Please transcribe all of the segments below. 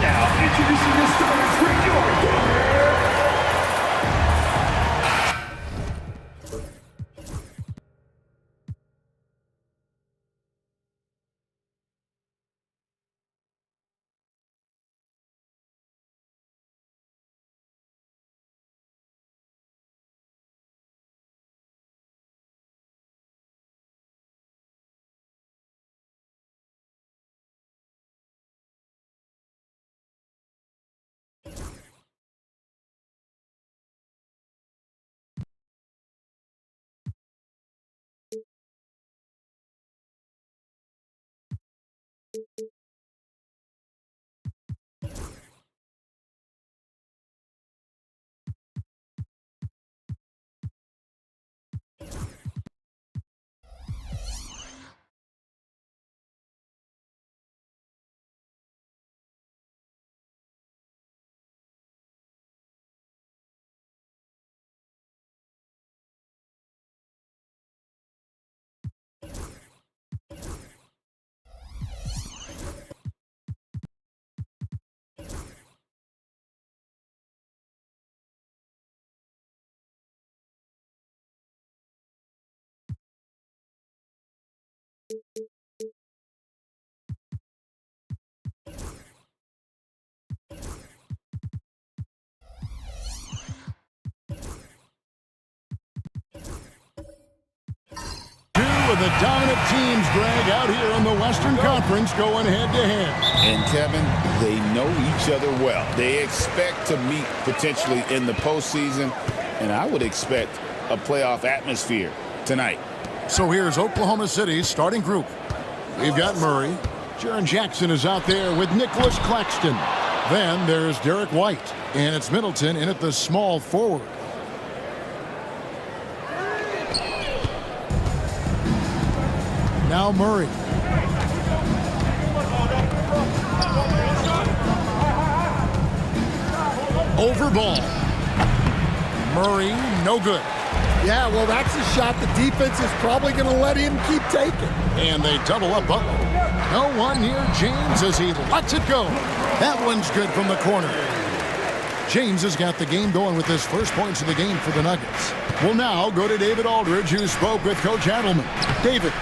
Now introducing the starters for your game. of the dominant teams, Greg, out here in the Western Conference going head-to-head. And, Kevin, they know each other well. They expect to meet potentially in the postseason, and I would expect a playoff atmosphere tonight. So here's Oklahoma City's starting group. We've got Murray. Jaren Jackson is out there with Nicholas Claxton. Then there's Derek White. And it's Middleton in at the small forward. Now Murray. Over ball. Murray, no good. Yeah, well, that's a shot the defense is probably going to let him keep taking. And they double up Butler. No one near James as he lets it go. That one's good from the corner. James has got the game going with his first points of the game for the Nuggets. We'll now go to David Aldridge, who spoke with Coach Adelman. David.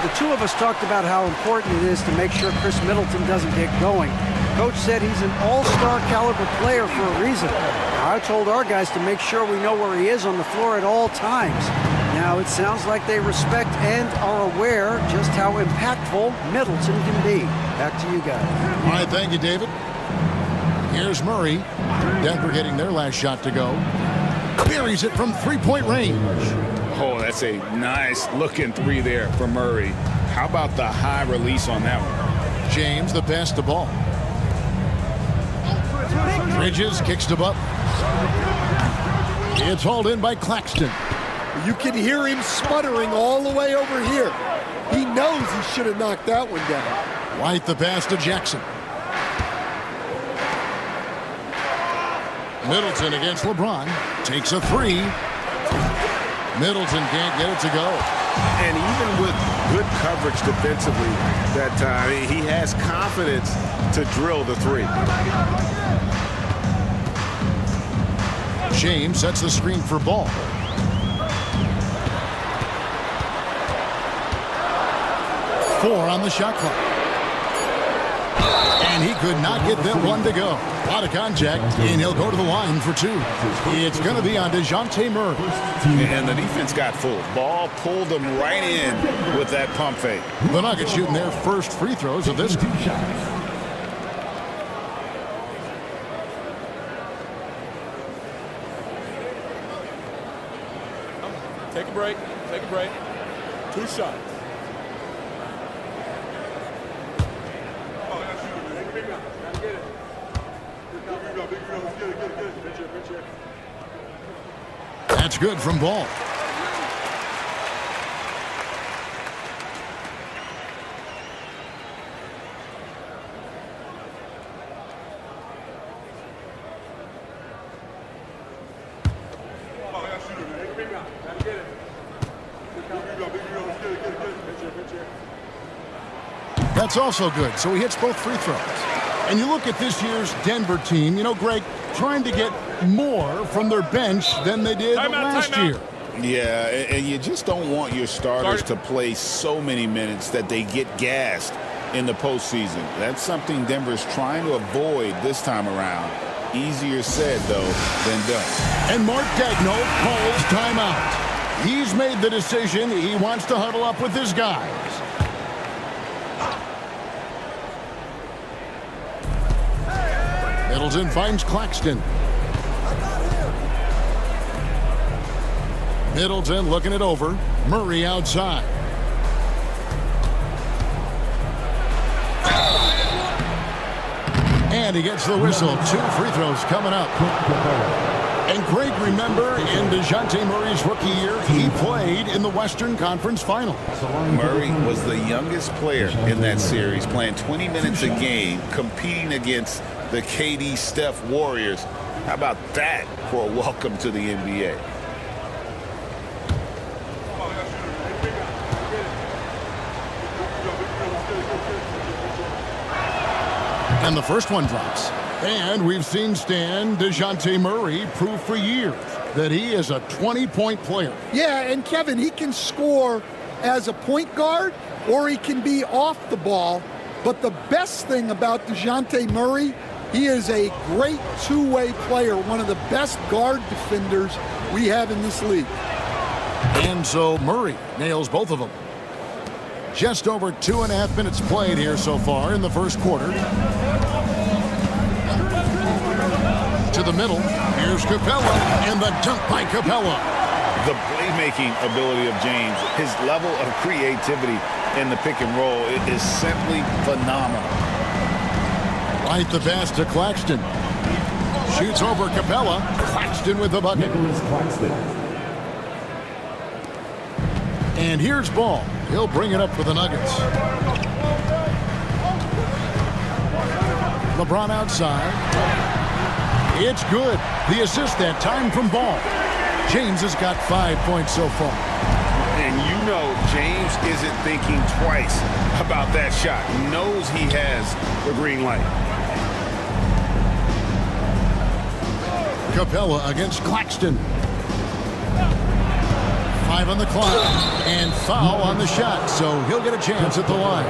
The two of us talked about how important it is to make sure Chris Middleton doesn't get going. Coach said he's an all-star caliber player for a reason. Now, I told our guys to make sure we know where he is on the floor at all times. Now, it sounds like they respect and are aware just how impactful Middleton can be. Back to you guys. All right, thank you, David. Here's Murray. Denver getting their last shot to go. Buries it from three-point range. Oh, that's a nice-looking three there for Murray. How about the high release on that one? James, the pass to ball. Bridges kicks to Butler. It's hauled in by Claxton. You can hear him sputtering all the way over here. He knows he should have knocked that one down. White the pass to Jackson. Middleton against LeBron. Takes a three. Middleton can't get it to go. And even with good coverage defensively that time, he has confidence to drill the three. James sets the screen for Ball. Four on the shot clock. And he could not get that one to go. Out of contact, and he'll go to the line for two. It's going to be on DeJounte Murray. And the defense got full. Ball pulled them right in with that pump fake. The Nuggets shooting their first free throws of this game. Take a break. Take a break. 2 shots. That's good from Ball. That's also good. So he hits both free throws. And you look at this year's Denver team, you know, Greg, trying to get more from their bench than they did last year. Yeah, and you just don't want your starters to play so many minutes that they get gassed in the postseason. That's something Denver's trying to avoid this time around. Easier said, though, than done. And Mark Daigneault calls timeout. He's made the decision. He wants to huddle up with his guys. Middleton finds Claxton. Middleton looking it over. Murray outside. And he gets the whistle. 2 free throws coming up. And Greg, remember, in DeJounte Murray's rookie year, he played in the Western Conference Finals. Murray was the youngest player in that series, playing 20 minutes a game, competing against the KD Steph Warriors. How about that for a welcome to the NBA? And the first one drops. And we've seen Stan DeJounte Murray prove for years that he is a 20-point player. Yeah, and Kevin, he can score as a point guard or he can be off the ball. But the best thing about DeJounte Murray, he is a great two-way player, one of the best guard defenders we have in this league. And so Murray nails both of them. Just over 2.5 minutes played here so far in the first quarter. To the middle. Here's Capella, and the dunk by Capella. The playmaking ability of James, his level of creativity in the pick and roll is simply phenomenal. Right the pass to Claxton. Shoots over Capella. Claxton with the bucket. Nicholas Claxton. And here's Ball. He'll bring it up for the Nuggets. LeBron outside. It's good. The assist that time from Ball. James has got 5 points so far. And you know James isn't thinking twice about that shot. He knows he has the green light. Capella against Claxton. 5 on the clock. And foul on the shot, so he'll get a chance at the line.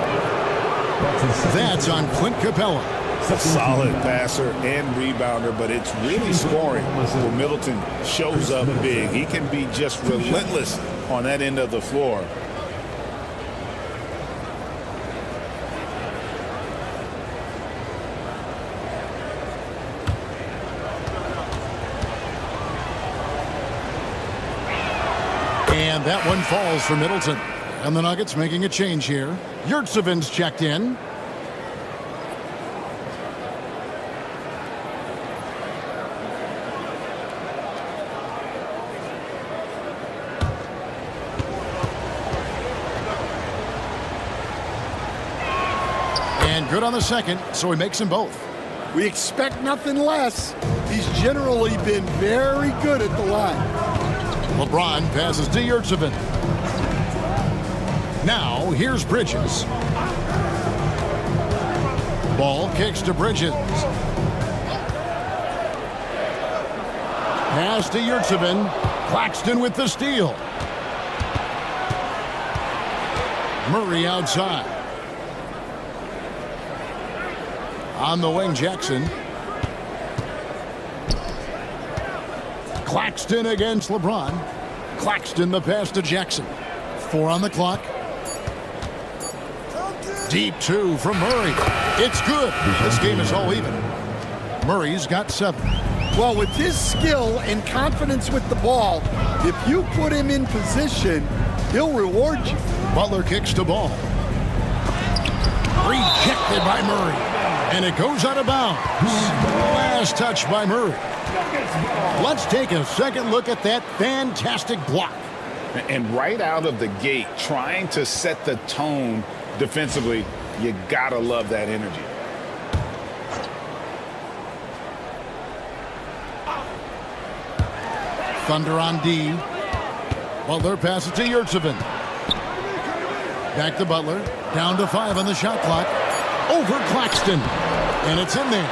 That's on Clint Capella. A solid passer and rebounder, but it's really scoring when Middleton shows up big. He can be just relentless on that end of the floor. And that one falls for Middleton. And the Nuggets making a change here. Yurtseven's checked in. And good on the second, so he makes them both. We expect nothing less. He's generally been very good at the line. LeBron passes to Yurtseven. Now, here's Bridges. Ball kicks to Bridges. Pass to Yurtseven. Claxton with the steal. Murray outside. On the wing, Jackson. Claxton against LeBron. Claxton the pass to Jackson. 4 on the clock. Deep 2 from Murray. It's good. This game is all even. Murray's got 7. Well, with his skill and confidence with the ball, if you put him in position, he'll reward you. Butler kicks to Ball. Rejected by Murray. And it goes out of bounds. Last touch by Murray. Let's take a second look at that fantastic block. And right out of the gate, trying to set the tone defensively, you gotta love that energy. Thunder on D. Butler passes to Yurtseven. Back to Butler. Down to 5 on the shot clock. Over Claxton. And it's in there.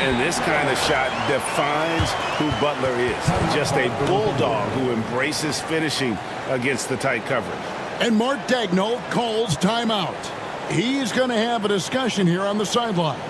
And this kind of shot defines who Butler is. Just a bulldog who embraces finishing against the tight coverage. And Mark Daigneault calls timeout. He's going to have a discussion here on the sideline.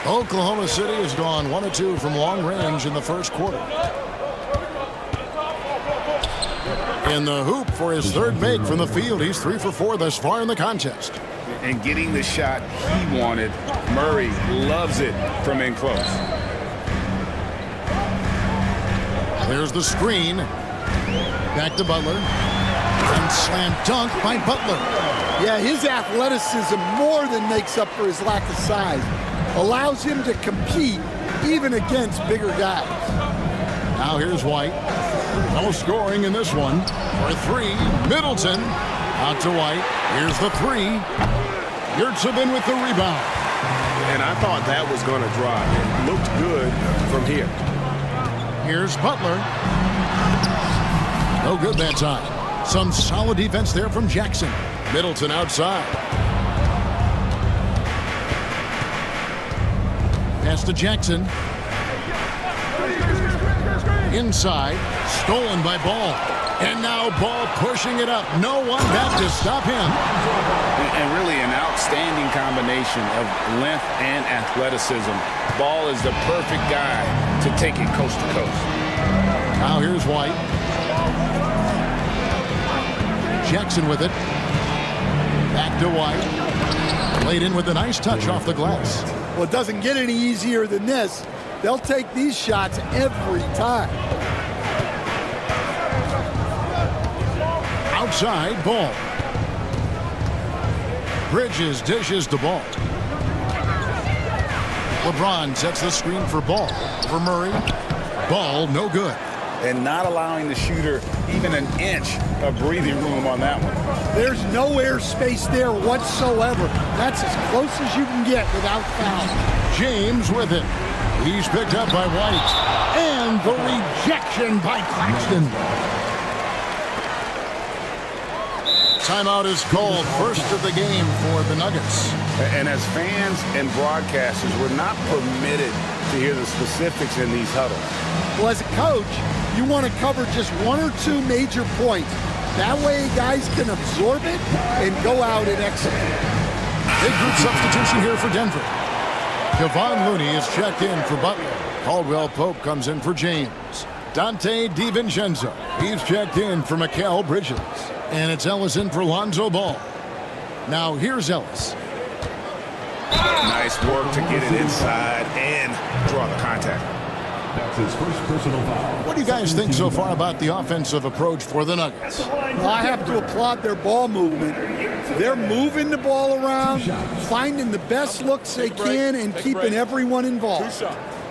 Oklahoma City has gone 1 of 2 from long range in the first quarter. In the hoop for his third make from the field. He's 3 for 4 thus far in the contest. And getting the shot he wanted. Murray loves it from in close. There's the screen. Back to Butler. And slam dunk by Butler. Yeah, his athleticism more than makes up for his lack of size. Allows him to compete even against bigger guys. Now here's White. No scoring in this one. For 3, Middleton. Out to White. Here's the 3. Yurtseven with the rebound. And I thought that was going to drop. It looked good from here. Here's Butler. No good that time. Some solid defense there from Jackson. Middleton outside. Pass to Jackson. Inside. Stolen by Ball. And now Ball pushing it up. No one back to stop him. And really an outstanding combination of length and athleticism. Ball is the perfect guy to take it coast to coast. Now here's White. Jackson with it. Back to White. Laid in with a nice touch off the glass. Well, it doesn't get any easier than this. They'll take these shots every time. Outside, Ball. Bridges dishes the Ball. LeBron sets the screen for Ball. For Murray. Ball, no good. And not allowing the shooter even an inch of breathing room on that one. There's no airspace there whatsoever. That's as close as you can get without foul. James with it. He's picked up by White. And the rejection by Claxton. Timeout is called. First of the game for the Nuggets. And as fans and broadcasters, we're not permitted to hear the specifics in these huddles. Well, as a coach, you want to cover just one or two major points. That way guys can absorb it and go out and execute. Big group substitution here for Denver. Kevon Looney is checked in for Butler. Caldwell Pope comes in for James. Dante DiVincenzo. He's checked in for Mikal Bridges. And it's Ellis in for Lonzo Ball. Now here's Ellis. Nice work to get it inside and draw the contact. That's his first personal foul. What do you guys think so far about the offensive approach for the Nuggets? Well, I have to applaud their ball movement. They're moving the ball around, finding the best looks they can, and keeping everyone involved.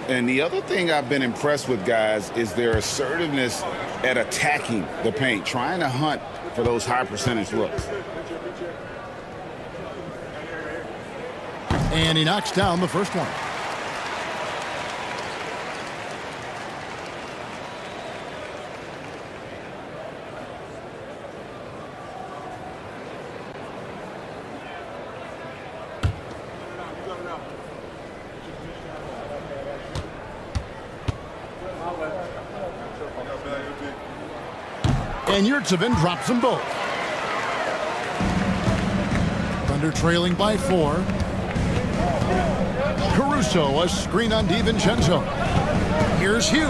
And the other thing I've been impressed with, guys, is their assertiveness at attacking the paint, trying to hunt for those high percentage looks. And he knocks down the first one. And Yurtseven drops them both. Thunder trailing by 4. Caruso, a screen on DiVincenzo. Here's Hughes,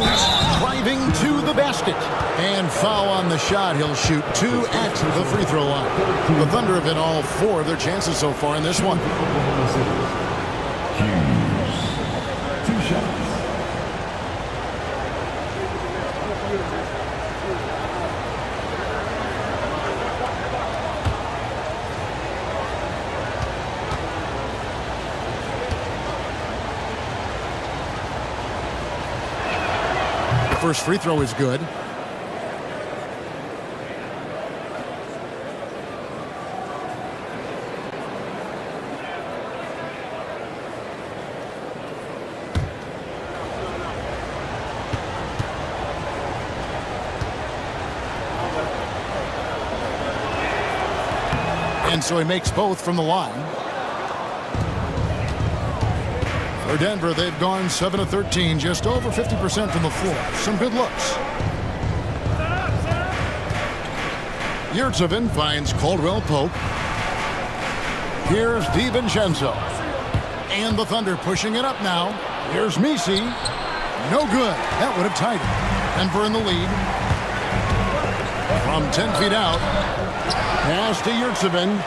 driving to the basket. And foul on the shot. He'll shoot 2 at the free throw line. The Thunder have hit all 4 of their chances so far in this one. Hughes. 2 shots. First free throw is good. And so he makes both from the line. For Denver, they've gone 7 of 13, just over 50% from the floor. Some good looks. Yurtseven finds Caldwell Pope. Here's DiVincenzo. And the Thunder pushing it up now. Here's Messi. No good. That would have tied it. Denver in the lead. From 10 feet out. Pass to Yurtseven.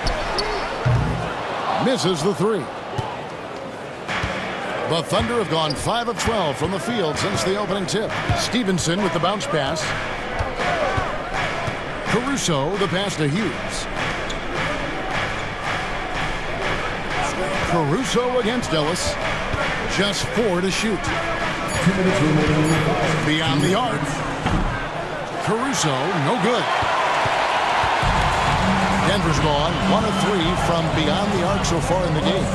Misses the 3. The Thunder have gone 5 of 12 from the field since the opening tip. Stevenson with the bounce pass. Caruso, the pass to Hughes. Caruso against Ellis. Just 4 to shoot. 2 minutes remaining. Beyond the arc. Caruso, no good. Denver's gone 1 of 3 from beyond the arc so far in the game.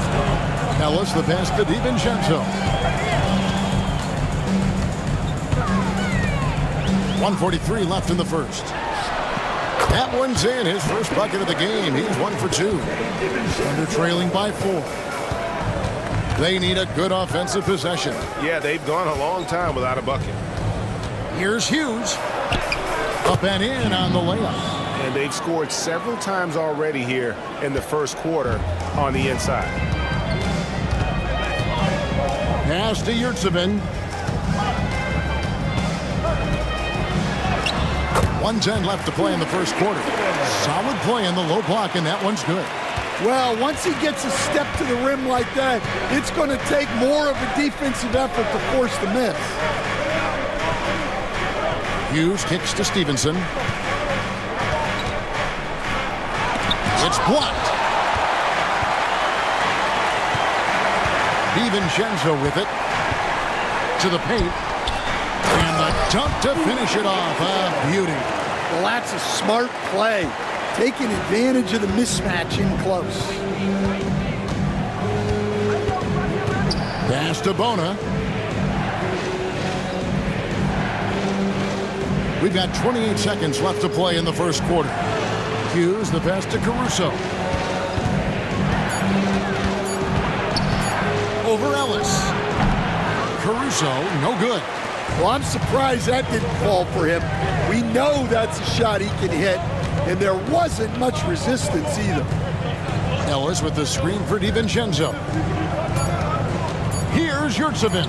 Ellis, the pass to DiVincenzo. 1:43 left in the first. That one's in. His first bucket of the game. He's 1 for 2. Thunder trailing by 4. They need a good offensive possession. Yeah, they've gone a long time without a bucket. Here's Hughes. Up and in on the layup. And they've scored several times already here in the first quarter on the inside. Pass to Yurtseven. 1:10 left to play in the first quarter. Solid play in the low block, and that one's good. Well, once he gets a step to the rim like that, it's going to take more of a defensive effort to force the miss. Hughes kicks to Stevenson. It's blocked. DiVincenzo with it. To the paint. And the dunk to finish it off. A beauty. Well, that's a smart play. Taking advantage of the mismatch in close. Pass to Bona. We've got 28 seconds left to play in the first quarter. Hughes, the pass to Caruso. Over Ellis. Caruso, no good. Well, I'm surprised that didn't fall for him. We know that's a shot he can hit, and there wasn't much resistance either. Ellis with the screen for DiVincenzo. Here's Yurtseven.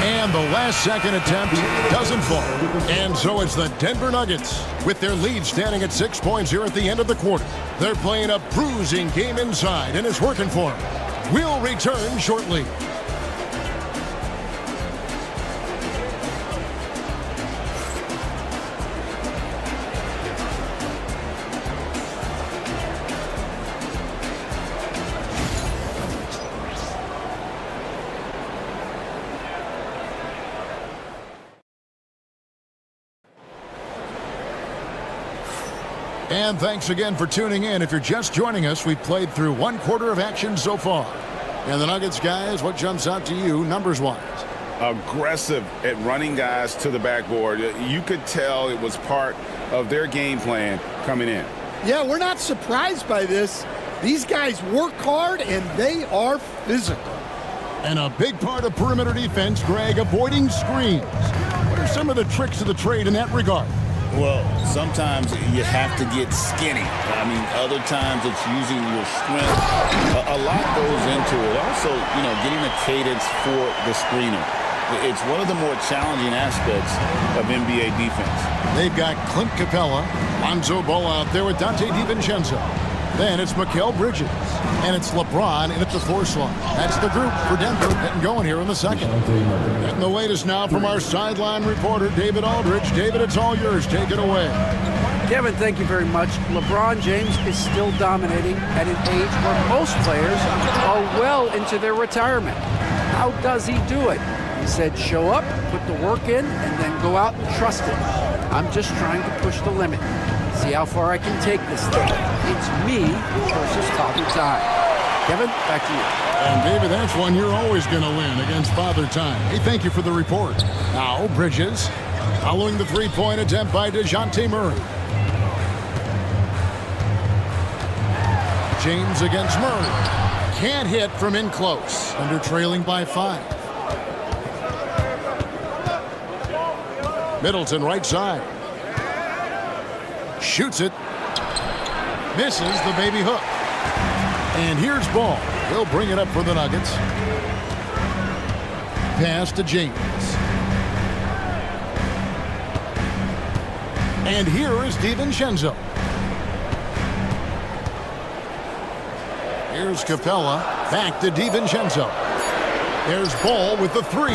And the last second attempt doesn't fall. And so it's the Denver Nuggets with their lead standing at 6 points here at the end of the quarter. They're playing a bruising game inside, and it's working for them. We'll return shortly. And thanks again for tuning in. If you're just joining us, we've played through 1 quarter of action so far. And the Nuggets, guys, what jumps out to you numbers-wise? Aggressive at running guys to the backboard. You could tell it was part of their game plan coming in. Yeah, we're not surprised by this. These guys work hard, and they are physical. And a big part of perimeter defense, Greg, avoiding screens. What are some of the tricks of the trade in that regard? Well, sometimes you have to get skinny. I mean, other times it's using your strength. A lot goes into it. Also, getting a cadence for the screener. It's one of the more challenging aspects of NBA defense. They've got Clint Capella, Lonzo Ball out there with Dante DiVincenzo. Then it's Mikal Bridges. And it's LeBron in at the 4 slot. That's the group for Denver getting going here in the second. Getting the latest now from our sideline reporter, David Aldridge. David, it's all yours. Take it away. Kevin, thank you very much. LeBron James is still dominating at an age where most players are well into their retirement. How does he do it? He said, show up, put the work in, and then go out and trust it. I'm just trying to push the limit. See how far I can take this thing. It's me versus Father Time. Kevin, back to you. And David, that's one you're always going to win against Father Time. Hey, thank you for the report. Now, Bridges, following the three-point attempt by DeJounte Murray. James against Murray. Can't hit from in close. Under trailing by 5. Middleton right side. Shoots it. Misses the baby hook. And here's Ball. He'll bring it up for the Nuggets. Pass to James. And here is DiVincenzo. Here's Capella. Back to DiVincenzo. There's Ball with the 3.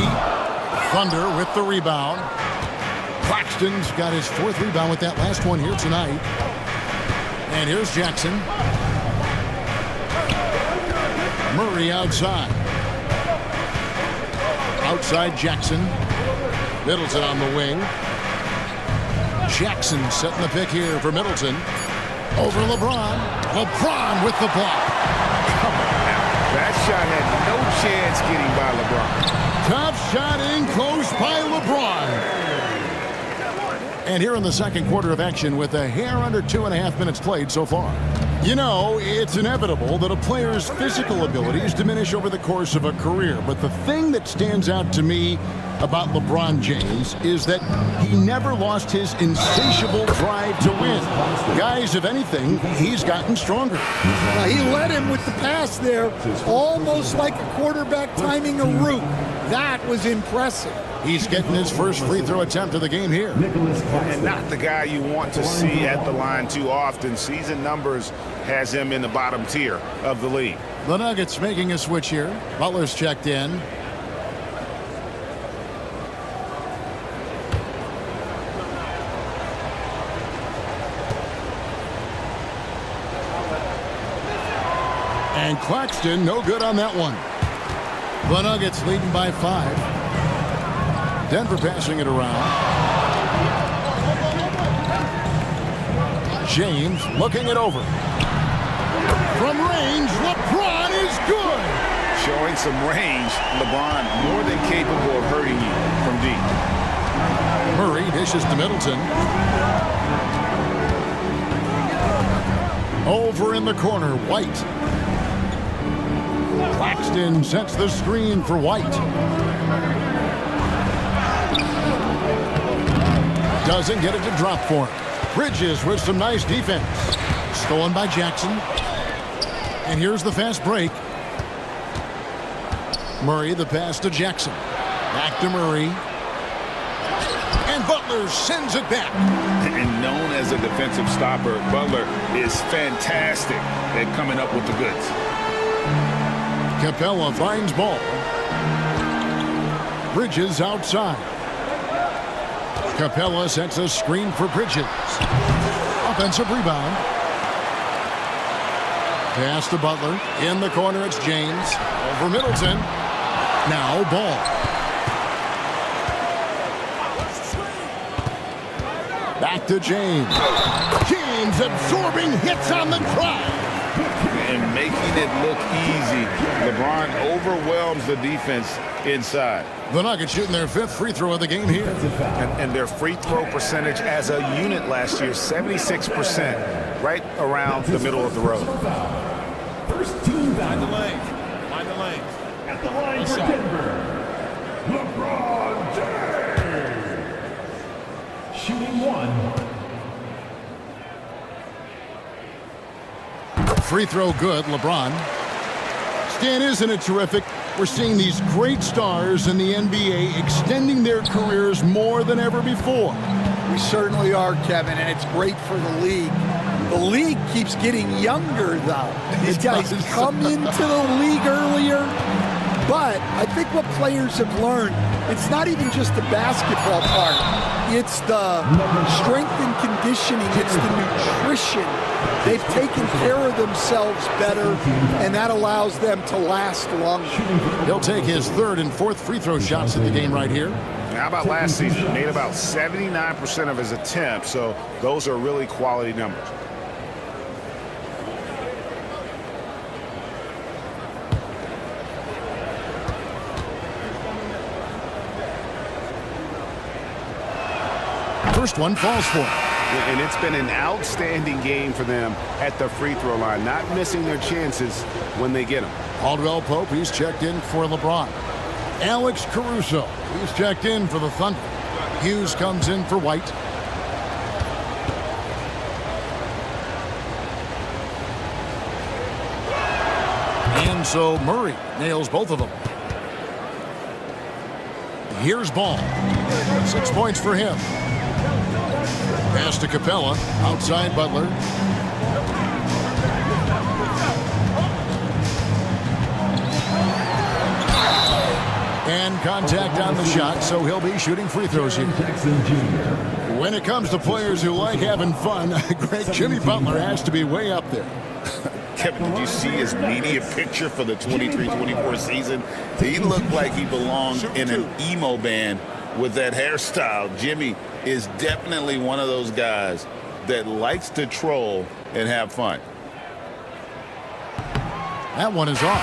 Thunder with the rebound. Claxton's got his 4th rebound with that last one here tonight. And here's Jackson. Murray outside. Outside Jackson. Middleton on the wing. Jackson setting the pick here for Middleton. Over LeBron. LeBron with the block. That shot had no chance getting by LeBron. Tough shot in close by LeBron. And here in the second quarter of action with a hair under 2.5 minutes played so far. You know, it's inevitable that a player's physical abilities diminish over the course of a career. But the thing that stands out to me about LeBron James is that he never lost his insatiable drive to win. Guys, if anything, he's gotten stronger. He led him with the pass there, almost like a quarterback timing a route. That was impressive. He's getting his first free throw attempt of the game here. And not the guy you want to see at the line too often. Season numbers has him in the bottom tier of the league. The Nuggets making a switch here. Butler's checked in. And Claxton, no good on that one. The Nuggets leading by 5. Denver passing it around. James looking it over. From range, LeBron is good. Showing some range, LeBron more than capable of hurting you from deep. Murray dishes to Middleton. Over in the corner, White. Claxton sets the screen for White. Doesn't get it to drop for him. Bridges with some nice defense. Stolen by Jackson. And here's the fast break. Murray, the pass to Jackson. Back to Murray. And Butler sends it back. And known as a defensive stopper, Butler is fantastic at coming up with the goods. Capella finds ball. Bridges outside. Capella sets a screen for Bridges. Offensive rebound. Pass to Butler. In the corner, it's James. Over Middleton. Now Ball. Back to James. James absorbing hits on the drive. And making it look easy. LeBron overwhelms the defense inside. The Nuggets shooting their 5th free throw of the game here. And their free throw percentage as a unit last year, 76%, right around the middle of the road. First team find the lane. Find the lane. At the line for Denver, LeBron James. Shooting 1. Free throw good, LeBron. Stan, isn't it terrific? We're seeing these great stars in the NBA extending their careers more than ever before. We certainly are, Kevin, and it's great for the league. The league keeps getting younger, though. These guys come into the league earlier, but I think what players have learned, it's not even just the basketball part. It's the strength and conditioning. It's the nutrition. They've taken care of themselves better, and that allows them to last longer. He'll take his 3rd and 4th free throw shots at the game right here. How about last season? He made about 79% of his attempts, so those are really quality numbers. First one falls for him. And it's been an outstanding game for them at the free throw line, not missing their chances when they get them. Caldwell Pope, he's checked in for LeBron. Alex Caruso, he's checked in for the Thunder. Hughes comes in for White. And so Murray nails both of them. Here's Ball. 6 points for him. Pass to Capella, outside Butler. And contact on the shot, so he'll be shooting free throws here. When it comes to players who like having fun, great Jimmy Butler has to be way up there. Kevin, did you see his media picture for the 23-24 season? He looked like he belonged in an emo band with that hairstyle. Jimmy is definitely one of those guys that likes to troll and have fun. That one is off.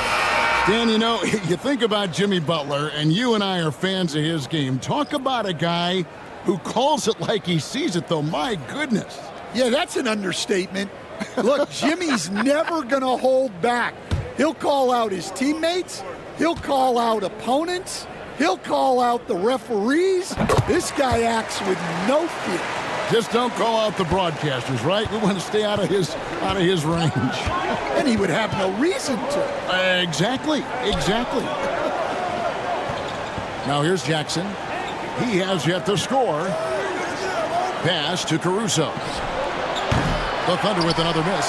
Dan, you know, you think about Jimmy Butler, and you and I are fans of his game. Talk about a guy who calls it like he sees it, though. My goodness. Yeah, that's an understatement. Look, Jimmy's never going to hold back. He'll call out his teammates. He'll call out opponents. He'll call out the referees. This guy acts with no fear. Just don't call out the broadcasters, right? We want to stay out of his range. And he would have no reason to. Exactly. Now here's Jackson. He has yet to score. Pass to Caruso. The Thunder with another miss.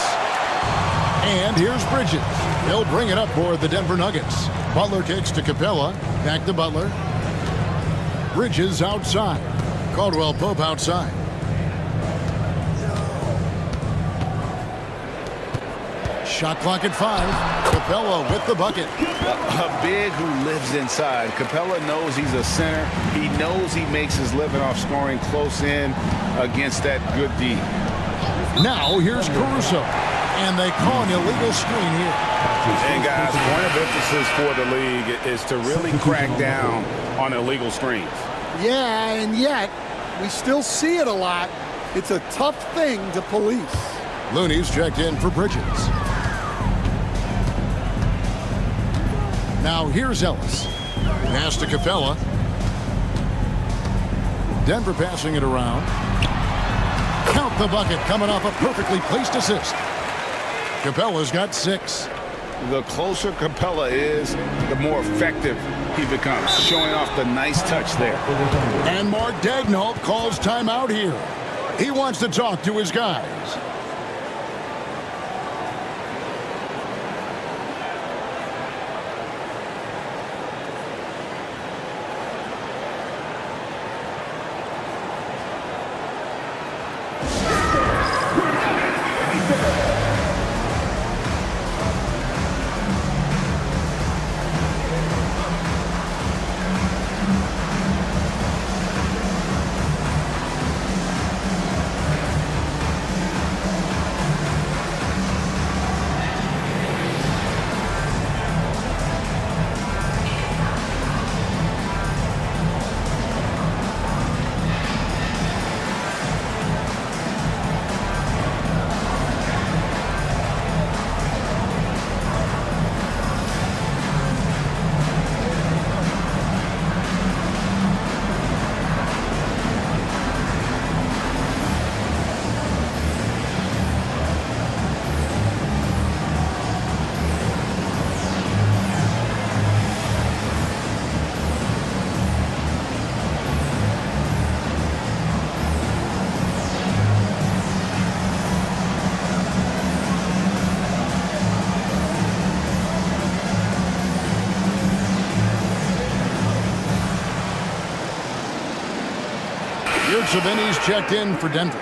And here's Bridges. He'll bring it up for the Denver Nuggets. Butler kicks to Capella. Back to Butler. Bridges outside. Caldwell Pope outside. Shot clock at 5. Capella with the bucket. A big who lives inside. Capella knows he's a center. He knows he makes his living off scoring close in against that good D. Now here's Caruso. And they call an illegal screen here. And guys, point of emphasis for the league is to really crack down on illegal screens. Yeah, and yet we still see it a lot. It's a tough thing to police. Looney's checked in for Bridges. Now here's Ellis. Pass to Capella. Denver passing it around. Count the bucket coming off a perfectly placed assist. Capella's got 6. The closer Capella is, the more effective he becomes, showing off the nice touch there. And Mark Daigneault calls timeout here. He wants to talk to his guys. Yurtseven's checked in for Denver.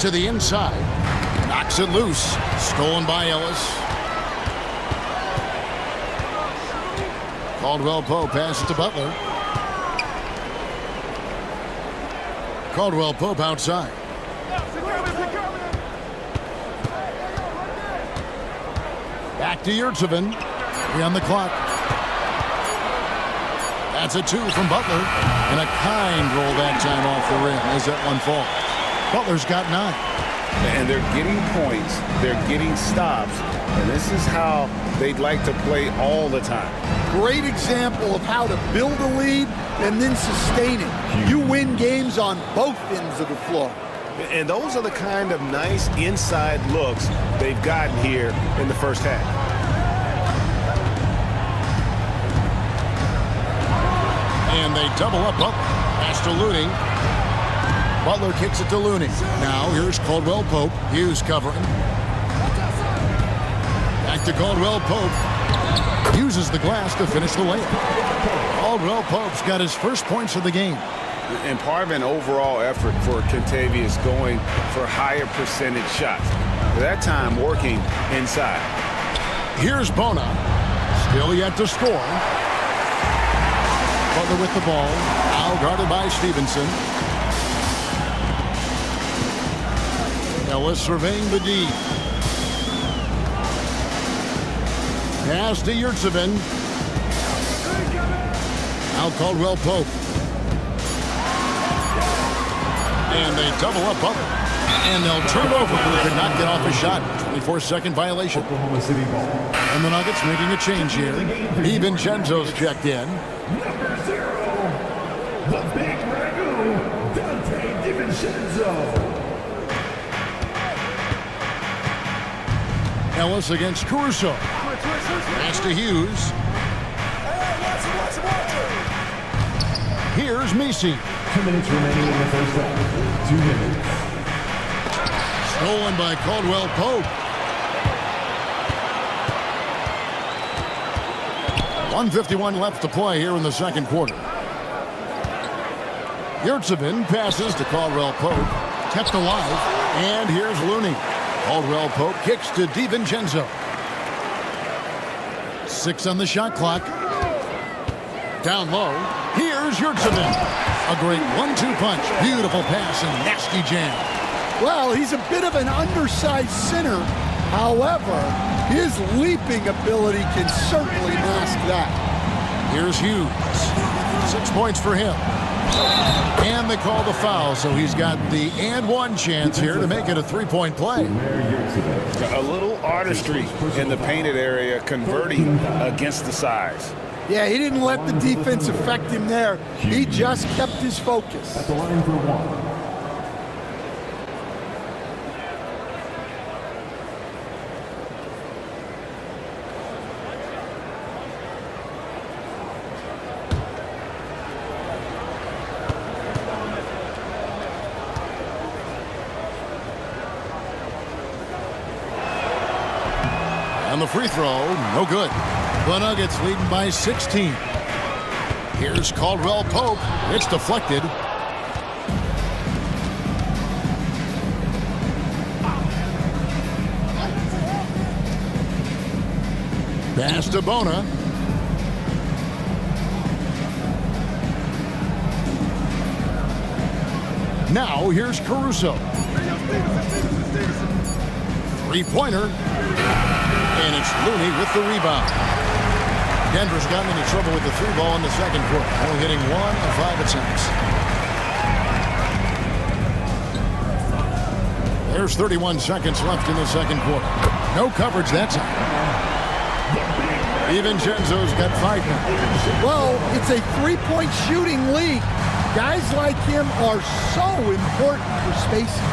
To the inside. Knocks it loose. Stolen by Ellis. Caldwell Pope passes to Butler. Caldwell Pope outside. Back to Yurtseven. 3 on the clock. That's a 2 from Butler. And a kind roll that time off the rim as that one falls. Butler's got 9. And they're getting points, they're getting stops, and this is how they'd like to play all the time. Great example of how to build a lead and then sustain it. You win games on both ends of the floor. And those are the kind of nice inside looks they've gotten here in the first half. And they double up Butler. Pass to Looney. Butler kicks it to Looney. Now here's Caldwell Pope. Hughes covering. Back to Caldwell Pope. Uses the glass to finish the layup. Caldwell Pope's got his first points of the game. and part of an overall effort for Kentavious going for higher percentage shots. That time working inside. Here's Bona. Still yet to score. Butler with the ball. Now guarded by Stevenson. Ellis surveying the D. Pass to Yurtseven. Now Caldwell Pope. And they double up Butler. And they'll turn over. He could not get off a shot. 24-second violation. Oklahoma City ball. And the Nuggets making a change here. DiVincenzo's checked in. Number 0, the Big Ragu, Dante DiVincenzo. Ellis against Caruso. Pass to Hughes. Here's Messi. 2 minutes remaining in the first half. 2 minutes. Stolen by Caldwell Pope. 1:51 left to play here in the second quarter. Yurtseven passes to Caldwell Pope. Kept alive. And here's Looney. Caldwell Pope kicks to DiVincenzo. 6 on the shot clock. Down low. Here's Yurtseven. A great 1-2 punch. Beautiful pass and nasty jam. Well, he's a bit of an undersized center. However, his leaping ability can certainly mask that. Here's Hughes. 6 points for him. And they call the foul, so he's got the and one chance here to make it a 3-point play. A little artistry in the painted area, converting against the size. Yeah, he didn't let the defense affect him there. He just kept his focus. At the line for 1. And the free throw, no good. The Nuggets leading by 16. Here's Caldwell Pope. It's deflected. Pass to Bona. Now here's Caruso. Three-pointer. And it's Looney with the rebound. Denver's gotten into trouble with the 3 ball in the second quarter. Only hitting 1 of 5 attempts. There's 31 seconds left in the second quarter. No coverage that time. DiVincenzo's got 5 now. Well, it's a 3-point shooting league. Guys like him are so important for spacing.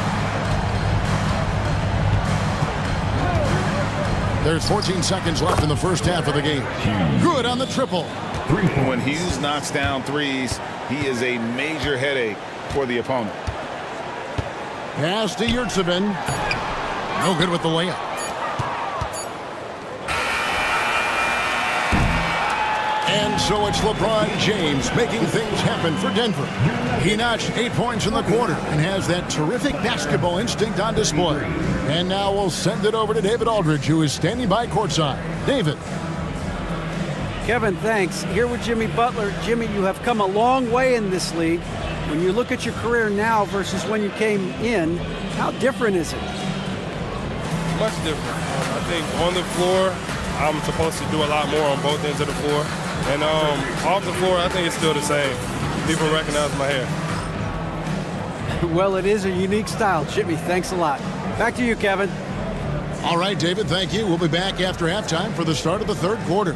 There's 14 seconds left in the first half of the game. Good on the triple. When Hughes knocks down threes, he is a major headache for the opponent. Pass to Yurtseven. No good with the layup. And so it's LeBron James making things happen for Denver. He notched 8 points in the quarter and has that terrific basketball instinct on display. And now we'll send it over to David Aldridge, who is standing by courtside. David. Kevin, thanks. Here with Jimmy Butler. Jimmy, you have come a long way in this league. When you look at your career now versus when you came in, how different is it? Much different. I think on the floor, I'm supposed to do a lot more on both ends of the floor. And off the floor, I think it's still the same. People recognize my hair. Well, it is a unique style. Jimmy, thanks a lot. Back to you, Kevin. All right, David, thank you. We'll be back after halftime for the start of the third quarter.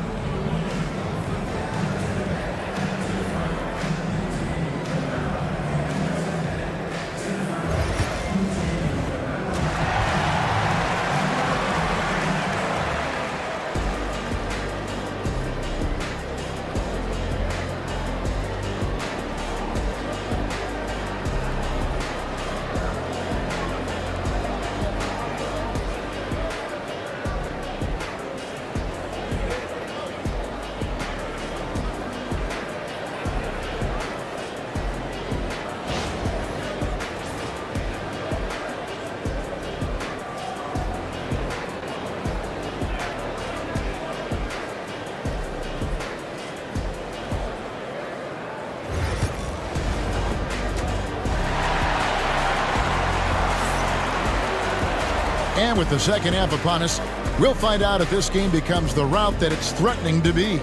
And with the second half upon us, we'll find out if this game becomes the rout that it's threatening to be.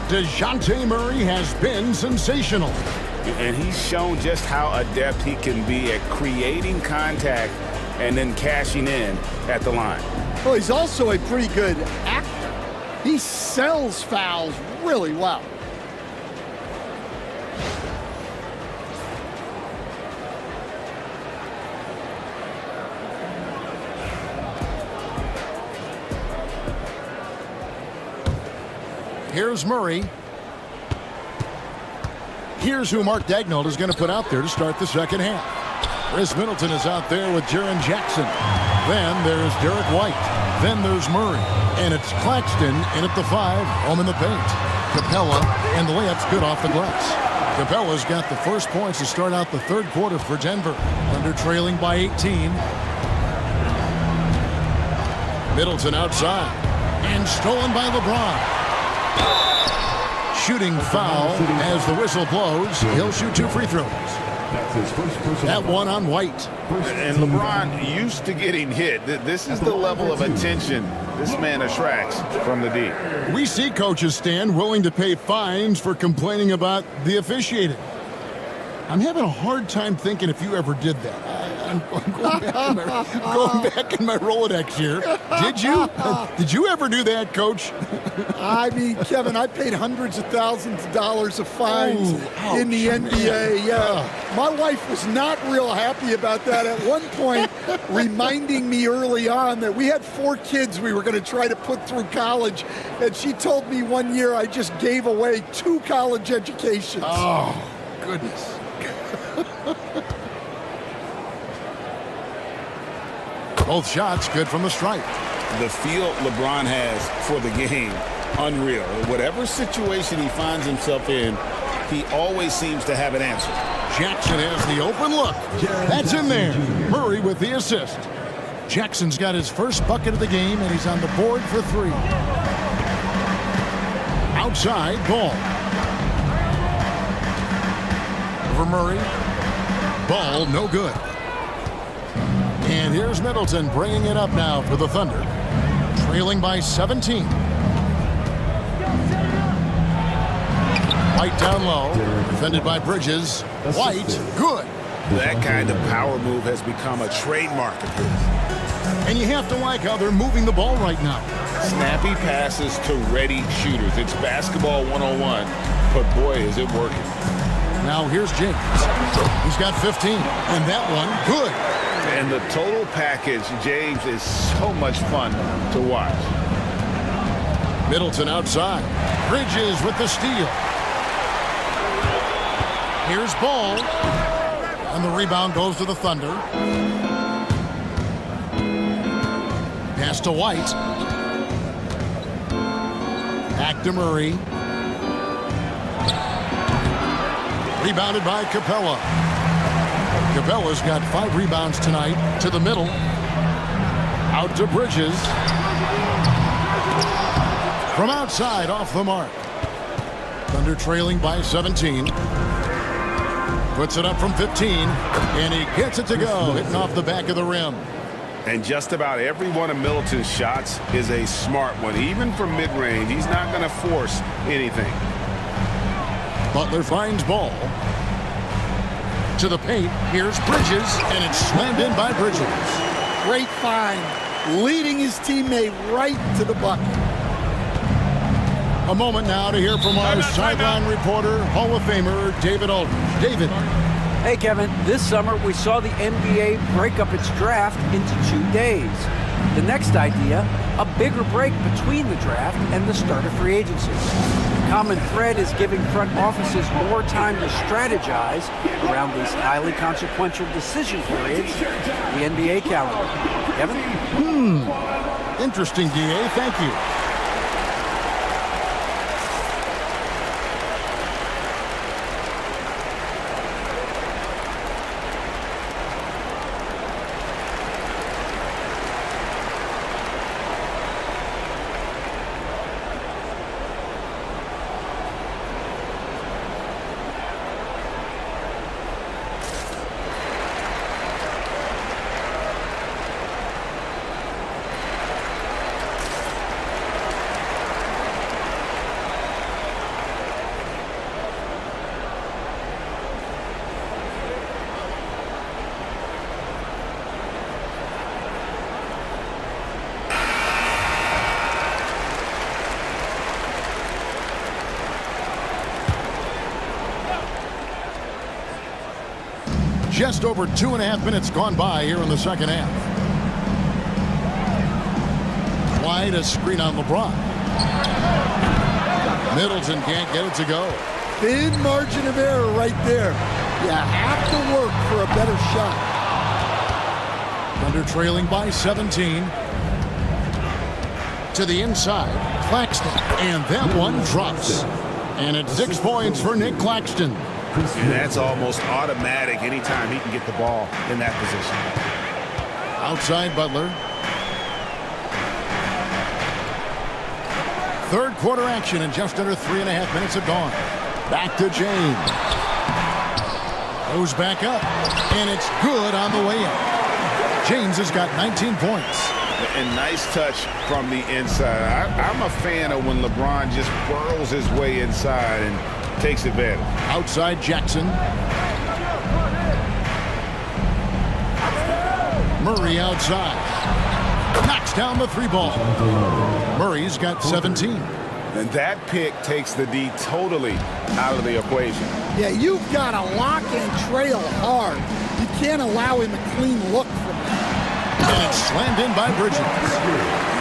DeJounte Murray has been sensational. And he's shown just how adept he can be at creating contact and then cashing in at the line. Well, he's also a pretty good actor. He sells fouls really well. Here's Murray. Here's who Mark Daigneault is going to put out there to start the second half. Chris Middleton is out there with Jaren Jackson. Then there's Derek White. Then there's Murray. And it's Claxton in at the 5, home in the paint. Capella, and the layup's good off the glass. Capella's got the first points to start out the third quarter for Denver. Thunder trailing by 18. Middleton outside. And stolen by LeBron. Shooting foul as the whistle blows. He'll shoot 2 free throws. That one on White. And LeBron used to getting hit. This is the level of attention this man attracts from the D. We see coaches stand willing to pay fines for complaining about the officiating. I'm having a hard time thinking if you ever did that. I'm going back in my Rolodex here. Did you? Did you ever do that, Coach? I mean, Kevin, I paid hundreds of thousands of dollars of fines in the NBA. Yeah. My wife was not real happy about that at one point, reminding me early on that we had 4 kids we were going to try to put through college. And she told me one year I just gave away 2 college educations. Oh, goodness. Both shots good from the stripe. The feel LeBron has for the game, unreal. Whatever situation he finds himself in, he always seems to have an answer. Jackson has the open look. That's in there. Murray with the assist. Jackson's got his first bucket of the game, and he's on the board for 3. Outside, Ball. Over Murray. Ball, no good. And here's Middleton bringing it up now for the Thunder. Trailing by 17. White down low. Defended by Bridges. White, good. That kind of power move has become a trademark of his. And you have to like how they're moving the ball right now. Snappy passes to ready shooters. It's basketball 101, but boy, is it working. Now here's James. He's got 15, and that one, good. And the total package, James, is so much fun to watch. Middleton outside. Bridges with the steal. Here's Ball. And the rebound goes to the Thunder. Pass to White. Back to Murray. Rebounded by Capella. Capella's got 5 rebounds tonight. To the middle. Out to Bridges. From outside, off the mark. Thunder trailing by 17. Puts it up from 15. And he gets it to go, hitting off the back of the rim. And just about every one of Middleton's shots is a smart one. Even from mid-range, he's not going to force anything. Butler finds Ball. To the paint, here's Bridges, and it's slammed in by Bridges. Great find, leading his teammate right to the bucket. A moment now to hear from our sideline reporter, Hall of Famer David Aldridge. David. Hey, Kevin, this summer we saw the NBA break up its draft into 2 days. The next idea, a bigger break between the draft and the start of free agency. The common thread is giving front offices more time to strategize around these highly consequential decision periods, the NBA calendar. Kevin? Interesting, DA. Thank you. Just over 2.5 minutes gone by here in the second half. Wide, a screen on LeBron. Middleton can't get it to go. Thin margin of error right there. You have to work for a better shot. Thunder trailing by 17. To the inside, Claxton, and that one drops. And it's 6 points for Nick Claxton. And that's almost automatic anytime he can get the ball in that position. Outside Butler. Third quarter action, and just under 3.5 minutes have gone. Back to James. Goes back up, and it's good on the way in. James has got 19 points. And nice touch from the inside. I'm a fan of when LeBron just burrows his way inside and takes advantage. Outside Jackson. Murray outside. Knocks down the 3 ball. Murray's got 17. And that pick takes the D totally out of the equation. Yeah, you've got to lock and trail hard. You can't allow him a clean look from that. And it's slammed in by Bridges.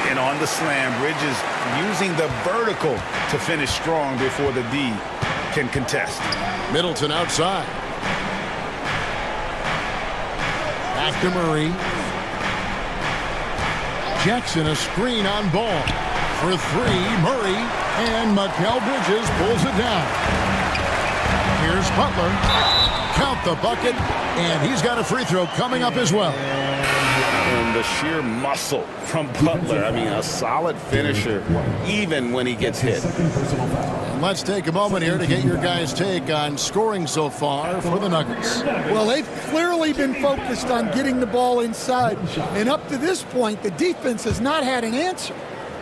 And on the slam, Bridges using the vertical to finish strong before the D can contest. Middleton outside. Back to Murray. Jackson, a screen on ball. For 3, Murray, and Mikal Bridges pulls it down. Here's Butler. Count the bucket, and he's got a free throw coming up as well. And the sheer muscle from Butler. I mean, a solid finisher, even when he gets hit. And let's take a moment here to get your guys' take on scoring so far for the Nuggets. Well, they've clearly been focused on getting the ball inside. And up to this point, the defense has not had an answer.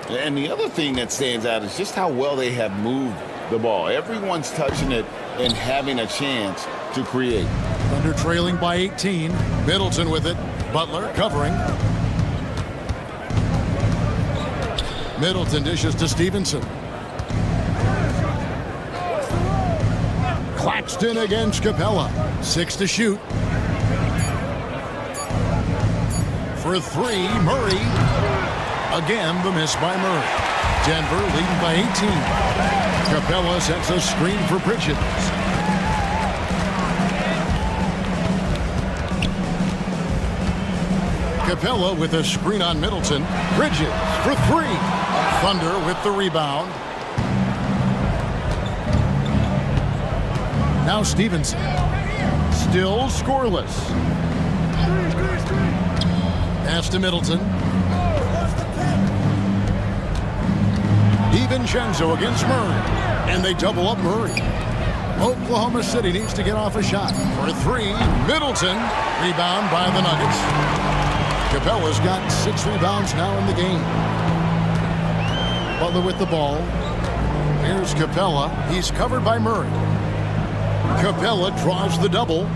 And the other thing that stands out is just how well they have moved the ball. Everyone's touching it and having a chance to create. Thunder trailing by 18. Middleton with it. Butler covering. Middleton dishes to Stevenson. Claxton against Capella. 6 to shoot. For 3, Murray. Again, the miss by Murray. Denver leading by 18. Capella sets a screen for Bridges. Capella with a screen on Middleton. Bridges for 3. Thunder with the rebound. Now Stevenson. Still scoreless. Pass to Middleton. DiVincenzo against Murray. And they double up Murray. Oklahoma City needs to get off a shot. For 3, Middleton. Rebound by the Nuggets. Capella's got 6 rebounds now in the game. Butler with the ball. Here's Capella. He's covered by Murray. Capella draws the double.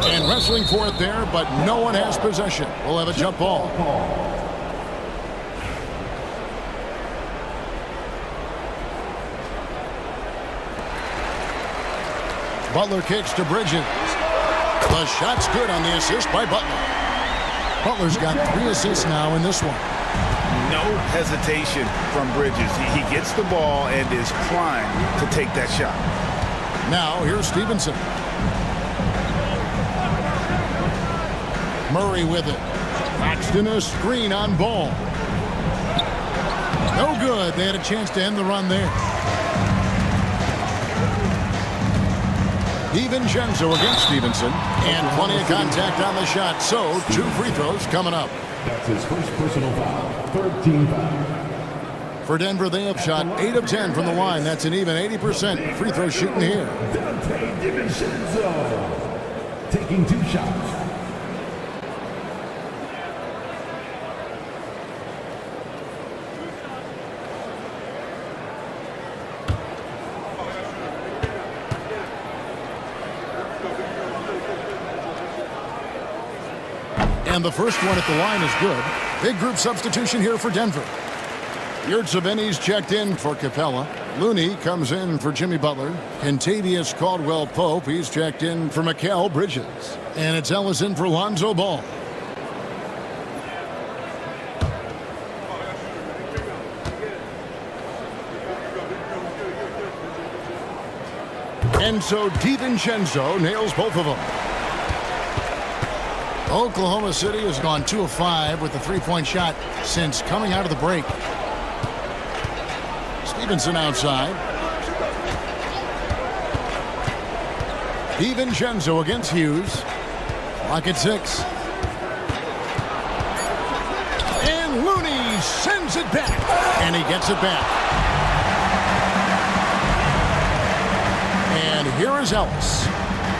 And wrestling for it there, but no one has possession. We'll have a jump ball. Butler kicks to Bridges. The shot's good on the assist by Butler. Butler's got 3 assists now in this one. No hesitation from Bridges. He gets the ball and is primed to take that shot. Now here's Stevenson. Murray with it. Claxton a screen on ball. No good. They had a chance to end the run there. DiVincenzo against Stevenson. And plenty of contact on the shot. So 2 free throws coming up. That's his first personal foul. 13 foul. For Denver, they have shot 8 of 10 from the line. That's an even 80% free throw shooting here. Donte DiVincenzo taking 2 shots. And the first one at the line is good. Big group substitution here for Denver. Yurtseven's checked in for Capella. Looney comes in for Jimmy Butler. Kentavious Caldwell-Pope, he's checked in for Mikal Bridges. And it's Ellison for Lonzo Ball. And so DiVincenzo nails both of them. Oklahoma City has gone 2 of 5 with the three-point shot since coming out of the break. Stevenson outside. DiVincenzo against Hughes. Clock at 6. And Looney sends it back. And he gets it back. And here is Ellis.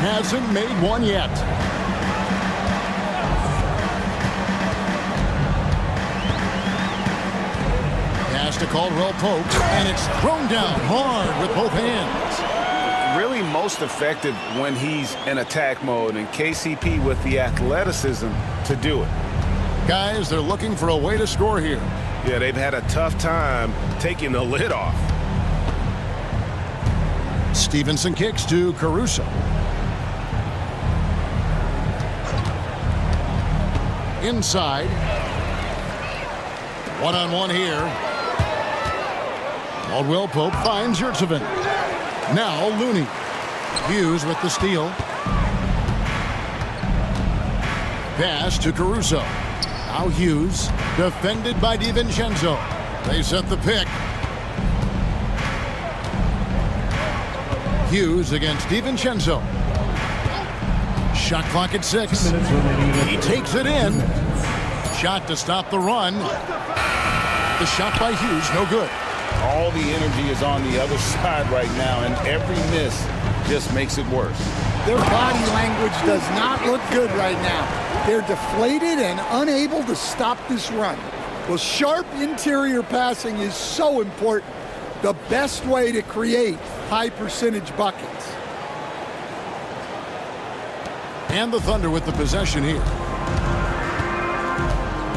Hasn't made one yet. Pass to Caldwell-Pope, and it's thrown down hard with both hands. Really most effective when he's in attack mode, and KCP with the athleticism to do it. Guys, they're looking for a way to score here. Yeah, they've had a tough time taking the lid off. Stevenson kicks to Caruso. Inside. One-on-one here. Caldwell-Pope finds Yurtseven. Now Looney. Hughes with the steal. Pass to Caruso. Now Hughes, defended by DiVincenzo. They set the pick. Hughes against DiVincenzo. Shot clock at 6. He takes it in. Shot to stop the run. The shot by Hughes, no good. All the energy is on the other side right now, and every miss just makes it worse. Their body language does not look good right now. They're deflated and unable to stop this run. Well, sharp interior passing is so important. The best way to create high percentage buckets. And the Thunder with the possession here.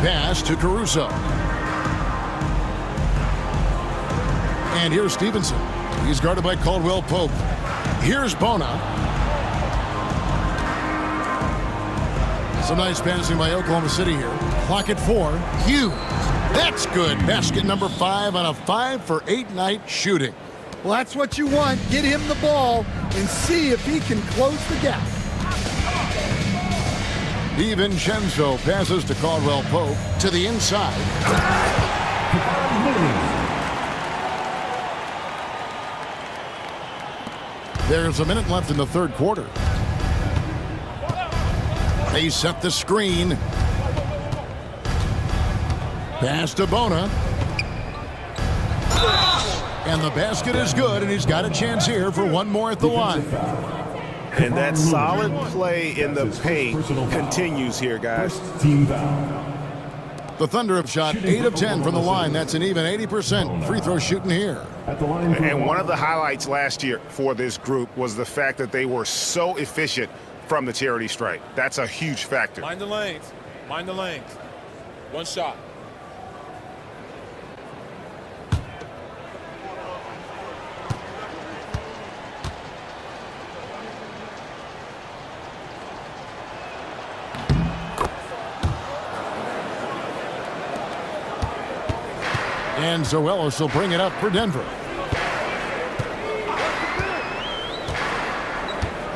Pass to Caruso. And here's Stevenson. He's guarded by Caldwell-Pope. Here's Bona. Some nice passing by Oklahoma City here. Clock at 4. Hughes. That's good. Basket number 5 on a 5 for 8 night shooting. Well, that's what you want. Get him the ball and see if he can close the gap. DiVincenzo passes to Caldwell-Pope to the inside. There's a minute left in the third quarter. They set the screen. Pass to Bona. And the basket is good, and he's got a chance here for one more at the line. And that solid play in the paint continues here, guys. The Thunder have shot 8 of 10 from the line. That's an even 80% free throw shooting here. And one of the highlights last year for this group was the fact that they were so efficient from the charity stripe. That's a huge factor. Mind the lanes. Mind the lanes. One shot. And Zoelos will bring it up for Denver.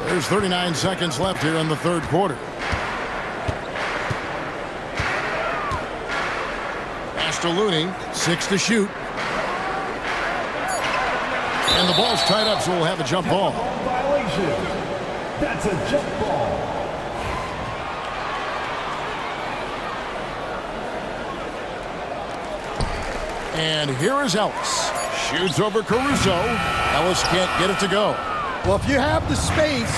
There's 39 seconds left here in the third quarter. Pass to Looney, 6 to shoot. And the ball's tied up, so we'll have a jump ball. Violation. That's a jump ball. And here is Ellis. Shoots over Caruso. Ellis can't get it to go. Well, if you have the space,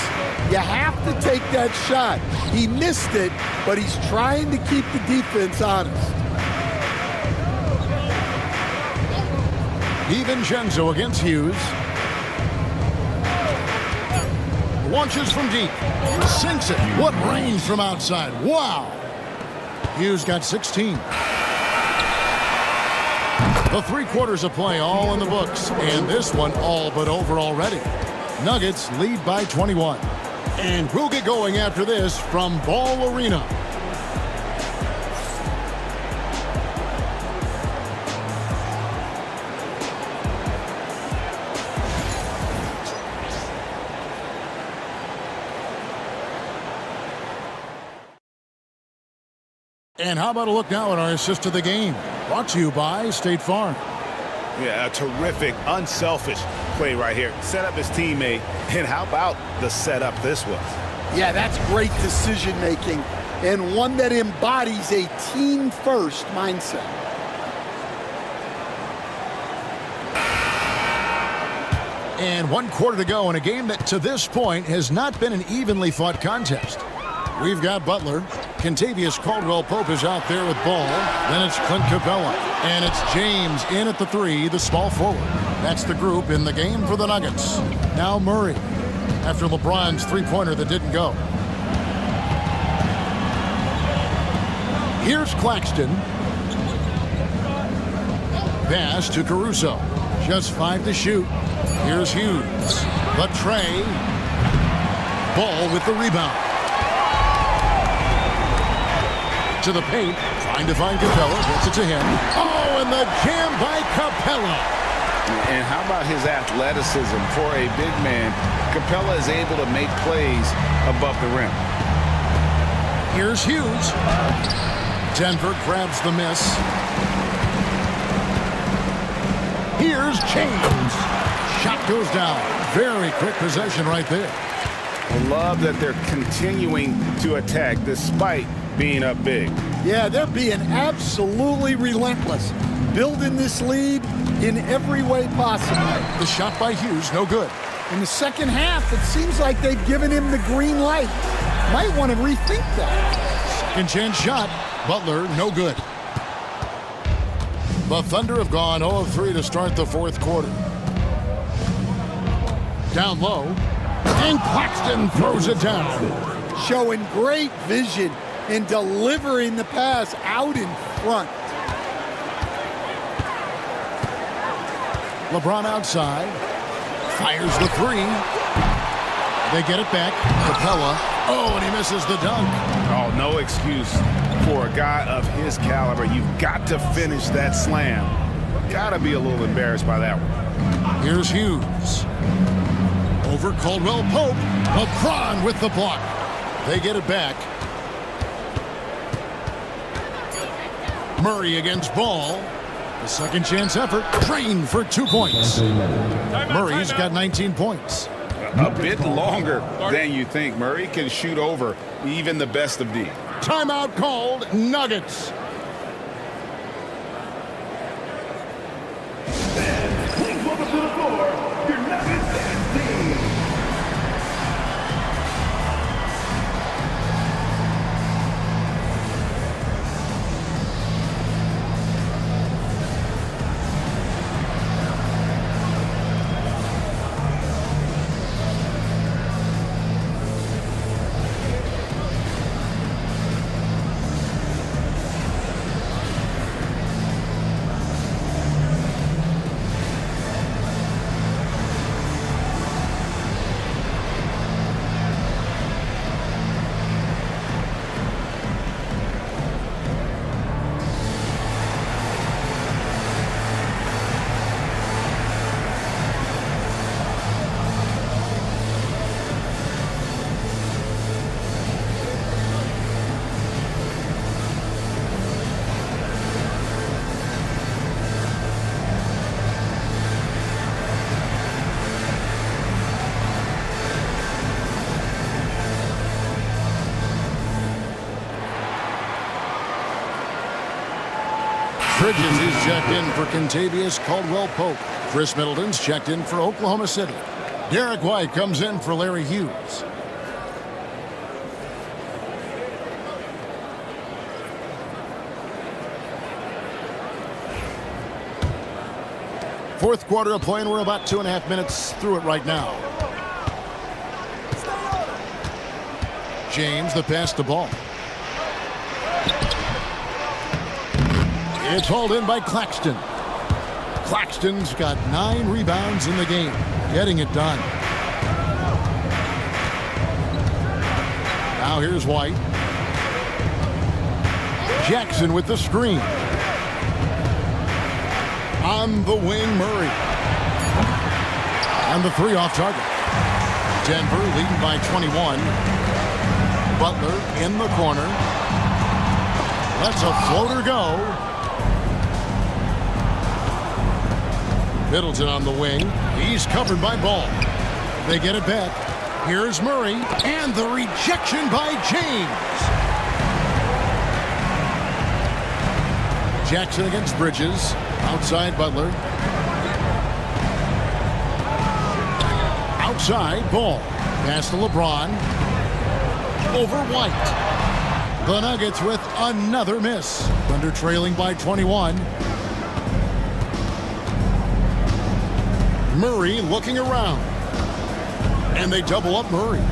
you have to take that shot. He missed it, but he's trying to keep the defense honest. DiVincenzo against Hughes. Launches from deep. Sinks it. What range from outside. Wow. Hughes got 16. The 3 quarters of play all in the books, and this one all but over already. Nuggets lead by 21. And we'll get going after this from Ball Arena. And how about a look now at our assist of the game? Brought to you by State Farm. Yeah, a terrific, unselfish play right here. Set up his teammate, and how about the setup this was? Yeah, that's great decision making, and one that embodies a team-first mindset. And 1 quarter to go in a game that to this point has not been an evenly fought contest. We've got Butler. Kentavious Caldwell-Pope is out there with ball. Then it's Clint Capella. And it's James in at the 3, the small forward. That's the group in the game for the Nuggets. Now Murray, after LeBron's three-pointer that didn't go. Here's Claxton. Pass to Caruso. Just 5 to shoot. Here's Hughes. Latrey. Ball with the rebound. To the paint, trying to find Capella, gets it to him. Oh, and the jam by Capella. And how about his athleticism for a big man? Capella is able to make plays above the rim. Here's Hughes. Denver grabs the miss. Here's James. Shot goes down. Very quick possession right there. I love that they're continuing to attack despite being up big. Yeah, they're being absolutely relentless, building this lead in every way possible. The shot by Hughes, no good. In the second half, it seems like they've given him the green light. Might want to rethink that. Second chance shot. Butler, no good. The Thunder have gone 0 of 3 to start the 4th quarter. Down low. And Claxton throws it down. Showing great vision and delivering the pass out in front. LeBron outside. Fires the 3. They get it back. Capella. Oh, and he misses the dunk. Oh, no excuse for a guy of his caliber. You've got to finish that slam. Got to be a little embarrassed by that one. Here's Hughes. Over Caldwell-Pope. LeBron with the block. They get it back. Murray against Ball. The second chance effort. Drained for 2 points. Murray's got 19 points. A bit longer than you think. Murray can shoot over even the best of D. Timeout called. Nuggets. Please welcome to the floor, your Nuggets dance team. Bridges is checked in for Kentavious Caldwell-Pope. Chris Middleton's checked in for Oklahoma City. Derek White comes in for Larry Hughes. Fourth quarter of play, and we're about 2.5 minutes through it right now. James, the pass to Ball. It's hauled in by Claxton. Claxton's got 9 rebounds in the game, getting it done. Now here's White. Jackson with the screen. On the wing, Murray. And the 3 off target. Denver leading by 21. Butler in the corner. Lets a floater go. Middleton on the wing. He's covered by Ball. They get it back. Here's Murray. And the rejection by James. Jackson against Bridges. Outside Butler. Outside Ball. Pass to LeBron. Over White. The Nuggets with another miss. Thunder trailing by 21. Murray looking around. And they double up Murray.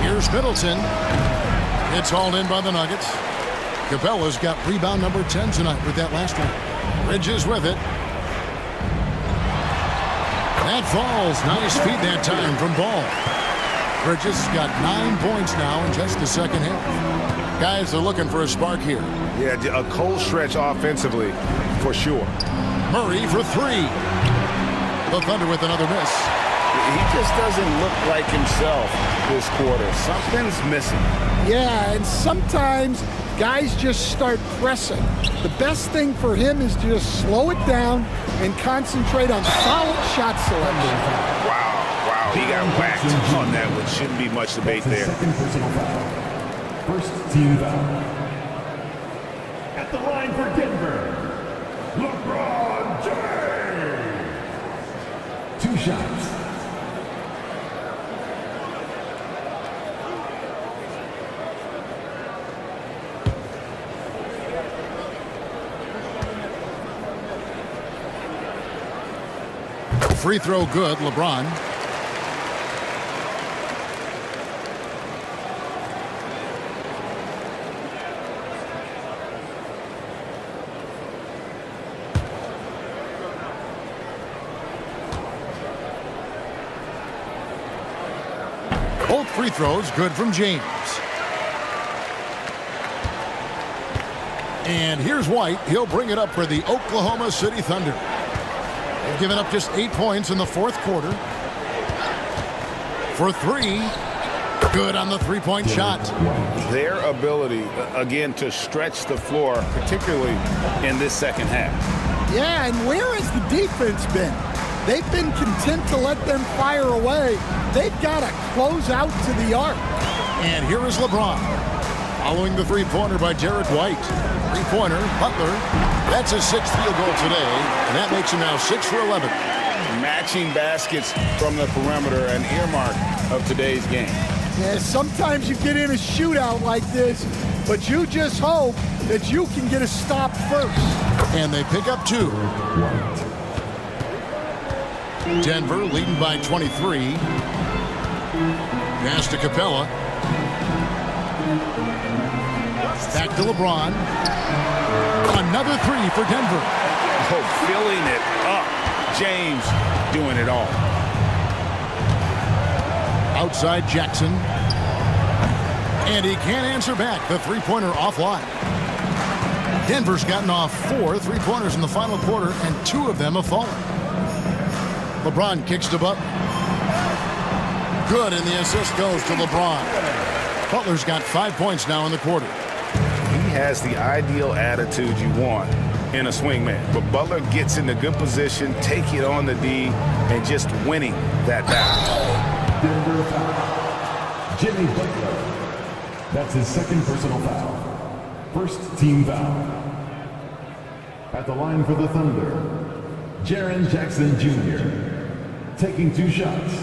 Here's Middleton. It's hauled in by the Nuggets. Capella's got rebound number 10 tonight with that last one. Bridges with it. That falls. Nice feed that time from Ball. Bridges got 9 points now in just the second half. Guys are looking for a spark here. Yeah, a cold stretch offensively, for sure. Murray for 3. The Thunder with another miss. He just doesn't look like himself this quarter. Something's missing. Yeah, and sometimes guys just start pressing. The best thing for him is to just slow it down and concentrate on solid shot selection. Wow, he got whacked on that one. Shouldn't be much debate there. Second personal foul. First team foul. At the line for Denver, LeBron James. 2 shots. Free throw good, LeBron. Both free throws good from James. And here's White. He'll bring it up for the Oklahoma City Thunder. They've given up just 8 points in the fourth quarter. For 3. Good on the three-point shot. Their ability, again, to stretch the floor, particularly in this second half. Yeah, and where has the defense been? They've been content to let them fire away. They've got to close out to the arc. And here is LeBron. Following the three-pointer by Derek White. Three-pointer, Butler. That's his 6th field goal today, and that makes him now 6 for 11. Matching baskets from the perimeter, an earmark of today's game. Yeah, sometimes you get in a shootout like this, but you just hope that you can get a stop first. And they pick up 2. Denver leading by 23. Pass to Capella. Back to LeBron. Another 3 for Denver. Oh, filling it up. James doing it all. Outside Jackson. And he can't answer back. The three-pointer offline. Denver's gotten off 4 three-pointers in the final quarter, and 2 of them have fallen. LeBron kicks to Butler. Good, and the assist goes to LeBron. Butler's got 5 points now in the quarter. He has the ideal attitude you want in a swingman. But Butler gets in a good position, take it on the D, and just winning that battle. Denver foul. Jimmy Butler. That's his 2nd personal foul. First team foul. At the line for the Thunder, Jaren Jackson Jr. taking 2 shots.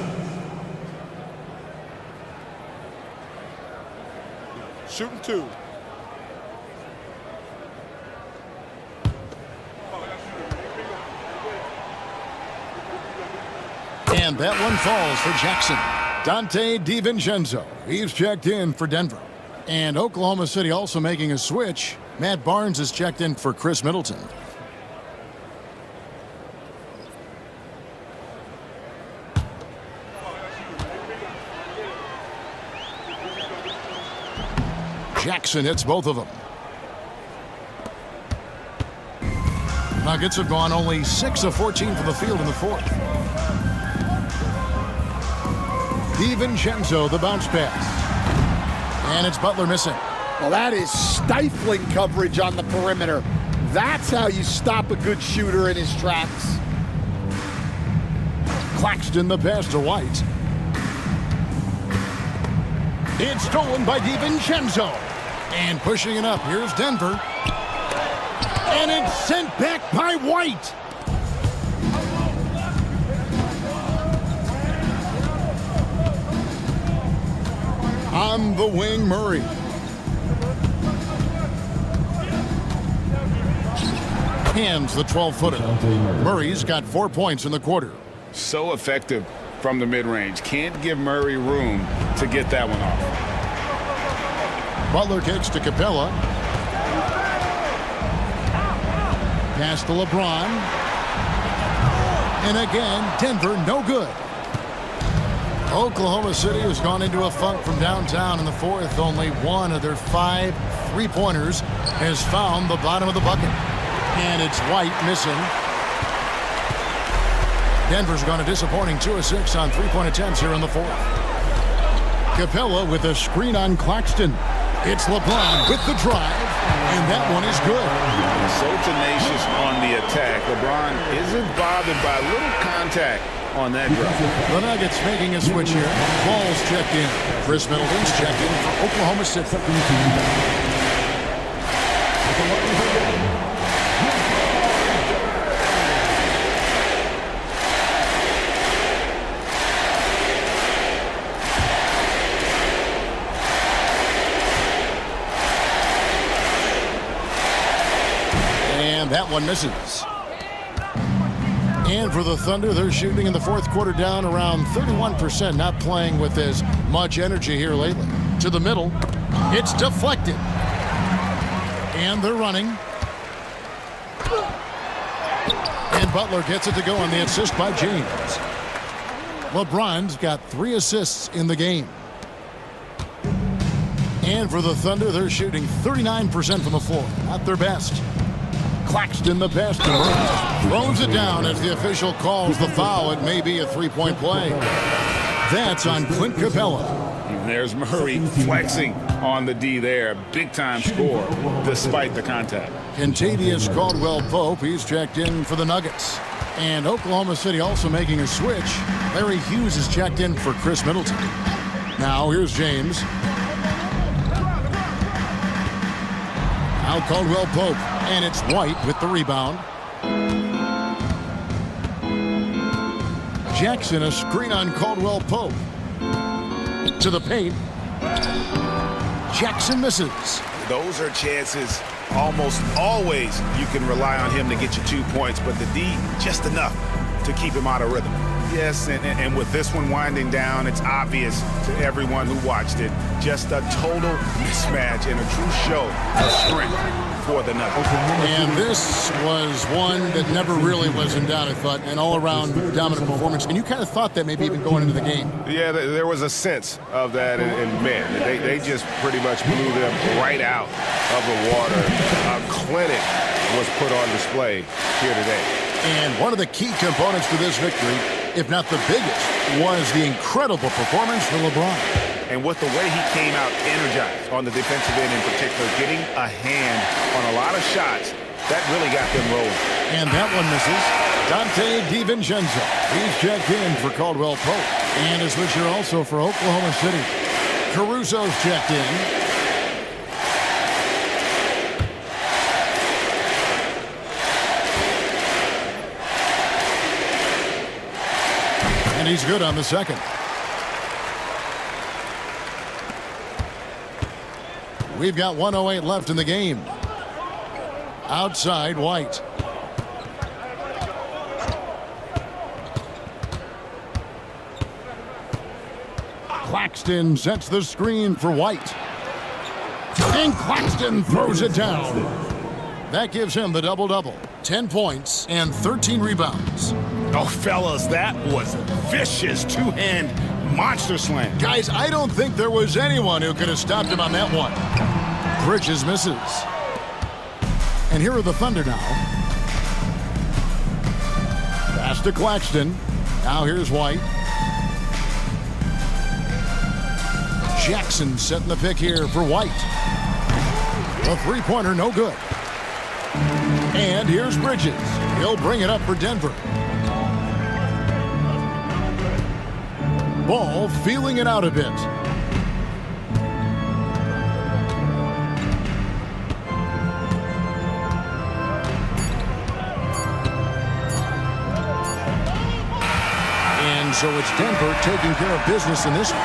Shooting 2. And that one falls for Jackson. Dante DiVincenzo. He's checked in for Denver. And Oklahoma City also making a switch. Matt Barnes is checked in for Chris Middleton. Jackson hits both of them. Nuggets have gone only 6 of 14 from the field in the fourth. DiVincenzo, the bounce pass. And it's Butler missing. Well, that is stifling coverage on the perimeter. That's how you stop a good shooter in his tracks. Claxton the pass to White. It's stolen by DiVincenzo. And pushing it up, here's Denver. And it's sent back by White. On the wing, Murray. Hands the 12-footer. Murray's got 4 points in the quarter. So effective from the mid-range. Can't give Murray room to get that one off. Butler kicks to Capella. Pass to LeBron. And again, Denver no good. Oklahoma City has gone into a funk from downtown in the fourth. Only one of their 5 3-pointers has found the bottom of the bucket. And it's White missing. Denver's gone a disappointing 2 of 6 on 3-point attempts here in the fourth. Capella with a screen on Claxton. It's LeBron with the drive, and that one is good. So tenacious on the attack. LeBron isn't bothered by a little contact on that drive. The Nuggets making a switch here. Ball's checked in. Chris Middleton's checked in for Oklahoma City. And that one misses. And for the Thunder, they're shooting in the fourth quarter down around 31%, not playing with as much energy here lately. To the middle. It's deflected. And they're running. And Butler gets it to go on the assist by James. LeBron's got 3 assists in the game. And for the Thunder, they're shooting 39% from the floor. Not their best. Claxton the pass to Murray. Throws it down as the official calls the foul. It may be a 3-point play. That's on Clint Capella. And there's Murray flexing on the D there. Big-time score despite the contact. Kentavious Caldwell-Pope, he's checked in for the Nuggets. And Oklahoma City also making a switch. Larry Hughes is checked in for Chris Middleton. Now here's James. Now Caldwell-Pope. And it's White with the rebound. Jackson, a screen on Caldwell-Pope. To the paint. Jackson misses. Those are chances almost always you can rely on him to get you 2 points, but the D, just enough to keep him out of rhythm. Yes, and with this one winding down, it's obvious to everyone who watched it. Just a total mismatch and a true show of strength for the Nuggets. And this was one that never really was in doubt, I thought, an all-around dominant performance. And you kind of thought that maybe even going into the game. Yeah, there was a sense of that, and man, they just pretty much blew them right out of the water. A clinic was put on display here today. And one of the key components to this victory, if not the biggest, was the incredible performance for LeBron. And with the way he came out energized on the defensive end in particular, getting a hand on a lot of shots, that really got them rolling. And that one misses. Dante DiVincenzo. He's checked in for Caldwell-Pope. And a switcher also for Oklahoma City. Caruso's checked in. And he's good on the second. We've got 1:08 left in the game. Outside, White. Claxton sets the screen for White. And Claxton throws it down. That gives him the double-double. 10 points and 13 rebounds. Oh, fellas, that was a vicious two-hand monster slam. Guys, I don't think there was anyone who could have stopped him on that one. Bridges misses. And here are the Thunder now. Pass to Claxton. Now here's White. Jackson setting the pick here for White. The three-pointer, no good. And here's Bridges. He'll bring it up for Denver. Ball feeling it out a bit. And so it's Denver taking care of business in this one.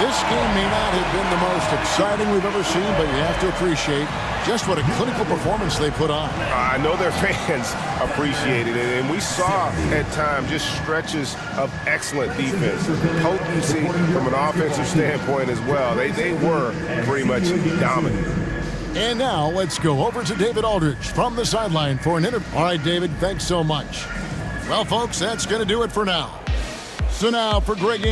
This game may not have been the most exciting we've ever seen, but you have to appreciate just what a clinical performance they put on. I know their fans appreciated it, and we saw at times just stretches of excellent defense, potency from an offensive standpoint as well. They were pretty much dominant. And now let's go over to David Aldridge from the sideline for an interview. All right, David, thanks so much. Well, folks, that's going to do it for now. So now for Greg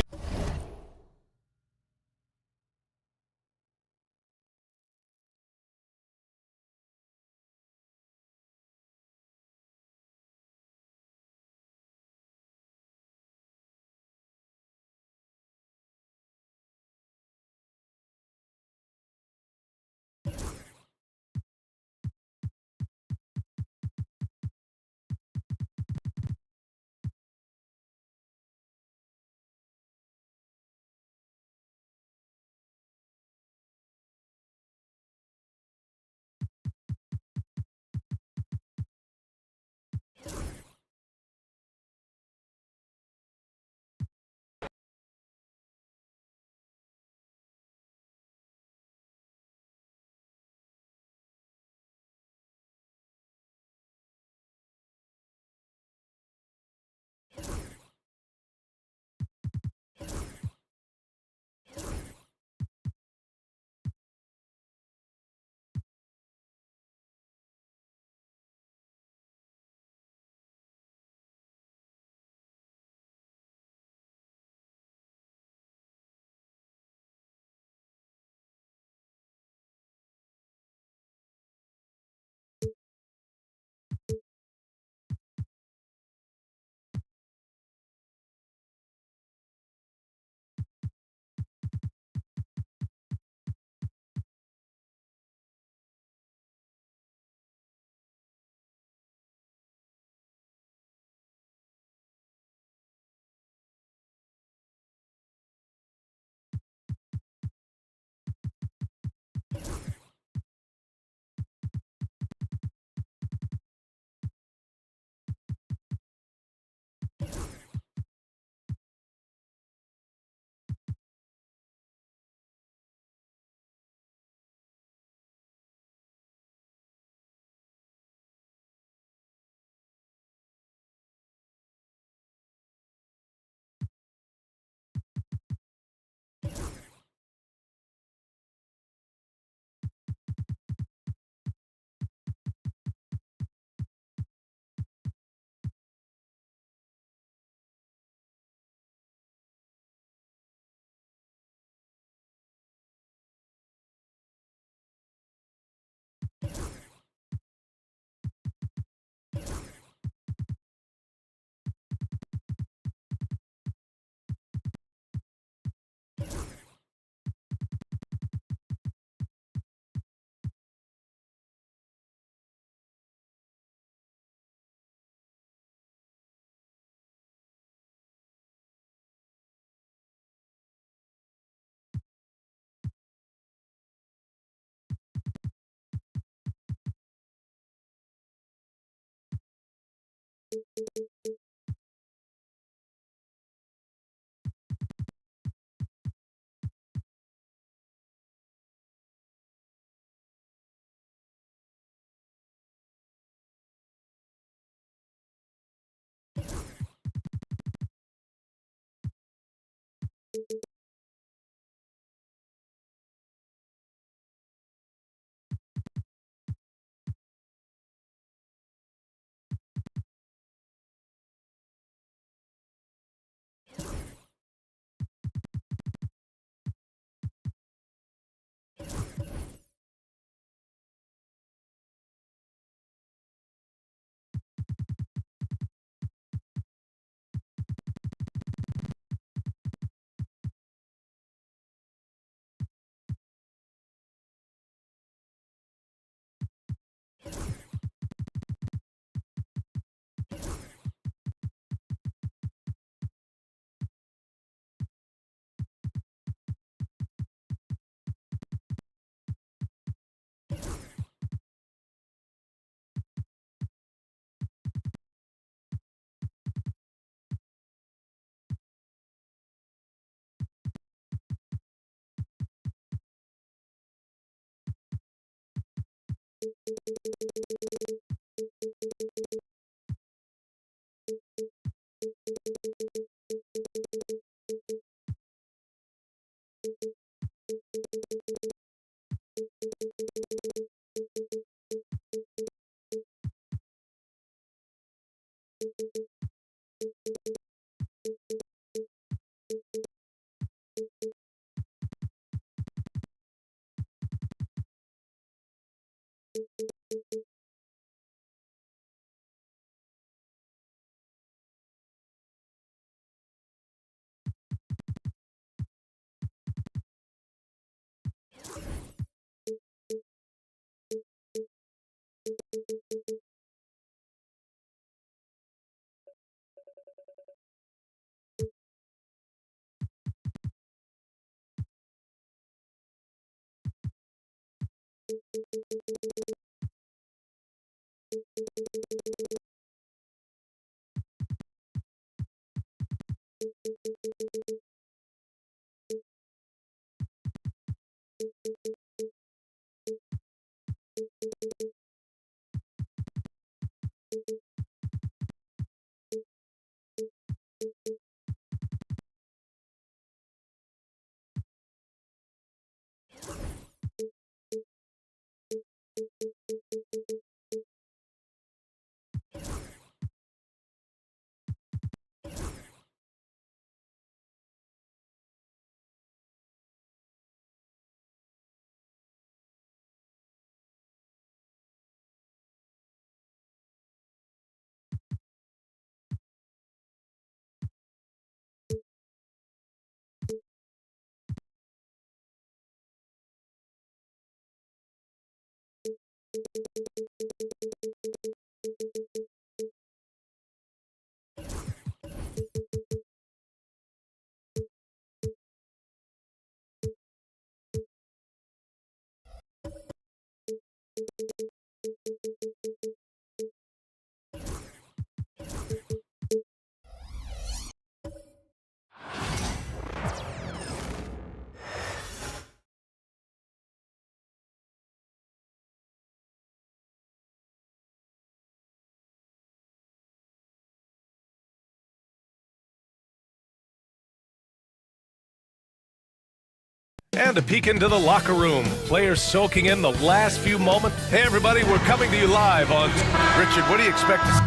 And a peek into the locker room. Players soaking in the last few moments. Hey, everybody, we're coming to you live on... Richard, what do you expect to see?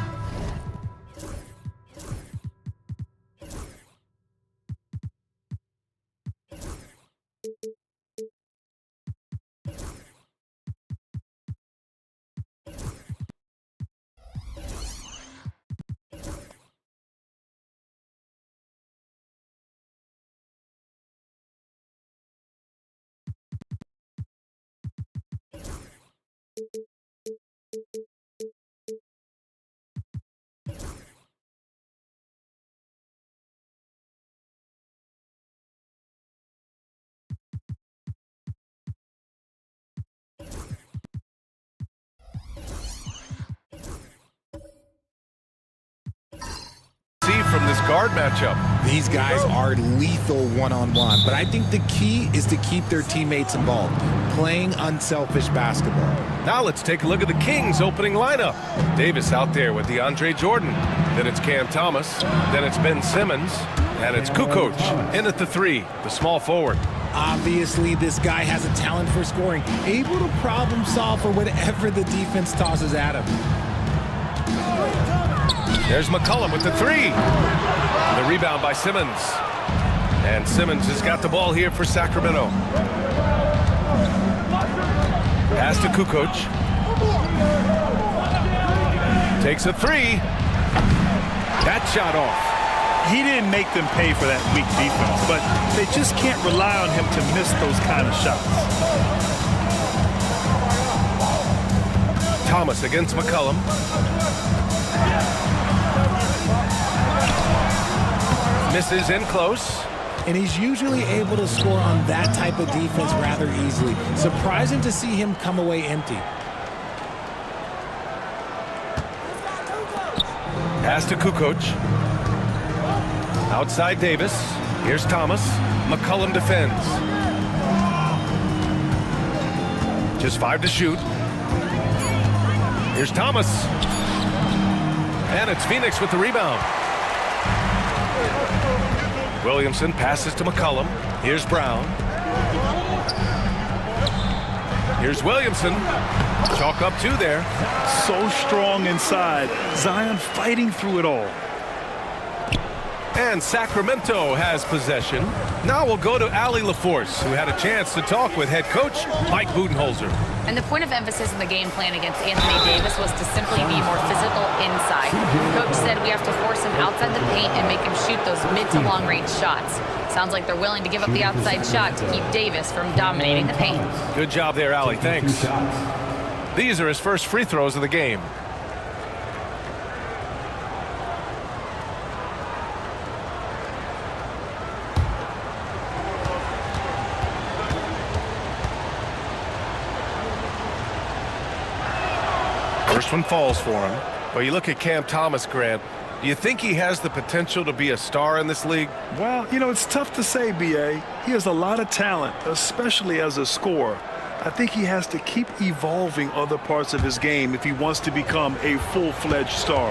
From this guard matchup. These guys are lethal one-on-one, but I think the key is to keep their teammates involved, playing unselfish basketball. Now let's take a look at the Kings opening lineup. Davis out there with DeAndre Jordan. Then it's Cam Thomas. Then it's Ben Simmons. And it's Kukoc in at the 3, the small forward. Obviously, this guy has a talent for scoring, able to problem solve for whatever the defense tosses at him. There's McCollum with the 3. The rebound by Simmons. And Simmons has got the ball here for Sacramento. Pass to Kukoc. Takes a 3. That shot off. He didn't make them pay for that weak defense, but they just can't rely on him to miss those kind of shots. Thomas against McCollum. Misses in close. And he's usually able to score on that type of defense rather easily. Surprising to see him come away empty. Pass to Kukoc. Outside Davis. Here's Thomas. McCollum defends. Just 5 to shoot. Here's Thomas. And it's Phoenix with the rebound. Williamson passes to McCollum. Here's Brown. Here's Williamson. Chalk up 2 there. So strong inside. Zion fighting through it all. And Sacramento has possession. Now we'll go to Allie LaForce, who had a chance to talk with head coach Mike Budenholzer. And the point of emphasis in the game plan against Anthony Davis was to simply be more physical inside. Coach said we have to force him outside the paint and make him shoot those mid to long range shots. Sounds like they're willing to give up the outside shot to keep Davis from dominating the paint. Good job there, Allie. Thanks. These are his first free throws of the game. First one falls for him. Well, you look at Cam Thomas, Grant. Do you think he has the potential to be a star in this league? Well, you know, it's tough to say, B.A. He has a lot of talent, especially as a scorer. I think he has to keep evolving other parts of his game if he wants to become a full-fledged star.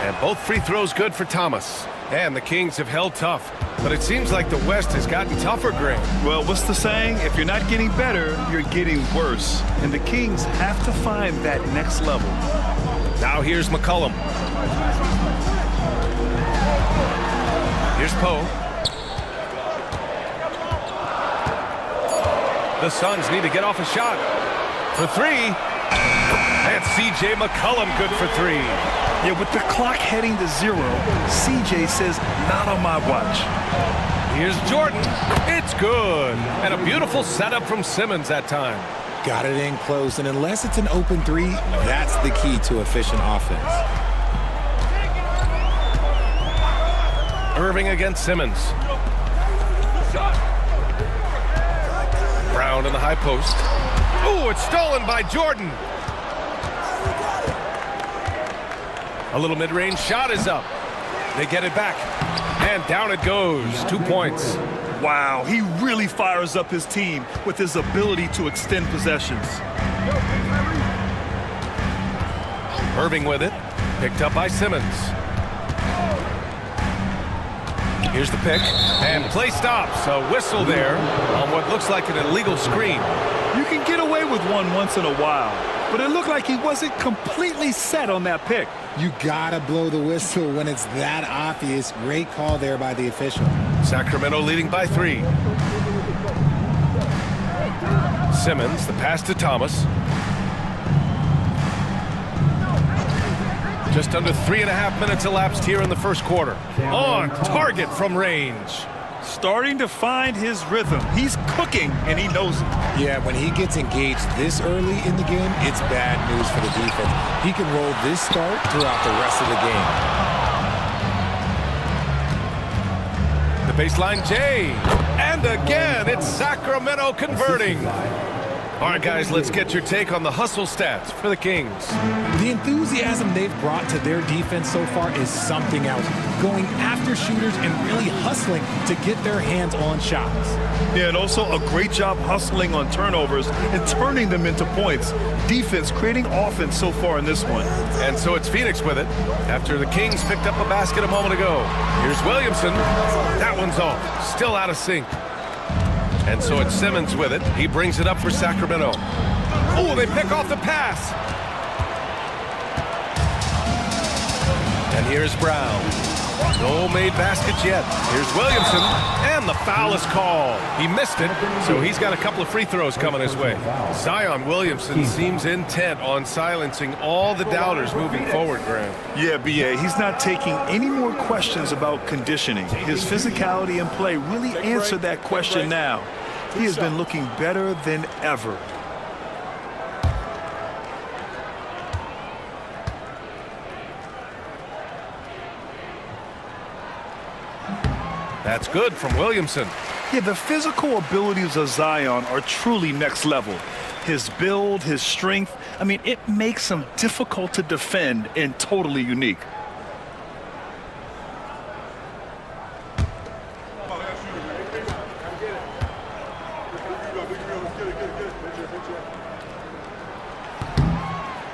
And both free throws good for Thomas. And the Kings have held tough. But it seems like the West has gotten tougher, Grant. Well, what's the saying? If you're not getting better, you're getting worse. And the Kings have to find that next level. Now here's McCollum. Here's Poe. The Suns need to get off a shot. For 3. That's C.J. McCollum, good for 3. Yeah, with the clock heading to 0, C.J. says, not on my watch. Here's Jordan. It's good. And a beautiful setup from Simmons that time. Got it in close, and unless it's an open 3, that's the key to efficient offense. Irving against Simmons. Brown in the high post. Oh, it's stolen by Jordan. A little mid-range shot is up. They get it back. And down it goes. 2 points. Wow, he really fires up his team with his ability to extend possessions. Irving with it. Picked up by Simmons. Here's the pick. And play stops. A whistle there on what looks like an illegal screen. You can get away with one once in a while, but it looked like he wasn't completely set on that pick. You gotta blow the whistle when it's that obvious. Great call there by the official. Sacramento leading by 3. Simmons, the pass to Thomas. Just under 3.5 minutes elapsed here in the first quarter. On target from range. Starting to find his rhythm. He's cooking, and he knows it. Yeah, when he gets engaged this early in the game, it's bad news for the defense. He can roll this start throughout the rest of the game. The baseline J. And again, it's Sacramento converting. All right, guys, let's get your take on the hustle stats for the Kings. The enthusiasm they've brought to their defense so far is something else. Going after shooters and really hustling to get their hands on shots. Yeah, and also a great job hustling on turnovers and turning them into points. Defense creating offense so far in this one. And so it's Phoenix with it after the Kings picked up a basket a moment ago. Here's Williamson. That one's off. Still out of sync. And so it's Simmons with it. He brings it up for Sacramento. Oh, they pick off the pass. And here's Brown. No made baskets yet. Here's Williamson. And the foul is called. He missed it, so he's got a couple of free throws coming his way. Zion Williamson seems intent on silencing all the doubters moving forward, Graham. Yeah, B.A., he's not taking any more questions about conditioning. His physicality and play really answered that question now. He has been looking better than ever. That's good from Williamson. Yeah, the physical abilities of Zion are truly next level. His build, his strength, I mean, it makes him difficult to defend and totally unique.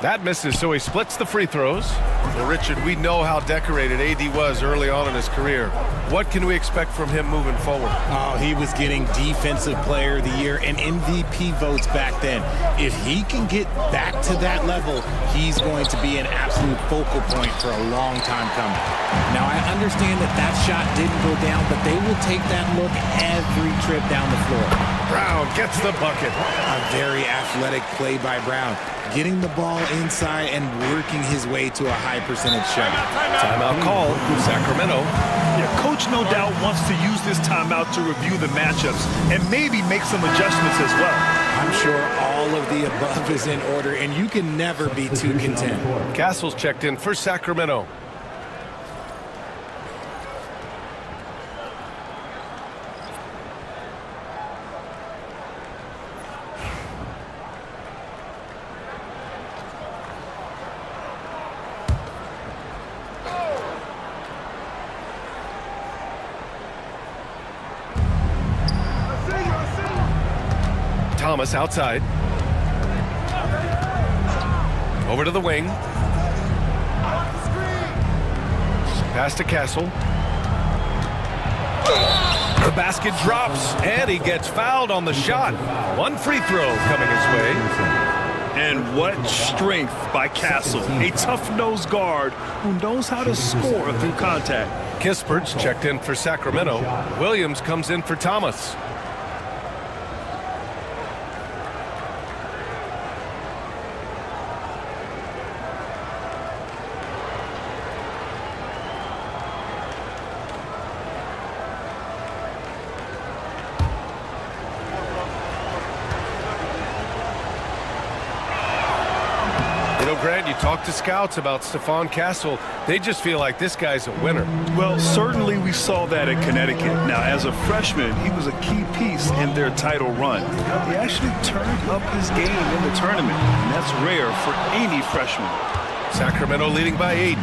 That misses, so he splits the free throws. Well, Richard, we know how decorated AD was early on in his career. What can we expect from him moving forward? Oh, he was getting Defensive Player of the Year and MVP votes back then. If he can get back to that level, he's going to be an absolute focal point for a long time coming. Now, I understand that that shot didn't go down, but they will take that look every trip down the floor. Brown gets the bucket. A very athletic play by Brown, getting the ball inside and working his way to a high percentage shot. Timeout called, Sacramento. Yeah, coach no doubt wants to use this timeout to review the matchups and maybe make some adjustments as well. I'm sure all of the above is in order, and you can never be too content. Castle's checked in for Sacramento. Thomas outside. Over to the wing. Pass to Castle. The basket drops, and he gets fouled on the shot. One free throw coming his way. And what strength by Castle. A tough-nosed guard who knows how to score through contact. Kispert's checked in for Sacramento. Williams comes in for Thomas. Grant, you talk to scouts about Stephon Castle. They just feel like this guy's a winner. Well, certainly we saw that in Connecticut. Now, as a freshman, he was a key piece in their title run. He actually turned up his game in the tournament, and that's rare for any freshman. Sacramento leading by 8.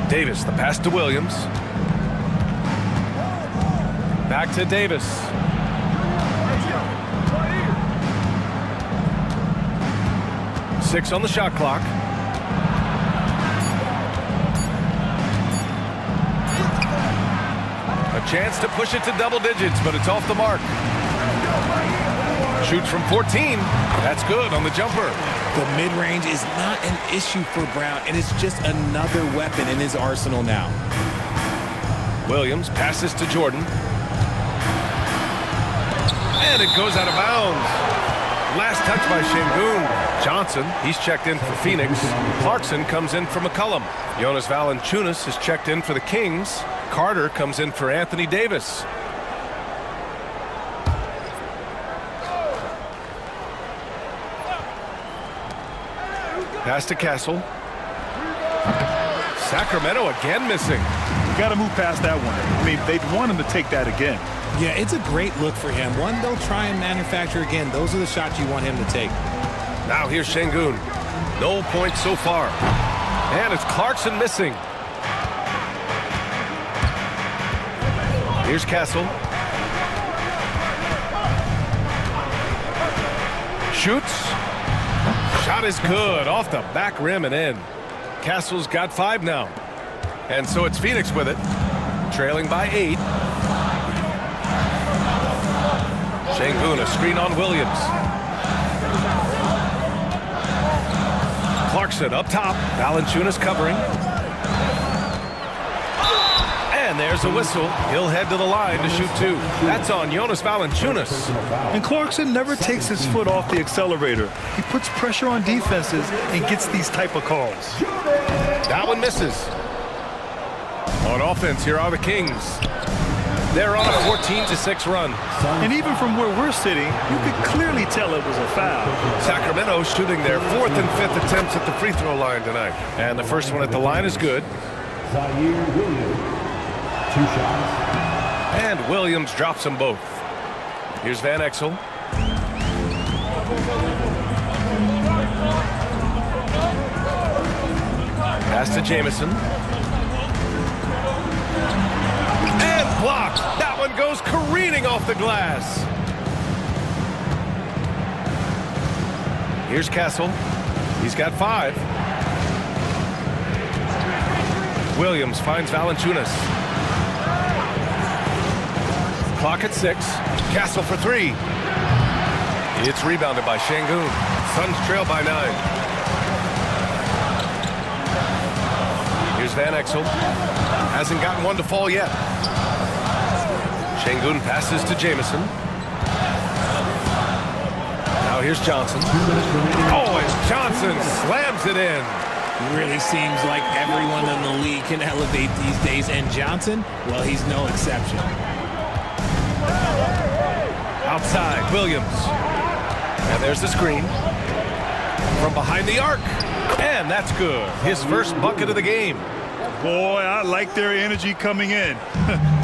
Davis, the pass to Williams. Back to Davis. Six on the shot clock. A chance to push it to double digits, but it's off the mark. Shoots from 14. That's good on the jumper. The mid-range is not an issue for Brown, and it's just another weapon in his arsenal now. Williams passes to Jordan. And it goes out of bounds. Last touch by Şengün. Johnson, he's checked in for Phoenix. Clarkson comes in for McCollum. Jonas Valanciunas is checked in for the Kings. Carter comes in for Anthony Davis. Pass to Castle. Sacramento again missing. You got to move past that one. I mean, they'd want him to take that again. Yeah, it's a great look for him. One they'll try and manufacture again. Those are the shots you want him to take. Now here's Şengün. No points so far. And it's Clarkson missing. Here's Castle. Shoots. Shot is good. Off the back rim and in. Castle's got 5 now. And so it's Phoenix with it. Trailing by 8. Şengün, a screen on Williams. Clarkson up top. Valanciunas covering. And there's a whistle. He'll head to the line to shoot 2. That's on Jonas Valanciunas. And Clarkson never takes his foot off the accelerator. He puts pressure on defenses and gets these type of calls. That one misses. On offense, here are the Kings. They're on a 14-6 run. And even from where we're sitting, you could clearly tell it was a foul. Sacramento shooting their 4th and 5th attempts at the free throw line tonight. And the first one at the line is good. Zaire Williams, 2 shots. And Williams drops them both. Here's Van Exel. Pass to Jamison. And blocked. That one goes careening off the glass. Here's Castle. He's got 5. Williams finds Valanciunas. Clock at 6. Castle for 3. It's rebounded by Şengün. Suns trail by 9. Here's Van Exel. Hasn't gotten one to fall yet. Şengün passes to Jamison. Now here's Johnson. Oh, and Johnson slams it in. Really seems like everyone in the league can elevate these days, and Johnson, well, he's no exception. Outside, Williams. And there's the screen. From behind the arc. And that's good. His first bucket of the game. Boy, I like their energy coming in.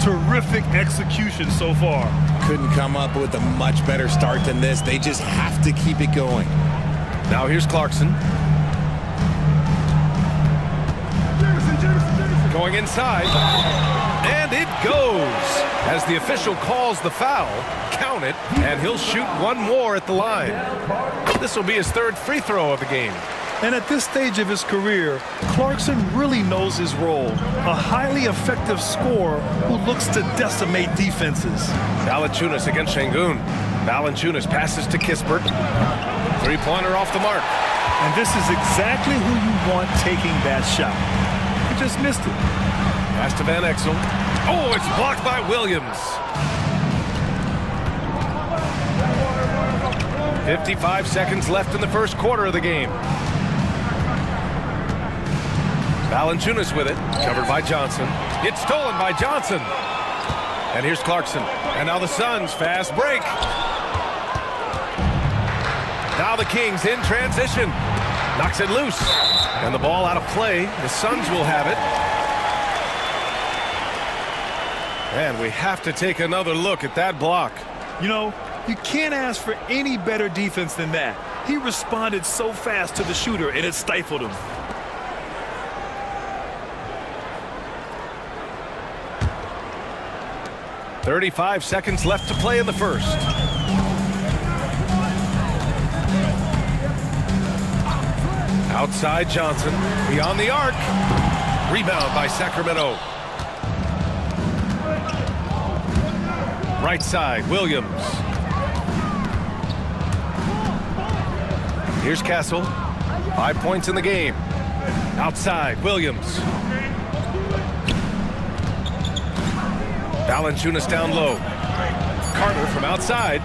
Terrific execution so far. Couldn't come up with a much better start than this. They just have to keep it going. Now here's Clarkson. Going inside. And it goes. As the official calls the foul, count it, and he'll shoot one more at the line. This will be his 3rd free throw of the game. And at this stage of his career, Clarkson really knows his role. A highly effective scorer who looks to decimate defenses. Valanciunas against Şengün. Valanciunas passes to Kispert. 3-pointer off the mark. And this is exactly who you want taking that shot. He just missed it. Pass to Van Exel. Oh, it's blocked by Williams. 55 seconds left in the first quarter of the game. Valanciunas with it, covered by Johnson. It's stolen by Johnson. And here's Clarkson. And now the Suns fast break. Now the Kings in transition. Knocks it loose. And the ball out of play. The Suns will have it. And we have to take another look at that block. You know, you can't ask for any better defense than that. He responded so fast to the shooter, and it stifled him. .35 seconds left to play in the first. Outside Johnson. Beyond the arc. Rebound by Sacramento. Right side, Williams. Here's Castle. 5 points in the game. Outside, Williams. Valanciunas down low. Carter from outside.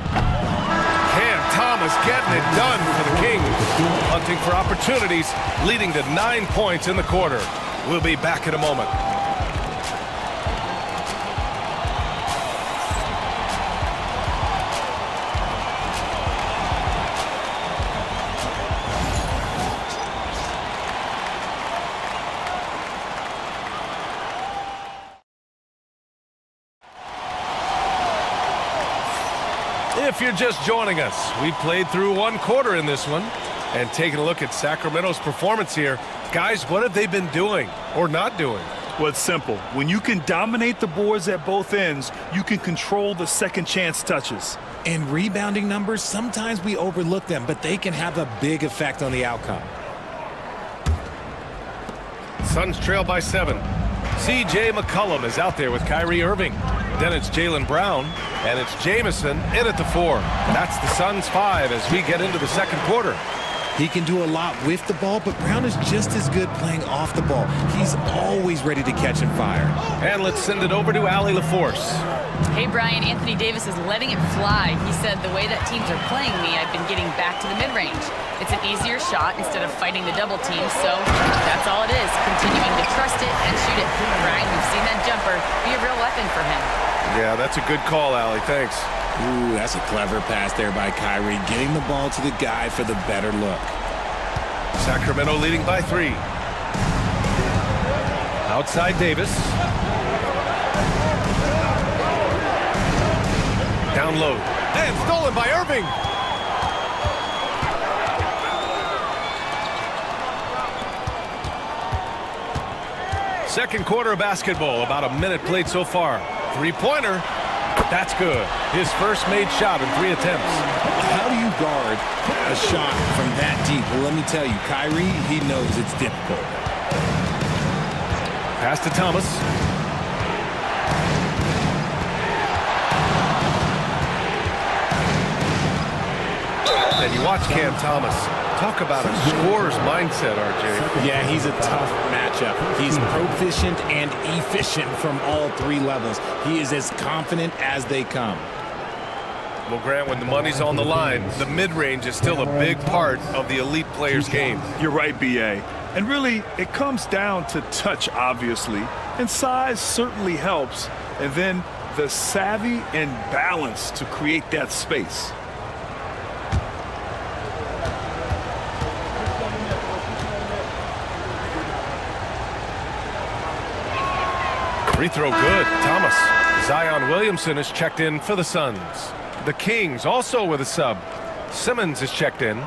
Cam Thomas getting it done for the Kings. Hunting for opportunities, leading to 9 points in the quarter. We'll be back in a moment. If you're just joining us, we played through 1 quarter in this one. And taking a look at Sacramento's performance here, guys, what have they been doing or not doing? Well, it's simple. When you can dominate the boards at both ends, you can control the second chance touches. And rebounding numbers, sometimes we overlook them, but they can have a big effect on the outcome. Suns trail by 7. C.J. McCollum is out there with Kyrie Irving. Then it's Jaylen Brown, and it's Jamison in at the 4. That's the Suns' 5 as we get into the second quarter. He can do a lot with the ball, but Brown is just as good playing off the ball. He's always ready to catch and fire. And let's send it over to Allie LaForce. Hey, Brian, Anthony Davis is letting it fly. He said, the way that teams are playing me, I've been getting back to the mid-range. It's an easier shot instead of fighting the double team, so that's all it is, continuing to trust it and shoot it. Brian, we've seen that jumper be a real weapon for him. Yeah, that's a good call, Allie. Thanks. Ooh, that's a clever pass there by Kyrie, getting the ball to the guy for the better look. Sacramento leading by 3. Outside Davis. Down low. And stolen by Irving. Second quarter of basketball. About a minute played so far. 3-pointer. That's good. His first made shot in 3 attempts. How do you guard a shot from that deep? Well, let me tell you, Kyrie, he knows it's difficult. Pass to Thomas. And you watch Cam Thomas. Talk about a scorer's mindset, RJ. Yeah, he's a tough matchup. He's proficient and efficient from all 3 levels. He is as confident as they come. Well, Grant, when the money's on the line, the mid-range is still a big part of the elite player's game. You're right, B.A. And really, it comes down to touch, obviously. And size certainly helps. And then the savvy and balance to create that space. Free throw good. Thomas. Zion Williamson is checked in for the Suns. The Kings also with a sub. Simmons is checked in.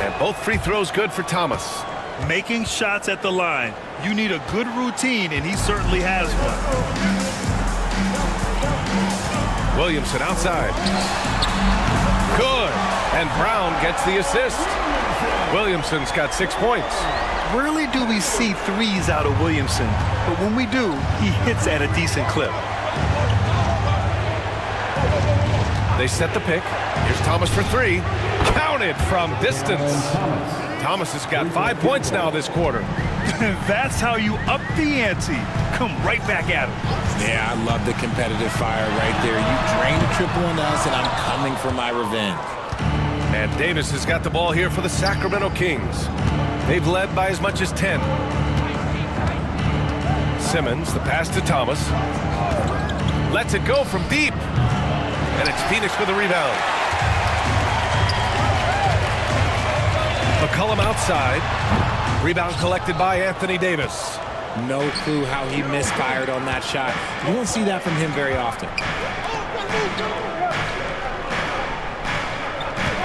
And both free throws good for Thomas. Making shots at the line. You need a good routine, and he certainly has one. Williamson outside. Good. And Brown gets the assist. Williamson's got 6 points. Rarely do we see threes out of Williamson, but when we do, he hits at a decent clip. They set the pick. Here's Thomas for 3. Counted from distance. Thomas has got 5 points now this quarter. That's how you up the ante. Come right back at him. Yeah, I love the competitive fire right there. You drain a triple on us, and I'm coming for my revenge. And Davis has got the ball here for the Sacramento Kings. They've led by as much as 10. Simmons, the pass to Thomas. Lets it go from deep. And it's Phoenix with the rebound. McCollum outside. Rebound collected by Anthony Davis. No clue how he misfired on that shot. You won't see that from him very often.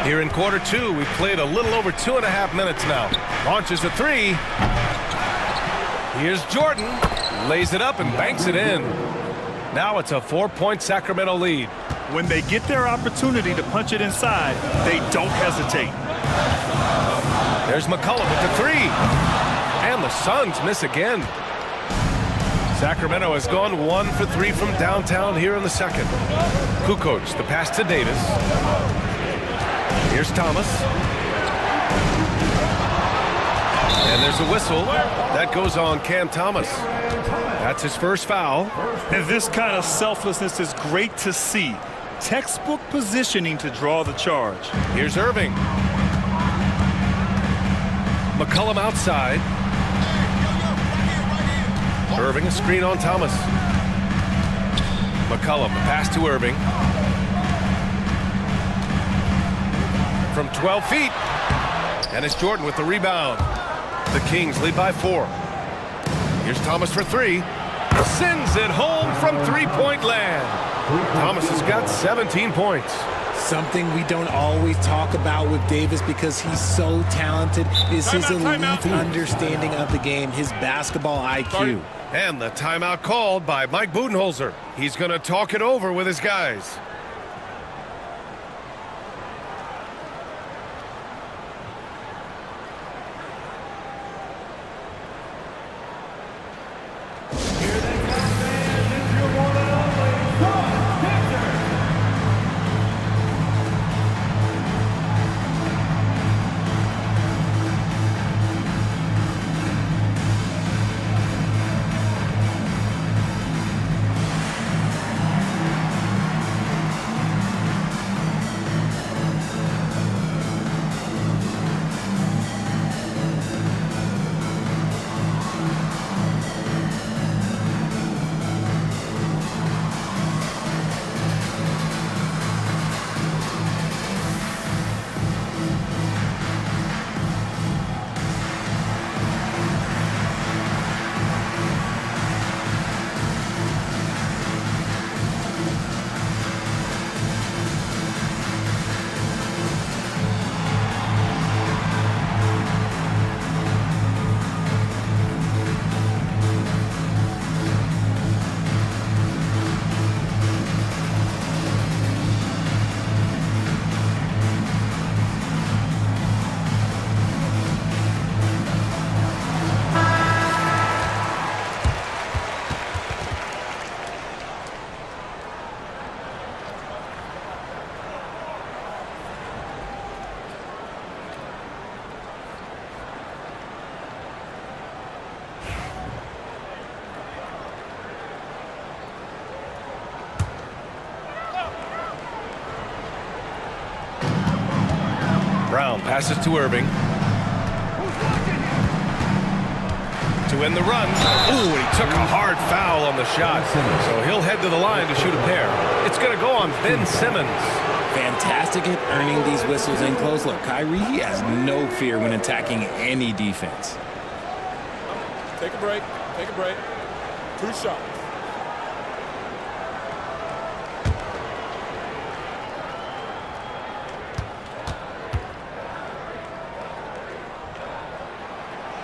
Here in quarter 2, we've played a little over 2.5 minutes now. Launches a 3. Here's Jordan. Lays it up and banks it in. Now it's a 4-point Sacramento lead. When they get their opportunity to punch it inside, they don't hesitate. There's McCollum with the 3. And the Suns miss again. Sacramento has gone 1 for 3 from downtown here in the second. Kukoc, the pass to Davis. Here's Thomas. And there's a whistle. That goes on Cam Thomas. That's his first foul. And this kind of selflessness is great to see. Textbook positioning to draw the charge. Here's Irving. McCollum outside. Irving, a screen on Thomas. McCollum, the pass to Irving. From 12 feet. And it's Jordan with the rebound. The Kings lead by 4. Here's Thomas for 3. Sends it home from three-point land. Thomas has got 17 points. Something we don't always talk about with Davis because he's so talented is his elite understanding of the game, his basketball IQ. And the timeout called by Mike Budenholzer. He's going to talk it over with his guys. Brown passes to Irving. To end the run. Ooh, he took a hard foul on the shot. So he'll head to the line to shoot a pair. It's going to go on Ben Simmons. Fantastic at earning these whistles in close. Look, Kyrie, he has no fear when attacking any defense. Take a break. Take a break. 2 shots.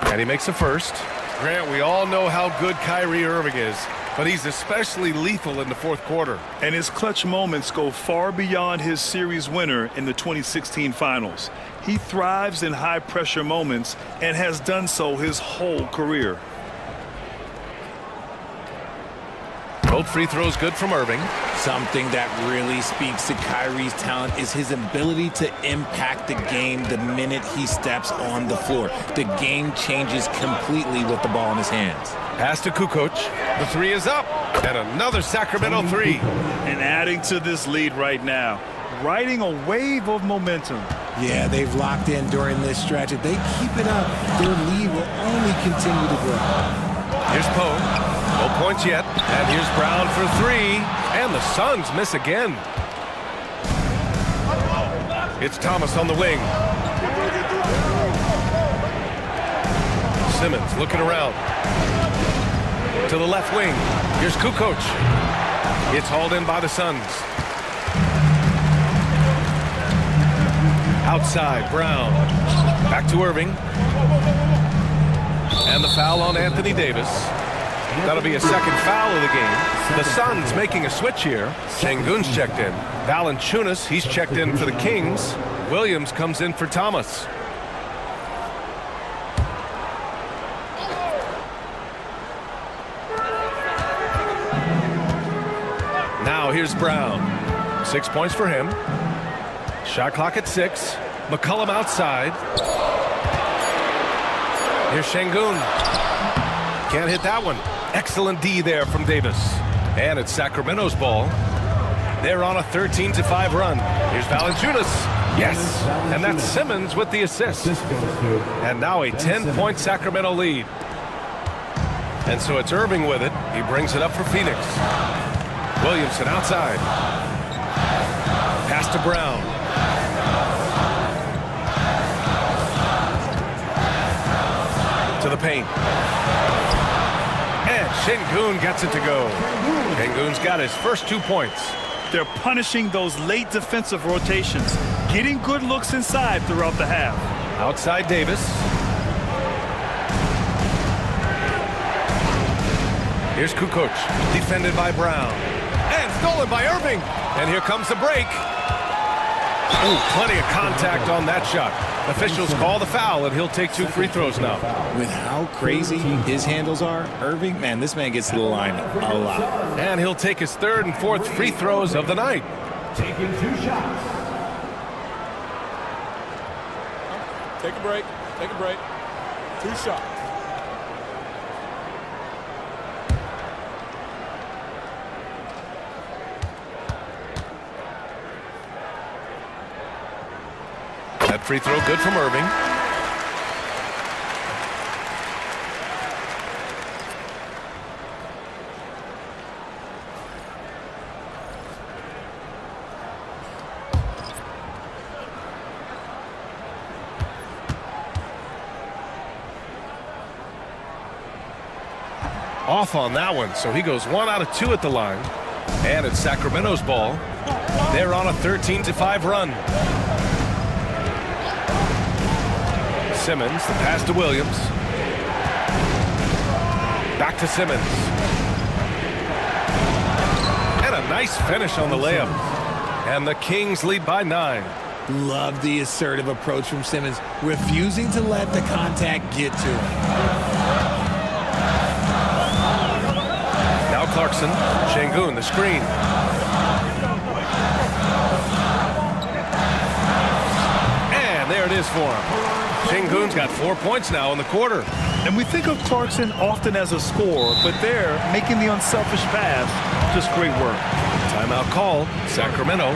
And he makes the first. Grant, we all know how good Kyrie Irving is, but he's especially lethal in the fourth quarter. And his clutch moments go far beyond his series winner in the 2016 finals. He thrives in high-pressure moments and has done so his whole career. Both free throws good from Irving. Something that really speaks to Kyrie's talent is his ability to impact the game the minute he steps on the floor. The game changes completely with the ball in his hands. Pass to Kukoc. The three is up. And another Sacramento three. And adding to this lead right now, riding a wave of momentum. Yeah, they've locked in during this stretch. If they keep it up, their lead will only continue to grow. Here's Poe. No points yet. And here's Brown for three. And the Suns miss again. It's Thomas on the wing. Simmons looking around. To the left wing. Here's Kukoc. It's hauled in by the Suns. Outside, Brown. Back to Irving. And the foul on Anthony Davis. That'll be a second foul of the game. The Suns making a switch here. Şengün's checked in. Valanciunas, he's checked in for the Kings. Williams comes in for Thomas. Now here's Brown. 6 points for him. Shot clock at 6. McCollum outside. Here's Şengün. Can't hit that one. Excellent D there from Davis. And it's Sacramento's ball. They're on a 13-5 run. Here's Valanciunas. Yes. And that's Simmons with the assist. And now a 10-point Sacramento lead. And so it's Irving with it. He brings it up for Phoenix. Williamson outside. Pass to Brown. To the paint. And Şengün gets it to go. Şengün's got his first 2 points. They're punishing those late defensive rotations, getting good looks inside throughout the half. Outside Davis. Here's Kukoc, defended by Brown. And stolen by Irving. And here comes the break. Ooh, plenty of contact on that shot. Officials call the foul, and he'll take 2 free throws now. With how crazy his handles are, Irving, man, this man gets to the line a lot. And he'll take his 3rd and 4th free throws of the night. Taking 2 shots. Take a break. Take a break. 2 shots. That free throw good from Irving. Off on that one, so he goes 1 out of 2 at the line. And it's Sacramento's ball. They're on a 13-5 run. Simmons, the pass to Williams. Back to Simmons. And a nice finish on the layup. And the Kings lead by 9. Love the assertive approach from Simmons, refusing to let the contact get to him. Now Clarkson, Şengün, the screen. And there it is for him. Şengün's got 4 points now in the quarter. And we think of Clarkson often as a scorer, but they're making the unselfish pass. Just great work. Timeout call, Sacramento.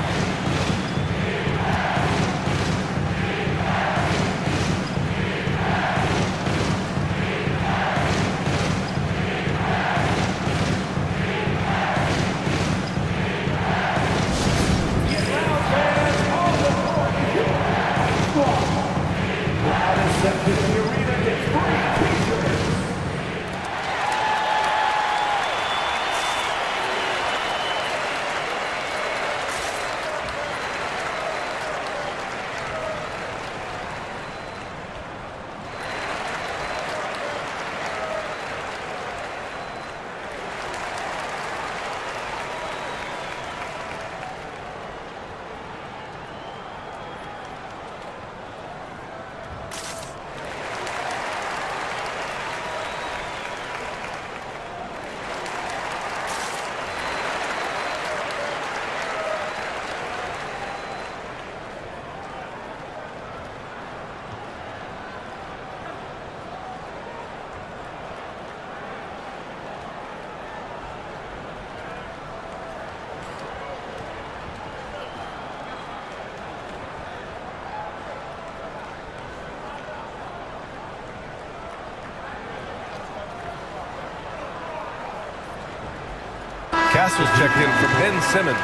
Cassel's checked in for Ben Simmons.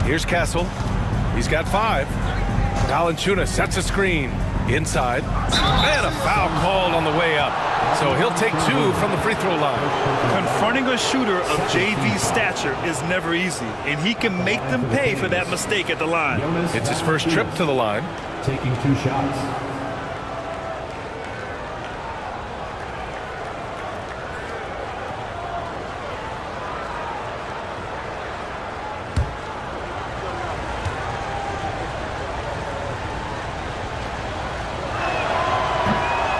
Here's Castle. He's got 5. Valanciunas sets a screen. Inside. And a foul called on the way up. So he'll take 2 from the free throw line. Confronting a shooter of JV's stature is never easy, and he can make them pay for that mistake at the line. It's his first trip to the line. Taking 2 shots.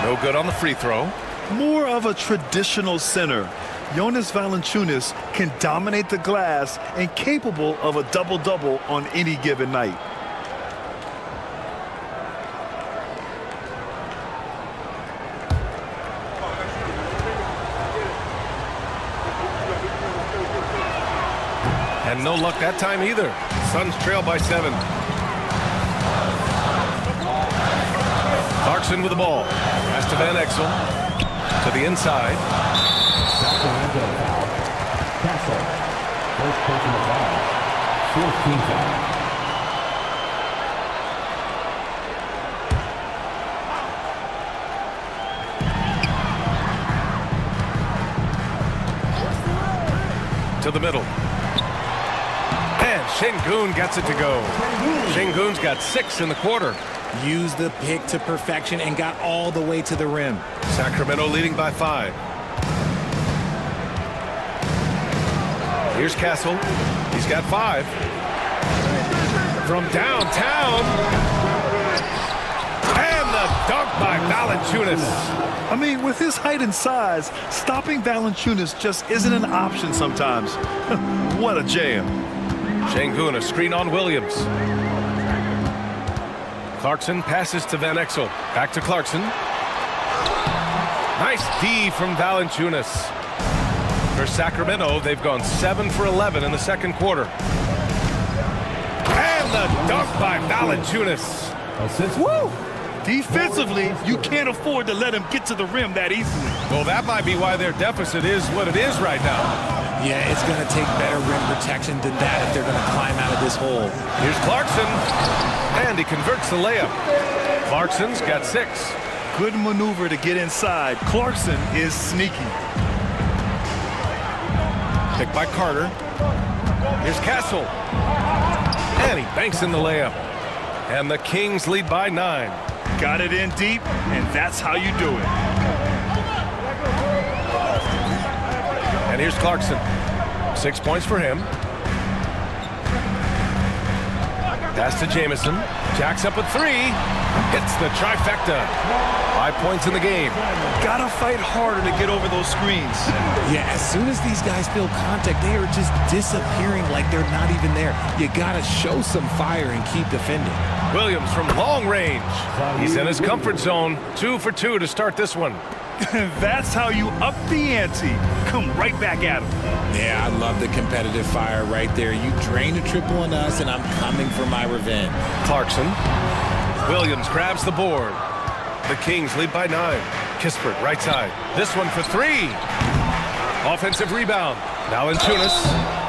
No good on the free throw. More of a traditional center, Jonas Valanciunas can dominate the glass and capable of a double-double on any given night. And no luck that time either. Suns trail by 7. Clarkson with the ball. Pass to Van Exel. To the inside. Sacramento foul. Castle. First personal foul. 4th team foul. To the middle. And Şengün gets it to go. Şengün's got 6 in the quarter. Used the pick to perfection and got all the way to the rim. Sacramento leading by 5. Here's Castle. He's got 5. From downtown. And the dunk by Valanciunas. I mean, with his height and size, stopping Valanciunas just isn't an option sometimes. What a jam. Şengün, a screen on Williams. Clarkson passes to Van Exel. Back to Clarkson. Nice D from Valanciunas. For Sacramento, they've gone 7 for 11 in the second quarter. And the dunk by Valanciunas. Woo! Defensively, you can't afford to let him get to the rim that easily. Well, that might be why their deficit is what it is right now. Yeah, it's going to take better rim protection than that if they're going to climb out of this hole. Here's Clarkson. And he converts the layup. Clarkson's got 6. Good maneuver to get inside. Clarkson is sneaky. Picked by Carter. Here's Castle. And he banks in the layup. And the Kings lead by 9. Got it in deep, and that's how you do it. And here's Clarkson. 6 points for him. Pass to Jamison. Jacks up at 3. Hits the trifecta. 5 points in the game. Gotta fight harder to get over those screens. Yeah, as soon as these guys feel contact, they are just disappearing like they're not even there. You gotta show some fire and keep defending. Williams from long range. He's in his comfort zone. 2 for 2 to start this one. That's how you up the ante. Come right back at him. Yeah, I love the competitive fire right there. You drain a triple on us, and I'm coming for my revenge. Clarkson. Williams grabs the board. The Kings lead by 9. Kispert, right side. This one for 3. Offensive rebound. Valanciunas.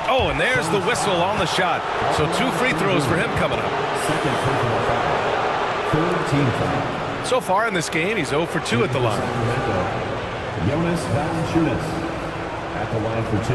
Oh, and there's the whistle on the shot. So 2 free throws for him coming up. Second personal foul. 3rd team foul. So far in this game, he's 0 for 2 at the line. Jonas Valanciunas at the line for 2.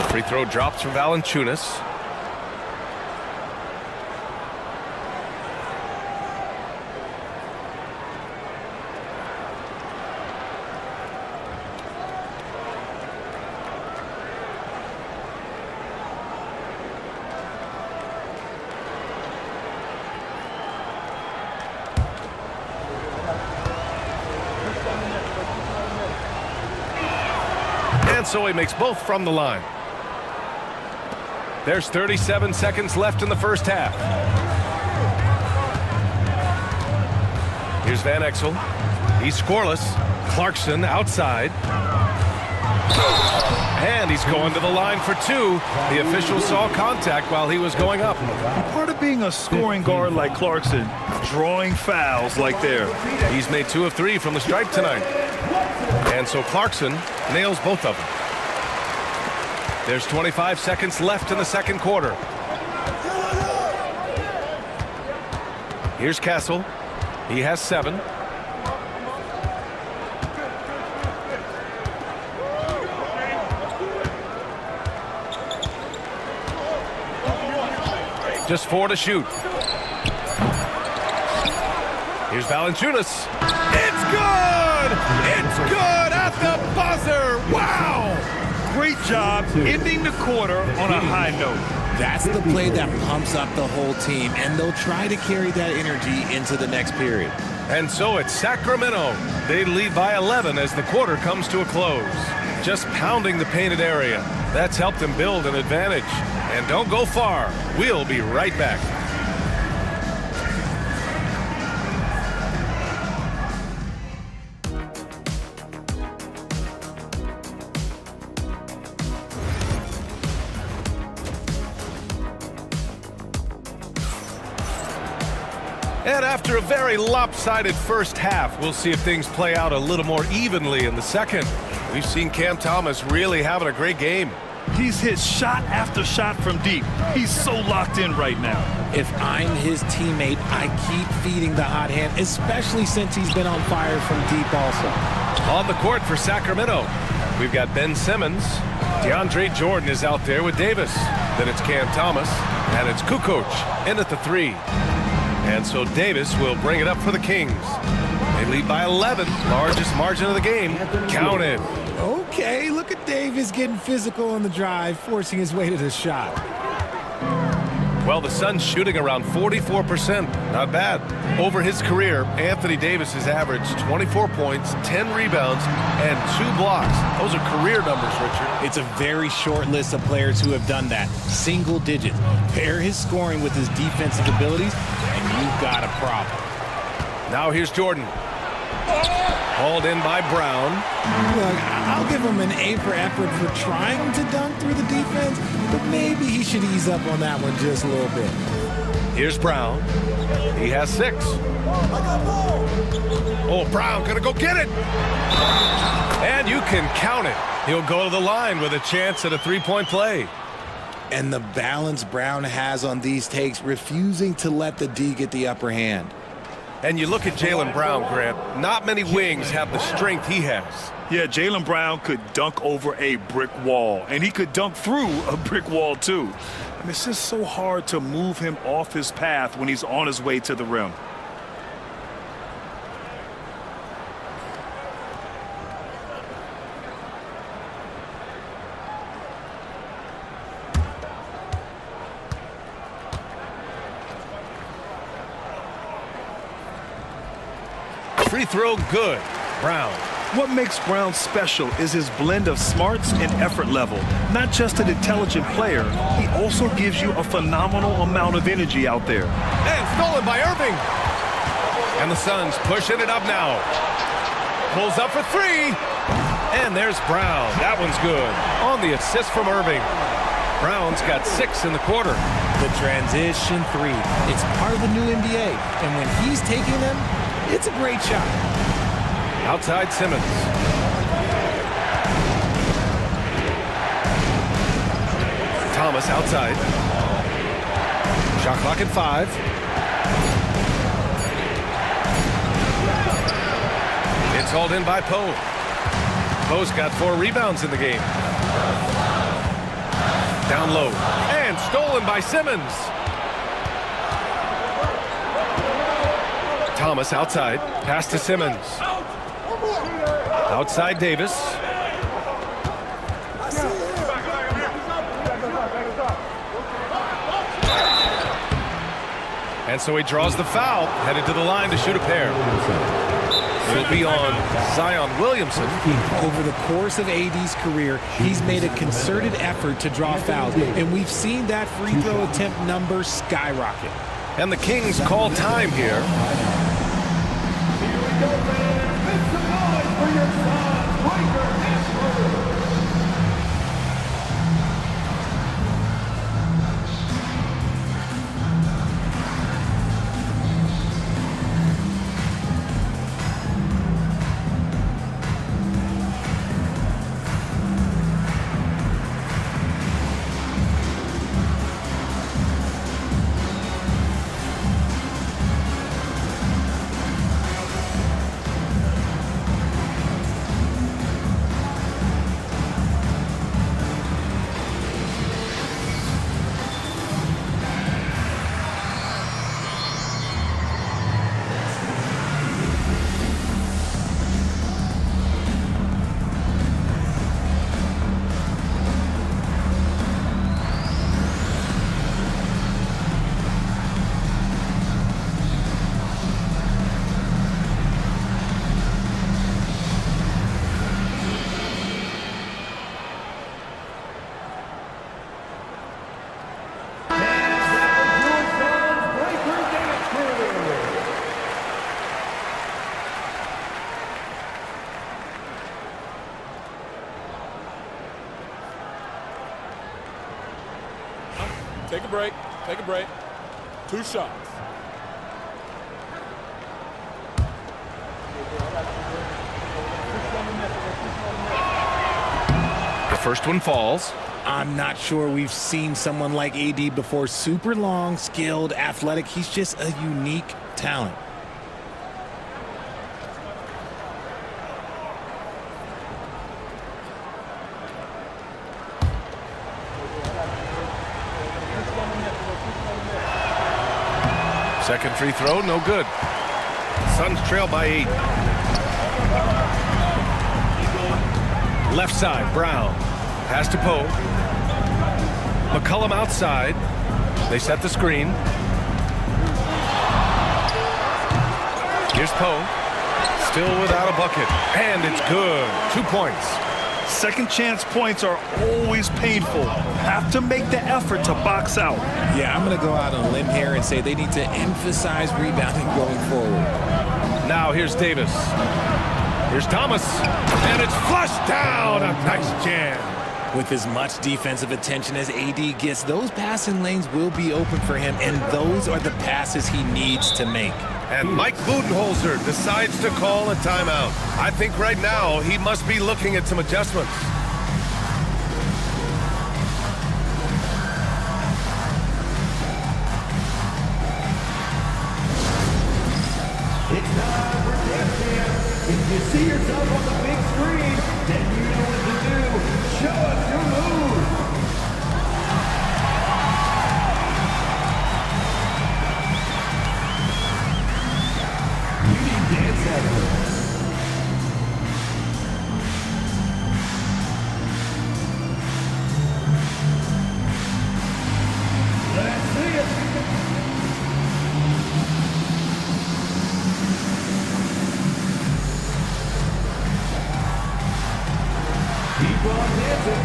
Free throw drops from Valanciunas. And so he makes both from the line. There's 37 seconds left in the first half. Here's Van Exel. He's scoreless. Clarkson outside. And he's going to the line for two. The official saw contact while he was going up. Part of being a scoring guard like Clarkson, drawing fouls like there. He's made 2 of 3 from the stripe tonight. And so Clarkson nails both of them. There's 25 seconds left in the second quarter. Here's Castle. He has 7. Just 4 to shoot. Here's Valanciunas. It's good! It's good at the buzzer! Wow! Great job ending the quarter on a high note. That's the play that pumps up the whole team, and they'll try to carry that energy into the next period. And so it's Sacramento. They lead by 11 as the quarter comes to a close. Just pounding the painted area. That's helped them build an advantage. And don't go far. We'll be right back. And after a very lopsided first half, we'll see if things play out a little more evenly in the second. We've seen Cam Thomas really having a great game. He's hit shot after shot from deep. He's so locked in right now. If I'm his teammate, I keep feeding the hot hand, especially since he's been on fire from deep also. On the court for Sacramento, we've got Ben Simmons. DeAndre Jordan is out there with Davis. Then it's Cam Thomas, and it's Kukoc in at the 3. And so Davis will bring it up for the Kings. They lead by 11, largest margin of the game. Counted. Okay, look at Davis getting physical on the drive, forcing his way to the shot. Well, the Suns shooting around 44%. Not bad. Over his career, Anthony Davis has averaged 24 points, 10 rebounds, and 2 blocks. Those are career numbers, Richard. It's a very short list of players who have done that. Single digit. Pair his scoring with his defensive abilities, and you've got a problem. Now here's Jordan. Hauled in by Brown. Look, I'll give him an A for effort for trying to dunk through the defense, but maybe he should ease up on that one just a little bit. Here's Brown. He has 6. Oh, Brown gonna go get it. And you can count it. He'll go to the line with a chance at a 3-point play. And the balance Brown has on these takes, refusing to let the D get the upper hand. And you look at Jaylen Brown, Grant. Not many wings have the strength he has. Yeah, Jaylen Brown could dunk over a brick wall, and he could dunk through a brick wall, too. And it's just so hard to move him off his path when he's on his way to the rim. Free throw good. Brown. What makes Brown special is his blend of smarts and effort level. Not just an intelligent player, he also gives you a phenomenal amount of energy out there. And stolen by Irving. And the Suns pushing it up now. Pulls up for 3. And there's Brown. That one's good. On the assist from Irving. Brown's got 6 in the quarter. The transition 3. It's part of the new NBA. And when he's taking them, it's a great shot. Outside Simmons. Thomas outside. Shot clock at 5. It's hauled in by Poe. Poe's got 4 rebounds in the game. Down low. And stolen by Simmons. Thomas outside. Pass to Simmons. Outside Davis. And so he draws the foul. Headed to the line to shoot a pair. will be on Zion Williamson. Over the course of AD's career, he's made a concerted effort to draw fouls, and we've seen that free throw attempt number skyrocket. And the Kings call time here. Take a break. Take a break. 2 shots. The first one falls. I'm not sure we've seen someone like AD before. Super long, skilled, athletic. He's just a unique talent. Second free throw, no good. Suns trail by 8. Left side, Brown. Pass to Poe. McCollum outside. They set the screen. Here's Poe. Still without a bucket. And it's good. 2 points. Second chance points are always painful. Have to make the effort to box out. Yeah, I'm going to go out on a limb here and say they need to emphasize rebounding going forward. Now here's Davis. Here's Thomas. And it's flushed down. A nice jam. With as much defensive attention as AD gets, those passing lanes will be open for him, and those are the passes he needs to make. And Mike Budenholzer decides to call a timeout. I think right now he must be looking at some adjustments. It's time for Dance Camp. If you see yourself on the big screen, then you know what to do. Show us your move. You need dance experts. Let's see it. Keep on dancing.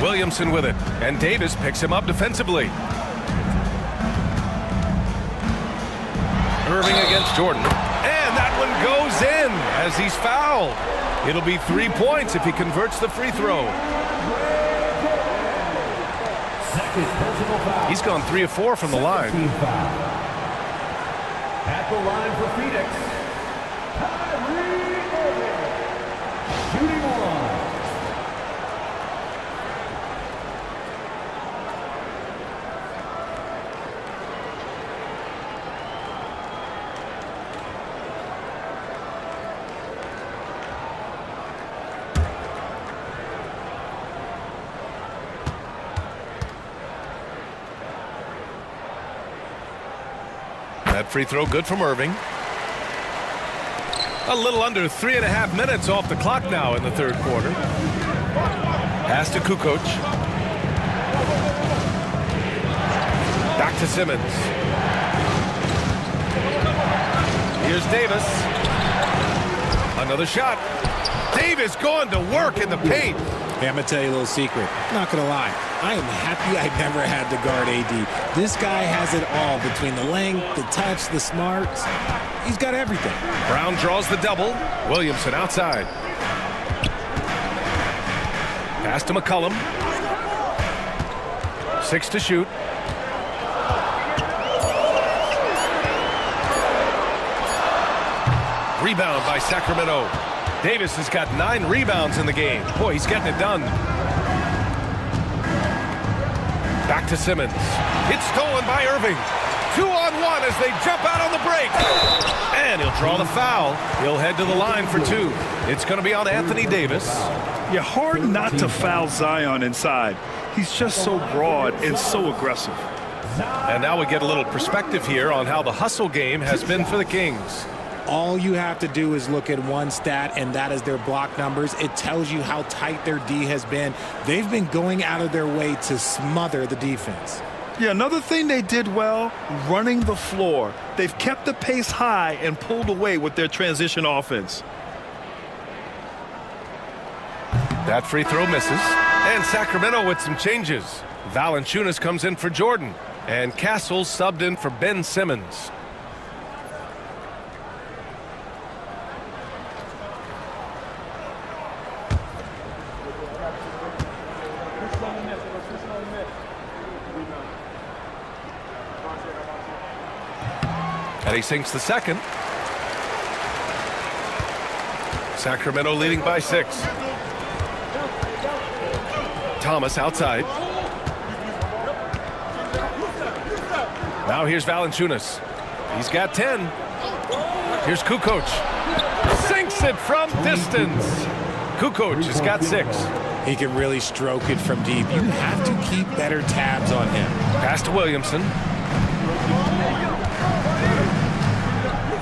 Williamson with it, and Davis picks him up defensively. Irving against Jordan, and that one goes in as he's fouled. It'll be 3 points if he converts the free throw. He's gone 3 of 4 from the line. At the line for Phoenix, Kyrie Irving, shooting one. That free throw good from Irving. A little under 3.5 minutes off the clock now in the third quarter. Pass to Kukoc. Back to Simmons. Here's Davis. Another shot. Davis going to work in the paint. Hey, I'm going to tell you a little secret. I'm not going to lie. I am happy I never had to guard AD. This guy has it all between the length, the touch, the smarts. He's got everything. Brown draws the double. Williamson outside. Pass to McCollum. 6 to shoot. Rebound by Sacramento. Davis has got 9 rebounds in the game. Boy, he's getting it done. Back to Simmons. It's stolen by Irving. 2-on-1 as they jump out on the break. And he'll draw the foul. He'll head to the line for 2. It's going to be on Anthony Davis. Yeah, hard not to foul Zion inside. He's just so broad and so aggressive. And now we get a little perspective here on how the hustle game has been for the Kings. All you have to do is look at one stat, and that is their block numbers. It tells you how tight their D has been. They've been going out of their way to smother the defense. Yeah, another thing they did well, running the floor. They've kept the pace high and pulled away with their transition offense. That free throw misses. And Sacramento with some changes. Valanciunas comes in for Jordan. And Castle subbed in for Ben Simmons. And he sinks the second. Sacramento leading by 6. Thomas outside. Now here's Valanciunas. He's got 10. Here's Kukoc. Sinks it from distance. Kukoc has got 6. He can really stroke it from deep. You have to keep better tabs on him. Pass to Williamson.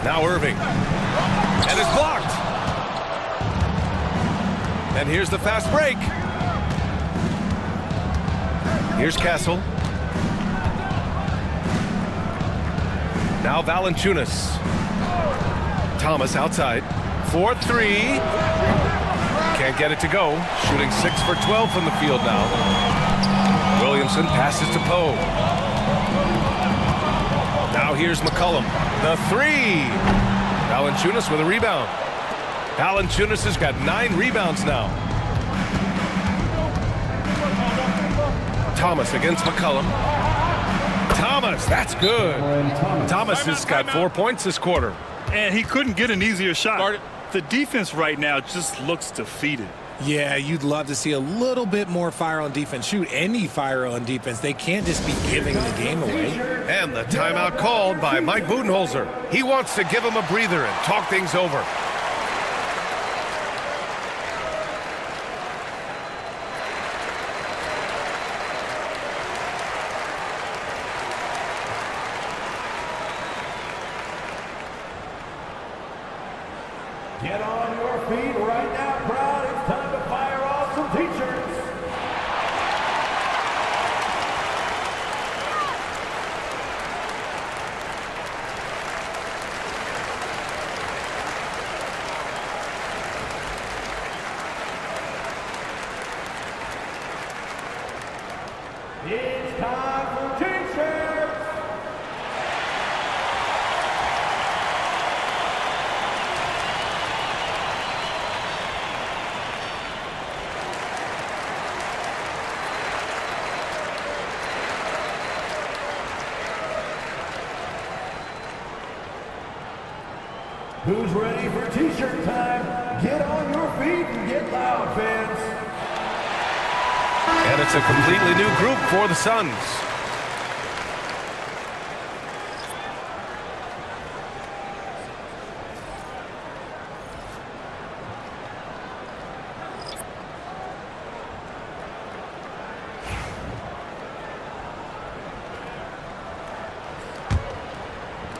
Now Irving. And it's blocked. And here's the fast break. Here's Castle. Now Valanciunas. Thomas outside. 4-3. Can't get it to go. Shooting 6 for 12 from the field now. Williamson passes to Poe. Now here's McCollum. The 3. Valanciunas with a rebound. Valanciunas has got 9 rebounds now. Thomas against McCollum. Thomas, that's good. Thomas has got 4 points this quarter. And he couldn't get an easier shot. The defense right now just looks defeated. Yeah, you'd love to see a little bit more fire on defense. Shoot, any fire on defense. They can't just be giving the game away. And the timeout called by Mike Budenholzer. He wants to give him a breather and talk things over. Get on your feet right now, crowd. It's time to fire off some t-shirts. It's time for t-shirts. Who's ready for t-shirt time? Get on your feet and get loud, fans. And it's a completely new group for the Suns.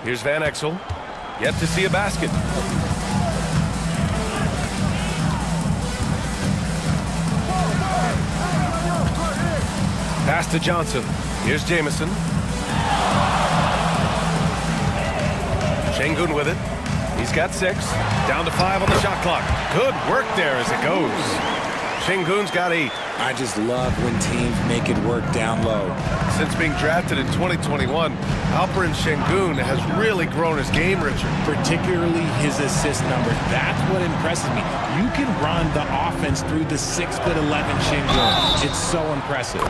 Here's Van Exel. Yet to see a basket. Pass to Johnson. Here's Jamison. Şengün with it. He's got 6. Down to 5 on the shot clock. Good work there as it goes. Şengün's got 8. I just love when teams make it work down low. Since being drafted in 2021, Alperen Şengün has really grown his game, Richard. Particularly his assist numbers. That's what impresses me. You can run the offense through the 6'11" Şengün. It's so impressive.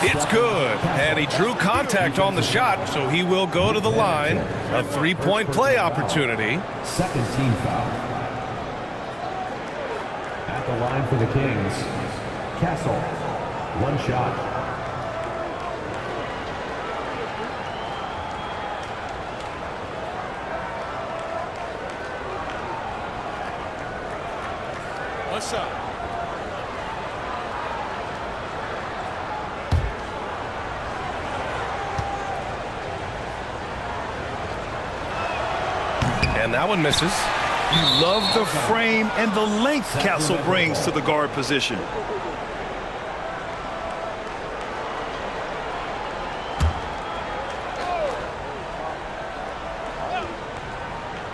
It's good, and he drew contact on the shot, so he will go to the line. A 3-point play opportunity. Second team foul. At the line for the Kings, Castle. 1 shot. What's up? And that one misses. You love the frame and the length Castle brings to the guard position.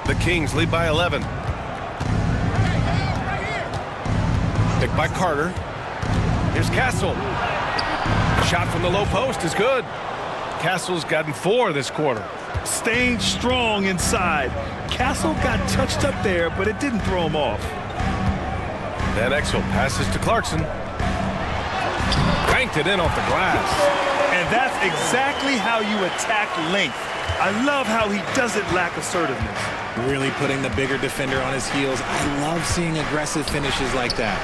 The Kings lead by 11. Picked by Carter. Here's Castle. Shot from the low post is good. Castle's gotten 4 this quarter. Staying strong inside. Castle got touched up there, but it didn't throw him off. Van Exel passes to Clarkson. Banked it in off the glass. And that's exactly how you attack length. I love how he doesn't lack assertiveness. Really putting the bigger defender on his heels. I love seeing aggressive finishes like that.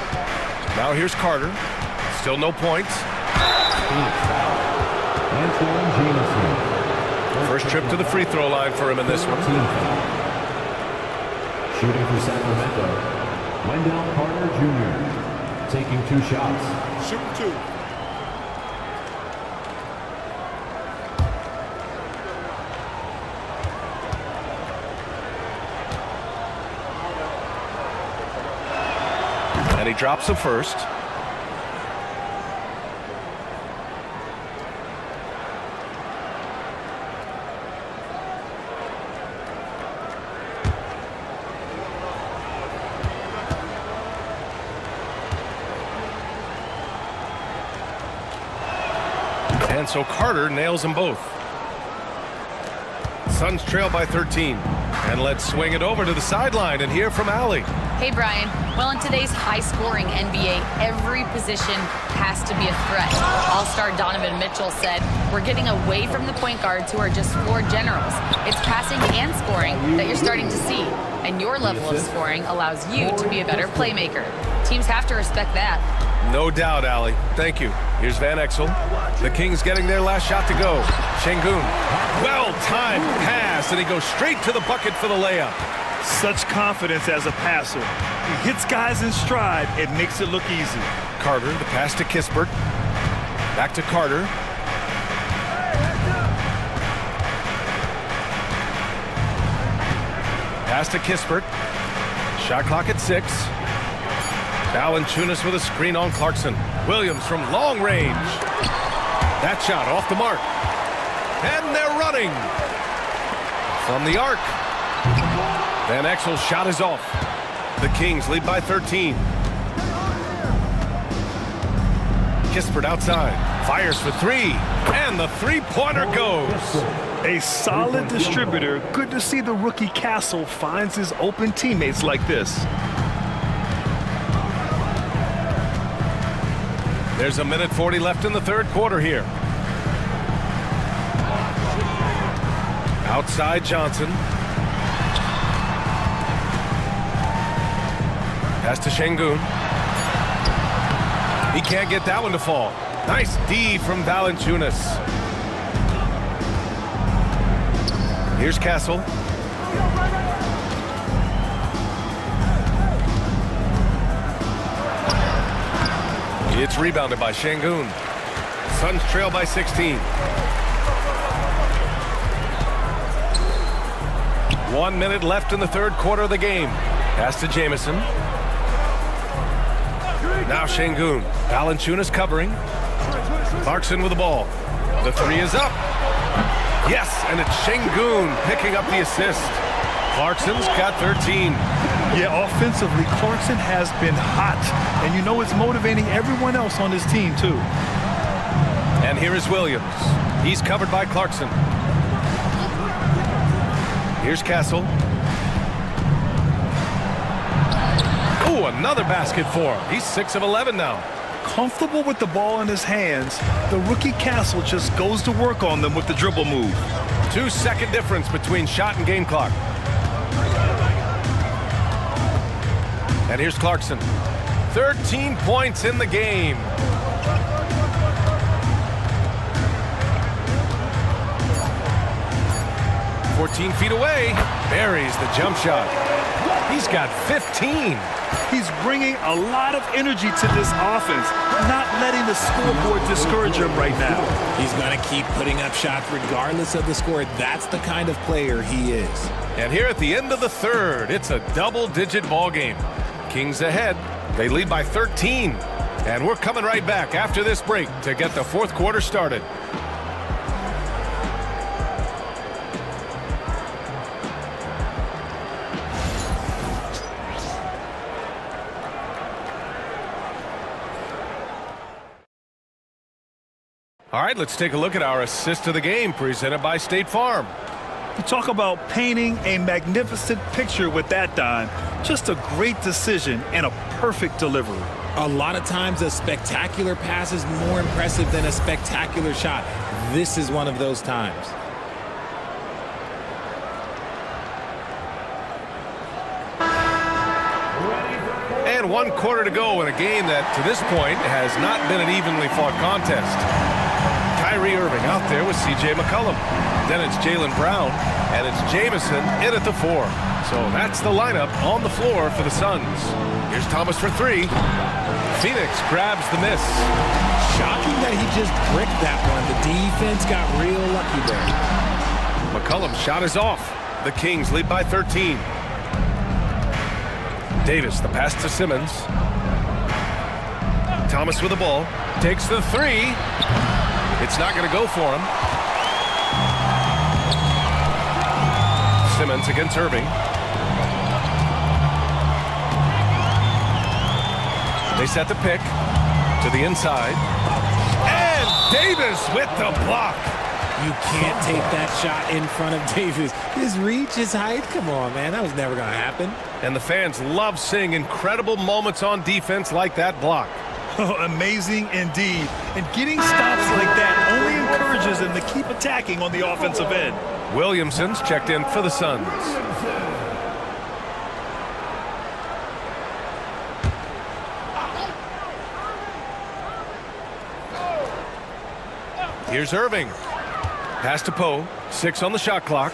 Now here's Carter. Still no points. Antoine Jamison. First trip to the free throw line for him in this one. Shooting for Sacramento, Wendell Carter Jr. taking 2 shots. Shoot 2. And he drops the first. And so Carter nails them both. Suns trail by 13. And let's swing it over to the sideline and hear from Allie. Hey, Brian. Well, in today's high-scoring NBA, every position has to be a threat. All-star Donovan Mitchell said, we're getting away from the point guards who are just floor generals. It's passing and scoring that you're starting to see. And your level of scoring allows you to be a better playmaker. Teams have to respect that. No doubt, Allie. Thank you. Here's Van Exel. The Kings getting their last shot to go. Şengün. Well-timed pass, and he goes straight to the bucket for the layup. Such confidence as a passer. He hits guys in stride and makes it look easy. Carter, the pass to Kispert. Back to Carter. Pass to Kispert. Shot clock at 6. Valanciunas with a screen on Clarkson. Williams from long range. That shot off the mark. And they're running. From the arc. Van Exel's shot is off. The Kings lead by 13. Kispert outside. Fires for 3. And the three-pointer goes. A solid distributor. Good to see the rookie Castle finds his open teammates like this. There's a minute 40 left in the third quarter here. Outside Johnson. Pass to Şengün. He can't get that one to fall. Nice D from Valanciunas. Here's Castle. It's rebounded by Şengün. Suns trail by 16. 1 minute left in the third quarter of the game. Pass to Jamison. Now Şengün. Valanciunas covering. Clarkson with the ball. The three is up. Yes, and it's Şengün picking up the assist. Clarkson's got 13. Yeah, offensively, Clarkson has been hot. And you know it's motivating everyone else on his team, too. And here is Williams. He's covered by Clarkson. Here's Castle. Ooh, another basket for him. He's 6 of 11 now. Comfortable with the ball in his hands, the rookie Castle just goes to work on them with the dribble move. 2-second difference between shot and game clock. And here's Clarkson. 13 points in the game. "14 feet away, buries the jump shot. He's got 15. He's bringing a lot of energy to this offense, not letting the scoreboard discourage him right now. He's going to keep putting up shots regardless of the score. That's the kind of player he is. And here at the end of the third, it's a double-digit ball game. Kings ahead. They lead by 13. And we're coming right back after this break to get the fourth quarter started. All right, let's take a look at our assist of the game presented by State Farm. You talk about painting a magnificent picture with that dime. Just a great decision and a perfect delivery. A lot of times a spectacular pass is more impressive than a spectacular shot. This is one of those times. And 1 quarter to go in a game that, to this point, has not been an evenly fought contest. Kyrie Irving out there with C.J. McCollum. Then it's Jaylen Brown, and it's Jamison in at the 4. So that's the lineup on the floor for the Suns. Here's Thomas for 3. Phoenix grabs the miss. Shocking that he just bricked that one. The defense got real lucky there. McCollum's shot is off. The Kings lead by 13. Davis, the pass to Simmons. Thomas with the ball. Takes the 3. It's not going to go for him. Simmons against Irving. They set the pick to the inside. And Davis with the block. You can't take that shot in front of Davis. His reach, his height, come on, man. That was never going to happen. And the fans love seeing incredible moments on defense like that block. Oh, amazing indeed. And getting stops like that only encourages them to keep attacking on the offensive end. Williamson's checked in for the Suns. Here's Irving. Pass to Poe. 6 on the shot clock.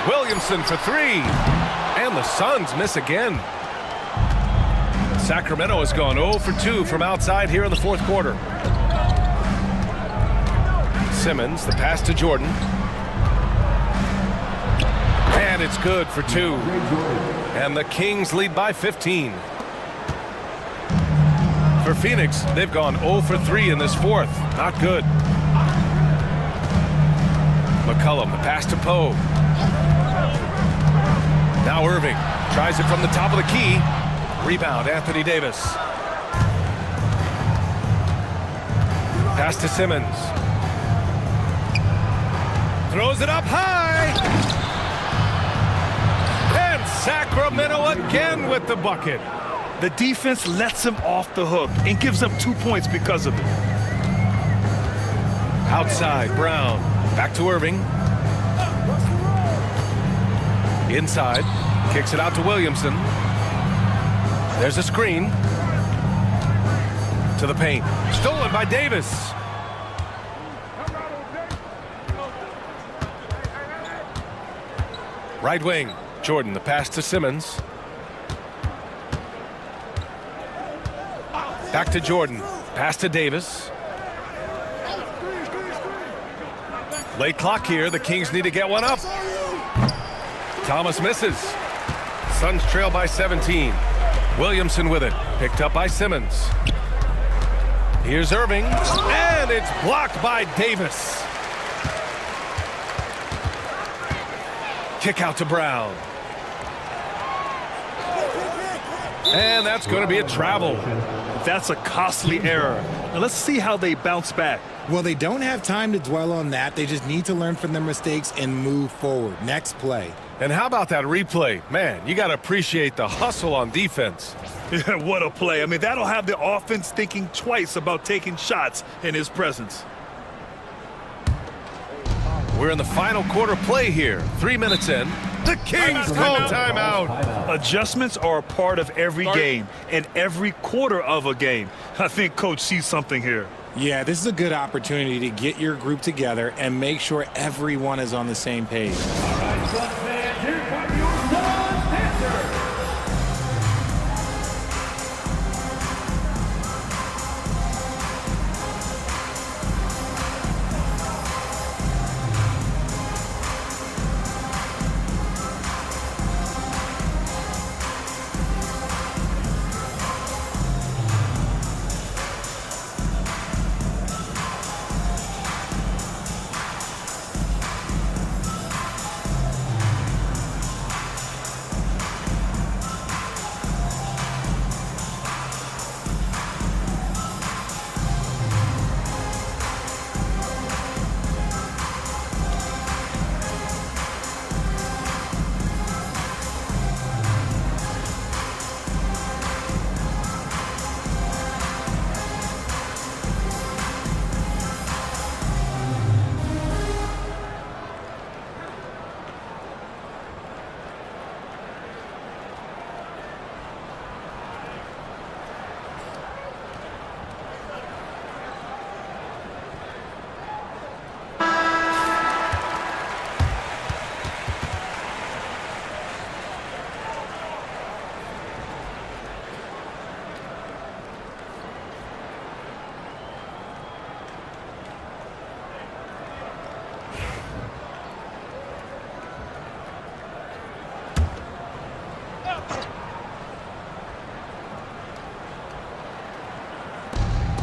Williamson for 3. And the Suns miss again. Sacramento has gone 0 for 2 from outside here in the fourth quarter. Simmons, the pass to Jordan. And it's good for 2. And the Kings lead by 15. For Phoenix, they've gone 0 for 3 in this fourth. Not good. McCollum, the pass to Poe. Now Irving tries it from the top of the key. Rebound, Anthony Davis. Pass to Simmons. Throws it up high. And Sacramento again with the bucket. The defense lets him off the hook and gives them 2 points because of it. Outside, Brown. Back to Irving. Inside. Kicks it out to Williamson. There's a screen. To the paint. Stolen by Davis. Right wing. Jordan, the pass to Simmons. Back to Jordan. Pass to Davis. Late clock here. The Kings need to get one up. Thomas misses. Suns trail by 17. Williamson with it. Picked up by Simmons. Here's Irving. And it's blocked by Davis. Kick out to Brown. And that's going to be a travel. That's a costly error. Now let's see how they bounce back. Well, they don't have time to dwell on that. They just need to learn from their mistakes and move forward. Next play. And how about that replay? Man, you got to appreciate the hustle on defense. Yeah, what a play. I mean, that'll have the offense thinking twice about taking shots in his presence. We're in the final quarter play here. 3 minutes in. The Kings call timeout. Adjustments are a part of every game and every quarter of a game. I think Coach sees something here. Yeah, this is a good opportunity to get your group together and make sure everyone is on the same page. All right, Suns fans, here come your Suns Panthers.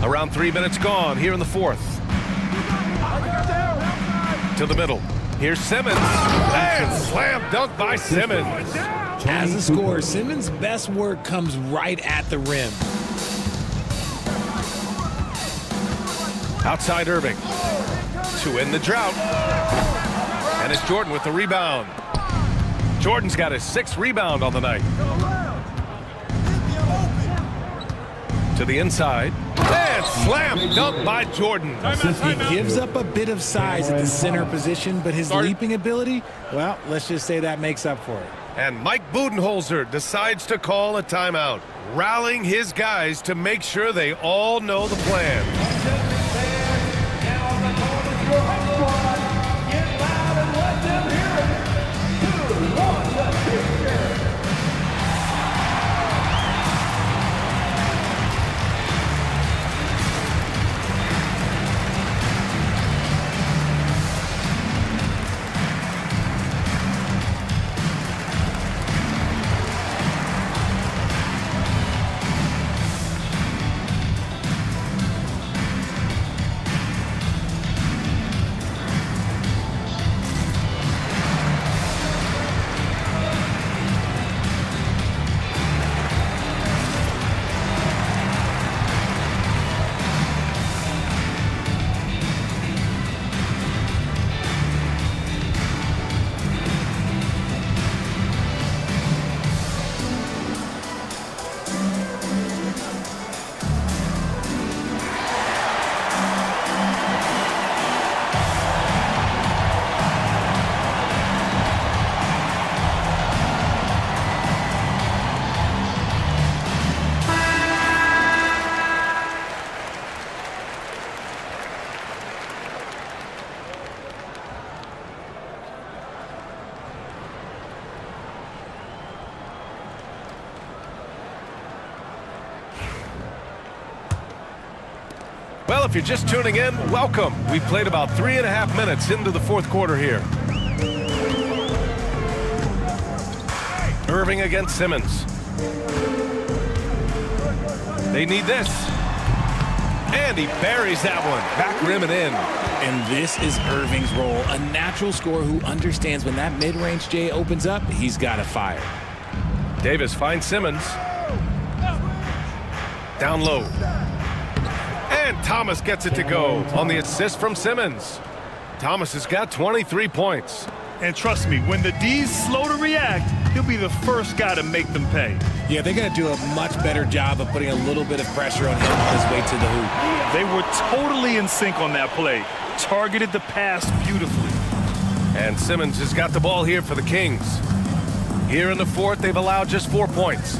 Around 3 minutes gone here in the fourth. To the middle. Here's Simmons. And slam dunk by Simmons. As a scorer, Simmons' best work comes right at the rim. Outside Irving. To end the drought. And it's Jordan with the rebound. Jordan's got his 6th rebound on the night. To the inside. And slam dunk by Jordan. He gives up a bit of size at the center position, but his leaping ability, well, let's just say that makes up for it. And Mike Budenholzer decides to call a timeout, rallying his guys to make sure they all know the plan. Get loud and let them hear it. 2, 1, let's get there. if you're just tuning in, welcome. We've played about 3.5 minutes into the fourth quarter here. Irving against Simmons. They need this. And he buries that one. Back rim and in. And this is Irving's role. A natural scorer who understands when that mid-range J opens up, he's got to fire. Davis finds Simmons. Down low. And Thomas gets it to go on the assist from Simmons. Thomas has got 23 points. And trust me, when the D's slow to react, he'll be the first guy to make them pay. Yeah, they're going to do a much better job of putting a little bit of pressure on him on his way to the hoop. They were totally in sync on that play. Targeted the pass beautifully. And Simmons has got the ball here for the Kings. Here in the fourth, they've allowed just 4 points.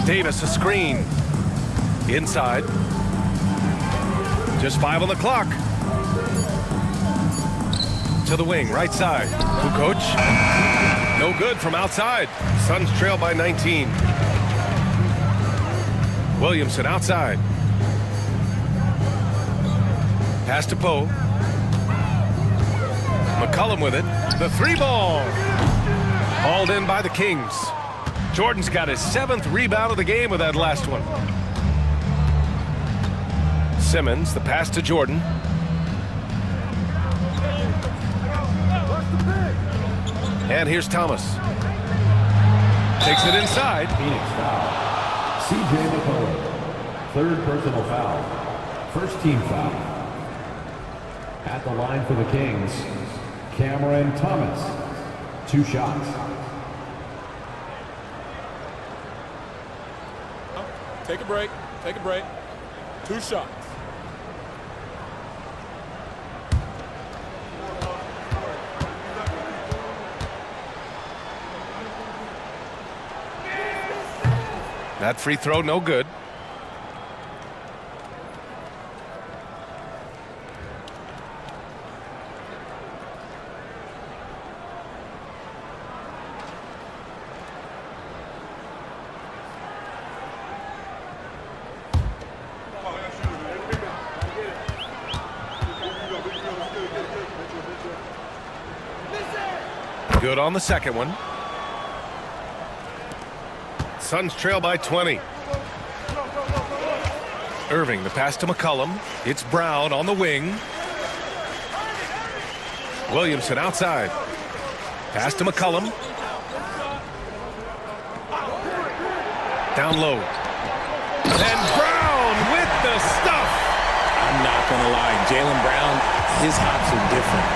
Davis, a screen. Inside. Just 5 on the clock. To the wing, right side. Kukoc. No good from outside. Suns trail by 19. Williamson outside. Pass to Poe. McCollum with it. The 3-ball. Hauled in by the Kings. Jordan's got his 7th rebound of the game with that last one. Simmons, the pass to Jordan. And here's Thomas. Takes it inside. Phoenix foul. C.J. McCollum. 3rd personal foul. 1st team foul. At the line for the Kings, Cameron Thomas. 2 shots. Take a break. Take a break. 2 shots. That free throw, no good. Good on the second one. Suns trail by 20. Irving, the pass to McCollum. It's Brown on the wing. Williamson outside. Pass to McCollum. Down low. And Brown with the stuff. I'm not going to lie. Jaylen Brown, his hops are different.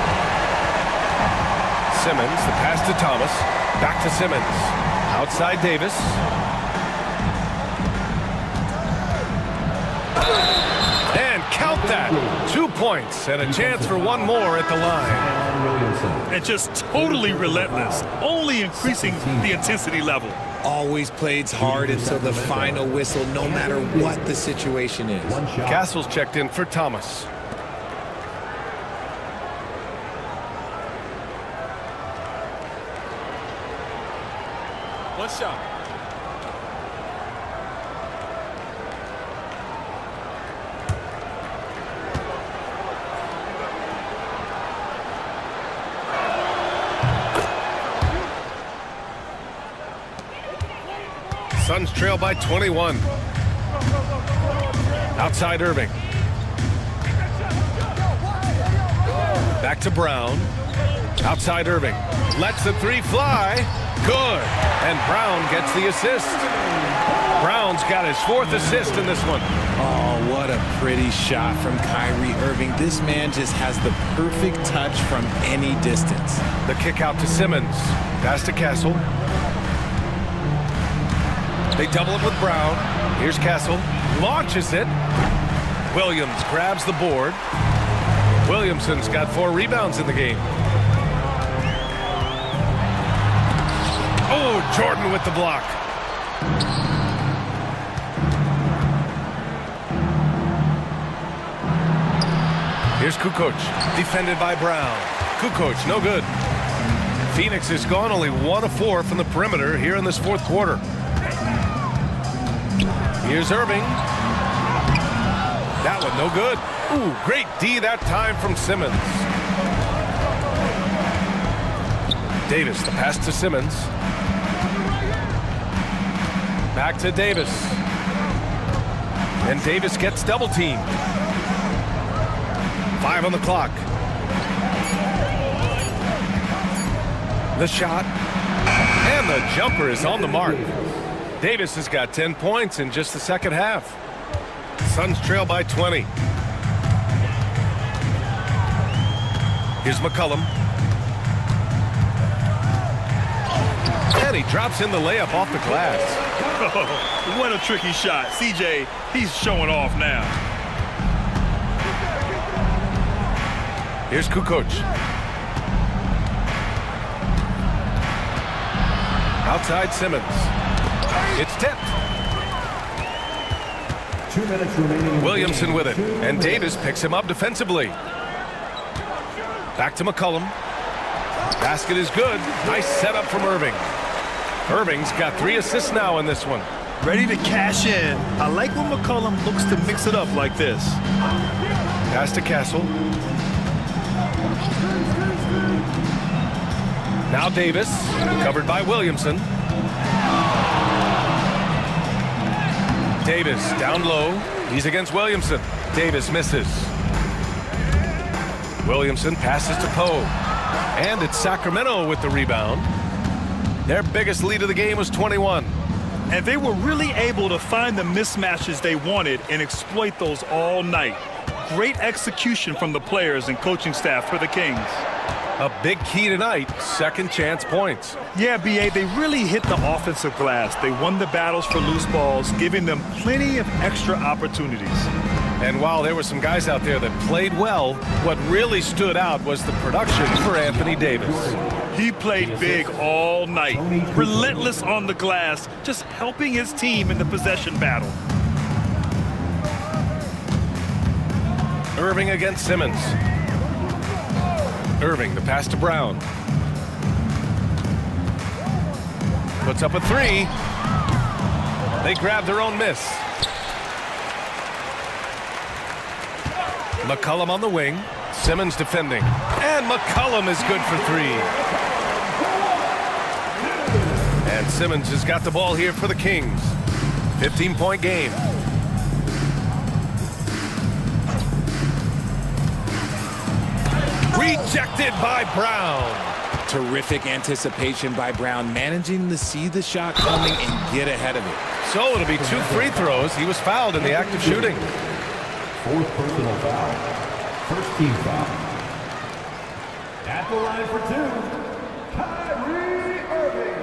Simmons, the pass to Thomas. Back to Simmons. Outside Davis. And count that. 2 points and a chance for one more at the line. And just totally relentless, only increasing the intensity level. Always plays hard until the final whistle, no matter what the situation is. Castle's checked in for Thomas. One shot. Suns trail by 21. Outside Irving. Back to Brown. Outside Irving. Lets the 3 fly. Good. And Brown gets the assist. Brown's got his 4th assist in this one. Oh, what a pretty shot from Kyrie Irving. This man just has the perfect touch from any distance. The kick out to Simmons. Pass to Castle. They double it with Brown. Here's Castle. Launches it. Williams grabs the board. Williamson's got 4 rebounds in the game. Oh, Jordan with the block. Here's Kukoc, defended by Brown. Kukoc, no good. Phoenix has gone only 1 of 4 from the perimeter here in this fourth quarter. Here's Irving. That one no good. Ooh, great D that time from Simmons. Davis, the pass to Simmons. Back to Davis. And Davis gets double teamed. 5 on the clock. The shot. And the jumper is on the mark. Davis has got 10 points in just the second half. Suns trail by 20. Here's McCollum. And he drops in the layup off the glass. Oh, what a tricky shot. CJ, he's showing off now. Here's Kukoc. Outside Simmons. It's tipped. 2 minutes remaining. Williamson with it. And Davis picks him up defensively. Back to McCollum. Basket is good. Nice setup from Irving. Irving's got 3 assists now in this one. Ready to cash in. I like when McCollum looks to mix it up like this. Pass to Castle. Now Davis, covered by Williamson. Davis down low. He's against Williamson. Davis misses. Williamson passes to Poe. And it's Sacramento with the rebound. Their biggest lead of the game was 21. And they were really able to find the mismatches they wanted and exploit those all night. Great execution from the players and coaching staff for the Kings. A big key tonight, second chance points. Yeah, B.A., they really hit the offensive glass. They won the battles for loose balls, giving them plenty of extra opportunities. And while there were some guys out there that played well, what really stood out was the production for Anthony Davis. He played big all night, relentless on the glass, just helping his team in the possession battle. Irving against Simmons. Irving, the pass to Brown. Puts up a 3. They grab their own miss. McCollum on the wing. Simmons defending. And McCollum is good for 3. And Simmons has got the ball here for the Kings. 15-point game. Rejected by Brown. Terrific anticipation by Brown, managing to see the shot coming and get ahead of it. So it'll be 2 free throws. He was fouled in the act of shooting. 4th personal foul. First team foul. At the line for 2, Kyrie Irving.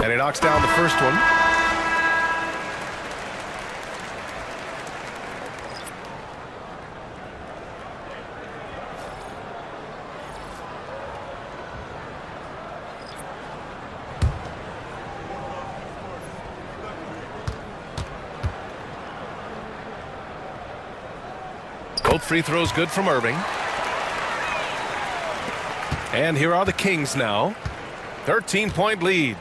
And he knocks down the first one. Both free throws good from Irving. And here are the Kings now. 13-point lead.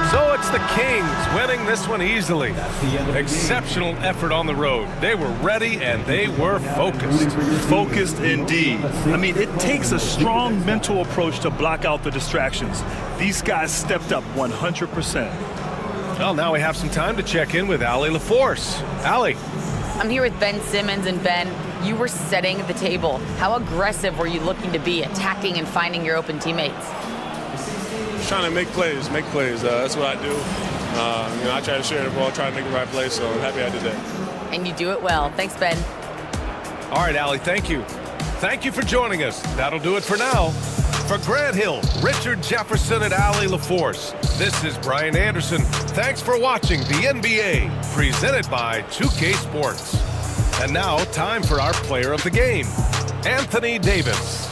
So it's the Kings winning this one easily. Exceptional effort on the road. They were ready and they were focused. Focused indeed. I mean, it takes a strong mental approach to block out the distractions. These guys stepped up 100%. Well, now we have some time to check in with Allie LaForce. Allie. I'm here with Ben Simmons, and Ben, you were setting the table. How aggressive were you looking to be, attacking and finding your open teammates? Just trying to make plays. That's what I do. I try to share the ball, try to make the right play, so I'm happy I did that. And you do it well. Thanks, Ben. All right, Allie, thank you. Thank you for joining us. That'll do it for now. For Grant Hill, Richard Jefferson, and Allie LaForce, this is Brian Anderson. Thanks for watching the NBA, presented by 2K Sports. And now, time for our player of the game. Anthony Davis.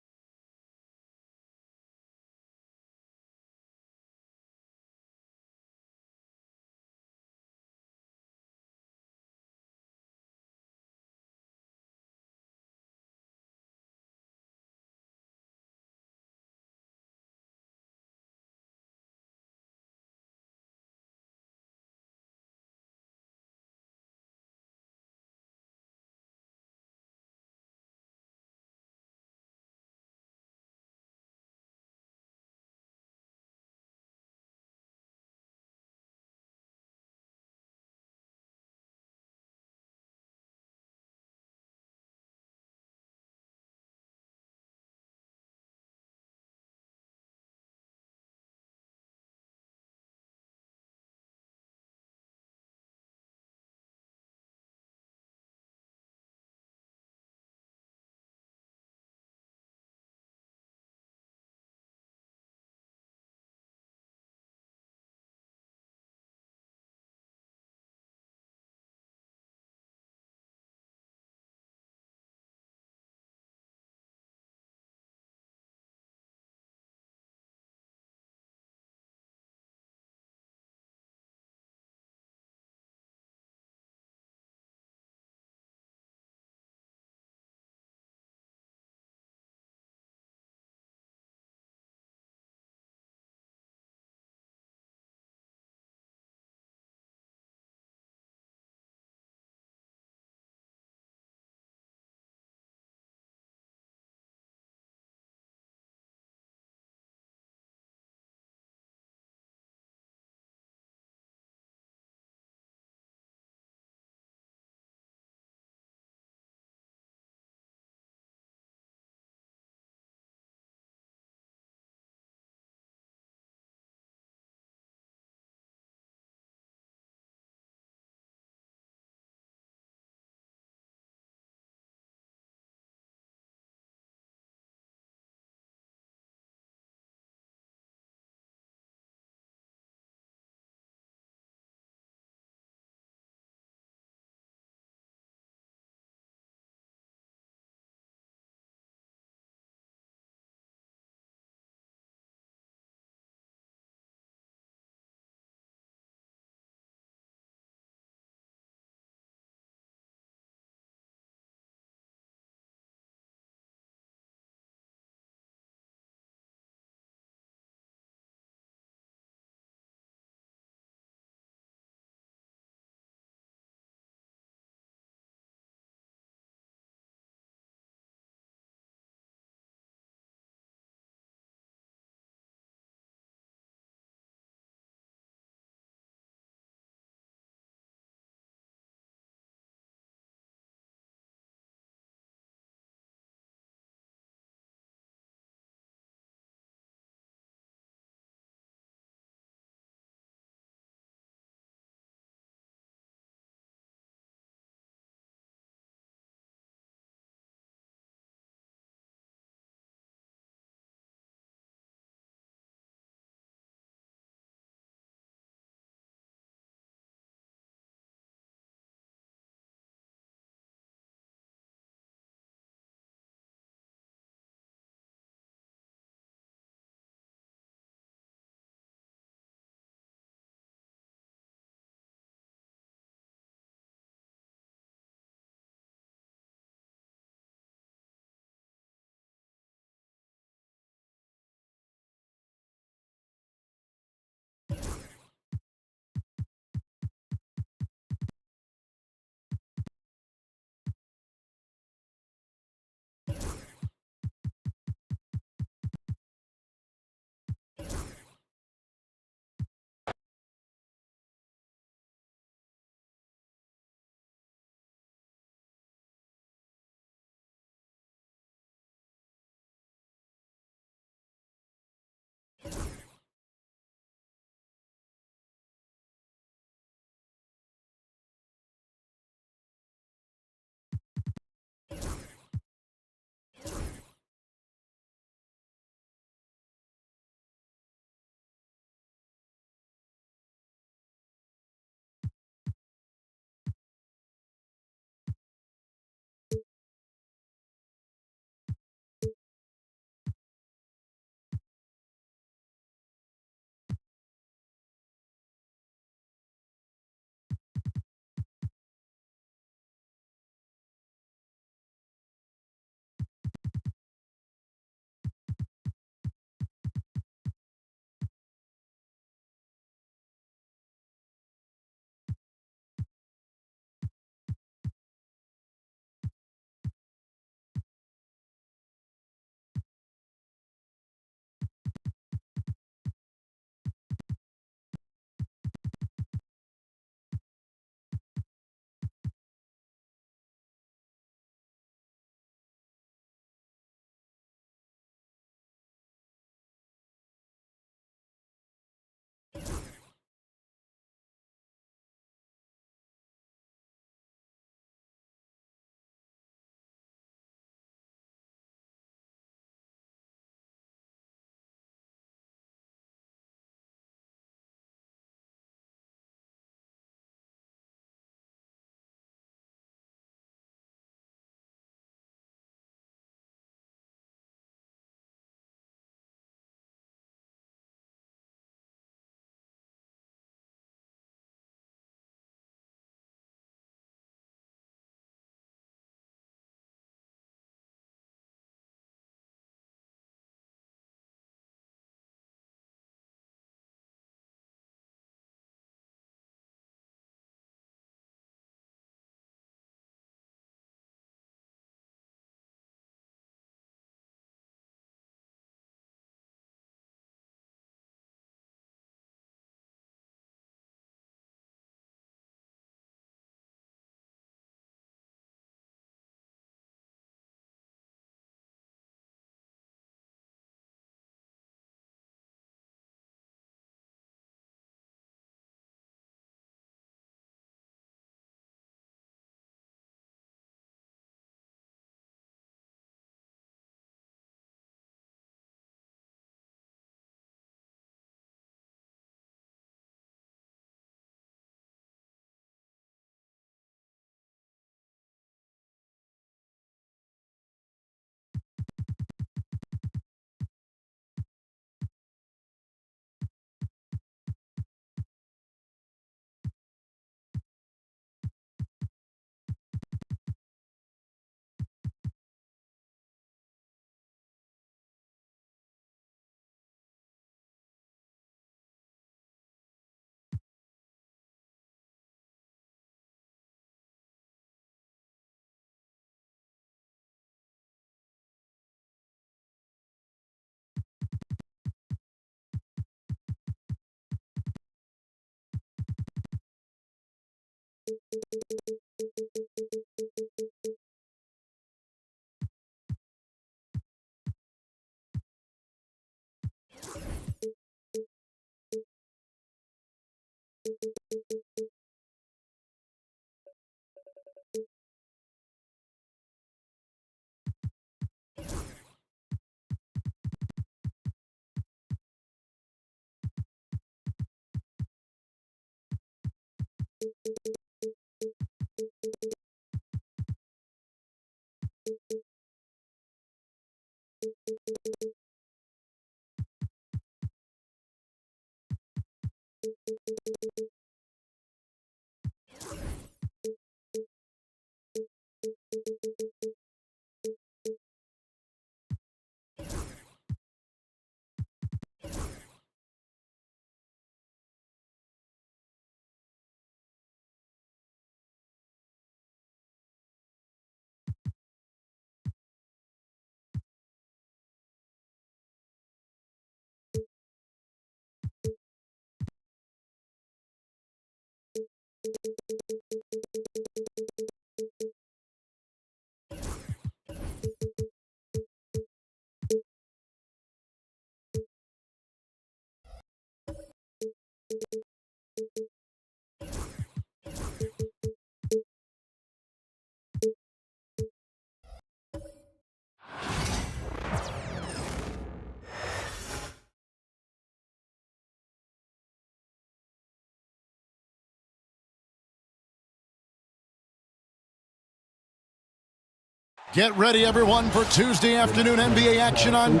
Get ready, everyone, for Tuesday afternoon NBA action on...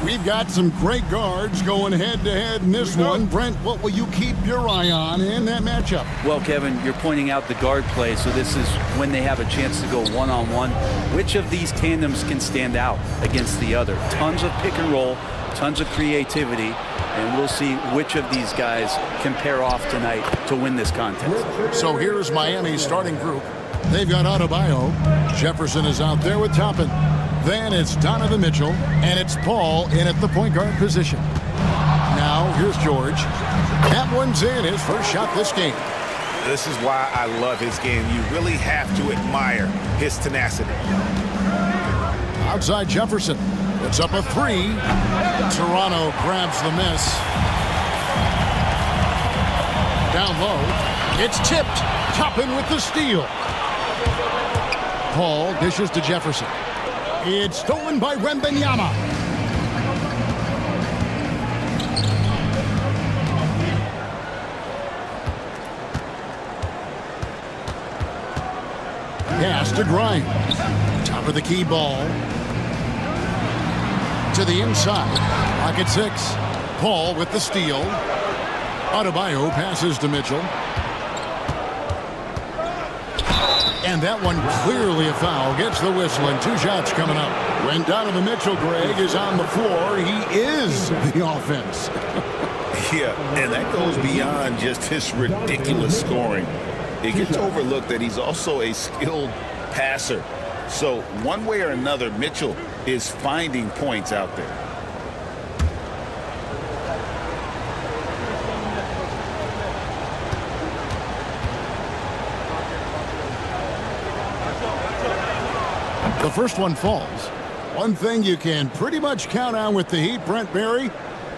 We've got some great guards going head-to-head in this one. Brent, what will you keep your eye on in that matchup? Well, Kevin, you're pointing out the guard play, so this is when they have a chance to go one-on-one. Which of these tandems can stand out against the other? Tons of pick and roll, tons of creativity, and we'll see which of these guys can pair off tonight to win this contest. So here's Miami's starting group. They've got Adebayo. Jefferson is out there with Toppin. Then it's Donovan Mitchell, and it's Paul in at the point guard position. Now, here's George. That one's in, his first shot this game. This is why I love his game. You really have to admire his tenacity. Outside Jefferson. It's up a three. Toronto grabs the miss. Down low. It's tipped. Toppin with the steal. Paul dishes to Jefferson. It's stolen by Wembanyama. Pass to Grimes. Top of the key ball. To the inside. Pocket six. Paul with the steal. Adebayo passes to Mitchell. And that one clearly a foul. Gets the whistle and 2 shots coming up. When Donovan Mitchell, Greg, is on the floor, he is the offense. Yeah, and that goes beyond just his ridiculous scoring. It gets overlooked that he's also a skilled passer. So one way or another, Mitchell is finding points out there. The first one falls. One thing you can pretty much count on with the Heat, Brent Barry,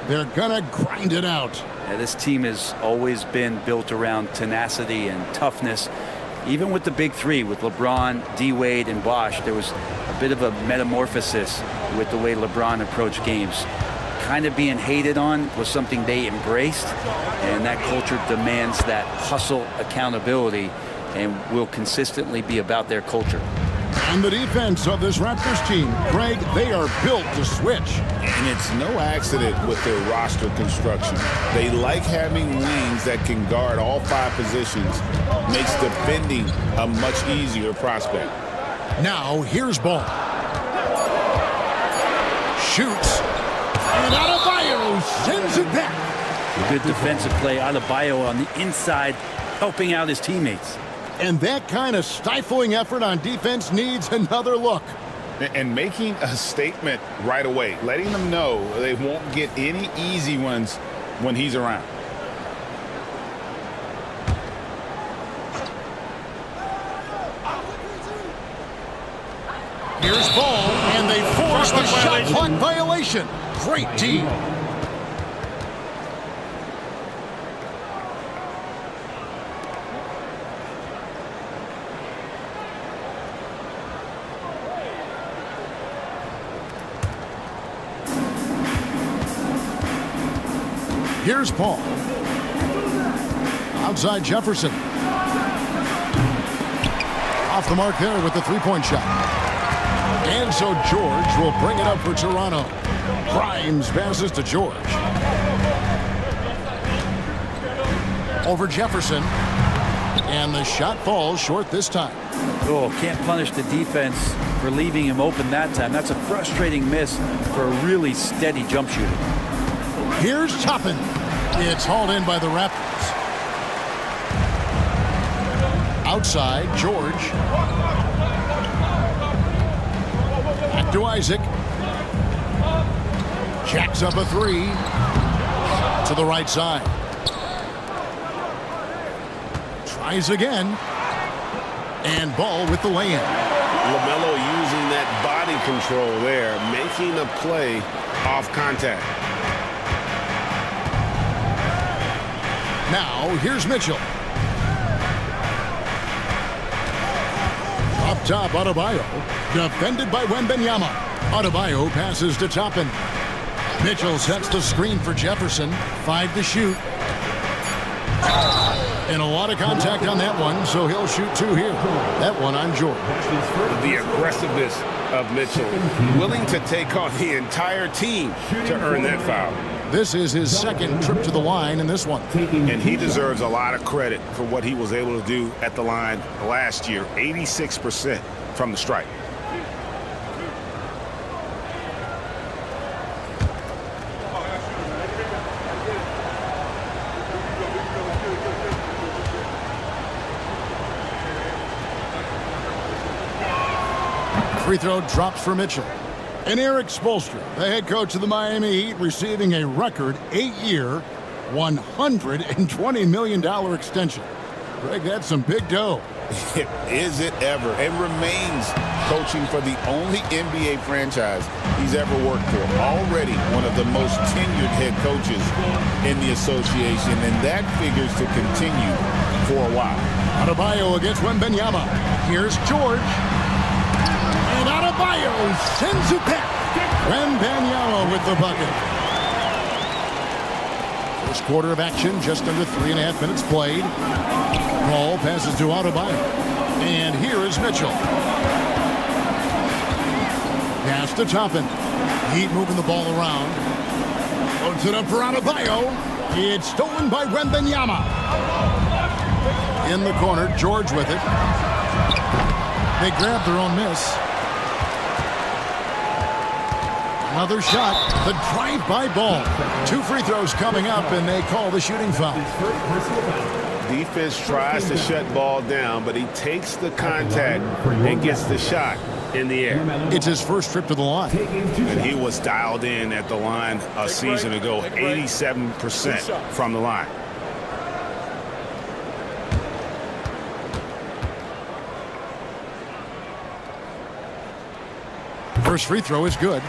they're gonna grind it out. Yeah, this team has always been built around tenacity and toughness. Even with the big three, with LeBron, D-Wade, and Bosh, there was a bit of a metamorphosis with the way LeBron approached games. Kind of being hated on was something they embraced, and that culture demands that hustle accountability and will consistently be about their culture. And the defense of this Raptors team, Greg, they are built to switch. And it's no accident with their roster construction. They like having wings that can guard all 5 positions. Makes defending a much easier prospect. Now, here's Ball. Shoots. And Adebayo sends it back. Good defensive play. Adebayo on the inside, helping out his teammates. And that kind of stifling effort on defense needs another look. And making a statement right away, letting them know they won't get any easy ones when he's around. Here's ball, and they force the shot clock violation. Great D. Here's Paul. Outside Jefferson. Off the mark there with the three-point shot. And so George will bring it up for Toronto. Grimes passes to George. Over Jefferson. And the shot falls short this time. Oh, can't punish the defense for leaving him open that time. That's a frustrating miss for a really steady jump shooter. Here's Toppin. It's hauled in by the Raptors. Outside, George. Back to Isaac. Jacks up a three. To the right side. Tries again. And Ball with the lay-in. LaMelo using that body control there, making a play off contact. Now, here's Mitchell. Up top, Adebayo. Defended by Wembanyama. Adebayo passes to Toppin. Mitchell sets the screen for Jefferson. 5 to shoot. And a lot of contact on that one, so he'll shoot 2 here. That one on George. The aggressiveness of Mitchell, willing to take on the entire team to earn that foul. This is his second trip to the line in this one. And he deserves a lot of credit for what he was able to do at the line last year. 86% from the stripe. Free throw drops for Mitchell. And Eric Spoelstra, the head coach of the Miami Heat, receiving a record 8-year, $120 million extension. Greg, that's some big dough. Is it ever? And remains coaching for the only NBA franchise he's ever worked for. Already one of the most tenured head coaches in the association, and that figures to continue for a while. Adebayo against Wembanyama. Here's George. And Adebayo sends it back. Wembanyama with the bucket. First quarter of action, just under 3.5 minutes played. Ball passes to Adebayo. And here is Mitchell. Pass to Toppin. Heat moving the ball around. Loads it up for Adebayo. It's stolen by Wembanyama. In the corner, George with it. They grab their own miss. Another shot. The drive-by Ball. 2 free throws coming up, and they call the shooting foul. Defense tries to shut Ball down, but he takes the contact and gets the shot in the air. It's his first trip to the line. And he was dialed in at the line a season ago, 87% from the line. First free throw is good.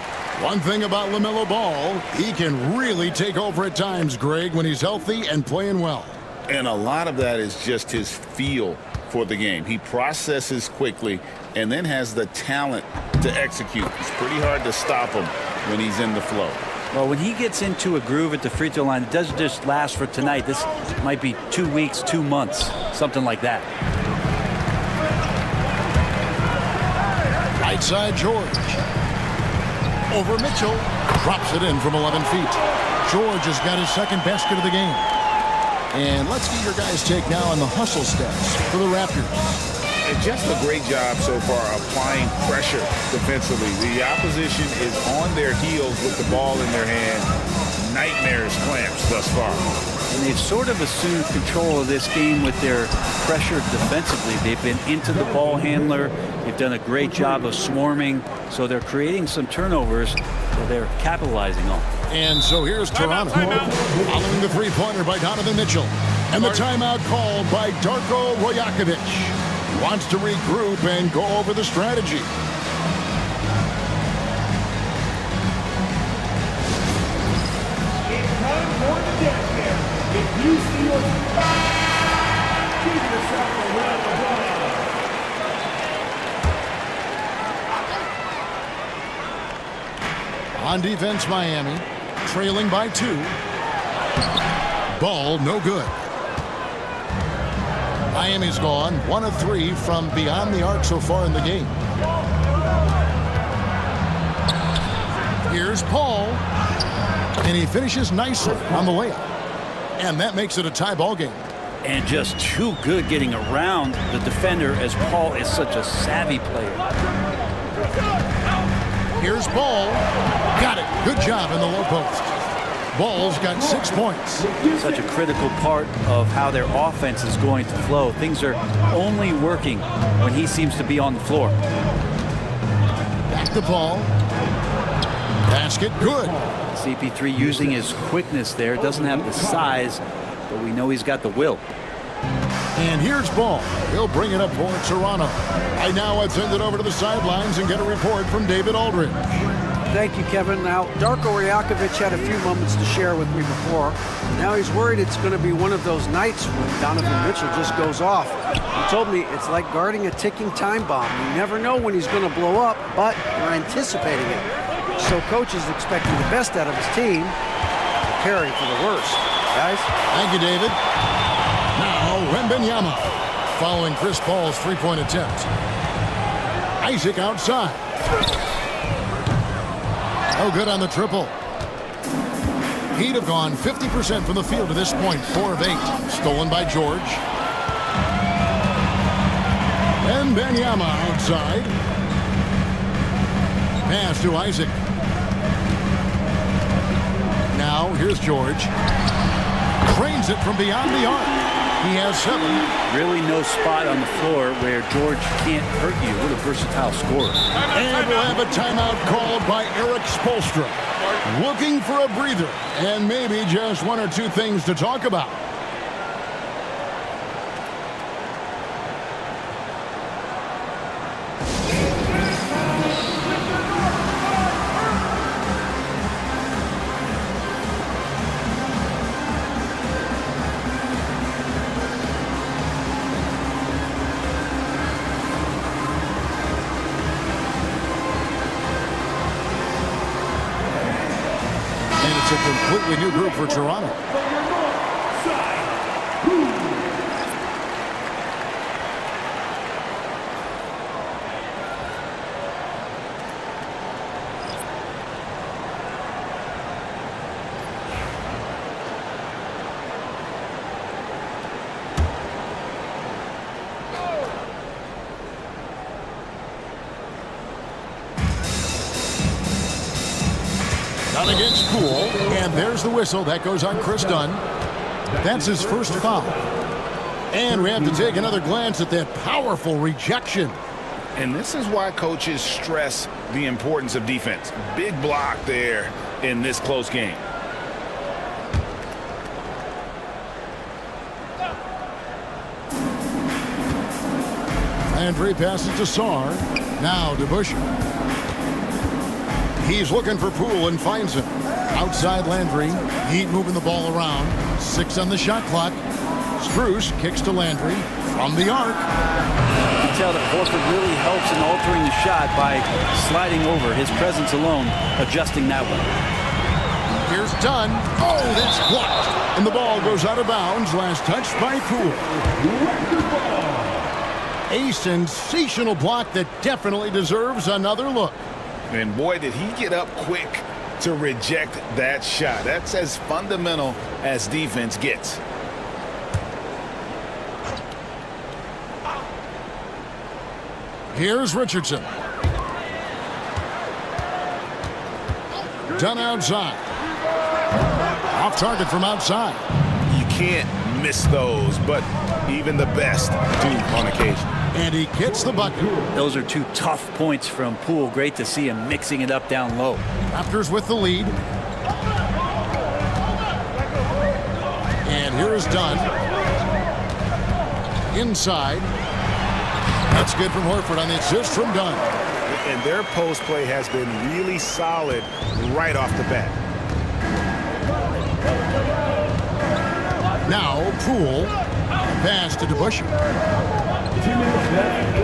One thing about LaMelo Ball, he can really take over at times, Greg, when he's healthy and playing well. And a lot of that is just his feel for the game. He processes quickly and then has the talent to execute. It's pretty hard to stop him when he's in the flow. Well, when he gets into a groove at the free throw line, it doesn't just last for tonight. This might be 2 weeks, 2 months, something like that. Right side, George. Over Mitchell. Drops it in from 11 feet. George has got his second basket of the game. And let's get your guys' take now on the hustle stats for the Raptors. And just a great job so far applying pressure defensively. The opposition is on their heels with the ball in their hand, nightmares clamps thus far. And they've sort of assumed control of this game with their pressure defensively. They've been into the ball handler. They've done a great job of swarming. So they're creating some turnovers that they're capitalizing on. And so here's Toronto. Following the three-pointer by Donovan Mitchell. And the timeout called by Darko Rajakovic. Wants to regroup and go over the strategy. It's time for the death here. If you see your give yourself a round of applause. On defense, Miami. Trailing by 2. Ball no good. Miami's gone 1 of 3 from beyond the arc so far in the game. Here's Paul. And he finishes nicely on the layup. And that makes it a tie ball game. And just too good getting around the defender, as Paul is such a savvy player. Here's Ball. Got it. Good job in the low post. Ball's got 6 points. Such a critical part of how their offense is going to flow. Things are only working when he seems to be on the floor. Back to Paul. Basket good. CP3 using his quickness there. Doesn't have the size, but we know he's got the will. And here's Ball. He'll bring it up for Toronto. Right now, I'd send it over to the sidelines and get a report from David Aldridge. Thank you, Kevin. Now, Darko Rajakovic had a few moments to share with me before. Now he's worried it's going to be one of those nights when Donovan Mitchell just goes off. He told me it's like guarding a ticking time bomb. You never know when he's going to blow up, but you're anticipating it. So coach is expecting the best out of his team, preparing for the worst. Guys? Thank you, David. Now, Wembanyama, following Chris Paul's three-point attempt. Isaac outside. No good on the triple. Heat have gone 50% from the field to this point, 4 of 8. Stolen by George. Wembanyama outside. Pass to Isaac. Now, here's George. Cranes it from beyond the arc. He has 7. Really no spot on the floor where George can't hurt you. What a versatile scorer. And we'll have a timeout called by Eric Spoelstra. Looking for a breather and maybe just 1 or 2 things to talk about. It's a completely new group for Toronto. Down against Poole, and there's the whistle. That goes on Chris Dunn. That's his first foul. And we have to take another glance at that powerful rejection. And this is why coaches stress the importance of defense. Big block there in this close game. Landry passes to Sarr. Now to Busher. He's looking for Poole and finds him. Outside Landry. Heat moving the ball around. 6 on the shot clock. Strus kicks to Landry from the arc. You can tell that Horford really helps in altering the shot by sliding over. His presence alone adjusting that one. Here's Dunn. Oh, that's blocked. And the ball goes out of bounds. Last touch by Poole. A sensational block that definitely deserves another look. And boy, did he get up quick to reject that shot. That's as fundamental as defense gets. Here's Richardson. Dunn outside. Off target from outside. You can't miss those, but even the best do on occasion. And he gets the bucket. Those are two tough points from Poole. Great to see him mixing it up down low. Raptors with the lead. And here is Dunn. Inside. That's good from Horford on the assist from Dunn. And their post play has been really solid right off the bat. Now Poole. Pass to DeBusschere. 2 minutes left.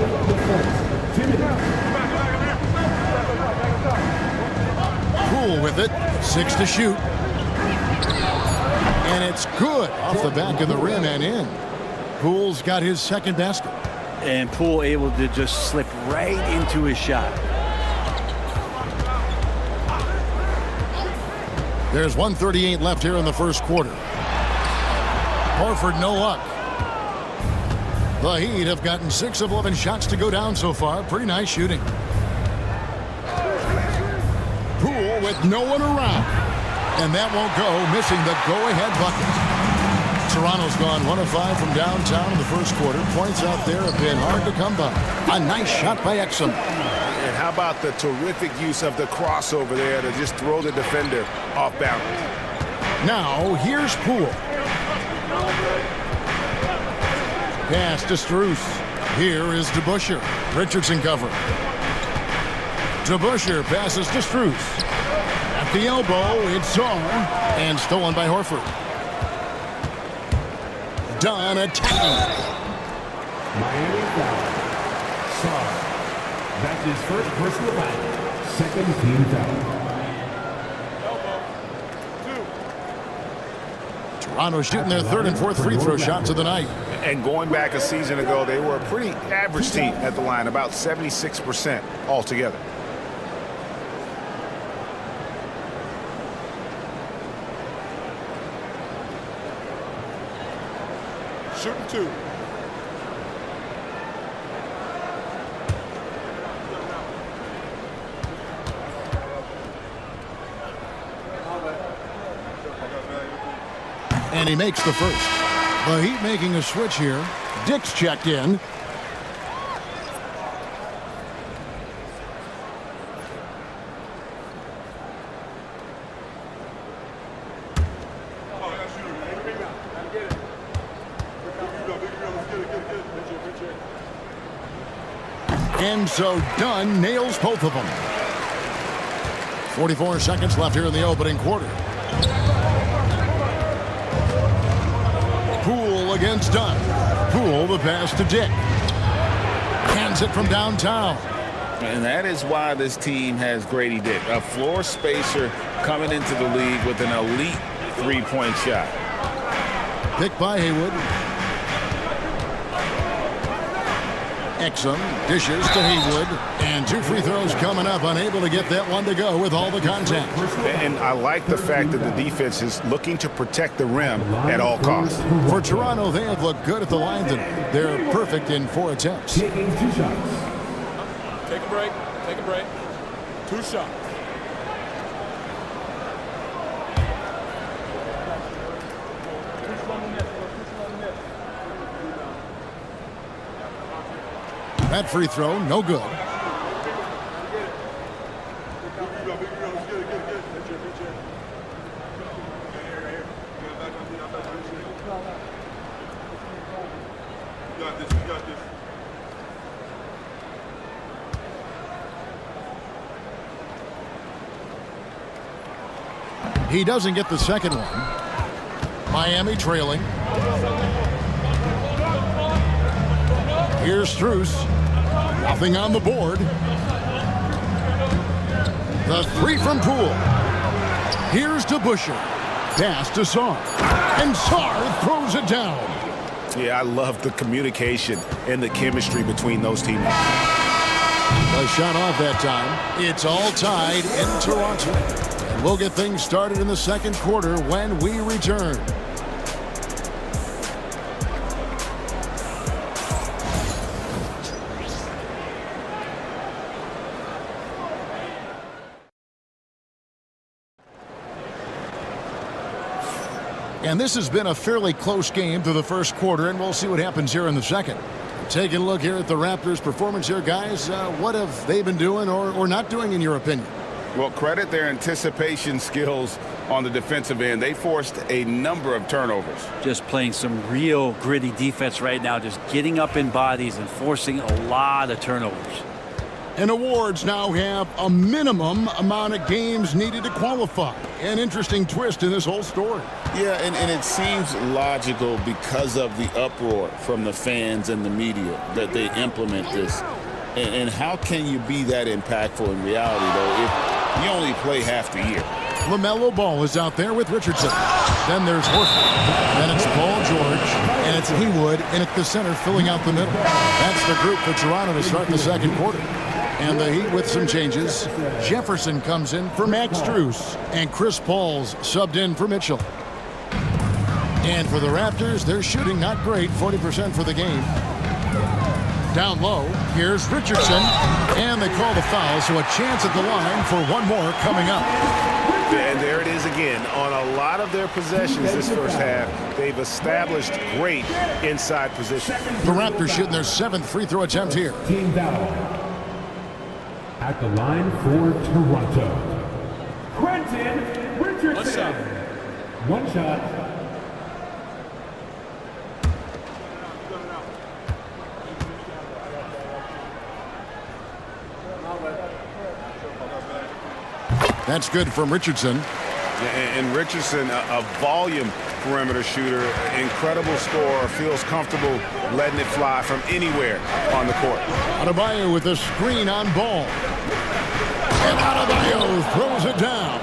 2 minutes. Poole with it. 6 to shoot. And it's good off the back of the rim and in. Poole's got his second basket. And Poole able to just slip right into his shot. There's 1:38 left here in the first quarter. Horford no luck. The Heat have gotten 6 of 11 shots to go down so far. Pretty nice shooting. Poole with no one around. And that won't go, missing the go-ahead bucket. Toronto's gone 1 of 5 from downtown in the first quarter. Points out there have been hard to come by. A nice shot by Exum. And how about the terrific use of the crossover there to just throw the defender off balance. Now, here's Poole. Pass to Strus. Here is DeBusschere. Richardson cover. DeBusschere passes to Strus. At the elbow, it's Song. And stolen by Horford. Dunn attacking. Miami foul. Song. That's his first personal foul. Second team foul. Toronto shooting their third and fourth free throw shots of the night. And going back a season ago, they were a pretty average team at the line, about 76% altogether. Shooting 2. And he makes the first. The Heat making a switch here. Dick's checked in. And so Dunn nails both of them. 44 seconds left here in the opening quarter. Poole against Dunn. Poole the pass to Dick. Hands it from downtown. And that is why this team has Grady Dick, a floor spacer coming into the league with an elite three-point shot. Picked by Haywood. Exum dishes to Haywood. And 2 free throws coming up. Unable to get that one to go with all the contact. And I like the fact that the defense is looking to protect the rim at all costs. For Toronto, they have looked good at the line. They're perfect in 4 attempts. Taking 2 shots. Take a break. Take a break. 2 shots. That free throw, no good. He doesn't get the second one. Miami trailing. Here's Strus. Nothing on the board. The 3 from Poole. Here's DeBusschere. Pass to Sarr. And Sarr throws it down. Yeah, I love the communication and the chemistry between those teammates. A shot off that time. It's all tied in Toronto. And we'll get things started in the second quarter when we return. And this has been a fairly close game through the first quarter, and we'll see what happens here in the second. Taking a look here at the Raptors' performance here, guys. What have they been doing or not doing, in your opinion? Well, credit their anticipation skills on the defensive end. They forced a number of turnovers. Just playing some real gritty defense right now, just getting up in bodies and forcing a lot of turnovers. And awards now have a minimum amount of games needed to qualify. An interesting twist in this whole story. Yeah, and it seems logical because of the uproar from the fans and the media that they implement this. And how can you be that impactful in reality, though, if you only play half the year? LaMelo Ball is out there with Richardson. Then there's Horford. Then it's Paul George. And it's Haywood in at the center, filling out the middle. That's the group for Toronto to start the second quarter. And the Heat with some changes. Jefferson comes in for Max Strus. And Chris Paul's subbed in for Mitchell. And for the Raptors, they're shooting not great, 40% for the game. Down low, here's Richardson. And they call the foul, so a chance at the line for one more coming up. And there it is again. On a lot of their possessions this first half, they've established great inside position. The Raptors shooting their 7th free throw attempt here. Team foul. At the line for Toronto, Quentin Richardson. One shot. That's good from Richardson. And Richardson, a volume perimeter shooter, incredible scorer, feels comfortable letting it fly from anywhere on the court. Adebayo with a screen on Ball. And Adebayo throws it down.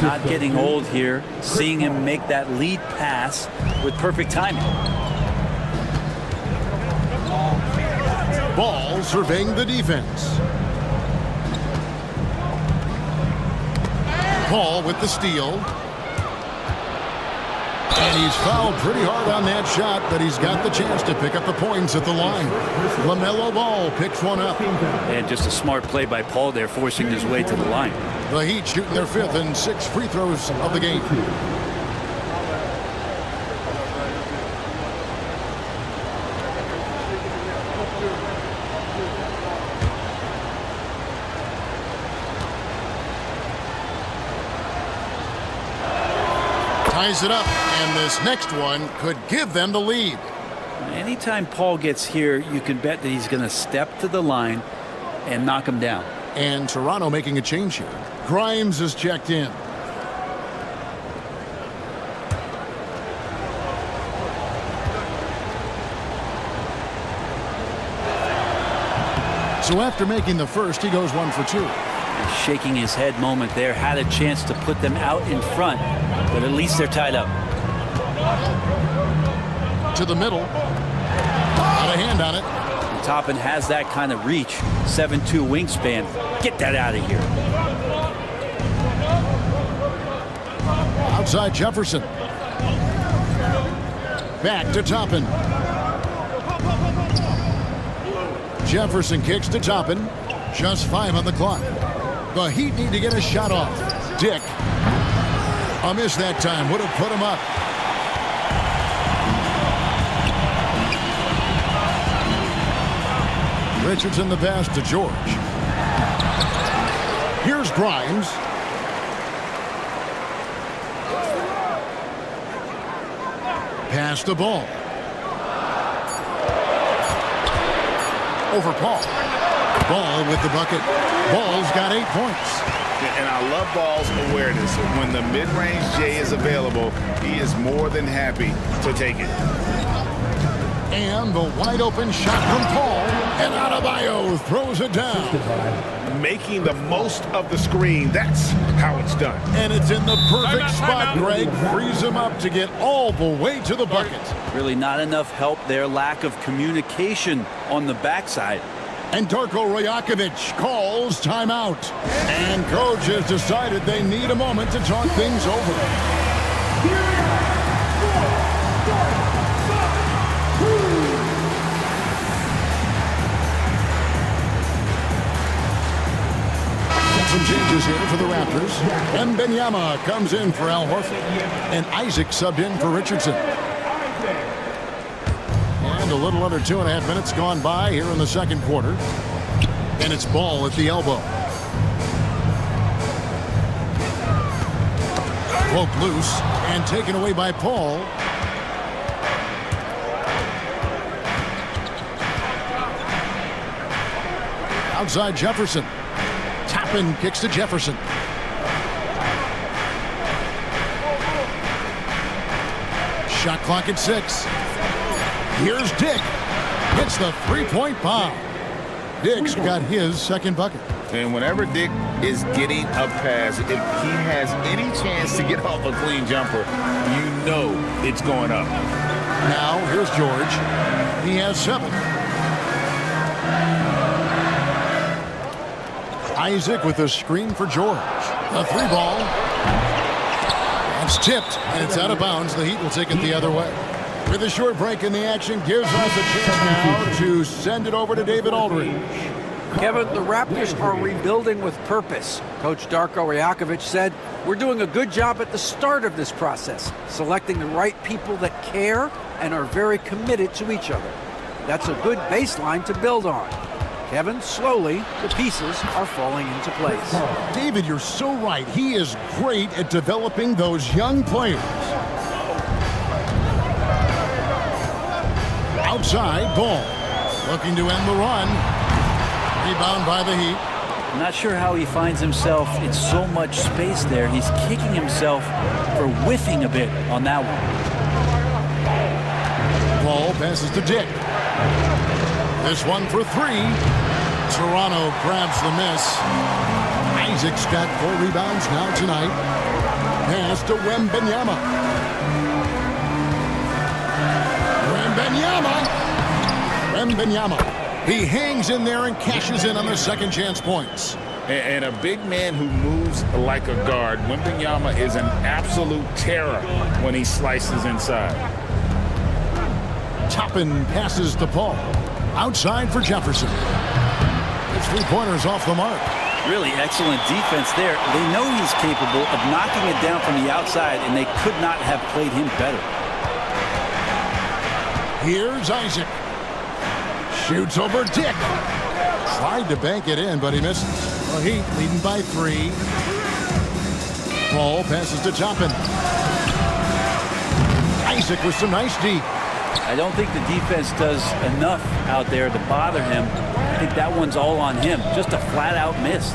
Not getting old here, seeing him make that lead pass with perfect timing. Ball surveying the defense. Paul with the steal. And he's fouled pretty hard on that shot, but he's got the chance to pick up the points at the line. LaMelo Ball picks one up. And just a smart play by Paul there, forcing his way to the line. The Heat shooting their 5th and 6th free throws of the game. Ties it up, and this next one could give them the lead. Anytime Paul gets here, you can bet that he's going to step to the line and knock him down. And Toronto making a change here. Grimes is checked in. So after making the first, he goes 1 for 2. Shaking his head moment there, had a chance to put them out in front, but at least they're tied up. To the middle. Got a hand on it. And Toppin has that kind of reach. 7'2" wingspan. Get that out of here. Outside Jefferson. Back to Toppin. Jefferson kicks to Toppin. Just 5 on the clock. The Heat need to get a shot off. Dick. A miss that time. Would have put him up. Richardson the pass to George. Here's Grimes. Pass the ball. Over Paul. Ball with the bucket. Ball's got 8 points. And I love Ball's awareness. When the mid-range J is available, he is more than happy to take it. And the wide open shot from Paul. And Adebayo throws it down. Making the most of the screen. That's how it's done. And it's in the perfect spot, Greg. Frees him up to get all the way to the bucket. Really not enough help there. Lack of communication on the backside. And Darko Rajakovic calls timeout. And coach has decided they need a moment to talk things over. Some changes here for the Raptors. Wembanyama comes in for Al Horford. And Isaac subbed in for Richardson. And a little under 2.5 minutes gone by here in the second quarter. And it's Ball at the elbow. Cloak loose and taken away by Paul. Outside Jefferson. Toppin kicks to Jefferson. Shot clock at 6. Here's Dick. Hits the three-point bomb. Dick's got his second bucket. And whenever Dick is getting a pass, if he has any chance to get off a clean jumper, you know it's going up. Now, here's George. He has 7. Isaac with a screen for George. A 3-ball. It's tipped, and it's out of bounds. The Heat will take it the other way. With a short break in the action, gives us a chance now to send it over to David Aldridge. Kevin, the Raptors are rebuilding with purpose. Coach Darko Rajakovic said, "We're doing a good job at the start of this process, selecting the right people that care and are very committed to each other. That's a good baseline to build on." Kevin, slowly, the pieces are falling into place. David, you're so right. He is great at developing those young players. Outside, Ball. Looking to end the run. Rebound by the Heat. I'm not sure how he finds himself in so much space there. He's kicking himself for whiffing a bit on that one. Ball passes to Dick. This one for 3. Toronto grabs the miss. Isaac's got 4 rebounds now tonight. Pass to Wembanyama. Wembanyama. He hangs in there and cashes in on the second chance points. And a big man who moves like a guard, Wembanyama is an absolute terror when he slices inside. Toppin passes to Paul. Outside for Jefferson. His 3-pointers off the mark. Really excellent defense there. They know he's capable of knocking it down from the outside, and they could not have played him better. Here's Isaac. Shoots over Dick. Tried to bank it in, but he misses. The Heat leading by 3. Paul passes to Toppin. Isaac with some nice D. I don't think the defense does enough out there to bother him. I think that one's all on him. Just a flat-out miss.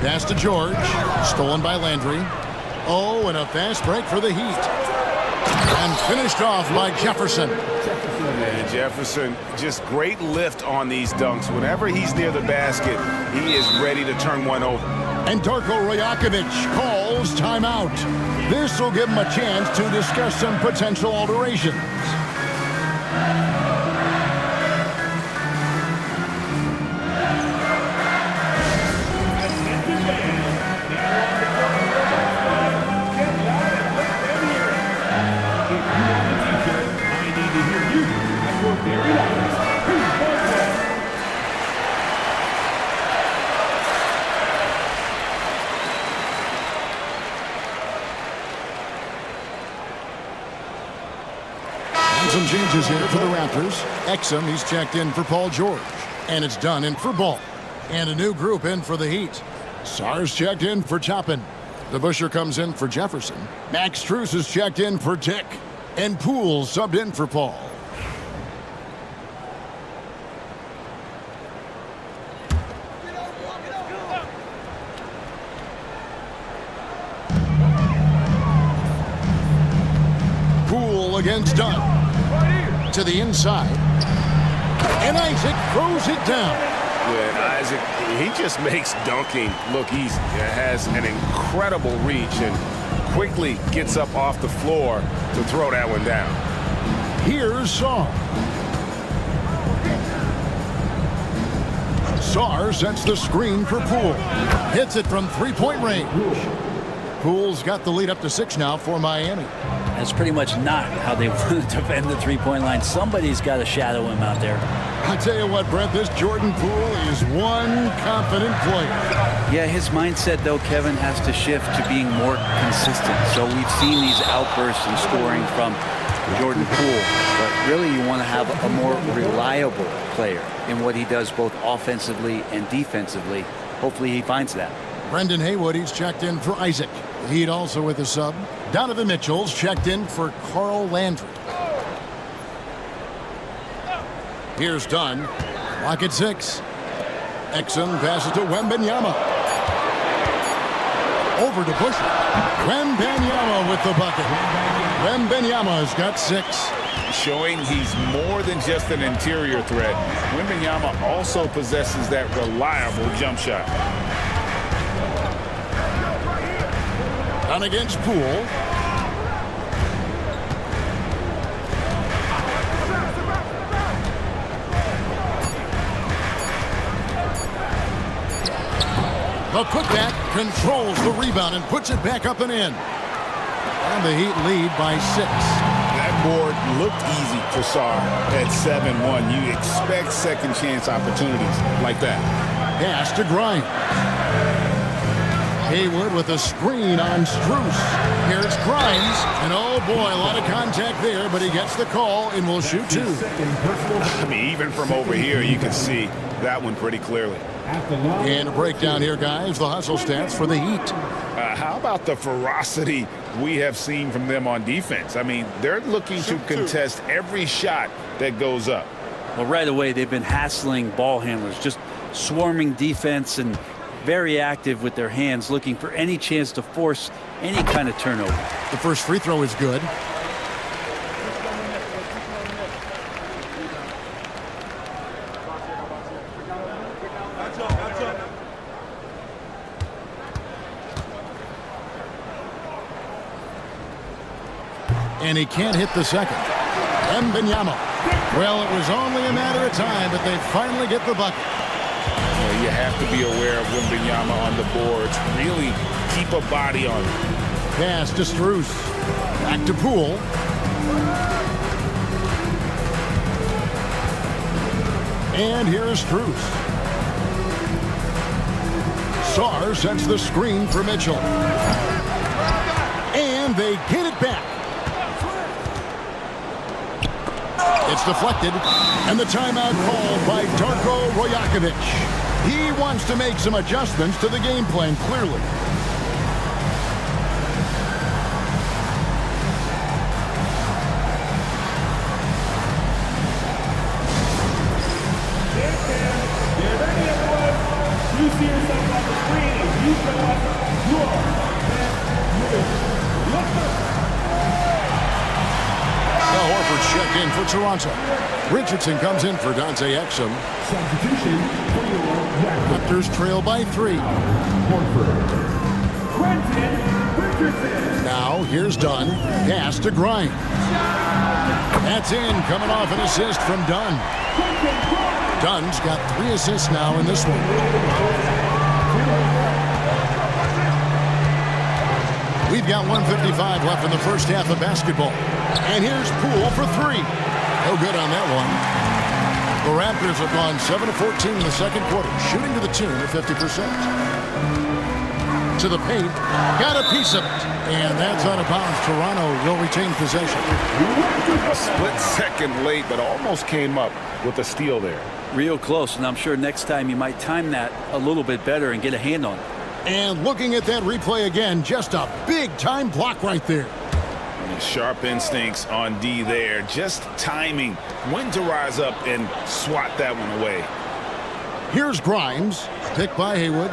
Pass to George. Stolen by Landry. Oh, and a fast break for the Heat. And finished off by Jefferson. And Jefferson, just great lift on these dunks. Whenever he's near the basket, he is ready to turn one over. And Darko Rajakovic calls timeout. This will give him a chance to discuss some potential alterations. Some changes here for the Raptors. Exum, he's checked in for Paul George. And it's done in for Ball. And a new group in for the Heat. Sars checked in for Toppin. DeBusschere comes in for Jefferson. Max Strus is checked in for Dick. And Poole subbed in for Paul. Poole against Dunn. To the inside. And Isaac throws it down. Yeah, Isaac, he just makes dunking look easy. It has an incredible reach and quickly gets up off the floor to throw that one down. Here's Sarr. Sarr sets the screen for Poole. Hits it from 3-point range. Poole's got the lead up to 6 now for Miami. That's pretty much not how they want to defend the three-point line. Somebody's got to shadow him out there. I tell you what, Brett, this Jordan Poole is one confident player. Yeah, his mindset, though, Kevin, has to shift to being more consistent. So we've seen these outbursts in scoring from Jordan Poole, but really you want to have a more reliable player in what he does both offensively and defensively. Hopefully he finds that. Brendan Haywood, he's checked in for Isaac. Heat also with a sub. Donovan Mitchell's checked in for Carl Landry. Here's Dunn. Lock at 6. Exum passes to Wembanyama. Over to Busher. Wembanyama with the bucket. Wembanyama's got 6. Showing he's more than just an interior threat. Wembanyama also possesses that reliable jump shot. Dunn against Poole. The putback controls the rebound and puts it back up and in. And the Heat lead by 6. That board looked easy for Sarr at 7-1. You expect second chance opportunities like that. Pass to Grimes. Haywood with a screen on Strus. Here's Grimes. And oh boy, a lot of contact there, but he gets the call and will shoot 2. I mean, even from over here, you can see that one pretty clearly. And a breakdown here, guys. The hustle stats for the Heat. How about the ferocity we have seen from them on defense? I mean, they're looking to contest every shot that goes up. Well, right away, they've been hassling ball handlers, just swarming defense and very active with their hands, looking for any chance to force any kind of turnover. The first free throw is good. And he can't hit the second. Wembanyama. Well, it was only a matter of time, but they finally get the bucket. Well, you have to be aware of Wembanyama on the boards. Really keep a body on him. Pass to Strus. Back to Poole. And here's Strus. Sarr sets the screen for Mitchell. And they get it back. It's deflected, and the timeout called by Darko Rajakovic. He wants to make some adjustments to the game plan, clearly. You see yourself on the screen and you show us your best move. Horford checked in for Toronto. Richardson comes in for Dante Exum. Substitution for your Raptors trail by 3. Now here's Dunn. Pass to Grimes. That's in, coming off an assist from Dunn. Dunn's got 3 assists now in this one. We've got 1:55 left in the first half of basketball. And here's Poole for 3. No good on that one. The Raptors have gone 7 of 14 in the second quarter, shooting to the tune of 50%. To the paint, got a piece of it. And that's out of bounds. Toronto will retain possession. A split second late, but almost came up with a steal there. Real close, and I'm sure next time you might time that a little bit better and get a hand on it. And looking at that replay again, just a big-time block right there. Sharp instincts on D there. Just timing when to rise up and swat that one away. Here's Grimes, picked by Haywood.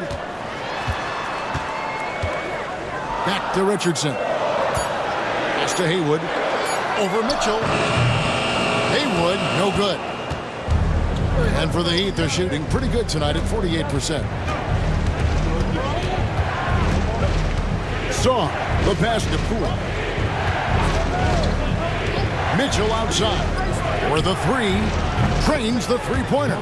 Back to Richardson. Pass to Haywood. Over Mitchell. Haywood, no good. And for the Heat, they're shooting pretty good tonight at 48%. Sarr, the pass to Poole. Mitchell outside. For the 3, trains the three-pointer.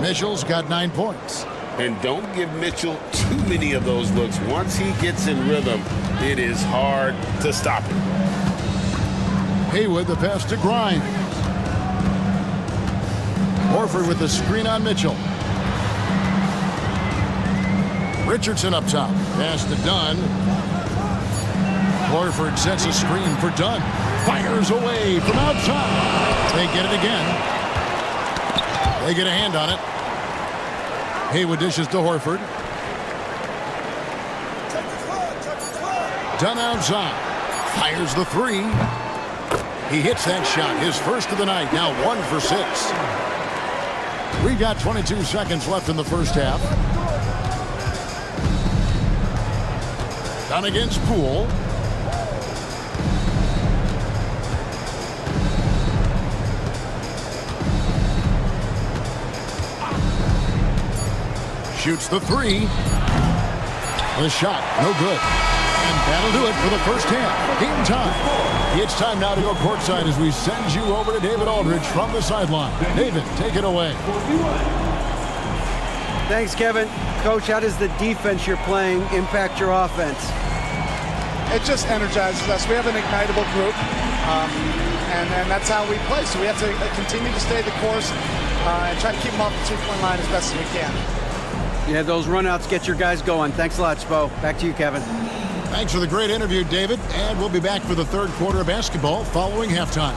Mitchell's got 9 points. And don't give Mitchell too many of those looks. Once he gets in rhythm, it is hard to stop him. Haywood, the pass to Grimes. Horford with the screen on Mitchell. Richardson up top. Pass to Dunn. Horford sets a screen for Dunn. Fires away from outside. They get it again. They get a hand on it. Haywood dishes to Horford. Dunn outside. Fires the three. He hits that shot. His first of the night. Now 1 for 6. We got 22 seconds left in the first half. Dunn against Poole. Shoots the three. The shot, no good. And that'll do it for the first half. Game time. It's time now to go courtside as we send you over to David Aldridge from the sideline. David, take it away. Thanks, Kevin. Coach, how does the defense you're playing impact your offense? It just energizes us. We have an ignitable group, and that's how we play. So we have to continue to stay the course and try to keep them off the two-point line as best as we can. Yeah, those runouts get your guys going. Thanks a lot, Spo. Back to you, Kevin. Thanks for the great interview, David. And we'll be back for the third quarter of basketball following halftime.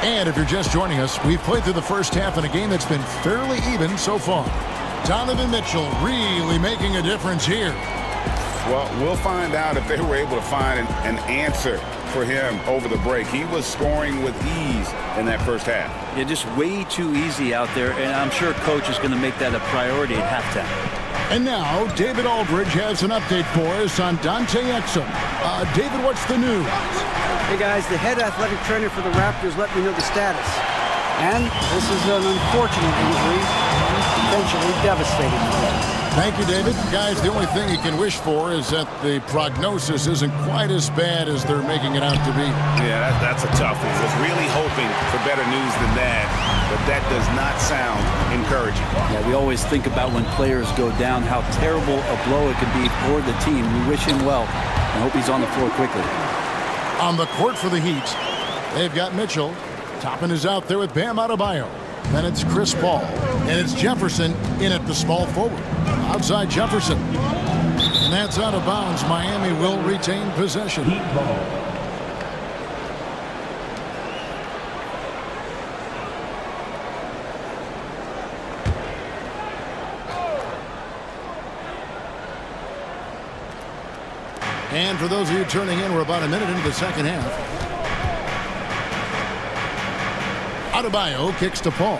And if you're just joining us, we've played through the first half in a game that's been fairly even so far. Donovan Mitchell really making a difference here. Well, we'll find out if they were able to find an answer for him over the break. He was scoring with ease in that first half. Yeah, just way too easy out there, and I'm sure Coach is going to make that a priority at halftime. And now, David Aldridge has an update for us on Dante Exum. David, what's the news? Hey guys, the head athletic trainer for the Raptors let me know the status. And this is an unfortunate injury, potentially devastating for them. Thank you, David. Guys, the only thing you can wish for is that the prognosis isn't quite as bad as they're making it out to be. Yeah, that's a tough one. Was really hoping for better news than that, but that does not sound encouraging. Yeah, we always think about when players go down, how terrible a blow it could be for the team. We wish him well and hope he's on the floor quickly. On the court for the Heat, they've got Mitchell. Toppin is out there with Bam Adebayo. Then it's Chris Paul. And it's Jefferson in at the small forward. Outside Jefferson. And that's out of bounds. Miami will retain possession. Heat ball. And for those of you turning in, we're about a minute into the second half. Adebayo kicks to Paul.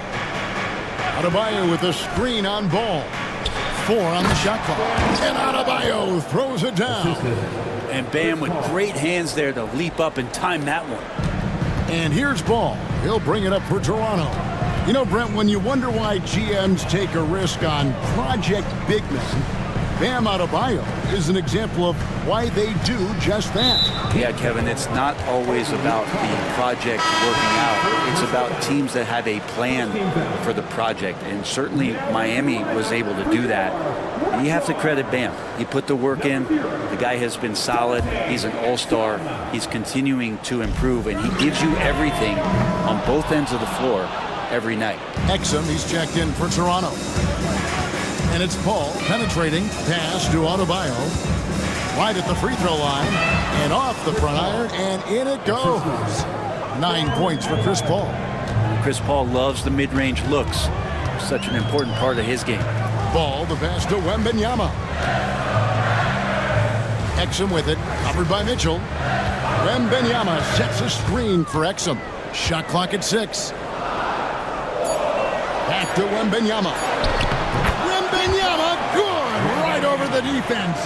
Adebayo with a screen on Ball. 4 on the shot clock. And Adebayo throws it down. And Bam with great hands there to leap up and time that one. And here's Ball. He'll bring it up for Toronto. You know, Brent, when you wonder why GMs take a risk on project big men, Bam Adebayo is an example of why they do just that. Yeah, Kevin, it's not always about the project working out. It's about teams that have a plan for the project. And certainly Miami was able to do that. And you have to credit Bam. He put the work in. The guy has been solid. He's an all-star. He's continuing to improve. And he gives you everything on both ends of the floor every night. Exum, he's checked in for Toronto. And it's Paul penetrating, pass to Adebayo. Right at the free throw line, and off the front iron, and in it goes. 9 points for Chris Paul. Chris Paul loves the mid-range looks. Such an important part of his game. Ball, the pass to Wembanyama. Exum with it, covered by Mitchell. Wembanyama sets a screen for Exum. Shot clock at 6. Back to Wembanyama. Wembanyama, good, right over the defense.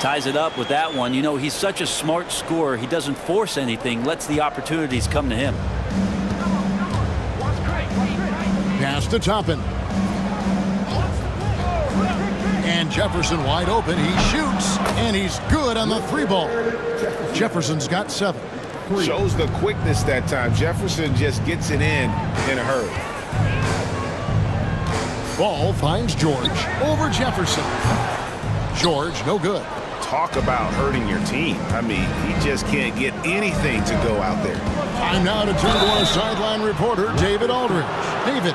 Ties it up with that one. You know, he's such a smart scorer. He doesn't force anything, lets the opportunities come to him. Pass to Toppin. And Jefferson wide open. He shoots, and he's good on the 3-ball. Jefferson's got 7. Shows the quickness that time. Jefferson just gets it in a hurry. Ball finds George over Jefferson. George, no good. Talk about hurting your team. I mean, he just can't get anything to go out there. Time now to turn to our sideline reporter, David Aldridge. David.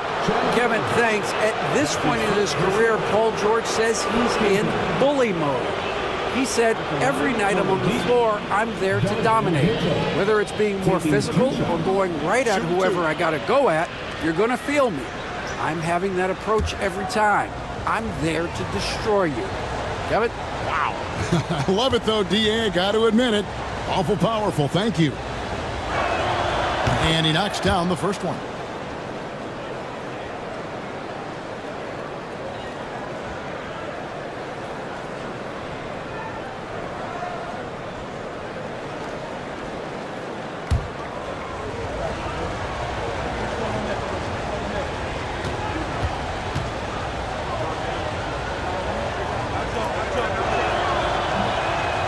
Kevin, thanks. At this point in his career, Paul George says he's in bully mode. He said, every night I'm on the floor, I'm there to dominate. Whether it's being more physical or going right at whoever I got to go at, you're going to feel me. I'm having that approach every time. I'm there to destroy you. Kevin? Wow. I love it, though, D.A. Got to admit it. Awful powerful. Thank you. And he knocks down the first one.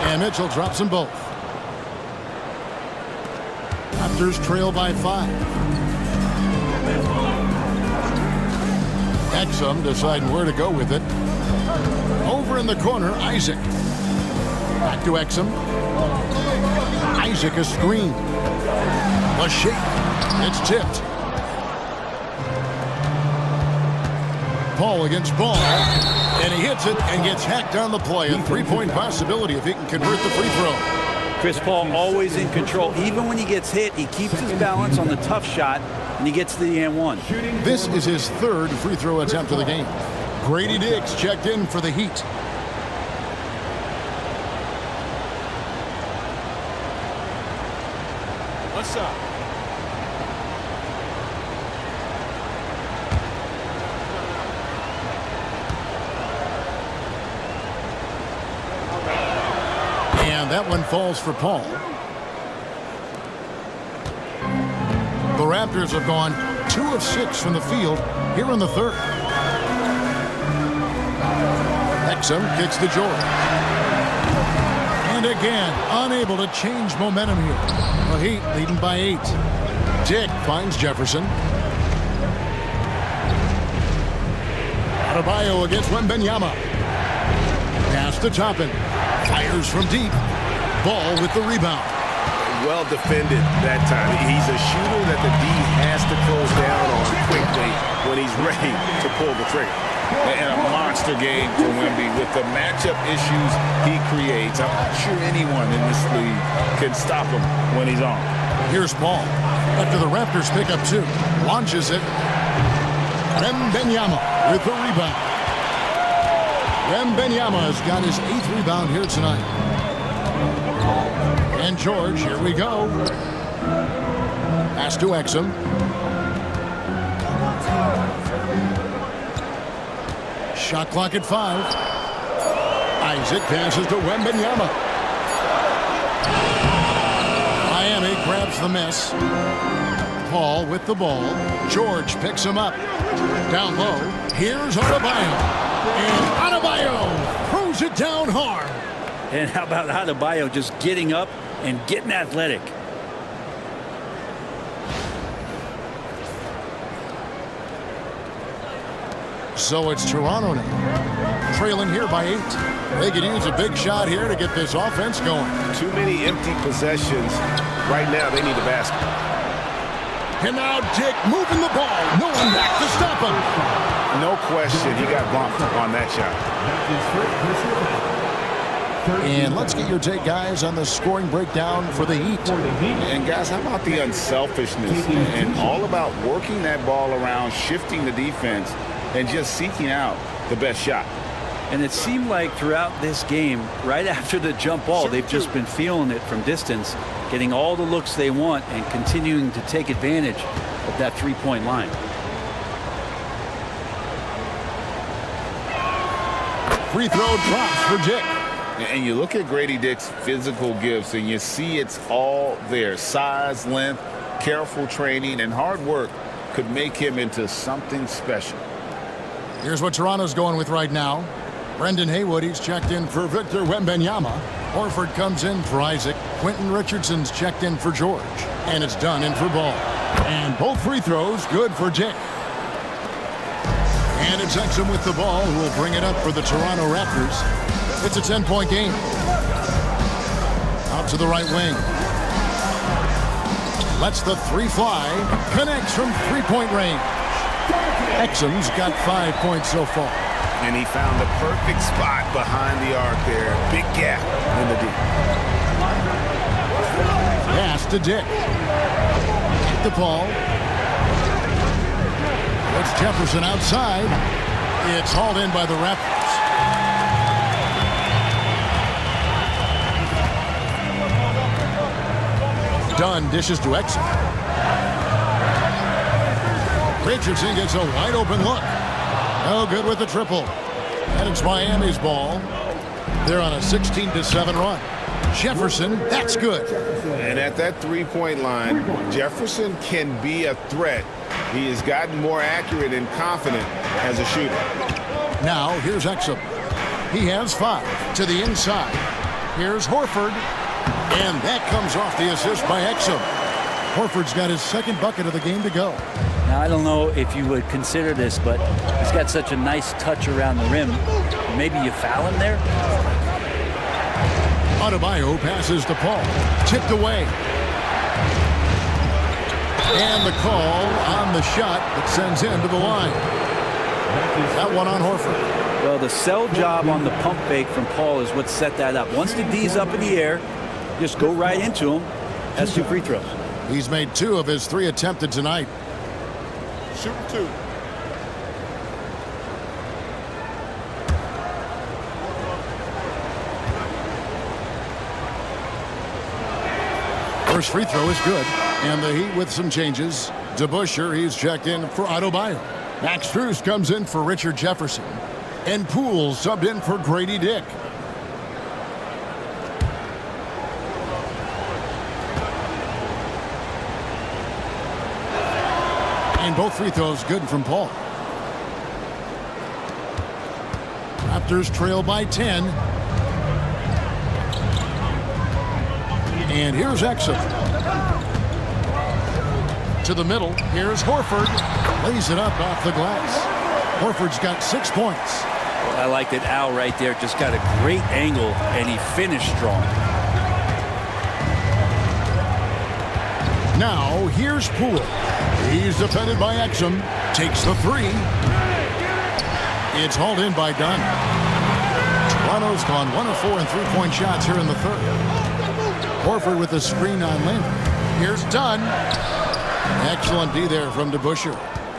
And Mitchell drops them both. Raptors trail by 5. Exum deciding where to go with it. Over in the corner, Isaac. Back to Exum. Isaac a screen. A shake. It's tipped. Paul against Ball. And he hits it and gets hacked on the play. A 3-point possibility if he can convert the free throw. Chris Paul always in control. Even when he gets hit, he keeps his balance on the tough shot, and he gets to the and one. This is his 3rd free throw attempt of the game. Grady Diggs checked in for the Heat. What's up? And that one falls for Paul. The Raptors have gone 2 of 6 from the field here in the 3rd. Exum kicks to George. And again, unable to change momentum here. The Heat leading by 8. Dick finds Jefferson. Adebayo against Wembanyama. Pass to Toppin. Fires from deep. Ball with the rebound. Well defended that time. He's a shooter that the D has to close down on quickly when he's ready to pull the trigger. And a monster game for Wemby with the matchup issues he creates. I'm not sure anyone in this league can stop him when he's on. Here's Paul. After the Raptors pick up 2. Launches it. Wembanyama with the rebound. Wembanyama has got his 8th rebound here tonight. And George, here we go. Pass to Exum. Shot clock at 5. Isaac passes to Wembanyama. Miami grabs the miss. Paul with the ball. George picks him up. Down low. Here's Adebayo. And Adebayo throws it down hard. And how about Adebayo just getting up and getting athletic? So it's Toronto now, trailing here by 8. They could use a big shot here to get this offense going. Too many empty possessions. Right now, they need a basket. And now Dick moving the ball. No one back to stop him. No question, he got bumped on that shot. And let's get your take, guys, on the scoring breakdown for the Heat. And, guys, how about the unselfishness and all about working that ball around, shifting the defense, and just seeking out the best shot. And it seemed like throughout this game, right after the jump ball, they've just been feeling it from distance, getting all the looks they want and continuing to take advantage of that 3-point line. free throw drops for Dick. And you look at Grady Dick's physical gifts, and you see it's all there. Size, length, careful training, and hard work could make him into something special. Here's what Toronto's going with right now. Brendan Haywood, he's checked in for Victor Wembanyama. Horford comes in for Isaac. Quentin Richardson's checked in for George. And it's done in for Ball. And both free throws good for Dick. And it's Exum with the ball, who will bring it up for the Toronto Raptors. It's a 10-point game. Out to the right wing. Lets the three fly. Connects from three-point range. Exum's got 5 points so far. And he found the perfect spot behind the arc there. Big gap in the deep. Pass to Dick. The ball. It's Jefferson outside. It's hauled in by the Raptors. Dunn dishes to Exum. Richardson gets a wide open look. No good with the triple. And it's Miami's ball. They're on a 16-7 run. Jefferson, that's good. And at that three-point line, Jefferson can be a threat. He has gotten more accurate and confident as a shooter. Now, here's Exum. He has 5 to the inside. Here's Horford. And that comes off the assist by Exum. Horford's got his second bucket of the game to go. Now, I don't know if you would consider this, but he's got such a nice touch around the rim. Maybe you foul him there? Adebayo passes to Paul. Tipped away. And the call on the shot that sends him to the line. That one on Horford. Well, the sell job on the pump fake from Paul is what set that up. Once the D's up in the air, just go right into him. That's 2 free throws. He's made 2 of his 3 attempted tonight. Shoot 2. First free throw is good. And the Heat with some changes. DeBusschere, he's checked in for Adebayo. Max Strus comes in for Richard Jefferson. And Poole subbed in for Grady Dick. And both free throws good from Paul. Raptors trail by 10. And here's Exum. To the middle. Here's Horford. Lays it up off the glass. Horford's got 6 points. I like that Al right there. Just got a great angle, and he finished strong. Now, here's Poole. He's defended by Exum. Takes the 3. It's hauled in by Dunn. Toronto's gone 1 of 4 in three-point shots here in the third. Horford with the screen on Landry. Here's Dunn. Excellent D there from DeBusschere.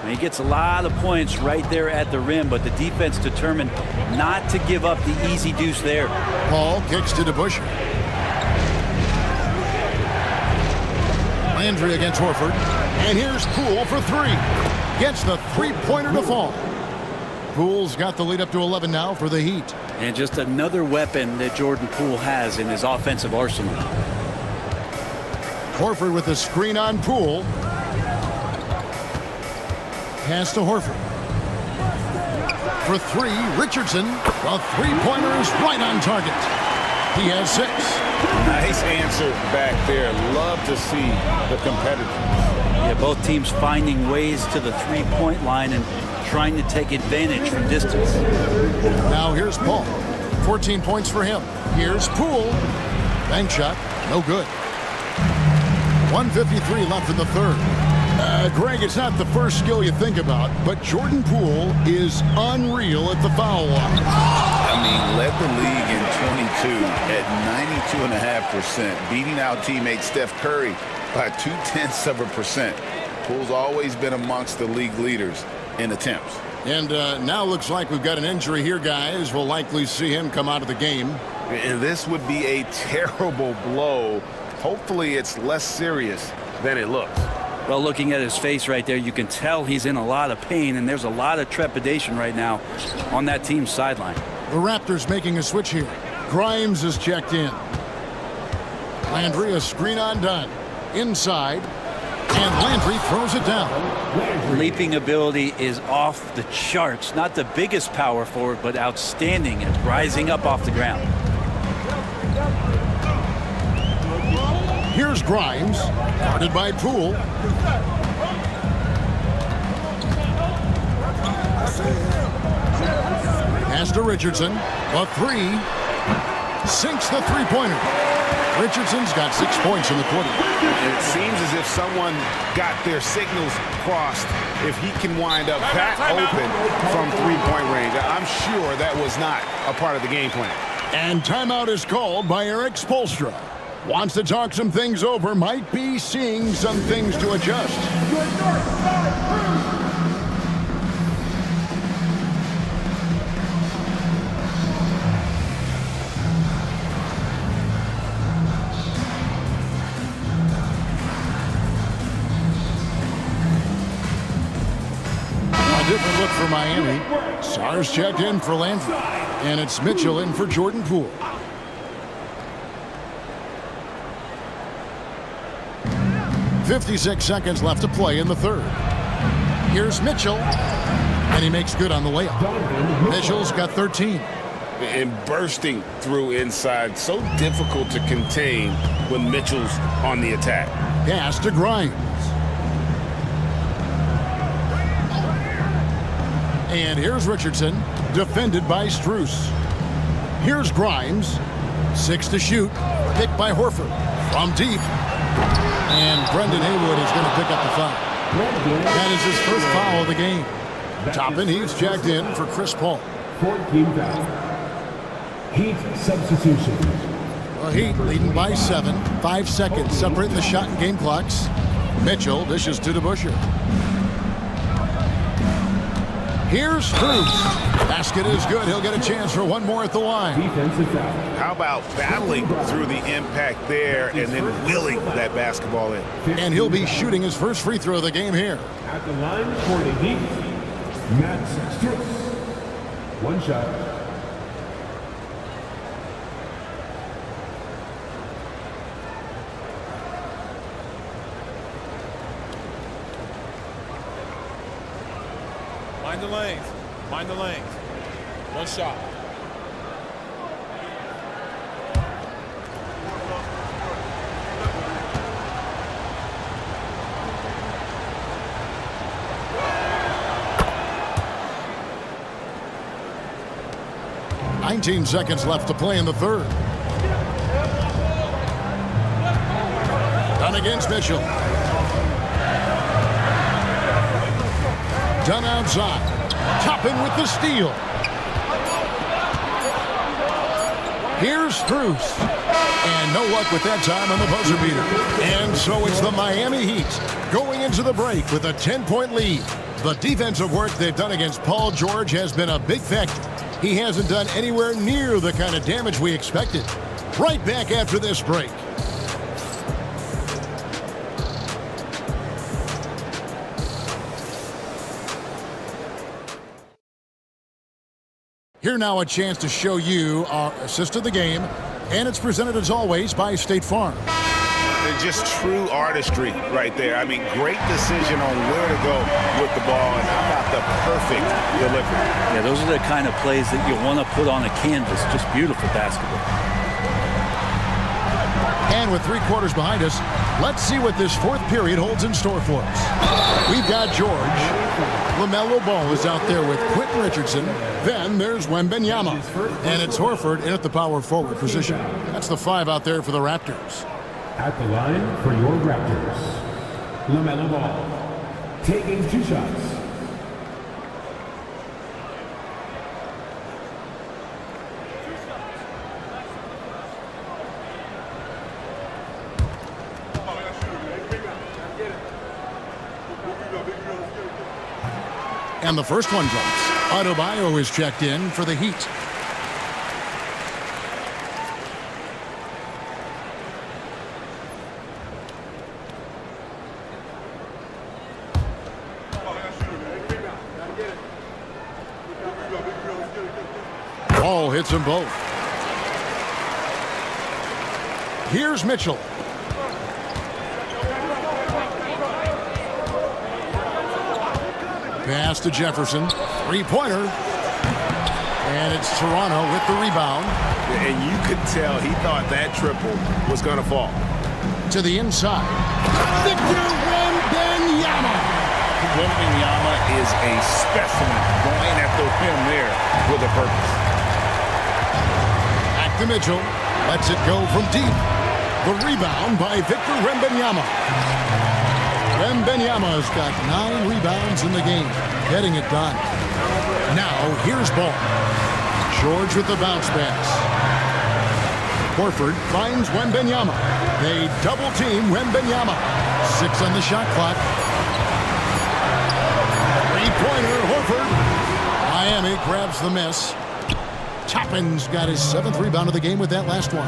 He gets a lot of points right there at the rim, but the defense determined not to give up the easy deuce there. Paul kicks to DeBusschere. Landry against Horford. And here's Poole for 3. Gets the three-pointer to fall. Poole's got the lead up to 11 now for the Heat. And just another weapon that Jordan Poole has in his offensive arsenal. Horford with the screen on Poole. Pass to Horford. For 3, Richardson. The three-pointer is right on target. He has 6. Nice answer back there. Love to see the competitiveness. Yeah, both teams finding ways to the three-point line and trying to take advantage from distance. Now here's Paul. 14 points for him. Here's Poole. Bank shot. No good. 1:53 left in the third. Greg, it's not the first skill you think about, but Jordan Poole is unreal at the foul line. I mean, led the league in 22 at 92.5%, beating out teammate Steph Curry by 0.2%. Poole's always been amongst the league leaders in attempts. And now looks like we've got an injury here, guys. We'll likely see him come out of the game. And this would be a terrible blow. Hopefully it's less serious than it looks. Well, looking at his face right there, you can tell he's in a lot of pain, and there's a lot of trepidation right now on that team's sideline. The Raptors making a switch here. Grimes is checked in. Landry, a screen on done. Inside. And Landry throws it down. Leaping ability is off the charts. Not the biggest power forward, but outstanding at rising up off the ground. Here's Grimes, guarded by Poole. Pass to Richardson. A three. Sinks the three-pointer. Richardson's got 6 points in the quarter. It seems as if someone got their signals crossed. If he can wind up that open from three-point range, I'm sure that was not a part of the game plan. And timeout is called by Eric Spoelstra. Wants to talk some things over, might be seeing some things to adjust. A different look for Miami. Sars checked in for Landry. And it's Mitchell in for Jordan Poole. .56 seconds left to play in the third. Here's Mitchell, and he makes good on the layup. Mitchell's got 13. And bursting through inside, so difficult to contain when Mitchell's on the attack. Pass to Grimes. And here's Richardson, defended by Strus. Here's Grimes, 6 to shoot, picked by Horford. From deep. And Brendan Haywood is going to pick up the foul. That is his first foul of the game. Toppin, he's checked in for Chris Paul. 14 foul. Heat substitution. The Heat leading by 7. 5 seconds separating the shot and game clocks. Mitchell dishes to DeBusschere. Here's Strus. Basket is good. He'll get a chance for one more at the line. Defensive foul. How about battling through the impact there and then wheeling that basketball in? And he'll be shooting his first free throw of the game here. At the line for the Heat, Max Strus. One shot. Mind the lanes. Mind the lanes. One shot. .19 seconds left to play in the third. Done against Mitchell. Done outside. Toppin with the steal. Here's Strus. And no luck with that time on the buzzer beater. And so it's the Miami Heat going into the break with a 10-point lead. The defensive work they've done against Paul George has been a big factor. He hasn't done anywhere near the kind of damage we expected. Right back after this break. Here now a chance to show you our assist of the game, and it's presented as always by State Farm. They're just true artistry right there. I mean, great decision on where to go with the ball, and how about the perfect delivery. Yeah, those are the kind of plays that you want to put on a canvas. Just beautiful basketball. And with 3 quarters behind us, let's see what this fourth period holds in store for us. We've got George. LaMelo Ball is out there with Quentin Richardson. Then there's Wembanyama. And it's Horford in at the power forward position. That's the 5 out there for the Raptors. At the line for your Raptors, LaMelo Ball, taking 2 shots. And the first one drops. Adebayo is checked in for the Heat. Ball Poole hits them both. Here's Mitchell. Pass to Jefferson. Three-pointer. And it's Toronto with the rebound. And you could tell he thought that triple was going to fall. To the inside. Victor Wembanyama. Wembanyama is a specimen going at the rim there with a purpose. Back to Mitchell. Lets it go from deep. The rebound by Victor Wembanyama. Wembanyama's got 9 rebounds in the game, getting it done. Now, here's Ball. George with the bounce pass. Horford finds Wembanyama. They double-team Wembanyama. 6 on the shot clock. Three-pointer, Horford. Miami grabs the miss. Toppin's got his 7th rebound of the game with that last one.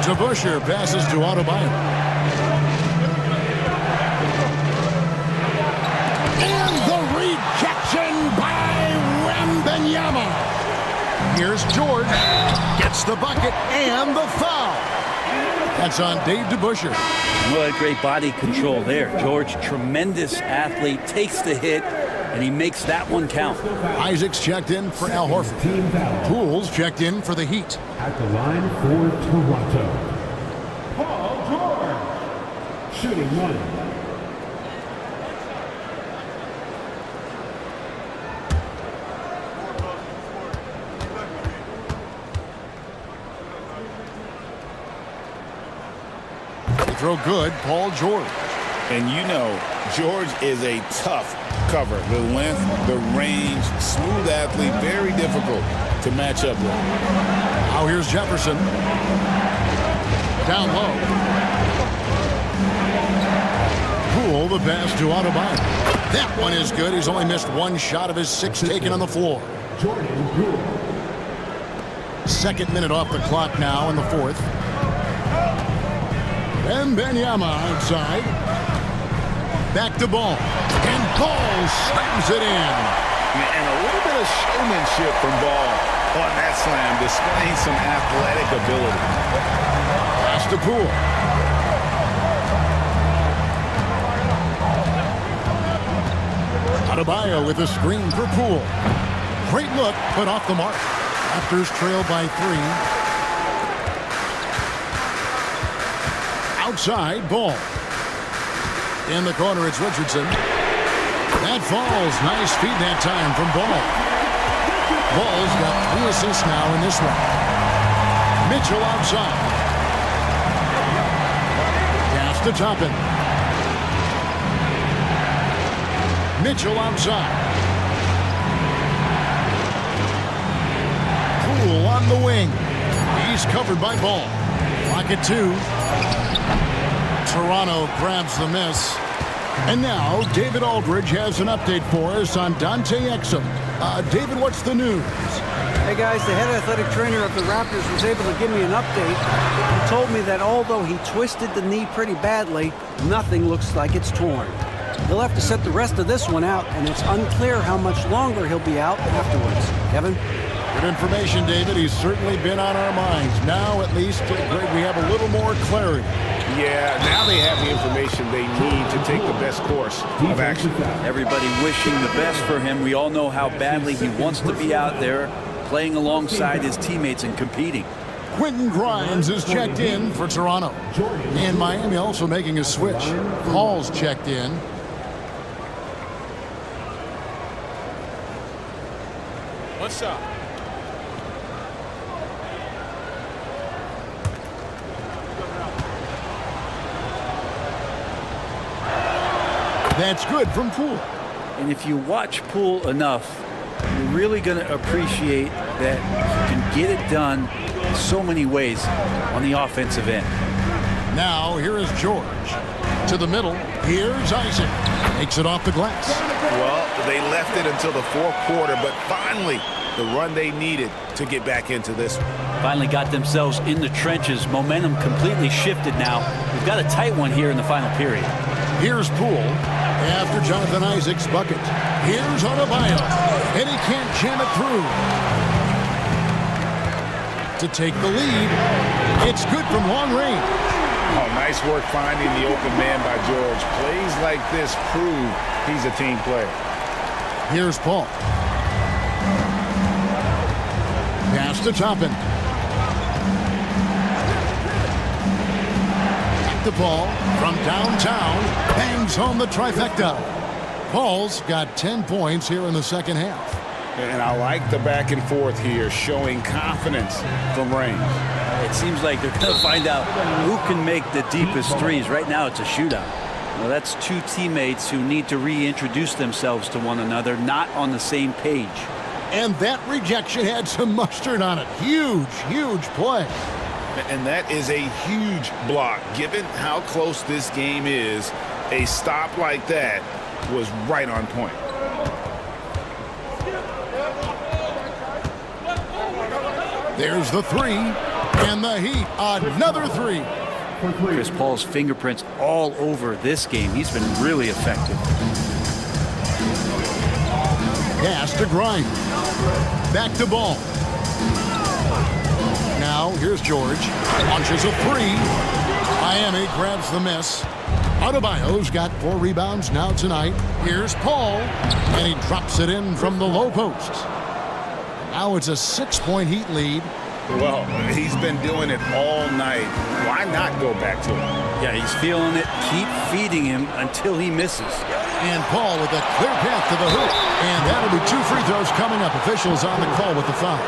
To Busher, passes to Adebayo. And the rejection by Wembanyama. Here's George. Gets the bucket and the foul. That's on Dave DeBuscher. What great body control there. George, tremendous athlete, takes the hit, and he makes that one count. Isaacs checked in for Al Horford. Pools checked in for the Heat. At the line for Toronto, Paul George, shooting 1. Throw good, Paul George. And you know, George is a tough cover. The length, the range, smooth athlete, very difficult to match up with. Now here's Jefferson. Down low. Poole, the pass to Adebayo. That one is good. He's only missed 1 shot of his 6 taken on the floor. Jordan Poole. 2nd minute off the clock now in the 4th. Wembanyama outside. Back to Ball. And Ball slams it in. And a little bit of showmanship from Ball on that slam, displaying some athletic ability. Pass to Poole. Adebayo with a screen for Poole. Great look, but off the mark. Raptors trail by 3. Outside, Ball. In the corner, it's Richardson. That falls. Nice feed that time from Ball. Ball's got 3 assists now in this one. Mitchell outside. Pass to Toppin. Mitchell outside. Poole on the wing. He's covered by Ball. Clock at 2. Toronto grabs the miss. And now, David Aldridge has an update for us on Dante Exum. David, what's the news? Hey guys, the head athletic trainer of the Raptors was able to give me an update. He told me that although he twisted the knee pretty badly, nothing looks like it's torn. He'll have to set the rest of this one out, and it's unclear how much longer he'll be out afterwards. Kevin? Good information, David. He's certainly been on our minds. Now, at least, Greg, we have a little more clarity. Yeah, now they have the information they need to take the best course of action. Everybody wishing the best for him. We all know how badly he wants to be out there playing alongside his teammates and competing. Quentin Grimes is checked in for Toronto. And Miami also making a switch. Hall's checked in. One shot. That's good from Poole. And if you watch Poole enough, you're really going to appreciate that he can get it done in so many ways on the offensive end. Now, here is George. To the middle, here's Isaac. Takes it off the glass. Well, they left it until the 4th quarter, but finally, the run they needed to get back into this one. Finally got themselves in the trenches. Momentum completely shifted now. We've got a tight one here in the final period. Here's Poole. After Jonathan Isaac's bucket, here's Adebayo, and he can't jam it through. To take the lead, it's good from long range. Oh, nice work finding the open man by George. Plays like this prove he's a team player. Here's Paul. Pass to Toppin. The ball from downtown, bangs home the trifecta. Paul's got 10 points here in the second half. And I like the back and forth here, showing confidence from range. It seems like they're going to find out who can make the deepest threes. Right now it's a shootout. Well, that's two teammates who need to reintroduce themselves to one another, not on the same page. And that rejection had some mustard on it. Huge, huge play. And that is a huge block. Given how close this game is, a stop like that was right on point. There's the three, and the Heat, another three. Chris Paul's fingerprints all over this game. He's been really effective. Pass to Grimes. Back to Ball. Now, here's George. Launches a three. Miami grabs the miss. Adebayo's got 4 rebounds now tonight. Here's Paul, and he drops it in from the low post. Now it's a 6-point Heat lead. Well, he's been doing it all night. Why not go back to it? Yeah, he's feeling it. Keep feeding him until he misses. And Paul with a clear path to the hoop. And that'll be 2 free throws coming up. Officials on the call with the foul.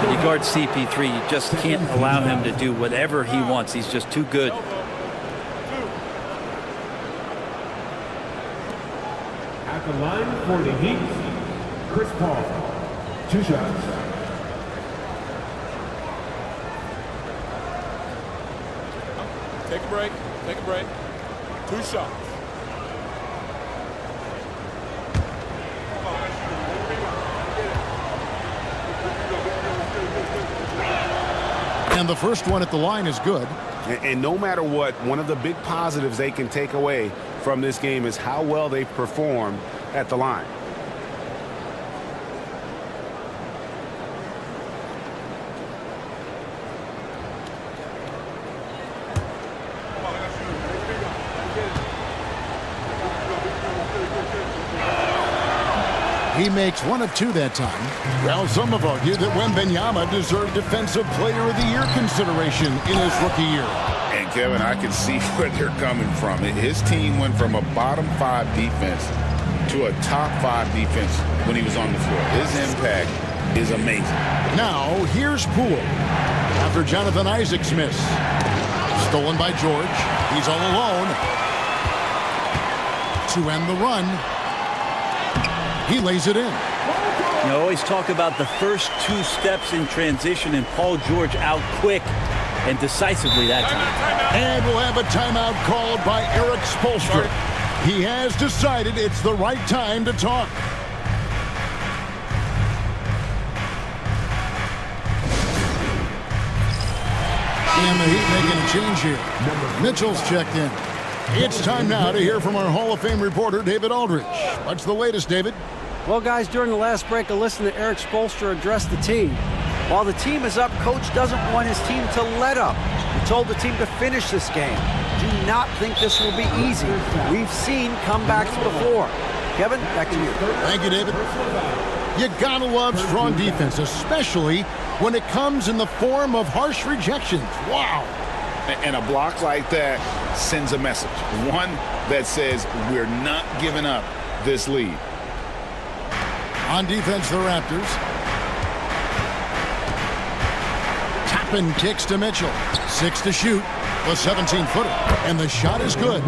When you guard CP3, you just can't allow him to do whatever he wants. He's just too good. At the line for the Heat, Chris Paul. 2 shots. Take a break. Take a break. 2 shots. And the first one at the line is good. And no matter what, one of the big positives they can take away from this game is how well they've performed at the line. He makes 1 of 2 that time. Well, some have argued that Wembanyama deserved Defensive Player of the Year consideration in his rookie year. And Kevin, I can see where they're coming from. His team went from a bottom 5 defense to a top 5 defense when he was on the floor. His impact is amazing. Now, here's Poole. After Jonathan Isaac's miss. Stolen by George. He's all alone. To end the run. He lays it in. You always talk about the first 2 steps in transition, and Paul George out quick and decisively that time. And we'll have a timeout called by Eric Spoelstra. He has decided it's the right time to talk. And the Heat making a change here. Mitchell's checked in. It's time now to hear from our Hall of Fame reporter, David Aldridge. What's the latest, David? Well, guys, during the last break, I listened to Eric Spoelstra address the team. While the team is up, Coach doesn't want his team to let up. He told the team to finish this game. Do not think this will be easy. We've seen comebacks before. Kevin, back to you. Thank you, David. You gotta love strong defense, especially when it comes in the form of harsh rejections. Wow. And a block like that sends a message. One that says we're not giving up this lead. On defense, the Raptors. Toppin kicks to Mitchell. 6 to shoot. The 17-footer. And the shot is good.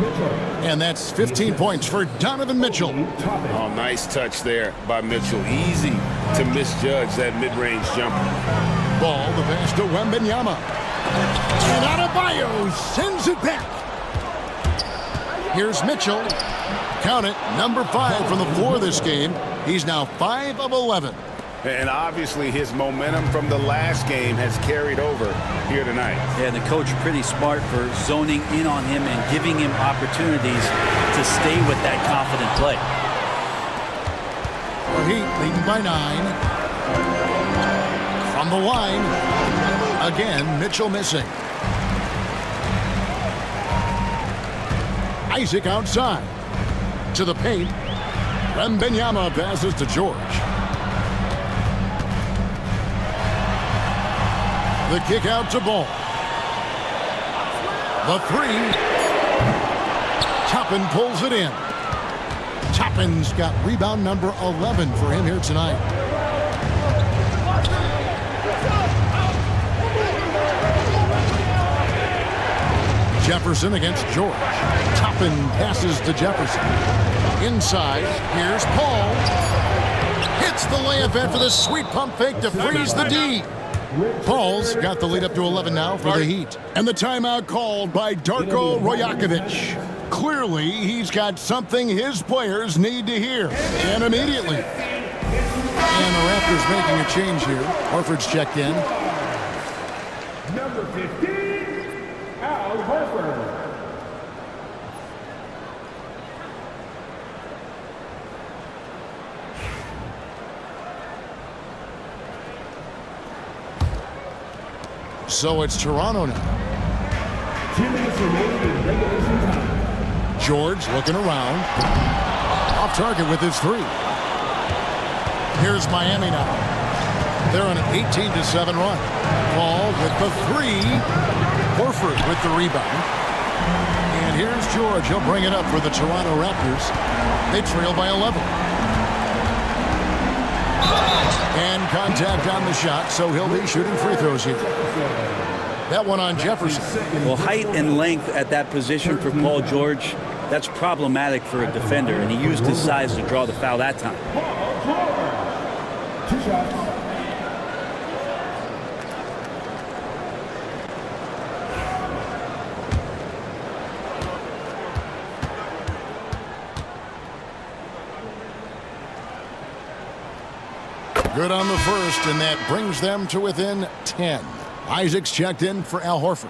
And that's 15 points for Donovan Mitchell. Oh, nice touch there by Mitchell. Easy to misjudge that mid-range jumper. Ball, the pass to Wembanyama. And Adebayo sends it back. Here's Mitchell. Count it, number 5 from the floor this game. He's now 5 of 11. And obviously his momentum from the last game has carried over here tonight. Yeah, and the coach pretty smart for zoning in on him and giving him opportunities to stay with that confident play. The Heat leading by 9. From the line, again, Mitchell missing. Isaac outside. To the paint. Wembanyama passes to George. The kick out to Ball. The 3. Toppin pulls it in. Toppin's got rebound number 11 for him here tonight. Jefferson against George. Toppin passes to Jefferson. Inside, here's Paul. Hits the layup after the sweet pump fake to freeze the D. Paul's got the lead up to 11 now for the Heat. And the timeout called by Darko Rajakovic. Clearly, he's got something his players need to hear. And immediately. And the Raptors making a change here. Horford's checked in. Number 15, Al Horford. So it's Toronto now. 2 minutes remaining in regulation time. George looking around. Off target with his 3. Here's Miami now. They're on an 18-7 run. Paul with the 3. Horford with the rebound. And here's George. He'll bring it up for the Toronto Raptors. They trail by 11. And contact on the shot, so he'll be shooting free throws here. That one on Jefferson. Well, height and length at that position for Paul George, that's problematic for a defender, and he used his size to draw the foul that time. Two shots. Good on the first, and that brings them to within 10. Isaac's checked in for Al Horford.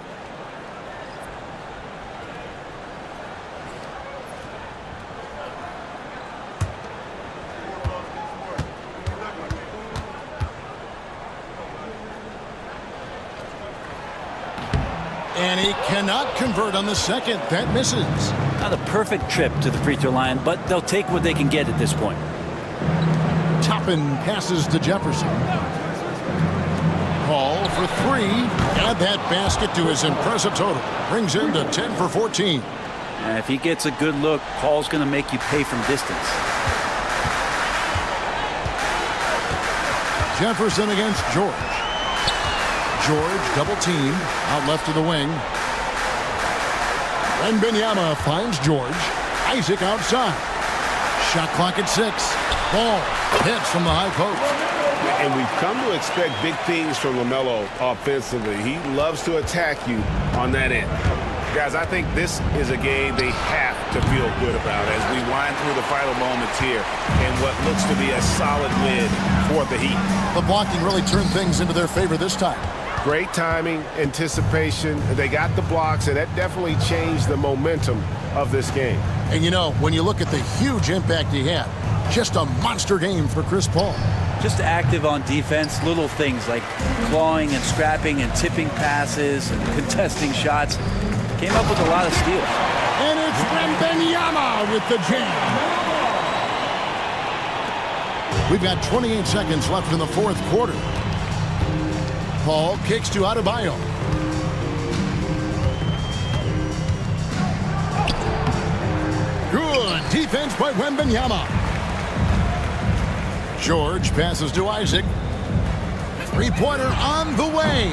And he cannot convert on the second. That misses. Not a perfect trip to the free throw line, but they'll take what they can get at this point. Toppin passes to Jefferson. Paul for 3. Add that basket to his impressive total. Brings him to 10 for 14. And if he gets a good look, Paul's going to make you pay from distance. Jefferson against George. George double teamed out left to the wing. Wembanyama finds George. Isaac outside. Shot clock at 6. Ball hits from the high post. And we've come to expect big things from LaMelo offensively. He loves to attack you on that end. Guys, I think this is a game they have to feel good about as we wind through the final moments here in what looks to be a solid win for the Heat. The blocking really turned things into their favor this time. Great timing, anticipation. They got the blocks, and that definitely changed the momentum of this game. And you know, when you look at the huge impact he had, just a monster game for Chris Paul. Just active on defense, little things like clawing and scrapping and tipping passes and contesting shots. Came up with a lot of steals. And it's Wembanyama with the jam. We've got 28 seconds left in the fourth quarter. Paul kicks to Adebayo. Good defense by Wembanyama. George passes to Isaac. Three-pointer on the way.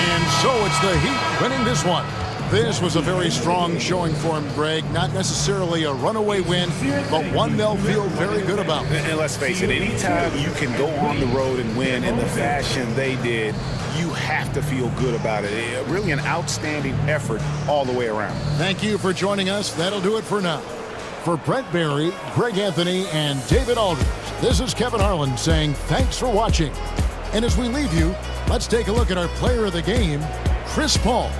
And so it's the Heat winning this one. This was a very strong showing for him, Greg. Not necessarily a runaway win, but one they'll feel very good about. And let's face it, anytime you can go on the road and win in the fashion they did, you have have to feel good about it. Really an outstanding effort all the way around. Thank you for joining us. That'll do it for now. For Brent Barry, Greg Anthony, and David Aldridge, this is Kevin Harlan saying thanks for watching. And as we leave you, let's take a look at our player of the game, Chris Paul.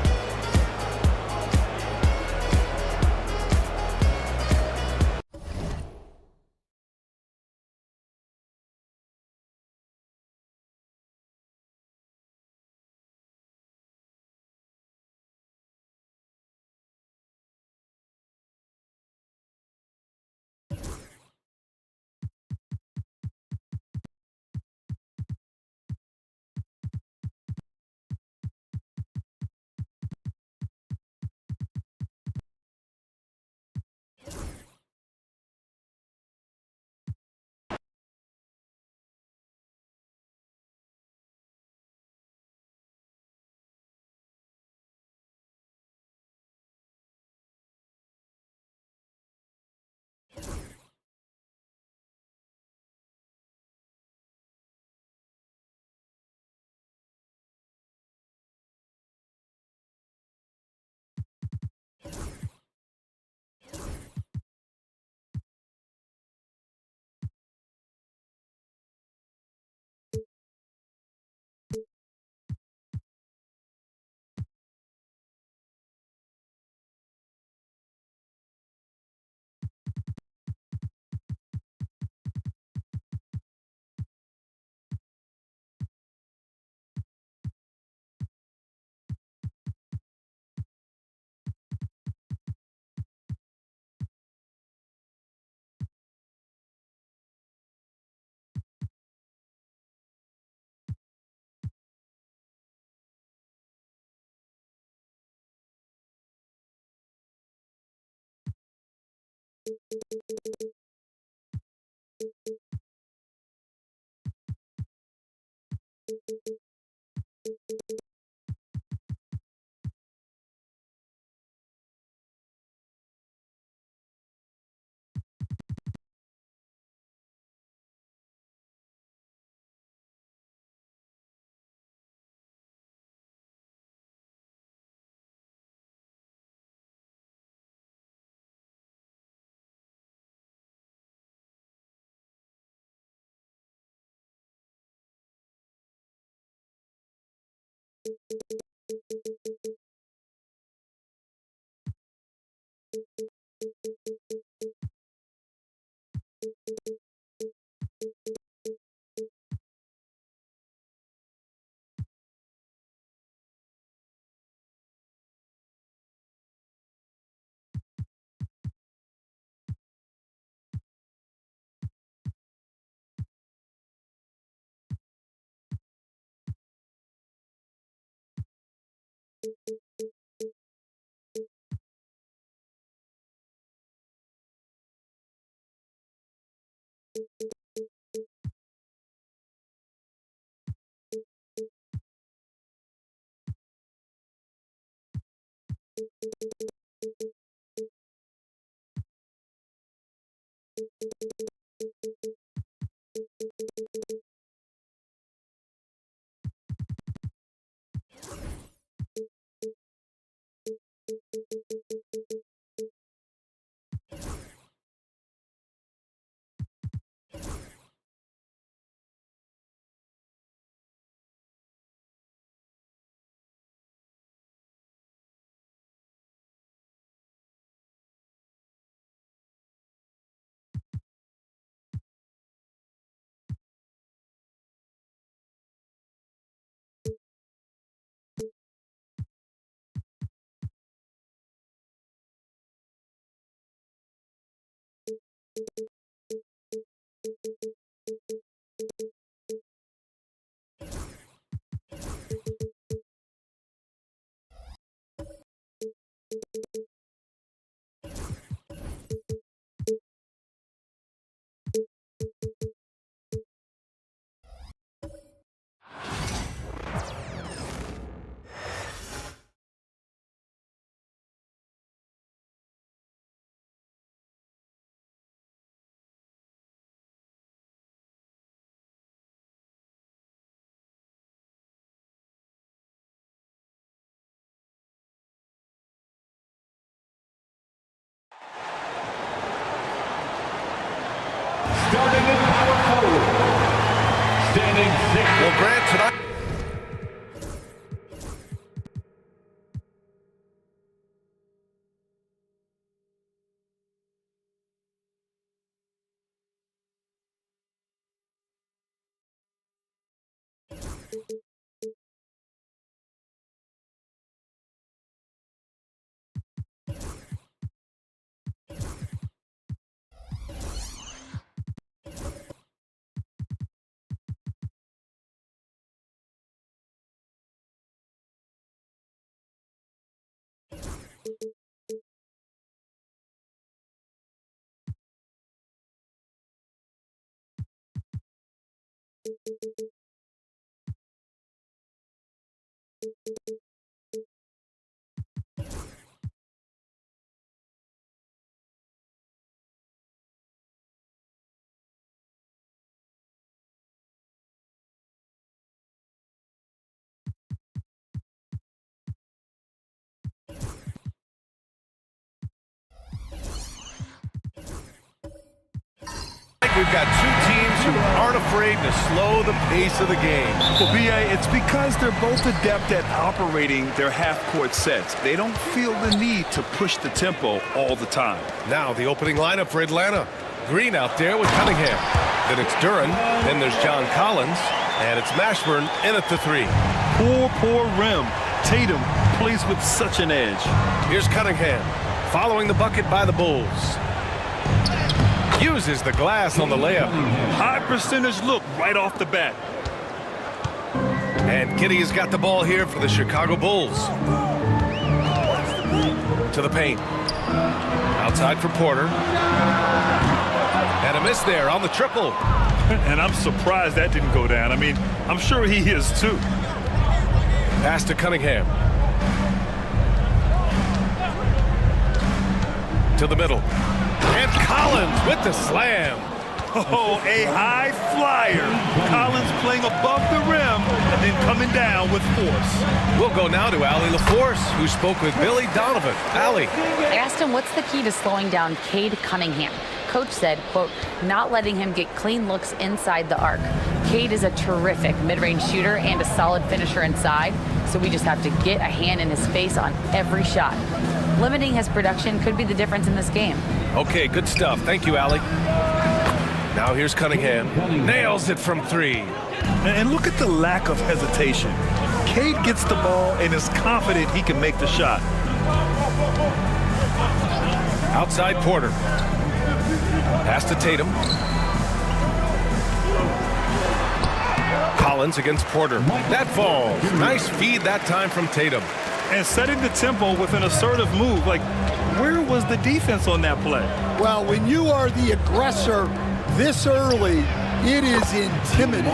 Standing 6. Well, Grant, tonight. We've got two teams who aren't afraid to slow the pace of the game. Well, B.A., it's because they're both adept at operating their half-court sets. They don't feel the need to push the tempo all the time. Now the opening lineup for Atlanta. Green out there with Cunningham. Then it's Duren. Then there's John Collins. And it's Mashburn in at the 3. Poor rim. Tatum plays with such an edge. Here's Cunningham, following the bucket by the Bulls. Uses the glass on the layup. High percentage look right off the bat. And Giddey has got the ball here for the Chicago Bulls. To the paint. Outside for Porter. And a miss there on the triple. And I'm surprised that didn't go down. I mean, I'm sure he is too. Pass to Cunningham. To the middle. And Collins with the slam. Oh, a high flyer. Collins playing above the rim and then coming down with force. We'll go now to Allie LaForce, who spoke with Billy Donovan. Allie. I asked him what's the key to slowing down Cade Cunningham. Coach said, quote, not letting him get clean looks inside the arc. Cade is a terrific mid-range shooter and a solid finisher inside, so we just have to get a hand in his face on every shot. Limiting his production could be the difference in this game. Okay, good stuff. Thank you, Allie. Now here's Cunningham. Nails it from 3. And look at the lack of hesitation. Cade gets the ball and is confident he can make the shot. Outside Porter. Pass to Tatum. Collins against Porter. That falls. Nice feed that time from Tatum. And setting the tempo with an assertive move. Like, where was the defense on that play? Well, when you are the aggressor this early, it is intimidating.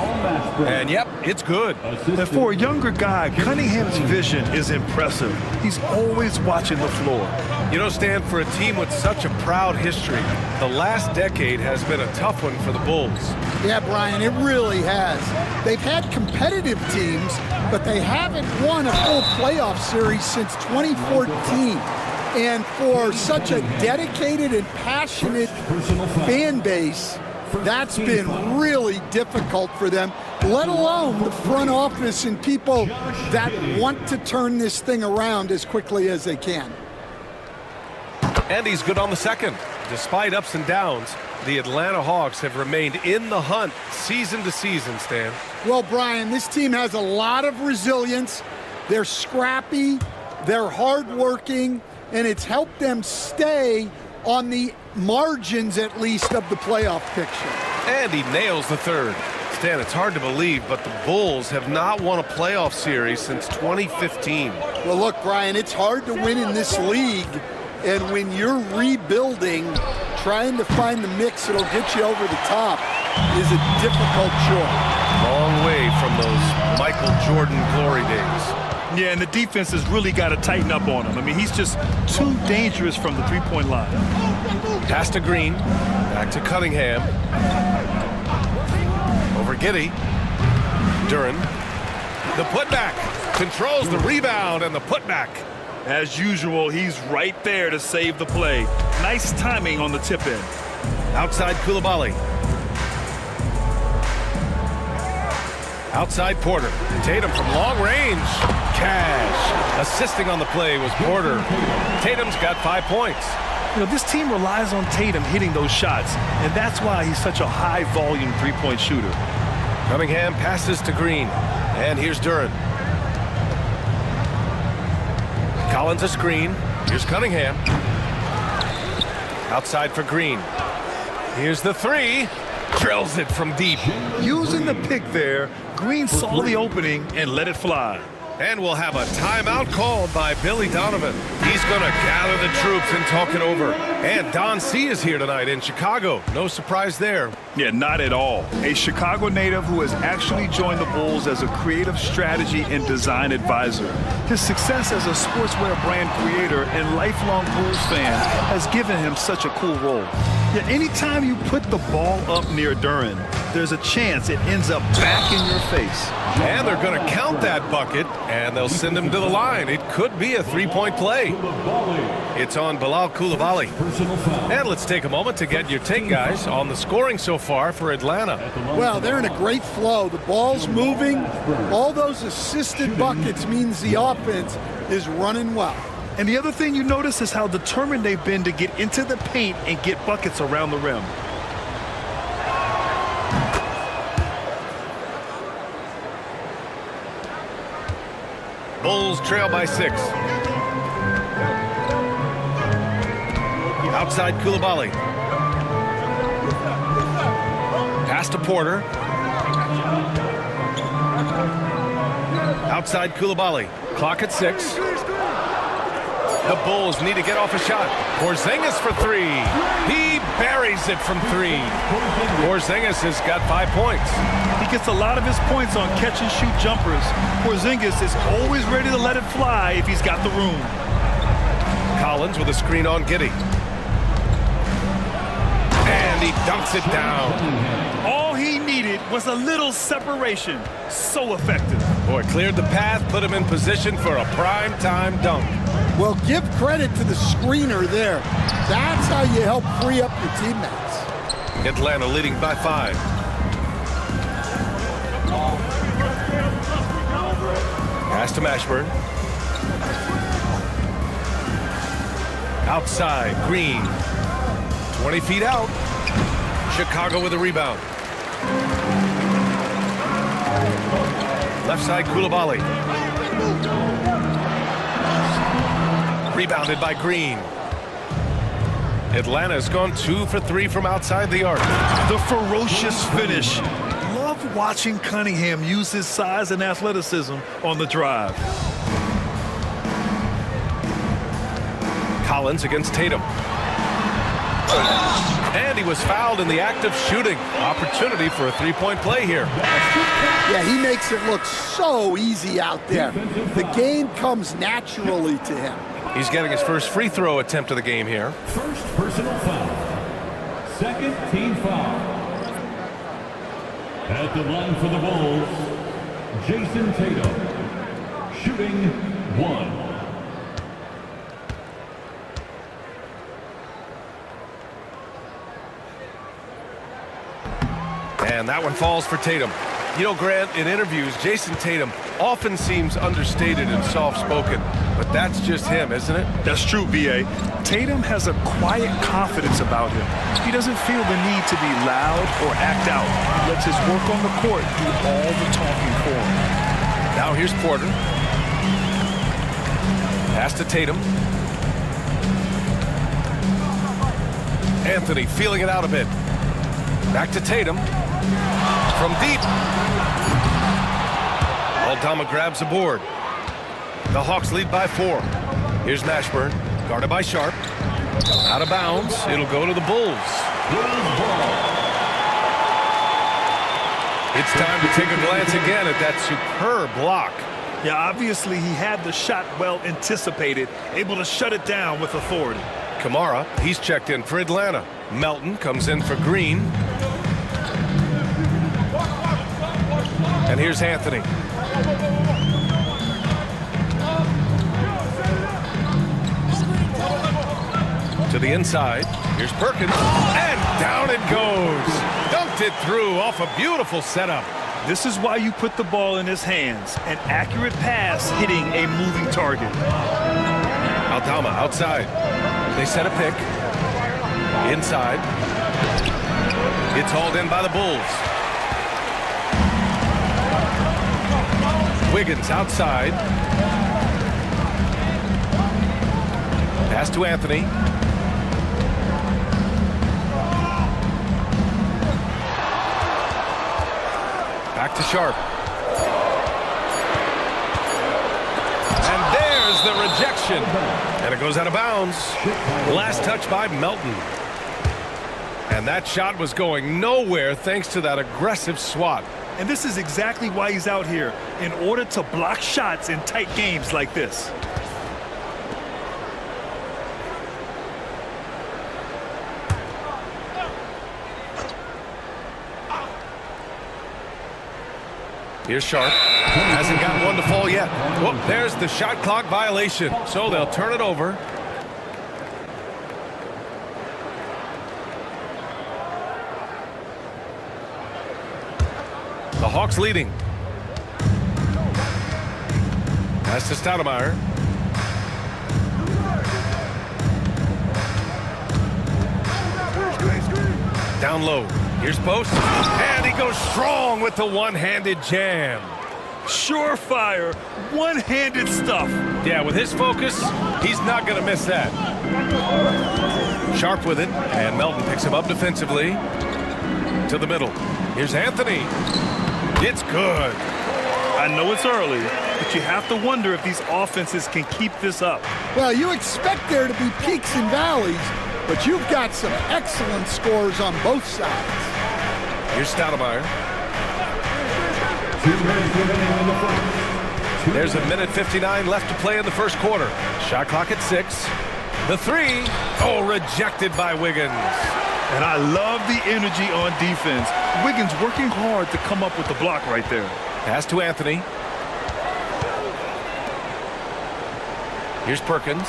And yep, it's good. And for a younger guy, Cunningham's vision is impressive. He's always watching the floor. You know, Stan, for a team with such a proud history, the last decade has been a tough one for the Bulls. Yeah, Brian, it really has. They've had competitive teams, but they haven't won a full playoff series since 2014. And for such a dedicated and passionate fan base, that's been really difficult for them, let alone the front office and people that want to turn this thing around as quickly as they can. And he's good on the second. Despite ups and downs, the Atlanta Hawks have remained in the hunt season to season, Stan. Well, Brian, this team has a lot of resilience. They're scrappy, they're hardworking, and it's helped them stay on the margins, at least, of the playoff picture. And he nails the third. Stan, it's hard to believe, but the Bulls have not won a playoff series since 2015. Well, look, Brian, it's hard to win in this league. And when you're rebuilding, trying to find the mix that'll get you over the top is a difficult chore. Long way from those Michael Jordan glory days. Yeah, and the defense has really got to tighten up on him. I mean, he's just too dangerous from the three-point line. Pass to Green. Back to Cunningham. Over Giddey. Duren. The putback. Controls the rebound and the putback. As usual, he's right there to save the play. Nice timing on the tip in. Outside Coulibaly. Outside Porter. Tatum from long range. Cash. Assisting on the play was Porter. Tatum's got 5 points. You know, this team relies on Tatum hitting those shots, and that's why he's such a high-volume three-point shooter. Cunningham passes to Green. And here's Duren. Collins a screen. Here's Cunningham. Outside for Green. Here's the three. Drills it from deep. Using the pick there, Green saw the opening and let it fly. And we'll have a timeout called by Billy Donovan. He's going to gather the troops and talk it over. And Don C is here tonight in Chicago. No surprise there. Yeah, not at all. A Chicago native who has actually joined the Bulls as a creative strategy and design advisor. His success as a sportswear brand creator and lifelong Bulls fan has given him such a cool role. Yeah, anytime you put the ball up near Duren, there's a chance it ends up back in your face. And they're going to count that bucket, and they'll send him to the line. It could be a three-point play. It's on Bilal Coulibaly. And let's take a moment to get your take, guys, on the scoring so far for Atlanta. Well, they're in a great flow. The ball's moving. All those assisted buckets means the offense is running well. And the other thing you notice is how determined they've been to get into the paint and get buckets around the rim. Bulls trail by 6. Outside Coulibaly. Pass to Porter. Outside Coulibaly. Clock at 6. The Bulls need to get off a shot. Porzingis for 3. He buries it from 3. Porzingis has got 5 points. He gets a lot of his points on catch-and-shoot jumpers. Porzingis is always ready to let it fly if he's got the room. Collins with a screen on Giddey. And he dunks it down. All he needed was a little separation. So effective. Boy, cleared the path, put him in position for a prime-time dunk. Well, give credit to the screener there. That's how you help free up your teammates. Atlanta leading by 5. Pass to Mashburn. Outside, Green. 20 feet out. Chicago with a rebound. Left side, Coulibaly. Rebounded by Green. Atlanta's gone 2 for 3 from outside the arc. The ferocious finish. Love watching Cunningham use his size and athleticism on the drive. Collins against Tatum. And he was fouled in the act of shooting. Opportunity for a three-point play here. Yeah, he makes it look so easy out there. The game comes naturally to him. He's getting his first free throw attempt of the game here. First personal foul. Second team foul. At the line for the Bulls, Jason Tatum. Shooting 1. And that one falls for Tatum. You know, Grant, in interviews, Jason Tatum often seems understated and soft-spoken, but that's just him, isn't it? That's true, B.A. Tatum has a quiet confidence about him. He doesn't feel the need to be loud or act out. He lets his work on the court do all the talking for him. Now here's Porter. Pass to Tatum. Anthony feeling it out a bit. Back to Tatum. From deep. Aldama grabs a board. The Hawks lead by 4. Here's Mashburn, guarded by Sharp. Out of bounds. It'll go to the Bulls. It's time to take a glance again at that superb block. Yeah, obviously he had the shot well anticipated, able to shut it down with authority. Kamara, he's checked in for Atlanta. Melton comes in for Green. And here's Anthony. To the inside. Here's Perkins. And down it goes. Dunked it through off a beautiful setup. This is why you put the ball in his hands. An accurate pass hitting a moving target. Aldama outside. They set a pick. Inside. It's hauled in by the Bulls. Wiggins outside. Pass to Anthony. Back to Sharp. And there's the rejection. And it goes out of bounds. Last touch by Melton. And that shot was going nowhere thanks to that aggressive swat. And this is exactly why he's out here, in order to block shots in tight games like this. Here's Sharp. Hasn't got one to fall yet. Whoop, there's the shot clock violation. So they'll turn it over. The Hawks leading. Pass to Stoudemire. Down low. Here's Post. And he goes strong with the one-handed jam. Surefire, one-handed stuff. Yeah, with his focus, he's not going to miss that. Sharp with it, and Melton picks him up defensively. To the middle. Here's Anthony. It's good. I know it's early, but you have to wonder if these offenses can keep this up. Well, you expect there to be peaks and valleys, but you've got some excellent scores on both sides. Here's Stoudemire. There's a minute 59 left to play in the first quarter. Shot clock at 6. The three. Oh, rejected by Wiggins. And I love the energy on defense. Wiggins working hard to come up with the block right there. Pass to Anthony. Here's Perkins.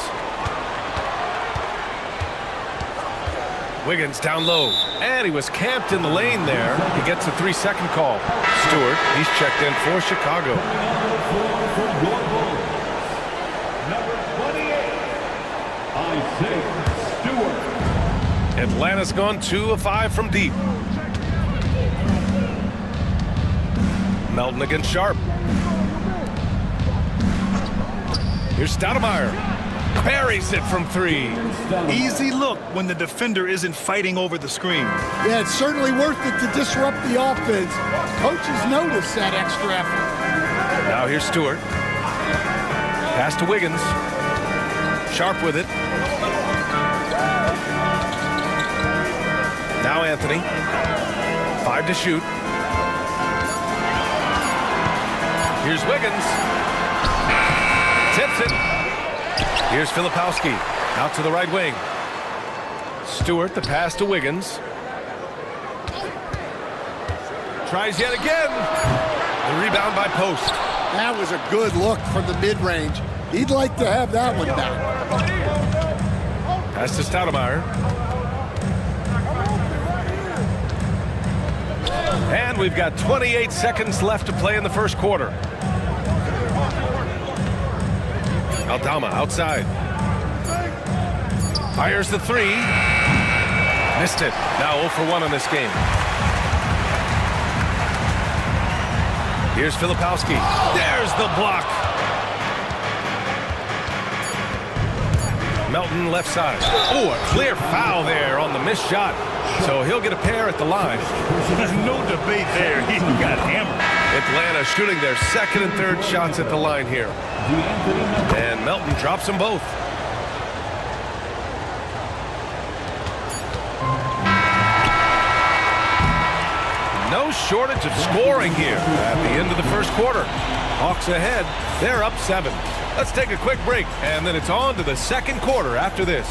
Wiggins down low. And he was camped in the lane there. He gets a 3-second call. Stewart, he's checked in for Chicago. Number 28, Isaiah Stewart. Atlanta's gone 2 of 5 from deep. Melton against Sharp. Here's Stoudemire. Buries it from 3. Easy look when the defender isn't fighting over the screen. Yeah, it's certainly worth it to disrupt the offense. Coaches notice that extra effort. Now here's Stewart. Pass to Wiggins. Sharp with it. Now Anthony. 5 to shoot. Here's Wiggins. Tips it. Here's Filipowski. Out to the right wing. Stewart, the pass to Wiggins. Tries yet again. The rebound by Post. That was a good look from the mid-range. He'd like to have that one back. Pass to Stoudemire. And we've got 28 seconds left to play in the first quarter. Aldama outside. Fires the 3. Missed it. Now 0 for 1 in this game. Here's Filipowski. There's the block. Melton left side. Oh, a clear foul there on the missed shot. So he'll get a pair at the line. No debate there. He got hammered. Atlanta shooting their second and third shots at the line here. And Melton drops them both. No shortage of scoring here at the end of the first quarter. Hawks ahead. They're up 7. Let's take a quick break, and then it's on to the second quarter after this.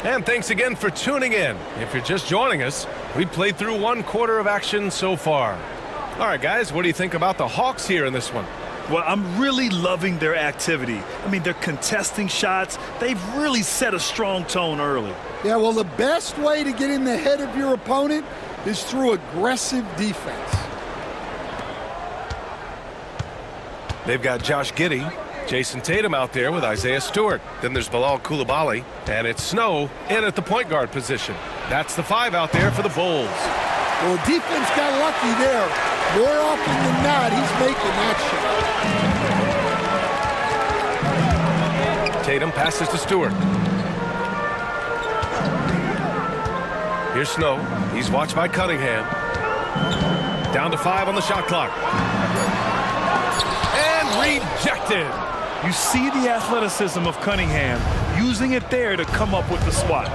And thanks again for tuning in. If you're just joining us, we played through 1 quarter of action so far. All right, guys, what do you think about the Hawks here in this one? Well, I'm really loving their activity. I mean, they're contesting shots. They've really set a strong tone early. Yeah, well, the best way to get in the head of your opponent is through aggressive defense. They've got Josh Giddey, Jason Tatum out there with Isaiah Stewart. Then there's Bilal Coulibaly, and it's Snow in at the point guard position. That's the 5 out there for the Bulls. Well, defense got lucky there. More often than not, he's making that shot. Tatum passes to Stewart. Here's Snow. He's watched by Cunningham. Down to 5 on the shot clock. And rejected. You see the athleticism of Cunningham, using it there to come up with the swat.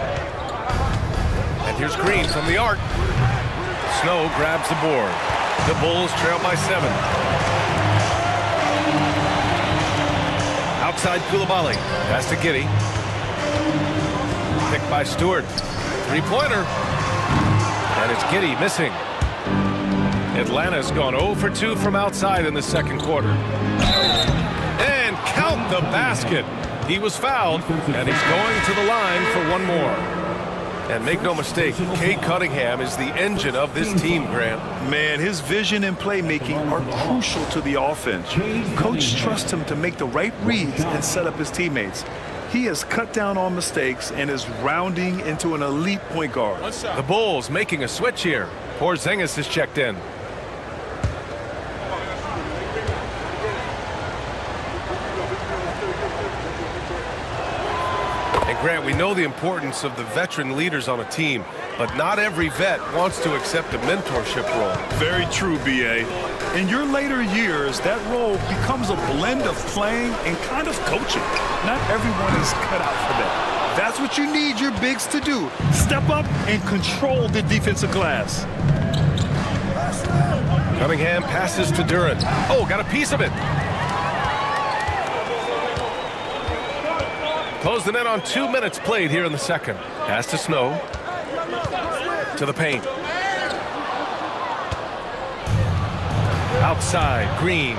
And here's Green from the arc. Snow grabs the board. The Bulls trail by 7. Outside Coulibaly. Pass to Giddey. Picked by Stewart. 3-pointer. And it's Giddey missing. Atlanta's gone 0 for 2 from outside in the second quarter. And count the basket. He was fouled, and he's going to the line for 1 more. And make no mistake, Cade Cunningham is the engine of this team, Grant. Man, his vision and playmaking are crucial to the offense. Coach trusts him to make the right reads and set up his teammates. He has cut down on mistakes and is rounding into an elite point guard. The Bulls making a switch here. Porzingis is checked in. And Grant, we know the importance of the veteran leaders on a team, but not every vet wants to accept a mentorship role. Very true, B.A. In your later years, that role becomes a blend of playing and kind of coaching. Not everyone is cut out for that. That's what you need your bigs to do. Step up and control the defensive glass. Cunningham passes to Duren. Oh, got a piece of it. Close the net on 2 minutes played here in the second. Pass to Snow. To the paint. Outside, Green.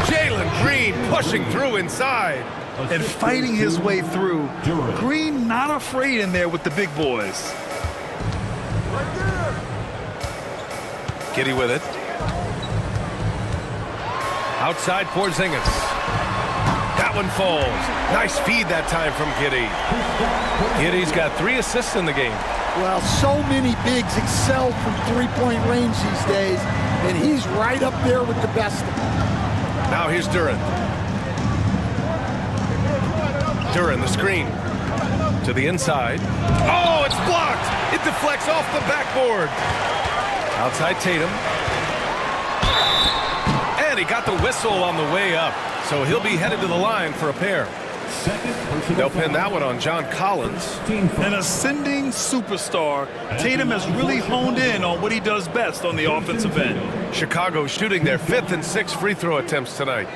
Jalen Green pushing through inside. And fighting his way through. Green not afraid in there with the big boys. Giddey with it. Outside Porzingis. That one falls. Nice feed that time from Giddey. Giddey's got 3 assists in the game. Well, so many bigs excel from three-point range these days, and he's right up there with the best of them. Now here's Duren. Duren, the screen. To the inside. Oh, it's blocked! It deflects off the backboard. Outside Tatum. And he got the whistle on the way up. So he'll be headed to the line for a pair. They'll pin that one on John Collins. An ascending superstar, Tatum has really honed in on what he does best on the offensive end. Chicago shooting their 5th and 6th free throw attempts tonight.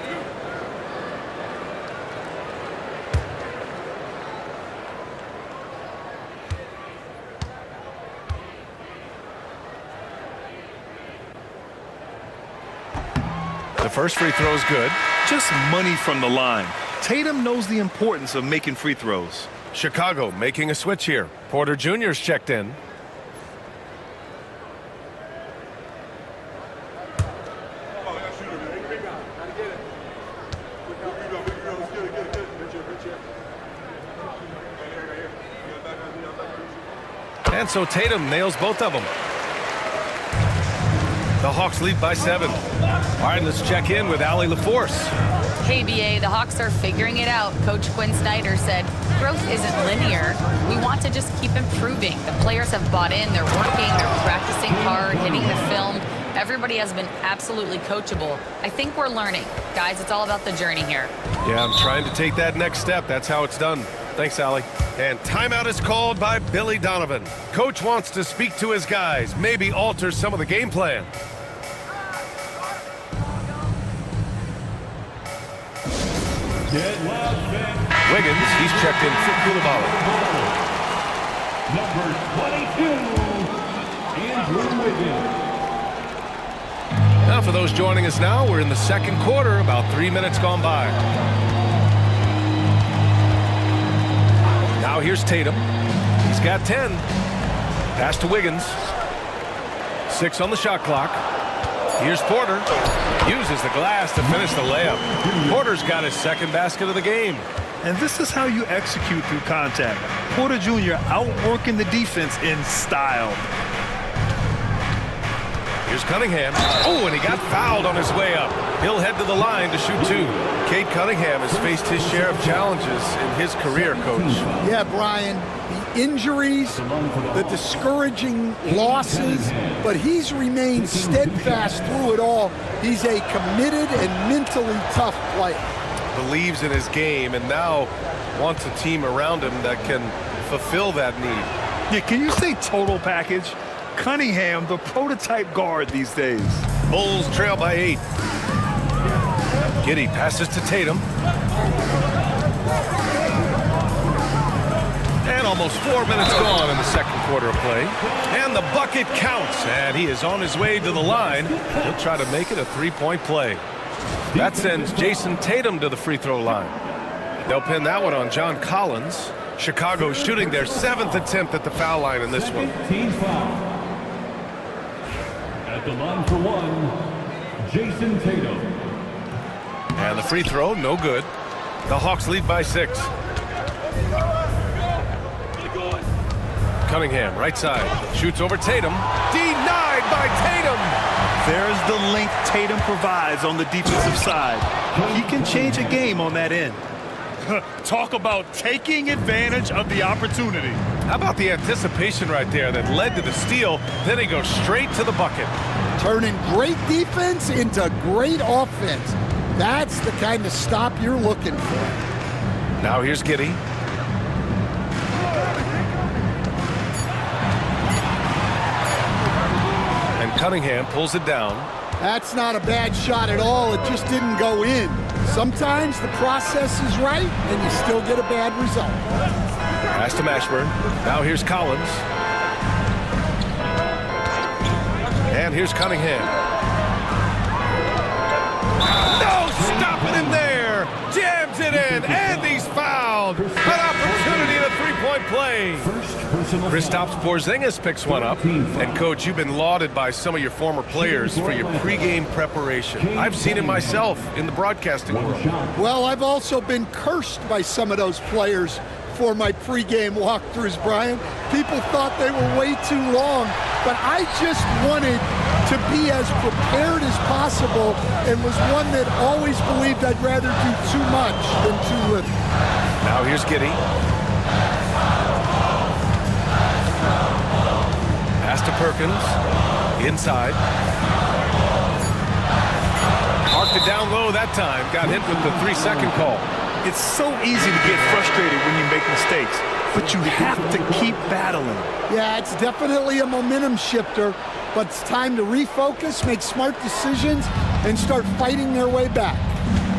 The first free throw is good. Just money from the line. Tatum knows the importance of making free throws. Chicago making a switch here. Porter Jr. is checked in. And so Tatum nails both of them. The Hawks lead by 7. All right, let's check in with Allie LaForce. Hey, BA, the Hawks are figuring it out. Coach Quinn Snyder said, growth isn't linear. We want to just keep improving. The players have bought in. They're working. They're practicing hard, hitting the film. Everybody has been absolutely coachable. I think we're learning. Guys, it's all about the journey here. Yeah, I'm trying to take that next step. That's how it's done. Thanks, Allie. And timeout is called by Billy Donovan. Coach wants to speak to his guys, maybe alter some of the game plan. Wiggins, he's checked in for Coulibaly. Number 22, Andrew Wiggins. Now for those joining us now, we're in the second quarter, about 3 minutes gone by. Now here's Tatum. He's got 10. Pass to Wiggins. 6 on the shot clock. Here's Porter. Uses the glass to finish the layup. Porter's got his second basket of the game. And this is how you execute through contact. Porter Jr. outworking the defense in style. Here's Cunningham. Oh, and he got fouled on his way up. He'll head to the line to shoot 2. Cade Cunningham has faced his share of challenges in his career, Coach. Yeah, Brian, the injuries, the discouraging losses, but he's remained steadfast through it all. He's a committed and mentally tough player. Believes in his game and now wants a team around him that can fulfill that need. Yeah, can you say total package? Cunningham, the prototype guard these days. Bulls trail by 8. Giddey passes to Tatum. And almost 4 minutes gone in the second quarter of play. And the bucket counts. And he is on his way to the line. He'll try to make it a 3-point play. That sends Jason Tatum to the free throw line. They'll pin that one on John Collins. Chicago shooting their 7th attempt at the foul line in this one. Team foul. At the line for 1, Jason Tatum. And the free throw, no good. The Hawks lead by 6. Cunningham, right side, shoots over Tatum. Denied by Tatum. There's the link Tatum provides on the defensive side. He can change a game on that end. Talk about taking advantage of the opportunity. How about the anticipation right there that led to the steal? Then he goes straight to the bucket. Turning great defense into great offense. That's the kind of stop you're looking for. Now here's Giddey. And Cunningham pulls it down. That's not a bad shot at all. It just didn't go in. Sometimes the process is right and you still get a bad result. Pass to Mashburn. Now here's Collins. And here's Cunningham. No, stop it in there. Jams it in, and he's fouled. An opportunity in a 3-point play. Kristaps Porzingis picks one up. And, Coach, you've been lauded by some of your former players for your pregame preparation. I've seen it myself in the broadcasting world. Well, I've also been cursed by some of those players for my pregame walkthroughs, Brian. People thought they were way too long, but I just wanted to be as prepared as possible and was one that always believed I'd rather do too much than too little. Now here's Giddey. Pass to Perkins. Inside. Marked it down low that time. Got hit with the 3-second call. It's so easy to get frustrated when you make mistakes, but you have to keep battling. Yeah, it's definitely a momentum shifter, but it's time to refocus, make smart decisions, and start fighting their way back.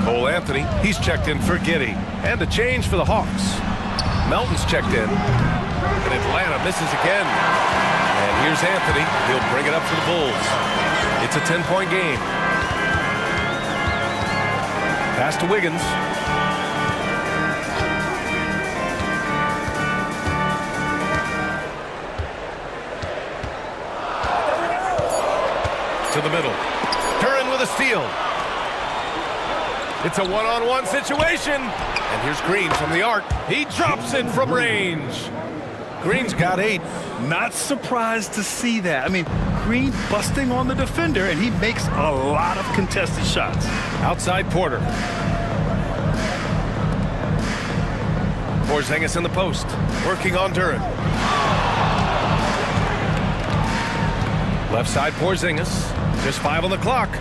Cole Anthony, he's checked in for Giddey. And a change for the Hawks. Melton's checked in. And Atlanta misses again. And here's Anthony. He'll bring it up for the Bulls. It's a 10-point game. Pass to Wiggins. To the middle. Duren with a steal. It's a one-on-one situation. And here's Green from the arc. He drops it from range. Green's got 8. Not surprised to see that. I mean, Green busting on the defender, and he makes a lot of contested shots. Outside Porter. Porzingis in the post. Working on Duren. Left side Porzingis. Just 5 on the clock. To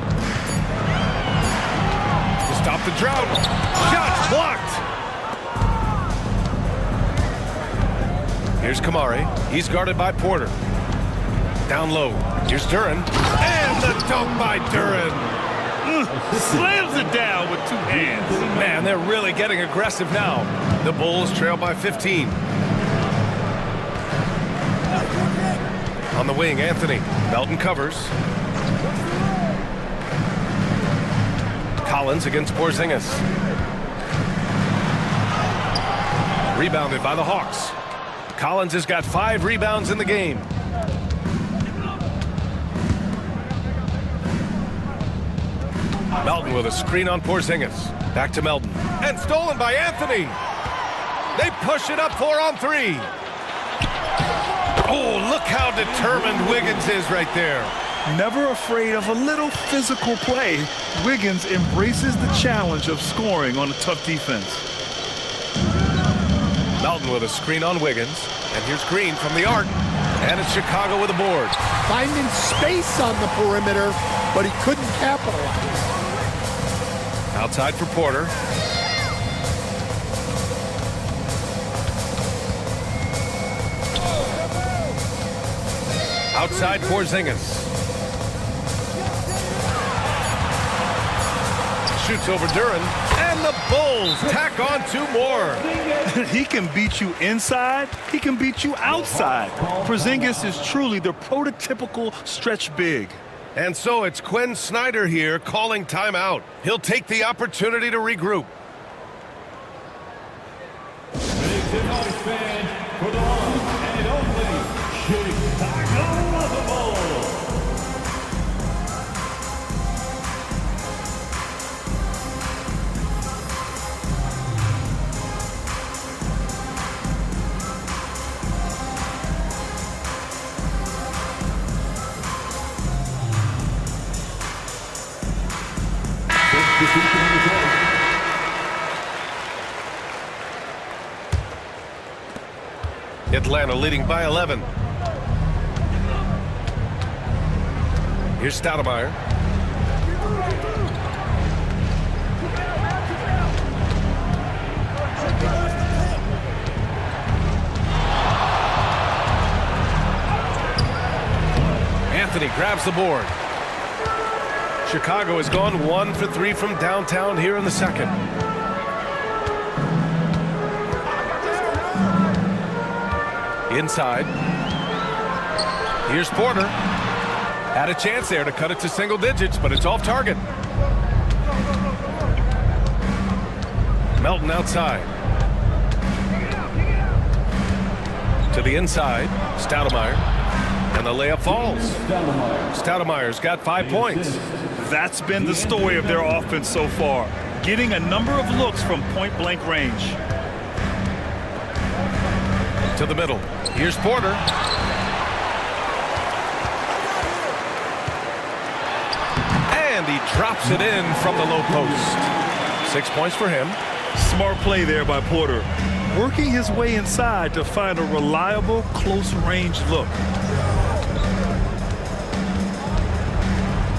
stop the drought. Shots blocked. Here's Kamari. He's guarded by Porter. Down low. Here's Duren. And the dunk by Duren. slams it down with 2 hands. Man, they're really getting aggressive now. The Bulls trail by 15. On the wing, Anthony. Melton covers. Collins against Porzingis. Rebounded by the Hawks. Collins has got 5 rebounds in the game. Melton with a screen on Porzingis. Back to Melton. And stolen by Anthony. They push it up 4 on 3. Oh, look how determined Wiggins is right there. Never afraid of a little physical play, Wiggins embraces the challenge of scoring on a tough defense. Melton with a screen on Wiggins. And here's Green from the arc. And it's Chicago with a board. Finding space on the perimeter, but he couldn't capitalize. Outside for Porter. Outside Porzingis. Shoots over Duren. And the Bulls tack on 2 more. He can beat you inside. He can beat you outside. Porzingis is truly the prototypical stretch big. And so it's Quinn Snyder here calling timeout. He'll take the opportunity to regroup. Make the noise, fans, for the one and only Chicago Bulls. Atlanta leading by 11. Here's Stoudemire. Anthony grabs the board. Chicago has gone 1 for 3 from downtown here in the second. Inside. Here's Porter. Had a chance there to cut it to single digits, but it's off target. Melton outside. To the inside. Stoudemire. And the layup falls. Stoudemire's got 5 points. That's been the story of their offense so far. Getting a number of looks from point-blank range. To the middle. Here's Porter. And he drops it in from the low post. 6 points for him. Smart play there by Porter. Working his way inside to find a reliable, close-range look.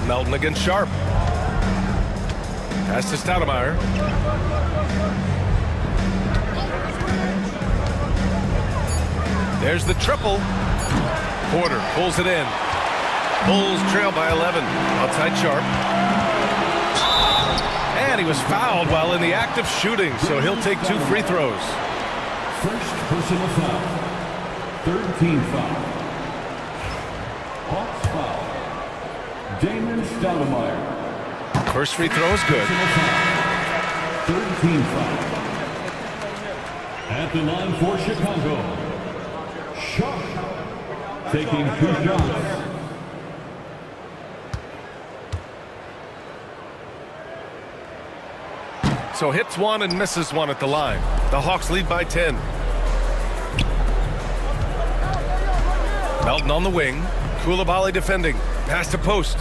Melton against Sharp. Pass to Stoudemire. There's the triple. Porter pulls it in. Bulls trail by 11. Outside Sharp. And he was fouled while in the act of shooting, so he'll take 2 free throws. First personal foul. Third team foul. Hawks foul. Damon Stoudemire. First free throw is good. Third team foul. At the line for Chicago. Sharp. Taking 2 shots. So hits 1 and misses 1 at the line. The Hawks lead by 10. Melton on the wing. Coulibaly defending. Pass to post.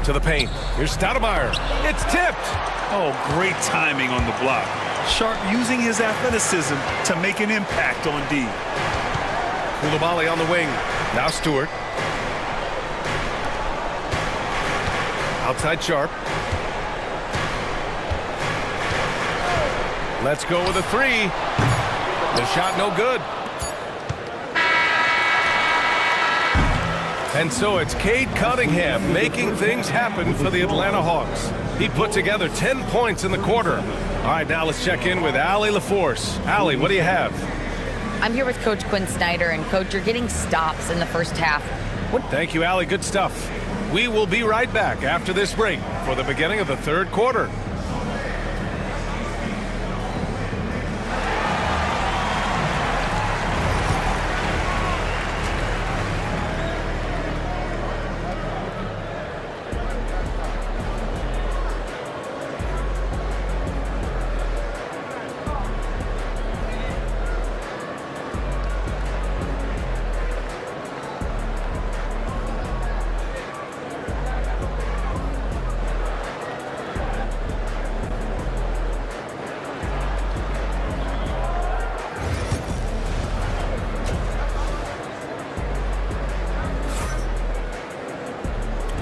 To the paint. Here's Stoudemire. It's tipped. Oh, great timing on the block. Sharp using his athleticism to make an impact on D. Coulibaly on the wing. Now Stewart. Outside Sharp. Let's go with a 3. The shot no good. And so it's Cade Cunningham making things happen for the Atlanta Hawks. He put together 10 points in the quarter. All right, now let's check in with Allie LaForce. Allie, what do you have? I'm here with Coach Quinn Snyder, and Coach, you're getting stops in the first half. Thank you, Allie. Good stuff. We will be right back after this break for the beginning of the third quarter.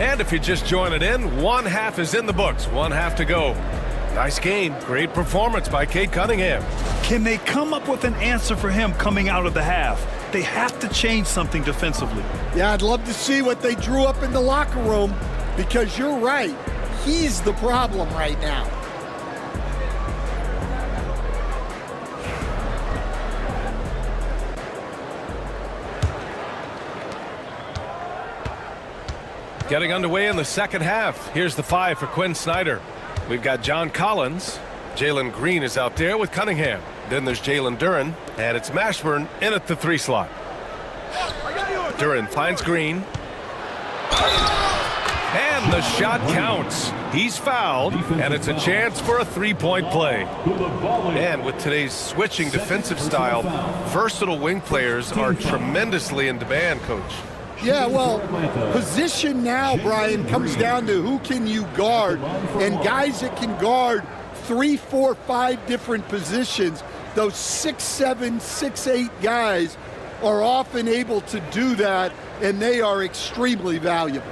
And if you're just joining in, one half is in the books, one half to go. Nice game, great performance by Cade Cunningham. Can they come up with an answer for him coming out of the half? They have to change something defensively. Yeah, I'd love to see what they drew up in the locker room, because you're right. He's the problem right now. Getting underway in the second half. Here's the 5 for Quinn Snyder. We've got John Collins. Jalen Green is out there with Cunningham. Then there's Jalen Duren, and it's Mashburn in at the 3 slot. Duren finds Green. And the shot counts. He's fouled, and it's a chance for a 3-point play. And with today's switching defensive style, versatile wing players are tremendously in demand, Coach. Yeah, well, position now, Brian, comes down to who can you guard. And guys that can guard 3, 4, 5 different positions, those 6'7", 6'8" guys are often able to do that, and they are extremely valuable.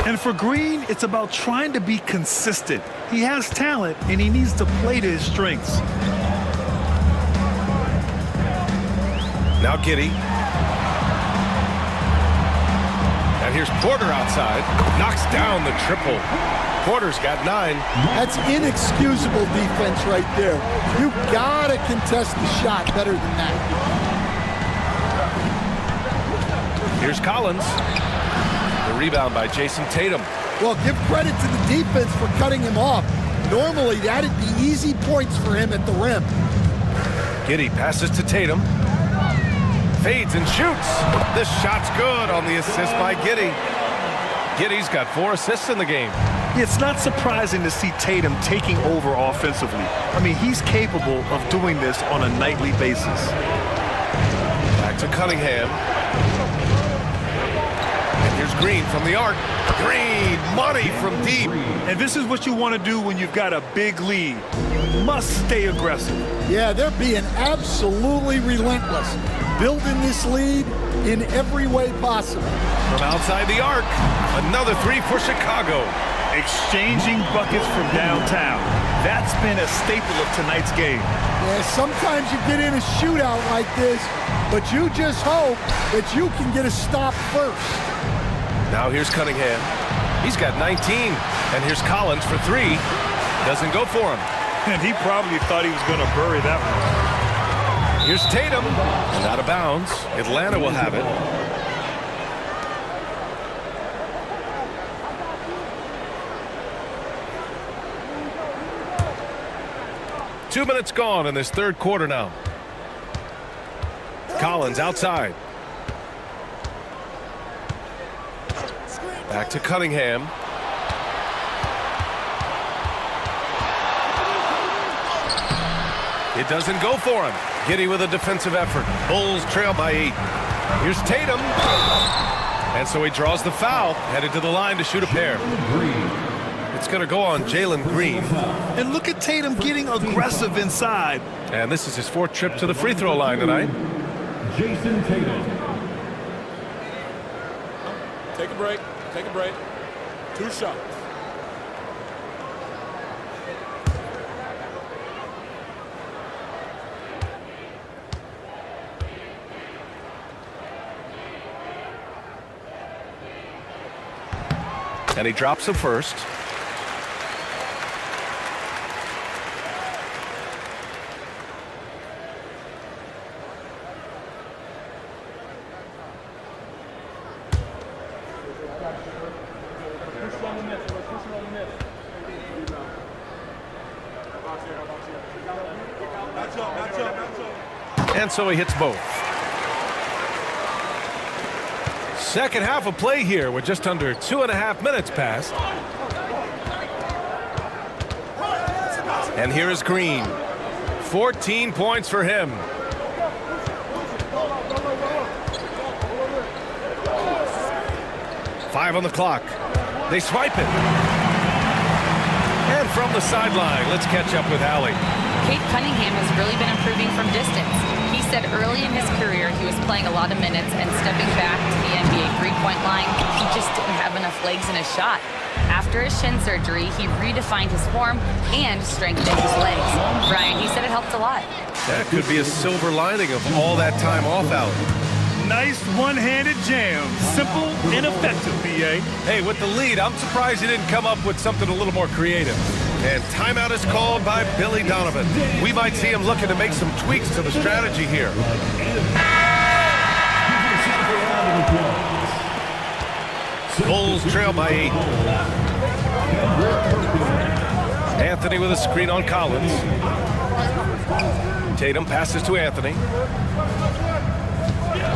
And for Green, it's about trying to be consistent. He has talent, and he needs to play to his strengths. Now Giddey. And here's Porter outside. Knocks down the triple. Porter's got 9. That's inexcusable defense right there. You gotta contest the shot better than that. Here's Collins. The rebound by Jason Tatum. Well, give credit to the defense for cutting him off. Normally, that'd be easy points for him at the rim. Giddey passes to Tatum. Fades and shoots. This shot's good on the assist by Giddey. Giddey's got 4 assists in the game. It's not surprising to see Tatum taking over offensively. I mean, he's capable of doing this on a nightly basis. Back to Cunningham. And here's Green from the arc. Green, money from deep. And this is what you want to do when you've got a big lead. You must stay aggressive. Yeah, they're being absolutely relentless, building this lead in every way possible. From outside the arc, another 3 for Chicago. Exchanging buckets from downtown. That's been a staple of tonight's game. Yeah, sometimes you get in a shootout like this, but you just hope that you can get a stop first. Now here's Cunningham. He's got 19. And here's Collins for 3. Doesn't go for him. And he probably thought he was going to bury that one. Here's Tatum. And out of bounds. Atlanta will have it. Two minutes gone in this third quarter now. Collins outside. Back to Cunningham. It doesn't go for him. Giddey with a defensive effort. Bulls trail by 8. Here's Tatum. And so he draws the foul, headed to the line to shoot a pair. It's going to go on Jalen Green. And look at Tatum getting aggressive inside. And this is his 4th trip to the free throw line tonight. Jason Tatum. Take a break. Take a break. 2 shots. And he drops him first. And so he hits both. Second half of play here with just under 2.5 minutes passed. And here is Green. 14 points for him. Five on the clock. They swipe it. And from the sideline, let's catch up with Allie. Cade Cunningham has really been improving from distance. He said early in his career he was playing a lot of minutes and stepping back to the NBA three-point line, he just didn't have enough legs in his shot. After his shin surgery, he redefined his form and strengthened his legs. Brian, he said it helped a lot. That could be a silver lining of all that time off, Allie. Nice one-handed jam. Simple and effective, B.A. Hey, with the lead, I'm surprised he didn't come up with something a little more creative. And timeout is called by Billy Donovan. We might see him looking to make some tweaks to the strategy here. Bulls trail by 8. Anthony with a screen on Collins. Tatum passes to Anthony.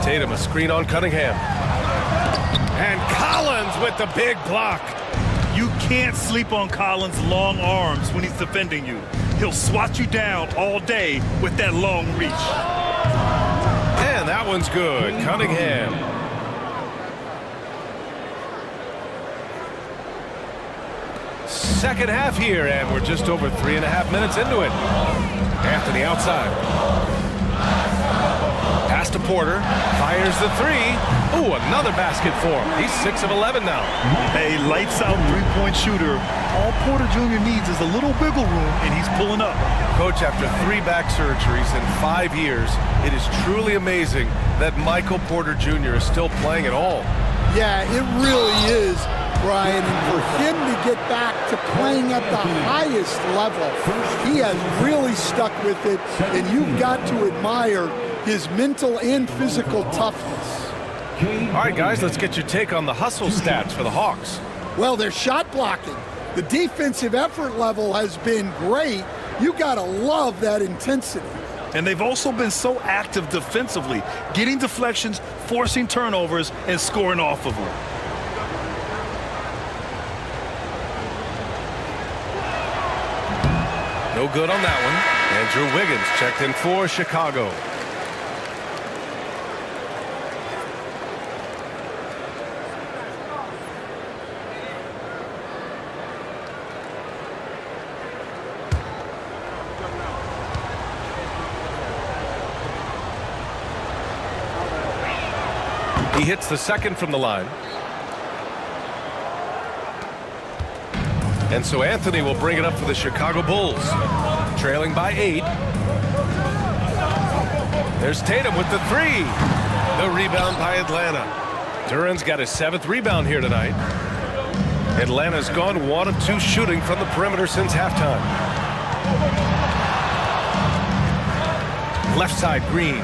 Tatum a screen on Cunningham. And Collins with the big block. You can't sleep on Collins' long arms when he's defending you. He'll swat you down all day with that long reach. And that one's good. Cunningham. Second half here, and we're just over 3.5 minutes into it. Anthony outside. Pass to Porter. Fires the three. Ooh, another basket for him. He's 6 of 11 now. A lights-out three-point shooter. All Porter Jr. needs is a little wiggle room, and he's pulling up. Coach, after 3 back surgeries in 5 years, it is truly amazing that Michael Porter Jr. is still playing at all. Yeah, it really is, Brian. And for him to get back to playing at the highest level, he has really stuck with it, and you've got to admire his mental and physical toughness. All right, guys, let's get your take on the hustle stats for the Hawks. Well, they're shot blocking. The defensive effort level has been great. You got to love that intensity. And they've also been so active defensively, getting deflections, forcing turnovers, and scoring off of them. No good on that one. Andrew Wiggins checked in for Chicago. He hits the second from the line. And so Anthony will bring it up for the Chicago Bulls. Trailing by 8. There's Tatum with the three. The rebound by Atlanta. Duran's got his 7th rebound here tonight. Atlanta's gone 1 of 2 shooting from the perimeter since halftime. Left side, Green.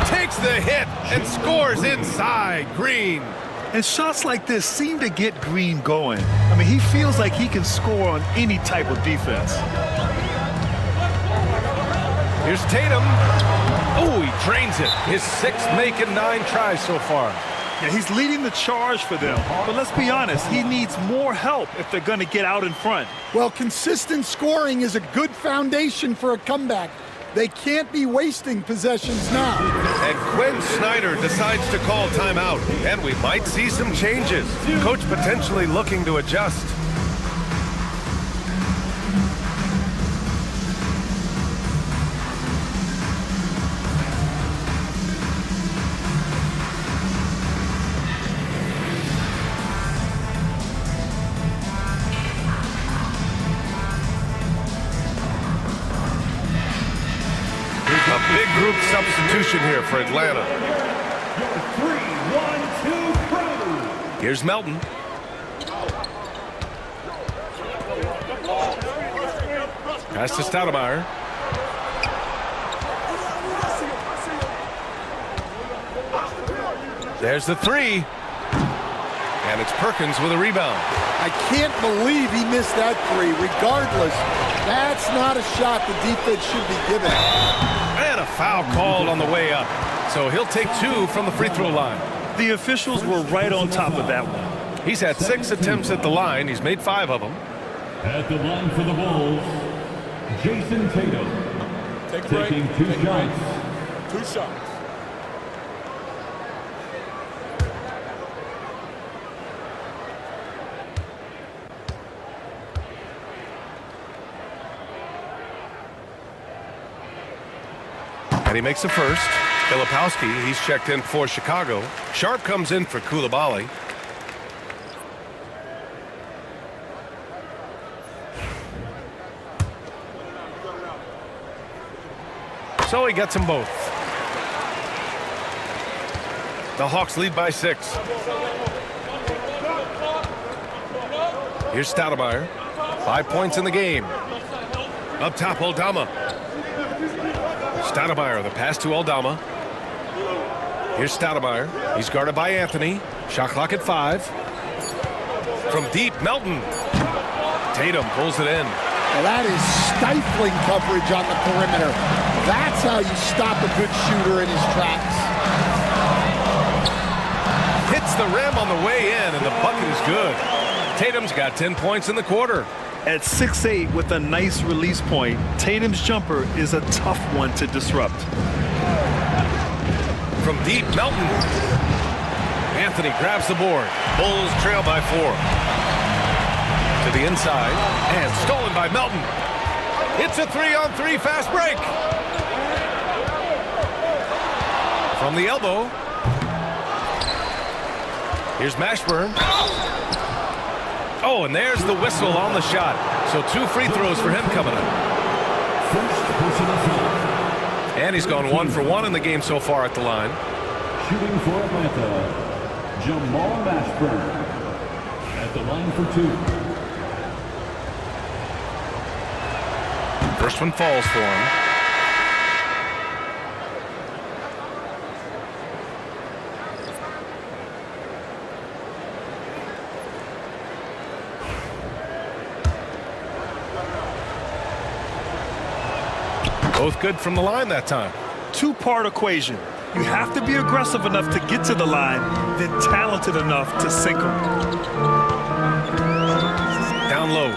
Takes the hit and scores inside. Green. And shots like this seem to get Green going. I mean, he feels like he can score on any type of defense. Here's Tatum. Oh, he drains it. His 6th make in 9 tries so far. Yeah, he's leading the charge for them. But let's be honest, he needs more help if they're going to get out in front. Well, consistent scoring is a good foundation for a comeback. They can't be wasting possessions now. And Quinn Snyder decides to call timeout, and we might see some changes. Coach potentially looking to adjust. A big group substitution here for Atlanta. Your 3-1-2 crew. Here's Melton. Pass to Stoudemire. There's the three. And it's Perkins with a rebound. I can't believe he missed that three. Regardless, that's not a shot the defense should be giving. And a foul called on the way up. So he'll take 2 from the free throw line. The officials were right on top of that one. He's had 6 attempts at the line. He's made 5 of them. At the line for the Bulls, Jason Tatum. Taking 2 shots. 2 shots. And he makes the first. Filipowski, he's checked in for Chicago. Sharp comes in for Coulibaly. So he gets them both. The Hawks lead by 6. Here's Stoudemire. 5 points in the game. Up top, Aldama. Stoudemire, the pass to Aldama. Here's Stoudemire. He's guarded by Anthony. Shot clock at 5. From deep, Melton. Tatum pulls it in. Well, that is stifling coverage on the perimeter. That's how you stop a good shooter in his tracks. Hits the rim on the way in, and the bucket is good. Tatum's got 10 points in the quarter. At 6'8" with a nice release point, Tatum's jumper is a tough one to disrupt. From deep, Melton. Anthony grabs the board. Bulls trail by 4. To the inside, and stolen by Melton. It's a 3-on-3 fast break. From the elbow. Here's Mashburn. Oh, and there's the whistle on the shot. So 2 free throws for him coming up. And he's gone 1 for 1 in the game so far at the line. Shooting for Atlanta, Jamal Mashburn. At the line for 2. First one falls for him. Both good from the line that time. 2-part equation. You have to be aggressive enough to get to the line, then talented enough to sink them. Down low.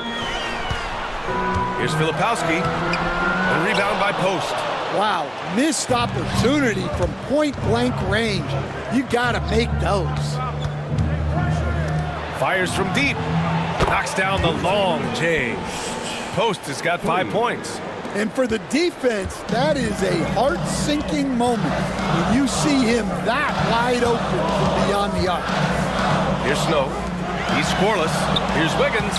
Here's Filipowski. A rebound by Post. Wow, missed opportunity from point-blank range. You got to make those. Fires from deep. Knocks down the long J. Post has got 5 points. And for the defense, that is a heart-sinking moment when you see him that wide open from beyond the arc. Here's Snow. He's scoreless. Here's Wiggins.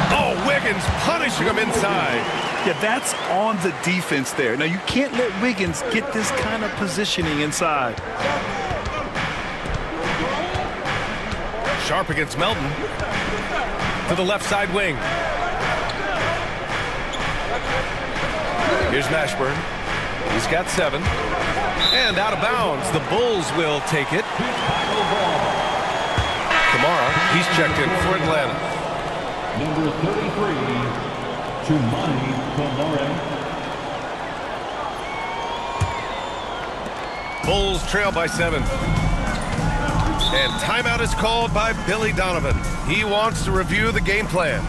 Oh, Wiggins punishing him inside. Yeah, that's on the defense there. Now, you can't let Wiggins get this kind of positioning inside. Sharp against Melton. To the left side wing. Here's Mashburn. He's got 7. And out of bounds. The Bulls will take it. Kamara, he's checked in for Atlanta. Number 33, Toumani Camara. Bulls trail by 7. And timeout is called by Billy Donovan. He wants to review the game plan.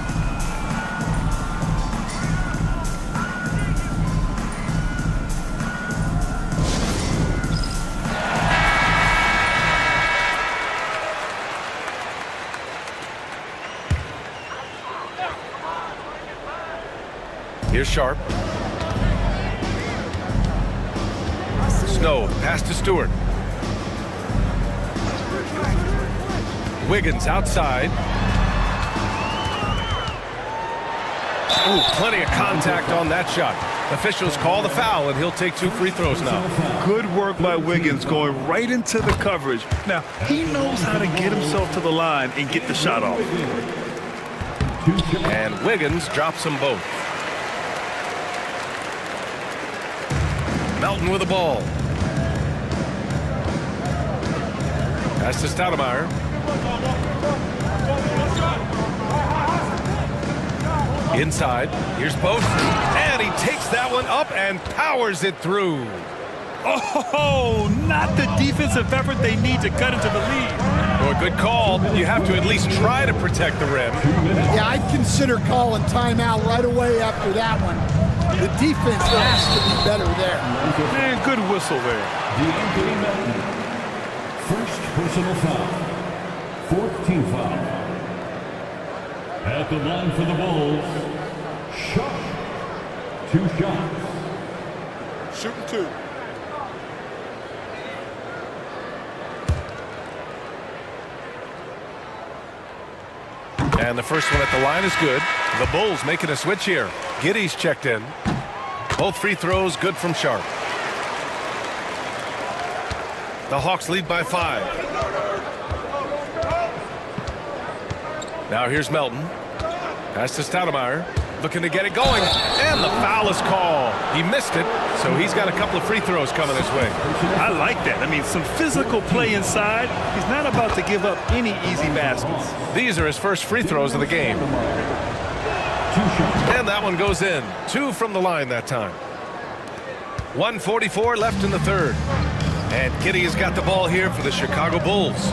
Here's Sharp. Snow, pass to Stewart. Wiggins outside. Ooh, plenty of contact on that shot. Officials call the foul, and he'll take 2 free throws now. Good work by Wiggins going right into the coverage. Now, he knows how to get himself to the line and get the shot off. And Wiggins drops them both. Melton with the ball. Pass to Stoudemire. Inside. Here's Post. And he takes that one up and powers it through. Oh, not the defensive effort they need to cut into the lead. Well, good call. You have to at least try to protect the rim. Yeah, I'd consider calling timeout right away after that one. The defense has to be better there. Man, good whistle there. DeAndre Melton. First personal foul. 4th team foul. At the line for the Bulls, shot. 2 shots. Shooting 2. And the first one at the line is good. The Bulls making a switch here. Giddey's checked in. Both free throws good from Sharp. The Hawks lead by 5. Now here's Melton. Pass to Stoudemire. Looking to get it going. And the foul is called. He missed it, so he's got a couple of free throws coming his way. I like that. I mean, some physical play inside. He's not about to give up any easy baskets. These are his first free throws of the game. And that one goes in. 2 from the line that time. 1:44 left in the third. And Giddey has got the ball here for the Chicago Bulls.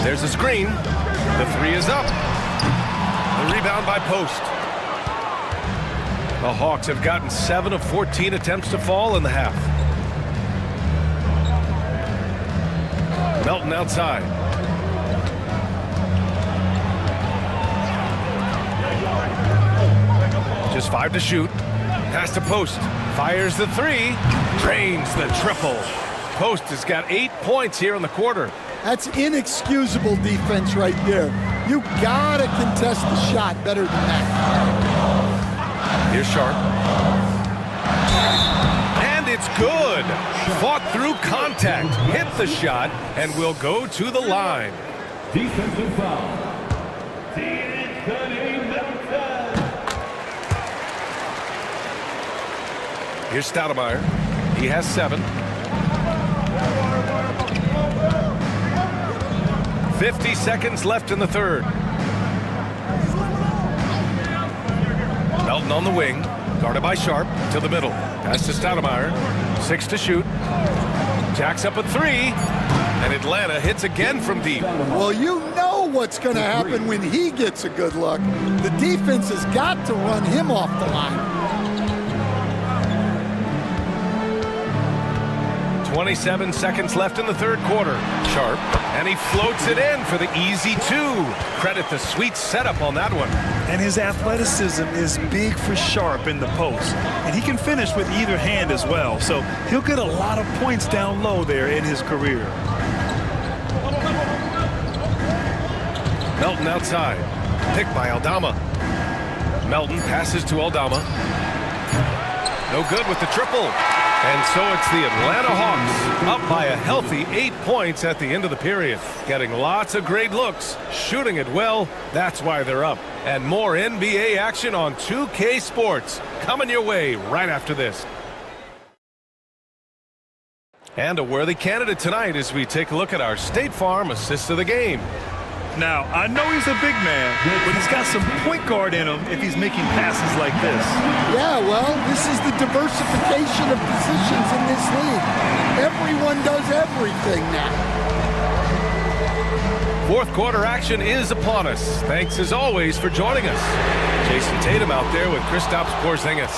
There's a screen. The 3 is up. The rebound by Post. The Hawks have gotten 7 of 14 attempts to fall in the half. Melton outside. Just 5 to shoot. Pass to Post. Fires the 3. Drains the triple. Post has got 8 points here in the quarter. That's inexcusable defense right there. You gotta contest the shot better than that. Here's Sharp. And it's good. Fought through contact. Hit the shot and will go to the line. Defensive foul. D'Anthony Melton. Here's Stoudemire. He has 7. 50 seconds left in the third. Melton on the wing, guarded by Sharp, to the middle. Pass to Stoudemire. 6 to shoot. Jacks up a 3. And Atlanta hits again from deep. Well, you know what's going to happen when he gets a good look. The defense has got to run him off the line. 27 seconds left in the third quarter. Sharp, and he floats it in for the easy 2. Credit the sweet setup on that one. And his athleticism is big for Sharp in the post. And he can finish with either hand as well. So he'll get a lot of points down low there in his career. Melton outside. Picked by Aldama. Melton passes to Aldama. No good with the triple. And so it's the Atlanta Hawks up by a healthy 8 points at the end of the period. Getting lots of great looks, shooting it well. That's why they're up. And more NBA action on 2K Sports coming your way right after this. And a worthy candidate tonight as we take a look at our State Farm assist of the game. Now, I know he's a big man, but he's got some point guard in him if he's making passes like this. Yeah, well, this is the diversification of positions in this league. Everyone does everything now. Fourth quarter action is upon us. Thanks as always for joining us. Jason Tatum out there with Kristaps Porzingis.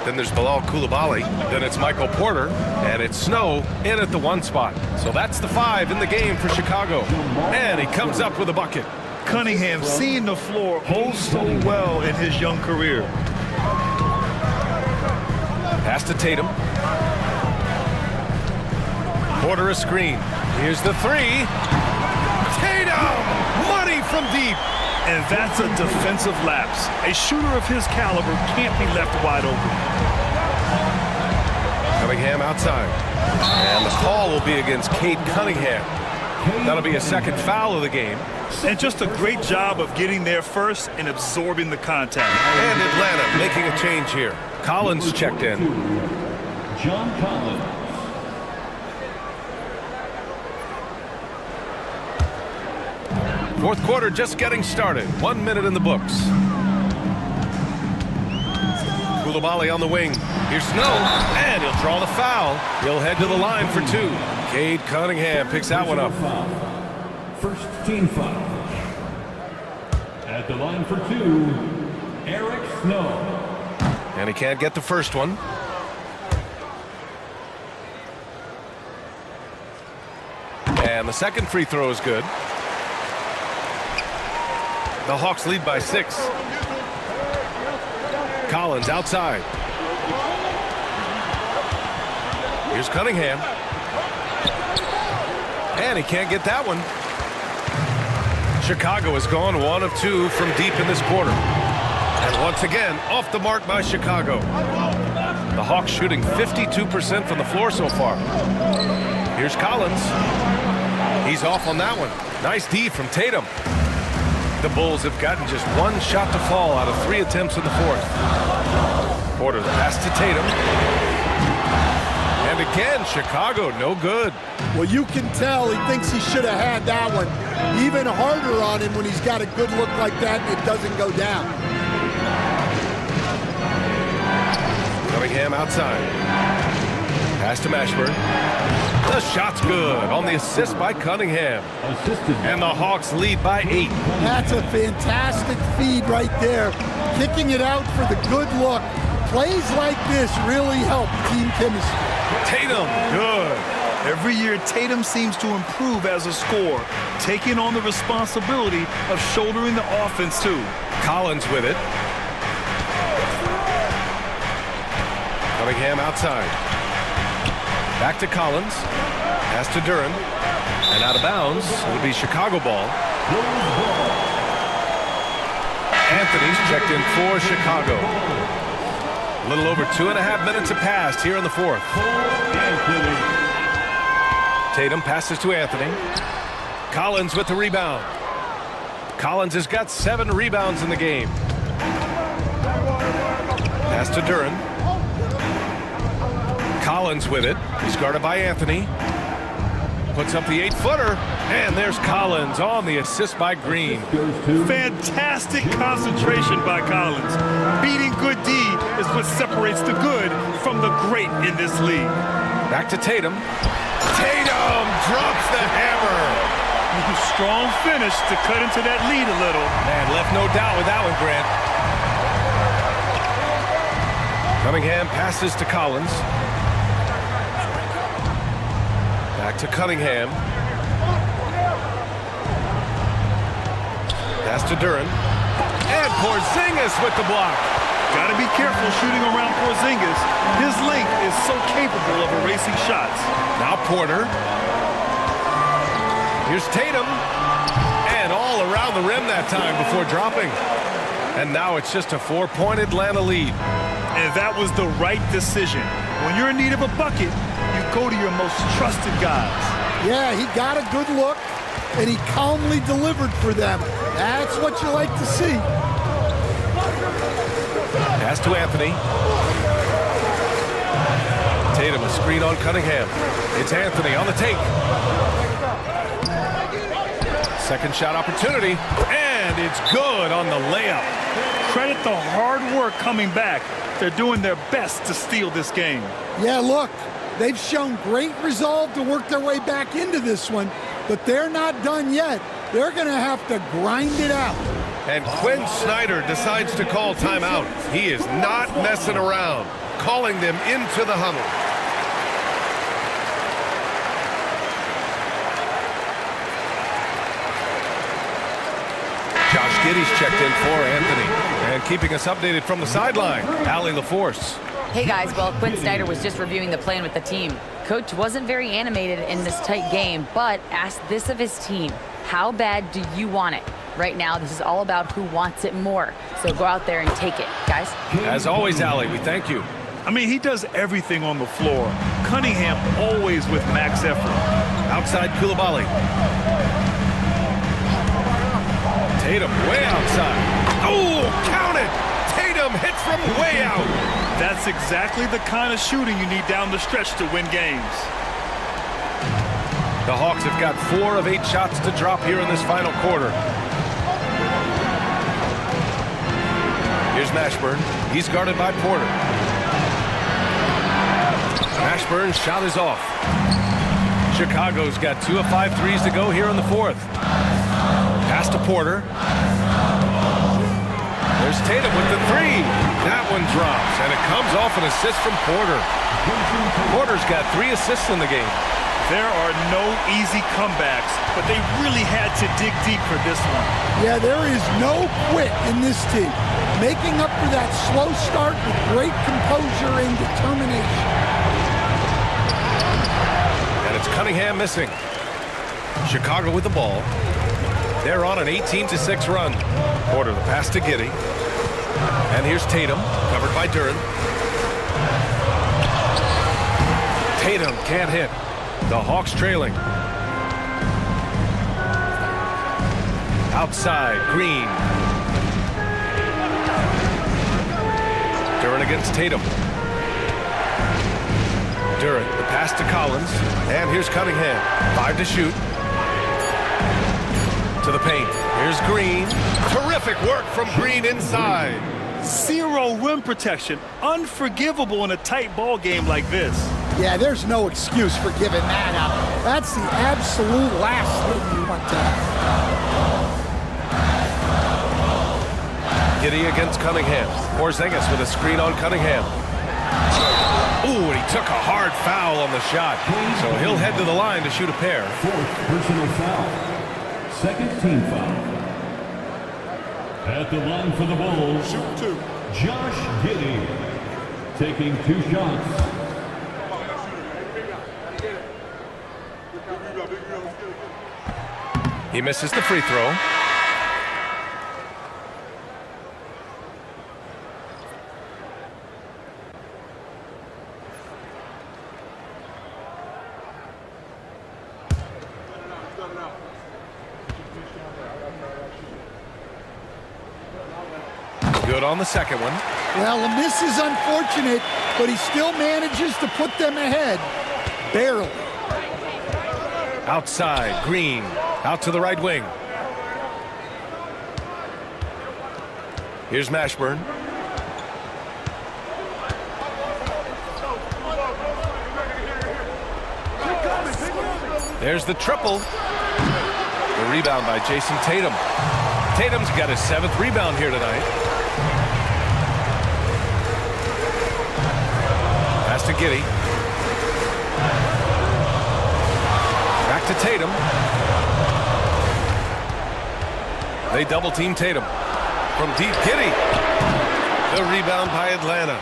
Then there's Bilal Coulibaly. Then it's Michael Porter. And it's Snow in at the 1 spot. So that's the 5 in the game for Chicago. And he comes up with a bucket. Cunningham seeing the floor oh so well in his young career. Pass to Tatum. Porter a screen. Here's the 3. Tatum! Money from deep. And that's a defensive lapse. A shooter of his caliber can't be left wide open. Cunningham outside. And the call will be against Cade Cunningham. That'll be a second foul of the game. And just a great job of getting there first and absorbing the contact. And Atlanta making a change here. Collins checked in. John Collins. Fourth quarter just getting started. 1 minute in the books. Koulibaly on the wing. Here's Snow, and he'll draw the foul. He'll head to the line for two. Cade Cunningham picks that one up. First team foul. At the line for two, Eric Snow. And he can't get the first one. And the second free throw is good. The Hawks lead by 6. Collins outside. Here's Cunningham. And he can't get that one. Chicago has gone 1 of 2 from deep in this quarter. And once again, off the mark by Chicago. The Hawks shooting 52% from the floor so far. Here's Collins. He's off on that one. Nice D from Tatum. The Bulls have gotten just 1 shot to fall out of 3 attempts in the fourth. Porter the pass to Tatum. And again, Chicago, no good. Well, you can tell he thinks he should have had that one. Even harder on him when he's got a good look like that and it doesn't go down. Cunningham outside. Pass to Mashburn. The shot's good on the assist by Cunningham. And the Hawks lead by 8. That's a fantastic feed right there. Kicking it out for the good look. Plays like this really help team chemistry. Tatum, good. Every year, Tatum seems to improve as a scorer, taking on the responsibility of shouldering the offense too. Collins with it. Cunningham outside. Back to Collins. Pass to Duren. And out of bounds. It'll be Chicago ball. Anthony's checked in for Chicago. A little over 2.5 minutes have passed here in the fourth. Tatum passes to Anthony. Collins with the rebound. Collins has got 7 rebounds in the game. Pass to Duren. Collins with it. He's guarded by Anthony. Puts up the 8-footer. And there's Collins on the assist by Green. Fantastic concentration by Collins. Beating good D is what separates the good from the great in this league. Back to Tatum. Tatum drops the hammer. Strong finish to cut into that lead a little. Man, left no doubt with that one, Grant. Cunningham passes to Collins. Back to Cunningham. Pass to Duren. And Porzingis with the block. Got to be careful shooting around Porzingis. His length is so capable of erasing shots. Now Porter. Here's Tatum. And all around the rim that time before dropping. And now it's just a 4-point Atlanta lead. And that was the right decision. When you're in need of a bucket, you go to your most trusted guys. Yeah, he got a good look, and he calmly delivered for them. That's what you like to see. Pass to Anthony. Tatum, a screen on Cunningham. It's Anthony on the take. Second shot opportunity, and it's good on the layup. Credit the hard work coming back. They're doing their best to steal this game. Yeah, look, they've shown great resolve to work their way back into this one, but they're not done yet. They're going to have to grind it out. And Quinn Snyder decides to call timeout. He is not messing around, calling them into the huddle. Josh Giddey's checked in for Anthony. And keeping us updated from the sideline, Allie LaForce. Hey guys, well, Quinn Snyder was just reviewing the plan with the team. Coach wasn't very animated in this tight game, but asked this of his team: how bad do you want it? Right now, this is all about who wants it more. So go out there and take it, guys. As always, Allie, we thank you. I mean, he does everything on the floor. Cunningham always with max effort. Outside Koulibaly. Tatum way outside. Oh, count it! Tatum hits from way out. That's exactly the kind of shooting you need down the stretch to win games. The Hawks have got 4 of 8 shots to drop here in this final quarter. Here's Mashburn. He's guarded by Porter. Mashburn's shot is off. Chicago's got 2 of 5 threes to go here in the fourth. Pass to Porter. There's Tatum with the 3. That one drops, and it comes off an assist from Porter. Porter's got 3 assists in the game. There are no easy comebacks, but they really had to dig deep for this one. Yeah, there is no quit in this team. Making up for that slow start with great composure and determination. And it's Cunningham missing. Chicago with the ball. They're on an 18-6 run. Porter, the pass to Giddey. And here's Tatum, covered by Duren. Tatum can't hit. The Hawks trailing. Outside, Green. Duren against Tatum. Duren, the pass to Collins. And here's Cunningham. 5 to shoot. To the paint. Here's Green. Terrific work from Green inside. 0 rim protection. Unforgivable in a tight ball game like this. Yeah, there's no excuse for giving that up. That's the absolute last thing you want to have. Giddey against Cunningham. Porzingis with a screen on Cunningham. Ooh, and he took a hard foul on the shot. So he'll head to the line to shoot a pair. 4th personal foul. 2nd team foul. At the line for the Bulls, shoot 2. Josh Giddey taking 2 shots. He misses the free throw. Good on the second one. Well, the miss is unfortunate, but he still manages to put them ahead. Barely. Outside, Green. Out to the right wing. Here's Mashburn. There's the triple. The rebound by Jason Tatum. Tatum's got his 7th rebound here tonight. Pass to Giddey. Back to Tatum. They double team Tatum. From deep, Giddey. The rebound by Atlanta.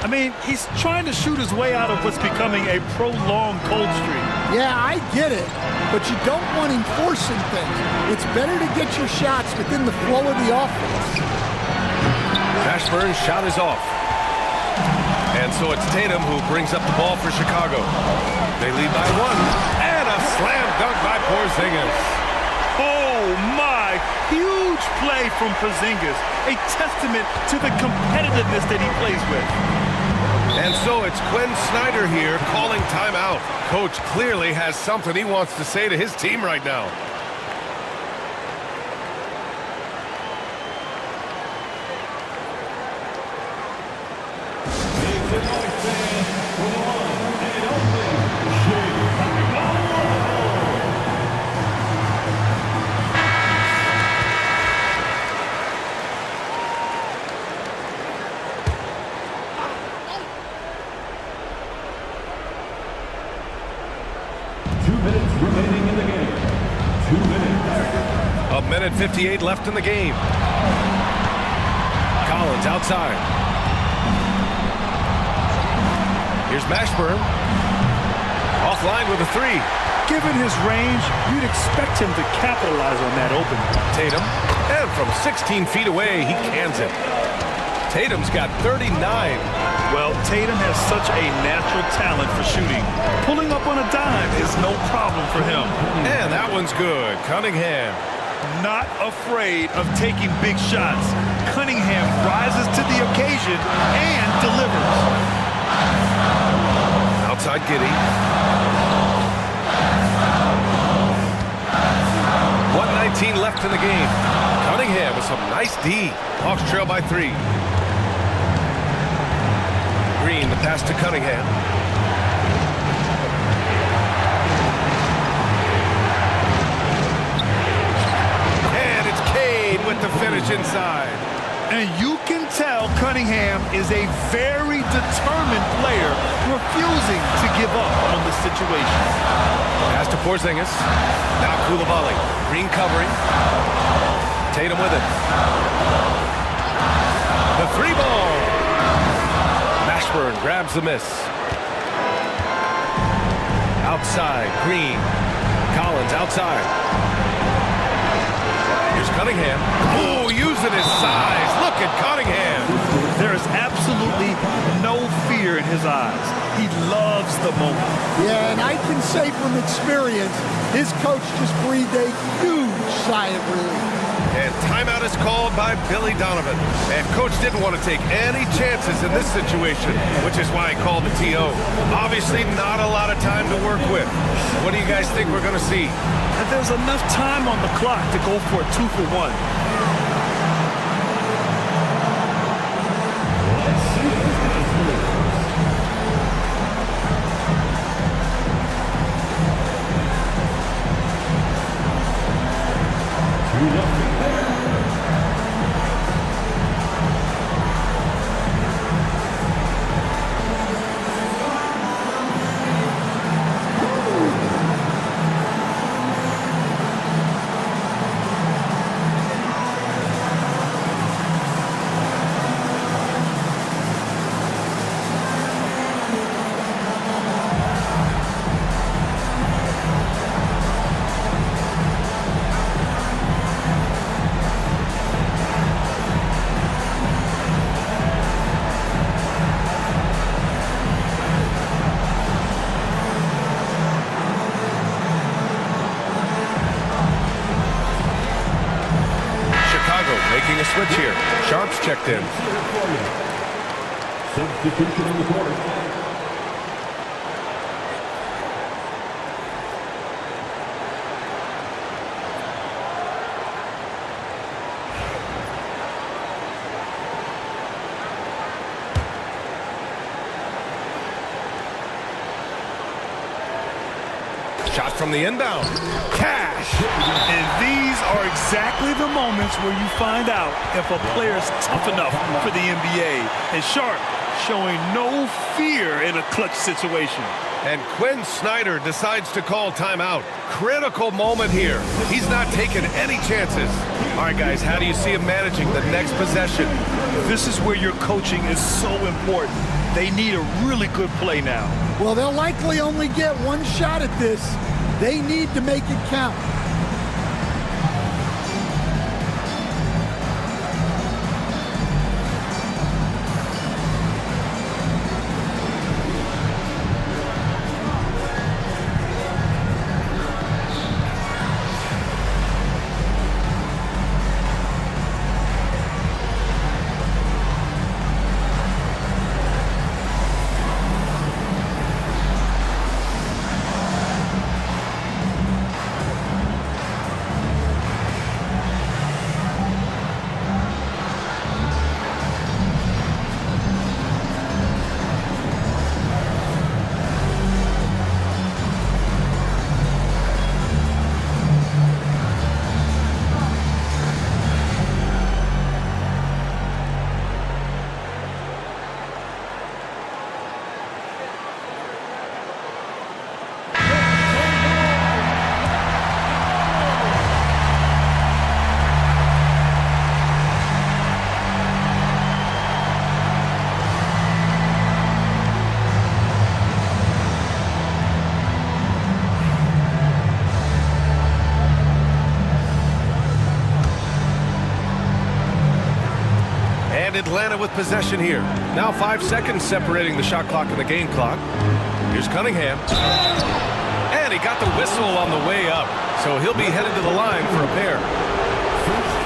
I mean, he's trying to shoot his way out of what's becoming a prolonged cold streak. Yeah, I get it, but you don't want him forcing things. It's better to get your shots within the flow of the offense. Mashburn's shot is off. And so it's Tatum who brings up the ball for Chicago. They lead by 1. And a slam dunk by Porzingis. Oh, my. Huge play from Porzingis. A testament to the competitiveness that he plays with. And so it's Quinn Snyder here calling timeout. Coach clearly has something he wants to say to his team right now. A minute 58 left in the game. Collins outside. Here's Mashburn. Offline with a 3. Given his range, you'd expect him to capitalize on that opening. Tatum, and from 16 feet away, he cans it. Tatum's got 39. Well, Tatum has such a natural talent for shooting. Pulling up on a dime is no problem for him. And that one's good. Cunningham. Not afraid of taking big shots. Cunningham rises to the occasion and delivers. Outside Giddey. 1:19 left in the game. Cunningham with some nice D. Hawks trail by 3. Green, the pass to Cunningham. And it's Cade with the finish inside. And you can tell Cunningham is a very determined player, refusing to give up on the situation. Pass to Porzingis. Now Coulibaly. Green covering. Tatum with it. The 3-ball. Mashburn grabs the miss. Outside, Green. Collins outside. Here's Cunningham. Oh, using his size. Look at Cunningham. There is absolutely no fear in his eyes. He loves the moment. Yeah, and I can say from experience, his coach just breathed a huge sigh of relief. And timeout is called by Billy Donovan. And coach didn't want to take any chances in this situation, which is why he called the TO. Obviously not a lot of time to work with. What do you guys think we're going to see? And there's enough time on the clock to go for a 2-for-1. Making a switch here. Sharp's checked in. Substitution in the court. Shot from the inbound. Cash. And these are exactly the moments where you find out if a player is tough enough for the NBA. And Sharp showing no fear in a clutch situation. And Quinn Snyder decides to call timeout. Critical moment here. He's not taking any chances. All right, guys, how do you see him managing the next possession? This is where your coaching is so important. They need a really good play now. Well, they'll likely only get one shot at this. They need to make it count. And Atlanta with possession here. Now 5 seconds separating the shot clock and the game clock. Here's Cunningham. And he got the whistle on the way up. So he'll be headed to the line for a pair.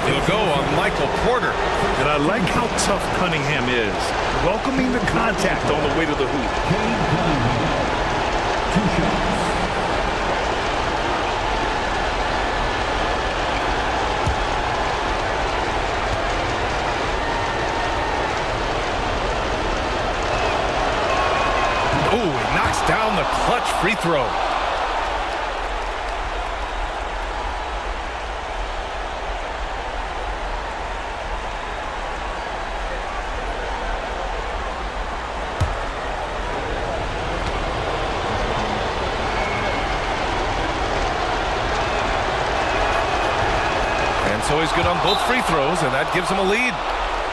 He'll go on Michael Porter. And I like how tough Cunningham is. Welcoming the contact on the way to the hoop. Two shots. Ooh, he knocks down the clutch free throw. And so he's good on both free throws, and that gives him a lead.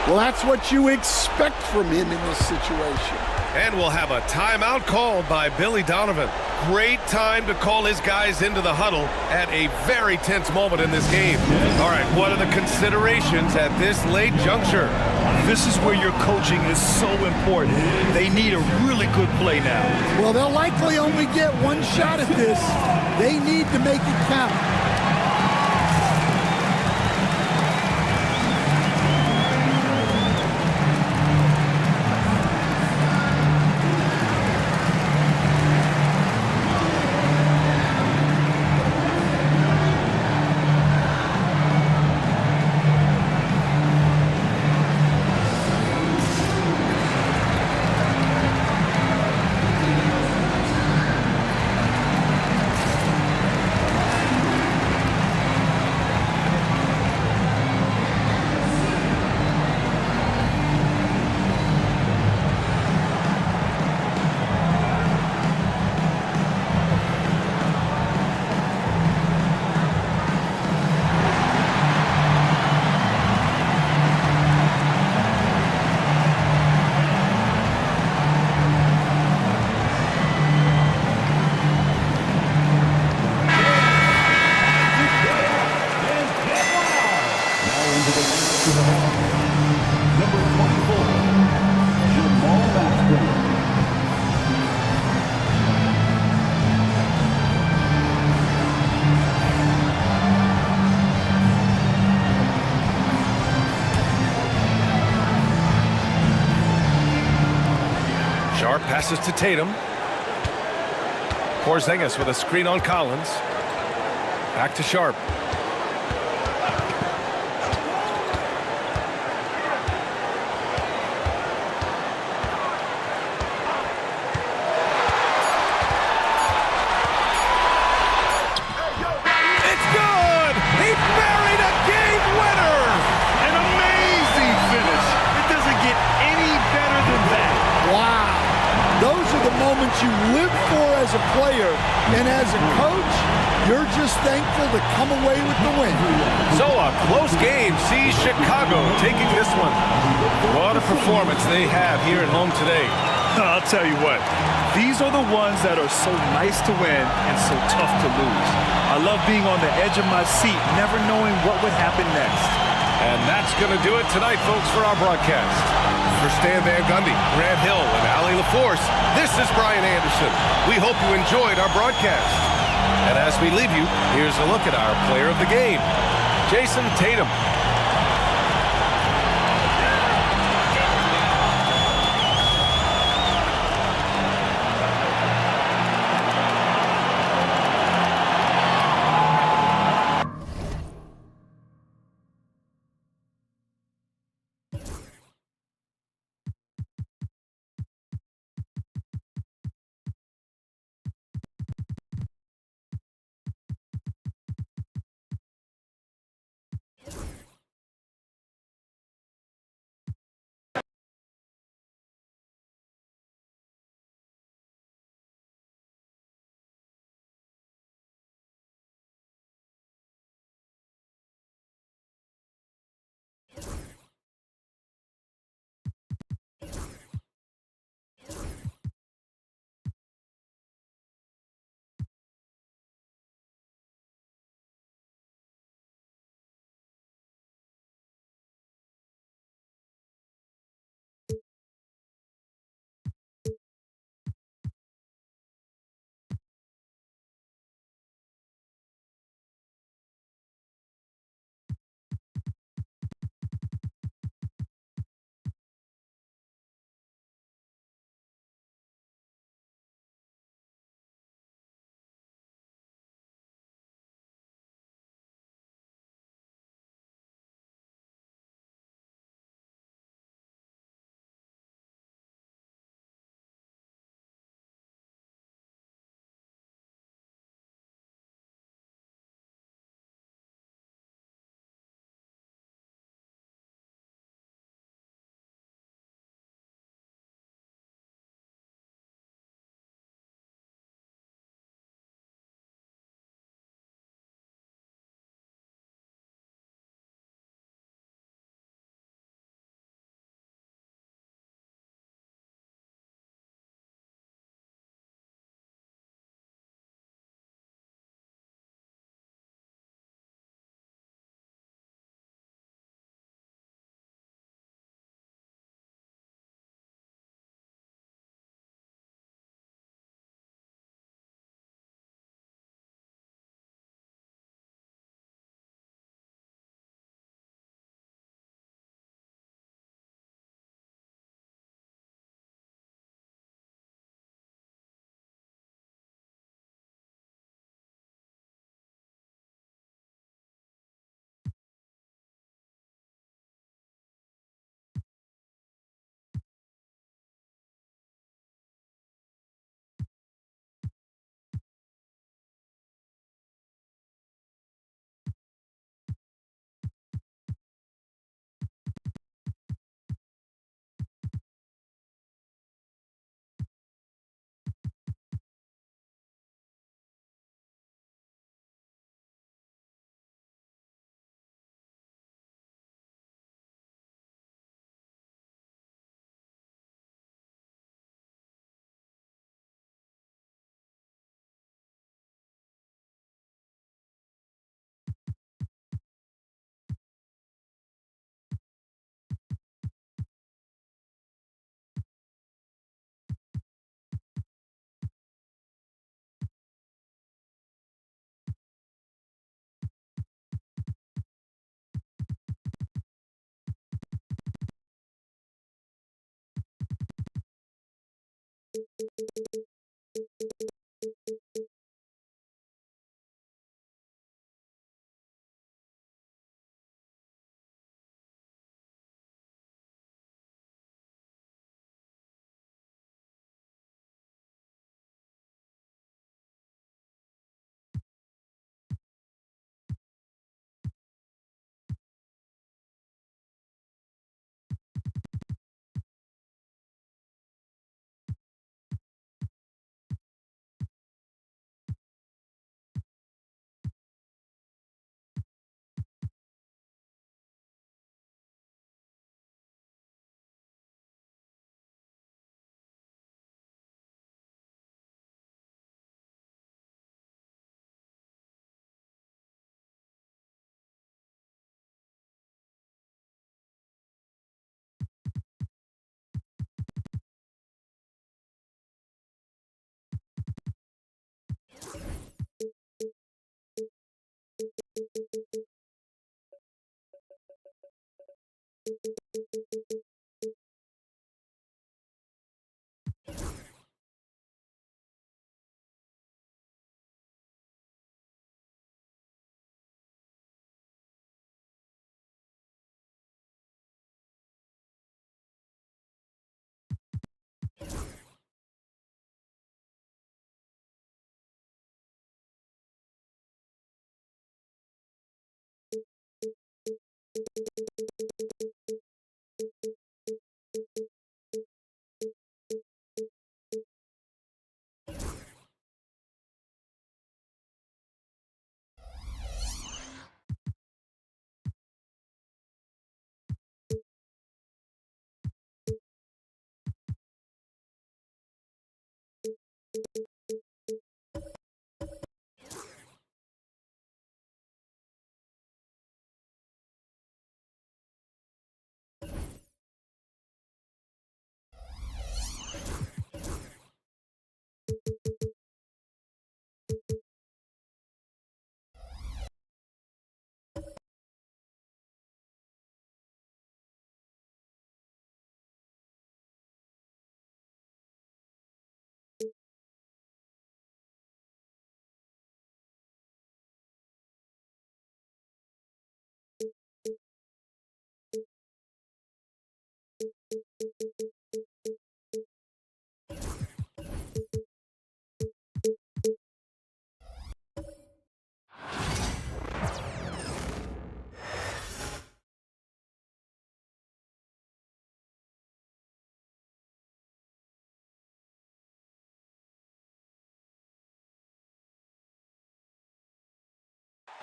Well, that's what you expect from him in this situation. And we'll have a timeout called by Billy Donovan. Great time to call his guys into the huddle at a very tense moment in this game. All right, what are the considerations at this late juncture? This is where your coaching is so important. They need a really good play now. Well, they'll likely only get one shot at this. They need to make it count. Sharp passes to Tatum. Porzingis with a screen on Collins. Back to Sharp. It's good! He buried a game winner! An amazing finish. It doesn't get any better than that. Wow. Those are the moments you live for as a player, and as a coach, you're just thankful to come away with the win. So a close game sees Chicago taking this one. What a performance they have here at home today. I'll tell you what, these are the ones that are so nice to win and so tough to lose. I love being on the edge of my seat, never knowing what would happen next. And that's going to do it tonight, folks, for our broadcast. For Stan Van Gundy, Grant Hill, and Ali LaForce, this is Brian Anderson. We hope you enjoyed our broadcast. And as we leave you, here's a look at our player of the game, Jason Tatum.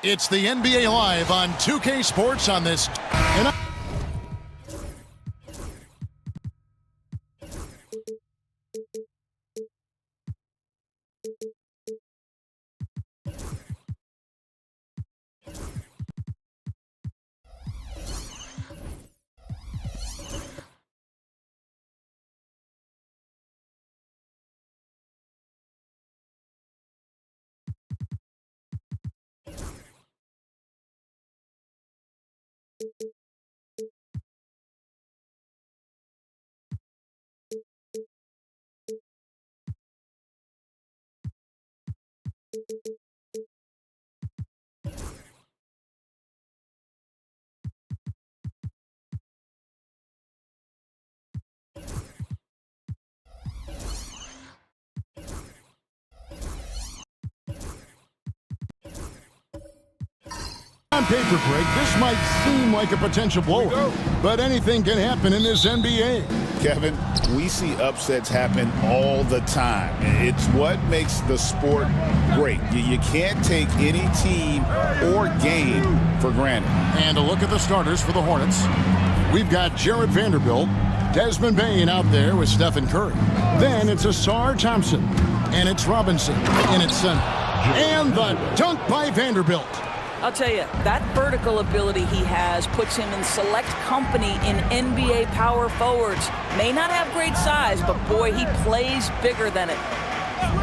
It's the NBA Live on 2K Sports on this. On paper break, this might seem like a potential blowout, but anything can happen in this NBA. Kevin, we see upsets happen all the time. It's what makes the sport great. You can't take any team or game for granted. And a look at the starters for the Hornets. We've got Jarred Vanderbilt, Desmond Bane out there with Stephen Curry. Then it's Ausar Thompson, and it's Robinson in its center. And the dunk by Vanderbilt. I'll tell you, that vertical ability he has puts him in select company in NBA power forwards. May not have great size, but boy, he plays bigger than it.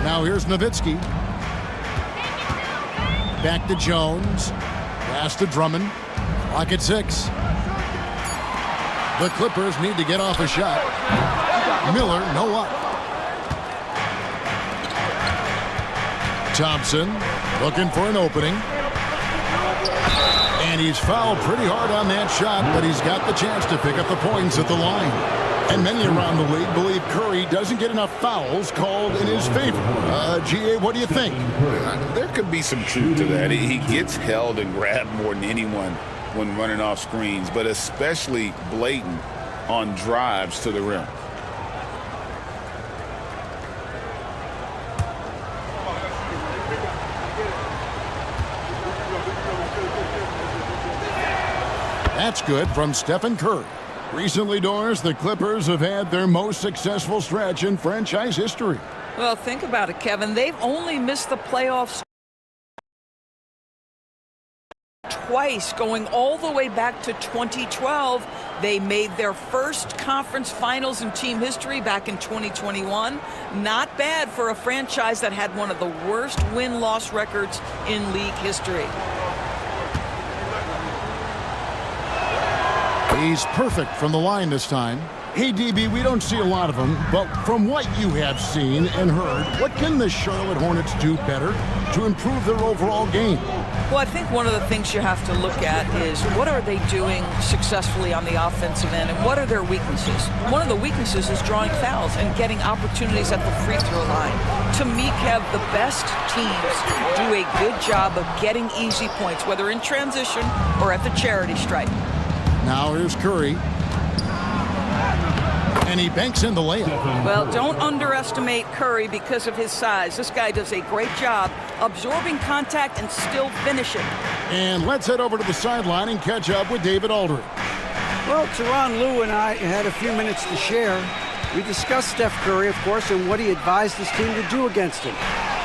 Now here's Nowitzki. Back to Jones. Pass to Drummond. Clock at 6. The Clippers need to get off a shot. Miller, no up. Thompson looking for an opening. And he's fouled pretty hard on that shot, but he's got the chance to pick up the points at the line. And many around the league believe Curry doesn't get enough fouls called in his favor. G.A., what do you think? There could be some truth to that. He gets held and grabbed more than anyone when running off screens, but especially blatant on drives to the rim. That's good from Stephen Curry. Recently, Doris, the Clippers have had their most successful stretch in franchise history. Well, think about it, Kevin. They've only missed the playoffs twice, going all the way back to 2012. They made their first conference finals in team history back in 2021. Not bad for a franchise that had one of the worst win-loss records in league history. He's perfect from the line this time. Hey, DB, we don't see a lot of them, but from what you have seen and heard, what can the Charlotte Hornets do better to improve their overall game? Well, I think one of the things you have to look at is what are they doing successfully on the offensive end and what are their weaknesses? One of the weaknesses is drawing fouls and getting opportunities at the free throw line. To me, Kev, the best teams do a good job of getting easy points, whether in transition or at the charity stripe. Now here's Curry. And he banks in the layup. Well, don't underestimate Curry because of his size. This guy does a great job absorbing contact and still finishing. And let's head over to the sideline and catch up with David Aldridge. Well, Tyronn Lue and I had a few minutes to share. We discussed Steph Curry, of course, and what he advised his team to do against him.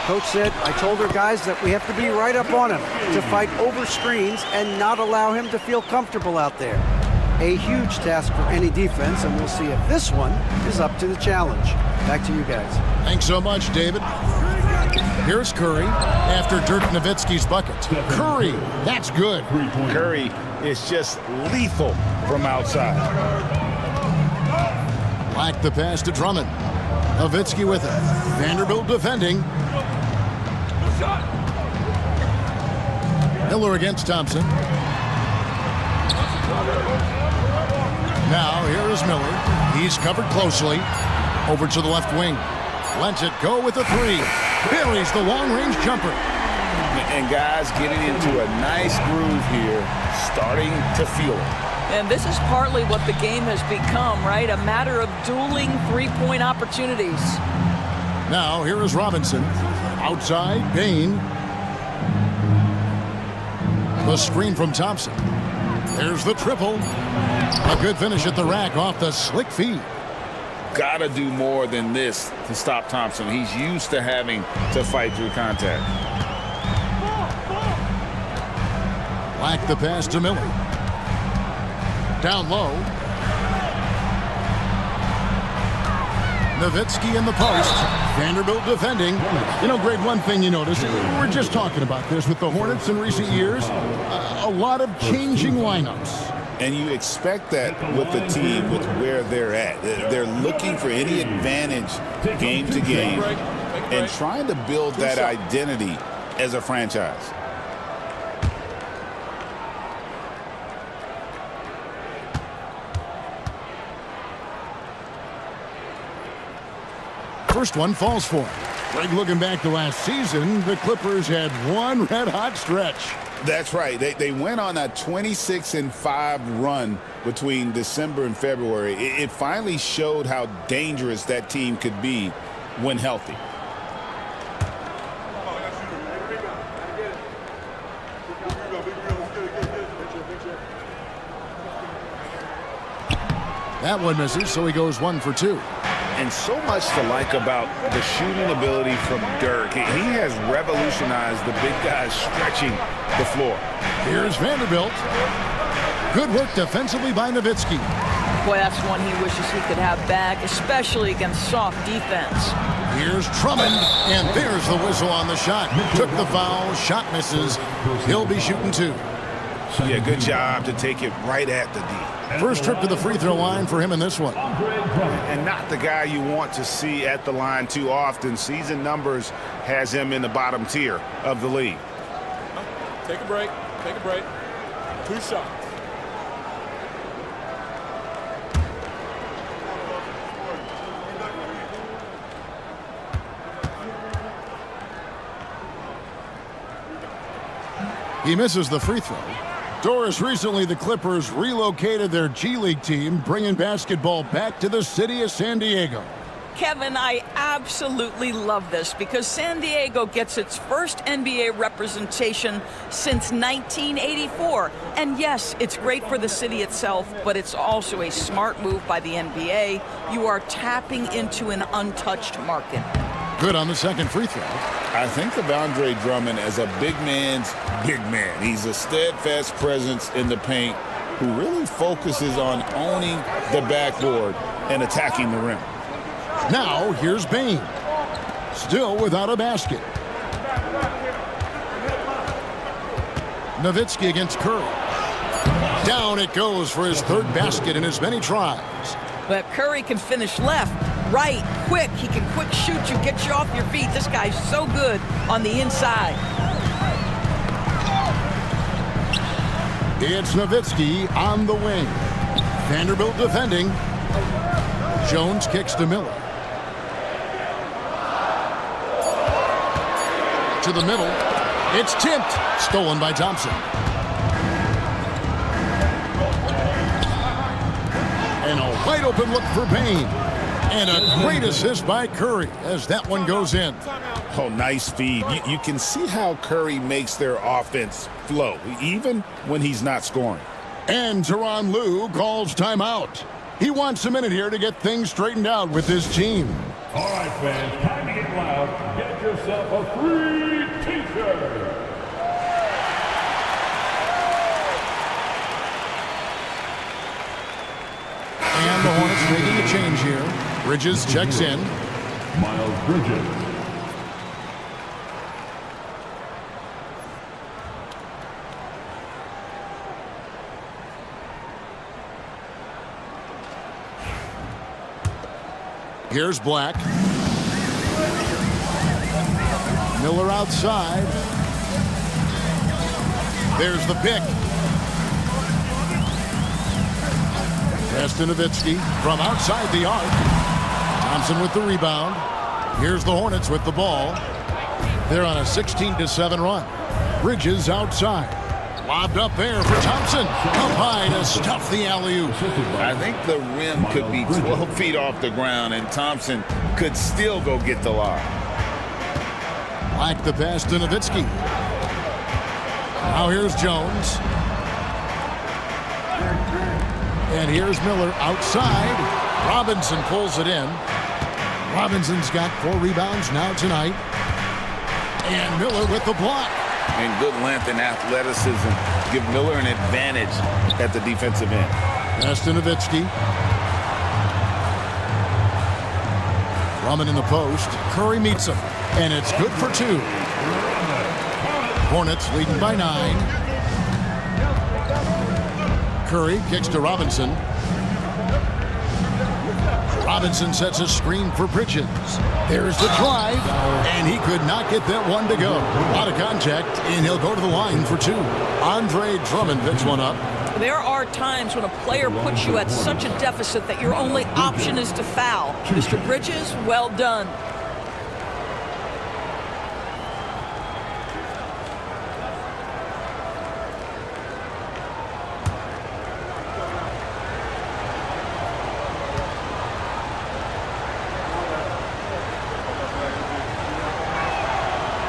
Coach said, I told our guys that we have to be right up on him, to fight over screens and not allow him to feel comfortable out there. A huge task for any defense, and we'll see if this one is up to the challenge. Back to you guys. Thanks so much, David. Here's Curry after Dirk Nowitzki's bucket. Curry, that's good. Curry is just lethal from outside. Black the pass to Drummond. Nowitzki with it. Vanderbilt defending. Miller against Thompson. Now, here is Miller. He's covered closely. Over to the left wing. Lets it go with a three. Buries the long-range jumper. And guys getting into a nice groove here, starting to feel it. And this is partly what the game has become, right? A matter of dueling three-point opportunities. Now, here is Robinson. Outside, Bain. The screen from Thompson. There's the triple. A good finish at the rack off the slick feed. Gotta do more than this to stop Thompson. He's used to having to fight through contact. Black the pass to Miller. Down low. Nowitzki in the post. Vanderbilt defending. You know, Greg, one thing you notice, we're just talking about this with the Hornets in recent years, a lot of changing lineups. And you expect that with the team, with where they're at. They're looking for any advantage game to game and trying to build that identity as a franchise. First one falls for him. Greg, looking back to last season, the Clippers had one red-hot stretch. That's right. They went on a 26-5 run between December and February. It finally showed how dangerous that team could be when healthy. That one misses, so he goes 1 for 2. And so much to like about the shooting ability from Dirk. He has revolutionized the big guys stretching the floor. Here's Vanderbilt. Good work defensively by Nowitzki. Boy, that's one he wishes he could have back, especially against soft defense. Here's Drummond, and there's the whistle on the shot. Took the foul, shot misses. He'll be shooting 2. Yeah, good job to take it right at the D. First trip to the free throw line for him in this one. And not the guy you want to see at the line too often. Season numbers has him in the bottom tier of the league. Take a break. Take a break. 2 shots. He misses the free throw. Doris, recently the Clippers relocated their G League team, bringing basketball back to the city of San Diego. Kevin, I absolutely love this because San Diego gets its first NBA representation since 1984. And yes, it's great for the city itself, but it's also a smart move by the NBA. You are tapping into an untouched market. Good on the second free throw. I think of Andre Drummond as a big man's big man. He's a steadfast presence in the paint who really focuses on owning the backboard and attacking the rim. Now, here's Bain. Still without a basket. Nowitzki against Curry. Down it goes for his third basket in as many tries. But Curry can finish left, right, quick. He can quick shoot you, get you off your feet. This guy's so good on the inside. It's Nowitzki on the wing. Vanderbilt defending. Jones kicks to Miller. To the middle. It's tipped. Stolen by Thompson. And a wide open look for Payne. And a great assist by Curry as that one goes in. Oh, nice feed. You can see how Curry makes their offense flow, even when he's not scoring. And Tyronn Lue calls timeout. He wants a minute here to get things straightened out with his team. All right, fans, time to get loud. Get yourself a free t-shirt. And the Hornets making a change here. Bridges checks in. Miles Bridges. Here's Black. Miller outside. There's the pick. Pass to Nowitzki from outside the arc. Thompson with the rebound. Here's the Hornets with the ball. They're on a 16-7 run. Bridges outside. Lobbed up there for Thompson. Up high to stuff the alley-oop. I think the rim could be 12 feet off the ground, and Thompson could still go get the lob. Like the pass to Nowitzki. Now here's Jones. And here's Miller outside. Robinson pulls it in. Robinson's got 4 rebounds now tonight. And Miller with the block. And good length and athleticism give Miller an advantage at the defensive end. Pass to Nowitzki. Drummond in the post. Curry meets him. And it's good for 2. Hornets leading by 9. Curry kicks to Robinson. Robinson sets a screen for Bridges. There's the drive, and he could not get that one to go. A lot of contact, and he'll go to the line for 2. Andre Drummond picks one up. There are times when a player puts you at such a deficit that your only option is to foul. Mr. Bridges, well done.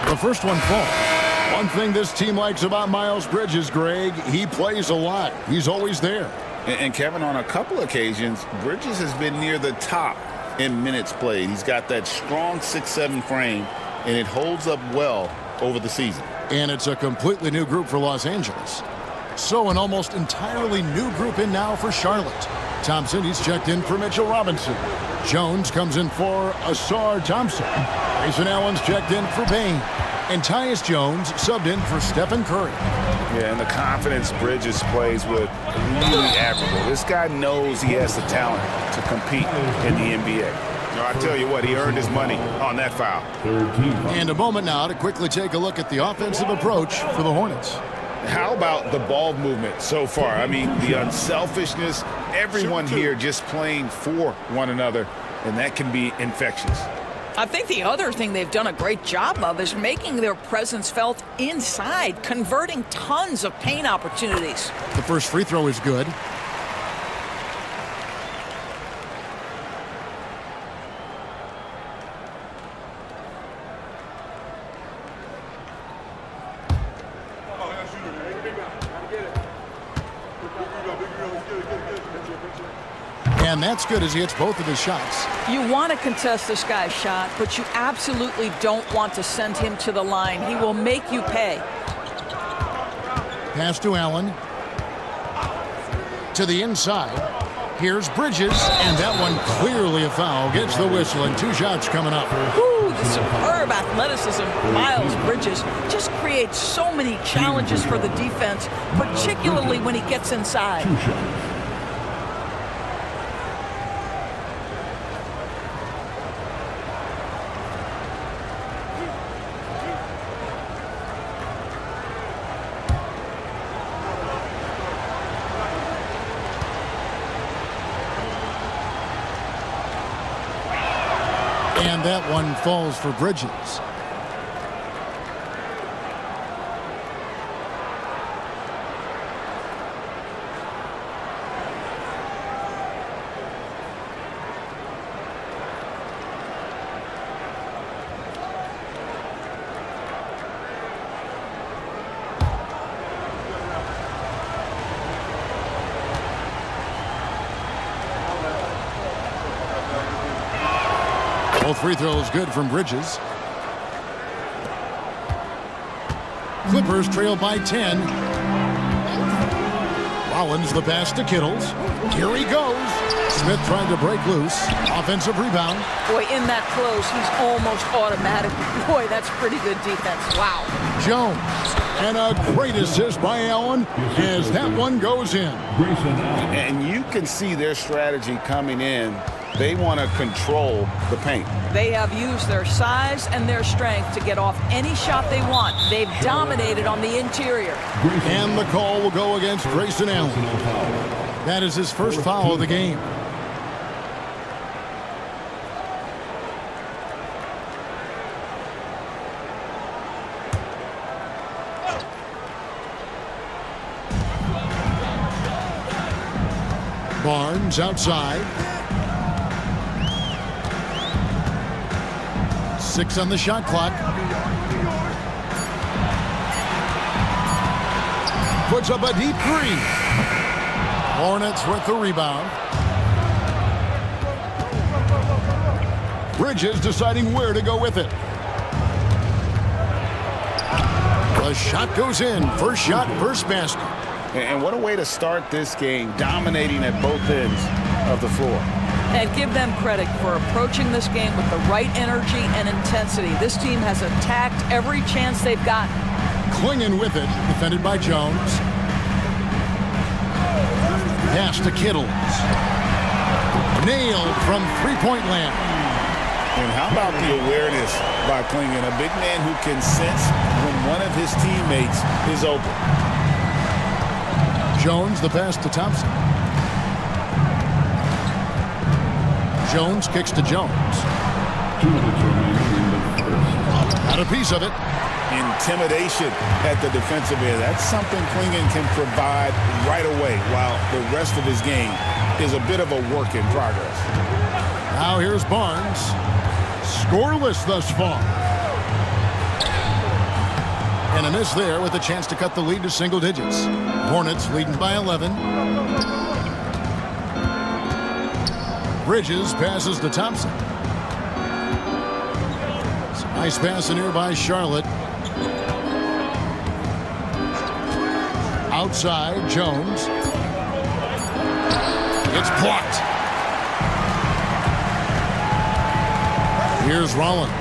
The first one falls. One thing this team likes about Miles Bridges, Greg, he plays a lot. He's always there. And Kevin, on a couple occasions, Bridges has been near the top in minutes played. He's got that strong 6'7" frame, and it holds up well over the season. And it's a completely new group for Los Angeles. So an almost entirely new group in now for Charlotte. Thompson, he's checked in for Mitchell Robinson. Jones comes in for Asar Thompson. Grayson Allen's checked in for Payne. And Tyus Jones subbed in for Stephen Curry. Yeah, and the confidence Bridges plays with, really admirable. This guy knows he has the talent to compete in the NBA. I tell you what, he earned his money on that foul. And a moment now to quickly take a look at the offensive approach for the Hornets. How about the ball movement so far? I mean, the unselfishness, everyone here just playing for one another, and that can be infectious. I think the other thing they've done a great job of is making their presence felt inside, converting tons of paint opportunities. The first free throw is good. And that's good as he hits both of his shots. You want to contest this guy's shot, but you absolutely don't want to send him to the line. He will make you pay. Pass to Allen. To the inside. Here's Bridges, and that one clearly a foul. Gets the whistle, and 2 shots coming up. Woo, the superb athleticism of Miles Bridges just creates so many challenges for the defense, particularly when he gets inside. And that one falls for Bridges. Both free throws good from Bridges. Clippers trail by 10. Rollins the pass to Kittles. Here he goes. Smith trying to break loose. Offensive rebound. Boy, in that close, he's almost automatic. Boy, that's pretty good defense. Wow. Jones. And a great assist by Allen as that one goes in. And you can see their strategy coming in. They want to control the paint. They have used their size and their strength to get off any shot they want. They've dominated on the interior. And the call will go against Grayson Allen. That is his first foul of the game. Barnes outside. 6 on the shot clock. Puts up a deep three. Hornets with the rebound. Bridges deciding where to go with it. The shot goes in. First shot, first basket. And what a way to start this game, dominating at both ends of the floor. And give them credit for approaching this game with the right energy and intensity. This team has attacked every chance they've gotten. Clinging with it, defended by Jones. Pass to Kittles. Nailed from three-point land. And how about the awareness by Clingan, a big man who can sense when one of his teammates is open. Jones, the pass to Thompson. Jones kicks to Jones. 2 minutes remaining in the first. Got a piece of it. Intimidation at the defensive end. That's something Clingan can provide right away, while the rest of his game is a bit of a work in progress. Now here's Barnes. Scoreless thus far. And a miss there with a chance to cut the lead to single digits. Hornets leading by 11. Bridges passes to Thompson. Nice pass in here by Charlotte. Outside, Jones. It's blocked. Here's Rollins.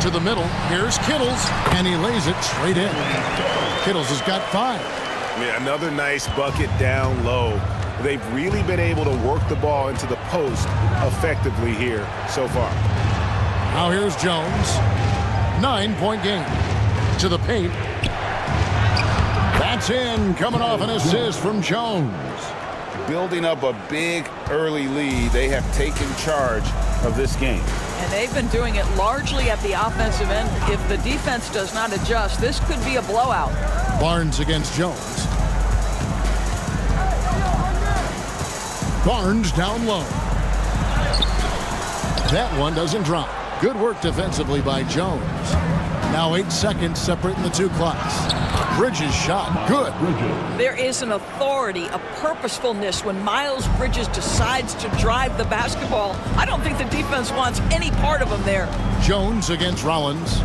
To the middle. Here's Kittles. And he lays it straight in. Kittles has got 5. Yeah, another nice bucket down low. They've really been able to work the ball into the post effectively here so far. Now here's Jones. 9-point game. To the paint. That's in. Coming off an assist from Jones. Building up a big early lead. They have taken charge of this game. And they've been doing it largely at the offensive end. If the defense does not adjust, this could be a blowout. Barnes against Jones. Barnes down low. That one doesn't drop. Good work defensively by Jones. Now 8 seconds separating the two clocks. Bridges shot. Good. There is an authority, a purposefulness when Miles Bridges decides to drive the basketball. I don't think the defense wants any part of him there. Jones against Rollins.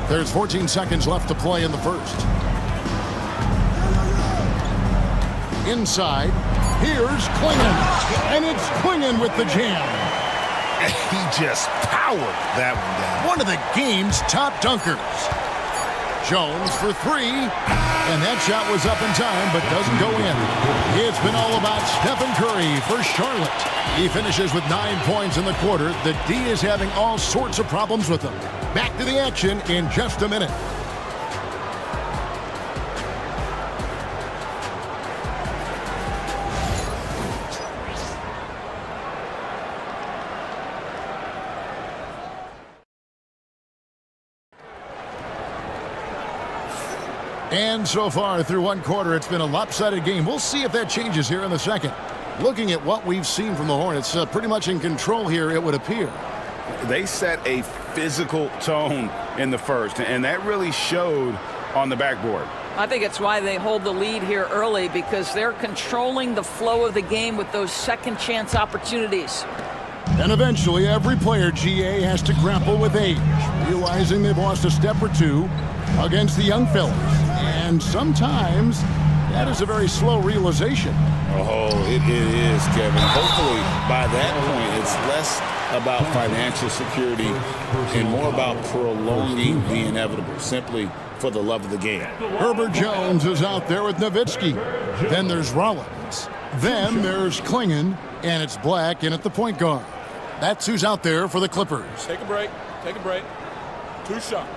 There's 14 seconds left to play in the first. Inside. Here's Klingon. And it's Klingon with the jam. He just powered that one down. One of the game's top dunkers. Jones for three. And that shot was up in time, but doesn't go in. It's been all about Stephen Curry for Charlotte. He finishes with 9 points in the quarter. The D is having all sorts of problems with him. Back to the action in just a minute. And so far through one quarter, it's been a lopsided game. We'll see if that changes here in the second. Looking at what we've seen from the Hornets, pretty much in control here, it would appear. They set a physical tone in the first, and that really showed on the backboard. I think it's why they hold the lead here early, because they're controlling the flow of the game with those second chance opportunities. And eventually, every player, GA, has to grapple with age, realizing they've lost a step or two against the young fellas. And sometimes that is a very slow realization. Oh, it is, Kevin. Hopefully, by that point, it's less about financial security and more about prolonging the inevitable, simply for the love of the game. Herbert Jones is out there with Nowitzki. Then there's Rollins. Then there's Klingon, and it's Black in at the point guard. That's who's out there for the Clippers. Take a break. Take a break. 2 shots.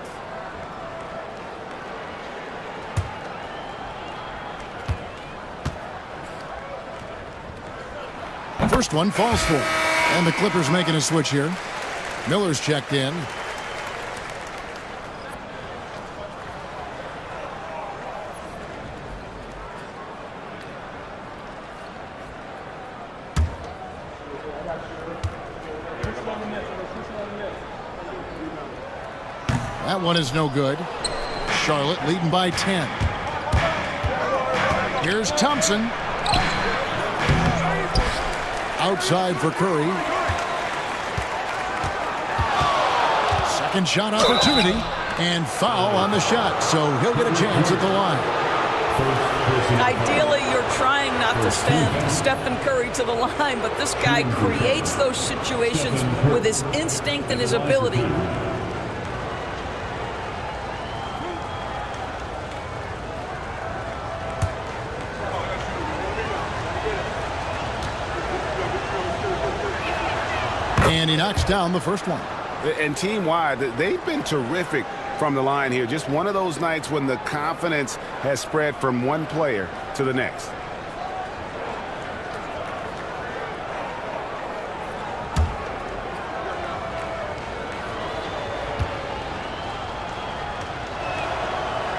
First one falls for. And the Clippers making a switch here. Miller's checked in. That one is no good. Charlotte leading by 10. Here's Thompson. Outside for Curry. Second shot opportunity. And foul on the shot, so he'll get a chance at the line. Ideally, you're trying not to send Stephen Curry to the line, but this guy creates those situations with his instinct and his ability. And he knocks down the first one. And team-wide, they've been terrific from the line here. Just one of those nights when the confidence has spread from one player to the next.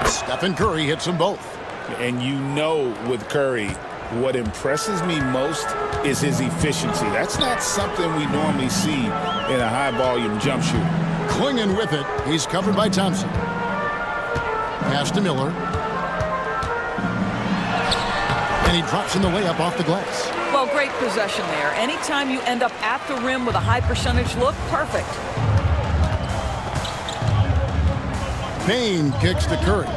Stephen Curry hits them both. And you know with Curry, what impresses me most is his efficiency. That's not something we normally see in a high-volume jump shooter. Klingon with it. He's covered by Thompson. Pass to Miller. And he drops in the layup off the glass. Well, great possession there. Anytime you end up at the rim with a high percentage look, perfect. Payne kicks to Curry.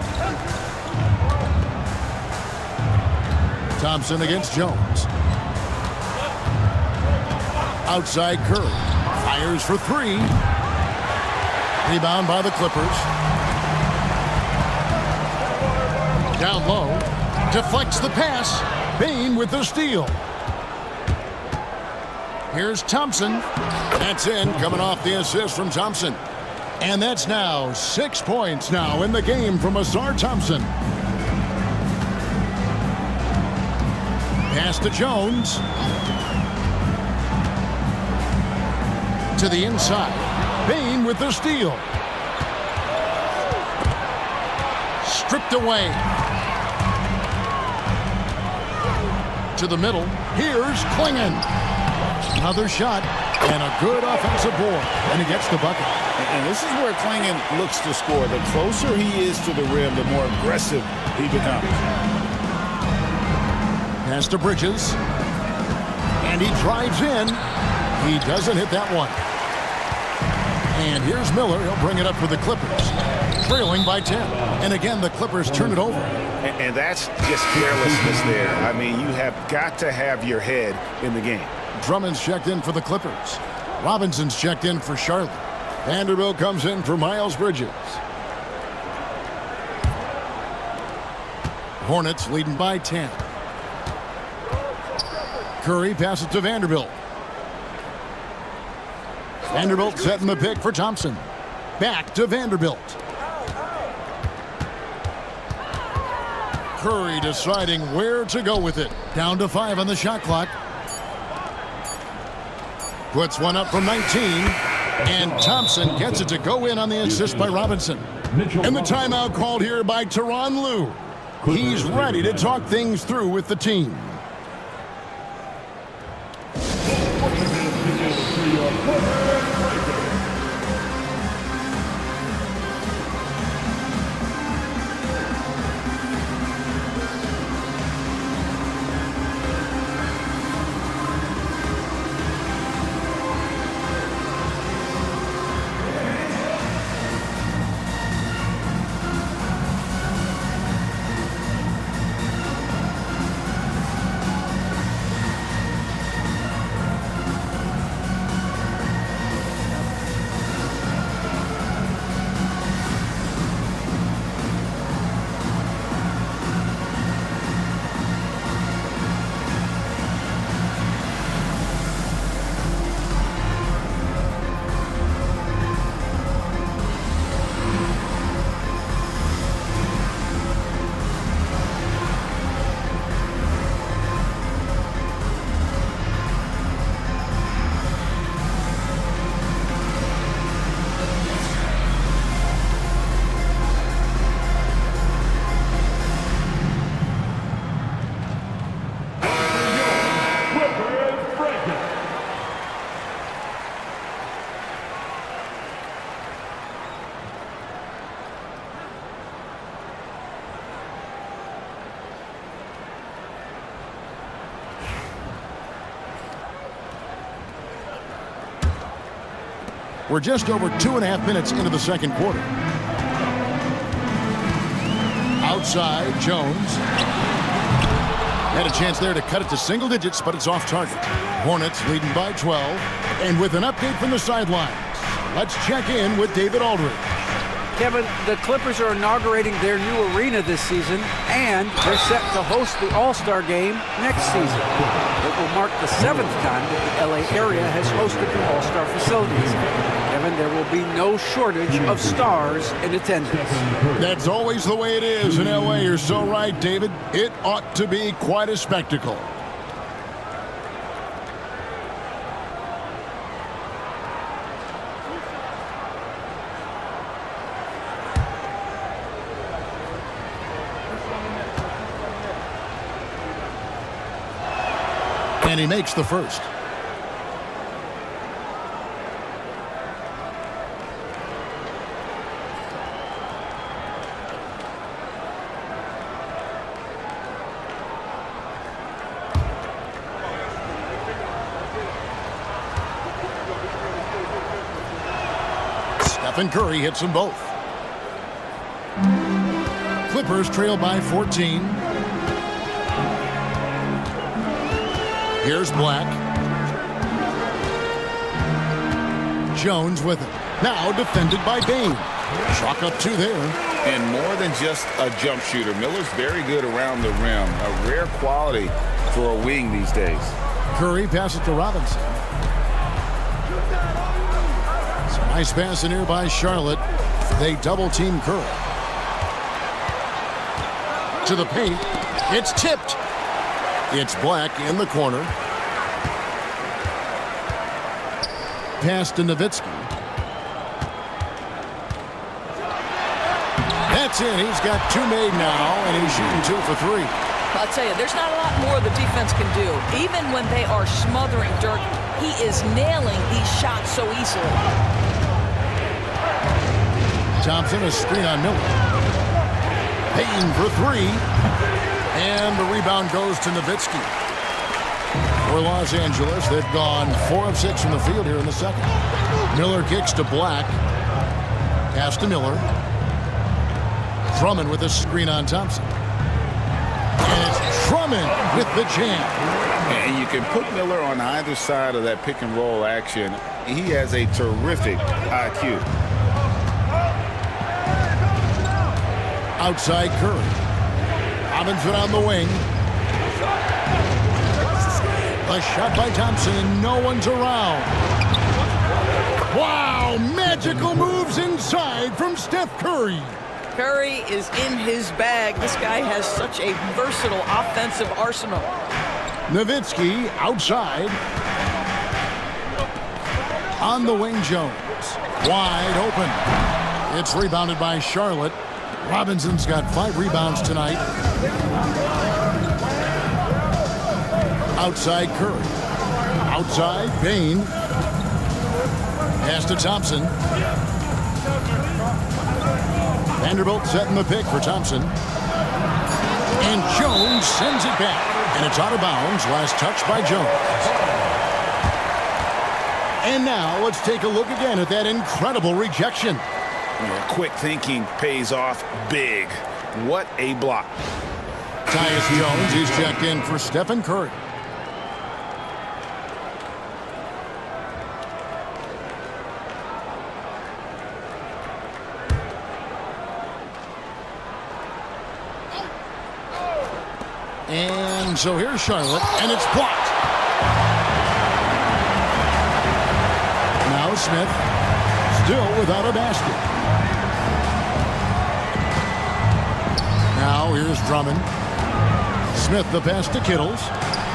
Thompson against Jones. Outside Curry. Fires for three. Rebound by the Clippers. Down low. Deflects the pass. Payne with the steal. Here's Thompson. That's in, coming off the assist from Thompson. And that's now 6 points now in the game from Ausar Thompson. Pass to Jones. To the inside. Payne with the steal. Stripped away. To the middle. Here's Klingon. Another shot and a good offensive board. And he gets the bucket. And this is where Klingon looks to score. The closer he is to the rim, the more aggressive he becomes. Pass to Bridges. And he drives in. He doesn't hit that one. And here's Miller. He'll bring it up for the Clippers. trailing by 10. And again, the Clippers turn it over. And that's just carelessness there. I mean, you have got to have your head in the game. Drummond's checked in for the Clippers. Robinson's checked in for Charlotte. Vanderbilt comes in for Miles Bridges. Hornets leading by 10. Curry passes to Vanderbilt. Vanderbilt setting the pick for Thompson. Back to Vanderbilt. Curry deciding where to go with it. Down to 5 on the shot clock. Puts one up from 19. And Thompson gets it to go in on the assist by Robinson. And the timeout called here by Tyronn Lue. He's ready to talk things through with the team. We're just over 2.5 minutes into the second quarter. Outside, Jones. Had a chance there to cut it to single digits, but it's off target. Hornets leading by 12. And with an update from the sidelines, let's check in with David Aldridge. Kevin, the Clippers are inaugurating their new arena this season, and they're set to host the All-Star Game next season. It will mark the 7th time that the LA area has hosted the All-Star facilities. Kevin, there will be no shortage of stars in attendance. That's always the way it is in LA. You're so right, David. It ought to be quite a spectacle. And he makes the first. Stephen Curry hits them both. Clippers trail by 14. Here's Black. Jones with it. Now defended by Bane. Chalk up 2 there. And more than just a jump shooter, Miller's very good around the rim. A rare quality for a wing these days. Curry passes to Robinson. Some nice pass in here by Charlotte. They double team Curry. To the paint. It's tipped. It's Black in the corner. Pass to Nowitzki. That's it. He's got 2 made now, and he's shooting 2 for 3. I'll tell you, there's not a lot more the defense can do. Even when they are smothering Dirk, he is nailing these shots so easily. Thompson, a screen on Miller. Payton for 3. And the rebound goes to Nowitzki. For Los Angeles, they've gone 4 of 6 from the field here in the second. Miller kicks to Black. Pass to Miller. Drummond with a screen on Thompson. And it's Drummond with the jam. And you can put Miller on either side of that pick and roll action. He has a terrific IQ. Outside Curry. Robinson on the wing. A shot by Thompson, and no one's around. Wow, magical moves inside from Steph Curry. Curry is in his bag. This guy has such a versatile offensive arsenal. Nowitzki outside. On the wing, Jones. Wide open. It's rebounded by Charlotte. Robinson's got 5 rebounds tonight. Outside Curry. Outside Bain. Pass to Thompson. Vanderbilt setting the pick for Thompson. And Jones sends it back. And it's out of bounds. Last touch by Jones. And now let's take a look again at that incredible rejection. Quick thinking pays off big. What a block. Tyus Jones, he's checked in for Stephen Curry. And so here's Charlotte, and it's blocked. Now Smith, still without a basket. Now here's Drummond. Smith the pass to Kittles.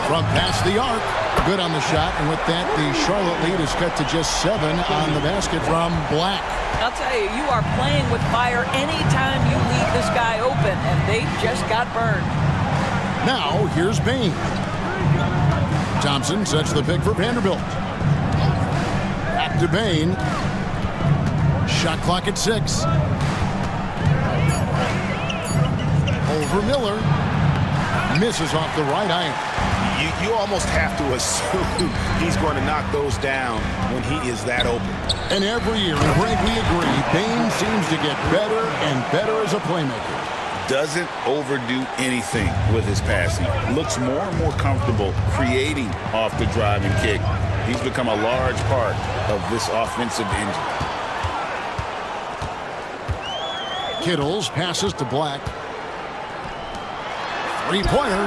From past the arc. Good on the shot, and with that, the Charlotte lead is cut to just 7 on the basket from Black. I'll tell you, you are playing with fire anytime you leave this guy open, and they just got burned. Now, here's Bain. Thompson sets the pick for Vanderbilt. Back to Bain. Shot clock at 6. Over Miller. Misses off the right iron. You almost have to assume he's going to knock those down when he is that open. And every year, Greg, we agree, Bain seems to get better and better as a playmaker. Doesn't overdo anything with his passing. Looks more and more comfortable creating off the drive and kick. He's become a large part of this offensive engine. Kittles passes to Black. Three-pointer.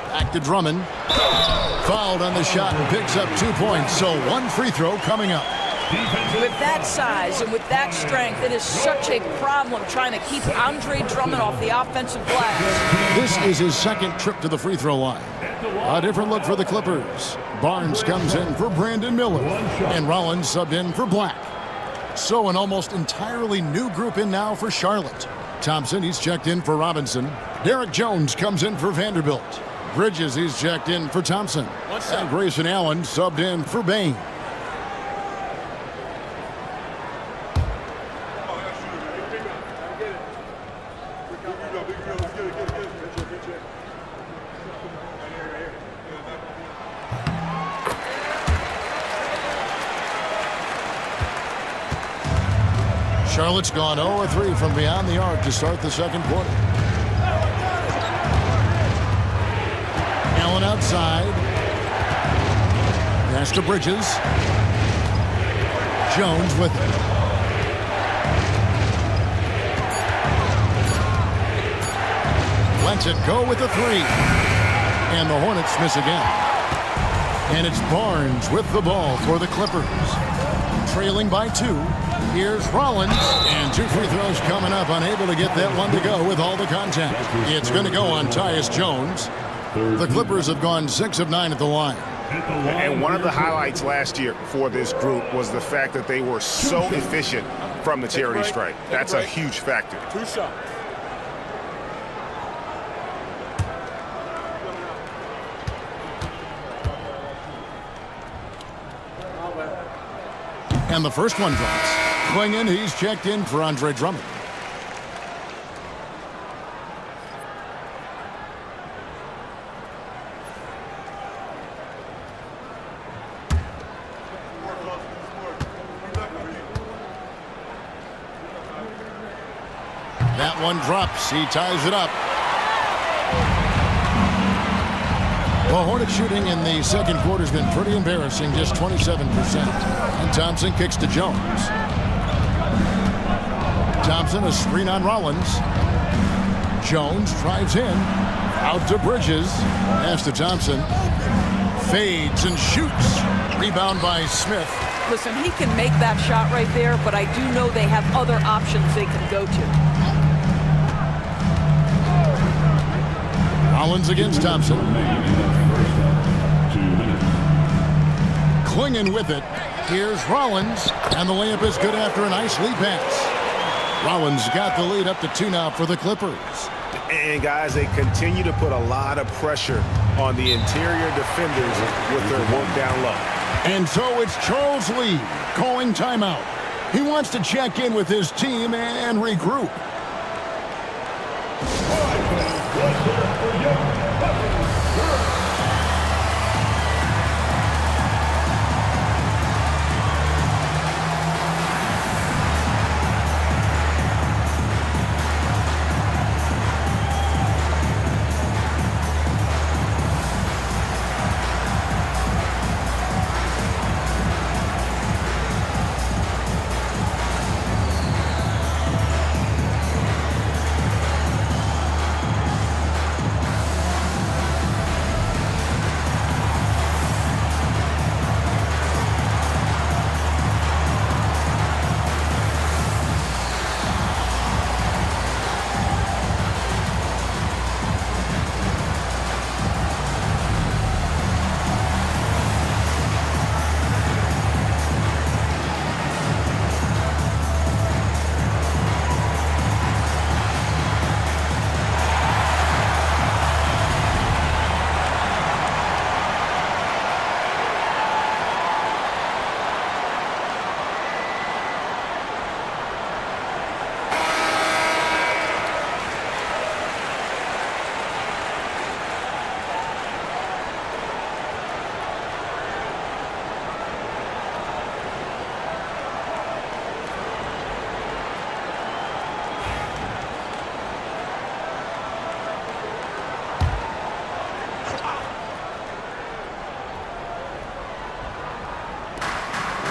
Back to Drummond. Fouled on the shot and picks up 2 points. So 1 free throw coming up. With that size and with that strength, it is such a problem trying to keep Andre Drummond off the offensive glass. This is his 2nd trip to the free throw line. A different look for the Clippers. Barnes comes in for Brandon Miller. And Rollins subbed in for Black. So an almost entirely new group in now for Charlotte. Thompson, he's checked in for Robinson. Derek Jones comes in for Vanderbilt. Bridges, he's checked in for Thompson. And Grayson Allen subbed in for Bain. Charlotte's gone 0-3 from beyond the arc to start the 2nd quarter. Allen outside. Pass to Bridges. Jones with it. Lets it go with the 3. And the Hornets miss again. And it's Barnes with the ball for the Clippers. Trailing by 2. Here's Rollins, and 2 free throws coming up, unable to get that one to go with all the contact. It's going to go on Tyus Jones. The Clippers have gone 6 of 9 at the line. And one of the highlights last year for this group was the fact that they were so efficient from the charity stripe. That's a huge factor. 2 shots. And the first one drops. Klingon, he's checked in for Andre Drummond. That one drops. He ties it up. Well, Hornet shooting in the second quarter has been pretty embarrassing, just 27%. And Thompson kicks to Jones. Thompson, a screen on Rollins. Jones drives in. Out to Bridges. Pass to Thompson. Fades and shoots. Rebound by Smith. Listen, he can make that shot right there, but I do know they have other options they can go to. Rollins against Thompson. Clinging with it. Here's Rollins. And the layup is good after a nice lead pass. Rollins got the lead up to 2 now for the Clippers. And guys, they continue to put a lot of pressure on the interior defenders with their work down low. And so it's Charles Lee calling timeout. He wants to check in with his team and regroup.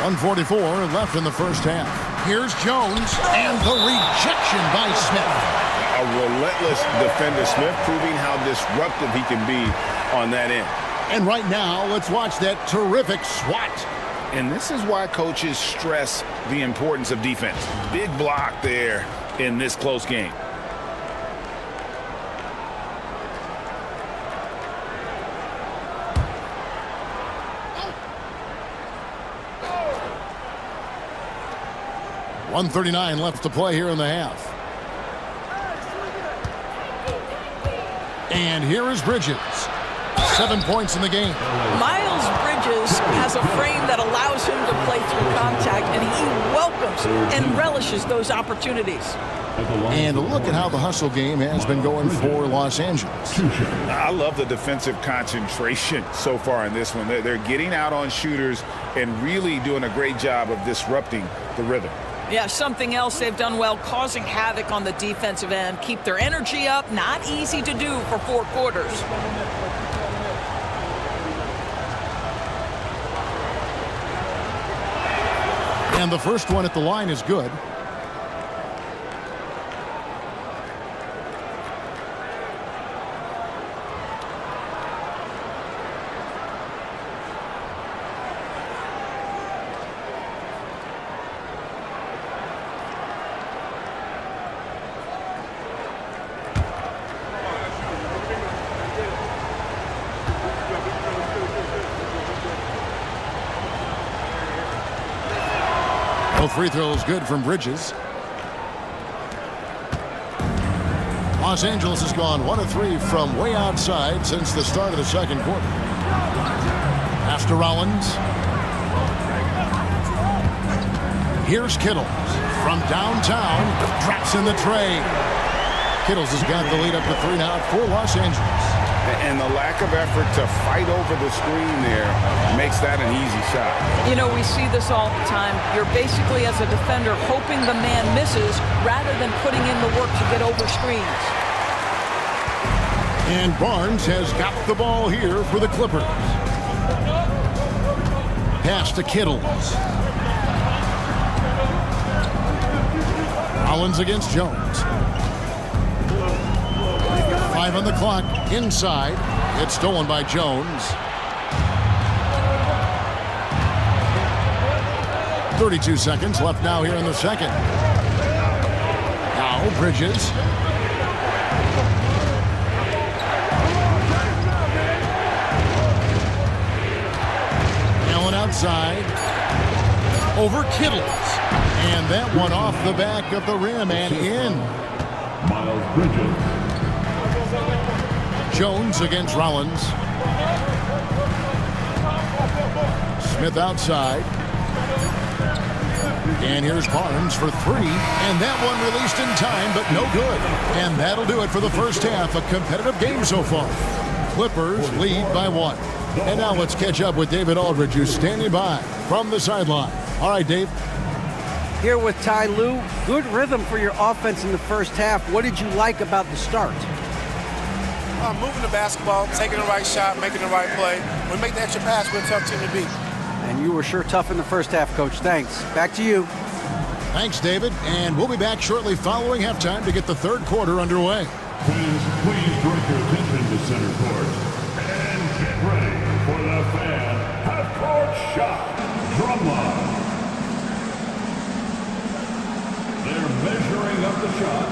.144 left in the first half. Here's Jones, and the rejection by Smith. A relentless defender. Smith proving how disruptive he can be on that end. And right now, let's watch that terrific swat. And this is why coaches stress the importance of defense. Big block there in this close game. .139 left to play here in the half. And here is Bridges. 7 points in the game. Miles Bridges has a frame that allows him to play through contact, and he welcomes and relishes those opportunities. And look at how the hustle game has been going for Los Angeles. I love the defensive concentration so far in this one. They're getting out on shooters and really doing a great job of disrupting the rhythm. Yeah, something else they've done well, causing havoc on the defensive end. Keep their energy up. Not easy to do for 4 quarters. And the first one at the line is good. Both free throws good from Bridges. Los Angeles has gone 1 of 3 from way outside since the start of the second quarter. Pass to Rollins. Here's Kittles from downtown. Drops in the tray. Kittles has got the lead up to 3 now for Los Angeles. And the lack of effort to fight over the screen there makes that an easy shot. You know, we see this all the time. You're basically, as a defender, hoping the man misses rather than putting in the work to get over screens. And Barnes has got the ball here for the Clippers. Pass to Kittles. Rollins against Jones. 5 on the clock. Inside. It's stolen by Jones. 32 seconds left now here in the second. Now Bridges. Allen outside. Over Kittles. And that one off the back of the rim and in. Miles Bridges. Jones against Rollins. Smith outside. And here's Barnes for 3. And that one released in time, but no good. And that'll do it for the first half. A competitive game so far. Clippers lead by 1. And now let's catch up with David Aldridge, who's standing by from the sideline. All right, Dave. Here with Ty Lue. Good rhythm for your offense in the first half. What did you like about the start? Moving the basketball, taking the right shot, making the right play. When we make the extra pass, we're a tough team to beat. And you were sure tough in the first half, Coach. Thanks. Back to you. Thanks, David. And we'll be back shortly following halftime to get the third quarter underway. Please direct your attention to center court. And get ready for the fan half-court shot. Drumline. They're measuring up the shot.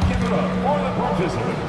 Give it up for the participants.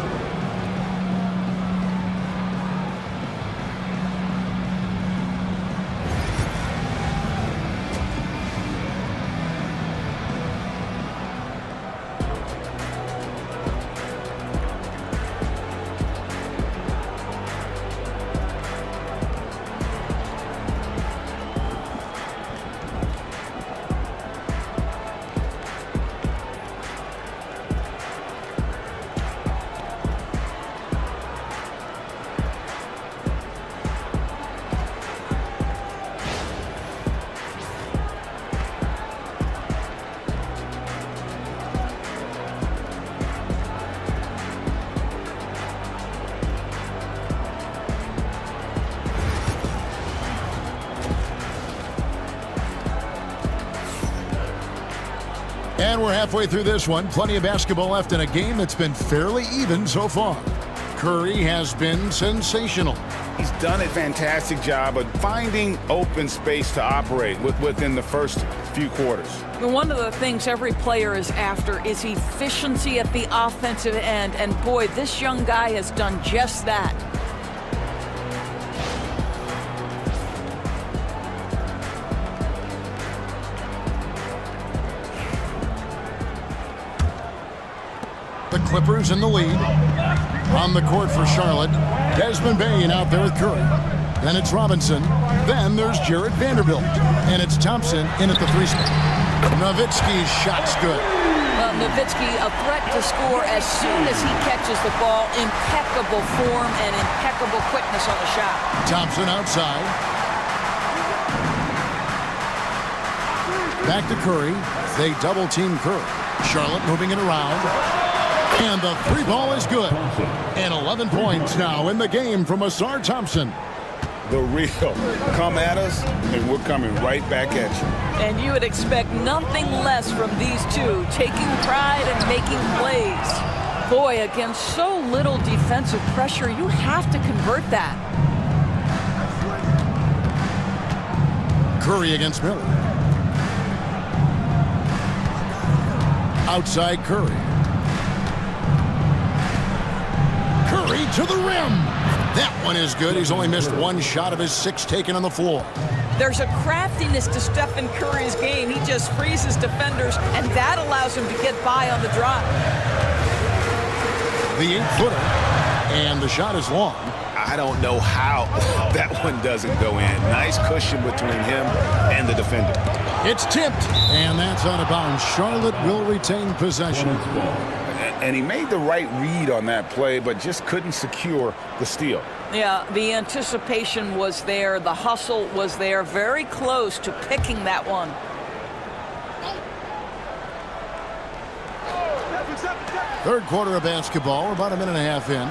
And we're halfway through this one. Plenty of basketball left in a game that's been fairly even so far. Curry has been sensational. He's done a fantastic job of finding open space to operate within the first few quarters. One of the things every player is after is efficiency at the offensive end. And boy, this young guy has done just that. The Clippers in the lead. On the court for Charlotte, Desmond Bane out there with Curry. Then it's Robinson. Then there's Jarred Vanderbilt. And it's Thompson in at the 3 spot. Nowitzki's shot's good. Well, Nowitzki, a threat to score as soon as he catches the ball. Impeccable form and impeccable quickness on the shot. Thompson outside. Back to Curry. They double team Curry. Charlotte moving it around. And the 3 ball is good. And 11 points now in the game from Ausar Thompson. The real. Come at us, and we're coming right back at you. And you would expect nothing less from these two, taking pride and making plays. Boy, against so little defensive pressure, you have to convert that. Curry against Miller. Outside Curry. Curry to the rim. That one is good. He's only missed 1 shot of his 6 taken on the floor. There's a craftiness to Stephen Curry's game. He just freezes defenders, and that allows him to get by on the drive. The 8-footer, and the shot is long. I don't know how that one doesn't go in. Nice cushion between him and the defender. It's tipped, and that's out of bounds. Charlotte will retain possession. And he made the right read on that play, but just couldn't secure the steal. Yeah, the anticipation was there. The hustle was there. Very close to picking that one. Third quarter of basketball. We're about a minute and a half in.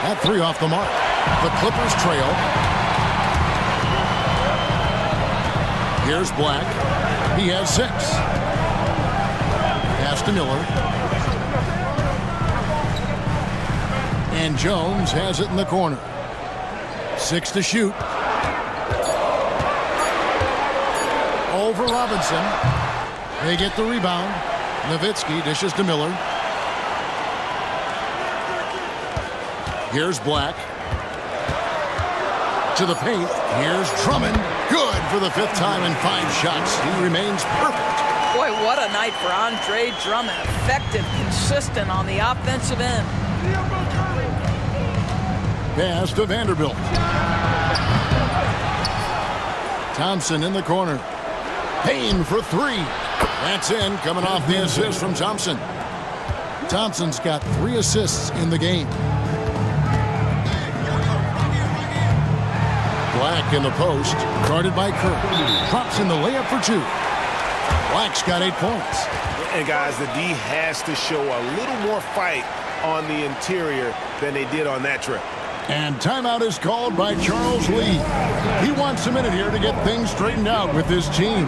That three off the mark. The Clippers trail. Here's Black. He has 6. Pass to Miller. And Jones has it in the corner. 6 to shoot. Over Robinson. They get the rebound. Nowitzki dishes to Miller. Here's Black. To the paint. Here's Drummond. Good for the 5th time in 5 shots. He remains perfect. Boy, what a night for Andre Drummond. Effective, consistent on the offensive end. Pass to Vanderbilt. Thompson in the corner. Payne for 3. That's in, coming off the assist from Thompson. Thompson's got 3 assists in the game. Black in the post, guarded by Kirk. Drops in the layup for 2. Black's got 8 points. And guys, the D has to show a little more fight on the interior than they did on that trip. And timeout is called by Charles Lee. He wants a minute here to get things straightened out with his team.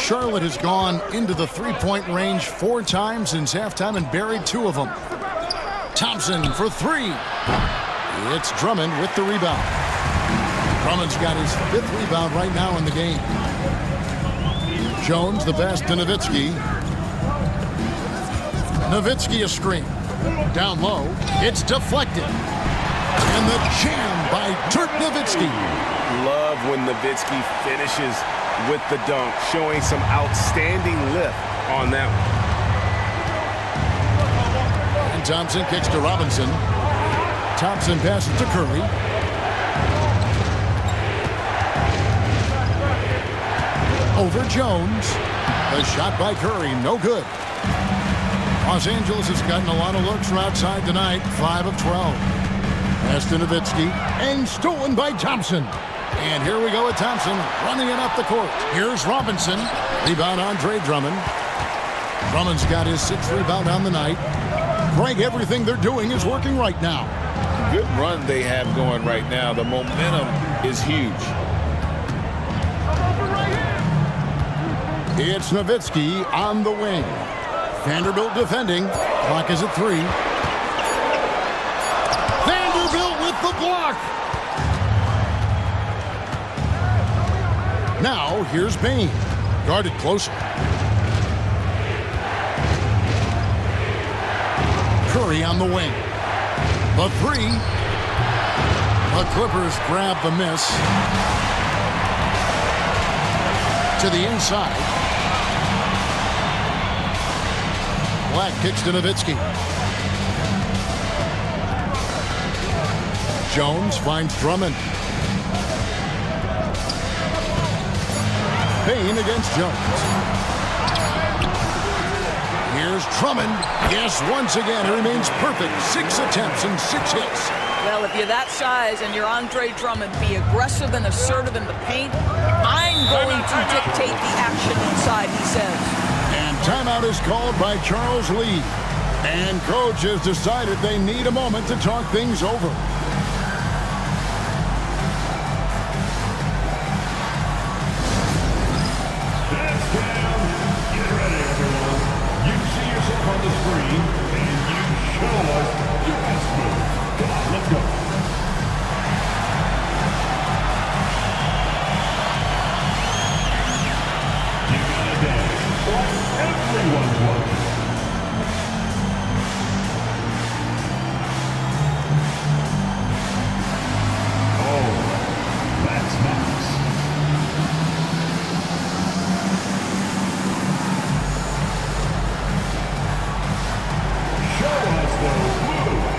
Charlotte has gone into the three-point range 4 times since halftime and buried 2 of them. Thompson for 3. It's Drummond with the rebound. Drummond's got his 5th rebound right now in the game. Jones the pass to Nowitzki. Nowitzki a screen. Down low. It's deflected. And the jam by Dirk Nowitzki. Love when Nowitzki finishes with the dunk, showing some outstanding lift on that one. And Thompson kicks to Robinson. Thompson passes to Curry. Over Jones. The shot by Curry, no good. Los Angeles has gotten a lot of looks from outside tonight, 5 of 12. Pass to Nowitzki, and stolen by Thompson. And here we go with Thompson running it up the court. Here's Robinson. Rebound Andre Drummond. Drummond's got his 6th rebound on the night. Greg, everything they're doing is working right now. Good run they have going right now. The momentum is huge. It's Nowitzki on the wing. Vanderbilt defending. Clock is at 3. Vanderbilt with the block. Now, here's Payne. Guarded closer. Curry on the wing. The 3. The Clippers grab the miss. To the inside. Black kicks to Nowitzki. Jones finds Drummond. Payne against Jones. Here's Drummond. Yes, once again, he remains perfect. 6 attempts and 6 hits. Well, if you're that size and you're Andre Drummond, be aggressive and assertive in the paint. I'm going to dictate the action inside, he says. And timeout is called by Charles Lee. And coach has decided they need a moment to talk things over. That's down. Get ready, everyone. You see yourself on the screen, and you show us your best move. Come on, let's go. You gotta dance like everyone's watching. Oh, that's nice. Show us those moves.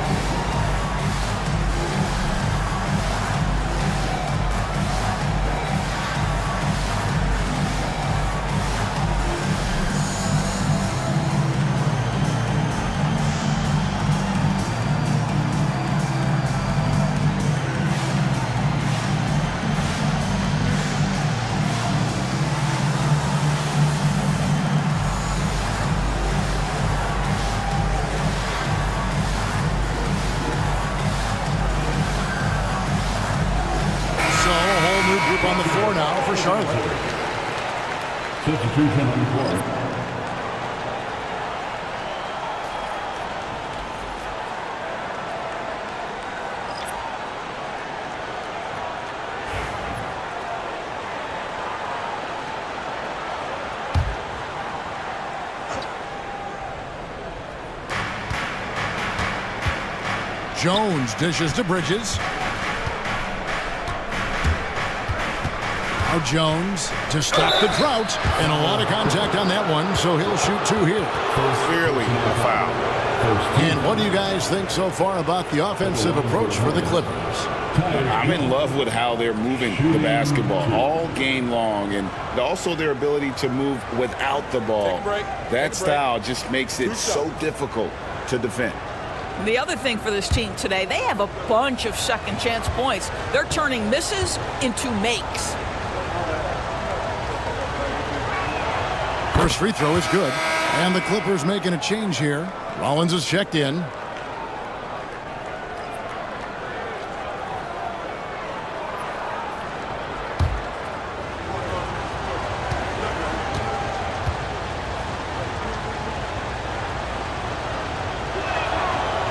So a whole new group on the floor now for Charlotte. Substitution on the floor. Jones dishes to Bridges. Now Jones to stop the drought. And a lot of contact on that one, so he'll shoot 2 here. Clearly a foul. And what do you guys think so far about the offensive approach for the Clippers? I'm in love with how they're moving the basketball all game long, and also their ability to move without the ball. That style just makes it so difficult to defend. The other thing for this team today, they have a bunch of second chance points. They're turning misses into makes. First free throw is good. And the Clippers making a change here. Rollins is checked in.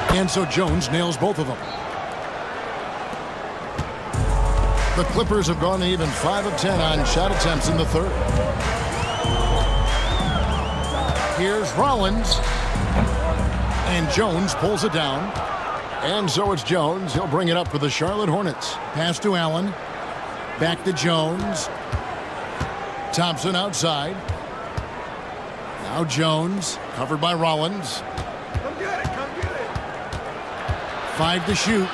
And so Jones nails both of them. The Clippers have gone even 5 of 10 on shot attempts in the third. Here's Rollins. And Jones pulls it down. And so it's Jones. He'll bring it up for the Charlotte Hornets. Pass to Allen. Back to Jones. Thompson outside. Now Jones, covered by Rollins. 5 to shoot.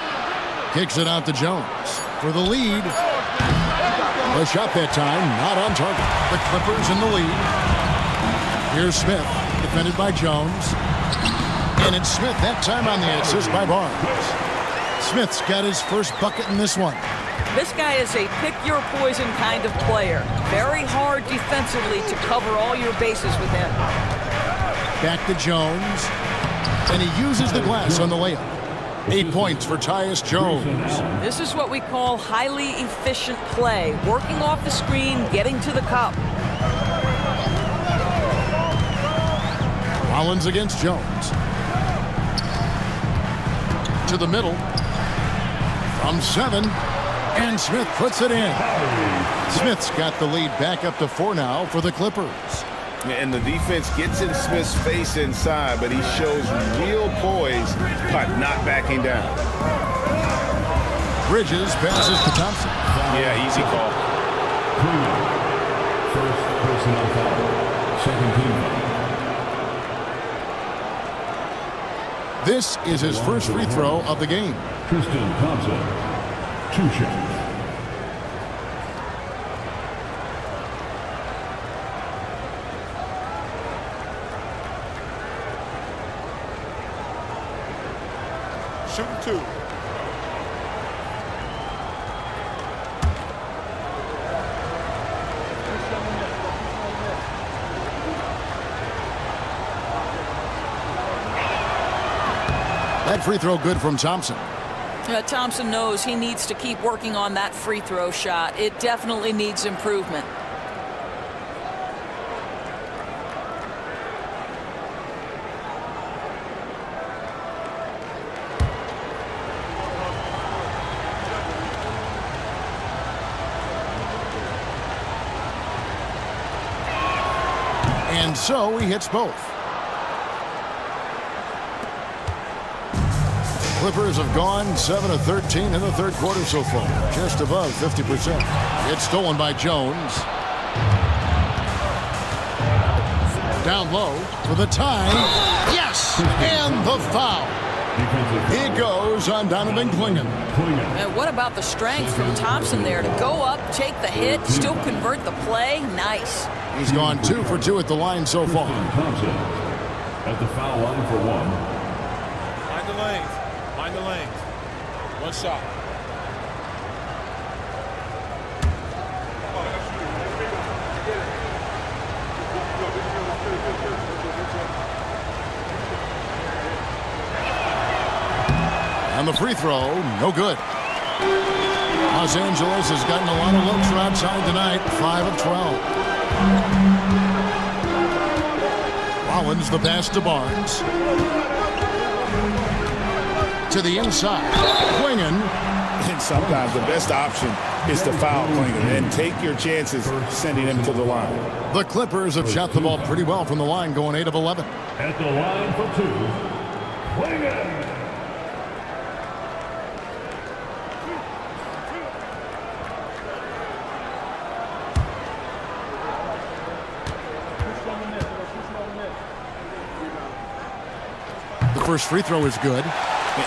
Kicks it out to Jones for the lead. The shot that time, not on target. The Clippers in the lead. Here's Smith, defended by Jones. And it's Smith that time on the assist by Barnes. Smith's got his first bucket in this one. This guy is a pick-your-poison kind of player. Very hard defensively to cover all your bases with him. Back to Jones. And he uses the glass on the layup. 8 points for Tyus Jones. This is what we call highly efficient play. Working off the screen, getting to the cup. Rollins against Jones. To the middle. From 7. And Smith puts it in. Smith's got the lead back up to 4 now for the Clippers. And the defense gets in Smith's face inside, but he shows real poise by not backing down. Bridges passes to Thompson. Yeah, easy call. First personal foul. Second team foul. This is his first free throw of the game. Tristan Thompson, 2 shots. Shooting 2. That free throw good from Thompson. Thompson knows he needs to keep working on that free throw shot. It definitely needs improvement. And so he hits both. Clippers have gone 7 of 13 in the third quarter so far, just above 50%. It's stolen by Jones. Down low for the tie. Yes! And the foul. He goes on Donovan Clingan. And what about the strength from Thompson there to go up, take the hit, still convert the play? Nice. He's gone 2 for 2 at the line so far. Thompson at the foul line for 1. Mind the lanes. Mind the lanes. 1 shot. And the free throw, no good. Los Angeles has gotten a lot of looks from outside tonight, 5 of 12. Rollins the pass to Barnes. To the inside. Clingan. And sometimes the best option is to foul Clingan and take your chances sending him to the line. The Clippers have shot the ball pretty well from the line, going 8 of 11. At the line for 2, Clingan. The first free throw is good.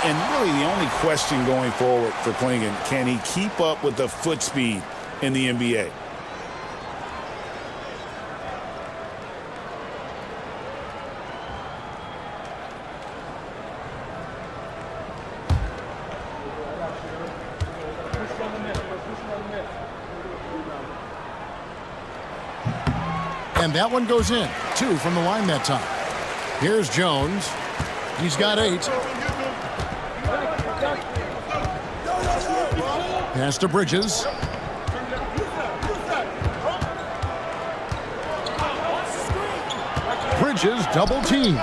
And really the only question going forward for Clingan, can he keep up with the foot speed in the NBA? And that one goes in. 2 from the line that time. Here's Jones. He's got 8. Pass to Bridges. Bridges double team.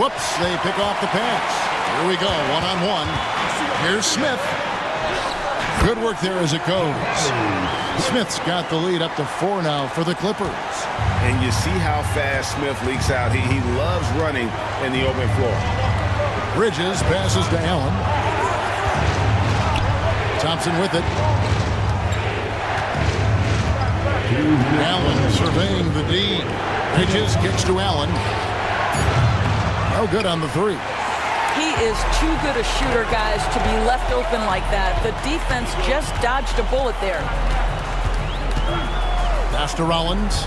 Whoops, they pick off the pass. Here we go, 1-on-1. Here's Smith. Good work there as it goes. Smith's got the lead up to 4 now for the Clippers. And you see how fast Smith leaks out. He loves running in the open floor. Bridges passes to Allen. Thompson with it. Allen surveying the D. Bridges kicks to Allen. No good on the 3. He is too good a shooter, guys, to be left open like that. The defense just dodged a bullet there. Pass to Rollins.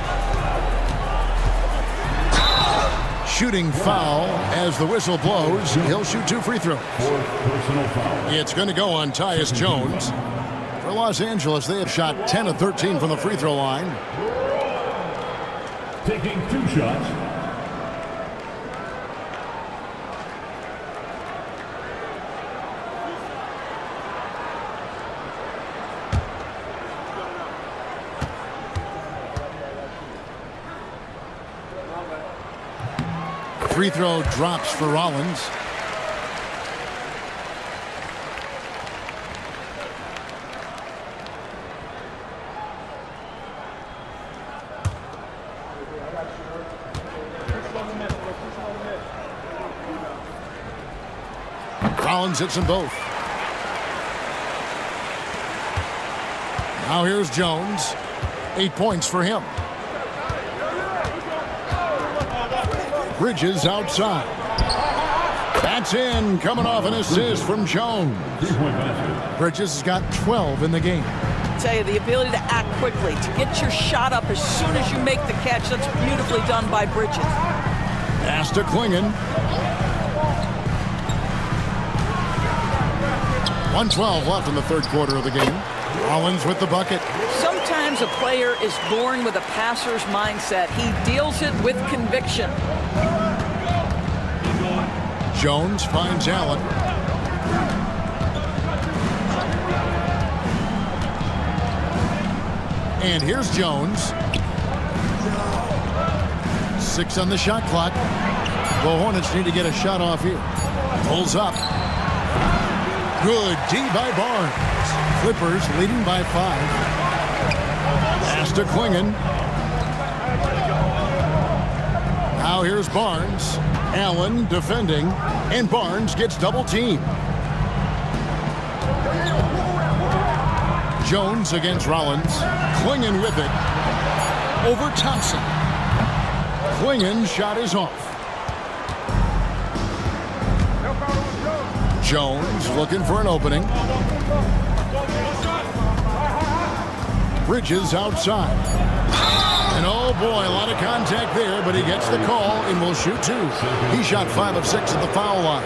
Shooting foul as the whistle blows. He'll shoot 2 free throws. 4th personal foul. It's going to go on Tyus Jones. For Los Angeles, they have shot 10 of 13 from the free throw line. Taking 2 shots. Free throw drops for Rollins. Rollins hits them both. Now here's Jones. 8 points for him. Bridges outside. That's in, coming off an assist from Jones. Bridges has got 12 in the game. I tell you, the ability to act quickly, to get your shot up as soon as you make the catch, that's beautifully done by Bridges. Pass to Klingon. 1:12 left in the third quarter of the game. Rollins with the bucket. Sometimes a player is born with a passer's mindset. He deals it with conviction. Jones finds Allen. And here's Jones. 6 on the shot clock. The Hornets need to get a shot off here. Pulls up. Good D by Barnes. Clippers leading by 5. Pass to Klingon. Now here's Barnes. Allen defending, and Barnes gets double teamed. Jones against Rollins. Klingon with it. Over Thompson. Klingon's shot is off. Jones looking for an opening. Bridges outside. And oh boy, a lot of contact there, but he gets the call and will shoot 2. He shot 5 of 6 at the foul line.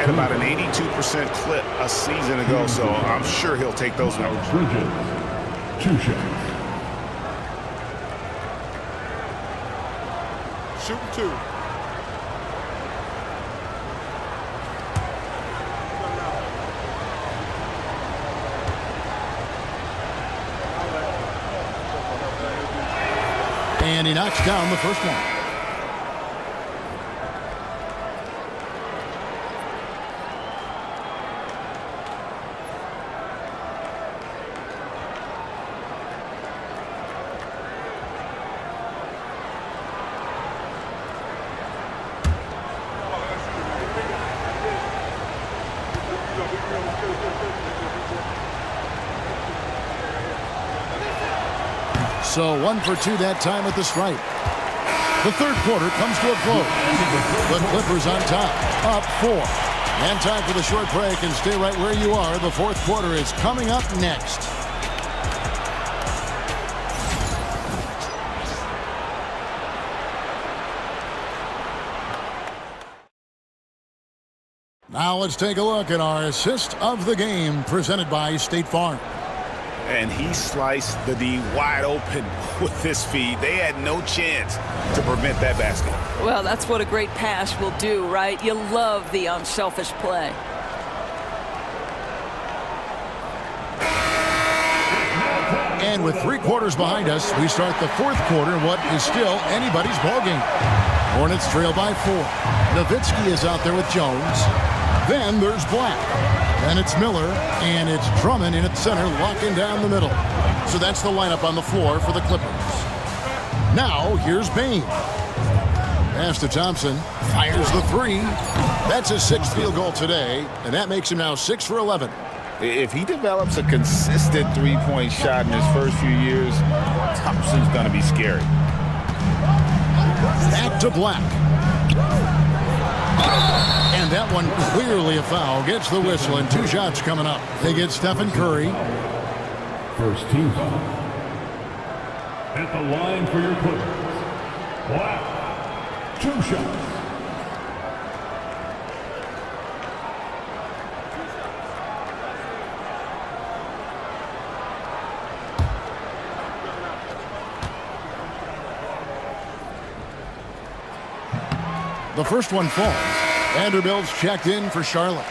At about an 82% clip a season ago, so I'm sure he'll take those numbers. Bridges, 2 shots. Shooting 2. And he knocks down the first one. So 1 for 2 that time at the stripe. The third quarter comes to a close. The Clippers on top, up 4. And time for the short break, and stay right where you are. The fourth quarter is coming up next. Now let's take a look at our assist of the game presented by State Farm. And he sliced the D wide open with his feed. They had no chance to prevent that basket. Well, that's what a great pass will do, right? You love the unselfish play. And with 3 quarters behind us, we start the fourth quarter in what is still anybody's ballgame. Hornets trail by 4. Nowitzki is out there with Jones. Then there's Black. Then it's Miller, and it's Drummond in at center, locking down the middle. So that's the lineup on the floor for the Clippers. Now, here's Bane. Pass to Thompson. Fires the 3. That's his 6th field goal today, and that makes him now 6 for 11. If he develops a consistent three-point shot in his first few years, Thompson's going to be scary. Back to Black. And that one clearly a foul. Gets the whistle, and 2 shots coming up. They get Stephen Curry. First team foul. At the line for your Clippers. Black. 2 shots. The first one falls. Vanderbilt's checked in for Charlotte.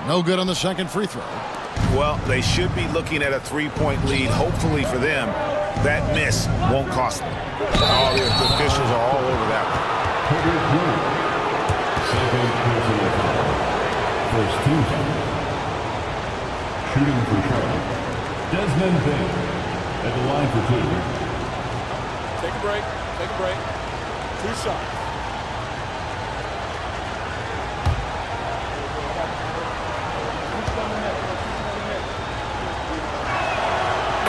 No good on the second free throw. Well, they should be looking at a 3-point lead. Hopefully for them, that miss won't cost them. Oh, the officials are all over that one. Second personal foul. First team foul. Shooting for Charlotte. Desmond Bane at the line for 2. Take a break. Take a break. 2 shots.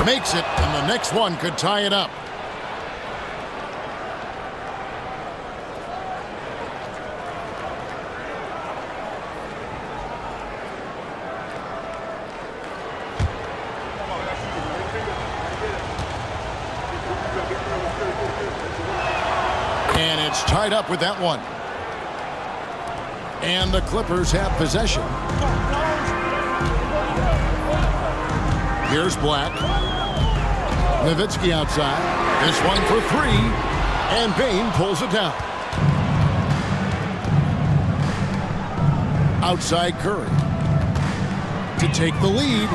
Makes it, and the next one could tie it up. And it's tied up with that one. And the Clippers have possession. Here's Black. Nowitzki outside. This one for three. And Bane pulls it down. Outside Curry. To take the lead.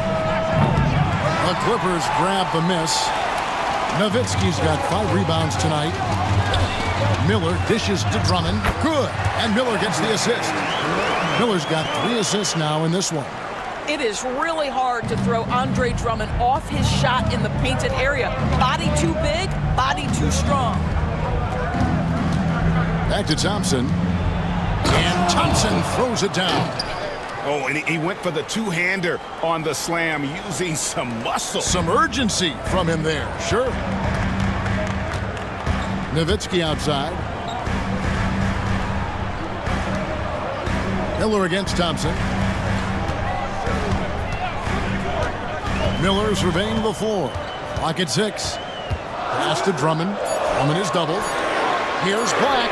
The Clippers grab the miss. Nowitzki's got 5 rebounds tonight. Miller dishes to Drummond. Good. And Miller gets the assist. Miller's got 3 assists now in this one. It is really hard to throw Andre Drummond off his shot in the painted area. Body too big, body too strong. Back to Thompson. And Thompson throws it down. Oh, and he went for the two-hander on the slam using some muscle. Some urgency from him there, sure. Nowitzki outside. Miller against Thompson. Miller surveying the floor. Clock at 6. Pass to Drummond. Drummond is doubled. Here's Black.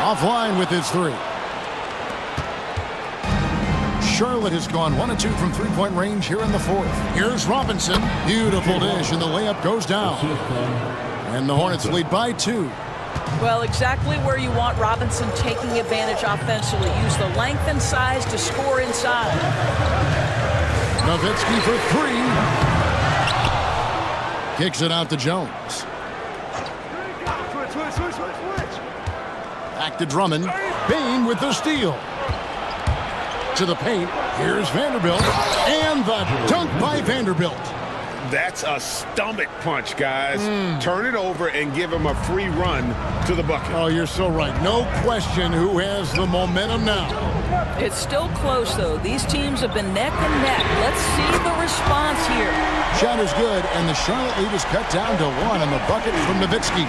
Offline with his 3. Charlotte has gone 1 of 2 from three-point range here in the 4th. Here's Robinson. Beautiful dish, and the layup goes down. And the Hornets lead by 2. Well, exactly where you want Robinson taking advantage offensively. Use the length and size to score inside. Nowitzki for 3. Kicks it out to Jones. Back to Drummond. Bane with the steal. To the paint. Here's Vanderbilt. And the dunk by Vanderbilt. That's a stomach punch, guys. Turn it over and give him a free run to the bucket. Oh, you're so right. No question who has the momentum now. It's still close, though. These teams have been neck and neck. Let's see the response here. Shot is good, and the Charlotte lead is cut down to 1 on the bucket from Nowitzki.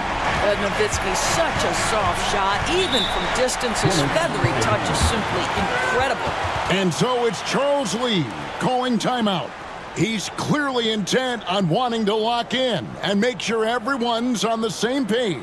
Nowitzki, such a soft shot. Even from distance, his feathery touch is simply incredible. And so it's Charles Lee calling timeout. He's clearly intent on wanting to lock in and make sure everyone's on the same page.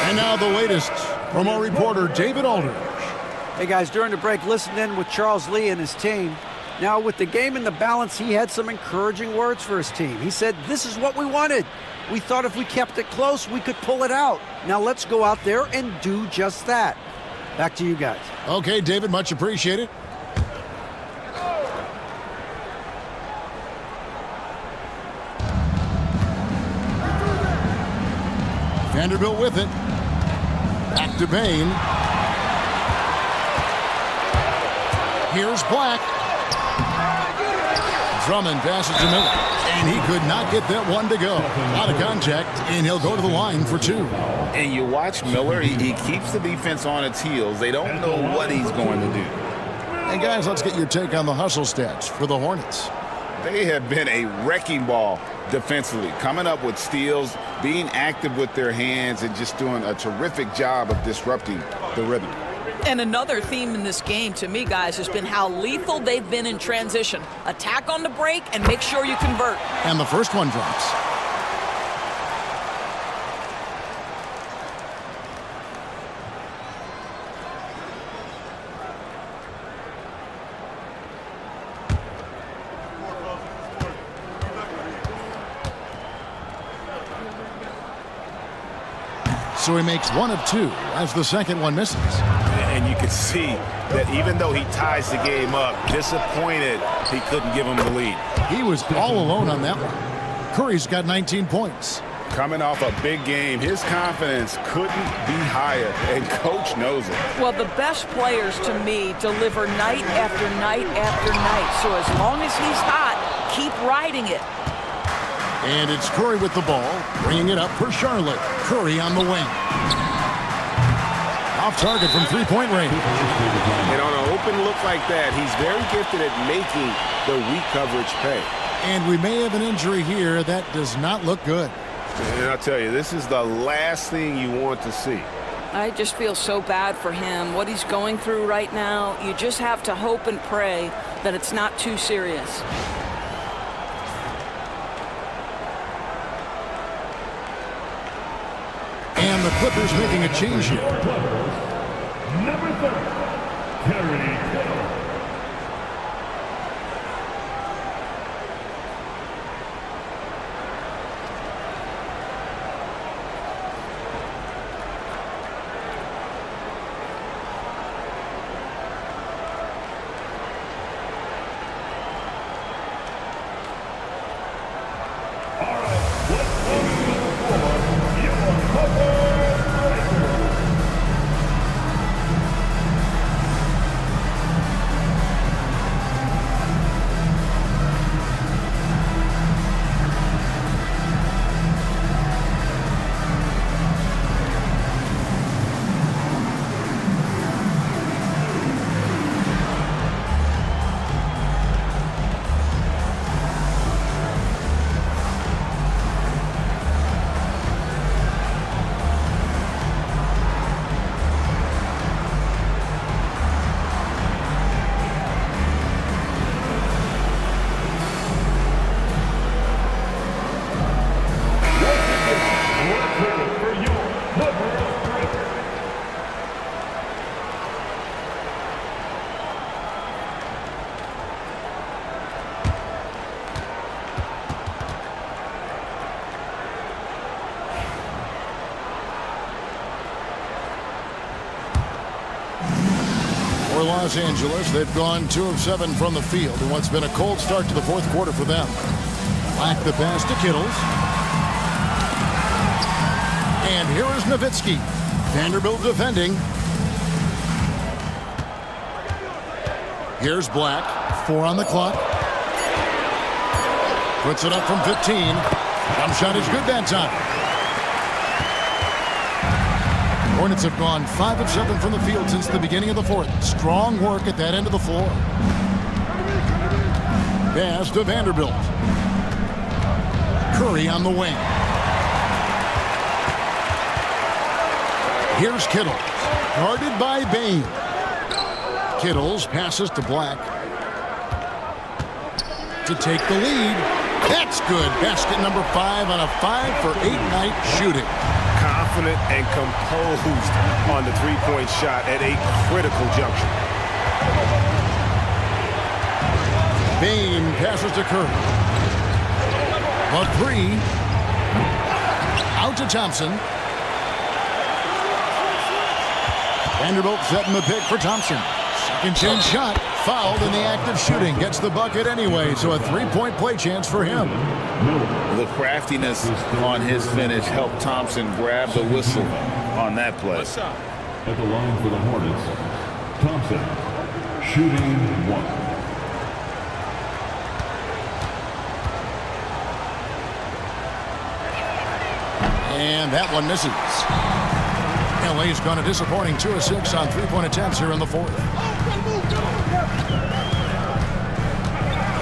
And now the latest from our reporter, David Aldridge. Hey, guys, during the break, listen in with Charles Lee and his team. Now, with the game in the balance, he had some encouraging words for his team. He said, this is what we wanted. We thought if we kept it close, we could pull it out. Now let's go out there and do just that. Back to you guys. Okay, David, much appreciated. Vanderbilt with it. Back to Bane. Here's Black. Drummond passes to Miller. And he could not get that one to go. Out of contact, and he'll go to the line for 2. And you watch Miller, he keeps the defense on its heels. They don't know what he's going to do. And guys, let's get your take on the hustle stats for the Hornets. They have been a wrecking ball defensively, coming up with steals, being active with their hands, and just doing a terrific job of disrupting the rhythm. And another theme in this game to me, guys, has been how lethal they've been in transition. Attack on the break and make sure you convert. And the first one drops. So he makes 1 of 2 as the second one misses. And you can see that even though he ties the game up, disappointed he couldn't give him the lead. He was all alone on that one. Curry's got 19 points. Coming off a big game, his confidence couldn't be higher, and Coach knows it. Well, the best players to me deliver night after night after night. So as long as he's hot, keep riding it. And it's Curry with the ball, bringing it up for Charlotte. Curry on the wing. Off target from three-point range. And on an open look like that, he's very gifted at making the weak coverage pay. And we may have an injury here that does not look good. And I'll tell you, this is the last thing you want to see. I just feel so bad for him, what he's going through right now. You just have to hope and pray that it's not too serious. And the Clippers making a change here. Number 30, Kerry Kittle. For Los Angeles, they've gone 2 of 7 from the field in what's been a cold start to the fourth quarter for them. Black the pass to Kittles. And here is Nowitzki. Vanderbilt defending. Here's Black. 4 on the clock. Puts it up from 15. Jump shot is good that time. Hornets have gone 5 of 7 from the field since the beginning of the fourth. Strong work at that end of the floor. Pass to Vanderbilt. Curry on the wing. Here's Kittle. Guarded by Bane. Kittles passes to Black. To take the lead. That's good. Basket number 5 on a 5-for-8 night shooting. Confident and composed on the three-point shot at a critical juncture. Bane passes to Curry. A 3. Out to Thompson. Vanderbilt setting the pick for Thompson. Second chance shot. Fouled in the act of shooting. Gets the bucket anyway, so a 3-point play chance for him. The craftiness on his finish helped Thompson grab the whistle on that play. At the line for the Hornets, Thompson, shooting 1. And that one misses. LA's gone a disappointing 2 of 6 on 3-point attempts here in the fourth.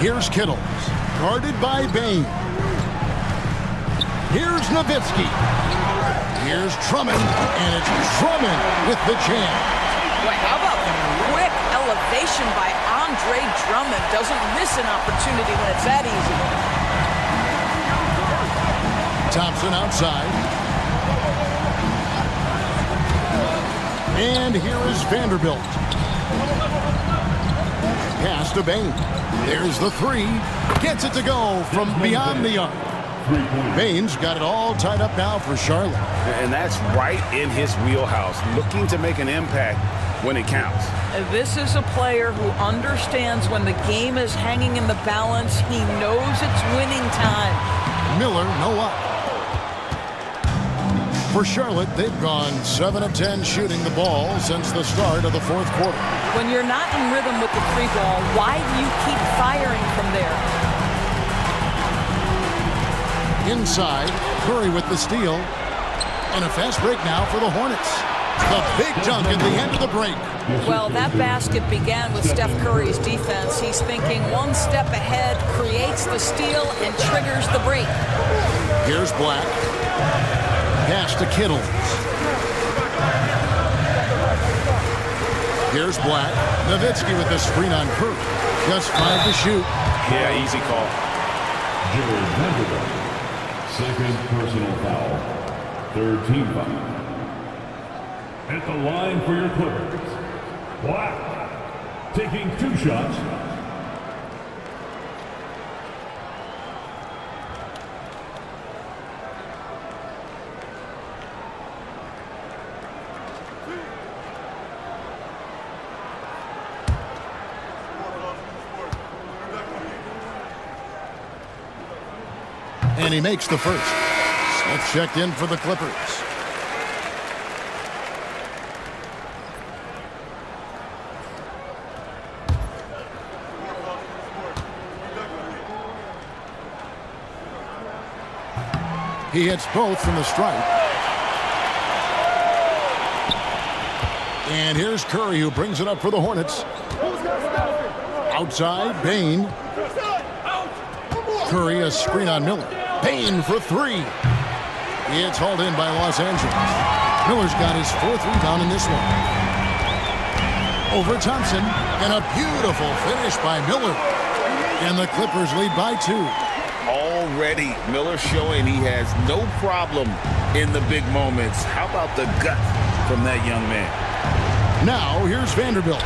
Here's Kittles. guarded by Bane. Here's Nowitzki. Here's Drummond, and it's Drummond with the jam. Boy, how about the quick elevation by Andre Drummond? Doesn't miss an opportunity when it's that easy. Thompson outside. And here is Vanderbilt. Pass to Bane. There's the three. Gets it to go from beyond the arc. Bane's got it all tied up now for Charlotte. And that's right in his wheelhouse, looking to make an impact when it counts. This is a player who understands when the game is hanging in the balance. He knows it's winning time. Miller, no up. For Charlotte, they've gone 7 of 10 shooting the ball since the start of the fourth quarter. When you're not in rhythm with the three ball, why do you keep firing from there? Inside, Curry with the steal. And a fast break now for the Hornets. The big dunk at the end of the break. Well, that basket began with Steph Curry's defense. He's thinking one step ahead, creates the steal, and triggers the break. Here's Black. Pass to Kittle. Here's Black. Nowitzki with the screen on Curry. Just 5 to shoot. Yeah, easy call. Jared Vanderbilt. Second personal foul. Third team foul. At the line for your Clippers. Black. Taking 2 shots. And he makes the first. Smith checked in for the Clippers. He hits both from the stripe. And here's Curry, who brings it up for the Hornets. Outside, Bane. Curry, a screen on Miller. Bane for 3. It's hauled in by Los Angeles. Miller's got his 4th rebound in this one. Over Thompson, and a beautiful finish by Miller. And the Clippers lead by 2. Already, Miller showing he has no problem in the big moments. How about the gut from that young man? Now, here's Vanderbilt.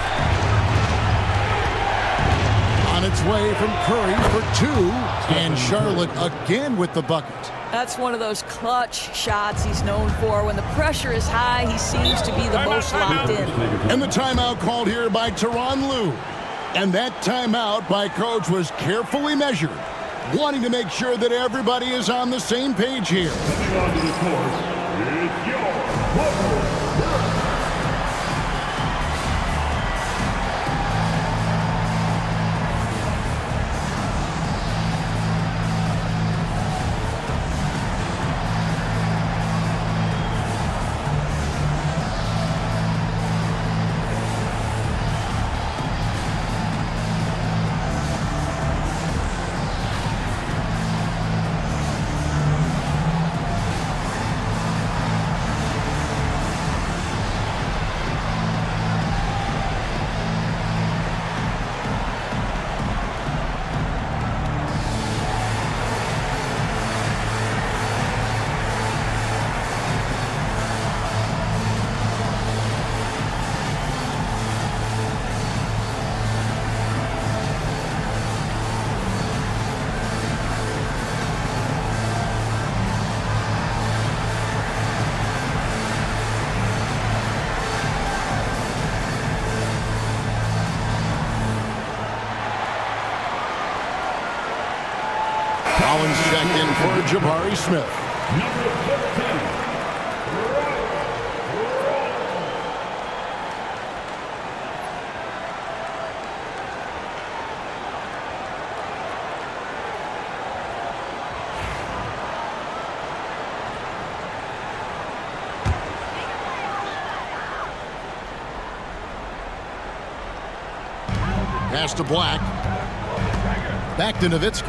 On its way from Curry for 2. And Charlotte again with the bucket. That's one of those clutch shots he's known for. When the pressure is high, he seems to be the most locked in. And the timeout called here by Tyronn Lue. And that timeout by Coach was carefully measured, wanting to make sure that everybody is on the same page here. Coming onto the court, it's your Clippers. Collins checked in for Jabari Smith. Number 13. Pass to Black. Back to Nowitzki.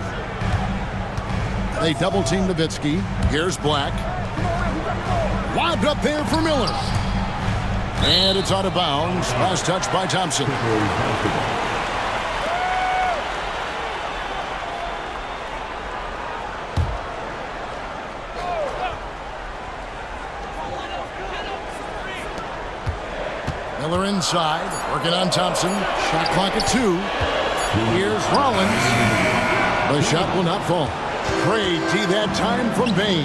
They double-team Nowitzki. Here's Black. Lobbed up there for Miller. And it's out of bounds. Last touch by Thompson. Miller inside, working on Thompson. Shot clock at 2. Here's Rollins. The shot will not fall. Great tee that time from Bain.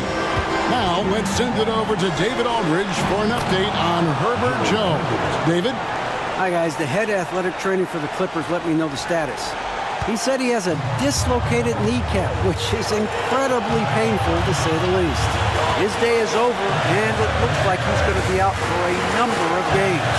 Now let's send it over to David Aldridge for an update on Herbert Jones. David? Hi, guys. The head athletic trainer for the Clippers let me know the status. He said he has a dislocated kneecap, which is incredibly painful to say the least. His day is over, and it looks like he's going to be out for a number of games.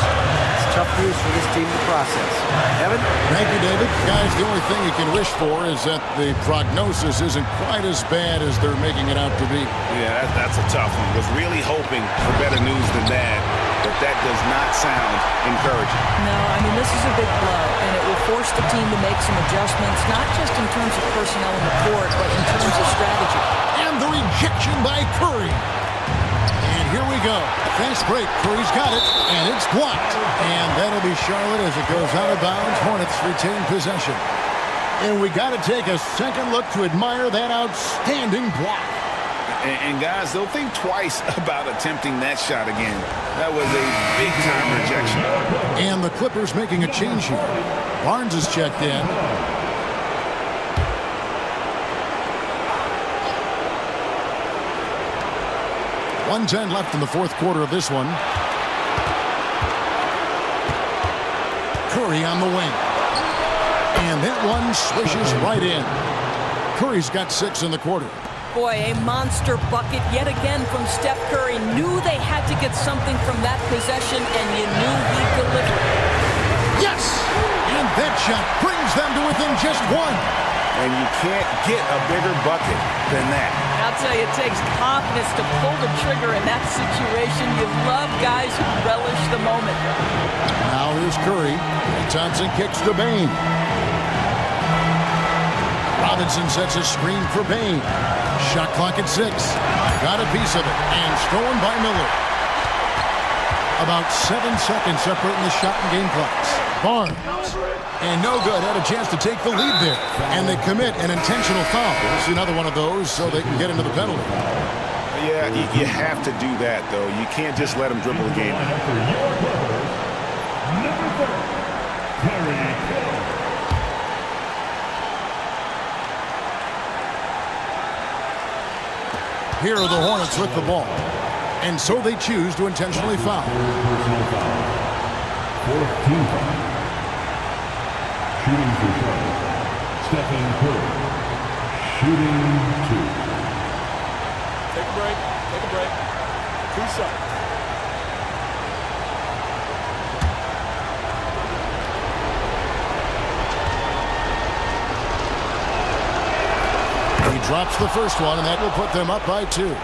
It's tough news for this team to process. Evan? Thank you, David. Guys, the only thing you can wish for is that the prognosis isn't quite as bad as they're making it out to be. Yeah, that's a tough one. Was really hoping for better news than that, but that does not sound encouraging. No, I mean, this is a big blow, and it will force the team to make some adjustments, not just in terms of personnel in the court, but in terms of strategy. And the rejection by Curry. And here we go. Fast break. Curry's got it, and it's blocked. And that'll be Charlotte as it goes out of bounds. Hornets retain possession. And we got to take a second look to admire that outstanding block. And guys, they'll think twice about attempting that shot again. That was a big-time rejection. And the Clippers making a change here. Barnes is checked in. .110 left in the fourth quarter of this one. Curry on the wing. And that one swishes right in. Curry's got 6 in the quarter. Boy, a monster bucket yet again from Steph Curry. Knew they had to get something from that possession, and you knew he'd deliver. Yes! And that shot brings them to within just 1. And you can't get a bigger bucket than that. I'll tell you, it takes confidence to pull the trigger in that situation. You love guys who relish the moment. Now here's Curry. And Thompson kicks to Bain. Robinson sets a screen for Bain. Shot clock at 6. Got a piece of it. And stolen by Miller. About 7 seconds separating the shot and game clocks. Barnes. And no good. Had a chance to take the lead there. And they commit an intentional foul. We'll see another one of those so they can get into the penalty. Yeah, you have to do that, though. You can't just let them dribble the game. Here are the Hornets with the ball. And so they choose to intentionally foul. Fourth team foul. Shooting for Charlotte, Stephen Curry. Shooting 2. Take a break. Take a break. 2 shots. He drops the first one, and that will put them up by 2.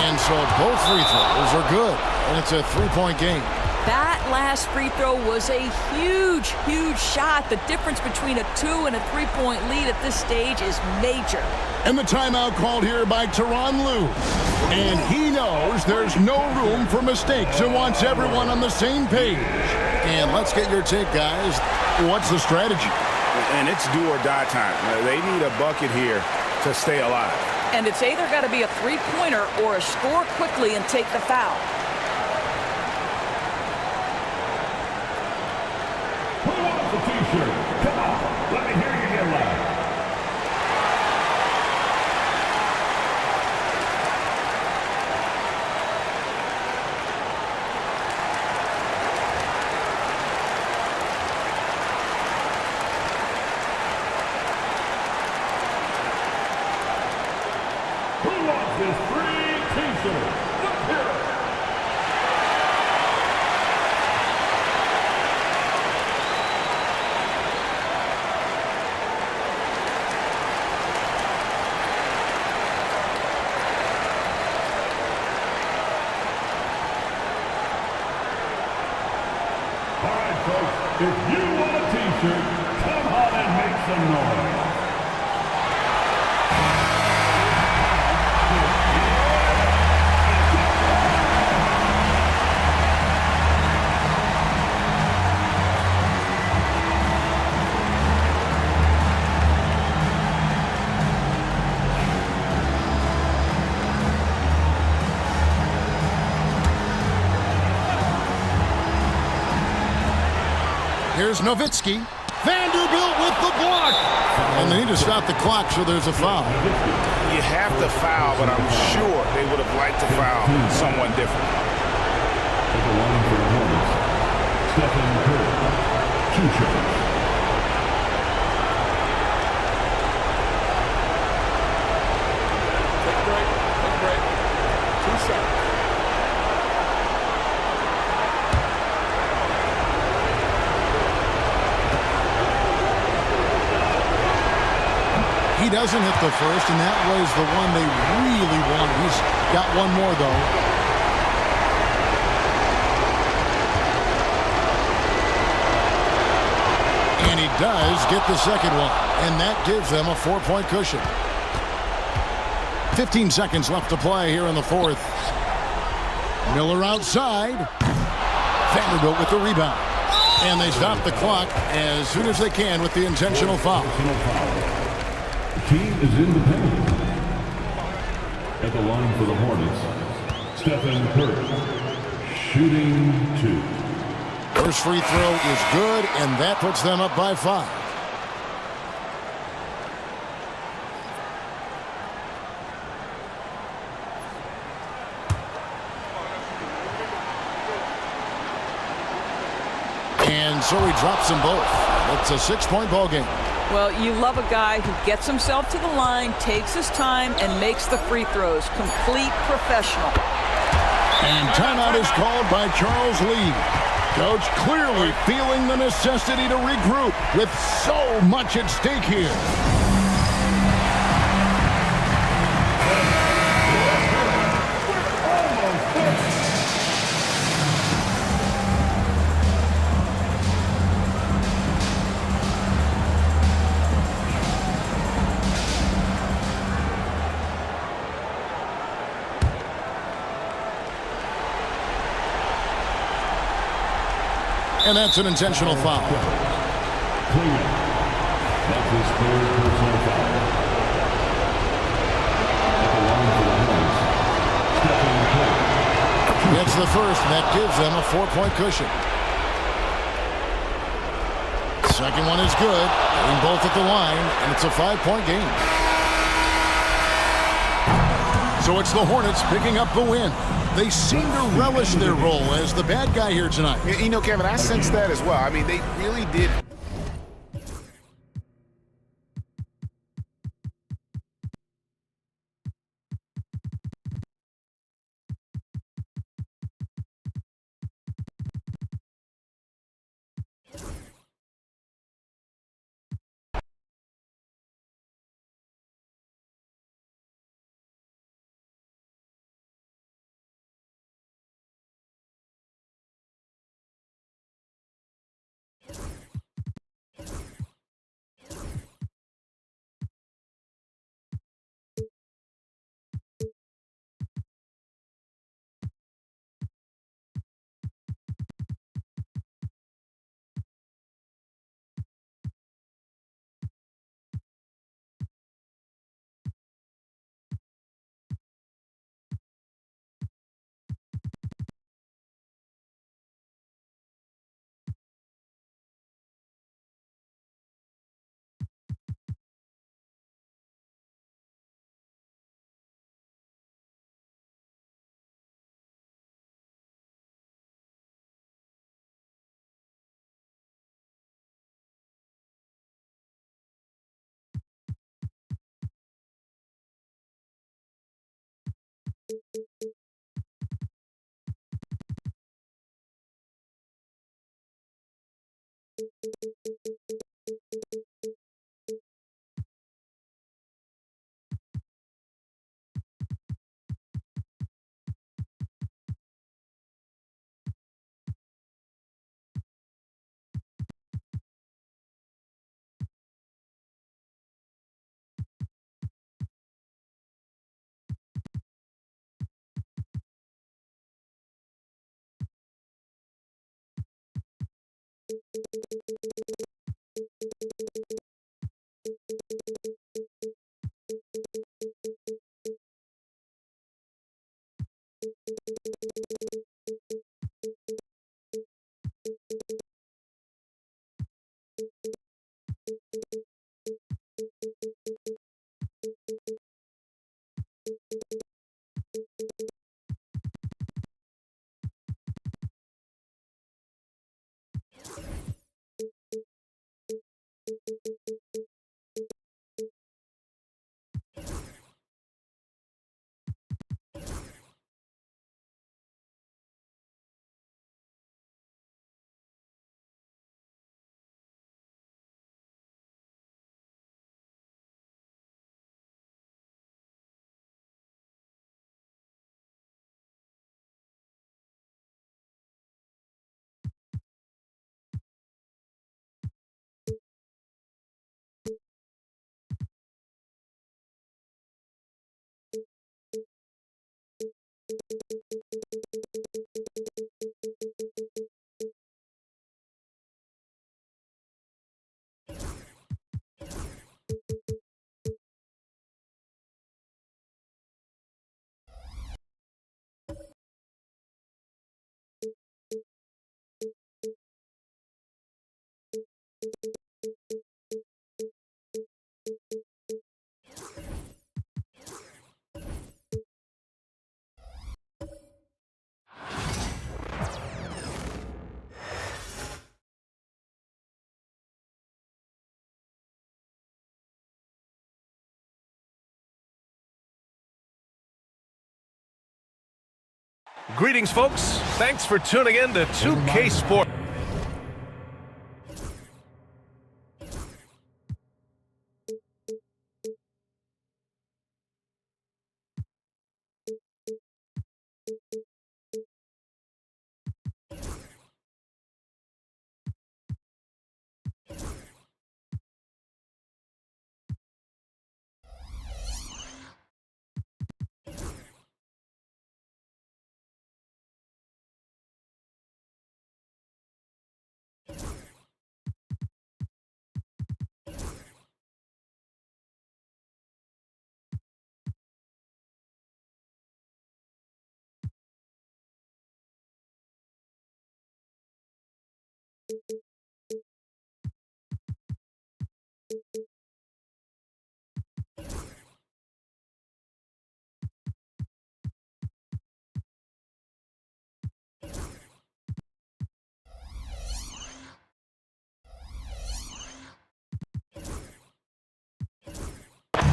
And so both free throws are good, and it's a 3-point game. That last free throw was a huge, huge shot. The difference between a 2 and a 3-point lead at this stage is major. And the timeout called here by Tyronn Lue. And he knows there's no room for mistakes and wants everyone on the same page. And let's get your take, guys. What's the strategy? And it's do or die time. They need a bucket here to stay alive. And it's either got to be a three-pointer or a score quickly and take the foul. Who wants the t-shirt? Come on, let me hear you get loud. Who wants this free t-shirt? Let's hear it. If you want a t-shirt, come on and make some noise. Here's Nowitzki. Vanderbilt with the block. And they need to stop the clock, so there's a foul. You have to foul, but I'm sure they would have liked to foul someone different. At the line for the Hornets, Stephen Curry, 2 shots. Take a break. 2 shots. He doesn't hit the first, and that was the one they really wanted. He's got one more, though. And he does get the second one, and that gives them a 4-point cushion. 15 seconds left to play here in the fourth. Miller outside. Vanderbilt with the rebound. And they stop the clock as soon as they can with the intentional foul. Team is in the penalty. At the line for the Hornets, Stephen Curry, shooting 2. First free throw is good, and that puts them up by 5. And so he drops them both. It's a 6-point ball game. Well, you love a guy who gets himself to the line, takes his time, and makes the free throws. Complete professional. And timeout is called by Charles Lee. Coach clearly feeling the necessity to regroup with so much at stake here. And that's an intentional foul. Clear. That's his 3rd personal foul. At the line for the Hornets, Stephen Curry. That's the first, and that gives them a 4-point cushion. Second one is good. Getting both at the line, and it's a 5-point game. So it's the Hornets picking up the win. They seem to relish their role as the bad guy here tonight. You know, Kevin, I sense that as well. I mean, they really did Greetings, folks. Thanks for tuning in to 2K Sports.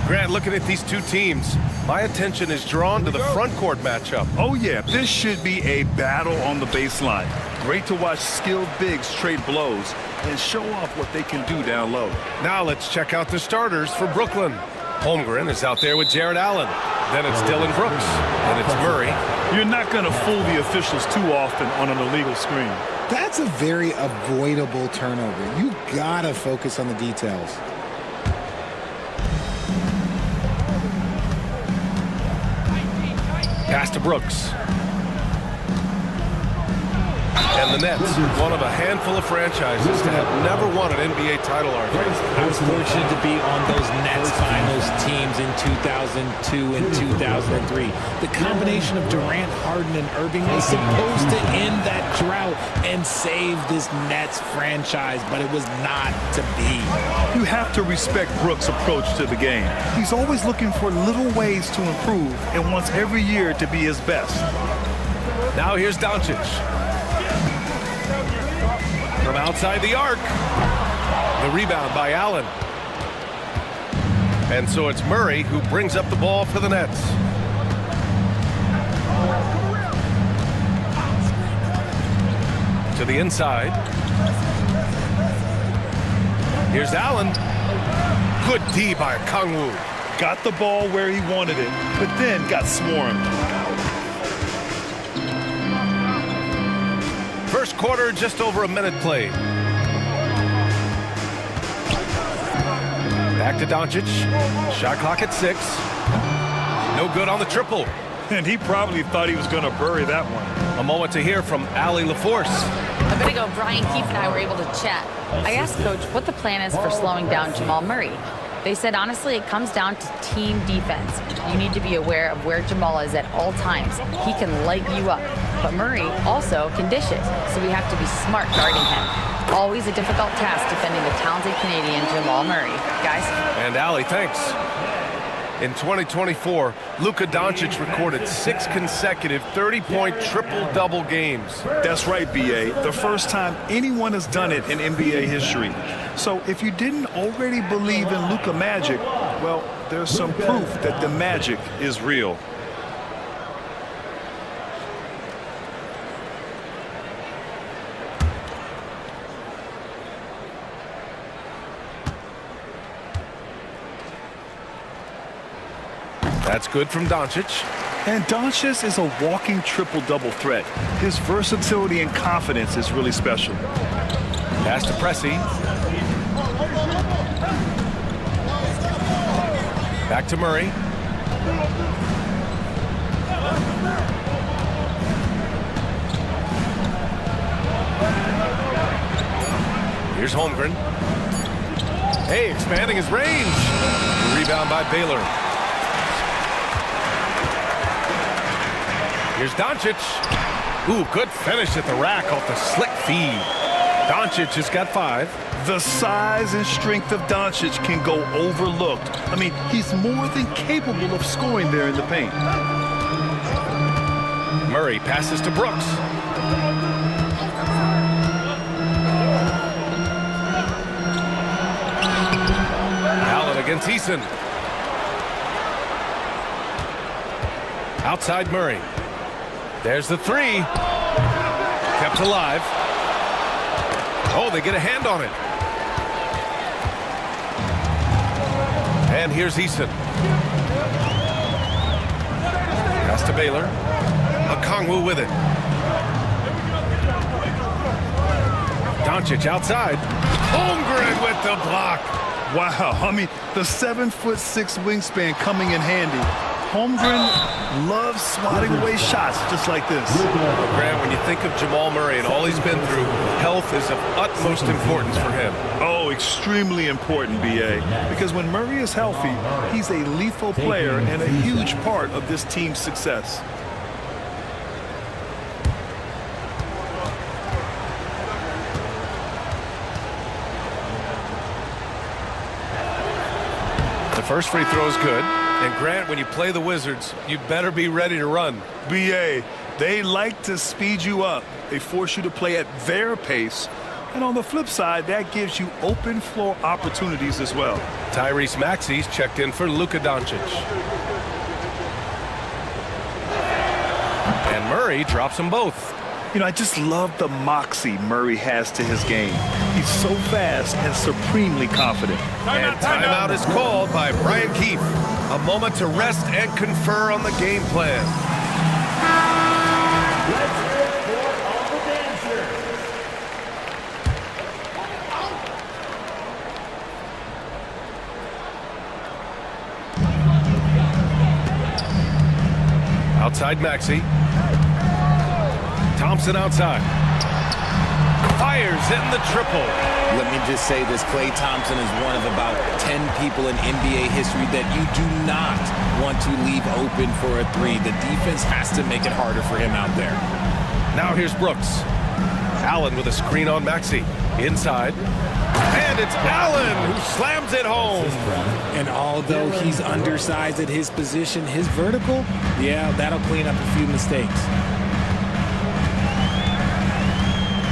Grant, looking at these two teams, my attention is drawn to the front court matchup. Oh, yeah, this should be a battle on the baseline. Great to watch skilled bigs trade blows and show off what they can do down low. Now let's check out the starters for Brooklyn. Holmgren is out there with Jared Allen. Then it's Dylan Brooks, and it's Murray. You're not going to fool the officials too often on an illegal screen. That's a very avoidable turnover. You gotta focus on the details. Pass to Brooks. And the Nets, one of a handful of franchises to have never won an NBA title, Arthur. I was fortunate to be on those Nets finals teams in 2002 and 2003. The combination of Durant, Harden, and Irving was supposed to end that drought and save this Nets franchise, but it was not to be. You have to respect Brooks' approach to the game. He's always looking for little ways to improve and wants every year to be his best. Now here's Doncic. From outside the arc. The rebound by Allen. And so it's Murray who brings up the ball for the Nets. To the inside. Here's Allen. Good D by Kongwu. Got the ball where he wanted it, but then got swarmed. First quarter, just over a minute played. Back to Doncic. Shot clock at 6. No good on the triple. And he probably thought he was going to bury that one. A moment to hear from Allie LaForce. A bit ago, Brian Keefe and I were able to chat. I asked Coach what the plan is for slowing down Jamal Murray. They said, honestly, it comes down to team defense. You need to be aware of where Jamal is at all times. He can light you up, but Murray also can dish it, so we have to be smart guarding him. Always a difficult task defending the talented Canadian Jamal Murray. Guys? And Allie, thanks. In 2024, Luka Doncic recorded 6 consecutive 30-point triple-double games. That's right, B.A. The first time anyone has done it in NBA history. So if you didn't already believe in Luka Magic, well, there's some proof that the magic is real. That's good from Doncic. And Doncic is a walking triple-double threat. His versatility and confidence is really special. Pass to Pressey. Back to Murray. Here's Holmgren. Hey, expanding his range. Rebound by Baylor. Here's Doncic. Ooh, good finish at the rack off the slick feed. Doncic has got 5. The size and strength of Doncic can go overlooked. I mean, he's more than capable of scoring there in the paint. Murray passes to Brooks. Allen against Eason. Outside Murray. There's the 3. Kept alive. Oh, they get a hand on it. And here's Eason. Pass to Baylor. Okongwu with it. Doncic outside. Holmgren with the block. Wow, I mean, the 7'6" wingspan coming in handy. Holmgren loves swatting away shots just like this. Grant, when you think of Jamal Murray and all he's been through, health is of utmost importance for him. Oh, extremely important, B.A. Because when Murray is healthy, he's a lethal player and a huge part of this team's success. The first free throw is good. And Grant, when you play the Wizards, you better be ready to run. B.A., they like to speed you up. They force you to play at their pace. And on the flip side, that gives you open floor opportunities as well. Tyrese Maxey's checked in for Luka Doncic. And Murray drops them both. You know, I just love the moxie Murray has to his game. He's so fast and supremely confident. And timeout is called by Brian Keefe. A moment to rest and confer on the game plan. Let's hear it for all the dancers. Outside Maxey. Thompson outside. Fires in the triple. Let me just say this, Klay Thompson is one of about 10 people in NBA history that you do not want to leave open for a 3. The defense has to make it harder for him out there. Now here's Brooks. Allen with a screen on Maxey. Inside. And it's Allen who slams it home. And although he's undersized at his position, his vertical, yeah, that'll clean up a few mistakes.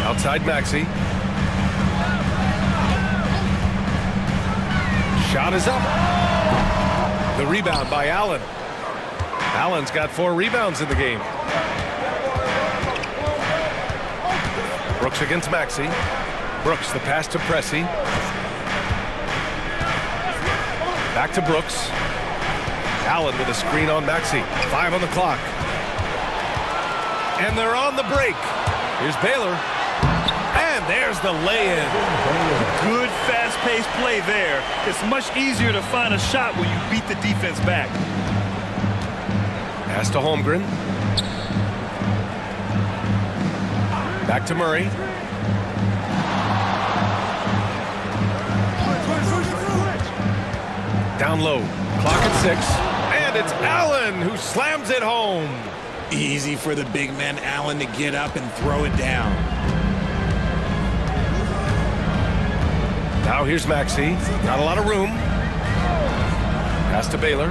Outside Maxey. Shot is up. The rebound by Allen. Allen's got 4 rebounds in the game. Brooks against Maxey. Brooks, the pass to Pressey. Back to Brooks. Allen with a screen on Maxey. 5 on the clock. And they're on the break. Here's Baylor. And there's the lay-in. Good fast-paced play there. It's much easier to find a shot when you beat the defense back. Pass to Holmgren. Back to Murray. low. Clock at 6. And it's Allen who slams it home. Easy for the big man Allen to get up and throw it down. Now here's Maxey. Not a lot of room. Pass to Baylor.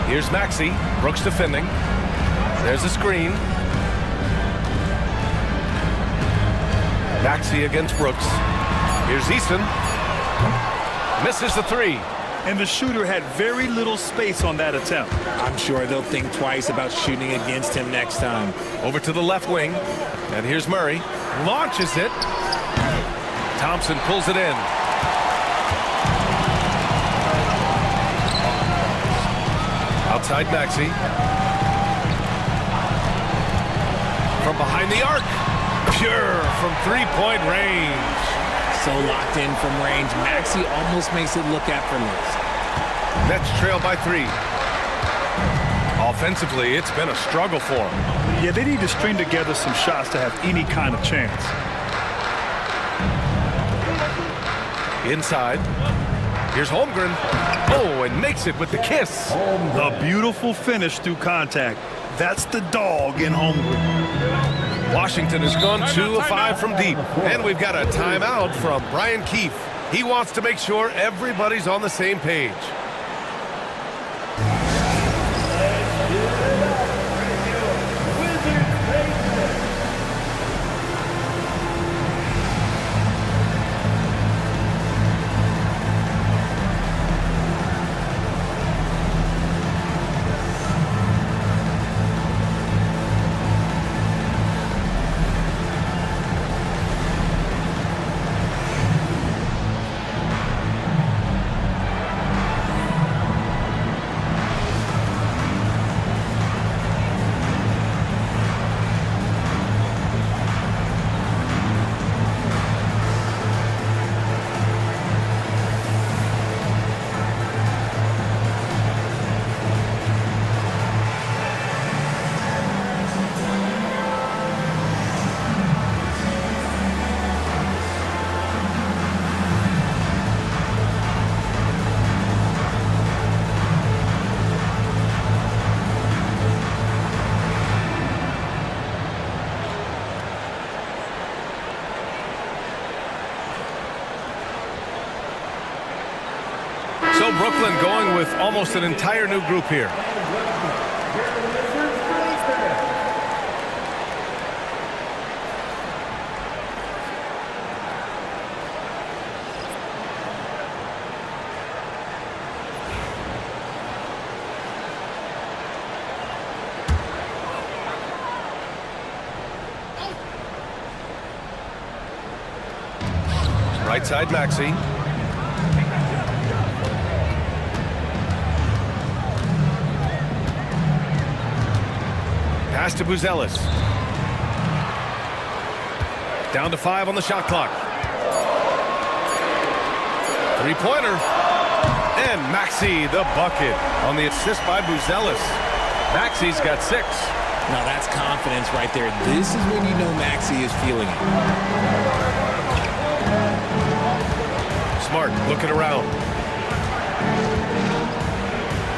Here's Maxey. Brooks defending. There's a screen. Maxey against Brooks. Here's Easton. Misses the 3. And the shooter had very little space on that attempt. I'm sure they'll think twice about shooting against him next time. Over to the left wing. And here's Murray. Launches it. Thompson pulls it in. Outside Maxey. From behind the arc. Pure from three-point range. So locked in from range, Maxey almost makes it look effortless. Nets trail by 3. Offensively, it's been a struggle for them. Yeah, they need to string together some shots to have any kind of chance. Inside. Here's Holmgren. Oh, and makes it with the kiss. A beautiful finish through contact. That's the dog in Holmgren. Washington has gone 2 of 5 from deep. And we've got a timeout from Brian Keefe. He wants to make sure everybody's on the same page. So Brooklyn going with almost an entire new group here. Right side Maxey. Pass to Buzelis. Down to 5 on the shot clock. Three-pointer. And Maxey the bucket on the assist by Buzelis. Maxey's got 6. Now that's confidence right there. This is when you know Maxey is feeling it. Smart looking around.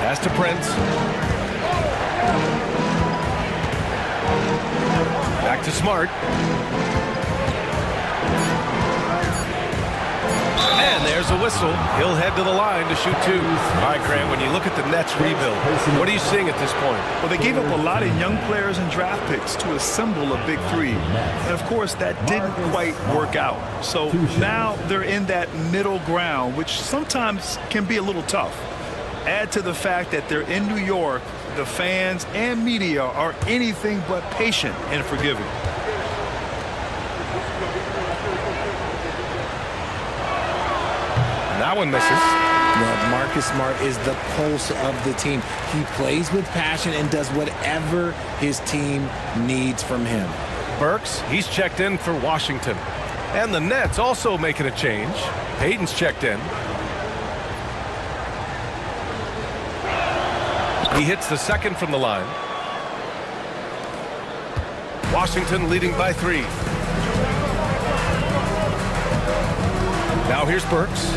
Pass to Prince. Back to Smart. And there's a whistle. He'll head to the line to shoot 2. All right, Grant, when you look at the Nets rebuild, what are you seeing at this point? Well, they gave up a lot of young players and draft picks to assemble a big 3. And, of course, that didn't quite work out. So now they're in that middle ground, which sometimes can be a little tough. Add to the fact that they're in New York, the fans and media are anything but patient and forgiving. That one misses. Well, Marcus Smart is the pulse of the team. He plays with passion and does whatever his team needs from him. Burks, he's checked in for Washington. And the Nets also making a change. Payton's checked in. He hits the second from the line. Washington leading by 3. Now here's Burks.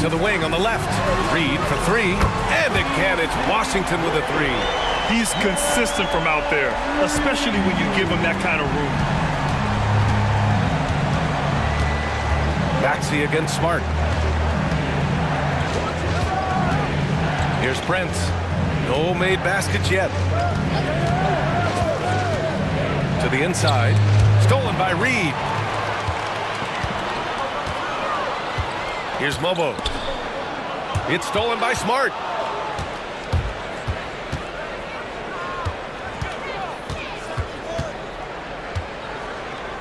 To the wing on the left. Reed for three. And again, it's Washington with a three. He's consistent from out there, especially when you give him that kind of room. Maxey against Smart. Here's Prince. No made baskets yet. To the inside. Stolen by Reed. Here's Mobo. It's stolen by Smart.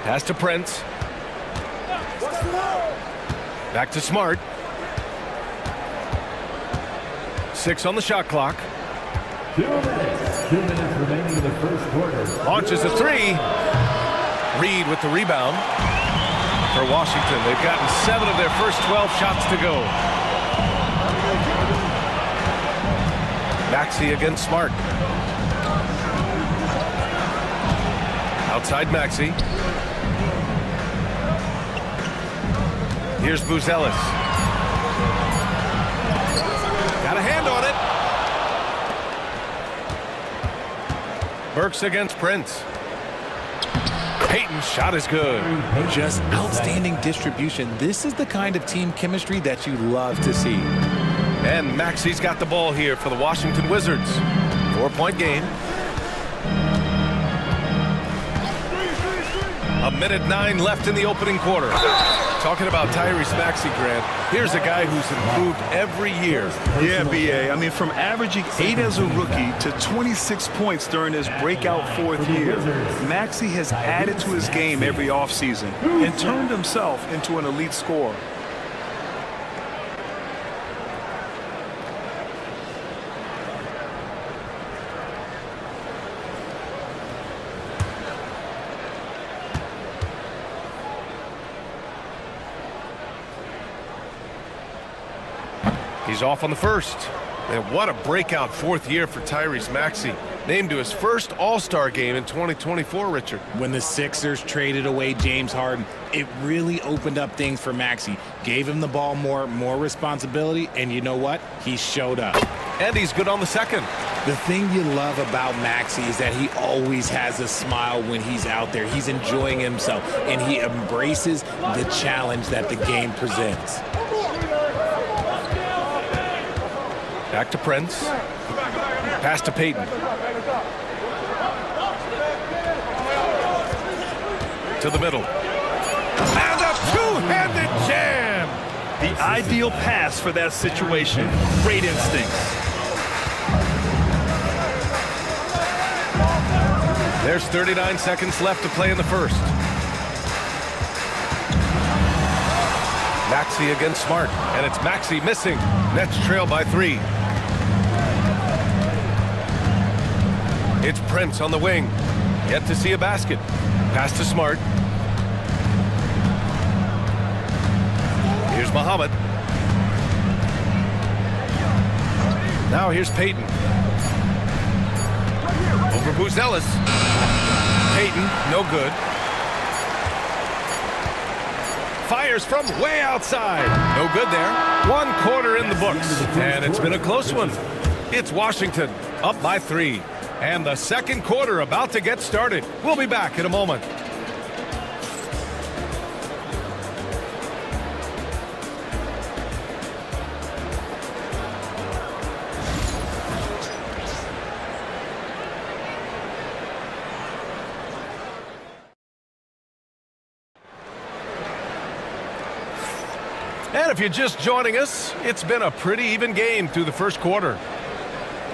Pass to Prince. Back to Smart. 6 on the shot clock. 2 minutes. 2 minutes remaining in the first quarter. Launches a three. Reed with the rebound for Washington. They've gotten 7 of their first 12 shots to go. Maxey against Smart. Outside Maxey. Here's Buzelis. Got a hand on it. Burks against Prince. Payton's shot is good. Just outstanding distribution. This is the kind of team chemistry that you love to see. And Maxey's got the ball here for the Washington Wizards. 4-point game. 1:09 left in the opening quarter. Talking about Tyrese Maxey, Grant, here's a guy who's improved every year. Yeah, B.A. I mean, from averaging 8 as a rookie to 26 points during his breakout 4th year, Maxey has added to his game every offseason and turned himself into an elite scorer. He's off on the first. And what a breakout 4th year for Tyrese Maxey. Named to his first All-Star game in 2024, Richard. When the Sixers traded away James Harden, it really opened up things for Maxey. Gave him the ball more responsibility, and you know what? He showed up. And he's good on the second. The thing you love about Maxey is that he always has a smile when he's out there. He's enjoying himself, and he embraces the challenge that the game presents. Back to Prince. Pass to Payton. To the middle. And a two-handed jam! The ideal pass for that situation. Great instinct. There's 39 seconds left to play in the first. Maxey against Smart, and it's Maxey missing. Nets trail by 3. It's Prince on the wing. Yet to see a basket. Pass to Smart. Here's Muhammad. Now here's Payton. Over Buzelis. Payton, no good. Fires from way outside. No good there. 1 quarter in the books. And it's been a close one. It's Washington up by 3. And the second quarter about to get started. We'll be back in a moment. And if you're just joining us, it's been a pretty even game through the first quarter.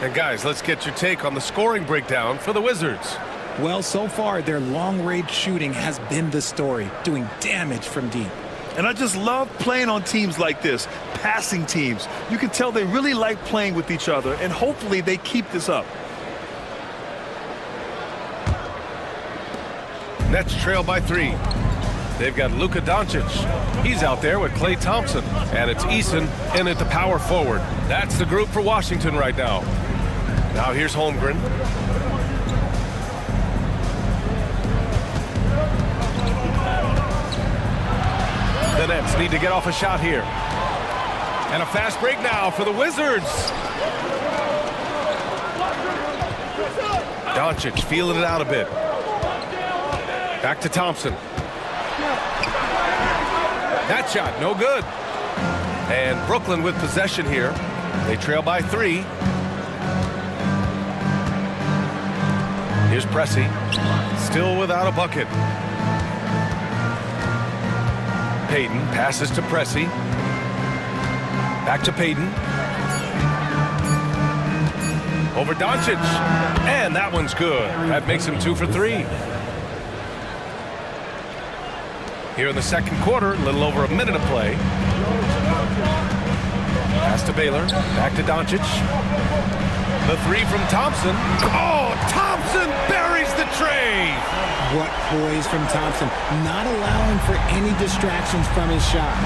And guys, let's get your take on the scoring breakdown for the Wizards. Well, so far, their long-range shooting has been the story, doing damage from deep. And I just love playing on teams like this, passing teams. You can tell they really like playing with each other, and hopefully they keep this up. Nets trail by 3. They've got Luka Doncic. He's out there with Klay Thompson. And it's Eason in at the power forward. That's the group for Washington right now. Now here's Holmgren. The Nets need to get off a shot here. And a fast break now for the Wizards. Doncic feeling it out a bit. Back to Thompson. That shot, no good. And Brooklyn with possession here. They trail by 3. Here's Pressey. Still without a bucket. Payton passes to Pressey. Back to Payton. Over Doncic. And that one's good. That makes him 2 for 3. Here in the second quarter, a little over a minute of play. Pass to Baylor. Back to Doncic. The 3 from Thompson. Oh, Thompson buries the tray. What poise from Thompson. Not allowing for any distractions from his shot.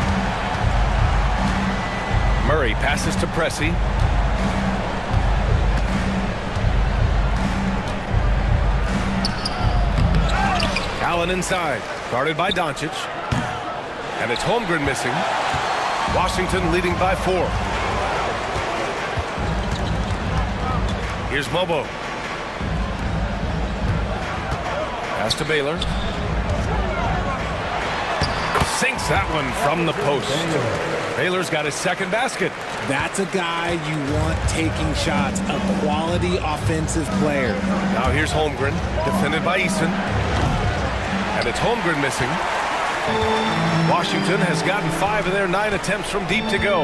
Murray passes to Pressey. Allen inside. Guarded by Doncic. And it's Holmgren missing. Washington leading by 4. Here's Mobo. Pass to Baylor. Sinks that one from the post. Baylor's got his second basket. That's a guy you want taking shots. A quality offensive player. Now here's Holmgren. Defended by Eason. And it's Holmgren missing. Washington has gotten 5 of their 9 attempts from deep to go.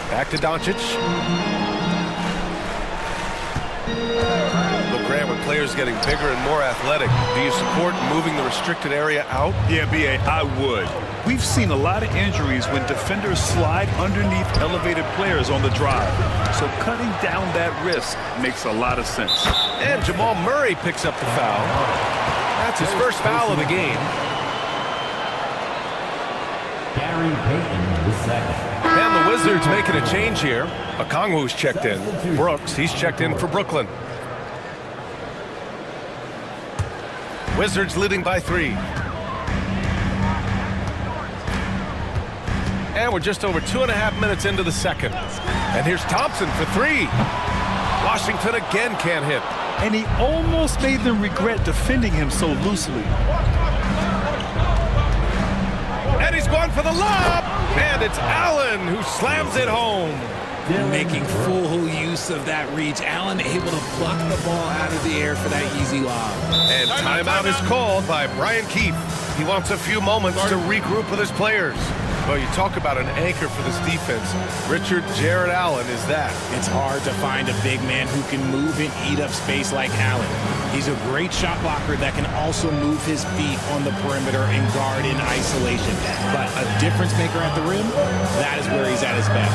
Back to Doncic. Look, Grant, with players getting bigger and more athletic, do you support moving the restricted area out? Yeah, B.A., I would. We've seen a lot of injuries when defenders slide underneath elevated players on the drive. So cutting down that risk makes a lot of sense. And Jamal Murray picks up the foul. That's his first foul of the game. Gary Payton, the second. And the Wizards making a change here. Okongwu's checked in. Brooks, he's checked in for Brooklyn. Wizards leading by 3. And we're just over 2.5 minutes into the second. And here's Thompson for 3. Washington again can't hit. And he almost made them regret defending him so loosely. And he's going for the lob. And it's Allen who slams it home. Making full use of that reach. Allen able to pluck the ball out of the air for that easy lob. And timeout is called by Brian Keefe. He wants a few moments to regroup with his players. Well, you talk about an anchor for this defense. Richard Jared Allen is that. It's hard to find a big man who can move and eat up space like Allen. He's a great shot blocker that can also move his feet on the perimeter and guard in isolation. But a difference maker at the rim, that is where he's at his best.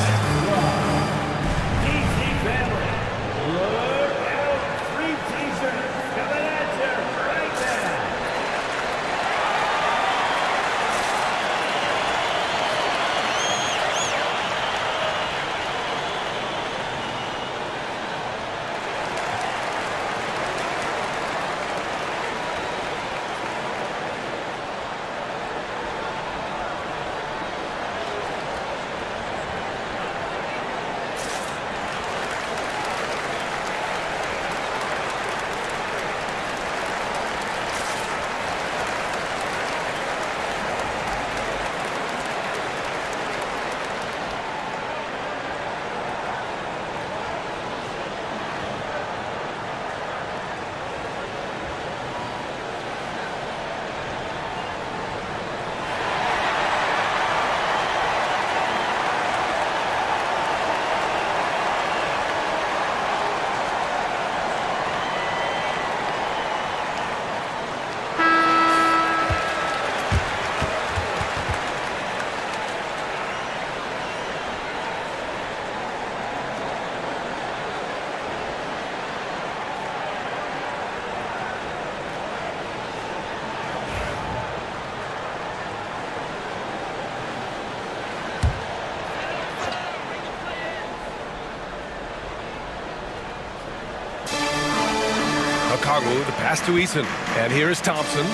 Okongwu, the pass to Eason. And here is Thompson.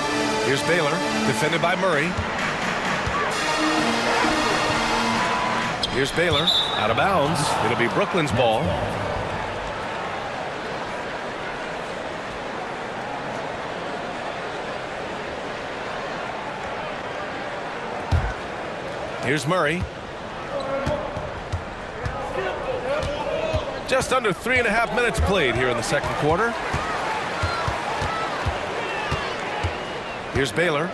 Here's Baylor, defended by Murray. Here's Baylor, out of bounds. It'll be Brooklyn's ball. Here's Murray. Just under 3.5 minutes played here in the second quarter. Here's Baylor.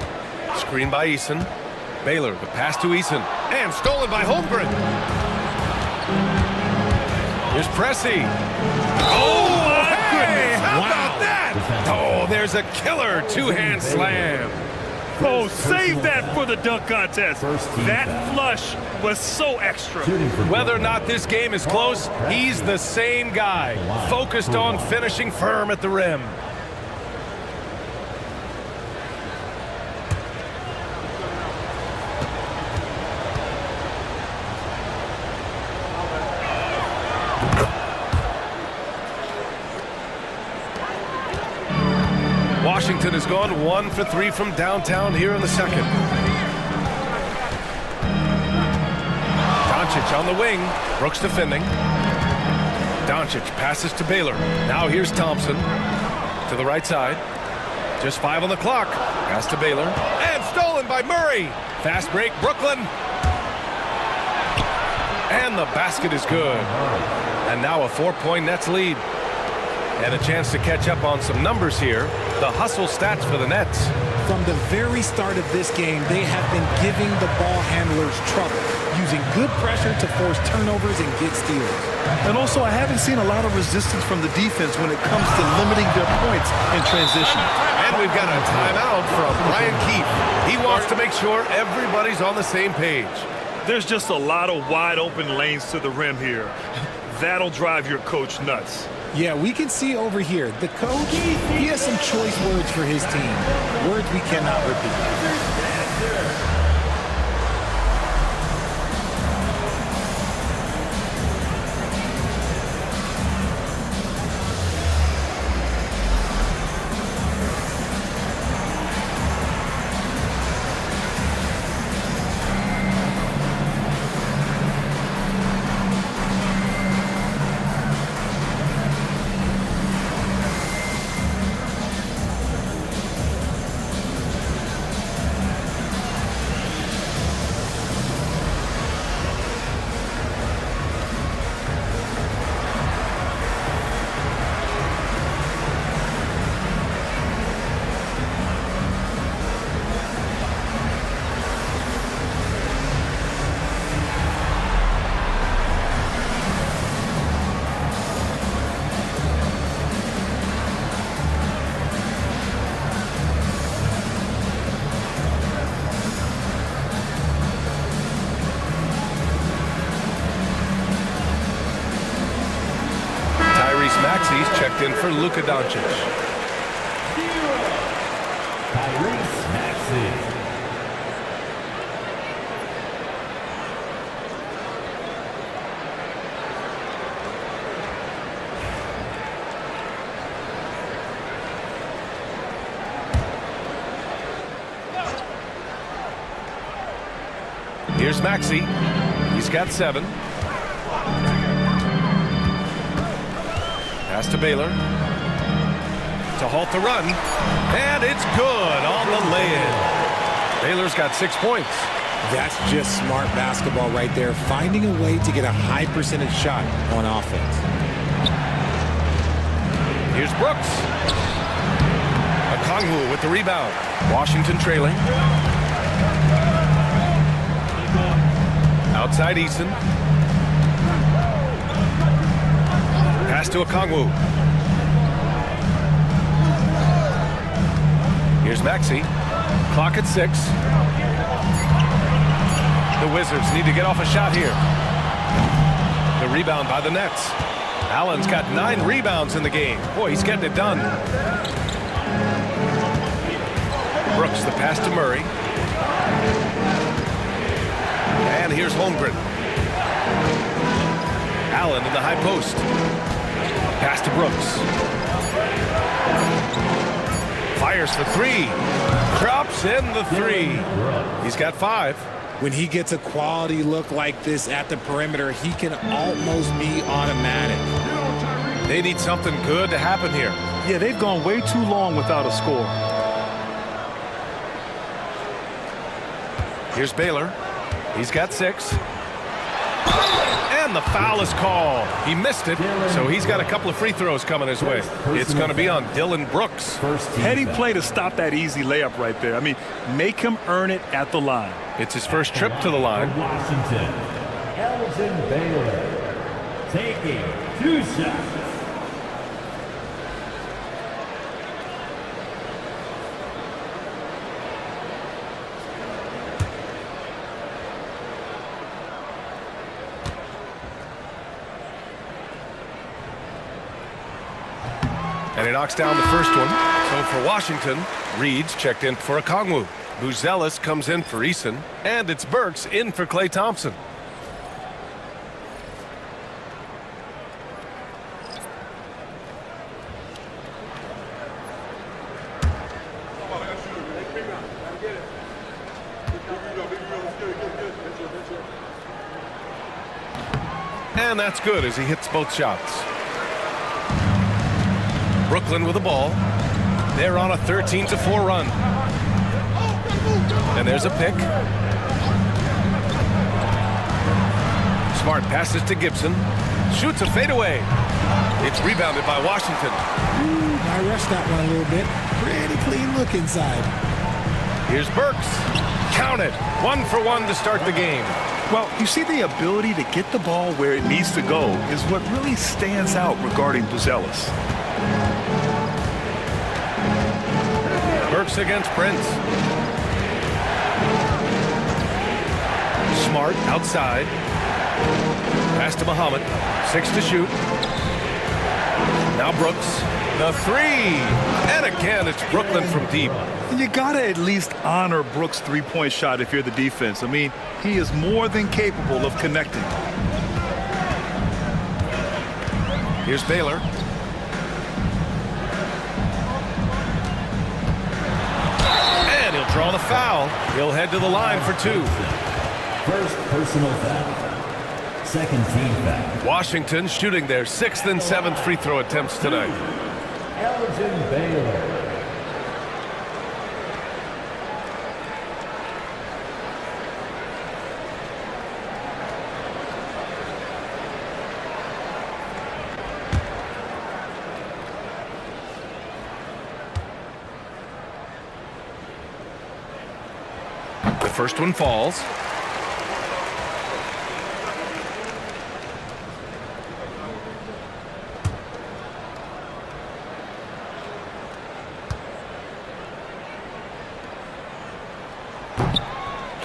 Screen by Eason. Baylor, the pass to Eason. And stolen by Holmgren. Here's Pressey. Oh, my goodness. How about that? Oh, there's a killer two-hand slam. Oh, save that for the dunk contest. That flush was so extra. Whether or not this game is close, he's the same guy, focused on finishing firm at the rim. Washington has gone 1 for 3 from downtown here in the second. Doncic on the wing. Brooks defending. Doncic passes to Baylor. Now here's Thompson to the right side. Just 5 on the clock. Pass to Baylor. And stolen by Murray. Fast break, Brooklyn. And the basket is good. And now a 4-point Nets lead. And a chance to catch up on some numbers here. The hustle stats for the Nets. From the very start of this game, they have been giving the ball handlers trouble, using good pressure to force turnovers and get steals. And also, I haven't seen a lot of resistance from the defense when it comes to limiting their points in transition. And we've got a timeout from Brian Keefe. He wants to make sure everybody's on the same page. There's just a lot of wide open lanes to the rim here. That'll drive your coach nuts. Yeah, we can see over here, the coach, he has some choice words for his team. Words we cannot repeat. Maxey's checked in for Luka Doncic. Tyrese Maxey. Here's Maxey. He's got 7. Pass to Baylor to halt the run, and it's good on the lay-in. Baylor's got 6 points. That's just smart basketball right there, finding a way to get a high percentage shot on offense. Here's Brooks. Okongwu with the rebound. Washington trailing. Outside Eason. Pass to Okongwu. Here's Maxey. Clock at 6. The Wizards need to get off a shot here. The rebound by the Nets. Allen's got 9 rebounds in the game. Boy, he's getting it done. Brooks, the pass to Murray. And here's Holmgren. Allen in the high post. Pass to Brooks. Fires for 3. Drops in the 3. He's got 5. when he gets a quality look like this at the perimeter, he can almost be automatic. They need something good to happen here. Yeah, they've gone way too long without a score. Here's Baylor. He's got 6. And the foul is called. He missed it, so he's got a couple of free throws coming his way. It's going to be on Dylan Brooks. Heady play to stop that easy layup right there. I mean, make him earn it at the line. It's his first trip to the line. Washington, Elgin Baylor, taking 2 shots. And he knocks down the first one. So for Washington, Reed's checked in for Okongwu. Buzelis comes in for Eason. And it's Burks in for Klay Thompson. And that's good as he hits both shots. Brooklyn with the ball. They're on a 13-4 run. And there's a pick. Smart passes to Gibson. Shoots a fadeaway. It's rebounded by Washington. I rushed that one a little bit. Pretty clean look inside. Here's Burks. Count it. 1 for 1 to start the game. Well, you see, the ability to get the ball where it needs to go is what really stands out regarding Buzelis. Burks against Prince. Smart outside. Pass to Muhammad. 6 to shoot. Now Brooks. The 3. And again, it's Brooklyn from deep. And you got to at least honor Brooks' three-point shot if you're the defense. I mean, he is more than capable of connecting. Here's Baylor. And he'll draw the foul. He'll head to the line for 2. First personal foul. Second team foul. Washington shooting their 6th and 7th free throw attempts tonight. Elgin Baylor. The first one falls.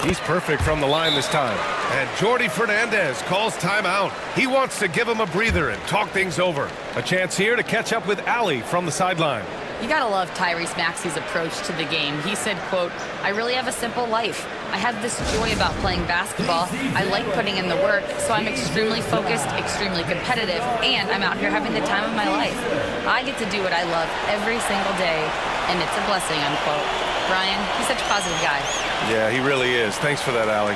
He's perfect from the line this time. And Jordi Fernandez calls timeout. He wants to give him a breather and talk things over. A chance here to catch up with Allie from the sideline. You gotta love Tyrese Maxey's approach to the game. He said, quote, "I really have a simple life. I have this joy about playing basketball. I like putting in the work, so I'm extremely focused, extremely competitive, and I'm out here having the time of my life. I get to do what I love every single day, and it's a blessing," unquote. Ryan, he's such a positive guy. Yeah, he really is. Thanks for that, Allie.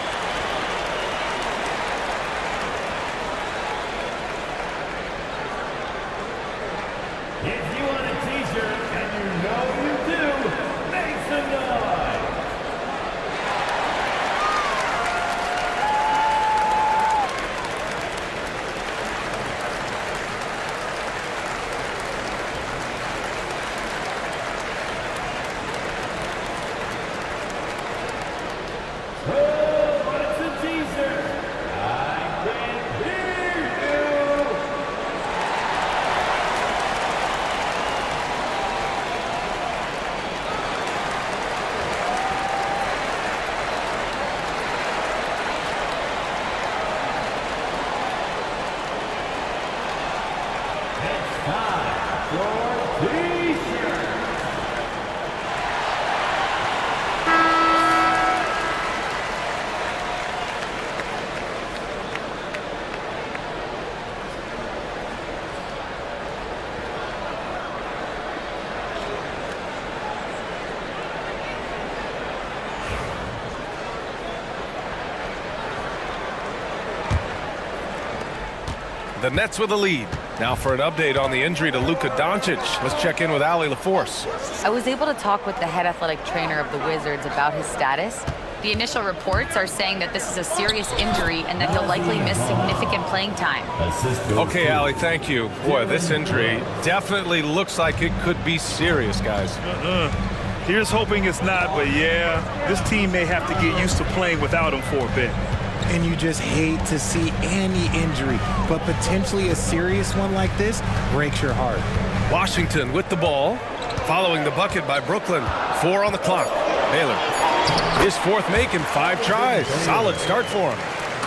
If you want a t-shirt, and you know you do, make some noise. The Nets with a lead. Now for an update on the injury to Luka Doncic. Let's check in with Allie LaForce. I was able to talk with the head athletic trainer of the Wizards about his status. The initial reports are saying that this is a serious injury and that he'll likely miss significant playing time. Okay, Allie, thank you. Boy, this injury definitely looks like it could be serious, guys. Here's hoping it's not, but yeah, this team may have to get used to playing without him for a bit. And you just hate to see any injury, but potentially a serious one like this breaks your heart. Washington with the ball, following the bucket by Brooklyn. 4 on the clock. Baylor, his fourth make in 5 tries. Solid start for him.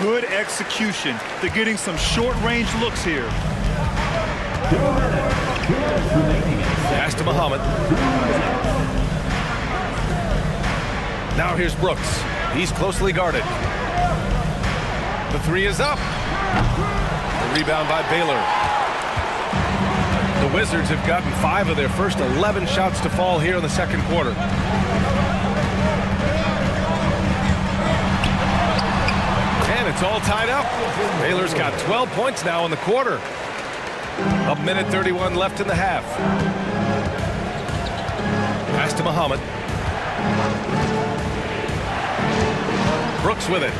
Good execution. They're getting some short-range looks here. Pass to Muhammad. Now here's Brooks. He's closely guarded. The 3 is up. The rebound by Baylor. The Wizards have gotten 5 of their first 11 shots to fall here in the second quarter. And it's all tied up. Baylor's got 12 points now in the quarter. A minute 31 left in the half. Pass to Muhammad. Brooks with it.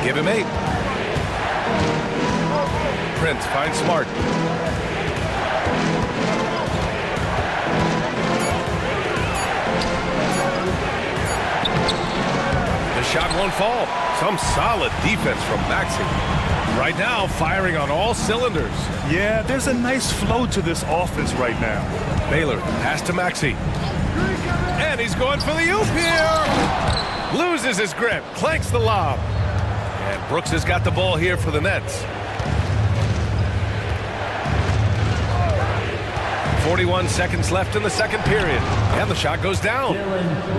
Give him 8. Prince finds Smart. The shot won't fall. Some solid defense from Maxey. Right now, firing on all cylinders. Yeah, there's a nice flow to this offense right now. Baylor, pass to Maxey. And he's going for the oop here. Loses his grip, clanks the lob. And Brooks has got the ball here for the Nets. 41 seconds left in the second period. And the shot goes down.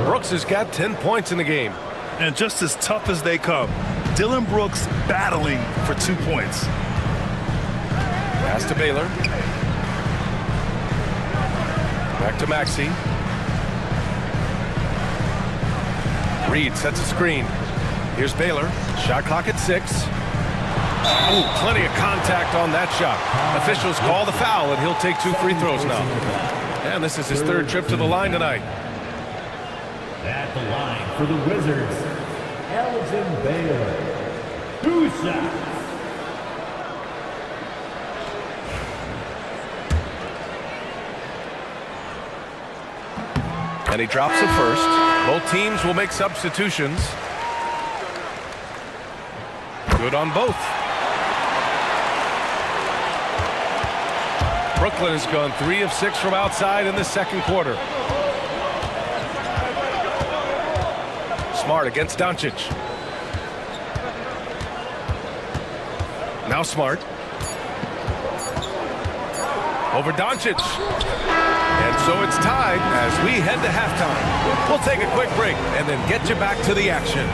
Brooks has got 10 points in the game. And just as tough as they come, Dillon Brooks battling for 2 points. Pass to Baylor. Back to Maxey. Reed sets a screen. Here's Baylor. Shot clock at 6. Ooh, plenty of contact on that shot. Officials call the foul, and he'll take 2 free throws now. And this is his 3rd trip to the line tonight. At the line for the Wizards, Elgin Baylor. 2 shots. And he drops the first. Both teams will make substitutions. Good on both. Brooklyn has gone 3 of 6 from outside in the second quarter. Smart against Doncic. Now Smart. Over Doncic. And so it's tied as we head to halftime. We'll take a quick break and then get you back to the action.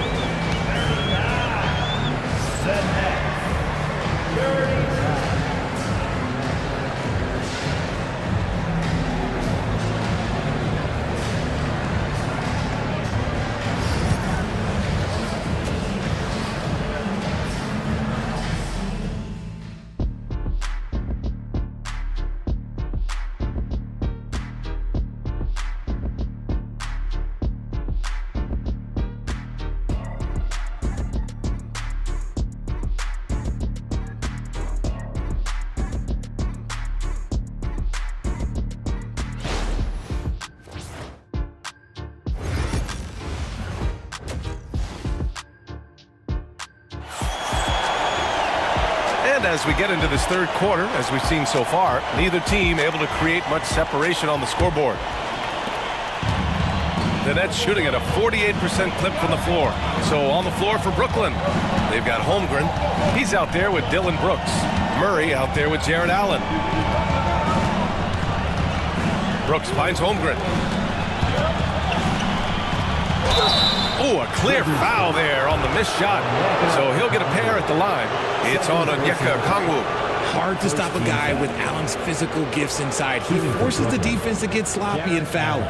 As we get into this third quarter, as we've seen so far, neither team able to create much separation on the scoreboard. The Nets shooting at a 48% clip from the floor. So on the floor for Brooklyn, they've got Holmgren. He's out there with Dillon Brooks. Murray out there with Jarrett Allen. Brooks finds Holmgren. Oh, a clear foul there on the missed shot. So he'll get a pair at the line. It's on Onyeka Okongwu. Hard to stop a guy with Allen's physical gifts inside. He forces the defense to get sloppy and foul.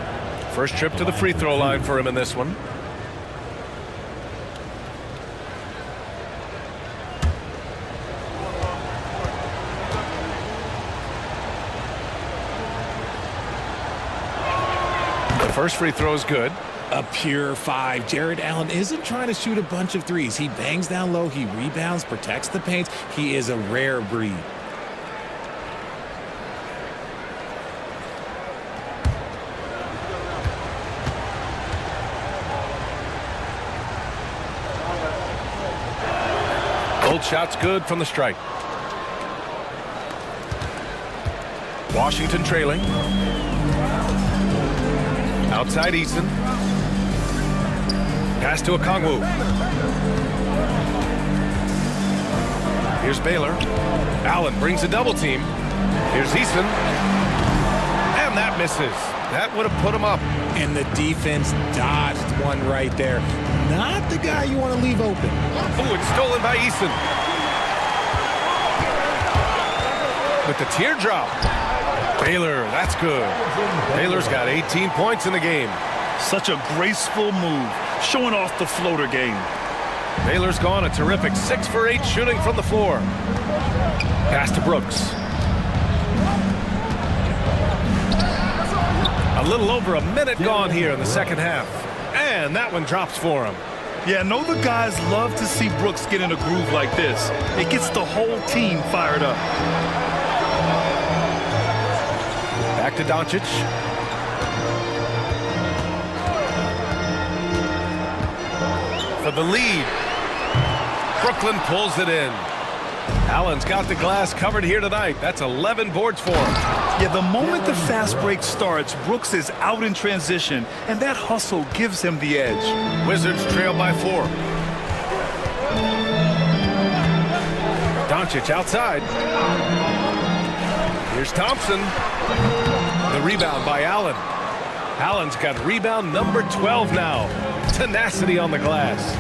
First trip to the free throw line for him in this one. first free throw is good. A pure 5. Jared Allen isn't trying to shoot a bunch of threes. He bangs down low, he rebounds, protects the paint. He is a rare breed. Old shot's good from the strike. Washington trailing. Outside Eason. Pass to Okongwu. Here's Baylor. Allen brings a double team. Here's Eason. And that misses. That would have put him up. And the defense dodged one right there. Not the guy you want to leave open. Oh, it's stolen by Eason. With the teardrop. Baylor, that's good. Baylor's got 18 points in the game. Such a graceful move, showing off the floater game. Baylor's gone a terrific 6 for 8 shooting from the floor. Pass to Brooks. A little over a minute gone here in the second half. And that one drops for him. Yeah, I know the guys love to see Brooks get in a groove like this. It gets the whole team fired up. Back to Doncic. For the lead. Brooklyn pulls it in. Allen's got the glass covered here tonight. That's 11 boards for him. Yeah, the moment the fast break starts, Brooks is out in transition, and that hustle gives him the edge. Wizards trail by 4. Doncic outside. Here's Thompson. The rebound by Allen. Allen's got rebound number 12 now. Tenacity on the glass.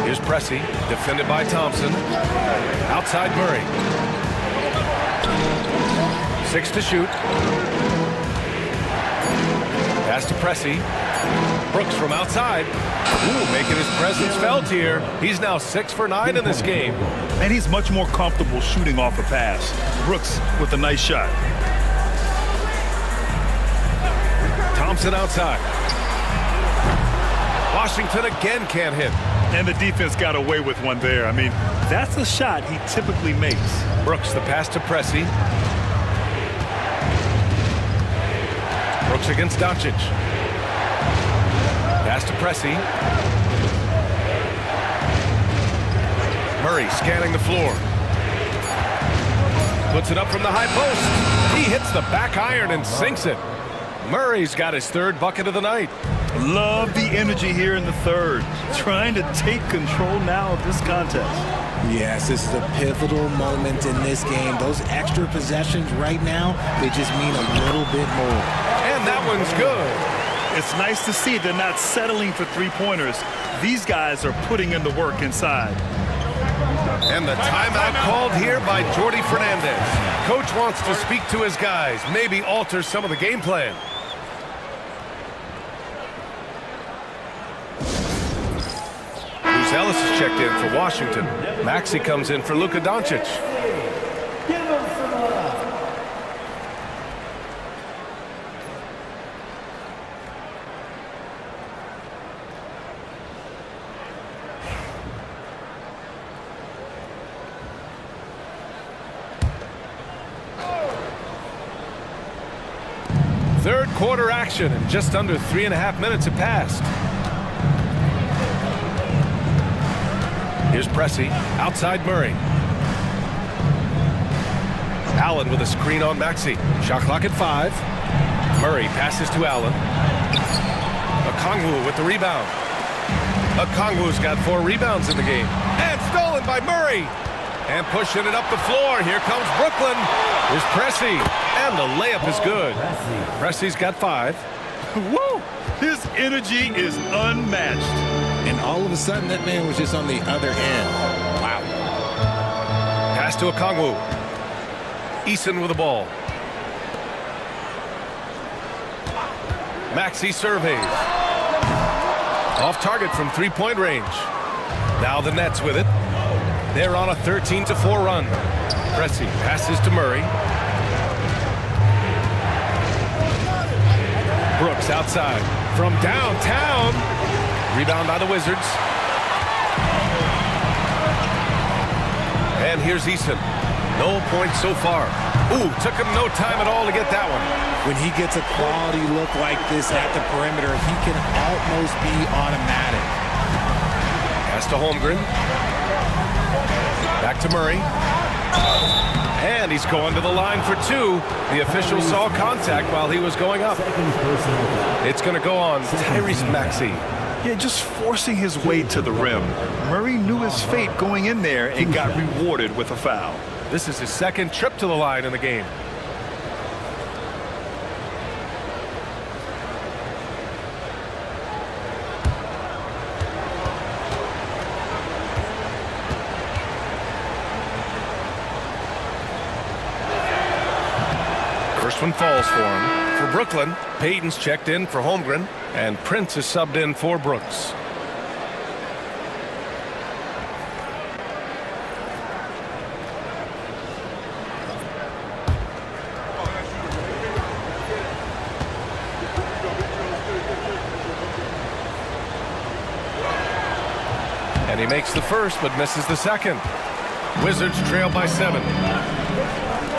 Here's Pressey, defended by Thompson. Outside Murray. 6 to shoot. Pass to Pressey. Brooks from outside. Ooh, making his presence felt here. He's now 6 for 9 in this game. And he's much more comfortable shooting off a pass. Brooks with a nice shot. Thompson outside. Washington again can't hit. And the defense got away with one there. I mean, that's a shot he typically makes. Brooks, the pass to Pressey. Brooks against Doncic. Pass to Pressey. Murray scanning the floor. Puts it up from the high post. He hits the back iron and sinks it. Murray's got his 3rd bucket of the night. Love the energy here in the 3rd. Trying to take control now of this contest. Yes, this is a pivotal moment in this game. Those extra possessions right now, they just mean a little bit more. And that one's good. It's nice to see they're not settling for 3-pointers. These guys are putting in the work inside. And the timeout called here by Jordi Fernandez. Coach wants to speak to his guys, maybe alter some of the game plan. Bruce Ellis is checked in for Washington. Maxey comes in for Luka Doncic. Third quarter action, and just under 3.5 minutes have passed. Here's Pressey, outside Murray. Allen with a screen on Maxey. Shot clock at 5. Murray passes to Allen. Okongwu with the rebound. Okongwu's got 4 rebounds in the game. And stolen by Murray. And pushing it up the floor. Here comes Brooklyn. Here's Pressey. And the layup is good. Pressey's got 5. Woo! His energy is unmatched. And all of a sudden, that man was just on the other end. Wow. Pass to Okongwu. Eason with the ball. Maxey surveys. Off target from 3-point range. Now the Nets with it. They're on a 13-4 run. Pressey passes to Murray. Brooks outside from downtown. Rebound by the Wizards. And here's Eason. No points so far. Ooh, took him no time at all to get that one. When he gets a quality look like this at the perimeter, he can almost be automatic. Pass to Holmgren. Back to Murray. And he's going to the line for two. The official saw contact while he was going up. It's going to go on Tyrese Maxey. Yeah, just forcing his way to the rim. Murray knew his fate going in there and got rewarded with a foul. This is his second trip to the line in the game. First one falls for him. For Brooklyn, Payton's checked in for Holmgren, and Prince is subbed in for Brooks. And he makes the first, but misses the second. Wizards trail by 7.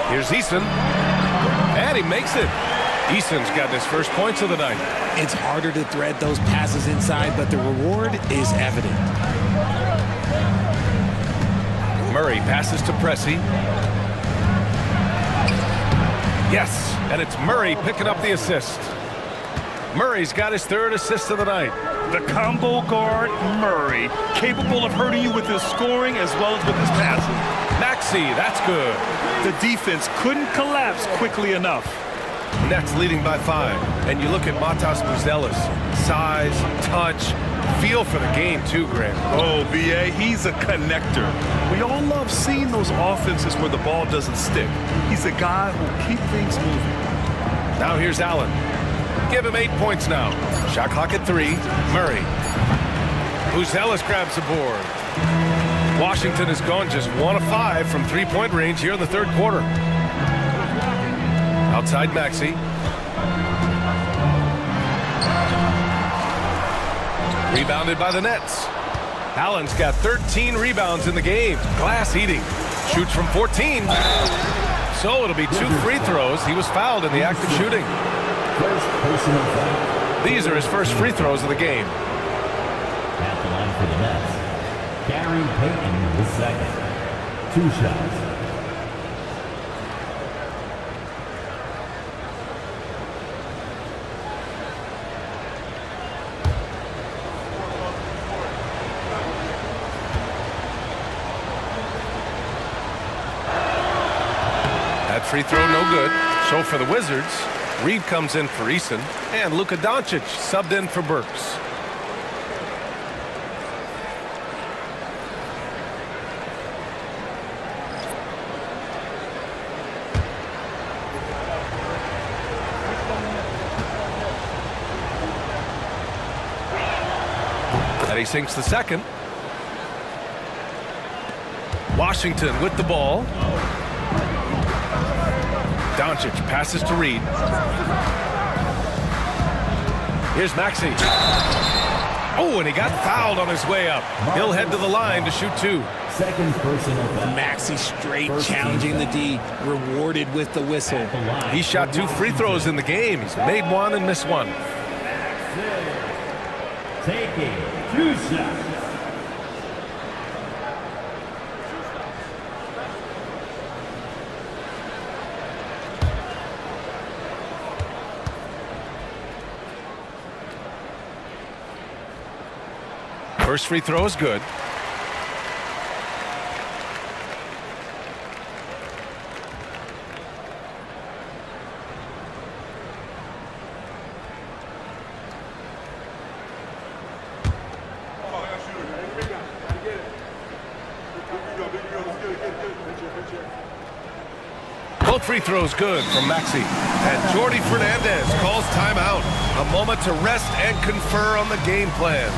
Here's Eason. And he makes it. Eason's got his first points of the night. It's harder to thread those passes inside, but the reward is evident. Murray passes to Pressey. Yes, and it's Murray picking up the assist. Murray's got his third assist of the night. The combo guard, Murray, capable of hurting you with his scoring as well as with his passing. Maxey, that's good. The defense couldn't collapse quickly enough. Nets leading by 5. And you look at Matas Buzelis. Size, touch, feel for the game too, Grant. Oh, B.A., he's a connector. We all love seeing those offenses where the ball doesn't stick. He's a guy who'll keep things moving. Now here's Allen. Give him 8 points now. Shot clock at 3. Murray. Buzelis grabs the board. Washington has gone just 1 of 5 from 3-point range here in the third quarter. Outside Maxey. Rebounded by the Nets. Allen's got 13 rebounds in the game. Glass eating. Shoots from 14. So it'll be 2 free throws. He was fouled in the act of shooting. These are his first free throws of the game. At the line for the Nets, Gary Payton the second. 2 shots. That free throw no good. So for the Wizards, Reed comes in for Eason, and Luka Doncic subbed in for Burks. And he sinks the second. Washington with the ball. Doncic passes to Reed. Here's Maxey. Oh, and he got fouled on his way up. He'll head to the line to shoot 2. Second personal foul. Maxey straight challenging the D, rewarded with the whistle. He shot 2 free throws in the game. He's made 1 and missed 1. Taking 2 shots. First free throw is good. Both free throws good from Maxey. And Jordi Fernandez calls timeout. A moment to rest and confer on the game plan.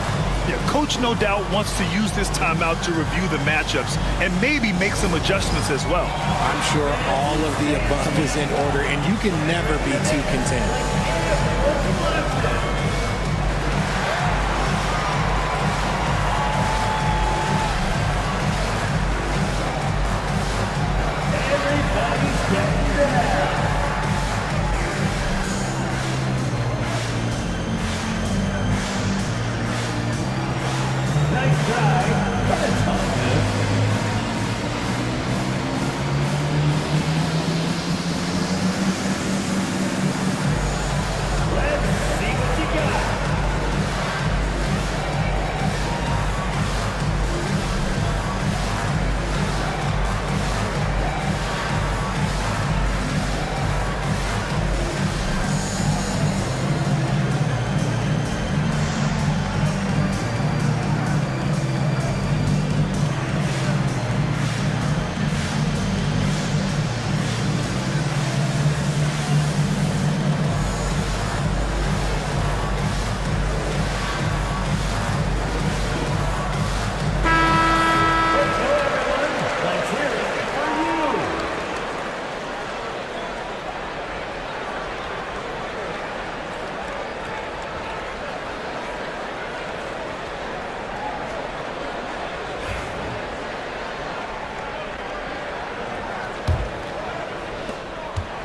Yeah, coach no doubt wants to use this timeout to review the matchups and maybe make some adjustments as well. I'm sure all of the above is in order, and you can never be too content.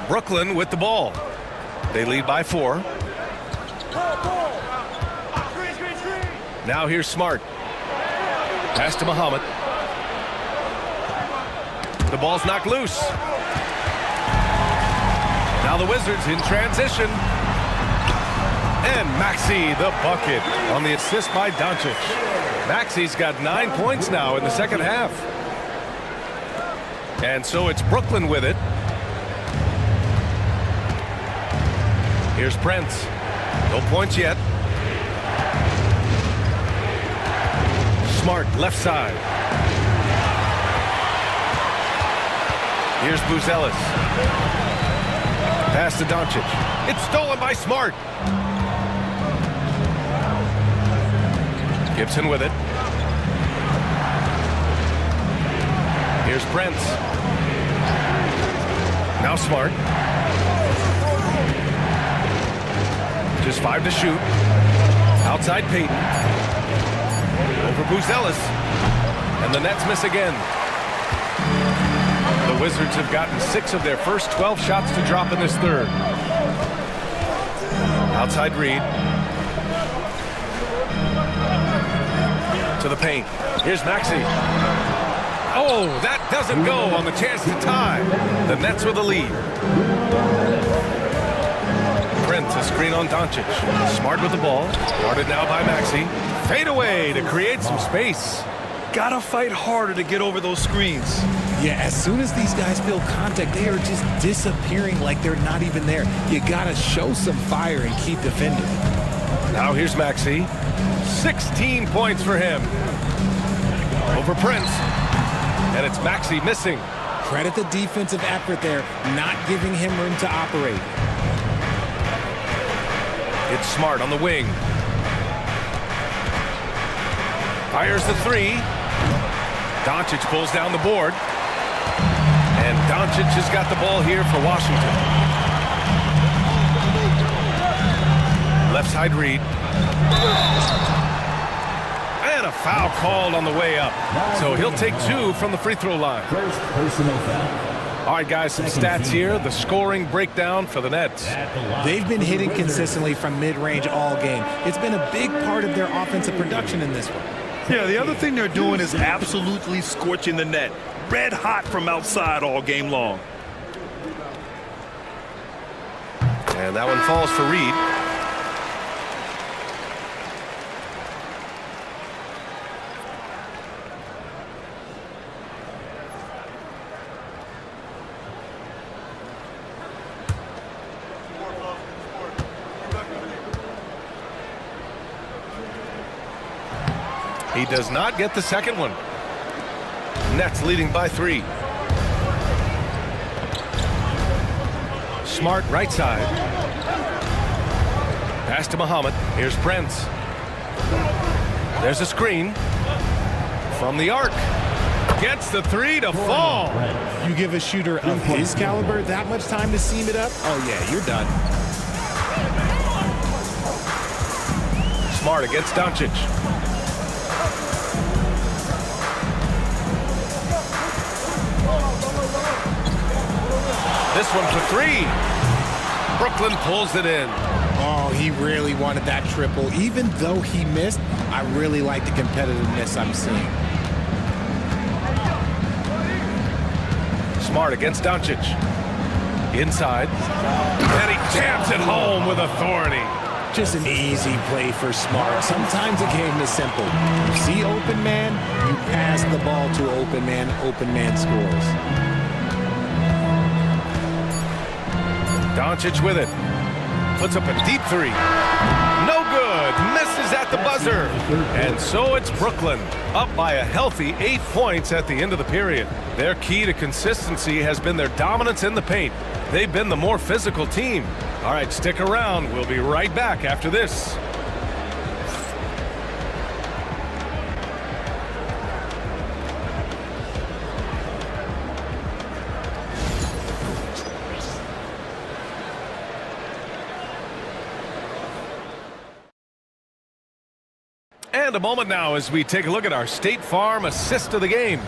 Brooklyn with the ball. They lead by 4. Now here's Smart. Pass to Muhammad. The ball's knocked loose. Now the Wizards in transition. And Maxey the bucket on the assist by Doncic. Maxey's got 9 points now in the second half. And so it's Brooklyn with it. Here's Prince. No points yet. Smart left side. Here's Buzelis. Pass to Doncic. It's stolen by Smart. Gibson with it. Here's Prince. Now Smart. Just 5 to shoot. Outside Payton. Over Buzelis. And the Nets miss again. The Wizards have gotten 6 of their first 12 shots to drop in this third. Outside Reed. To the paint. Here's Maxey. Oh, that doesn't go on the chance to tie. The Nets with the lead. Prince, a screen on Doncic. Smart with the ball. Guarded now by Maxey. Fade away to create some space. Gotta fight harder to get over those screens. Yeah, as soon as these guys feel contact, they are just disappearing like they're not even there. You gotta show some fire and keep defending. Now here's Maxey. 16 points for him. Over Prince. And it's Maxey missing. Credit the defensive effort there, not giving him room to operate. It's Smart on the wing. Fires the 3. Doncic pulls down the board. And Doncic has got the ball here for Washington. Left side Reed. And a foul called on the way up. So he'll take 2 from the free throw line. First personal foul. All right, guys, some stats here. The scoring breakdown for the Nets. They've been hitting consistently from mid-range all game. It's been a big part of their offensive production in this one. Yeah, the other thing they're doing is absolutely scorching the net. Red hot from outside all game long. And that one falls for Reed. He does not get the second one. Nets leading by 3. Smart right side. Pass to Muhammad. Here's Prince. There's a screen. From the arc. Gets the 3 to fall. You give a shooter of his caliber that much time to seam it up? Oh, yeah, you're done. Smart against Doncic. This one for 3. Brooklyn pulls it in. Oh, he really wanted that triple. Even though he missed, I really like the competitiveness I'm seeing. Smart against Doncic. Inside. And he jams it home with authority. Just an easy play for Smart. Sometimes a game is simple. You see open man, you pass the ball to open man scores. Doncic with it. Puts up a deep 3. No good. Misses at the buzzer. And so it's Brooklyn, up by a healthy 8 points at the end of the period. Their key to consistency has been their dominance in the paint. They've been the more physical team. All right, stick around. We'll be right back after this. And a moment now as we take a look at our State Farm assist of the game.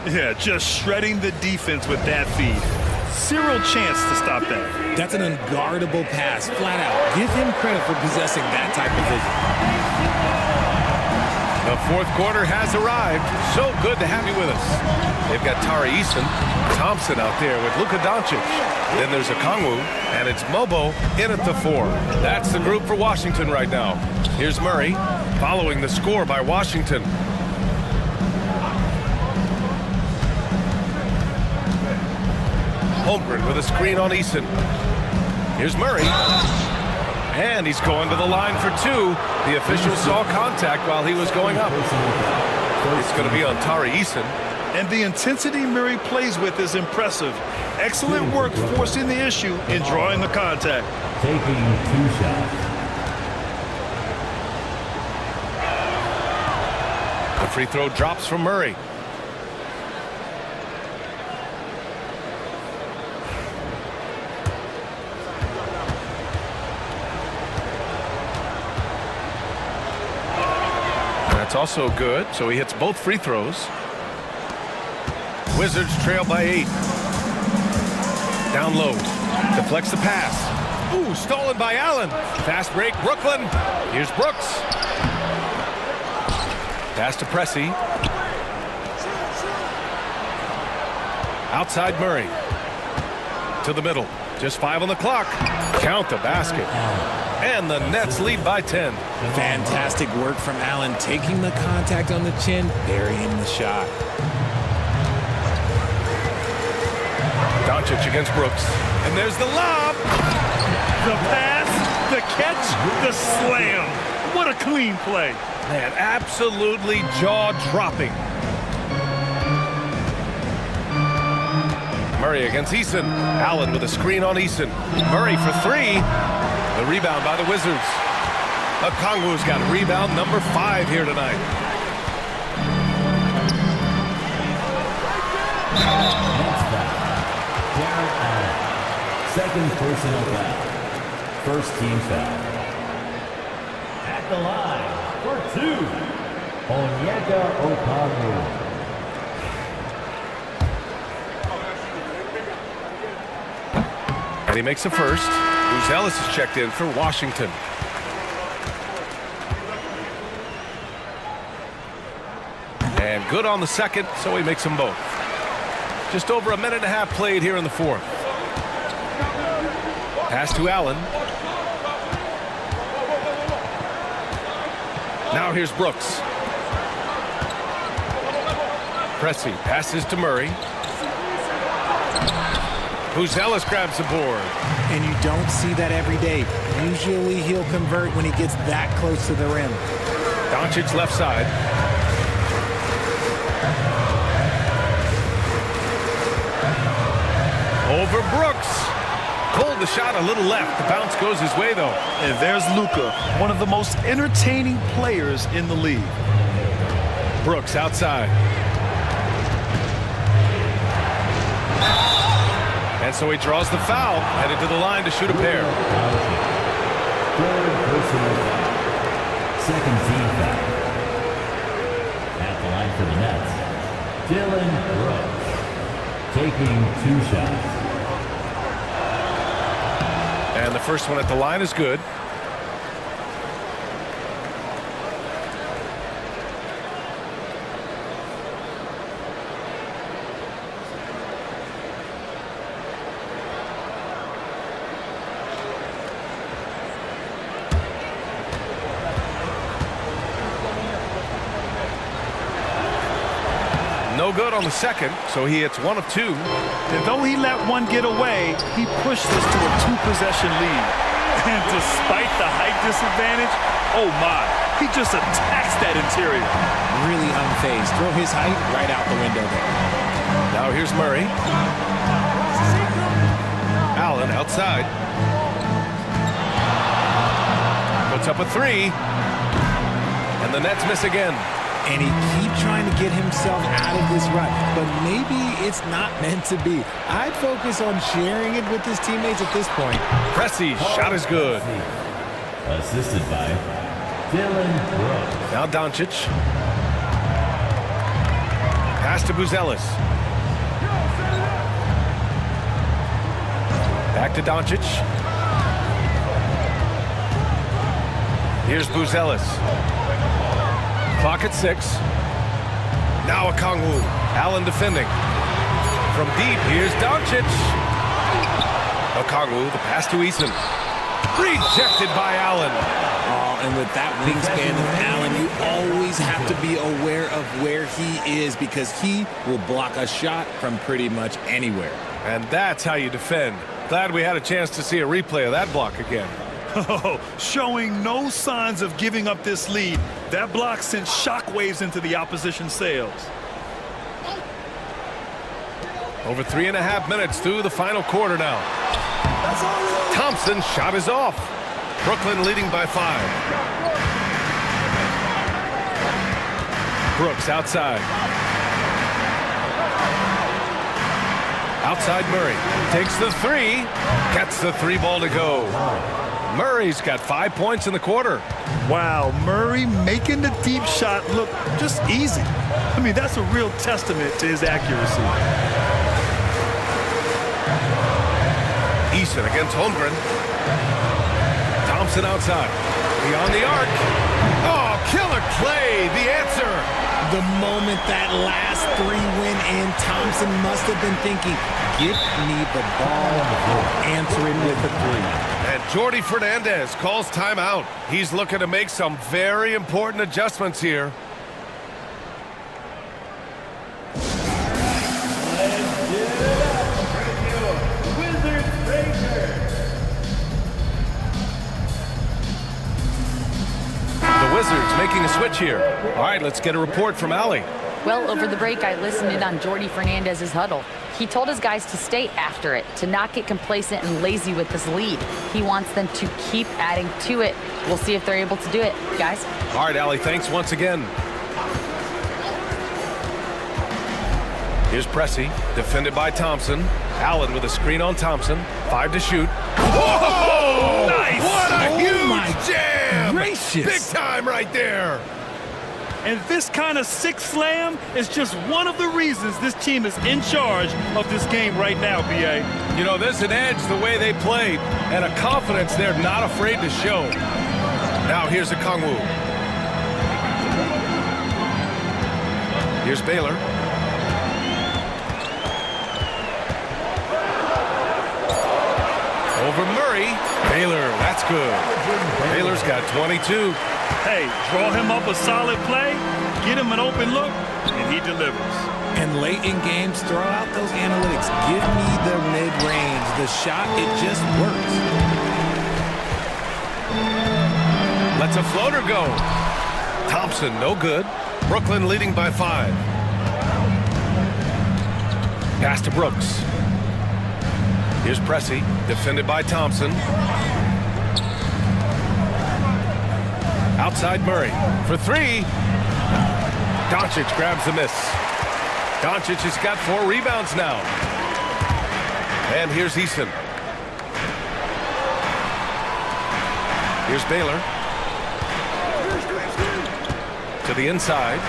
Yeah, just shredding the defense with that feed. Zero chance to stop that. That's an unguardable pass, flat out. Give him credit for possessing that type of vision. The fourth quarter has arrived. So good to have you with us. They've got Tari Eason, Thompson out there with Luka Doncic. Then there's Okongwu, and it's Mobo in at the 4. That's the group for Washington right now. Here's Murray, following the score by Washington. Holmgren with a screen on Eason. Here's Murray. And he's going to the line for 2. The official saw contact while he was going up. It's going to be on Tari Eason. And the intensity Murray plays with is impressive. Excellent work forcing the issue and drawing the contact. Taking 2 shots. The free throw drops from Murray. That's also good, so he hits both free throws. Wizards trail by 8. Down low. Deflects the pass. Ooh, stolen by Allen. Fast break, Brooklyn. Here's Brooks. Pass to Pressey. Outside Murray. To the middle. Just 5 on the clock. Count the basket. And the Nets lead by 10. Fantastic work from Allen, taking the contact on the chin, burying the shot. Doncic against Brooks. And there's the lob. The pass, the catch, the slam. What a clean play. Man, absolutely jaw-dropping. Murray against Eason. Allen with a screen on Eason. Murray for 3. The rebound by the Wizards. Okongwu's got rebound number 5 here tonight. Next foul. Jarrett Allen. Second personal foul. First team foul. At the line for 2. Onyeka Okongwu. And he makes the first. Ellis is checked in for Washington. And good on the second, so he makes them both. Just over a minute and a half played here in the fourth. Pass to Allen. Now here's Brooks. Pressey passes to Murray. Ellis grabs the board. And you don't see that every day. Usually he'll convert when he gets that close to the rim. Doncic left side. Over Brooks. Pulled the shot a little left. The bounce goes his way, though. And there's Luka, one of the most entertaining players in the league. Brooks outside. And so he draws the foul, headed to the line to shoot a pair. Third personal foul. Second team foul. At the line for the Nets, Dylan Brooks. Taking 2 shots. And the first one at the line is good. No good on the second, so he hits 1 of 2. And though he let one get away, he pushed this to a 2-possession lead. And despite the height disadvantage, oh my, he just attacks that interior. Really unfazed. Throw his height right out the window there. Now here's Murray. Allen outside. Puts up a 3. And the Nets miss again. And he keeps trying to get himself out of this rut, but maybe it's not meant to be. I'd focus on sharing it with his teammates at this point. Pressey, shot is good. Assisted by Dylan Brooks. Now Doncic. Pass to Buzelis. Back to Doncic. Here's Buzelis. Clock at 6. Now Okongwu. Allen defending. From deep, here's Doncic. Okongwu, the pass to Eason. Rejected by Allen. Oh, and with that wingspan of Allen, you always have to be aware of where he is because he will block a shot from pretty much anywhere. And that's how you defend. Glad we had a chance to see a replay of that block again. Oh, showing no signs of giving up this lead. That block sent shockwaves into the opposition's sails. Over 3.5 minutes through the final quarter now. Thompson's shot is off. Brooklyn leading by 5. Brooks outside. Outside Murray. Takes the 3. Gets the 3 ball to go. Murray's got 5 points in the quarter. Wow, Murray making the deep shot look just easy. I mean, that's a real testament to his accuracy. Eason against Holmgren. Thompson outside. Beyond the arc. Oh, killer play. The answer. The moment that last 3 went in, Thompson must have been thinking, give me the ball, answer it with a 3. And Jordi Fernandez calls timeout. He's looking to make some very important adjustments here. Wizards making a switch here. All right, let's get a report from Allie. Well, over the break, I listened in on Jordi Fernandez's huddle. He told his guys to stay after it, to not get complacent and lazy with this lead. He wants them to keep adding to it. We'll see if they're able to do it, guys. All right, Allie, thanks once again. Here's Pressey, defended by Thompson. Allen with a screen on Thompson. 5 to shoot. Whoa! Nice! What a huge jam! Gracious. Big time right there. And this kind of six slam is just one of the reasons this team is in charge of this game right now, B.A. You know, there's an edge the way they played and a confidence they're not afraid to show. Now here's Okongwu. Here's Baylor. Over Murray. Baylor, that's good. Baylor's got 22. Hey, draw him up a solid play, get him an open look, and he delivers. And late in games, throw out those analytics. Give me the mid-range. The shot, it just works. Lets a floater go. Thompson, no good. Brooklyn leading by 5. Pass to Brooks. Here's Pressey, defended by Thompson. Outside Murray for 3. Doncic grabs the miss. Doncic has got 4 rebounds now. And here's Eason. Here's Baylor. To the inside.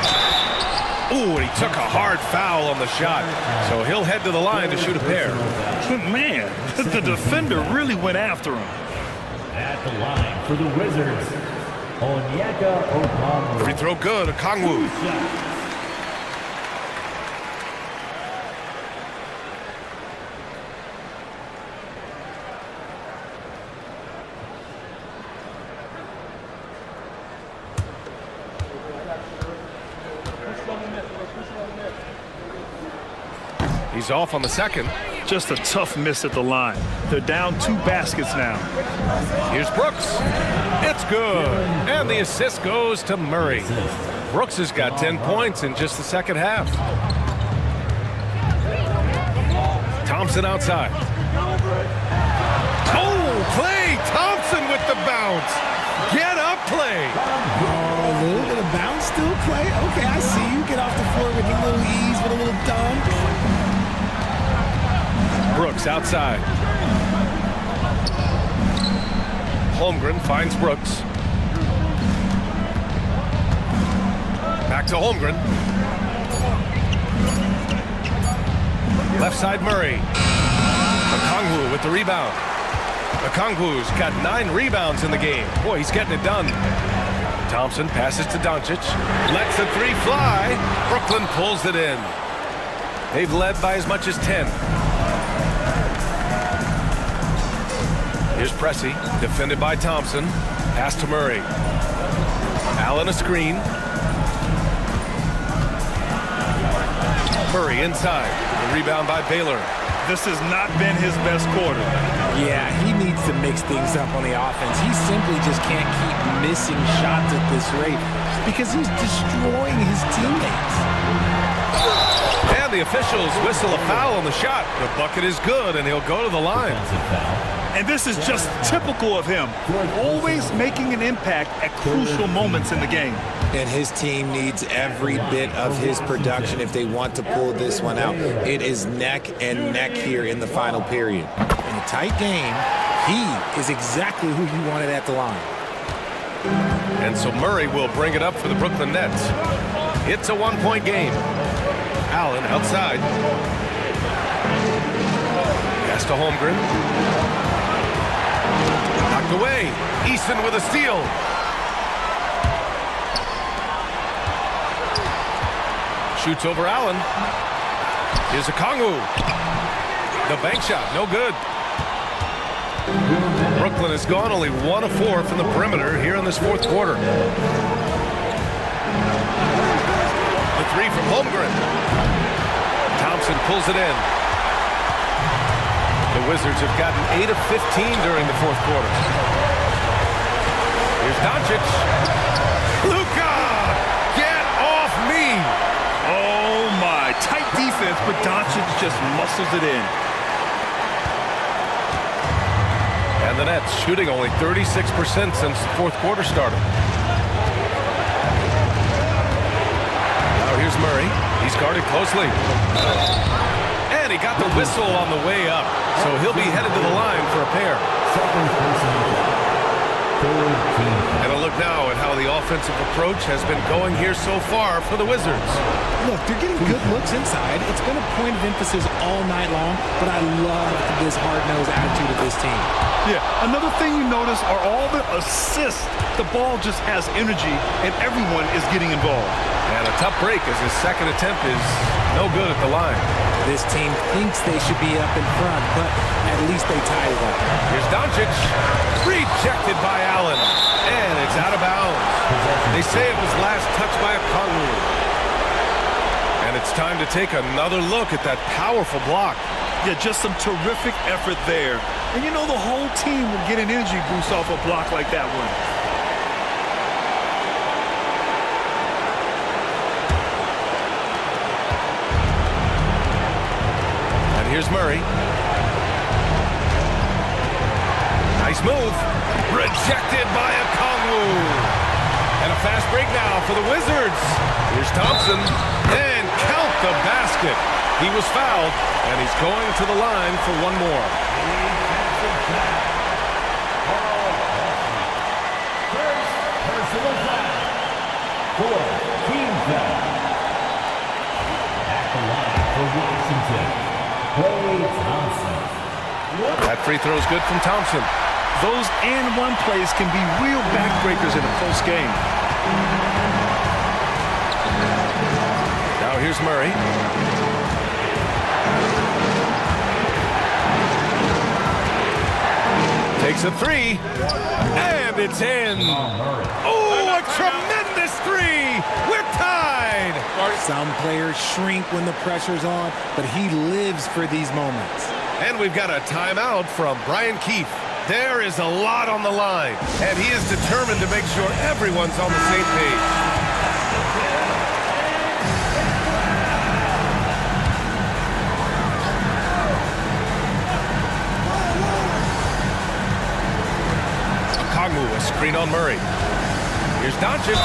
Ooh, and he took a hard foul on the shot. So he'll head to the line to shoot a pair. Man, the defender really went after him. At the line for the Wizards, Onyeka Okongwu. Free throw good, Okongwu. He's off on the second. Just a tough miss at the line. They're down 2 baskets now. Here's Brooks. It's good. And the assist goes to Murray. Brooks has got 10 points in just the second half. Thompson outside. Oh, Klay Thompson with the bounce. Get up, Klay. Oh, a little bit of bounce still, Klay. Okay, I see you. Get off the floor with a little ease, with a little dunk. Brooks outside. Holmgren finds Brooks. Back to Holmgren. Left side Murray. Okongwu with the rebound. Okongwu's got 9 rebounds in the game. Boy, he's getting it done. Thompson passes to Doncic. Lets the 3 fly. Brooklyn pulls it in. They've led by as much as 10. Here's Pressey, defended by Thompson. Pass to Murray. Allen a screen. Murray inside. The rebound by Baylor. This has not been his best quarter. Yeah, he needs to mix things up on the offense. He simply just can't keep missing shots at this rate because he's destroying his teammates. And the officials whistle a foul on the shot. The bucket is good, and he'll go to the line. And this is just typical of him. Always making an impact at crucial moments in the game. And his team needs every bit of his production if they want to pull this one out. It is neck and neck here in the final period. In a tight game, he is exactly who you wanted at the line. And so Murray will bring it up for the Brooklyn Nets. It's a 1-point game. Allen outside. Pass to Holmgren. Knocked away. Easton with a steal. Shoots over Allen. Here's Okongwu. The bank shot, no good. Brooklyn has gone only 1 of 4 from the perimeter here in this 4th quarter. The 3 from Holmgren. Thompson pulls it in. The Wizards have gotten 8 of 15 during the 4th quarter. Here's Doncic. Luka! Get off me! Oh my, tight defense, but Doncic just muscles it in. And the Nets shooting only 36% since the 4th quarter started. Now here's Murray. He's guarded closely. And he got the whistle on the way up. So he'll be headed to the line for a pair. And a look now at how the offensive approach has been going here so far for the Wizards. Look, they're getting good looks inside. It's been a point of emphasis all night long, but I love this hard-nosed attitude of this team. Yeah, another thing you notice are all the assists. The ball just has energy, and everyone is getting involved. And a tough break as his second attempt is no good at the line. This team thinks they should be up in front, but at least they tied it up. Here's Doncic. Rejected by Allen. And it's out of bounds. They say it was last touched by Okongwu. And it's time to take another look at that powerful block. Yeah, just some terrific effort there. And you know the whole team will get an energy boost off a block like that one. And here's Murray. Nice move. Rejected by Okongwu. And a fast break now for the Wizards. Here's Thompson. And count the basket. He was fouled, and he's going to the line for one more. Personal foul. 4 team foul. At the line for Washington, Klay Thompson. That free throw is good from Thompson. Those and one plays can be real backbreakers in a close game. Now here's Murray. Takes a 3, and it's in. Oh, a tremendous 3. We're tied. Some players shrink when the pressure's on, but he lives for these moments. And we've got a timeout from Brian Keefe. There is a lot on the line, and he is determined to make sure everyone's on the same page. Okongwu, a screen on Murray. Here's Doncic.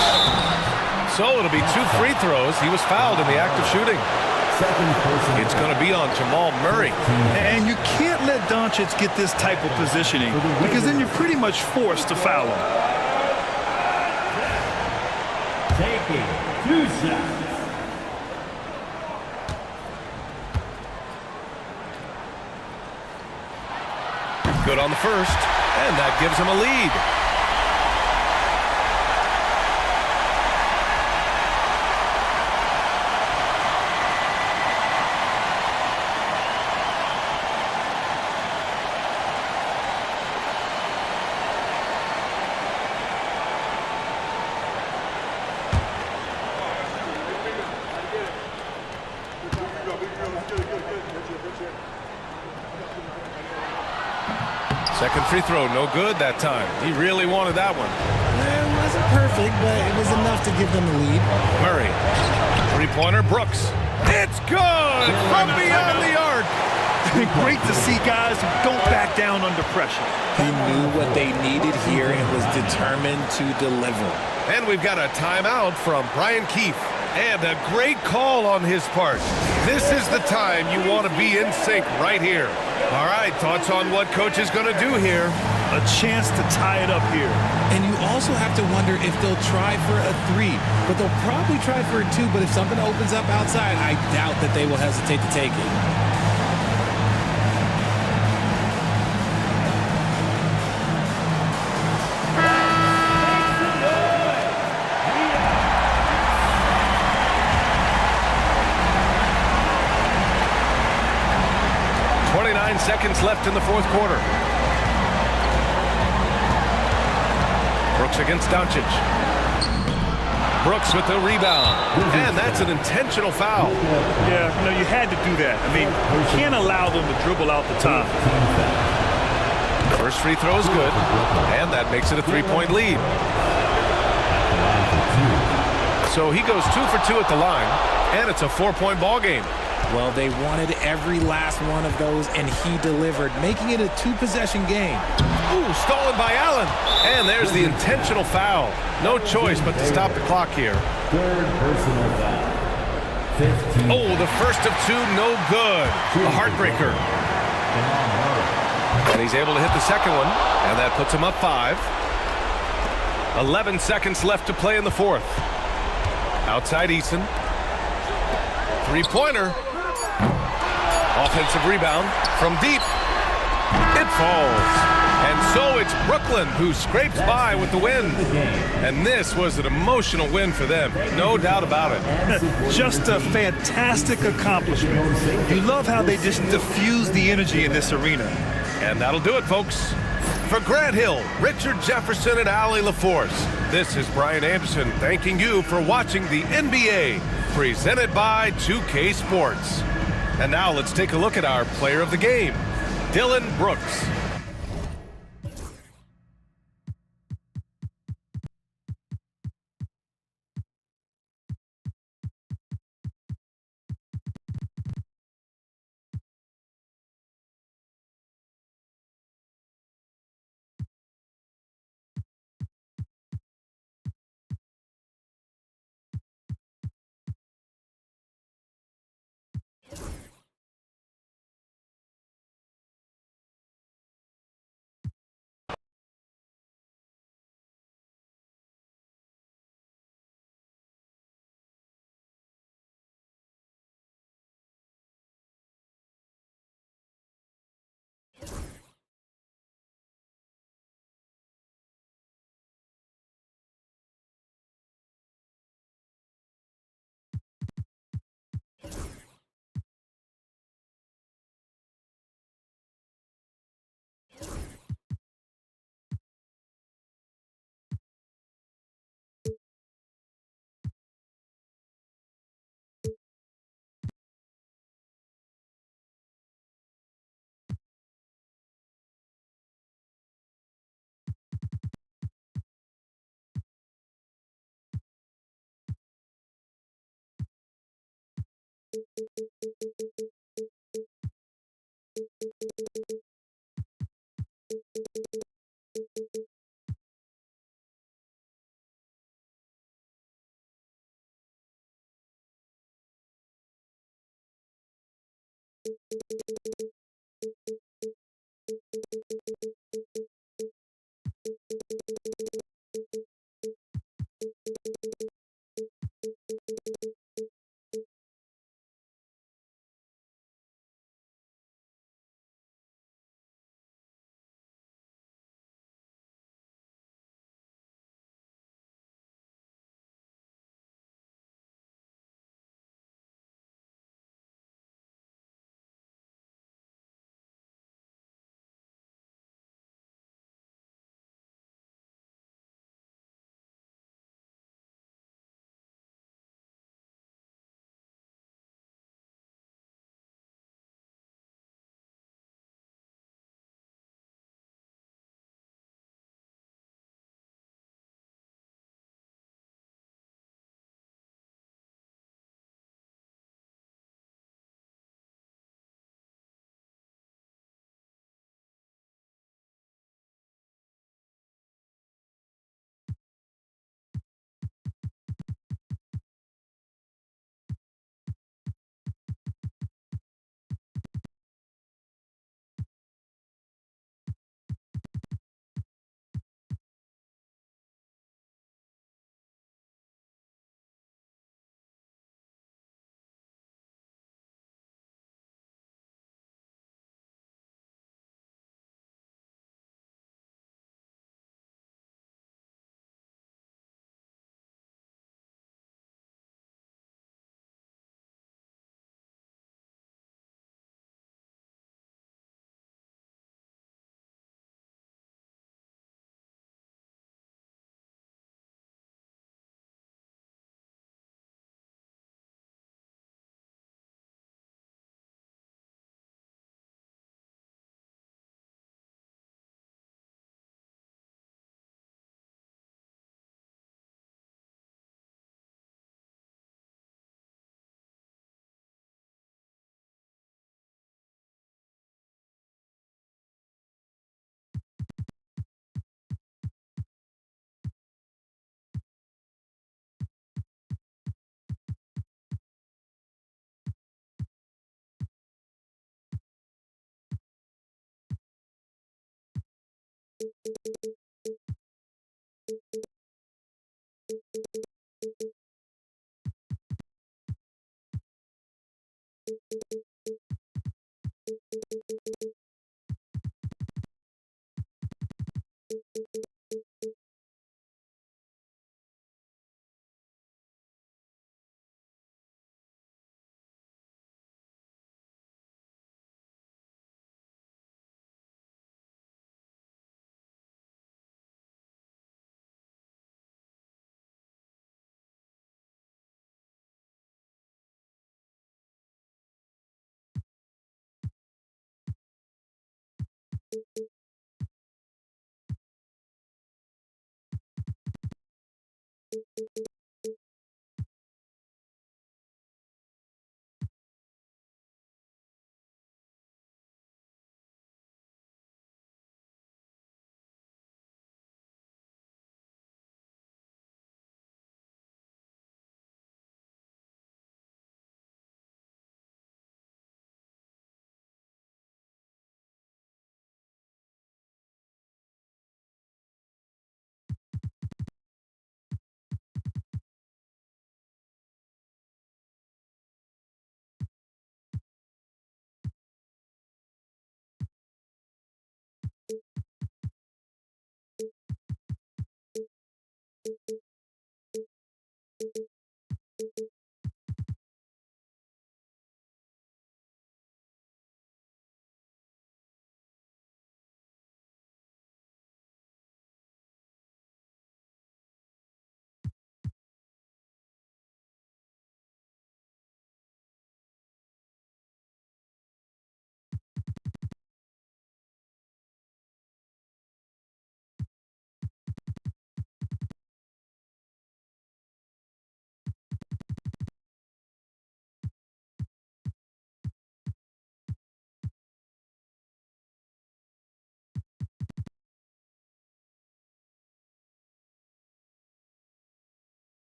So it'll be 2 free throws. He was fouled in the act of shooting. It's going to be on Jamal Murray. And you can't let Doncic get this type of positioning because then you're pretty much forced to foul him. Taking 2 shots. Good on the first, and that gives him a lead. Second free throw, no good that time. He really wanted that one. It wasn't perfect, but it was enough to give them the lead. Murray, three-pointer, Brooks. It's good from beyond the arc. Great to see guys who don't back down under pressure. He knew what they needed here and was determined to deliver. And we've got a timeout from Brian Keefe. And a great call on his part. This is the time you want to be in sync right here. All right, thoughts on what coach is going to do here? A chance to tie it up here. And you also have to wonder if they'll try for a three. But they'll probably try for a two. But if something opens up outside, I doubt that they will hesitate to take it. Seconds left in the fourth quarter. Brooks against Doncic. Brooks with the rebound. And that's an intentional foul. Yeah, you had to do that. I mean, you can't allow them to dribble out the top. First free throw is good. And that makes it a three-point lead. So he goes 2 for 2 at the line. And it's a 4-point ball game. Well, they wanted every last one of those, and he delivered, making it a two-possession game. Ooh, stolen by Allen. And there's the intentional foul. No choice but to stop the clock here. Third personal foul. 15. Oh, the first of two, no good. A heartbreaker. And he's able to hit the second one, and that puts him up 5. 11 seconds left to play in the fourth. Outside Eason. Three-pointer. Offensive rebound from deep. It falls. And so it's Brooklyn who scrapes by with the win. And this was an emotional win for them. No doubt about it. Just a fantastic accomplishment. You love how they just diffuse the energy in this arena. And that'll do it, folks. For Grant Hill, Richard Jefferson, and Allie LaForce, this is Brian Anderson thanking you for watching the NBA, presented by 2K Sports. And now let's take a look at our player of the game, Dillon Brooks.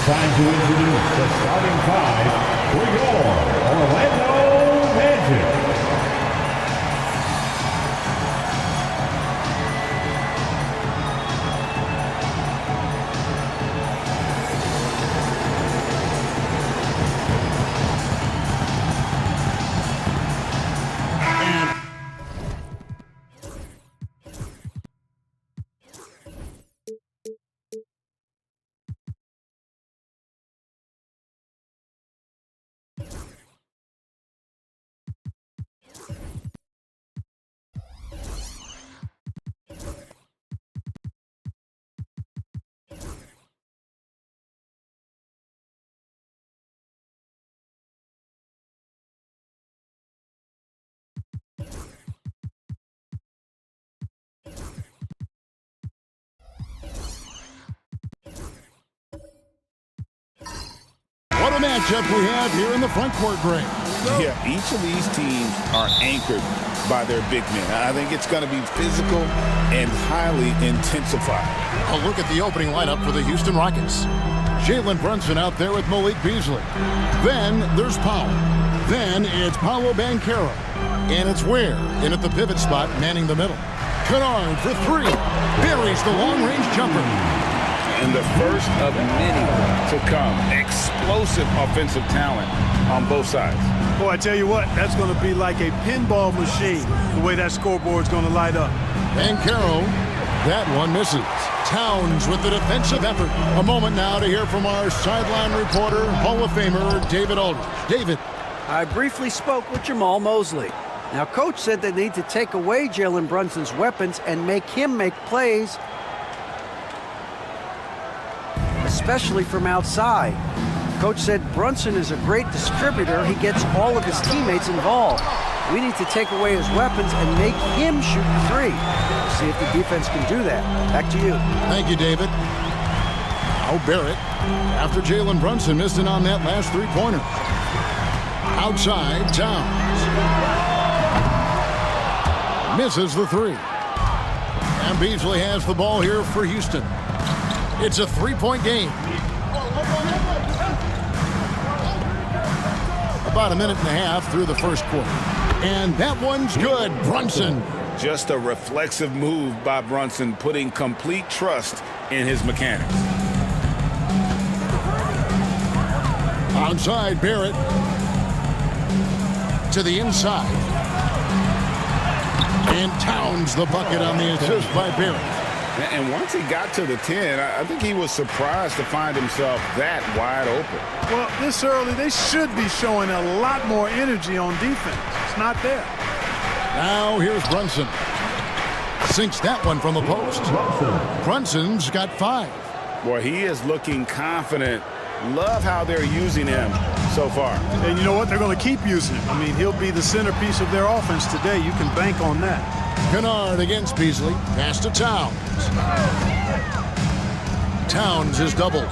time to introduce the starting five for your Orlando Magic. What a matchup we have here in the front court, Greg. Yeah, each of these teams are anchored by their big men. I think it's going to be physical and highly intensified. A look at the opening lineup for the Houston Rockets. Jalen Brunson out there with Malik Beasley. Then there's Powell. Then it's Paolo Banchero. And it's Ware in at the pivot spot, manning the middle. Kennard for three. Buries the long-range jumper. And the first of many to come. Explosive offensive talent on both sides. Boy, I tell you what, that's going to be like a pinball machine, the way that scoreboard's going to light up. Banchero, that one misses. Towns with the defensive effort. A moment now to hear from our sideline reporter, Hall of Famer David Aldridge. David. I briefly spoke with Jamal Mosley. Now, Coach said they need to take away Jalen Brunson's weapons and make him make plays, especially from outside. Coach said Brunson is a great distributor. He gets all of his teammates involved. We need to take away his weapons and make him shoot the three. We'll see if the defense can do that. Back to you. Thank you, David. Now Barrett, after Jalen Brunson missed it on that last three-pointer. Outside, Towns. Misses the three. And Beasley has the ball here for Houston. It's a three-point game. About a minute and a half through the first quarter. And that one's good. Brunson. Just a reflexive move by Brunson, putting complete trust in his mechanics. Outside, Barrett. To the inside. And Towns the bucket on the assist by Barrett. And once he got to the 10, I think he was surprised to find himself that wide open. Well, this early, they should be showing a lot more energy on defense. It's not there. Now here's Brunson. Sinks that one from the post. Brunson's got 5. Boy, he is looking confident. Love how they're using him so far. And you know what? They're going to keep using him. I mean, he'll be the centerpiece of their offense today. You can bank on that. Kennard against Beasley. Pass to Towns. Towns is doubled.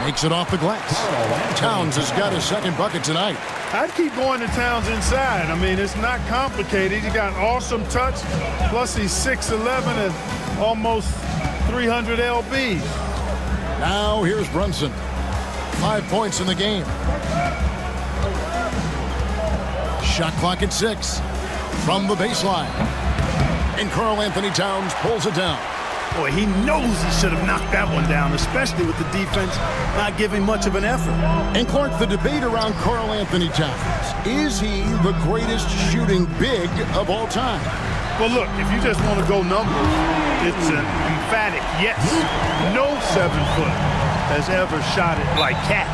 Makes it off the glass. Towns has got his second bucket tonight. I'd keep going to Towns inside. I mean, it's not complicated. He's got awesome touch. Plus, he's 6'11" and almost 300 lbs. Now here's Brunson. 5 points in the game. Shot clock at 6. From the baseline. And Karl-Anthony Towns pulls it down. Boy, he knows he should have knocked that one down, especially with the defense not giving much of an effort. And Clark, the debate around Karl-Anthony Towns. Is he the greatest shooting big of all time? Well, look, if you just want to go numbers, it's an emphatic yes. No 7-foot has ever shot it like Cat.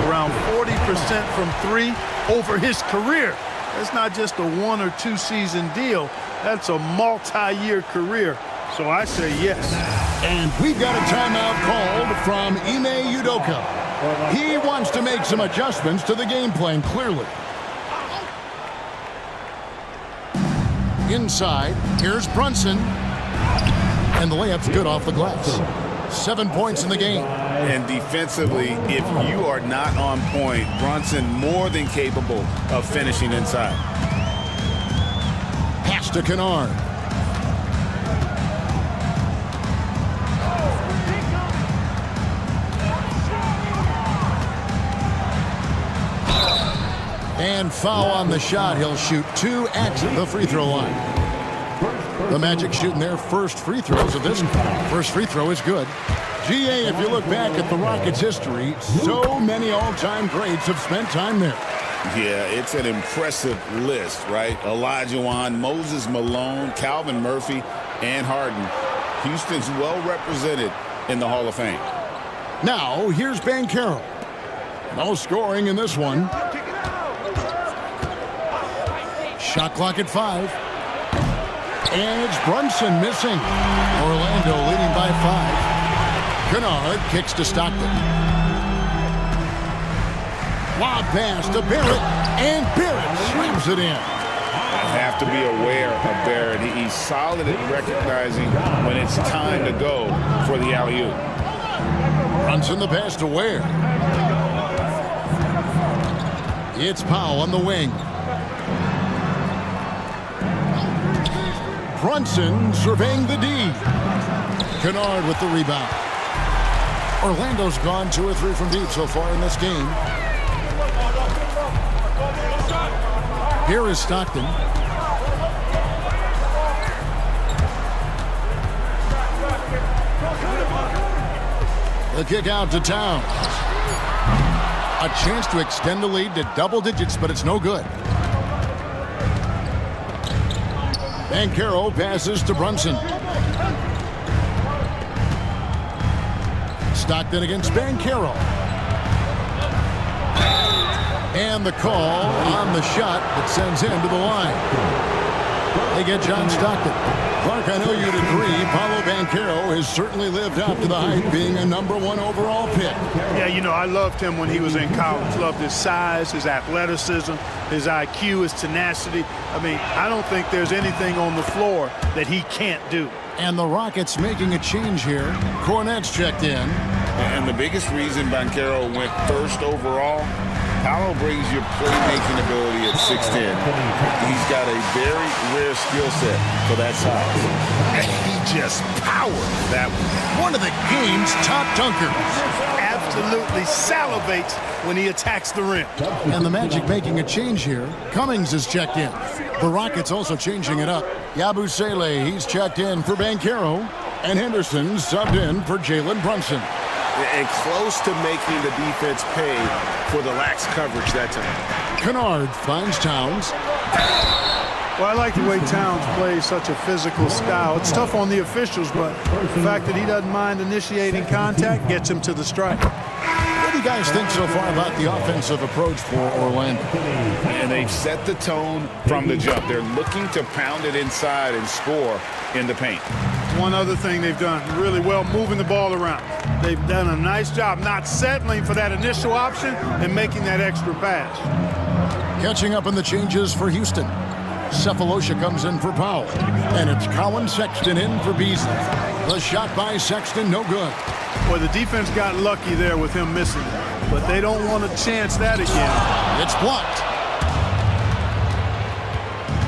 Around 40% from 3 over his career. That's not just a 1 or 2 season deal. That's a multi-year career. So I say yes. And we've got a timeout called from Ime Udoka. He wants to make some adjustments to the game plan, clearly. Inside, here's Brunson. And the layup's good off the glass. 7 points in the game. And defensively, if you are not on point, Brunson more than capable of finishing inside. Pass to Kennard. And foul on the shot. He'll shoot 2 at the free throw line. The Magic shooting their first free throws of this. First free throw is good. GA, if you look back at the Rockets' history, so many all-time greats have spent time there. Yeah, it's an impressive list, right? Olajuwon, Moses Malone, Calvin Murphy, and Harden. Houston's well represented in the Hall of Fame. Now, here's Banchero. No scoring in this one. Shot clock at 5. And it's Brunson missing. Orlando leading by 5. Kennard kicks to Stockton. Lob pass to Barrett. And Barrett slams it in. Have to be aware of Barrett. He's solid at recognizing when it's time to go for the alley-oop. Brunson the pass to Ware. It's Powell on the wing. Brunson surveying the D. Kennard with the rebound. Orlando's gone 2 or 3 from deep so far in this game. Here is Stockton. The kick out to Towns. A chance to extend the lead to double digits, but it's no good. Banchero passes to Brunson. Stockton against Banchero. And the call on the shot that sends him to the line. They get John Stockton. Clark, I know you'd agree, Paolo Banchero has certainly lived up to the hype, being a #1 overall pick. Yeah, you know, I loved him when he was in college. Loved his size, his athleticism, his IQ, his tenacity. I mean, I don't think there's anything on the floor that he can't do. And the Rockets making a change here. Cornette's checked in. And the biggest reason Banchero went first overall, Paolo brings your playmaking ability at 6'10". He's got a very rare skill set for that size. And he just powered that one of the game's top dunkers. Absolutely salivates when he attacks the rim. And the Magic making a change here. Cummings is checked in. The Rockets also changing it up. Yabusele, he's checked in for Banchero. And Henderson subbed in for Jalen Brunson. And close to making the defense pay for the lax coverage that time. Kennard finds Towns. Well, I like the way Towns plays such a physical style. It's tough on the officials, but the fact that he doesn't mind initiating contact gets him to the strike. What do you guys think so far about the offensive approach for Orlando? And they've set the tone from the jump. They're looking to pound it inside and score in the paint. One other thing they've done really well, moving the ball around. They've done a nice job not settling for that initial option and making that extra pass. Catching up on the changes for Houston. Cephalosha comes in for Powell. And it's Colin Sexton in for Beasley. The shot by Sexton, no good. Well, the defense got lucky there with him missing. But they don't want to chance that again. It's blocked.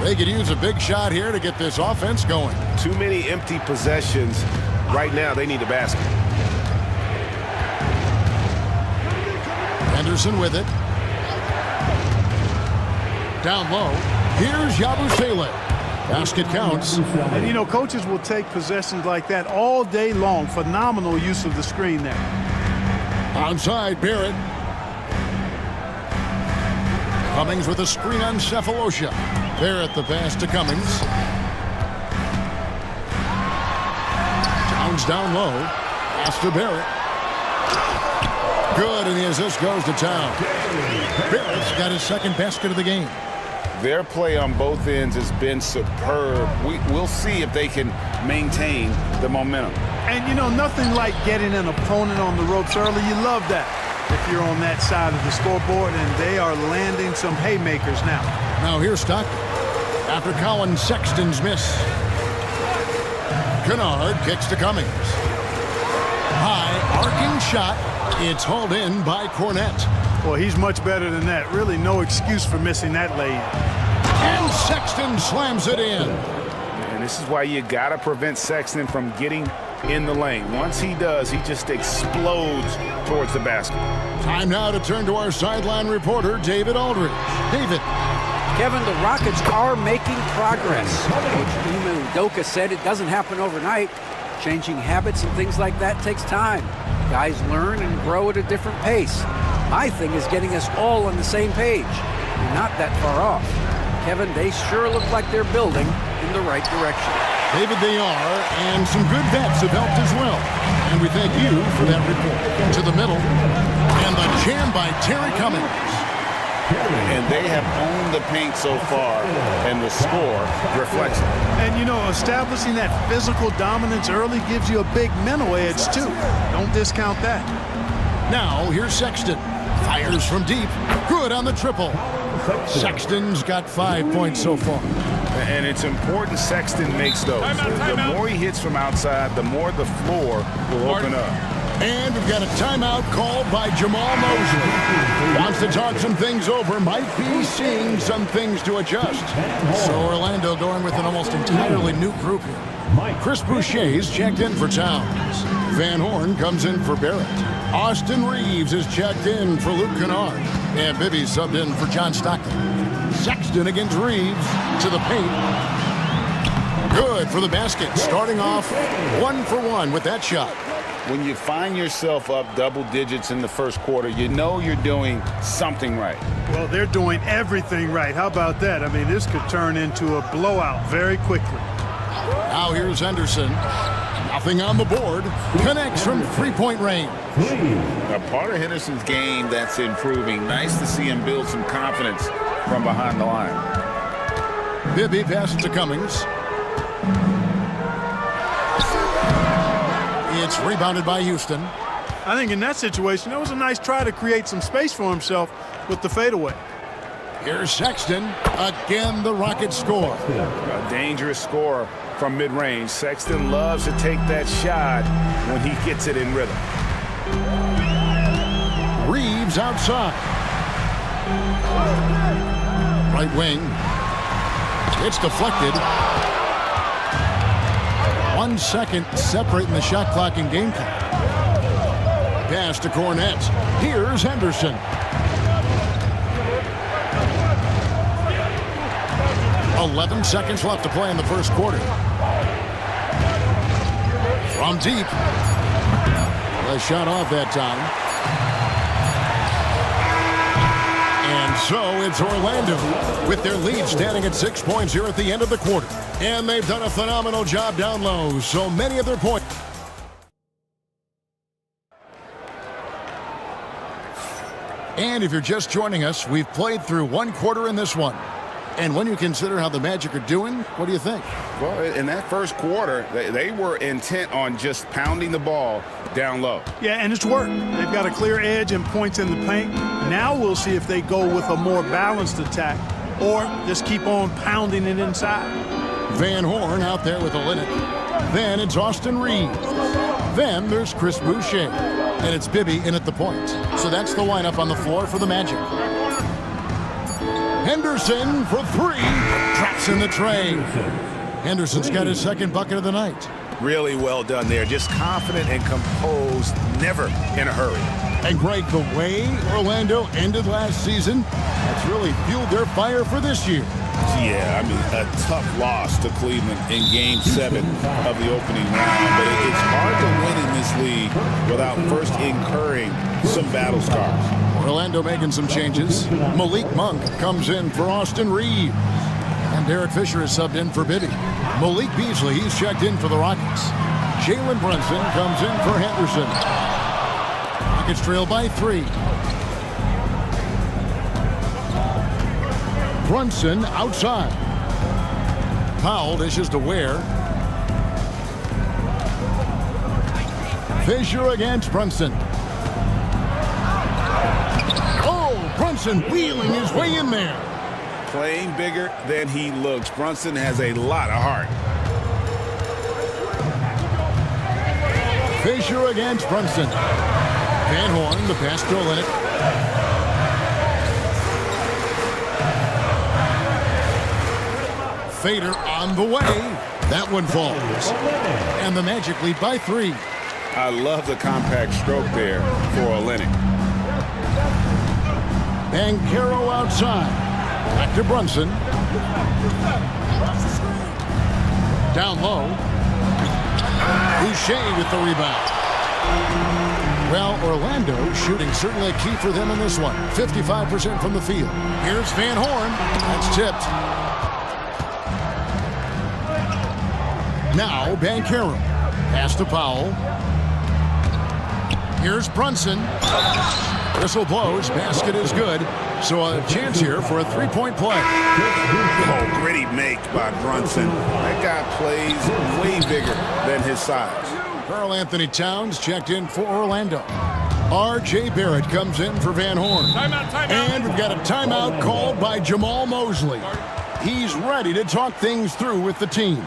They could use a big shot here to get this offense going. Too many empty possessions. Right now, they need a basket. Henderson with it. Down low. Here's Yabusele. Basket counts. And, you know, coaches will take possessions like that all day long. Phenomenal use of the screen there. Outside, Barrett. Cummings with a screen on Cephalosha. Barrett the pass to Cummings. Towns down low. Pass to Barrett. Good, and the assist goes to Towns. Barrett's got his second basket of the game. Their play on both ends has been superb. We'll see if they can maintain the momentum. And, you know, nothing like getting an opponent on the ropes early. You love that if you're on that side of the scoreboard, and they are landing some haymakers now. Now here's Stockton. After Colin Sexton's miss. Kennard kicks to Cummings. High arcing shot. It's hauled in by Cornette. Well, he's much better than that. Really no excuse for missing that lay-in. And Sexton slams it in. And this is why you got to prevent Sexton from getting in the lane. Once he does, he just explodes towards the basket. Time now to turn to our sideline reporter, David Aldridge. David. Kevin, the Rockets are making progress. Coach Ime Udoka said it doesn't happen overnight. Changing habits and things like that takes time. Guys learn and grow at a different pace. My thing is getting us all on the same page. We're not that far off. Kevin, they sure look like they're building in the right direction. David, they are, and some good vets have helped as well. And we thank you for that report. To the middle, and the jam by Terry Cummings. And they have owned the paint so far, and the score reflects it. And, you know, establishing that physical dominance early gives you a big mental edge, too. Don't discount that. Now, here's Sexton. Fires from deep. Good on the triple. Sexton's got 5 points so far. And it's important Sexton makes those. The more he hits from outside, the more the floor will open up. And we've got a timeout called by Jamal Mosley. Wants to talk some things over. Might be seeing some things to adjust. So Orlando going with an almost entirely new group here. Chris Boucher's checked in for Towns. Van Horn comes in for Barrett. Austin Reeves is checked in for Luke Kennard. And Bibby subbed in for John Stockton. Sexton against Reeves to the paint. Good for the basket. Starting off 1 for 1 with that shot. When you find yourself up double digits in the first quarter, you know you're doing something right. Well, they're doing everything right. How about that? I mean, this could turn into a blowout very quickly. Now here's Henderson. Nothing on the board. Connects from three-point range. A part of Henderson's game that's improving. Nice to see him build some confidence from behind the line. Bibby passes to Cummings. It's rebounded by Houston. I think in that situation, that was a nice try to create some space for himself with the fadeaway. Here's Sexton. Again, the Rockets score. A dangerous score from mid-range. Sexton loves to take that shot when he gets it in rhythm. Reeves outside. Right wing. It's deflected. 1 second separating the shot clock and game clock. Pass to Cornette. Here's Henderson. 11 seconds left to play in the first quarter. From deep. A shot off that time. And so it's Orlando with their lead standing at 6 points here at the end of the quarter. And they've done a phenomenal job down low. So many of their points. And if you're just joining us, we've played through 1 quarter in this one. And when you consider how the Magic are doing, what do you think? Well, in that first quarter, they were intent on just pounding the ball down low. Yeah, and it's worked. They've got a clear edge and points in the paint. Now we'll see if they go with a more balanced attack or just keep on pounding it inside. Van Horn out there with a Olynyk. Then it's Austin Reeves. Then there's Chris Boucher. And it's Bibby in at the point. So that's the lineup on the floor for the Magic. Henderson for 3. Traps in the tray. Henderson's got his second bucket of the night. Really well done there. Just confident and composed, never in a hurry. And Greg, the way Orlando ended last season, that's really fueled their fire for this year. Yeah, I mean, a tough loss to Cleveland in Game 7 of the opening round. But it's hard to win in this league without first incurring some battle scars. Orlando making some changes. Malik Monk comes in for Austin Reeves. And Derek Fisher is subbed in for Bibby. Malik Beasley, he's checked in for the Rockets. Jalen Brunson comes in for Henderson. Rockets trail by 3. Brunson outside. Powell dishes to Ware. Fisher against Brunson. Oh, Brunson wheeling his way in there. Playing bigger than he looks. Brunson has a lot of heart. Fisher against Brunson. Van Horn, the pass to Olynyk. fader on the way. That one falls. And the Magic lead by 3. I love the compact stroke there for Olynyk. Banchero outside. Back to Brunson. Down low. Boucher with the rebound. Well, Orlando shooting certainly a key for them in this one. 55% from the field. Here's Van Horn. That's tipped. Now Banchero. Pass to Powell. Here's Brunson. Whistle blows. Basket is good. So a chance here for a three-point play. Oh, gritty make by Brunson. That guy plays way bigger than his size. Karl Anthony Towns checked in for Orlando. R.J. Barrett comes in for Van Horn. Timeout. And we've got a timeout called by Jamal Mosley. He's ready to talk things through with the team.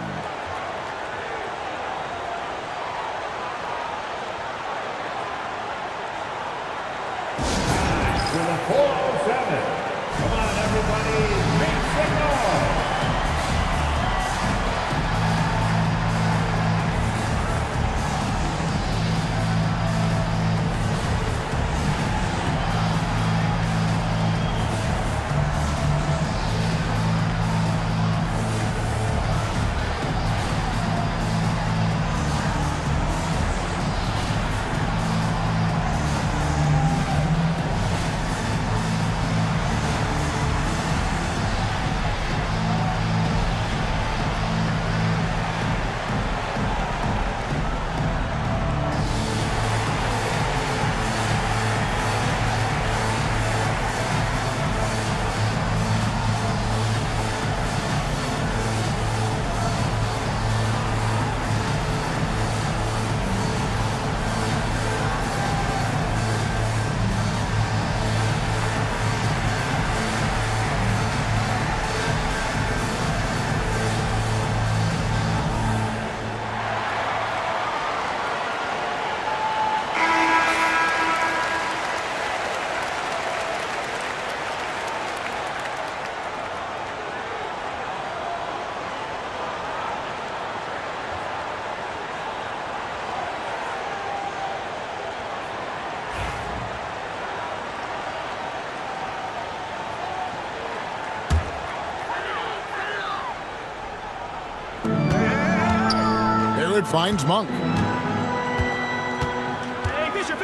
Finds Monk. Hey, Fisher.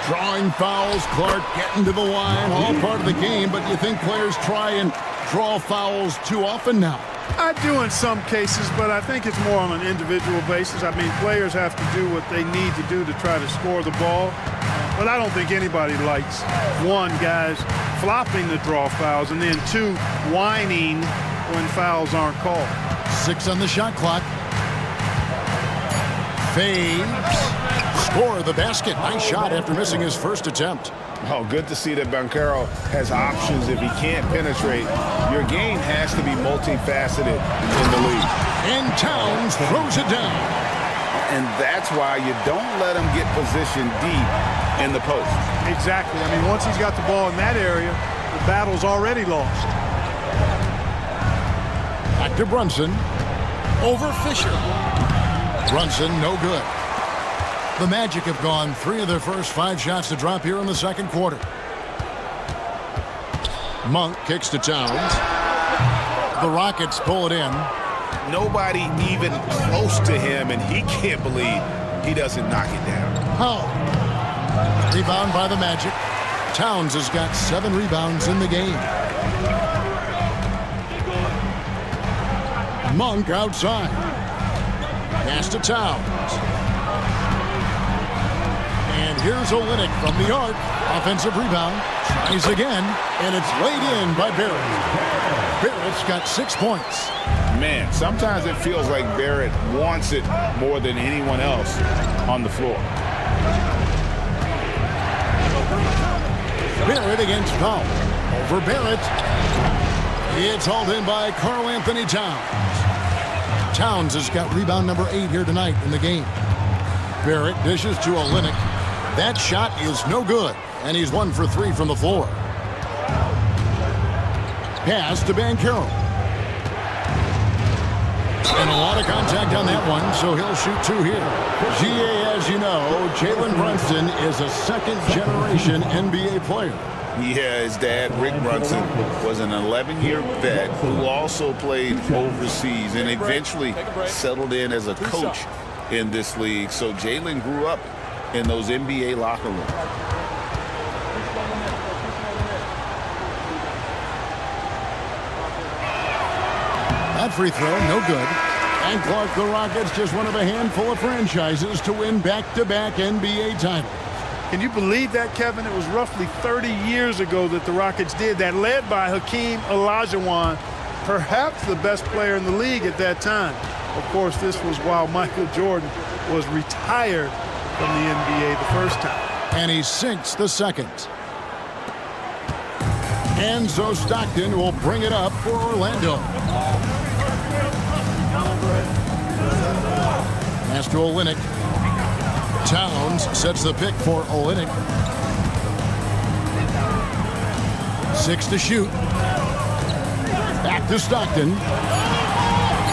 Drawing fouls, Clark getting to the line, all part of the game, but you think players try and draw fouls too often now? I do in some cases, but I think it's more on an individual basis. I mean, players have to do what they need to do to try to score the ball. But I don't think anybody likes, one, guys flopping the draw fouls, and then two, whining when fouls aren't called. 6 on the shot clock. Fades. Score the basket. Nice shot after missing his first attempt. Oh, good to see that Banchero has options if he can't penetrate. Your game has to be multifaceted in the league. And Towns throws it down. And that's why you don't let him get positioned deep in the post. Exactly. I mean, once he's got the ball in that area, the battle's already lost. Back to Brunson. Over Fisher. Brunson, no good. The Magic have gone 3 of their first 5 shots to drop here in the second quarter. Monk kicks to Towns. The Rockets pull it in. Nobody even close to him, and he can't believe he doesn't knock it down. How? Rebound by the Magic. Towns has got 7 rebounds in the game. Monk outside. Pass to Towns. And here's Olynyk from the arc. Offensive rebound. Tries again. And it's laid in by Barrett. Barrett's got 6 points. Man, sometimes it feels like Barrett wants it more than anyone else on the floor. Barrett against Powell. Over Barrett. It's hauled in by Karl Anthony Towns. Towns has got rebound number 8 here tonight in the game. Barrett dishes to Olynyk. That shot is no good, and he's 1 for 3 from the floor. Pass to Banchero. And a lot of contact on that one, so he'll shoot 2 here. GA, as you know, Jalen Brunson is a second-generation NBA player. Yeah, his dad, Rick Brunson, was an 11-year vet who also played overseas and eventually settled in as a coach in this league. So Jalen grew up in those NBA locker rooms. That free throw, no good. And Clark, the Rockets, just one of a handful of franchises to win back-to-back NBA titles. Can you believe that, Kevin? It was roughly 30 years ago that the Rockets did that, led by Hakeem Olajuwon, perhaps the best player in the league at that time. Of course, this was while Michael Jordan was retired from the NBA the first time. And he sinks the second. And so Stockton will bring it up for Orlando. Pass to Olynyk. Towns sets the pick for Olynyk. 6 to shoot. Back to Stockton.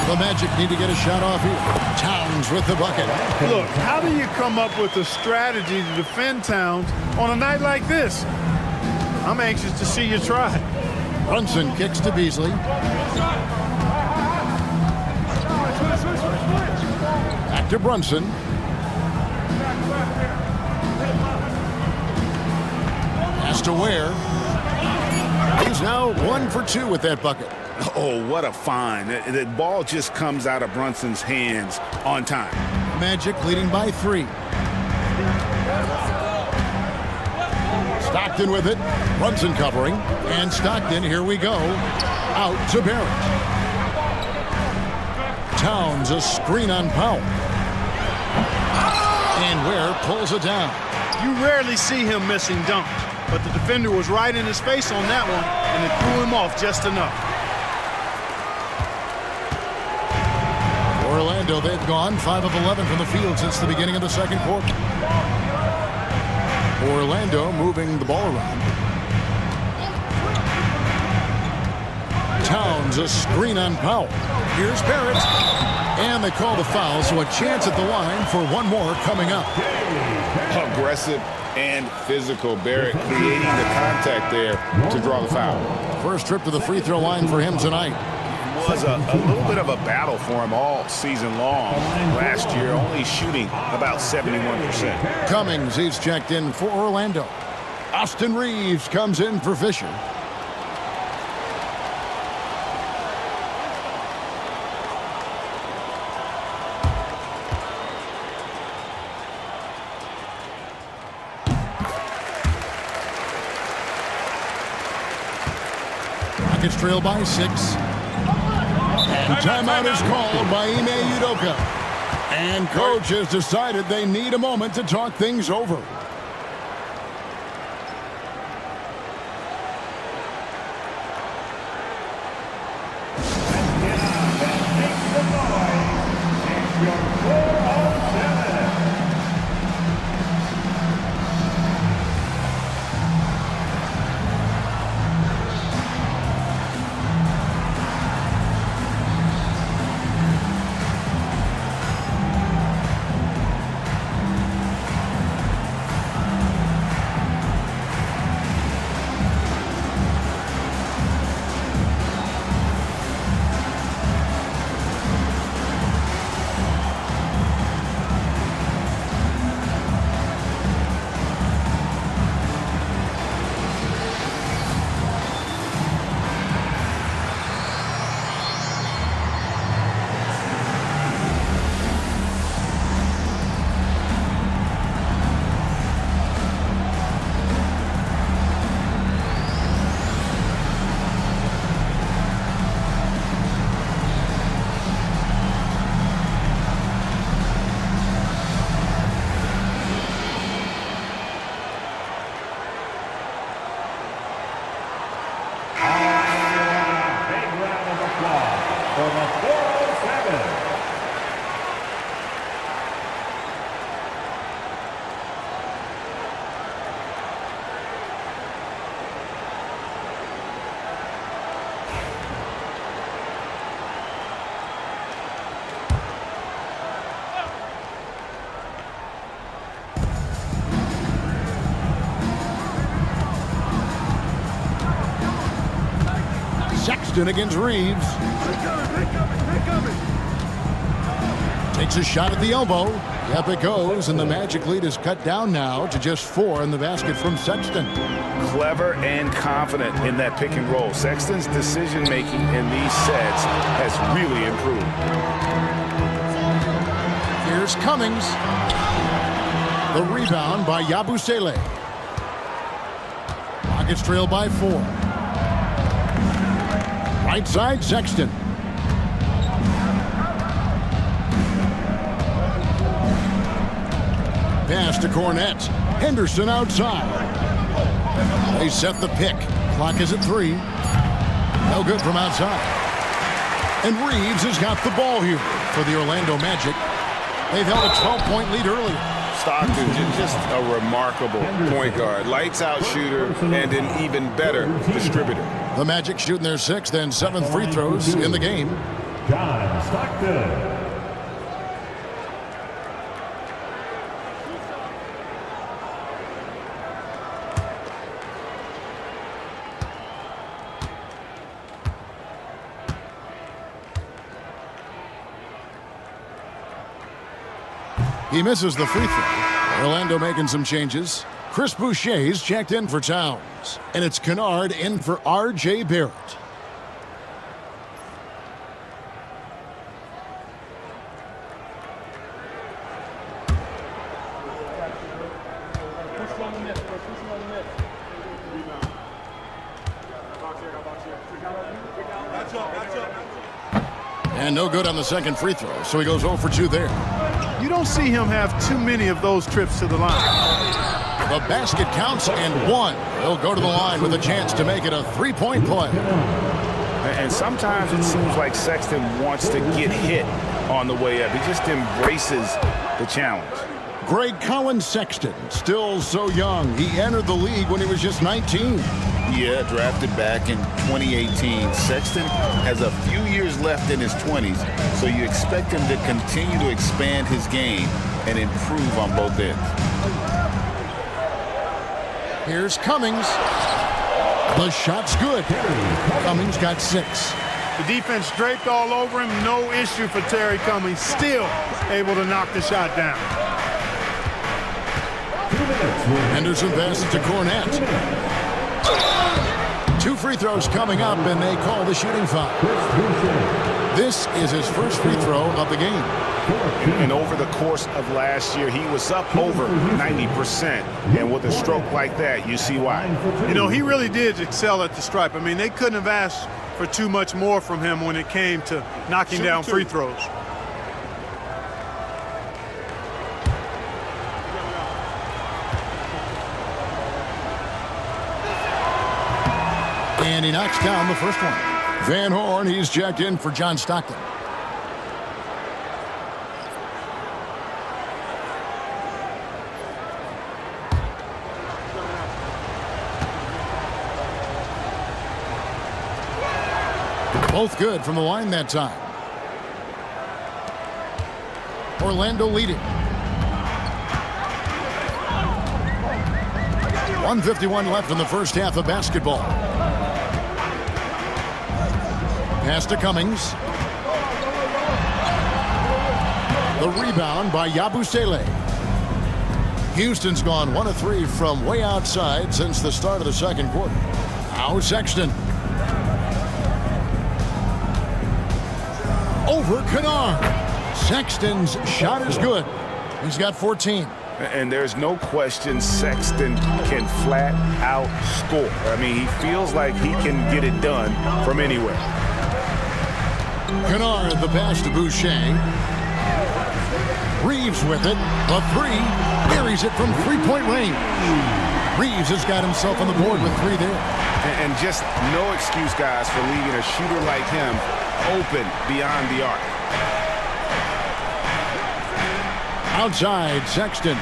The Magic need to get a shot off here. Towns with the bucket. Look, how do you come up with a strategy to defend Towns on a night like this? I'm anxious to see you try. Brunson kicks to Beasley. Back to Brunson. Pass to Ware. He's now 1 for 2 with that bucket. Oh, what a find. The ball just comes out of Brunson's hands on time. Magic leading by 3. Stockton with it. Brunson covering. And Stockton, here we go. Out to Barrett. Towns, a screen on Powell. And Ware pulls it down. You rarely see him missing dunks, but the defender was right in his face on that one, and it threw him off just enough. Orlando, they've gone 5 of 11 from the field since the beginning of the second quarter. Orlando moving the ball around. Towns, a screen on Powell. Here's Barrett. And they call the foul, so a chance at the line for one more coming up. Aggressive and physical. Barrett creating the contact there to draw the foul. First trip to the free throw line for him tonight. It was a little bit of a battle for him all season long. Last year, only shooting about 71%. Cummings, he's checked in for Orlando. Austin Reeves comes in for Fisher. Rockets trail by 6. And timeout is called by Ime Udoka. And coach has decided they need a moment to talk things over. Sexton against Reeves. Takes a shot at the elbow. Up it goes, and the Magic lead is cut down now to just 4 in the basket from Sexton. Clever and confident in that pick and roll. Sexton's decision-making in these sets has really improved. Here's Cummings. The rebound by Yabusele. Rockets trail by 4. Right side, Sexton. Pass to Cornette. Henderson outside. They set the pick. Clock is at 3. No good from outside. And Reeves has got the ball here for the Orlando Magic. They've held a 12-point lead earlier. Stockton, just a remarkable point guard. Lights out shooter and an even better distributor. The Magic shooting their 6th and 7th free throws in the game. John Stockton. He misses the free throw. Orlando making some changes. Chris Boucher's checked in for Towns. And it's Kennard in for R.J. Barrett. And no good on the second free throw, so he goes 0 for 2 there. You don't see him have too many of those trips to the line. The basket counts and 1. He'll go to the line with a chance to make it a 3-point play. And sometimes it seems like Sexton wants to get hit on the way up. He just embraces the challenge. Greg Collins Sexton, still so young. He entered the league when he was just 19. Yeah, drafted back in 2018. Sexton has a few years left in his 20s, so you expect him to continue to expand his game and improve on both ends. Here's Cummings. The shot's good. Cummings got 6. The defense draped all over him. No issue for Terry Cummings. Still able to knock the shot down. Henderson passes to Cornette. 2 free throws coming up, and they call the shooting foul. This is his first free throw of the game. And over the course of last year, he was up over 90%. And with a stroke like that, you see why. You know, he really did excel at the stripe. I mean, they couldn't have asked for too much more from him when it came to knocking down free throws. And he knocks down the first one. Van Horn, he's checked in for John Stockton. Both good from the line that time. Orlando leading. 1:51 left in the first half of basketball. Pass to Cummings. The rebound by Yabusele. Houston's gone 1 of 3 from way outside since the start of the second quarter. Now Sexton. Over Kennard. Sexton's shot is good. He's got 14. And there's no question Sexton can flat out score. I mean, he feels like he can get it done from anywhere. Kennard, the pass to Boucher. Reeves with it. A 3. Buries it from 3-point range. Reeves has got himself on the board with 3 there. And just no excuse, guys, for leaving a shooter like him open beyond the arc. Outside, Sexton.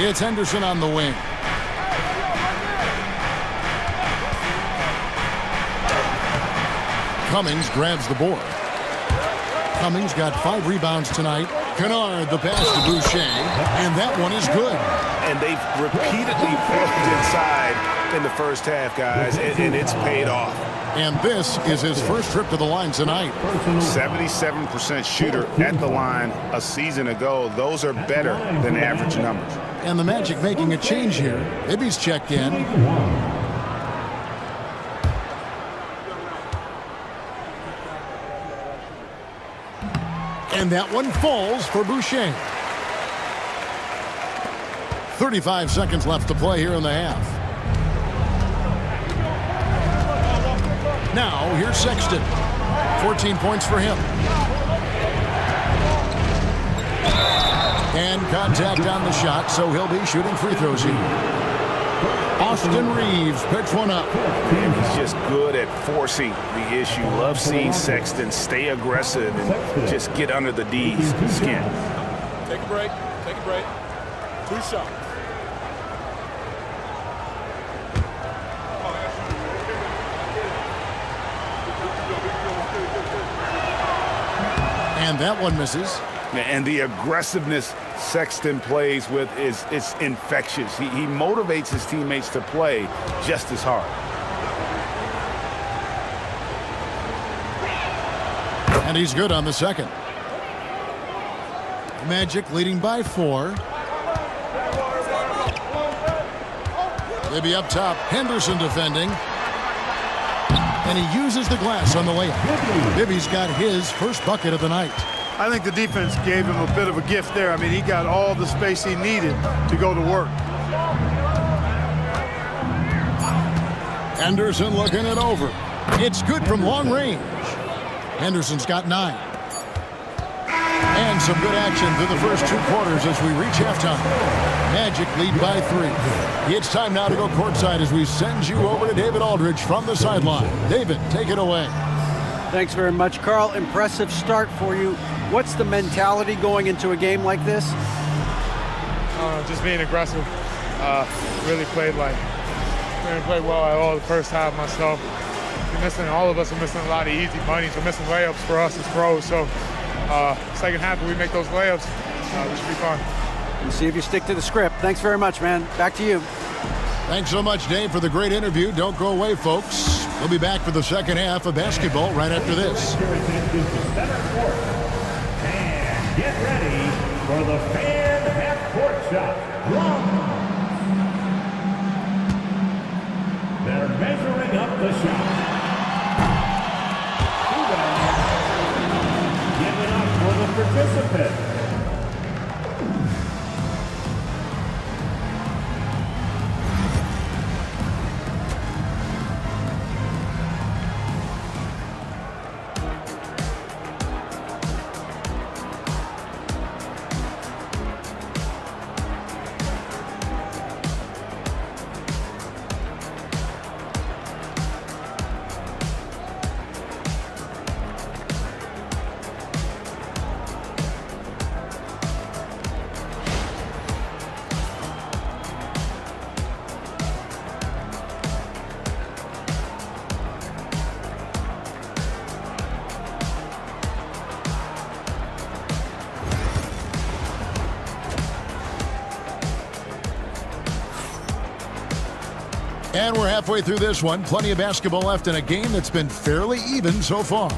It's Henderson on the wing. Cummings grabs the board. Cummings got 5 rebounds tonight. Kennard, the pass to Boucher, and that one is good. And they've repeatedly pulled inside in the first half, guys, and it's paid off. And this is his first trip to the line tonight. 77% shooter at the line a season ago. Those are better than average numbers. And the Magic making a change here. Ibby's checked in. And that one falls for Boucher. 35 seconds left to play here in the half. Now, here's Sexton. 14 points for him. And contact on the shot, so he'll be shooting free throws here. Austin Reeves picks one up. He's just good at forcing the issue. Love seeing Sexton stay aggressive and just get under the D's skin. Take a break. Take a break. 2 shots. And that one misses. And the aggressiveness Sexton plays with is infectious. He motivates his teammates to play just as hard. And he's good on the second. Magic leading by 4. Maybe up top. Henderson defending. And he uses the glass on the layup. Bibby's got his first bucket of the night. I think the defense gave him a bit of a gift there. I mean, he got all the space he needed to go to work. Henderson looking it over. It's good from long range. Henderson's got 9. And some good action through the first 2 quarters as we reach halftime. Magic lead by 3. It's time now to go courtside as we send you over to David Aldridge from the sideline. David, take it away. Thanks very much, Carl. Impressive start for you. What's the mentality going into a game like this? Just being aggressive. Really played well at all the first half myself. All of us are missing a lot of easy bunnies. We're missing layups for us as pros. So second half, if we make those layups, we should be fine. We'll see if you stick to the script. Thanks very much, man. Back to you. Thanks so much, Dave, for the great interview. Don't go away, folks. We'll be back for the second half of basketball right after this. And get ready for the fan half-court shot. They're measuring up the shot. Give it up for the participant. And we're halfway through this one. Plenty of basketball left in a game that's been fairly even so far.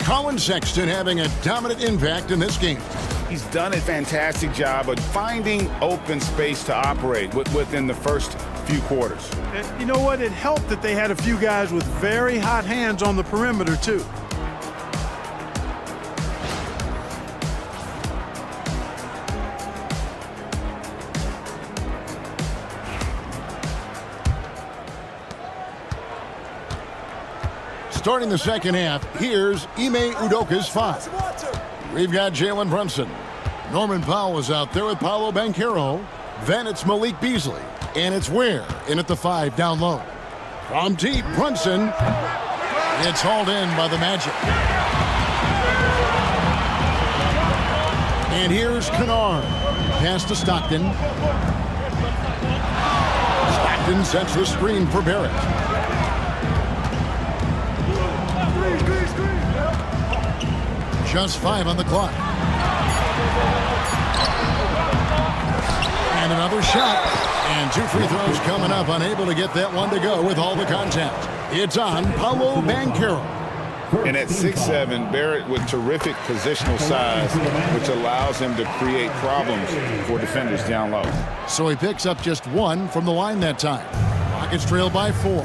Collin Sexton having a dominant impact in this game. He's done a fantastic job of finding open space to operate within the first few quarters. And you know what? It helped that they had a few guys with very hot hands on the perimeter, too. Starting the second half, here's Ime Udoka's 5. We've got Jalen Brunson. Norman Powell is out there with Paolo Banchero. Then it's Malik Beasley. And it's Ware in at the 5 down low. From deep, Brunson. It's hauled in by the Magic. And here's Kennard. Pass to Stockton. Stockton sets the screen for Barrett. Just 5 on the clock. And another shot. And 2 free throws coming up. Unable to get that one to go with all the contact. It's on Paolo Banchero. And at 6'7", Barrett with terrific positional size, which allows him to create problems for defenders down low. So he picks up just 1 from the line that time. Rockets trail by 4.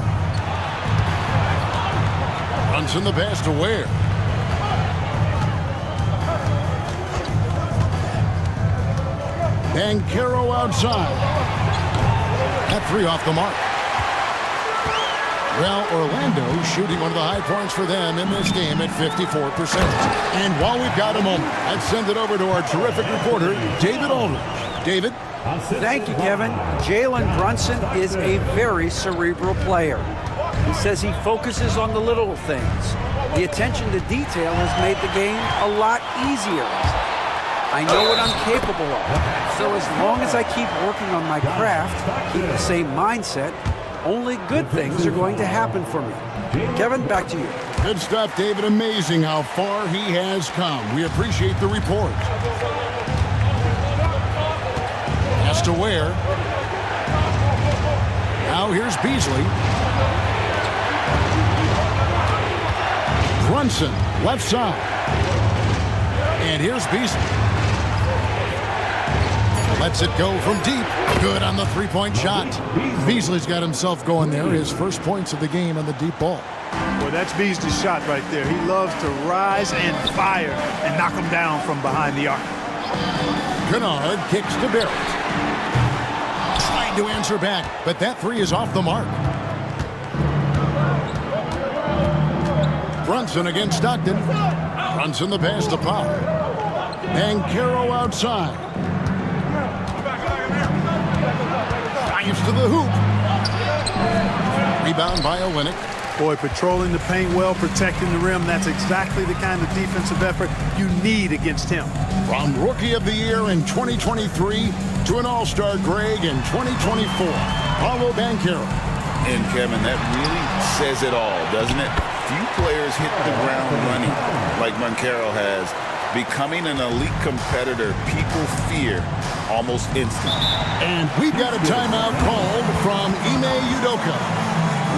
Brunson the pass to Ware. Banchero outside. That 3 off the mark. Well, Orlando shooting one of the high points for them in this game at 54%. And while we've got a moment, let's send it over to our terrific reporter, David Aldridge. David? Thank you, Kevin. Jalen Brunson is a very cerebral player. He says he focuses on the little things. The attention to detail has made the game a lot easier. I know what I'm capable of. So as long as I keep working on my craft, keep the same mindset, only good things are going to happen for me. Kevin, back to you. Good stuff, David. Amazing how far he has come. We appreciate the report. Pass to Ware. Now here's Beasley. Brunson, left side. And here's Beasley. Lets it go from deep. Good on the three-point shot. Beasley's got himself going there. His first points of the game on the deep ball. Boy, that's Beasley's shot right there. He loves to rise and fire and knock him down from behind the arc. Kennard kicks to Barrett. Trying to answer back, but that 3 is off the mark. Brunson against Stockton. Brunson the pass to Powell. Banchero outside. Drives to the hoop. Rebound by Olynyk. Boy, patrolling the paint well, protecting the rim. That's exactly the kind of defensive effort you need against him. From Rookie of the Year in 2023 to an All-Star Greg in 2024, Paolo Banchero. And Kevin, that really says it all, doesn't it? Few players hit the ground running like Banchero has. Becoming an elite competitor, people fear almost instantly. And we've got a timeout called from Ime Udoka.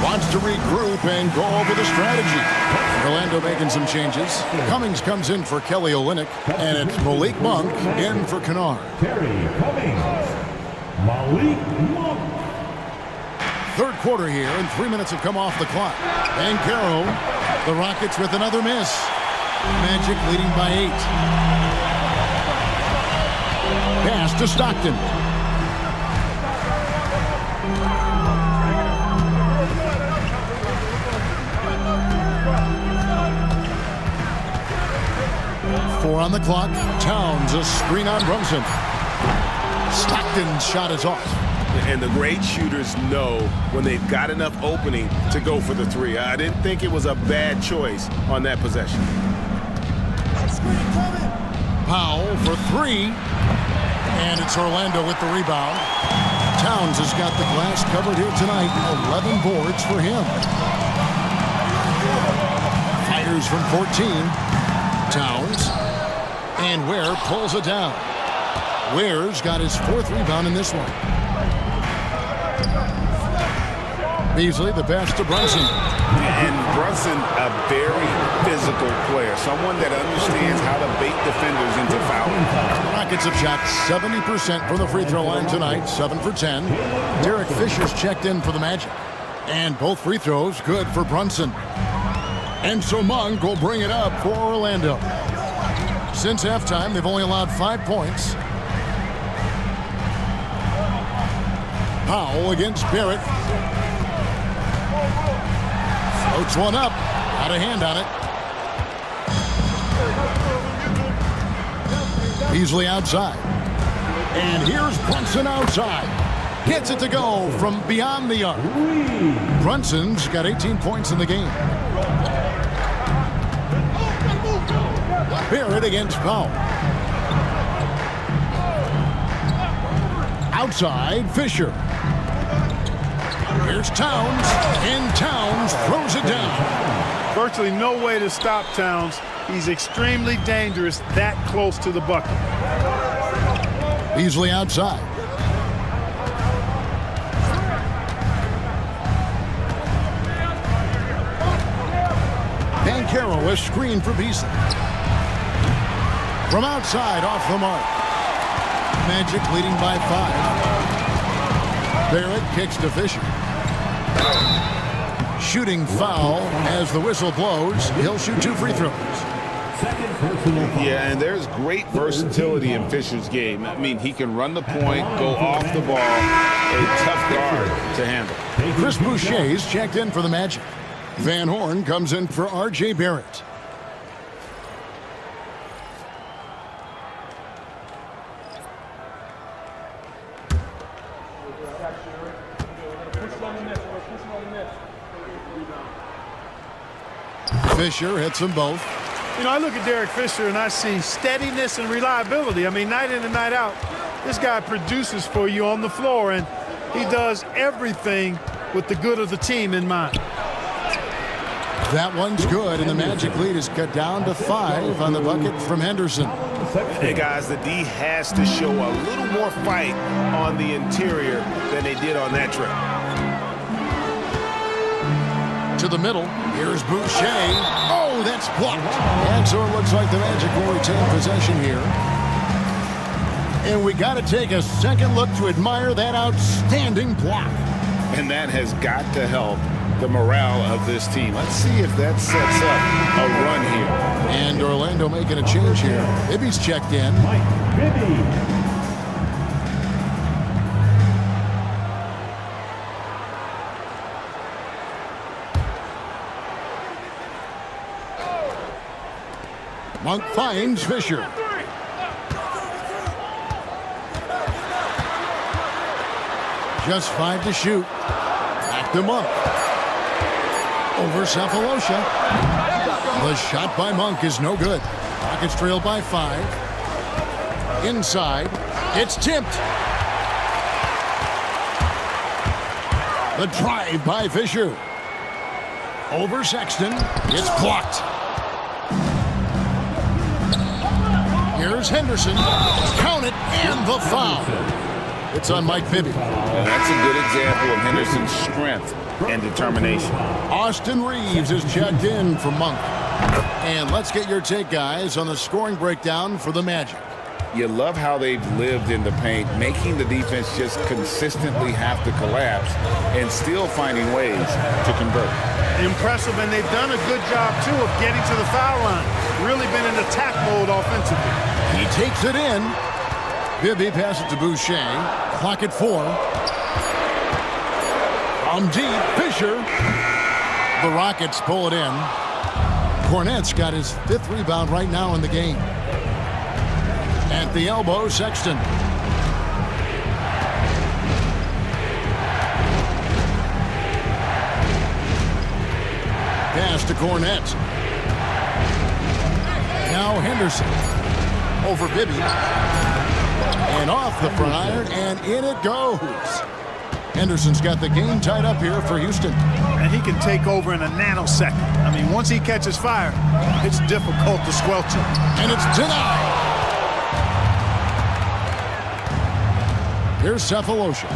Wants to regroup and go over the strategy. Orlando making some changes. Cummings comes in for Kelly Olynyk, and it's Malik Monk in for Kennard. Terry Cummings. Malik Monk. Third quarter here, and 3 minutes have come off the clock. Banchero, the Rockets with another miss. Magic leading by 8. Pass to Stockton. Four on the clock. Towns, a screen on Brunson. Stockton's shot is off. And the great shooters know when they've got enough opening to go for the 3. I didn't think it was a bad choice on that possession. Powell for 3. And it's Orlando with the rebound. Towns has got the glass covered here tonight. 11 boards for him. Fires from 14. Towns. And Ware pulls it down. Ware's got his 4th rebound in this one. Beasley, the pass to Brunson. And Brunson, a very physical player, someone that understands how to bait defenders into fouling. The Rockets have shot 70% from the free throw line tonight, 7 for 10. Derek Fisher's checked in for the Magic. And both free throws good for Brunson. And so Monk will bring it up for Orlando. Since halftime, they've only allowed 5 points. Powell against Barrett. Floats one up. Got a hand on it. Beasley outside. And here's Brunson outside. Gets it to go from beyond the arc. Brunson's got 18 points in the game. Barrett against Powell. Outside, Fisher. Here's Towns, and Towns throws it down. Virtually no way to stop Towns. He's extremely dangerous that close to the bucket. Beasley outside. Banchero, a screen for Beasley. From outside, off the mark. Magic leading by 5. Barrett kicks to Fisher. Shooting foul as the whistle blows. He'll shoot 2 free throws. Yeah, and there's great versatility in Fisher's game. I mean, he can run the point, go off the ball, a tough guard to handle. Chris Boucher's checked in for the Magic. Van Horn comes in for R.J. Barrett. Fisher hits them both. You know, I look at Derek Fisher and I see steadiness and reliability. I mean, night in and night out, this guy produces for you on the floor, and he does everything with the good of the team in mind. That one's good, and the Magic lead is cut down to 5 on the bucket from Henderson. Hey, guys, the D has to show a little more fight on the interior than they did on that trip. To the middle. Here's Boucher. Oh, that's blocked. And so it looks like the Magic will retain possession here. And we got to take a second look to admire that outstanding block. And that has got to help the morale of this team. Let's see if that sets up a run here. And Orlando making a change here. Bibby's checked in. Mike Bibby. Monk finds Fisher. Just 5 to shoot. Back to Monk. Over Cephalosha. The shot by Monk is no good. Rockets trail by 5. Inside. It's tipped. The drive by Fisher. Over Sexton. It's blocked. Here's Henderson. Count it, and the foul. It's on Mike Bibby. Well, that's a good example of Henderson's strength and determination. Austin Reeves is checked in for Monk. And let's get your take, guys, on the scoring breakdown for the Magic. You love how they've lived in the paint, making the defense just consistently have to collapse and still finding ways to convert. Impressive, and they've done a good job, too, of getting to the foul line. Really been in attack mode offensively. He takes it in. Bibby passes to Boucher. Clock at 4. From deep, Fisher. The Rockets pull it in. Cornette's got his 5th rebound right now in the game. At the elbow, Sexton. Pass to Cornette. Now Henderson. Over Bibby. And off the front iron, and in it goes. Henderson's got the game tied up here for Houston. And he can take over in a nanosecond. I mean, once he catches fire, it's difficult to squelch it. And it's denied. Here's Cephalosha.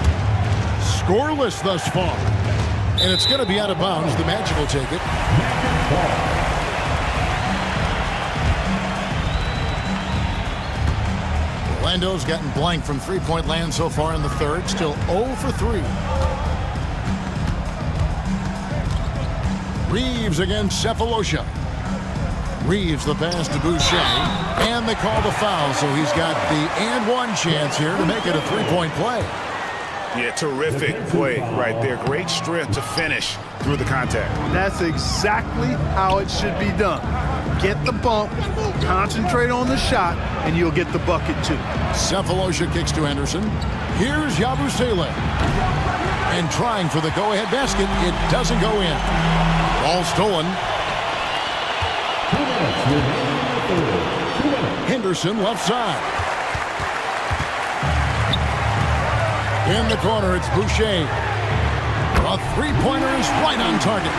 Scoreless thus far. And it's going to be out of bounds. The Magic will take it. Orlando's gotten blank from three-point land so far in the third. Still 0 for 3. Reeves against Cephalosha. Reeves the pass to Boucher. And they call the foul, so he's got the and one chance here to make it a three-point play. Yeah, terrific play right there. Great strength to finish through the contact. That's exactly how it should be done. Get the bump, concentrate on the shot, and you'll get the bucket too. Cephalosha kicks to Henderson. Here's Yabusele. And trying for the go-ahead basket. It doesn't go in. Ball stolen. Henderson left side. In the corner, it's Boucher. A three-pointer is right on target.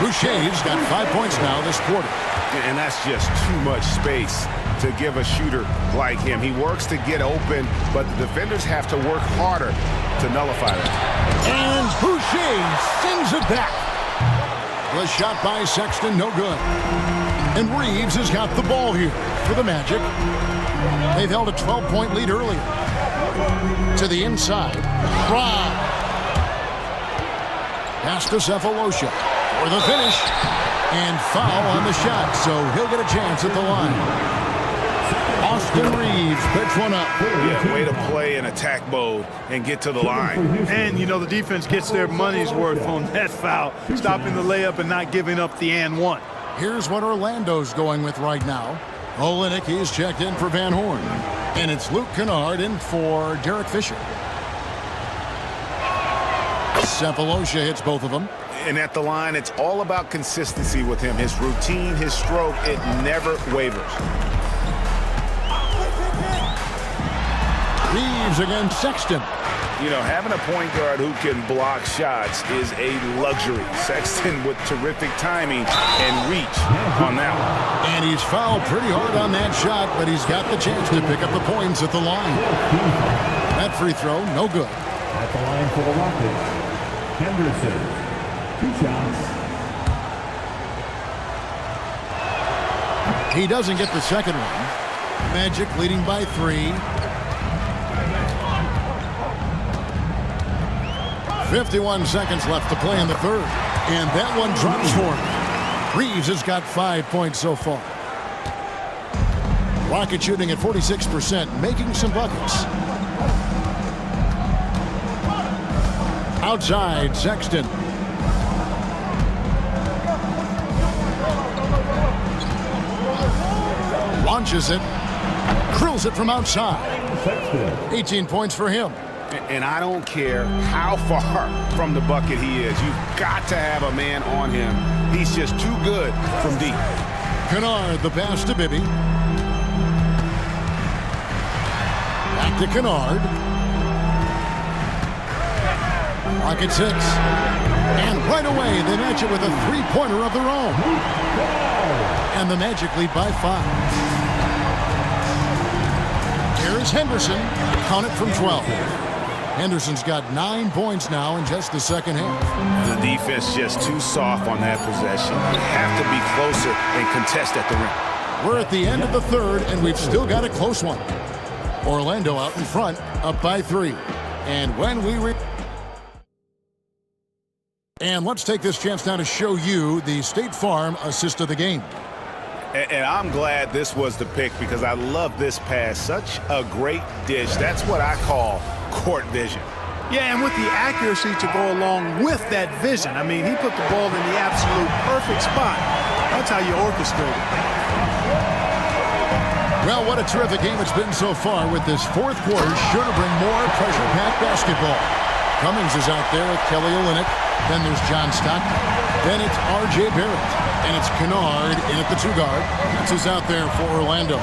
Boucher's got 5 points now this quarter. And that's just too much space to give a shooter like him. He works to get open, but the defenders have to work harder to nullify that. And Boucher sends it back. The shot by Sexton, no good. And Reeves has got the ball here for the Magic. They've held a 12-point lead earlier. To the inside. Rob. Pass to Cephalosha for the finish. And foul on the shot, so he'll get a chance at the line. Austin Reeves picks one up. Yeah, way to play in attack mode and get to the line. And, you know, the defense gets their money's worth on that foul, stopping the layup and not giving up the and one. Here's what Orlando's going with right now. Olynyk, he's checked in for Van Horn. And it's Luke Kennard in for Derek Fisher. Cephalosha hits both of them. And at the line, it's all about consistency with him. His routine, his stroke, it never wavers. Reeves against Sexton. You know, having a point guard who can block shots is a luxury. Sexton with terrific timing and reach on that one. And he's fouled pretty hard on that shot, but he's got the chance to pick up the points at the line. That free throw, no good. At the line for the Rockets, Henderson. 2 shots. He doesn't get the second one. Magic leading by 3. 51 seconds left to play in the third. And that one drops for him. Reeves has got 5 points so far. Rocket shooting at 46%, making some buckets. Outside, Sexton. Launches it. Drills it from outside. 18 points for him. And I don't care how far from the bucket he is. You've got to have a man on him. He's just too good from deep. Kennard, the pass to Bibby. Back to Kennard. Rocket 6. And right away, they match it with a three-pointer of their own. And the Magic lead by 5. Here is Henderson. Count it from 12. Henderson's got 9 points now in just the second half. The defense just too soft on that possession. You have to be closer and contest at the rim. We're at the end of the third, and we've still got a close one. Orlando out in front, up by 3. And when we And let's take this chance now to show you the State Farm assist of the game. And I'm glad this was the pick because I love this pass. Such a great dish. That's what I call court vision. Yeah, and with the accuracy to go along with that vision. I mean, he put the ball in the absolute perfect spot. That's how you orchestrate it. Well, what a terrific game it's been so far with this fourth quarter. Sure to bring more pressure-packed basketball. Cummings is out there with Kelly Olynyk. Then there's John Stockton. Then it's R.J. Barrett. And it's Kennard in at the 2 guard. That's who's out there for Orlando.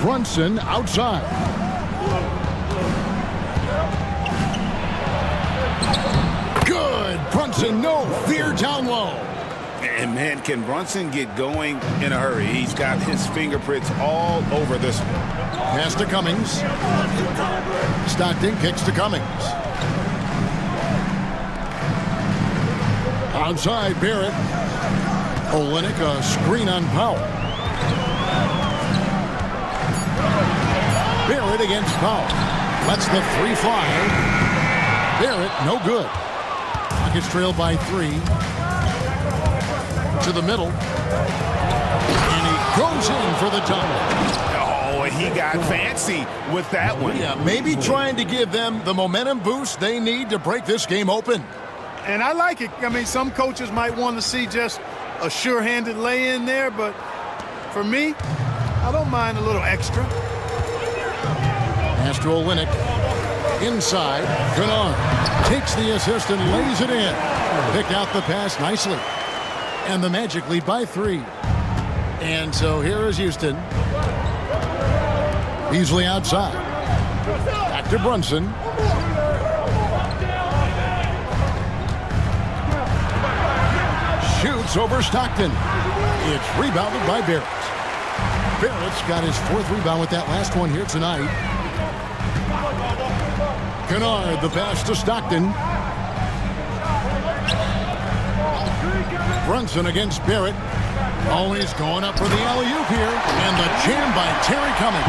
Brunson outside. Good. Brunson, no fear down low. And man, can Brunson get going in a hurry? He's got his fingerprints all over this one. Pass to Cummings. Stockton kicks to Cummings. Outside, Barrett. Olynyk, a screen on Powell. Barrett against Powell. Lets the 3 fly. Barrett, no good. Rockets trail by 3. To the middle. And he goes in for the dunk. Oh, and he got fancy with that one. Yeah, maybe trying to give them the momentum boost they need to break this game open. And I like it. I mean, some coaches might want to see just a sure-handed lay-in there, but for me, I don't mind a little extra. Pass to Olynyk. Inside, Kennard takes the assist and lays it in. Picked out the pass nicely. And the Magic lead by 3. And so here is Houston. Beasley outside. Back to Brunson. Shoots over Stockton. It's rebounded by Barrett. Barrett's got his 4th rebound with that last one here tonight. Kennard, the pass to Stockton. Brunson against Barrett. Always going up for the alley-oop here. And the jam by Terry Cummings.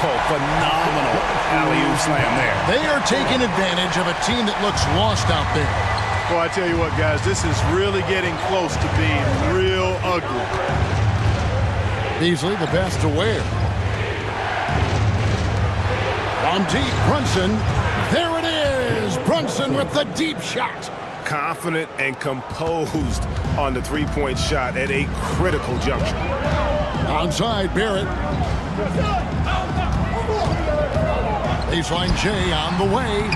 Oh, phenomenal alley-oop slam there. They are taking advantage of a team that looks lost out there. Well, I tell you what, guys, this is really getting close to being real ugly. Beasley, the pass to Ware. From deep, Brunson. There it is. Brunson with the deep shot. Confident and composed on the three-point shot at a critical juncture. Onside, Barrett. Baseline J on the way.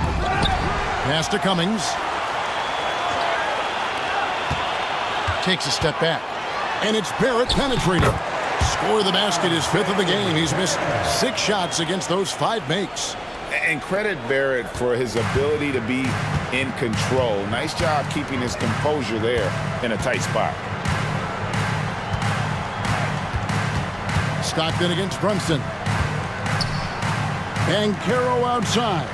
Pass to Cummings. Takes a step back. And it's Barrett penetrating. Score of the basket is 5th of the game. He's missed 6 shots against those 5 makes. And credit Barrett for his ability to be in control. Nice job keeping his composure there in a tight spot. Stockton against Brunson. Banchero outside.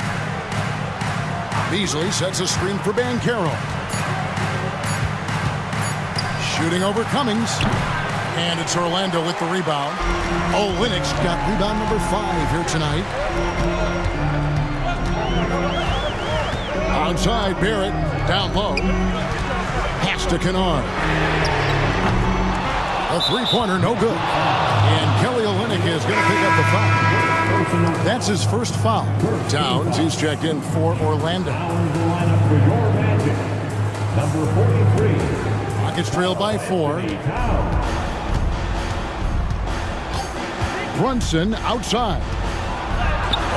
Beasley sets a screen for Banchero. Shooting over Cummings. And it's Orlando with the rebound. Olynyk got rebound number 5 here tonight. Outside, Barrett. Down low. Pass to Kennard. A three-pointer, no good. And Kelly Olynyk is going to pick up the foul. That's his first foul. Towns, he's checked in for Orlando. Number 43. Rockets trail by 4. Brunson outside.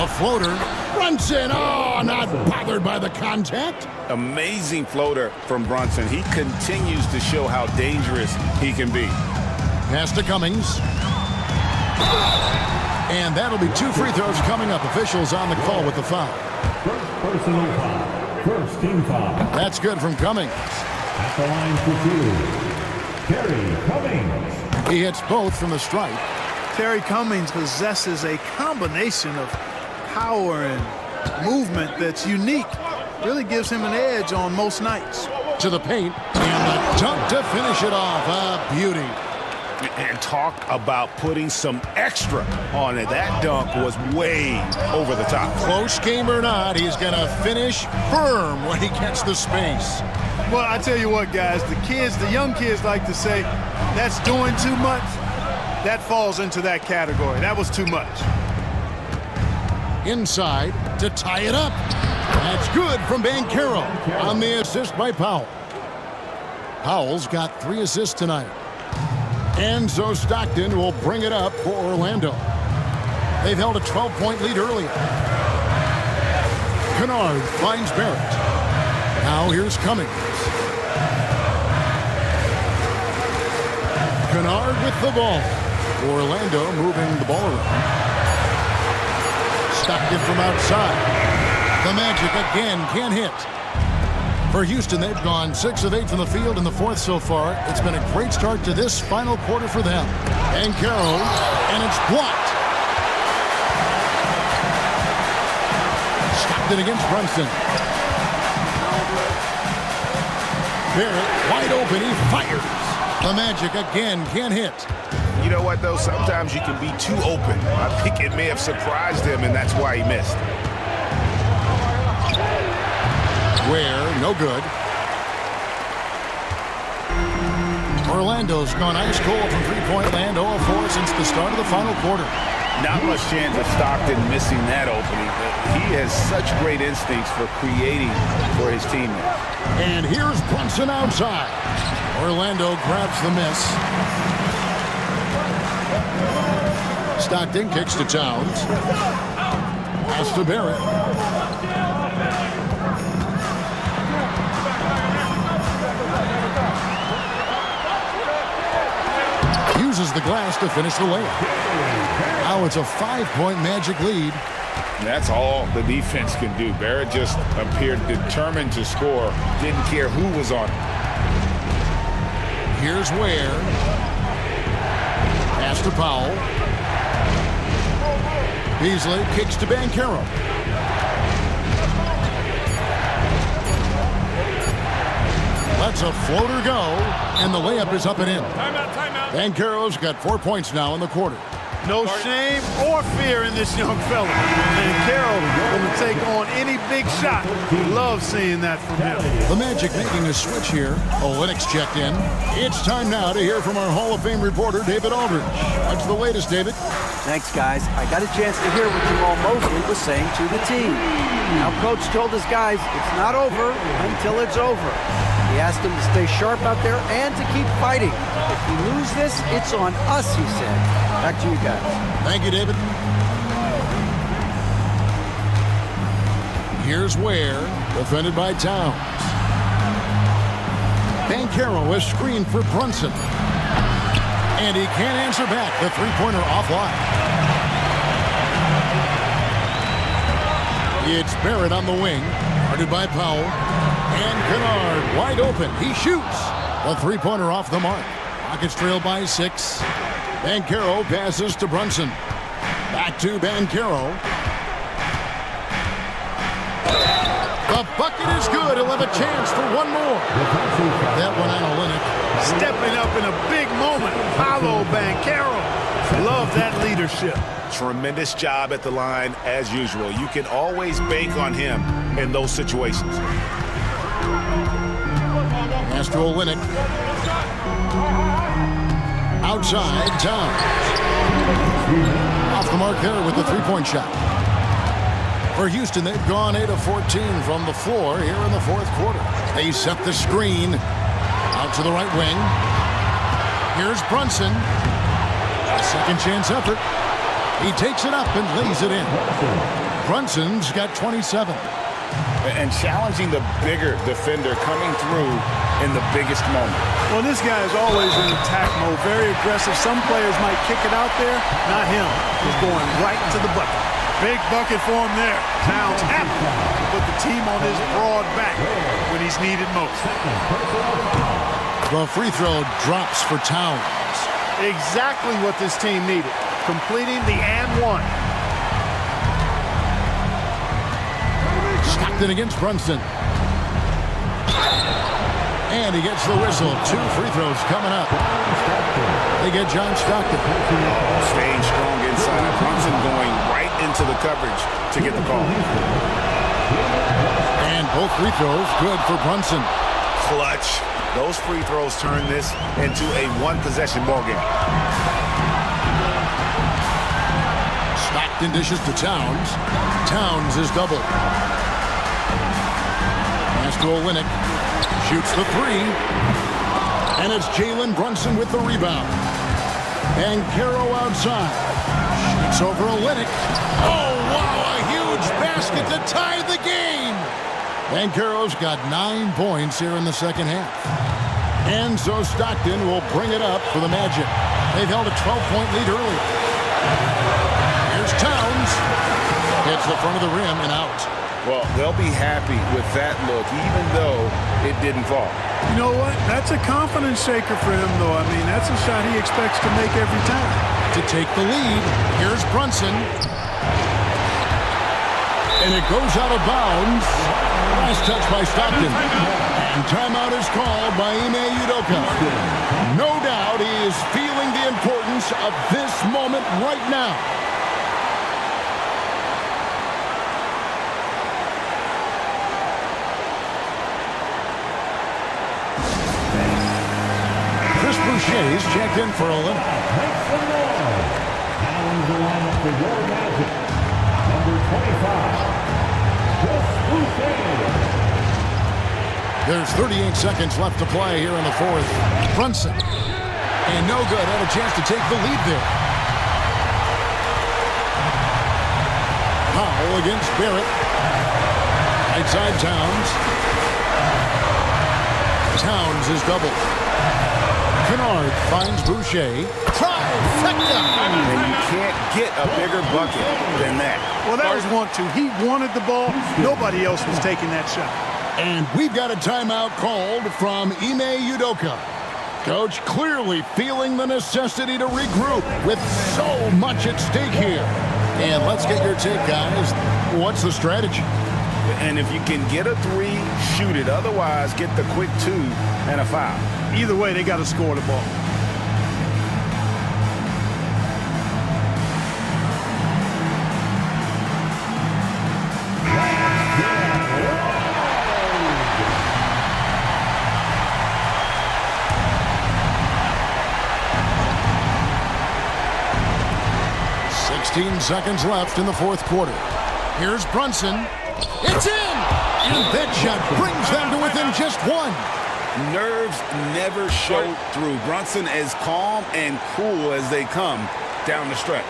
A floater. Brunson, oh, not bothered by the contact. Amazing floater from Brunson. He continues to show how dangerous he can be. Pass to Cummings. And that'll be 2 free throws coming up. Officials on the call with the foul. First personal foul. First team foul. That's good from Cummings. At the line for 2. Terry Cummings. He hits both from the stripe. Terry Cummings possesses a combination of power and movement that's unique. Really gives him an edge on most nights. To the paint, and the dunk to finish it off. A beauty. And talk about putting some extra on it. That dunk was way over the top. Close game or not, he's going to finish firm when he gets the space. Well, I tell you what, guys, the young kids like to say, that's doing too much. That falls into that category. That was too much. Inside to tie it up. That's good from Banchero on the assist by Powell. Powell's got 3 assists tonight. And so Stockton will bring it up for Orlando. They've held a 12-point lead earlier. Kennard finds Barrett. Now here's Cummings. Kennard with the ball. Orlando moving the ball around. Stockton from outside. The Magic again can't hit. For Houston, they've gone 6 of 8 from the field in the 4th so far. It's been a great start to this final quarter for them. Banchero, and it's blocked. Stockton against Brunson. Barrett wide open, he fires. The Magic again can't hit. You know what, though? Sometimes you can be too open. I think it may have surprised him, and that's why he missed. Ware, no good. Orlando's gone ice cold from three-point land, 0-4 since the start of the final quarter. Not much chance of Stockton missing that opening. He has such great instincts for creating for his teammates. And here's Brunson outside. Orlando grabs the miss. Stockton kicks to Towns. Pass to Barrett. Uses the glass to finish the layup. Now it's a 5-point Magic lead. That's all the defense can do. Barrett just appeared determined to score. Didn't care who was on him. Here's Ware. Pass to Powell. Beasley kicks to Banchero. Lets a floater go, and the layup is up and in. Timeout. Banchero's got 4 points now in the quarter. No shame or fear in this young fella. And Carroll going to take on any big shot. Love seeing that from him. The Magic making a switch here. Olynyk's checked in. It's time now to hear from our Hall of Fame reporter, David Aldridge. What's the latest, David? Thanks, guys. I got a chance to hear what Jamal Mosley was saying to the team. Now, Coach told his guys it's not over until it's over. He asked them to stay sharp out there and to keep fighting. If we lose this, it's on us, he said. Back to you guys. Thank you, David. Here's Ware, defended by Towns. Banchero is screened for Brunson. And he can't answer back. The three-pointer offline. It's Barrett on the wing, guarded by Powell. And Kennard wide open. He shoots. The three-pointer off the mark. Rockets trail by 6. Banchero passes to Brunson. Back to Banchero. The bucket is good. He'll have a chance for one more. That one on Olynyk. Stepping up in a big moment. Paolo Banchero. Love that leadership. Tremendous job at the line as usual. You can always bank on him in those situations. Pass to Olynyk. Outside, Towns. Off the mark there with the three-point shot. For Houston, they've gone 8 of 14 from the floor here in the fourth quarter. They set the screen out to the right wing. Here's Brunson. A second chance effort. He takes it up and lays it in. Brunson's got 27. And challenging the bigger defender coming through in the biggest moment. Well, this guy is always in attack mode, very aggressive. Some players might kick it out there, not him. He's going right to the bucket. Big bucket for him there. Towns happy to put the team on his broad back when he's needed most. The free throw drops for Towns. Exactly what this team needed, completing the and one. Stockton against Brunson. And he gets the whistle. 2 free throws coming up. They get John Stockton. Staying strong inside. Brunson going right into the coverage to get the call. And both free throws good for Brunson. Clutch. Those free throws turn this into a one-possession ballgame. Stockton dishes to Towns. Towns is doubled. Pass to Olynyk. Shoots the 3. And it's Jalen Brunson with the rebound. Banchero outside. Shoots over Olynyk. Oh, wow, a huge basket to tie the game. Banchero's got 9 points here in the second half. And so Stockton will bring it up for the Magic. They've held a 12-point lead early. Here's Towns. Hits the front of the rim and out. Well, they'll be happy with that look, even though it didn't fall. You know what? That's a confidence shaker for him, though. I mean, that's a shot he expects to make every time. To take the lead, here's Brunson. And it goes out of bounds. Last touch by Stockton. And timeout is called by Ime Udoka. No doubt he is feeling the importance of this moment right now. Chris Boucher is checked in for Olynyk. Makes the more. Challenge the lineup for your Magic. Number 25, Chris Boucher. There's 38 seconds left to play here in the fourth. Brunson. And no good. Had a chance to take the lead there. Powell against Barrett. Right side Towns. Towns is doubled. Kennard finds Boucher. Trifecta! And you can't get a bigger bucket than that. Well, that was 1-2. He wanted the ball. Nobody else was taking that shot. And we've got a timeout called from Ime Udoka. Coach clearly feeling the necessity to regroup with so much at stake here. And let's get your take, guys. What's the strategy? And if you can get a 3, shoot it. Otherwise, get the quick 2 and a foul. Either way, they got to score the ball. Seconds left in the fourth quarter. Here's Brunson. It's in! And that shot brings them to within just 1. Nerves never show through. Brunson as calm and cool as they come down the stretch.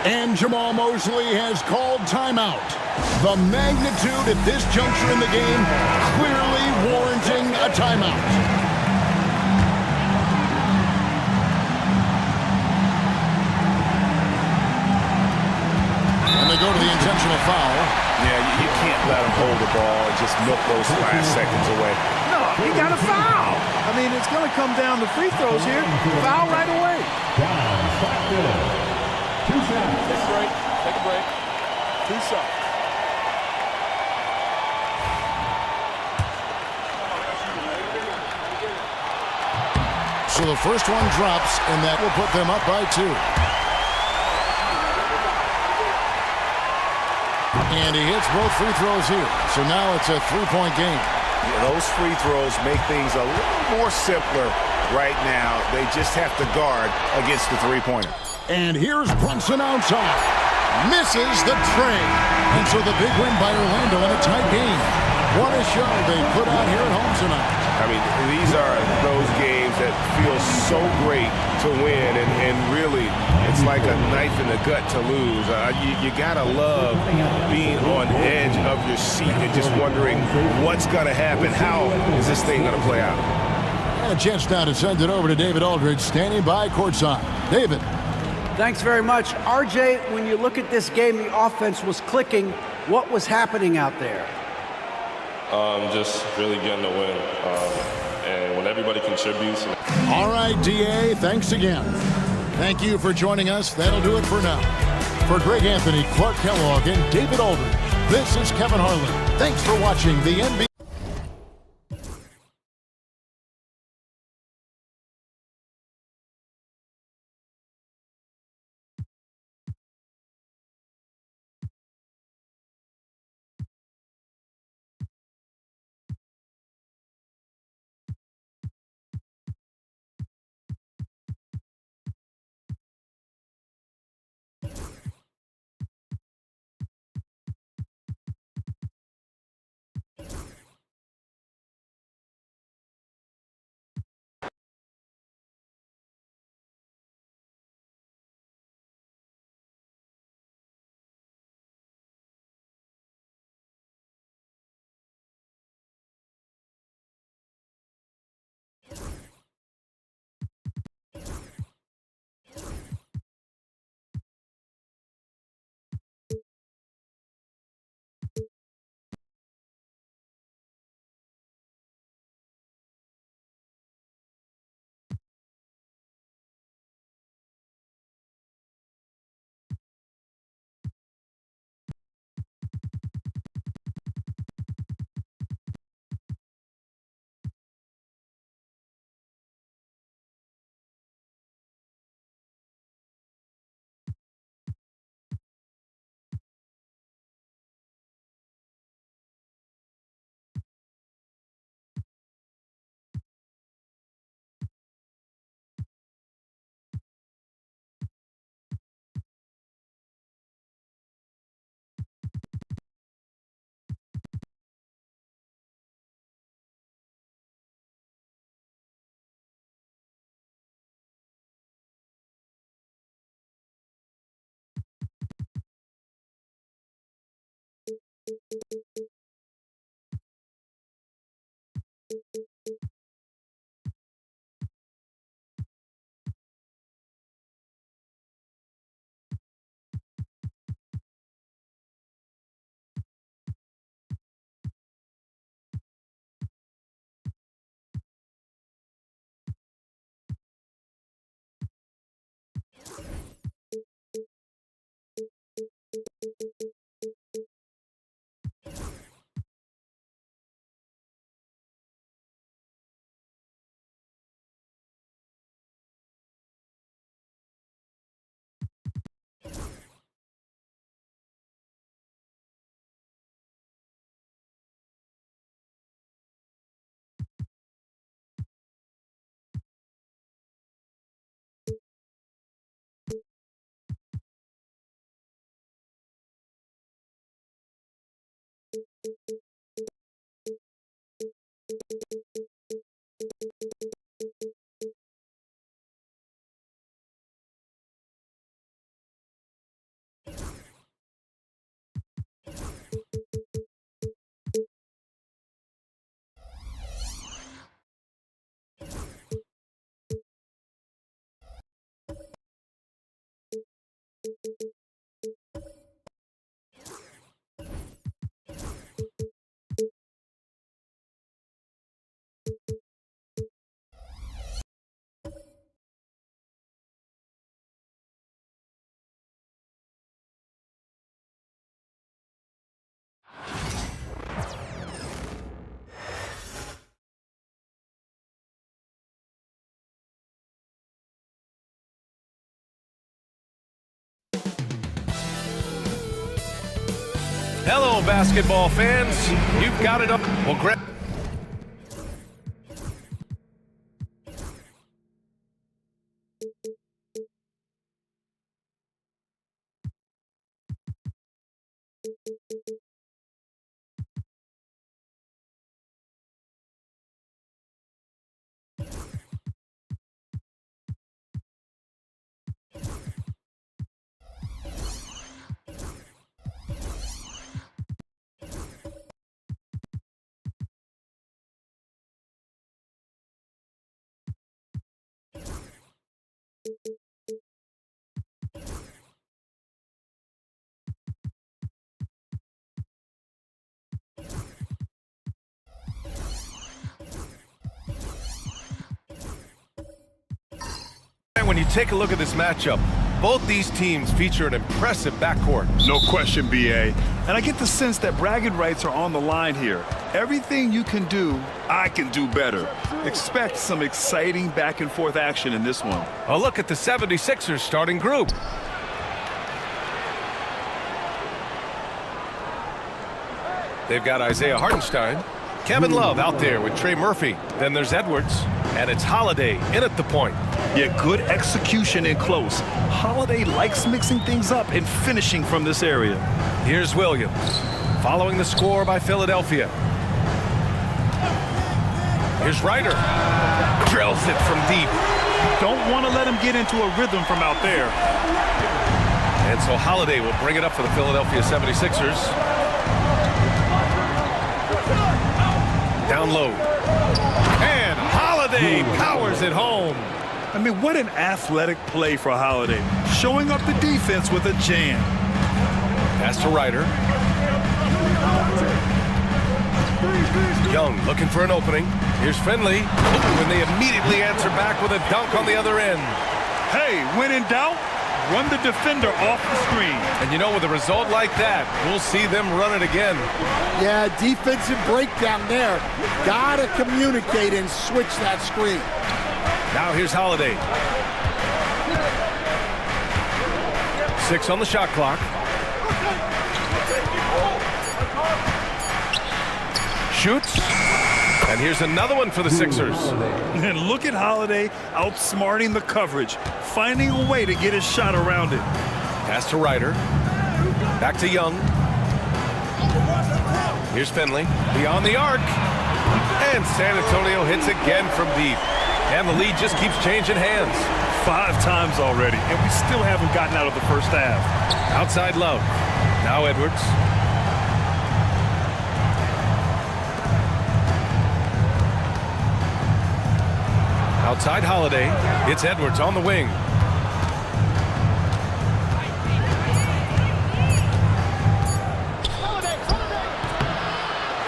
And Jamal Mosley has called timeout. The magnitude at this juncture in the game clearly warranting a timeout. They go to the intentional foul. Yeah, you can't let him hold the ball and just milk those last seconds away. No, he got a foul. I mean, it's going to come down to free throws here. Foul right away. Two shots. Take a break. Take a break. 2 shots. So the first one drops, and that will put them up by 2. And he hits both free throws here. So now it's a 3-point game. Yeah, those free throws make things a little more simpler right now. They just have to guard against the three-pointer. And here's Brunson outside. Misses the tray. And so the big win by Orlando in a tight game. What a show they put out here at home tonight. I mean, these are those games that feel so great to win, and really, it's like a knife in the gut to lose. You gotta love being on edge of your seat and just wondering what's gonna happen. How is this thing gonna play out? And a chance now to send it over to David Aldridge, standing by courtside. David. Thanks very much. RJ, when you look at this game, the offense was clicking. What was happening out there? Just really getting the win. And when everybody contributes. All right, DA, thanks again. Thank you for joining us. That'll do it for now. For Greg Anthony, Clark Kellogg, and David Aldridge, this is Kevin Harlan. Thanks for watching the NBA. Hello, basketball fans. You've got it up. Well, grab. When you take a look at this matchup, both these teams feature an impressive backcourt. No question, B.A. And I get the sense that bragging rights are on the line here. Everything you can do, I can do better. Expect some exciting back-and-forth action in this one. A look at the 76ers starting group. They've got Isaiah Hartenstein, Kevin Love out there with Trey Murphy. Then there's Edwards, and it's Holiday in at the point. Yeah, good execution in close. Holiday likes mixing things up and finishing from this area. Here's Williams, following the score by Philadelphia. Here's Ryder. Drills it from deep. Don't want to let him get into a rhythm from out there. And so Holiday will bring it up for the Philadelphia 76ers. Down low. And Holiday powers it home. I mean, what an athletic play for Holiday. Showing up the defense with a jam. Pass to Ryder. Young looking for an opening. Here's Finley. When they immediately answer back with a dunk on the other end. Hey, when in doubt, run the defender off the screen. And you know, with a result like that, we'll see them run it again. Yeah, defensive breakdown there. Gotta communicate and switch that screen. Now here's Holiday. 6 on the shot clock. Shoots. And here's another one for the Sixers. And look at Holiday outsmarting the coverage, finding a way to get his shot around it. Pass to Ryder. Back to Young. Here's Finley. Beyond the arc. And San Antonio hits again from deep. And the lead just keeps changing hands. 5 times already, and we still haven't gotten out of the first half. Outside Love. Now Edwards. Outside Holiday. It's Edwards on the wing.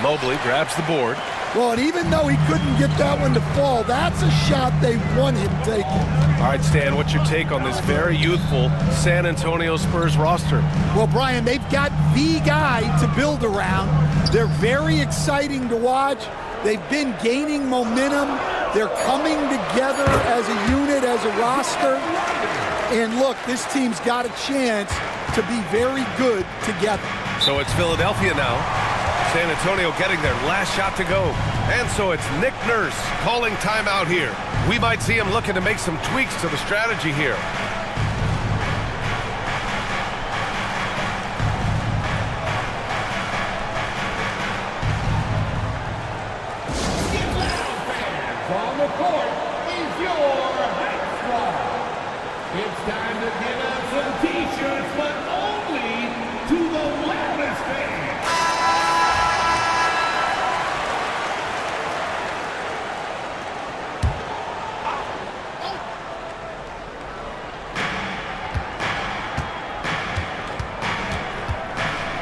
Mobley grabs the board. Well, and even though he couldn't get that one to fall, that's a shot they want him taking. All right, Stan, what's your take on this very youthful San Antonio Spurs roster? Well, Brian, they've got the guy to build around. They're very exciting to watch. They've been gaining momentum. They're coming together as a unit, as a roster. And look, this team's got a chance to be very good together. So it's Philadelphia now. San Antonio getting their last shot to go. And so it's Nick Nurse calling timeout here. We might see him looking to make some tweaks to the strategy here. is your hype squad. It's time to give out some t-shirts, but only to the loudest fans.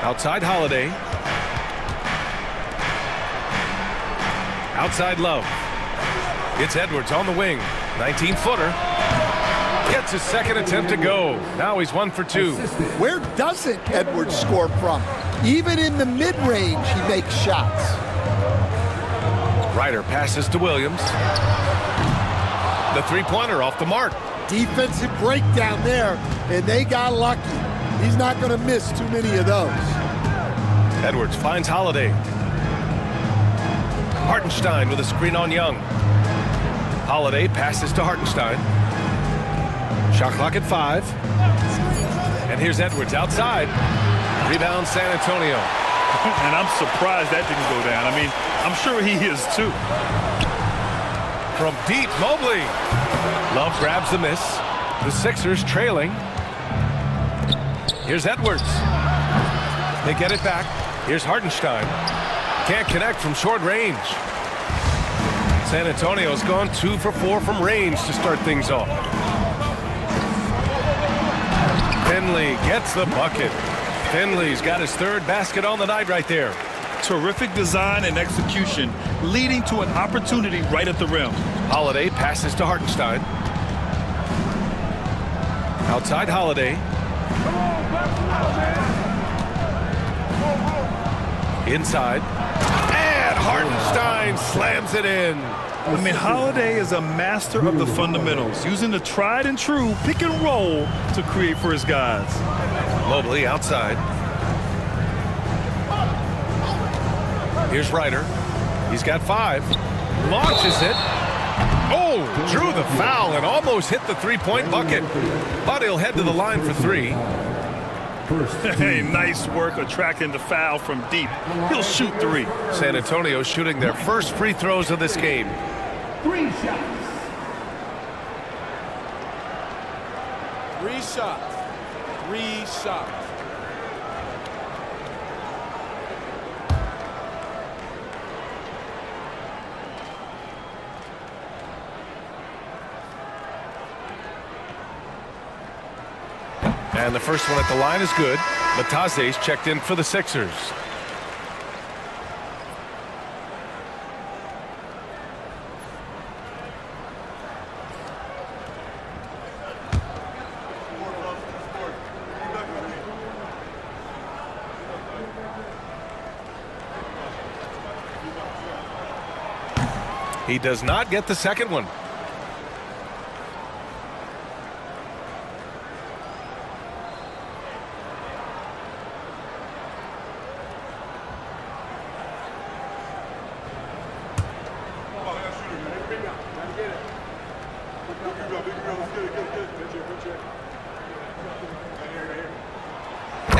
Outside Holiday. Outside Love. It's Edwards on the wing. 19-footer. Gets his second attempt to go. Now he's 1 for 2. Where doesn't Edwards score from? Even in the mid-range, he makes shots. Ryder passes to Williams. The three-pointer off the mark. Defensive breakdown there, and they got lucky. He's not going to miss too many of those. Edwards finds Holiday. Hartenstein with a screen on Young. Holiday passes to Hartenstein. Shot clock at 5. And here's Edwards outside. Rebound San Antonio. And I'm surprised that didn't go down. I mean, I'm sure he is too. From deep, Mobley. Love grabs the miss. The Sixers trailing. Here's Edwards. They get it back. Here's Hartenstein. Can't connect from short range. San Antonio's gone 2 for 4 from range to start things off. Finley gets the bucket. Finley's got his 3rd basket on the night right there. Terrific design and execution, leading to an opportunity right at the rim. Holiday passes to Hartenstein. Outside Holiday. Inside. And Hartenstein slams it in. I mean, Holiday is a master of the fundamentals, using the tried and true pick and roll to create for his guys. Mobley outside. Here's Ryder. He's got 5. Launches it. Oh, drew the foul and almost hit the three-point bucket. But he'll head to the line for 3. Hey, nice work attracting the foul from deep. He'll shoot 3. San Antonio shooting their first free throws of this game. 3 shots. 3 shots. 3 shots. And the first one at the line is good. Matase's checked in for the Sixers. He does not get the second one.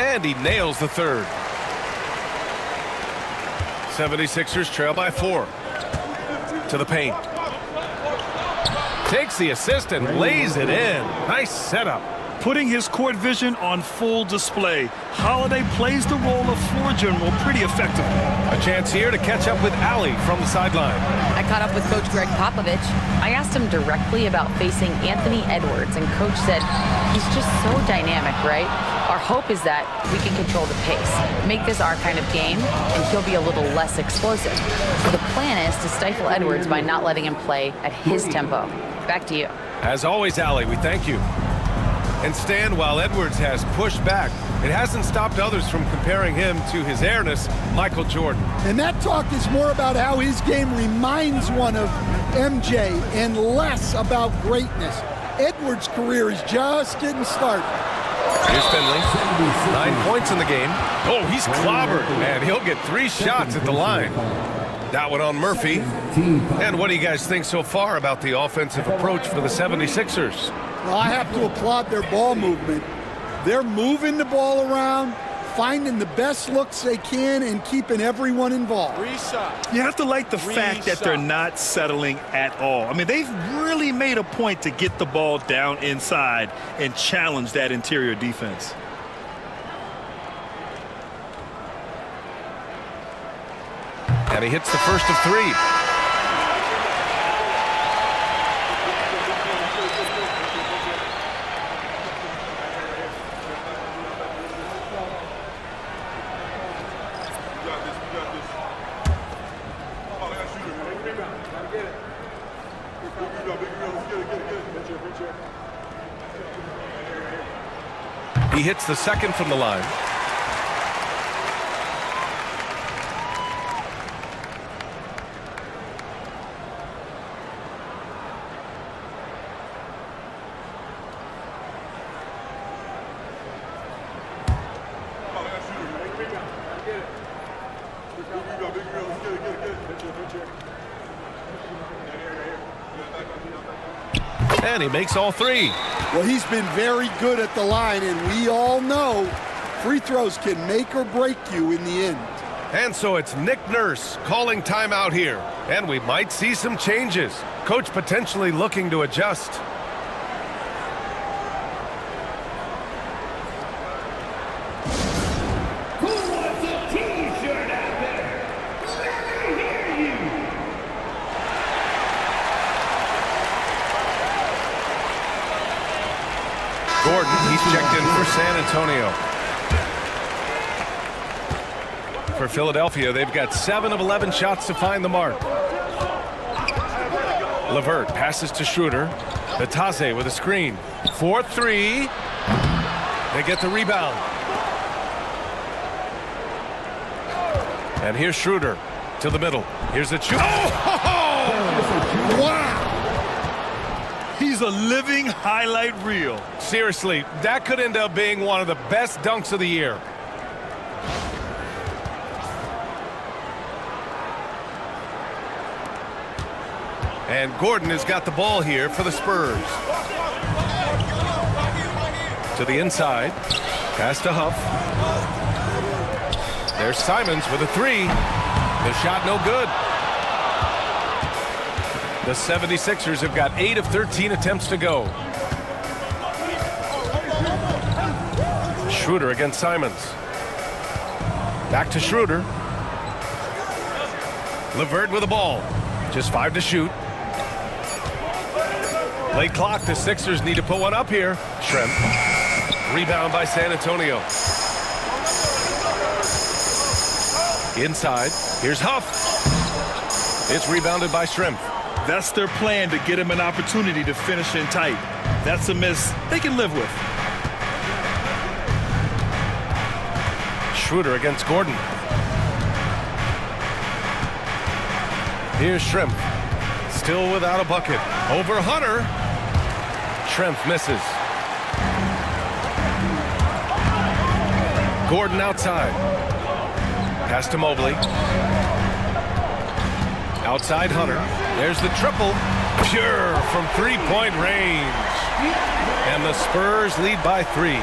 And he nails the 3rd. 76ers trail by 4. To the paint. Takes the assist and lays it in. Nice setup. Putting his court vision on full display. Holiday plays the role of floor general pretty effectively. A chance here to catch up with Allie from the sideline. I caught up with Coach Greg Popovich. I asked him directly about facing Anthony Edwards, and Coach said he's just so dynamic, right? Our hope is that we can control the pace, make this our kind of game, and he'll be a little less explosive. So the plan is to stifle Edwards by not letting him play at his tempo. Back to you. As always, Allie, we thank you. And Stan, while Edwards has pushed back, it hasn't stopped others from comparing him to his airness, Michael Jordan. And that talk is more about how his game reminds one of MJ and less about greatness. Edwards' career is just getting started. Here's Finley. 9 points in the game. Oh, he's clobbered, and he'll get 3 shots at the line. That one on Murphy. And what do you guys think so far about the offensive approach for the 76ers? Well, I have to applaud their ball movement. They're moving the ball around, finding the best looks they can and keeping everyone involved. You have to like the fact that they're not settling at all. I mean, they've really made a point to get the ball down inside and challenge that interior defense. And he hits the first of three. He hits the second from the line. And he makes all three. Well, he's been very good at the line, and we all know free throws can make or break you in the end. And so it's Nick Nurse calling timeout here. And we might see some changes. Coach potentially looking to adjust. Who wants a T-shirt out there? Let me hear you. Gordon, he's checked in for San Antonio. For Philadelphia, they've got 7 of 11 shots to find the mark. LeVert passes to Schroeder. Natase with a screen. 4-3. They get the rebound. And here's Schroeder to the middle. Here's the shoot. Oh! Wow! He's a living highlight reel. Seriously, that could end up being one of the best dunks of the year. And Gordon has got the ball here for the Spurs. To the inside. Pass to Huff. There's Simons with a three. The shot no good. The 76ers have got 8 of 13 attempts to go. Schroeder against Simons. Back to Schroeder. LeVert with the ball. Just 5 to shoot. Late clock, the Sixers need to put one up here. Schrempf. Rebound by San Antonio. Inside, here's Huff. It's rebounded by Schrempf. That's their plan, to get him an opportunity to finish in tight. That's a miss they can live with. Schroeder against Gordon. Here's Schrempf. Still without a bucket. Over Hunter. Schrempf misses. Gordon outside. Pass to Mobley. Outside Hunter. There's the triple. Pure from three-point range. And the Spurs lead by 3.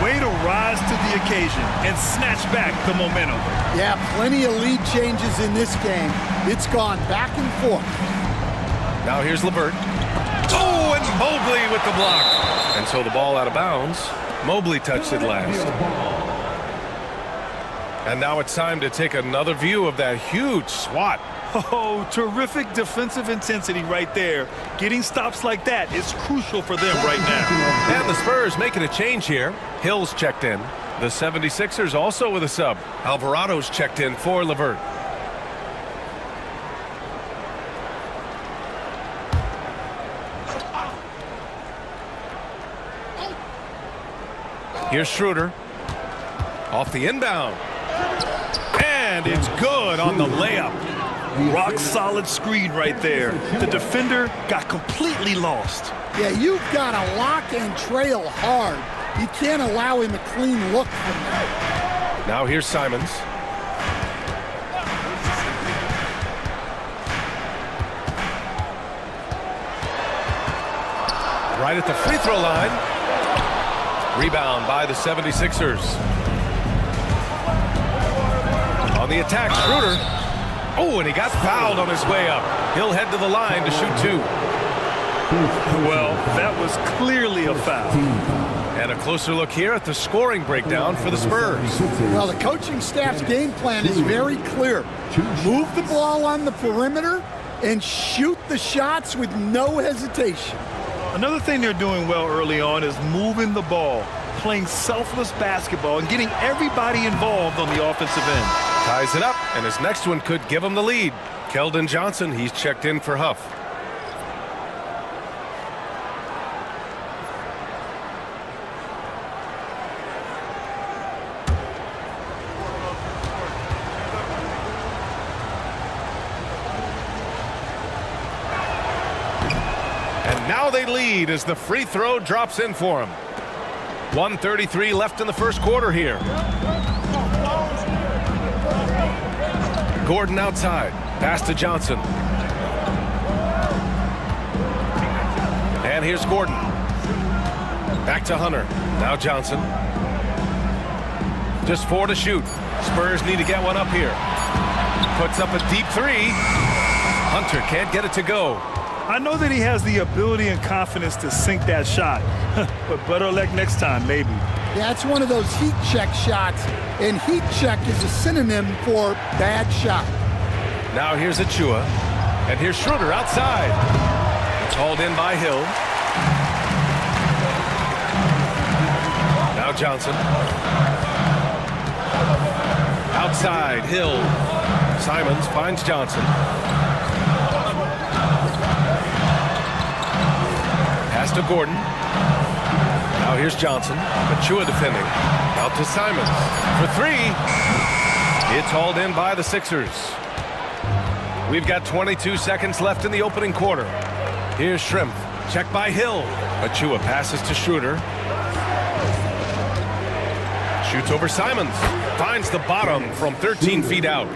Way to rise to the occasion and snatch back the momentum. Yeah, plenty of lead changes in this game. It's gone back and forth. Now here's LeVert. Oh, and Mobley with the block. And so the ball out of bounds. Mobley touched it last. And now it's time to take another view of that huge swat. Oh, terrific defensive intensity right there. Getting stops like that is crucial for them right now. And the Spurs making a change here. Hill's checked in. The 76ers also with a sub. Alvarado's checked in for LeVert. Here's Schroeder. Off the inbound. And it's good on the layup. Rock solid screen right there. The defender got completely lost. Yeah, you've got to lock and trail hard. You can't allow him a clean look from that. Now here's Simons. Right at the free throw line. Rebound by the 76ers. On the attack, Schroeder. Oh, and he got fouled on his way up. He'll head to the line to shoot 2. Well, that was clearly a foul. And a closer look here at the scoring breakdown for the Spurs. Well, the coaching staff's game plan is very clear. Move the ball on the perimeter and shoot the shots with no hesitation. Another thing they're doing well early on is moving the ball, playing selfless basketball, and getting everybody involved on the offensive end. Ties it up, and his next one could give him the lead. Keldon Johnson, he's checked in for Huff. Now they lead as the free throw drops in for him. 1:33 left in the first quarter here. Gordon outside. Pass to Johnson. And here's Gordon. Back to Hunter. Now Johnson. Just 4 to shoot. Spurs need to get one up here. Puts up a deep 3. Hunter can't get it to go. I know that he has the ability and confidence to sink that shot, but better luck next time, maybe. Yeah, it's one of those heat check shots, and heat check is a synonym for bad shot. Now here's Achua, and here's Schroeder outside. It's hauled in by Hill. Now Johnson. Outside, Hill. Simons finds Johnson. Pass to Gordon. Now here's Johnson. Achua defending. Out to Simons. For 3. It's hauled in by the Sixers. We've got 22 seconds left in the opening quarter. Here's Shrimp. Checked by Hill. Achua passes to Schroeder. Shoots over Simons. Finds the bottom from 13 feet out.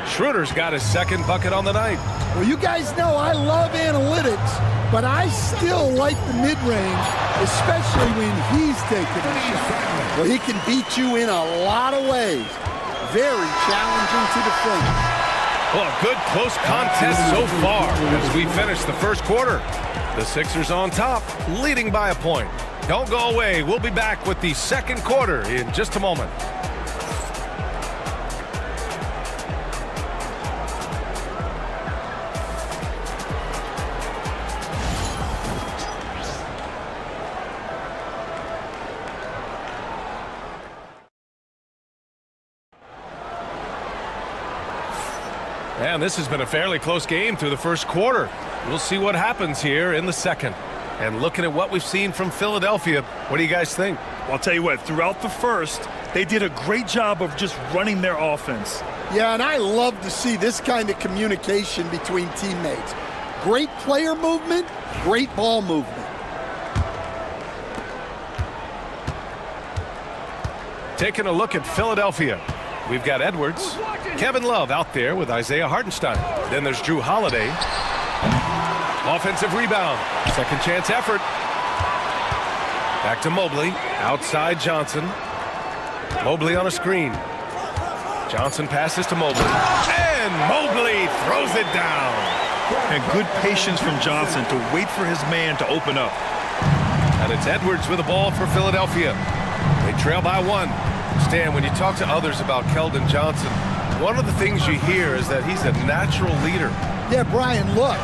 Schroeder's got his second bucket on the night. Well, you guys know I love analytics, but I still like the mid-range, especially when he's taking a shot. Well, he can beat you in a lot of ways. Very challenging to defend. Well, a good close contest so far as we finish the first quarter. The Sixers on top, leading by a point. Don't go away. We'll be back with the second quarter in just a moment. And this has been a fairly close game through the first quarter. We'll see what happens here in the second. And looking at what we've seen from Philadelphia, what do you guys think? Well, I'll tell you what, throughout the first, they did a great job of just running their offense. Yeah, and I love to see this kind of communication between teammates. Great player movement, great ball movement. Taking a look at Philadelphia. We've got Edwards. Kevin Love out there with Isaiah Hartenstein. Then there's Drew Holiday. Offensive rebound. Second chance effort. Back to Mobley. Outside Johnson. Mobley on a screen. Johnson passes to Mobley. And Mobley throws it down. And good patience from Johnson to wait for his man to open up. And it's Edwards with the ball for Philadelphia. They trail by 1. Stan, when you talk to others about Keldon Johnson, one of the things you hear is that he's a natural leader. Yeah, Brian, look,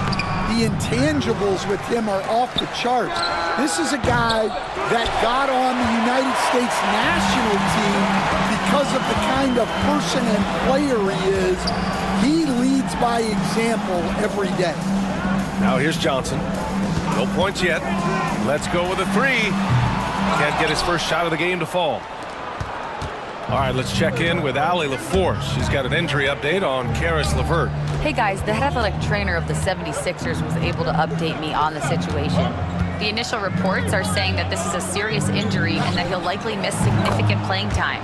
the intangibles with him are off the charts. This is a guy that got on the United States national team because of the kind of person and player he is. He leads by example every day. Now here's Johnson. No points yet. Let's go with a 3. Can't get his first shot of the game to fall. All right, let's check in with Allie LaForce. She's got an injury update on Caris LeVert. Hey guys, the head athletic trainer of the 76ers was able to update me on the situation. The initial reports are saying that this is a serious injury and that he'll likely miss significant playing time.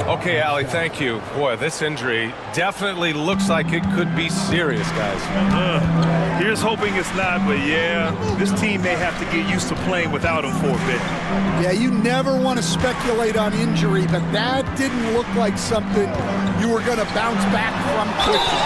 Okay, Allie, thank you. Boy, this injury definitely looks like it could be serious, guys. Here's hoping it's not, but yeah, this team may have to get used to playing without him for a bit. Yeah, you never want to speculate on injury, but that didn't look like something you were going to bounce back from quickly.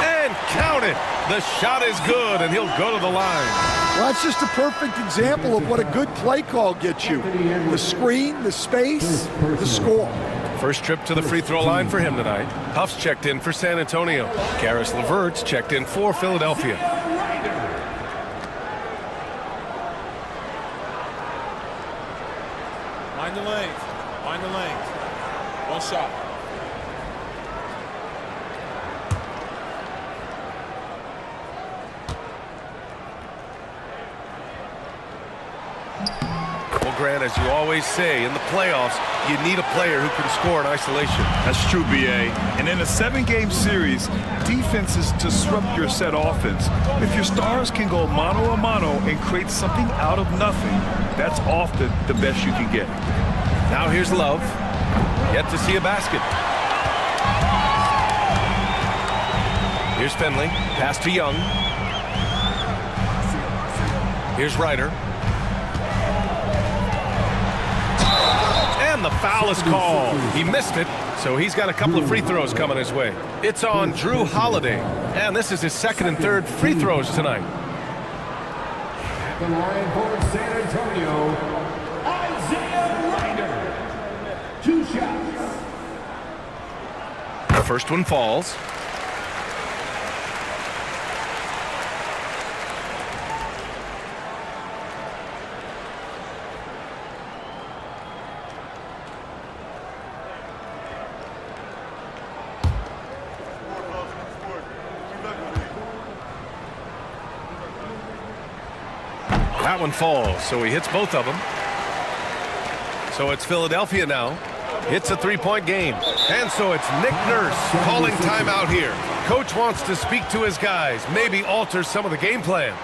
And count it. The shot is good, and he'll go to the line. Well, that's just a perfect example of what a good play call gets you. The screen, the space, the score. First trip to the free throw line for him tonight. Huff's checked in for San Antonio. Karis LeVert's checked in for Philadelphia. Mind the lanes. Mind the lanes. One shot. Well, Grant, as you always say, in the playoffs, you need a player who can score in isolation. That's true, B.A. And in a 7-game series, defense is to disrupt your set offense. If your stars can go mano-a-mano and create something out of nothing, that's often the best you can get. Now here's Love. Yet to see a basket. Here's Finley. Pass to Young. Here's Ryder. And the foul is called. He missed it, so he's got a couple of free throws coming his way. It's on Drew Holiday, and this is his second and third free throws tonight. At the line for San Antonio, Isaiah Ryder. 2 shots. The first one falls. That one falls, so he hits both of them. So it's Philadelphia now. It's a 3-point game. And so it's Nick Nurse calling timeout here. Coach wants to speak to his guys, maybe alter some of the game plan.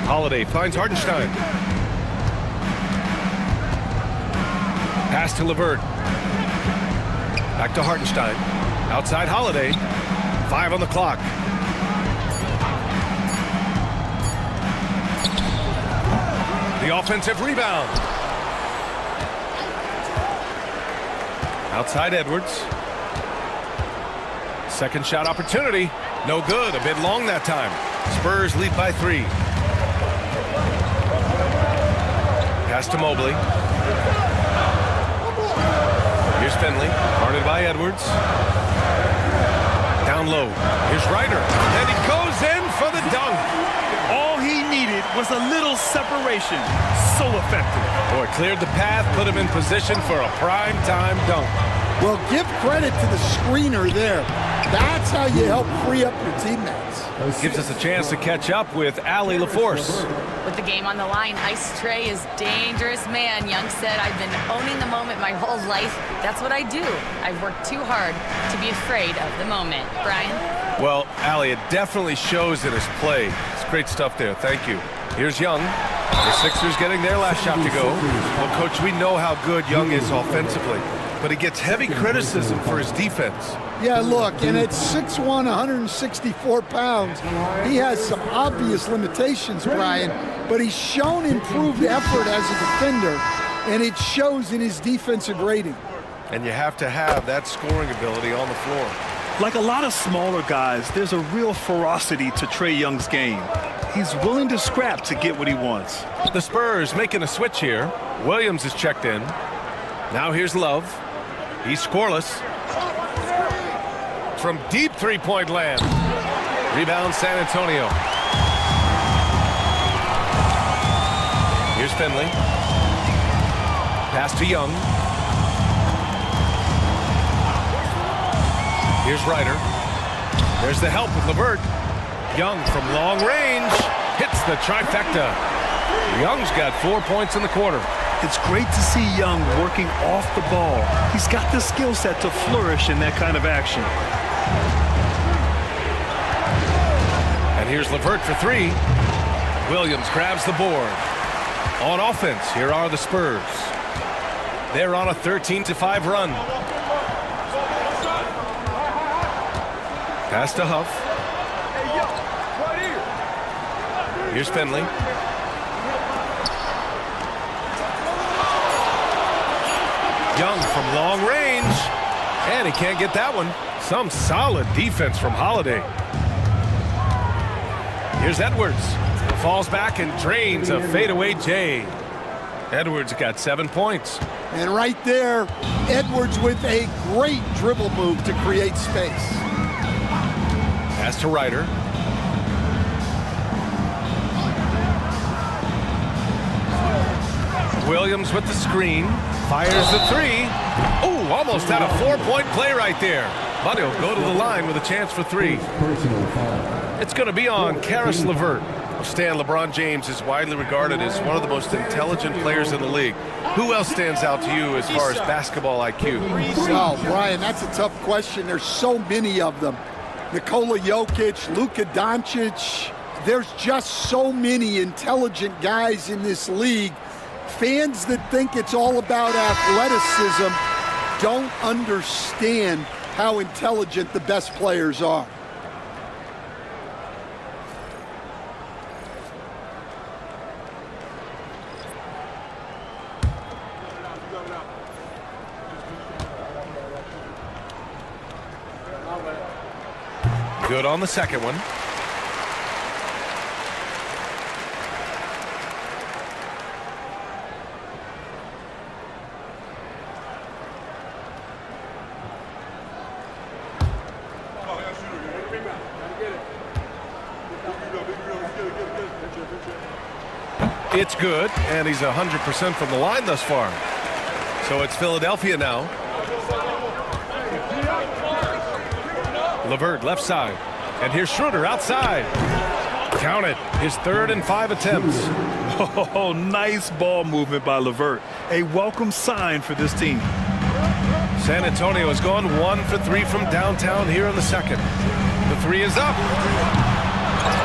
Holiday finds Hartenstein. Pass to LeVert. Back to Hartenstein. Outside Holiday. 5 on the clock. The offensive rebound. Outside Edwards. Second shot opportunity. No good. A bit long that time. Spurs lead by 3. Pass to Mobley. Here's Finley, guarded by Edwards. Down low. Here's Ryder, and he goes in for the dunk. All he needed was a little separation. So effective. Boy, cleared the path, put him in position for a prime-time dunk. Well, give credit to the screener there. That's how you help free up your teammates. Gives us a chance to catch up with Allie LaForce. With the game on the line, Ice Trey is dangerous man. Young said, I've been owning the moment my whole life. That's what I do. I've worked too hard to be afraid of the moment. Brian? Well, Allie, it definitely shows in his play. It's great stuff there. Thank you. Here's Young. The Sixers getting their last shot to go. Well, Coach, we know how good Young is offensively, but he gets heavy criticism for his defense. Yeah, look, and at 6'1", 164 pounds, he has some obvious limitations, Brian, but he's shown improved effort as a defender, and it shows in his defensive rating. And you have to have that scoring ability on the floor. Like a lot of smaller guys, there's a real ferocity to Trae Young's game. He's willing to scrap to get what he wants. The Spurs making a switch here. Williams is checked in. Now here's Love. He's scoreless. From deep three-point land. Rebound San Antonio. Here's Finley. Pass to Young. Here's Ryder. There's the help with LeVert. Young from long range hits the trifecta. Young's got 4 points in the quarter. It's great to see Young working off the ball. He's got the skill set to flourish in that kind of action. And here's LeVert for 3. Williams grabs the board. On offense, here are the Spurs. They're on a 13-5 run. Pass to Huff. Here's Finley. Young from long range. And he can't get that one. Some solid defense from Holiday. Here's Edwards. Falls back and drains a fadeaway J. Edwards got 7 points. And right there, Edwards with a great dribble move to create space. Pass to Ryder. Williams with the screen. Fires the three. Oh, almost had a 4-point play right there. But he'll go to the line with a chance for 3. It's going to be on Karis LeVert. Stan, LeBron James is widely regarded as one of the most intelligent players in the league. Who else stands out to you as far as basketball IQ? Oh, Brian, that's a tough question. There's so many of them. Nikola Jokic, Luka Doncic. There's just so many intelligent guys in this league. Fans that think it's all about athleticism don't understand how intelligent the best players are. Good on the second one. It's good, and he's 100% from the line thus far. So it's Philadelphia now. LeVert left side, and here's Schroeder outside. Count it, his 3rd and 5 attempts. Oh, nice ball movement by LeVert. A welcome sign for this team. San Antonio has gone 1 for 3 from downtown here in the second. The 3 is up.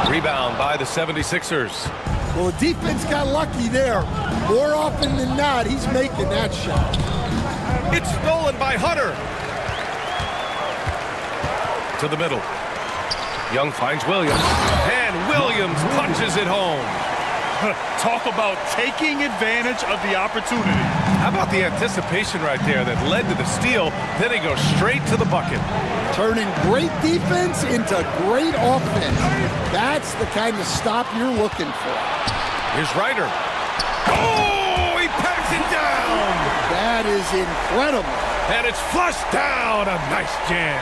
Rebound by the 76ers. Well, the defense got lucky there. More often than not, he's making that shot. It's stolen by Hunter. To the middle. Young finds Williams. And Williams punches it home. Talk about taking advantage of the opportunity. How about the anticipation right there that led to the steal? Then he goes straight to the bucket. Turning great defense into great offense. That's the kind of stop you're looking for. Here's Ryder. Oh, he packs it down. That is incredible. And it's flushed down. A nice jam.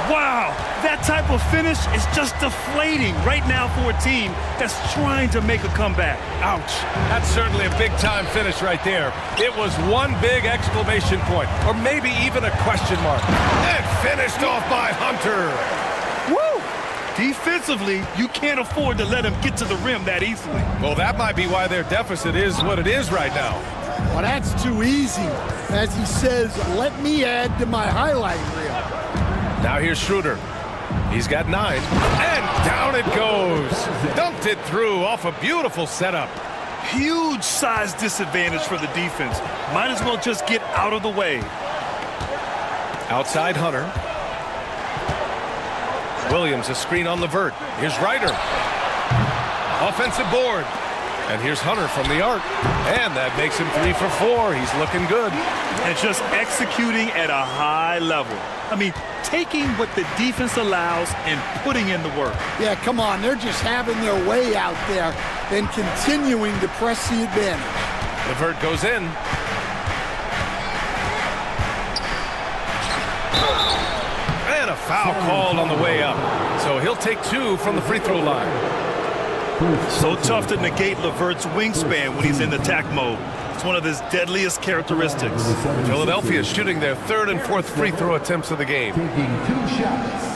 Wow, that type of finish is just deflating right now for a team that's trying to make a comeback. Ouch. That's certainly a big-time finish right there. It was one big exclamation point, or maybe even a question mark. And finished off by Hunter. Woo! Defensively, you can't afford to let him get to the rim that easily. Well, that might be why their deficit is what it is right now. Well, that's too easy. As he says, let me add to my highlight reel. Now here's Schroeder. He's got 9. And down it goes. Dumped it through off a beautiful setup. Huge size disadvantage for the defense. Might as well just get out of the way. Outside Hunter. Williams, a screen on LeVert. Here's Ryder. Offensive board. And here's Hunter from the arc. And that makes him 3 for 4. He's looking good. And just executing at a high level. I mean, taking what the defense allows and putting in the work. Yeah, come on. They're just having their way out there and continuing to press the advantage. LeVert goes in. And a foul called on the way up. So he'll take 2 from the free throw line. So tough to negate LeVert's wingspan when he's in attack mode. It's one of his deadliest characteristics. Philadelphia is shooting their 3rd and 4th free throw attempts of the game. Taking 2 shots.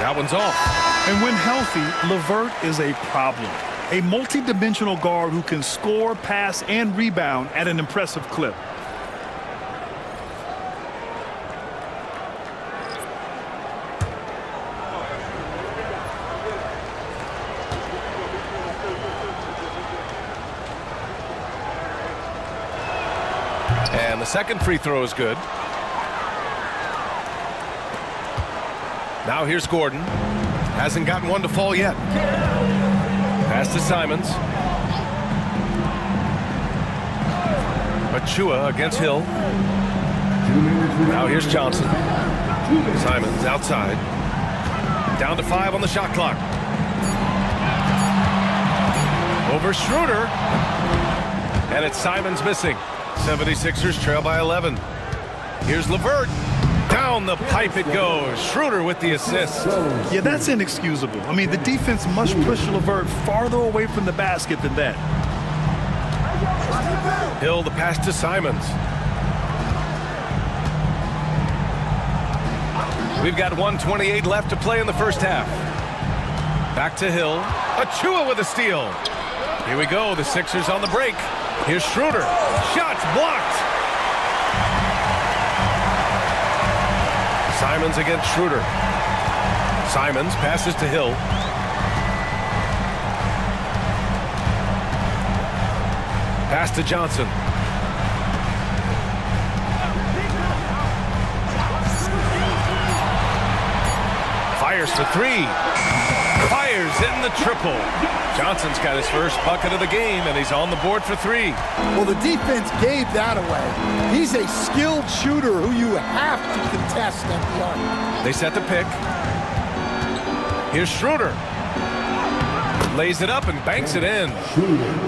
That one's off. And when healthy, LeVert is a problem. A multi-dimensional guard who can score, pass, and rebound at an impressive clip. And the second free throw is good. Now here's Gordon. Hasn't gotten one to fall yet. Pass to Simons. Achua against Hill. Now here's Johnson. Simons outside. Down to 5 on the shot clock. Over Schroeder. And it's Simons missing. 76ers trail by 11. Here's LeVert. Down the pipe it goes. Schroeder with the assist. Yeah, that's inexcusable. I mean, the defense must push LeVert farther away from the basket than that. Hill, the pass to Simons. We've got 1:28 left to play in the first half. Back to Hill. Achua with a steal. Here we go. The Sixers on the break. Here's Schroeder. Shots blocked. Simons against Schroeder. Simons passes to Hill. Pass to Johnson. Fires for 3. Fires in the triple. Johnson's got his first bucket of the game, and he's on the board for 3. Well, the defense gave that away. He's a skilled shooter who you have to contest at the arc. They set the pick. Here's Schroeder. Lays it up and banks it in.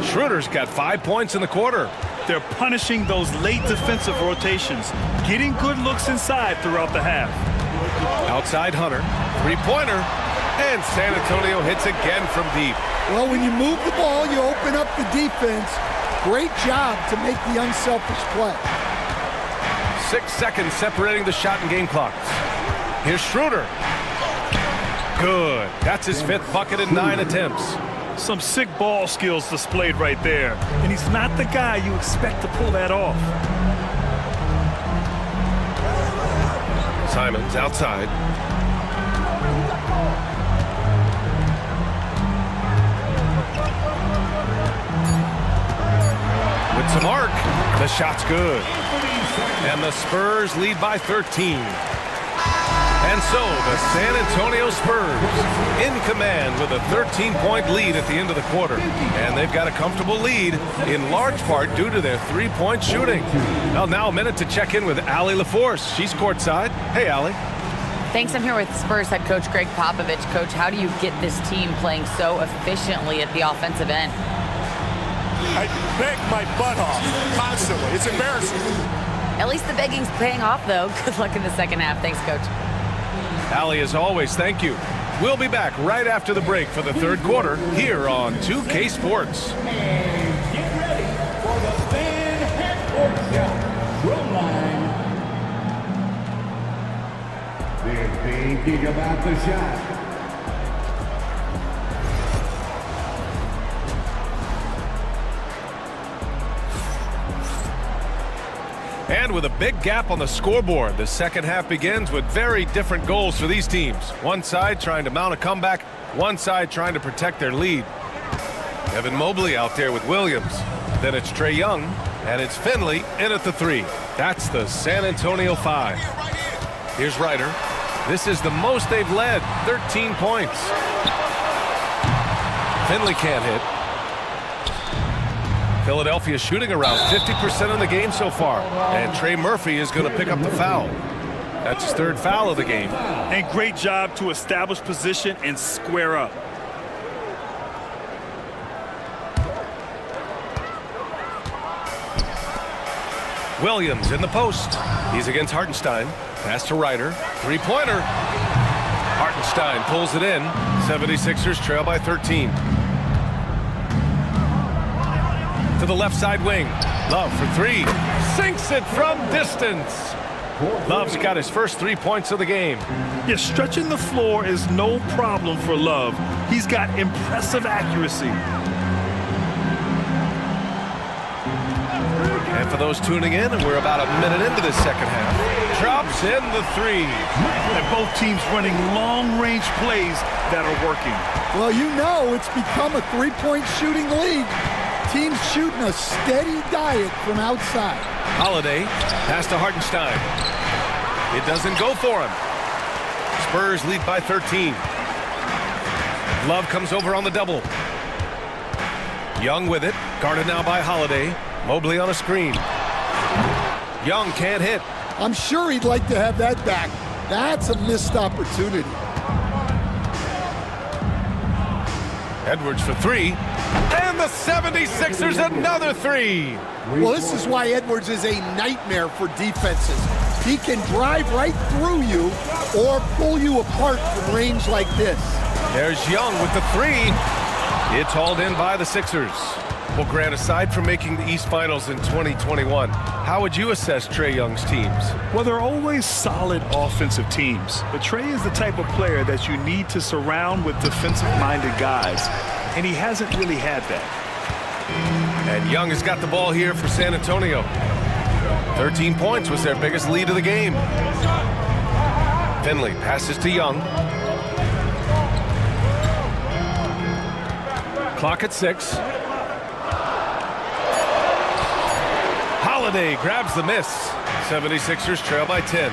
Schroeder's got 5 points in the quarter. They're punishing those late defensive rotations, getting good looks inside throughout the half. Outside Hunter. Three-pointer. And San Antonio hits again from deep. Well, when you move the ball, you open up the defense. Great job to make the unselfish play. 6 seconds separating the shot and game clocks. Here's Schroeder. Good. That's his 5th bucket in 9 attempts. Some sick ball skills displayed right there. And he's not the guy you expect to pull that off. Simons outside. With some arc. The shot's good. And the Spurs lead by 13. And so the San Antonio Spurs in command with a 13-point lead at the end of the quarter. And they've got a comfortable lead in large part due to their 3-point shooting. Well, now a minute to check in with Allie LaForce. She's courtside. Hey, Allie. Thanks. I'm here with Spurs head coach Greg Popovich. Coach, how do you get this team playing so efficiently at the offensive end? I beg my butt off constantly. It's embarrassing. At least the begging's paying off, though. Good luck in the second half. Thanks, Coach. Allie, as always, thank you. We'll be back right after the break for the third quarter here on 2K Sports. And get ready for the fan headquarters shot. Drum line. They're thinking about the shot. And with a big gap on the scoreboard, the second half begins with very different goals for these teams. One side trying to mount a comeback, one side trying to protect their lead. Evan Mobley out there with Williams. Then it's Trae Young, and it's Finley in at the 3. That's the San Antonio 5. Here's Ryder. This is the most they've led, 13 points. Finley can't hit. Philadelphia shooting around 50% in the game so far. And Trey Murphy is going to pick up the foul. That's his 3rd foul of the game. And great job to establish position and square up. Williams in the post. He's against Hartenstein. Pass to Ryder. 3-pointer. Hartenstein pulls it in. 76ers trail by 13. To the left side wing. Love for 3. Sinks it from distance. Love's got his first 3 points of the game. Yeah, stretching the floor is no problem for Love. He's got impressive accuracy. And for those tuning in, we're about a minute into the second half. Drops in the 3. And both teams running long-range plays that are working. Well, you know it's become a three-point shooting league. Teams shooting a steady diet from outside. Holiday, pass to Hartenstein. It doesn't go for him. Spurs lead by 13. Love comes over on the double. Young with it, guarded now by Holiday. Mobley on a screen. Young can't hit. I'm sure he'd like to have that back. That's a missed opportunity. Edwards for 3. And the 76ers another 3. Well, this is why Edwards is a nightmare for defenses. He can drive right through you or pull you apart from range like this. There's Young with the 3. It's hauled in by the Sixers. Well, Grant, aside from making the East Finals in 2021, how would you assess Trae Young's teams? Well, they're always solid offensive teams. But Trae is the type of player that you need to surround with defensive-minded guys. And he hasn't really had that. And Young has got the ball here for San Antonio. 13 points was their biggest lead of the game. Finley passes to Young. Clock at 6. Holiday grabs the miss. 76ers trail by 10.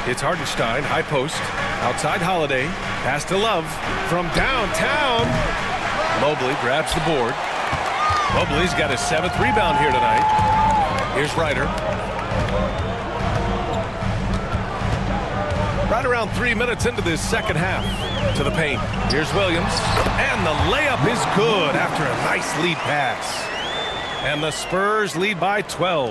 It's Hartenstein, high post. Outside Holiday. Pass to Love from downtown. Mobley grabs the board. Mobley's got his 7th rebound here tonight. Here's Ryder. Right around 3 minutes into this second half. To the paint. Here's Williams. And the layup is good after a nice lead pass. And the Spurs lead by 12.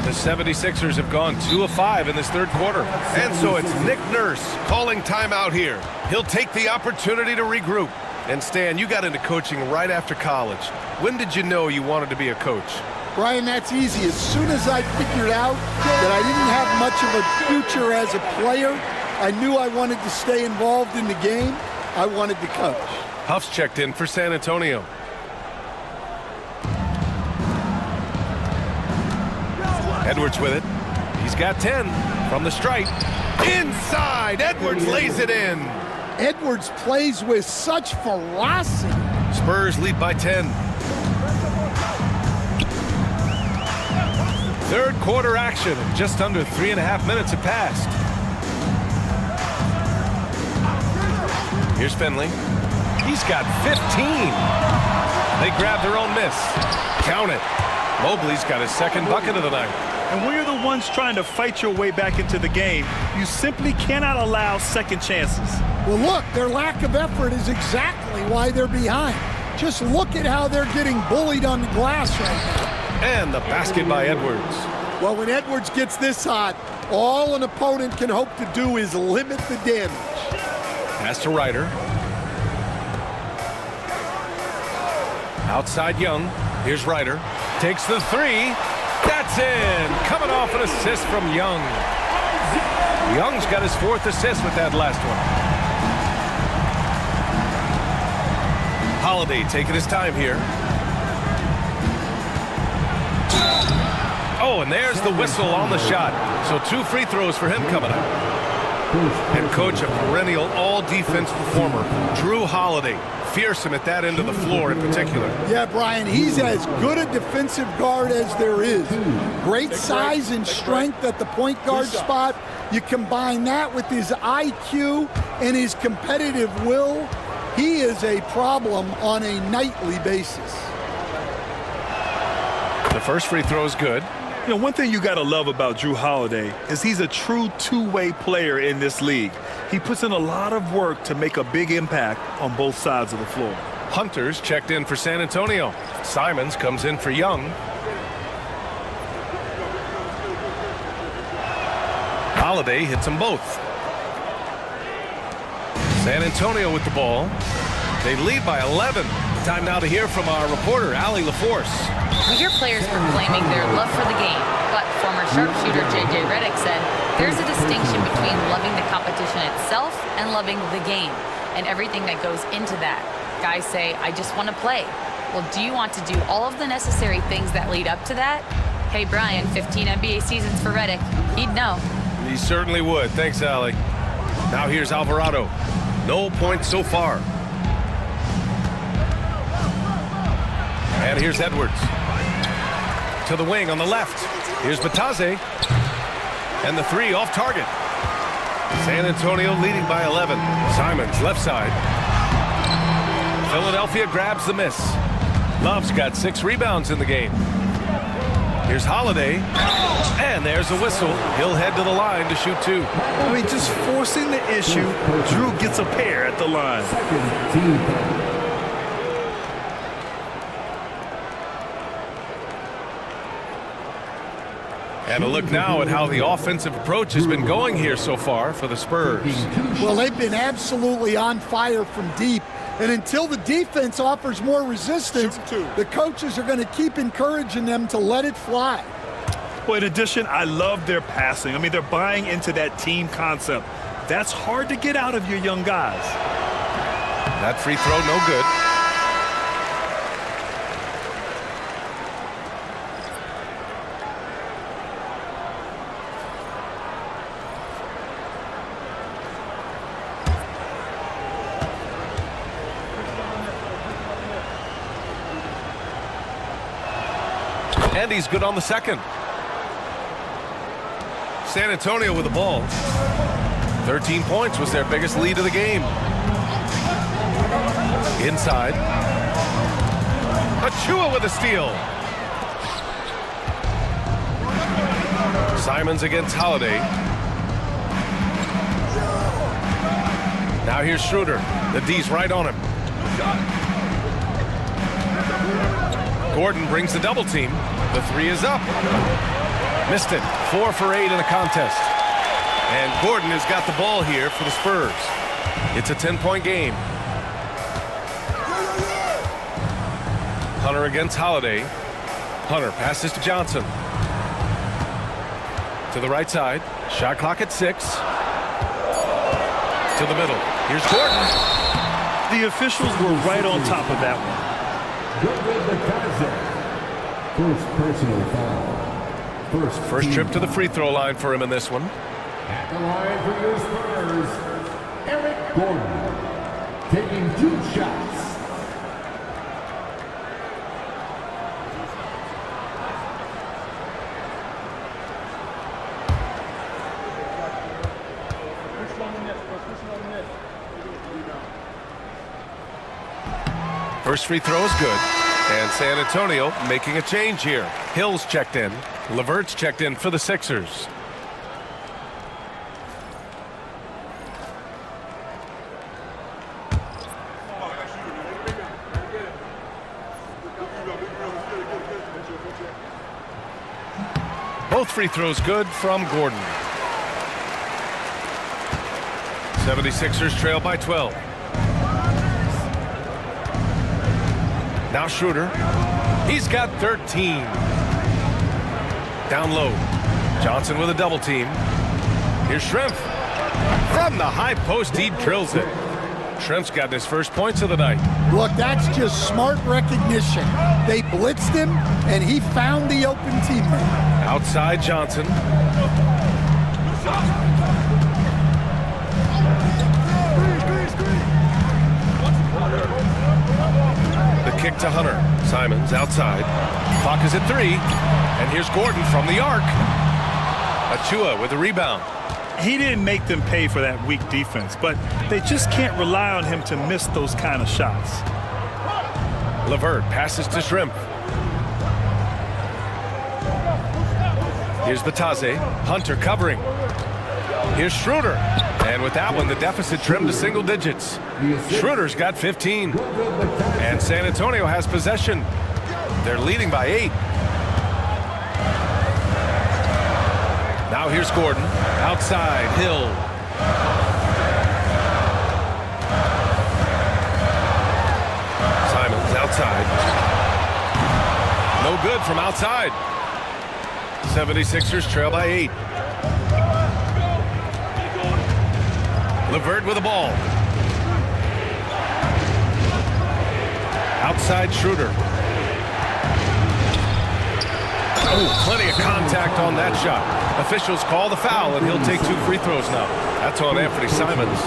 The 76ers have gone 2 of 5 in this third quarter. And so it's Nick Nurse calling timeout here. He'll take the opportunity to regroup. And Stan, you got into coaching right after college. When did you know you wanted to be a coach? Brian, that's easy. As soon as I figured out that I didn't have much of a future as a player, I knew I wanted to stay involved in the game. I wanted to coach. Huff's checked in for San Antonio. Edwards with it. He's got 10 from the stripe. Inside, Edwards lays it in. Edwards plays with such ferocity. Spurs lead by 10. Third quarter action. Just under 3.5 minutes have passed. Here's Finley. He's got 15. They grab their own miss. Count it. Mobley's got his 2nd bucket of the night. And when you're the ones trying to fight your way back into the game, you simply cannot allow second chances. Well, look, their lack of effort is exactly why they're behind. Just look at how they're getting bullied on the glass right now. And the basket by Edwards. Well, when Edwards gets this hot, all an opponent can hope to do is limit the damage. Pass to Ryder. Outside Young. Here's Ryder. Takes the 3. That's in. Coming off an assist from Young. Young's got his 4th assist with that last one. Holiday taking his time here. Oh, and there's the whistle on the shot. So 2 free throws for him coming up. And coach, a perennial all-defense performer, Jrue Holiday. Fearsome at that end of the floor in particular. Yeah, Brian, he's as good a defensive guard as there is. Great size and strength at the point guard spot. You combine that with his IQ and his competitive will, he is a problem on a nightly basis. The first free throw is good. You know, one thing you got to love about Jrue Holiday is he's a true two-way player in this league. He puts in a lot of work to make a big impact on both sides of the floor. Hunter's checked in for San Antonio. Simons comes in for Young. Holiday hits them both. San Antonio with the ball. They lead by 11. Time now to hear from our reporter, Allie LaForce. We hear players proclaiming their love for the game, but former sharpshooter J.J. Redick said there's a distinction between loving the competition itself and loving the game and everything that goes into that. Guys say, I just want to play. Well, do you want to do all of the necessary things that lead up to that? Hey, Brian, 15 NBA seasons for Redick. He'd know. He certainly would. Thanks, Allie. Now here's Alvarado. No points so far. And here's Edwards. To the wing on the left. Here's Batase. And the three off target. San Antonio leading by 11. Simons left side. Philadelphia grabs the miss. Love's got 6 rebounds in the game. Here's Holiday. And there's a whistle. He'll head to the line to shoot 2. I mean, just forcing the issue. Drew gets a pair at the line. And a look now at how the offensive approach has been going here so far for the Spurs. Well, they've been absolutely on fire from deep. And until the defense offers more resistance, the coaches are going to keep encouraging them to let it fly. Well, in addition, I love their passing. I mean, they're buying into that team concept. That's hard to get out of your young guys. That free throw, no good. And he's good on the second. San Antonio with the ball. 13 points was their biggest lead of the game. Inside. Achua with a steal. Simons against Holiday. Now here's Schroeder. The D's right on him. Gordon brings the double team. The three is up. Missed it. 4 for 8 in the contest. And Gordon has got the ball here for the Spurs. It's a 10-point game. Hunter against Holiday. Hunter passes to Johnson. To the right side. Shot clock at 6. To the middle. Here's Gordon. The officials were right on top of that one. First personal foul. First trip to the free throw line for him in this one. At the line for your Spurs, Eric Gordon, taking 2 shots. First free throw is good. And San Antonio making a change here. Hill's checked in. LeVert's checked in for the Sixers. Both free throws good from Gordon. 76ers trail by 12. Now Schroeder. He's got 13. Down low. Johnson with a double team. Here's Schrempf. From the high post, he drills it. Schrempf's got his first points of the night. Look, that's just smart recognition. They blitzed him, and he found the open teammate. Outside Johnson. The kick to Hunter. Simons outside. Clock is at 3. And here's Gordon from the arc. Achua with the rebound. He didn't make them pay for that weak defense, but they just can't rely on him to miss those kind of shots. LeVert passes to Schrempf. Here's Batase. Hunter covering. Here's Schroeder. And with that one, the deficit trimmed to single digits. Schroeder's got 15. And San Antonio has possession. They're leading by 8. Now here's Gordon. Outside, Hill. Simons outside. No good from outside. 76ers trail by 8. LeVert with the ball. Outside Schroeder. Oh, plenty of contact on that shot. Officials call the foul, and he'll take 2 free throws now. That's on Anthony Simons.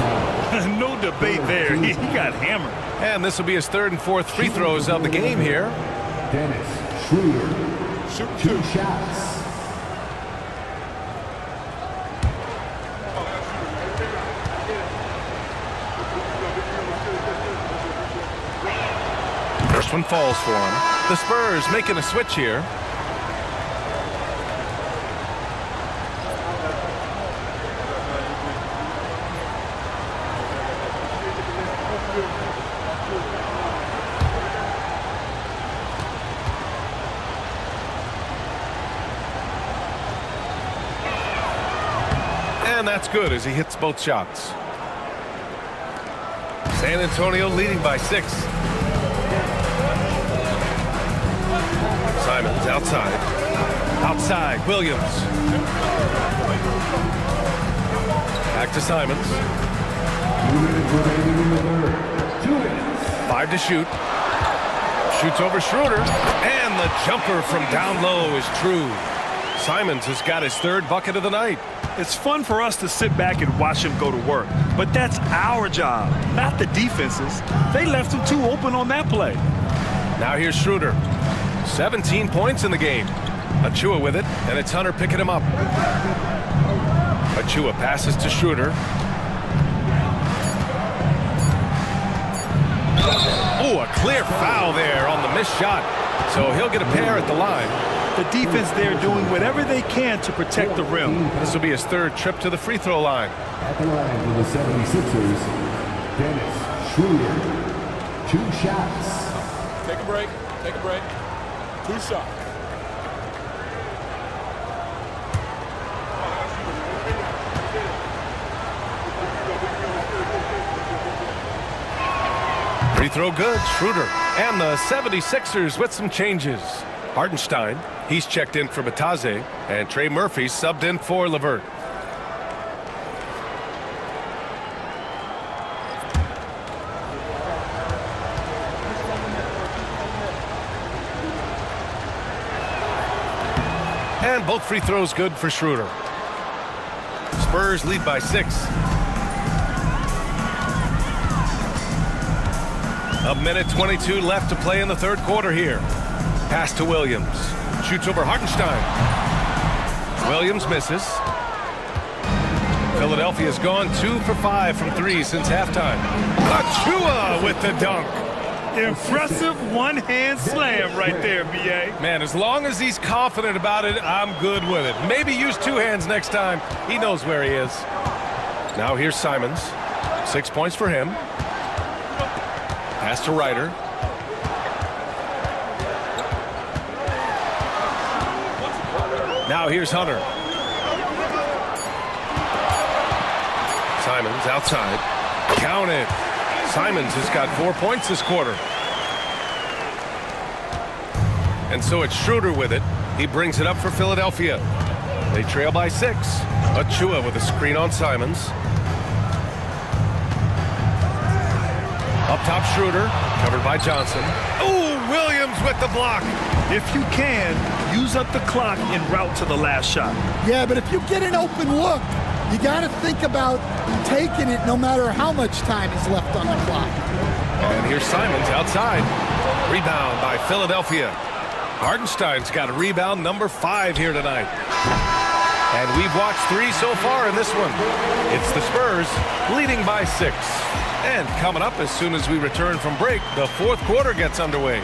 No debate there. He got hammered. And this will be his 3rd and 4th free throws of the game here. Dennis Schroeder. Shoot 2 shots. First one falls for him. The Spurs making a switch here. And that's good as he hits both shots. San Antonio leading by 6. Simons outside. Outside, Williams. Back to Simons. 5 to shoot. Shoots over Schroeder. And the jumper from down low is true. Simons has got his 3rd bucket of the night. It's fun for us to sit back and watch him go to work, but that's our job, not the defense's. They left him too open on that play. Now here's Schroeder. 17 points in the game. Achua with it, and it's Hunter picking him up. Achua passes to Schroeder. Oh, a clear foul there on the missed shot. So he'll get a pair at the line. The defense there doing whatever they can to protect the rim. This will be his 3rd trip to the free throw line. At the line for the 76ers, Dennis Schroeder. 2 shots. Take a break. Take a break. 2 shots. Free throw good, Schroeder. And the 76ers with some changes. Hartenstein, he's checked in for Batase, and Trey Murphy subbed in for LeVert. And both free throws good for Schroeder. Spurs lead by 6. A minute 22 left to play in the 3rd quarter here. Pass to Williams. Shoots over Hartenstein. Williams misses. Philadelphia's gone 2 for 5 from 3 since halftime. Achua with the dunk. Impressive one-hand slam right there, B.A. Man, as long as he's confident about it, I'm good with it. Maybe use 2 hands next time. He knows where he is. Now here's Simons. 6 points for him. Pass to Ryder. Now here's Hunter. Simons outside. Count it. Simons has got 4 points this quarter. And so it's Schroeder with it. He brings it up for Philadelphia. They trail by 6. Achua with a screen on Simons. Up top, Schroeder, covered by Johnson. Oh, Williams with the block. If you can, use up the clock en route to the last shot. Yeah, but if you get an open look, you got to think about taking it no matter how much time is left on the clock. And here's Simons outside. Rebound by Philadelphia. Hartenstein's got a rebound number 5 here tonight. And we've watched 3 so far in this one. It's the Spurs leading by 6. And coming up as soon as we return from break, the 4th quarter gets underway.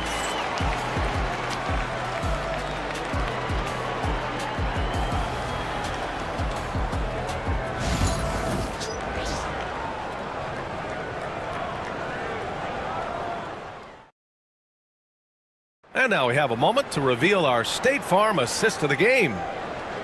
And now we have a moment to reveal our State Farm assist of the game.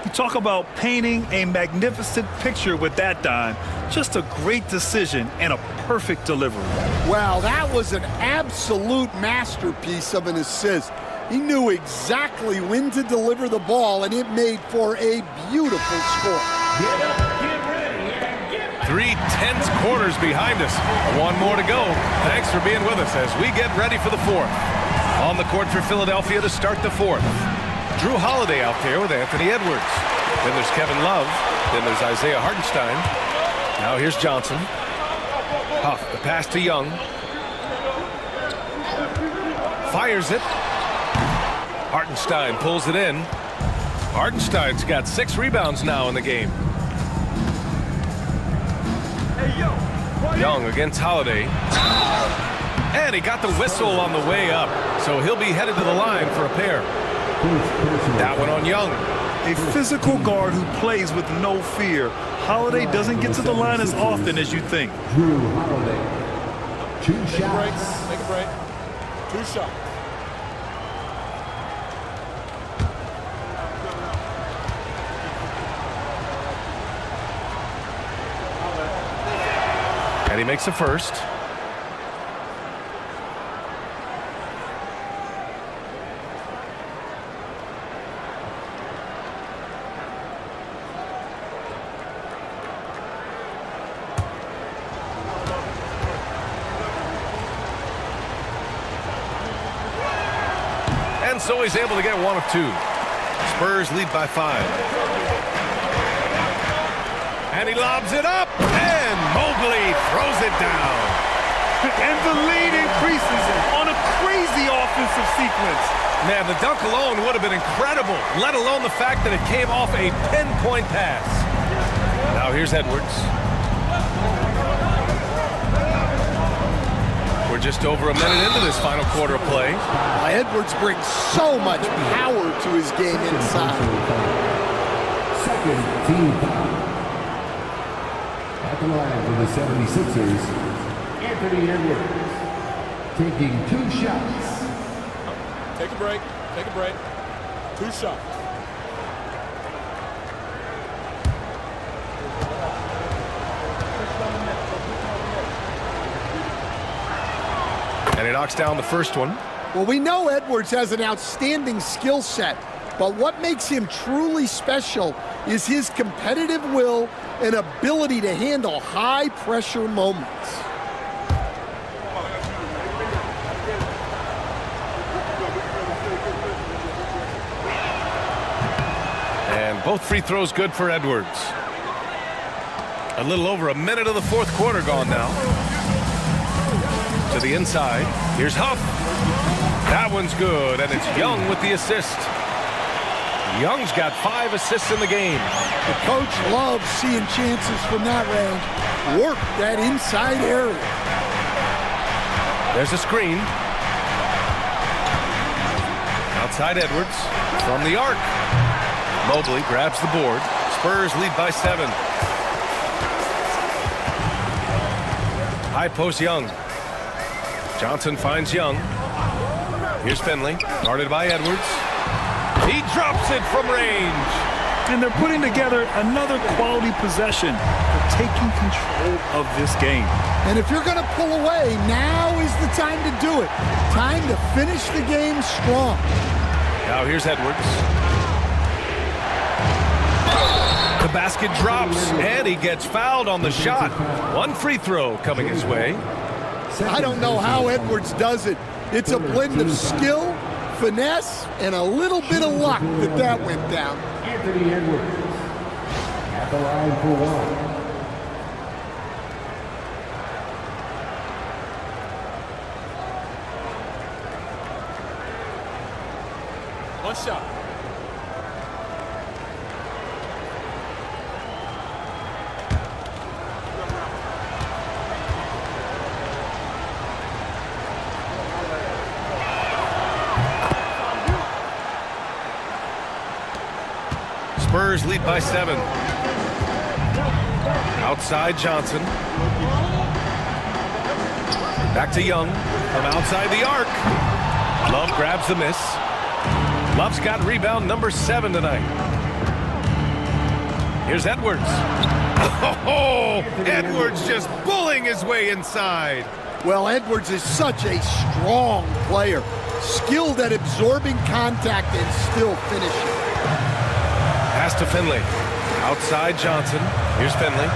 You talk about painting a magnificent picture with that dime. Just a great decision and a perfect delivery. Wow, that was an absolute masterpiece of an assist. He knew exactly when to deliver the ball, and it made for a beautiful score. 3 tense quarters behind us. One more to go. Thanks for being with us as we get ready for the fourth. On the court for Philadelphia to start the fourth. Drew Holiday out there with Anthony Edwards. Then there's Kevin Love. Then there's Isaiah Hartenstein. Now here's Johnson. Huff, the pass to Young. Fires it. Hartenstein pulls it in. Hartenstein's got 6 rebounds now in the game. Young against Holiday. And he got the whistle on the way up. So he'll be headed to the line for a pair. That one on Young. A physical guard who plays with no fear. Holiday doesn't get to the line as often as you think. Drew Holiday. 2 shots. Take a break. 2 shots. And he makes a first. And so he's able to get 1 of 2. Spurs lead by 5. And he lobs it up, and Mobley throws it down. And the lead increases on a crazy offensive sequence. Man, the dunk alone would have been incredible, let alone the fact that it came off a pinpoint pass. Now here's Edwards. We're just over a minute into this final quarter of play. Edwards brings so much power to his game inside. Second team foul. At the line for the 76ers, Anthony Edwards, taking 2 shots. Take a break. Take a break. 2 shots. And he knocks down the first one. Well, we know Edwards has an outstanding skill set, but what makes him truly special is his competitive will and ability to handle high-pressure moments. And both free throws good for Edwards. A little over a minute of the fourth quarter gone now. To the inside. Here's Huff. That one's good, and it's Young with the assist. Young's got 5 assists in the game. The coach loves seeing chances from that range. Work that inside area. There's a screen. Outside Edwards from the arc. Mobley grabs the board. Spurs lead by 7. High post Young. Johnson finds Young. Here's Finley, guarded by Edwards. He drops it from range. And they're putting together another quality possession. They're taking control of this game. And if you're going to pull away, now is the time to do it. Time to finish the game strong. Now here's Edwards. The basket drops, and he gets fouled on the shot. 1 free throw coming his way. I don't know how Edwards does it. It's a blend of skill, finesse, and a little bit of luck that went down. Anthony Edwards at the line for 1. One shot. Spurs lead by 7. Outside Johnson. Back to Young from outside the arc. Love grabs the miss. Love's got rebound number 7 tonight. Here's Edwards. Oh, Edwards just bullying his way inside. Well, Edwards is such a strong player. skilled at absorbing contact and still finishing. Pass to Finley. Outside Johnson. Here's Finley.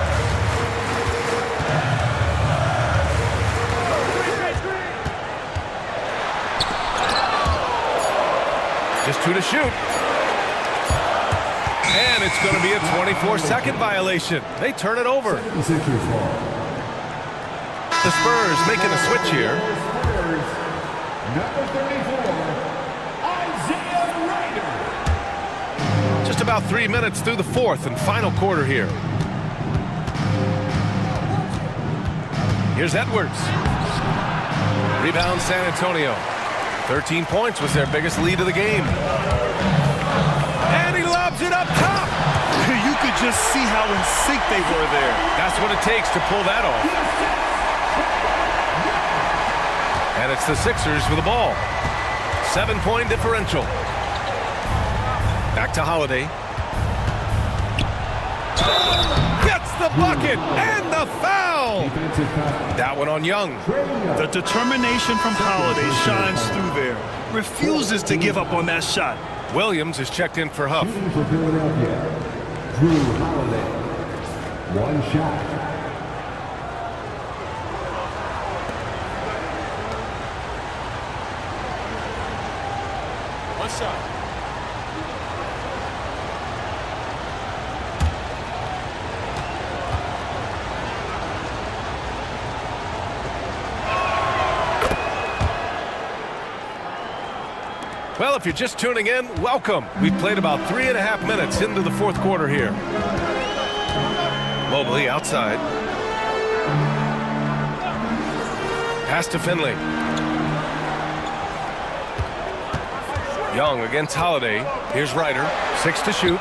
Just 2 to shoot. And it's going to be a 24-second violation. They turn it over. The Spurs making a switch here. Number 34, Isaiah Ryder. Just about 3 minutes through the fourth and final quarter here. Here's Edwards. Rebound San Antonio. 13 points was their biggest lead of the game. And he lobs it up top. You could just see how in sync they were there. That's what it takes to pull that off. And it's the Sixers with the ball. 7-point differential. Back to Holiday. Gets the bucket and the foul. That one on Young. The determination from Holiday shines through there. Refuses to give up on that shot. Williams is checked in for Huff. Shooting for Philadelphia, Drew Holiday. 1 shot. One shot. Well, if you're just tuning in, welcome. We've played about 3.5 minutes into the fourth quarter here. Mobley outside. Pass to Finley. Young against Holiday. Here's Ryder. 6 to shoot.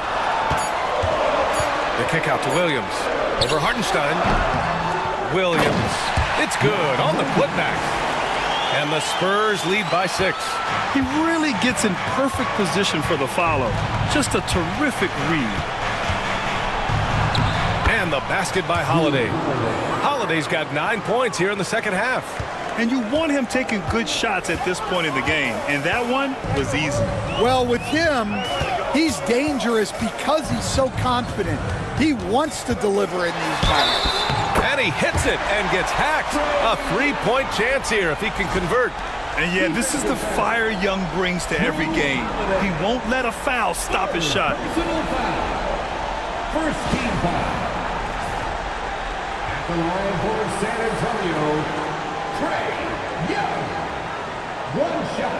The kick out to Williams. Over Hartenstein. Williams. It's good on the putback. And the Spurs lead by 6. He really gets in perfect position for the follow. Just a terrific read. And the basket by Holiday. Holiday's got 9 points here in the second half. And you want him taking good shots at this point in the game. And that one was easy. Well, with him, he's dangerous because he's so confident. He wants to deliver in these moments. And he hits it and gets hacked. A 3-point chance here if he can convert. And yeah, this is the fire Young brings to every game. He won't let a foul stop his shot. First team foul. At the line for San Antonio, Trae Young. 1 shot.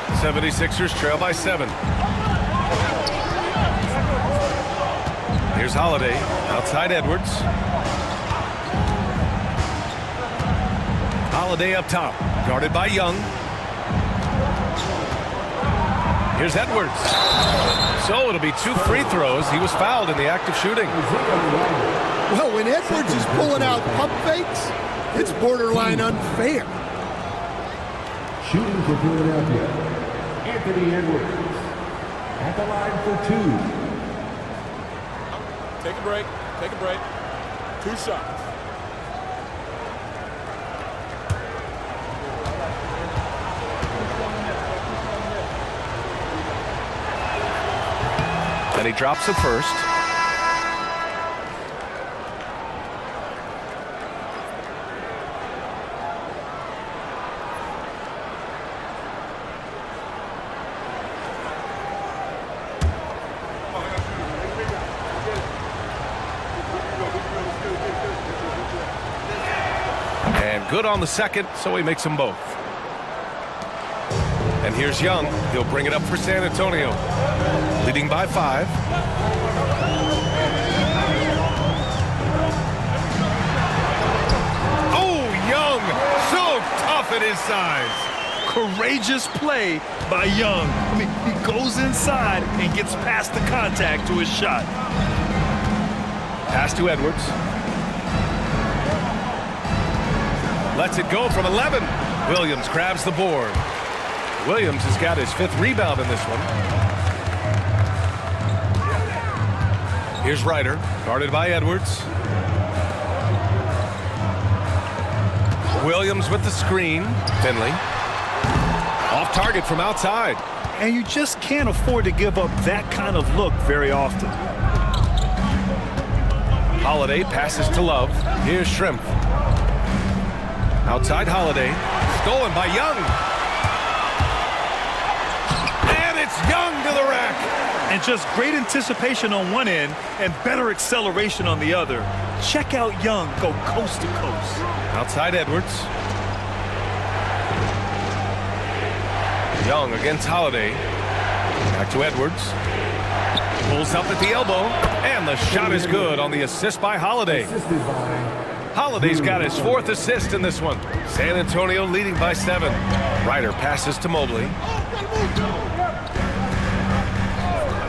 The 76ers trail by 7. Here's Holiday. Outside Edwards. Holiday up top. Guarded by Young. Here's Edwards. So it'll be 2 free throws. He was fouled in the act of shooting. Well, when Edwards is pulling out pump fakes, it's borderline unfair. Shooting for Philadelphia, Anthony Edwards. At the line for 2. Take a break. Take a break. 2 shots. And he drops it first. And good on the second, so he makes them both. And here's Young. He'll bring it up for San Antonio. Leading by 5. Oh, Young. So tough at his size. Courageous play by Young. I mean, he goes inside and gets past the contact to his shot. Pass to Edwards. Lets it go from 11. Williams grabs the board. Williams has got his 5th rebound in this one. Here's Ryder, guarded by Edwards. Williams with the screen. Finley. Off target from outside. And you just can't afford to give up that kind of look very often. Holiday passes to Love. Here's Shrimp. Outside Holiday. Stolen by Young. And it's Young to the rack. And just great anticipation on one end and better acceleration on the other. Check out Young go coast to coast. Outside Edwards. Young against Holiday. Back to Edwards. Pulls up at the elbow. And the shot is good on the assist by Holiday. Holiday's got his 4th assist in this one. San Antonio leading by 7. Ryder passes to Mobley.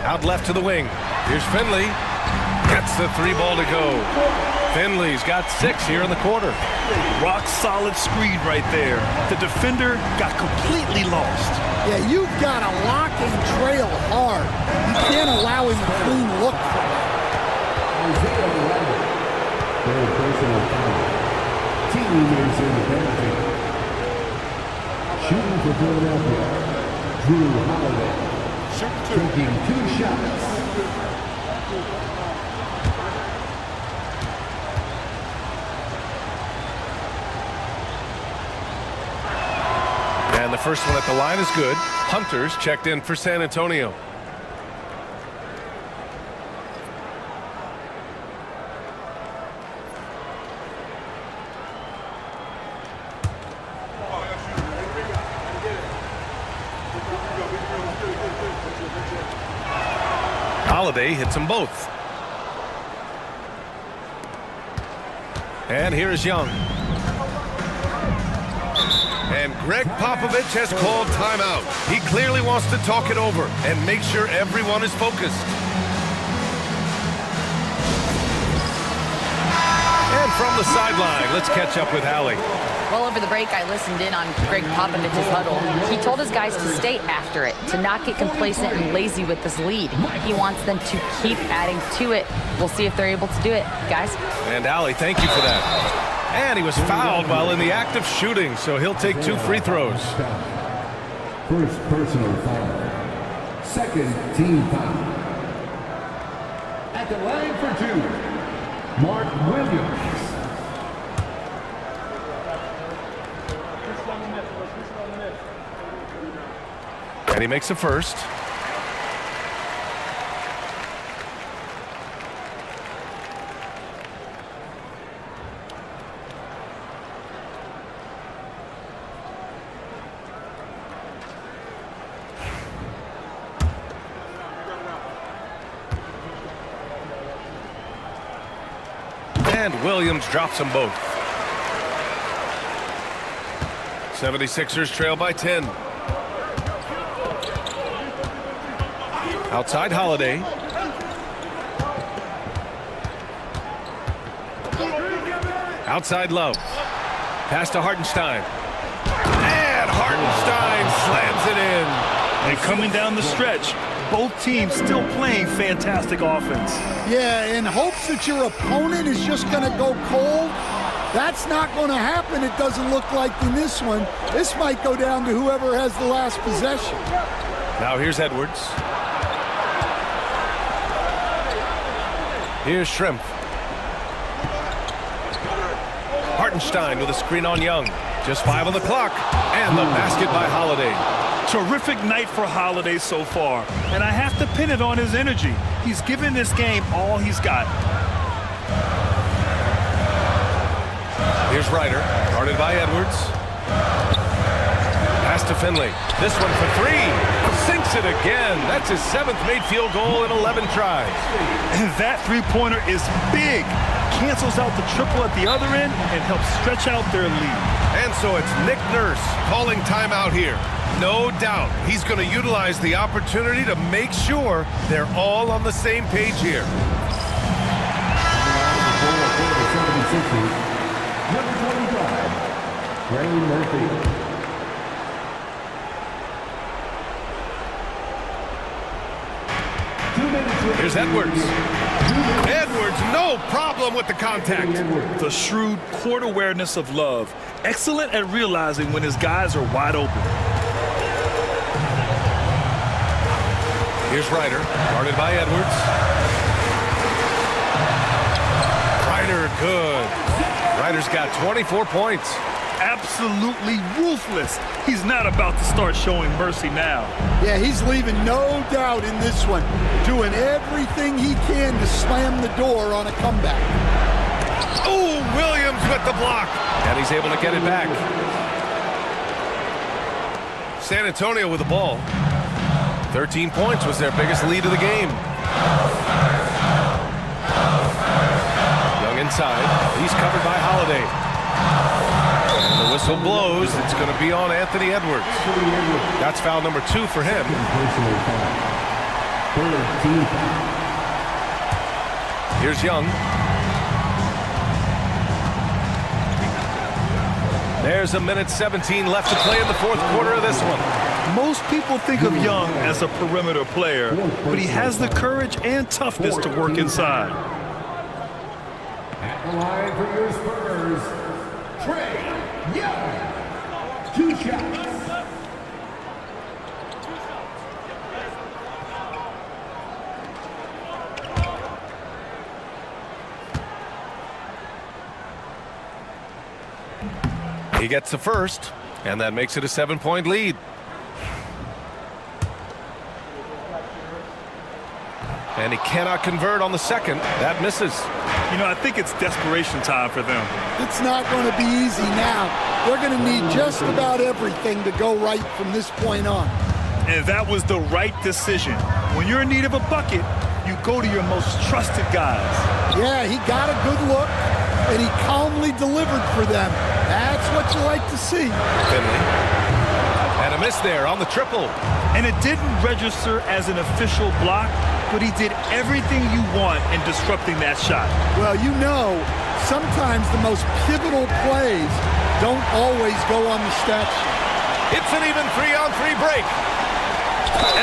Out left to the wing. Here's Finley. Gets the 3 ball to go. Finley's got 6 here in the quarter. Rock solid screen right there. The defender got completely lost. Yeah, you've got to lock and trail hard. You can't allow him a clean look for that. Third personal foul. Team is in the penalty. Shooting for Philadelphia, Drew Holiday. Taking 2 shots. And the first one at the line is good. Hunter's checked in for San Antonio. Holiday hits them both. And here is Young. And Greg Popovich has called timeout. He clearly wants to talk it over and make sure everyone is focused. And from the sideline, let's catch up with Allie. Well, over the break, I listened in on Greg Popovich's huddle. He told his guys to stay after it, to not get complacent and lazy with this lead. He wants them to keep adding to it. We'll see if they're able to do it, guys. And Allie, thank you for that. And he was fouled while in the act of shooting, so he'll take 2 free throws. First personal foul. Second team foul. At the line for 2, Mark Williams. And he makes the first. And Williams drops them both. 76ers trail by 10. Outside Holiday. Outside Love. Pass to Hartenstein. And Hartenstein slams it in. And coming down the stretch, both teams still playing fantastic offense. Yeah, in hopes that your opponent is just going to go cold. That's not going to happen, it doesn't look like in this one. This might go down to whoever has the last possession. Now here's Edwards. Here's Shrimp. Hartenstein with a screen on Young. Just 5 on the clock. And the basket by Holiday. Terrific night for Holiday so far. And I have to pin it on his energy. He's given this game all he's got. Here's Ryder, guarded by Edwards. Pass to Finley. This one for 3. Sinks it again. That's his 7th made field goal in 11 tries. And that 3-pointer is big. Cancels out the triple at the other end and helps stretch out their lead. And so it's Nick Nurse calling timeout here. No doubt he's going to utilize the opportunity to make sure they're all on the same page here. Number 25, Trey Murphy. Here's Edwards. Edwards, no problem with the contact. The shrewd court awareness of Love. Excellent at realizing when his guys are wide open. Here's Ryder, guarded by Edwards. Ryder, good. Ryder's got 24 points. Absolutely ruthless. He's not about to start showing mercy now. Yeah, he's leaving no doubt in this one. Doing everything he can to slam the door on a comeback. Oh, Williams with the block. And he's able to get it back. San Antonio with the ball. 13 points was their biggest lead of the game. Young inside. He's covered by Holiday. And the whistle blows. It's going to be on Anthony Edwards. That's foul number 2 for him. Here's Young. There's a minute 17 left to play in the fourth quarter of this one. Most people think of Young as a perimeter player, but he has the courage and toughness to work inside. At the line for your Spurs, Trey Young. 2 shots. He gets the first, and that makes it a 7-point lead. And he cannot convert on the second. That misses. You know, I think it's desperation time for them. It's not going to be easy now. They're going to need just about everything to go right from this point on. And that was the right decision. When you're in need of a bucket, you go to your most trusted guys. Yeah, he got a good look, and he calmly delivered for them. That's what you like to see. Finley. And a miss there on the triple. And it didn't register as an official block, but he did everything you want in disrupting that shot. Well, you know, sometimes the most pivotal plays don't always go on the stat sheet. It's an even 3-on-3 break.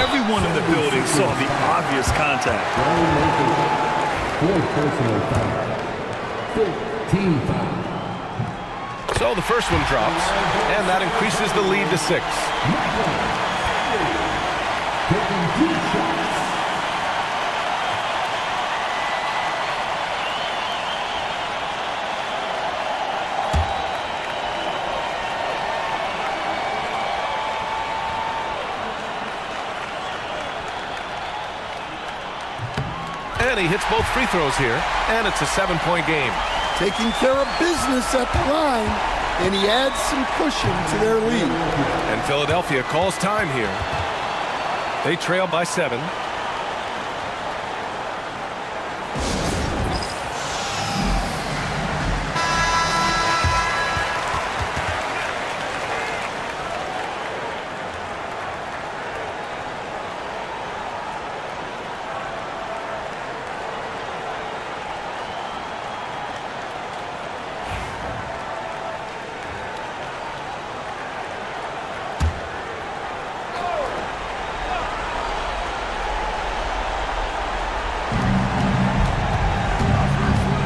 Everyone in the building saw the obvious contact. 4 personal fouls. 13 fouls. So the first one drops, and that increases the lead to 6. Taking 2 shots. And he hits both free throws here, and it's a 7-point game. Taking care of business at the line, and he adds some cushion to their lead. And Philadelphia calls time here. They trail by 7.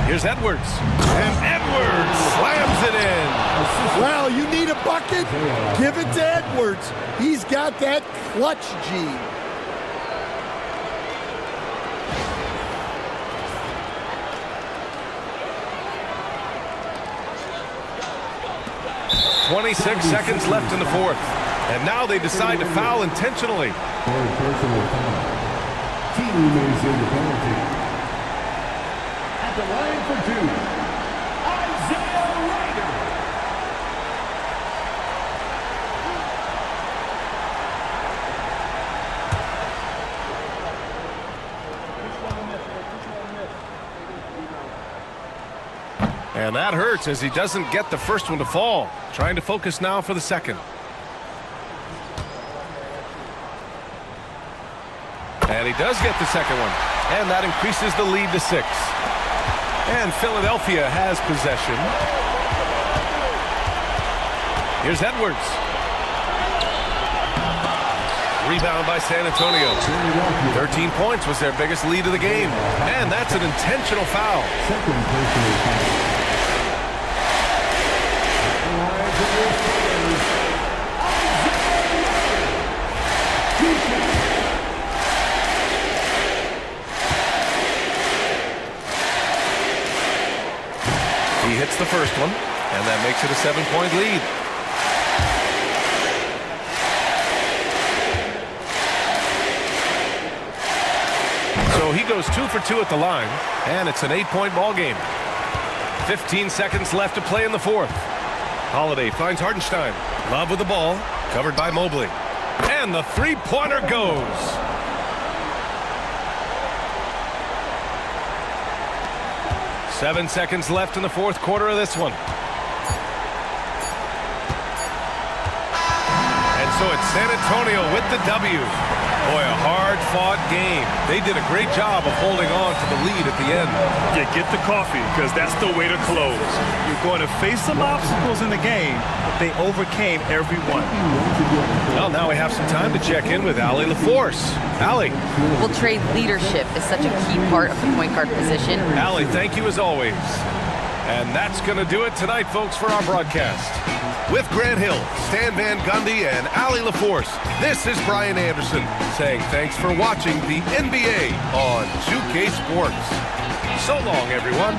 Here's Edwards. And Edwards slams it in. Well, you need a bucket? Give it to Edwards. He's got that clutch gene. .26 seconds left in the fourth. And now they decide to foul intentionally. 4 personal fouls. Team is in the penalty. At the line for 2, Isaiah Ryder. And that hurts as he doesn't get the first one to fall. Trying to focus now for the second. And he does get the second one. And that increases the lead to 6. And Philadelphia has possession. Here's Edwards. Rebound by San Antonio. 13 points was their biggest lead of the game. And that's an intentional foul. Second personal foul. He hits the first one, and that makes it a 7-point lead. So he goes 2 for 2 at the line, and it's an 8-point ball game. 15 seconds left to play in the fourth. Holiday finds Hartenstein. Love with the ball, covered by Mobley. And the three-pointer goes. Seven seconds left in the fourth quarter of this one. And so it's San Antonio with the W. Boy, a hard-fought game. They did a great job of holding on to the lead at the end. Yeah, get the coffee, because that's the way to close. You're going to face some obstacles in the game, but they overcame every one. Well, now we have some time to check in with Allie LaForce. Allie. Well, Trey, leadership is such a key part of the point guard position. Allie, thank you as always. And that's going to do it tonight, folks, for our broadcast. With Grant Hill, Stan Van Gundy, and Allie LaForce, this is Brian Anderson saying thanks for watching the NBA on 2K Sports. So long, everyone.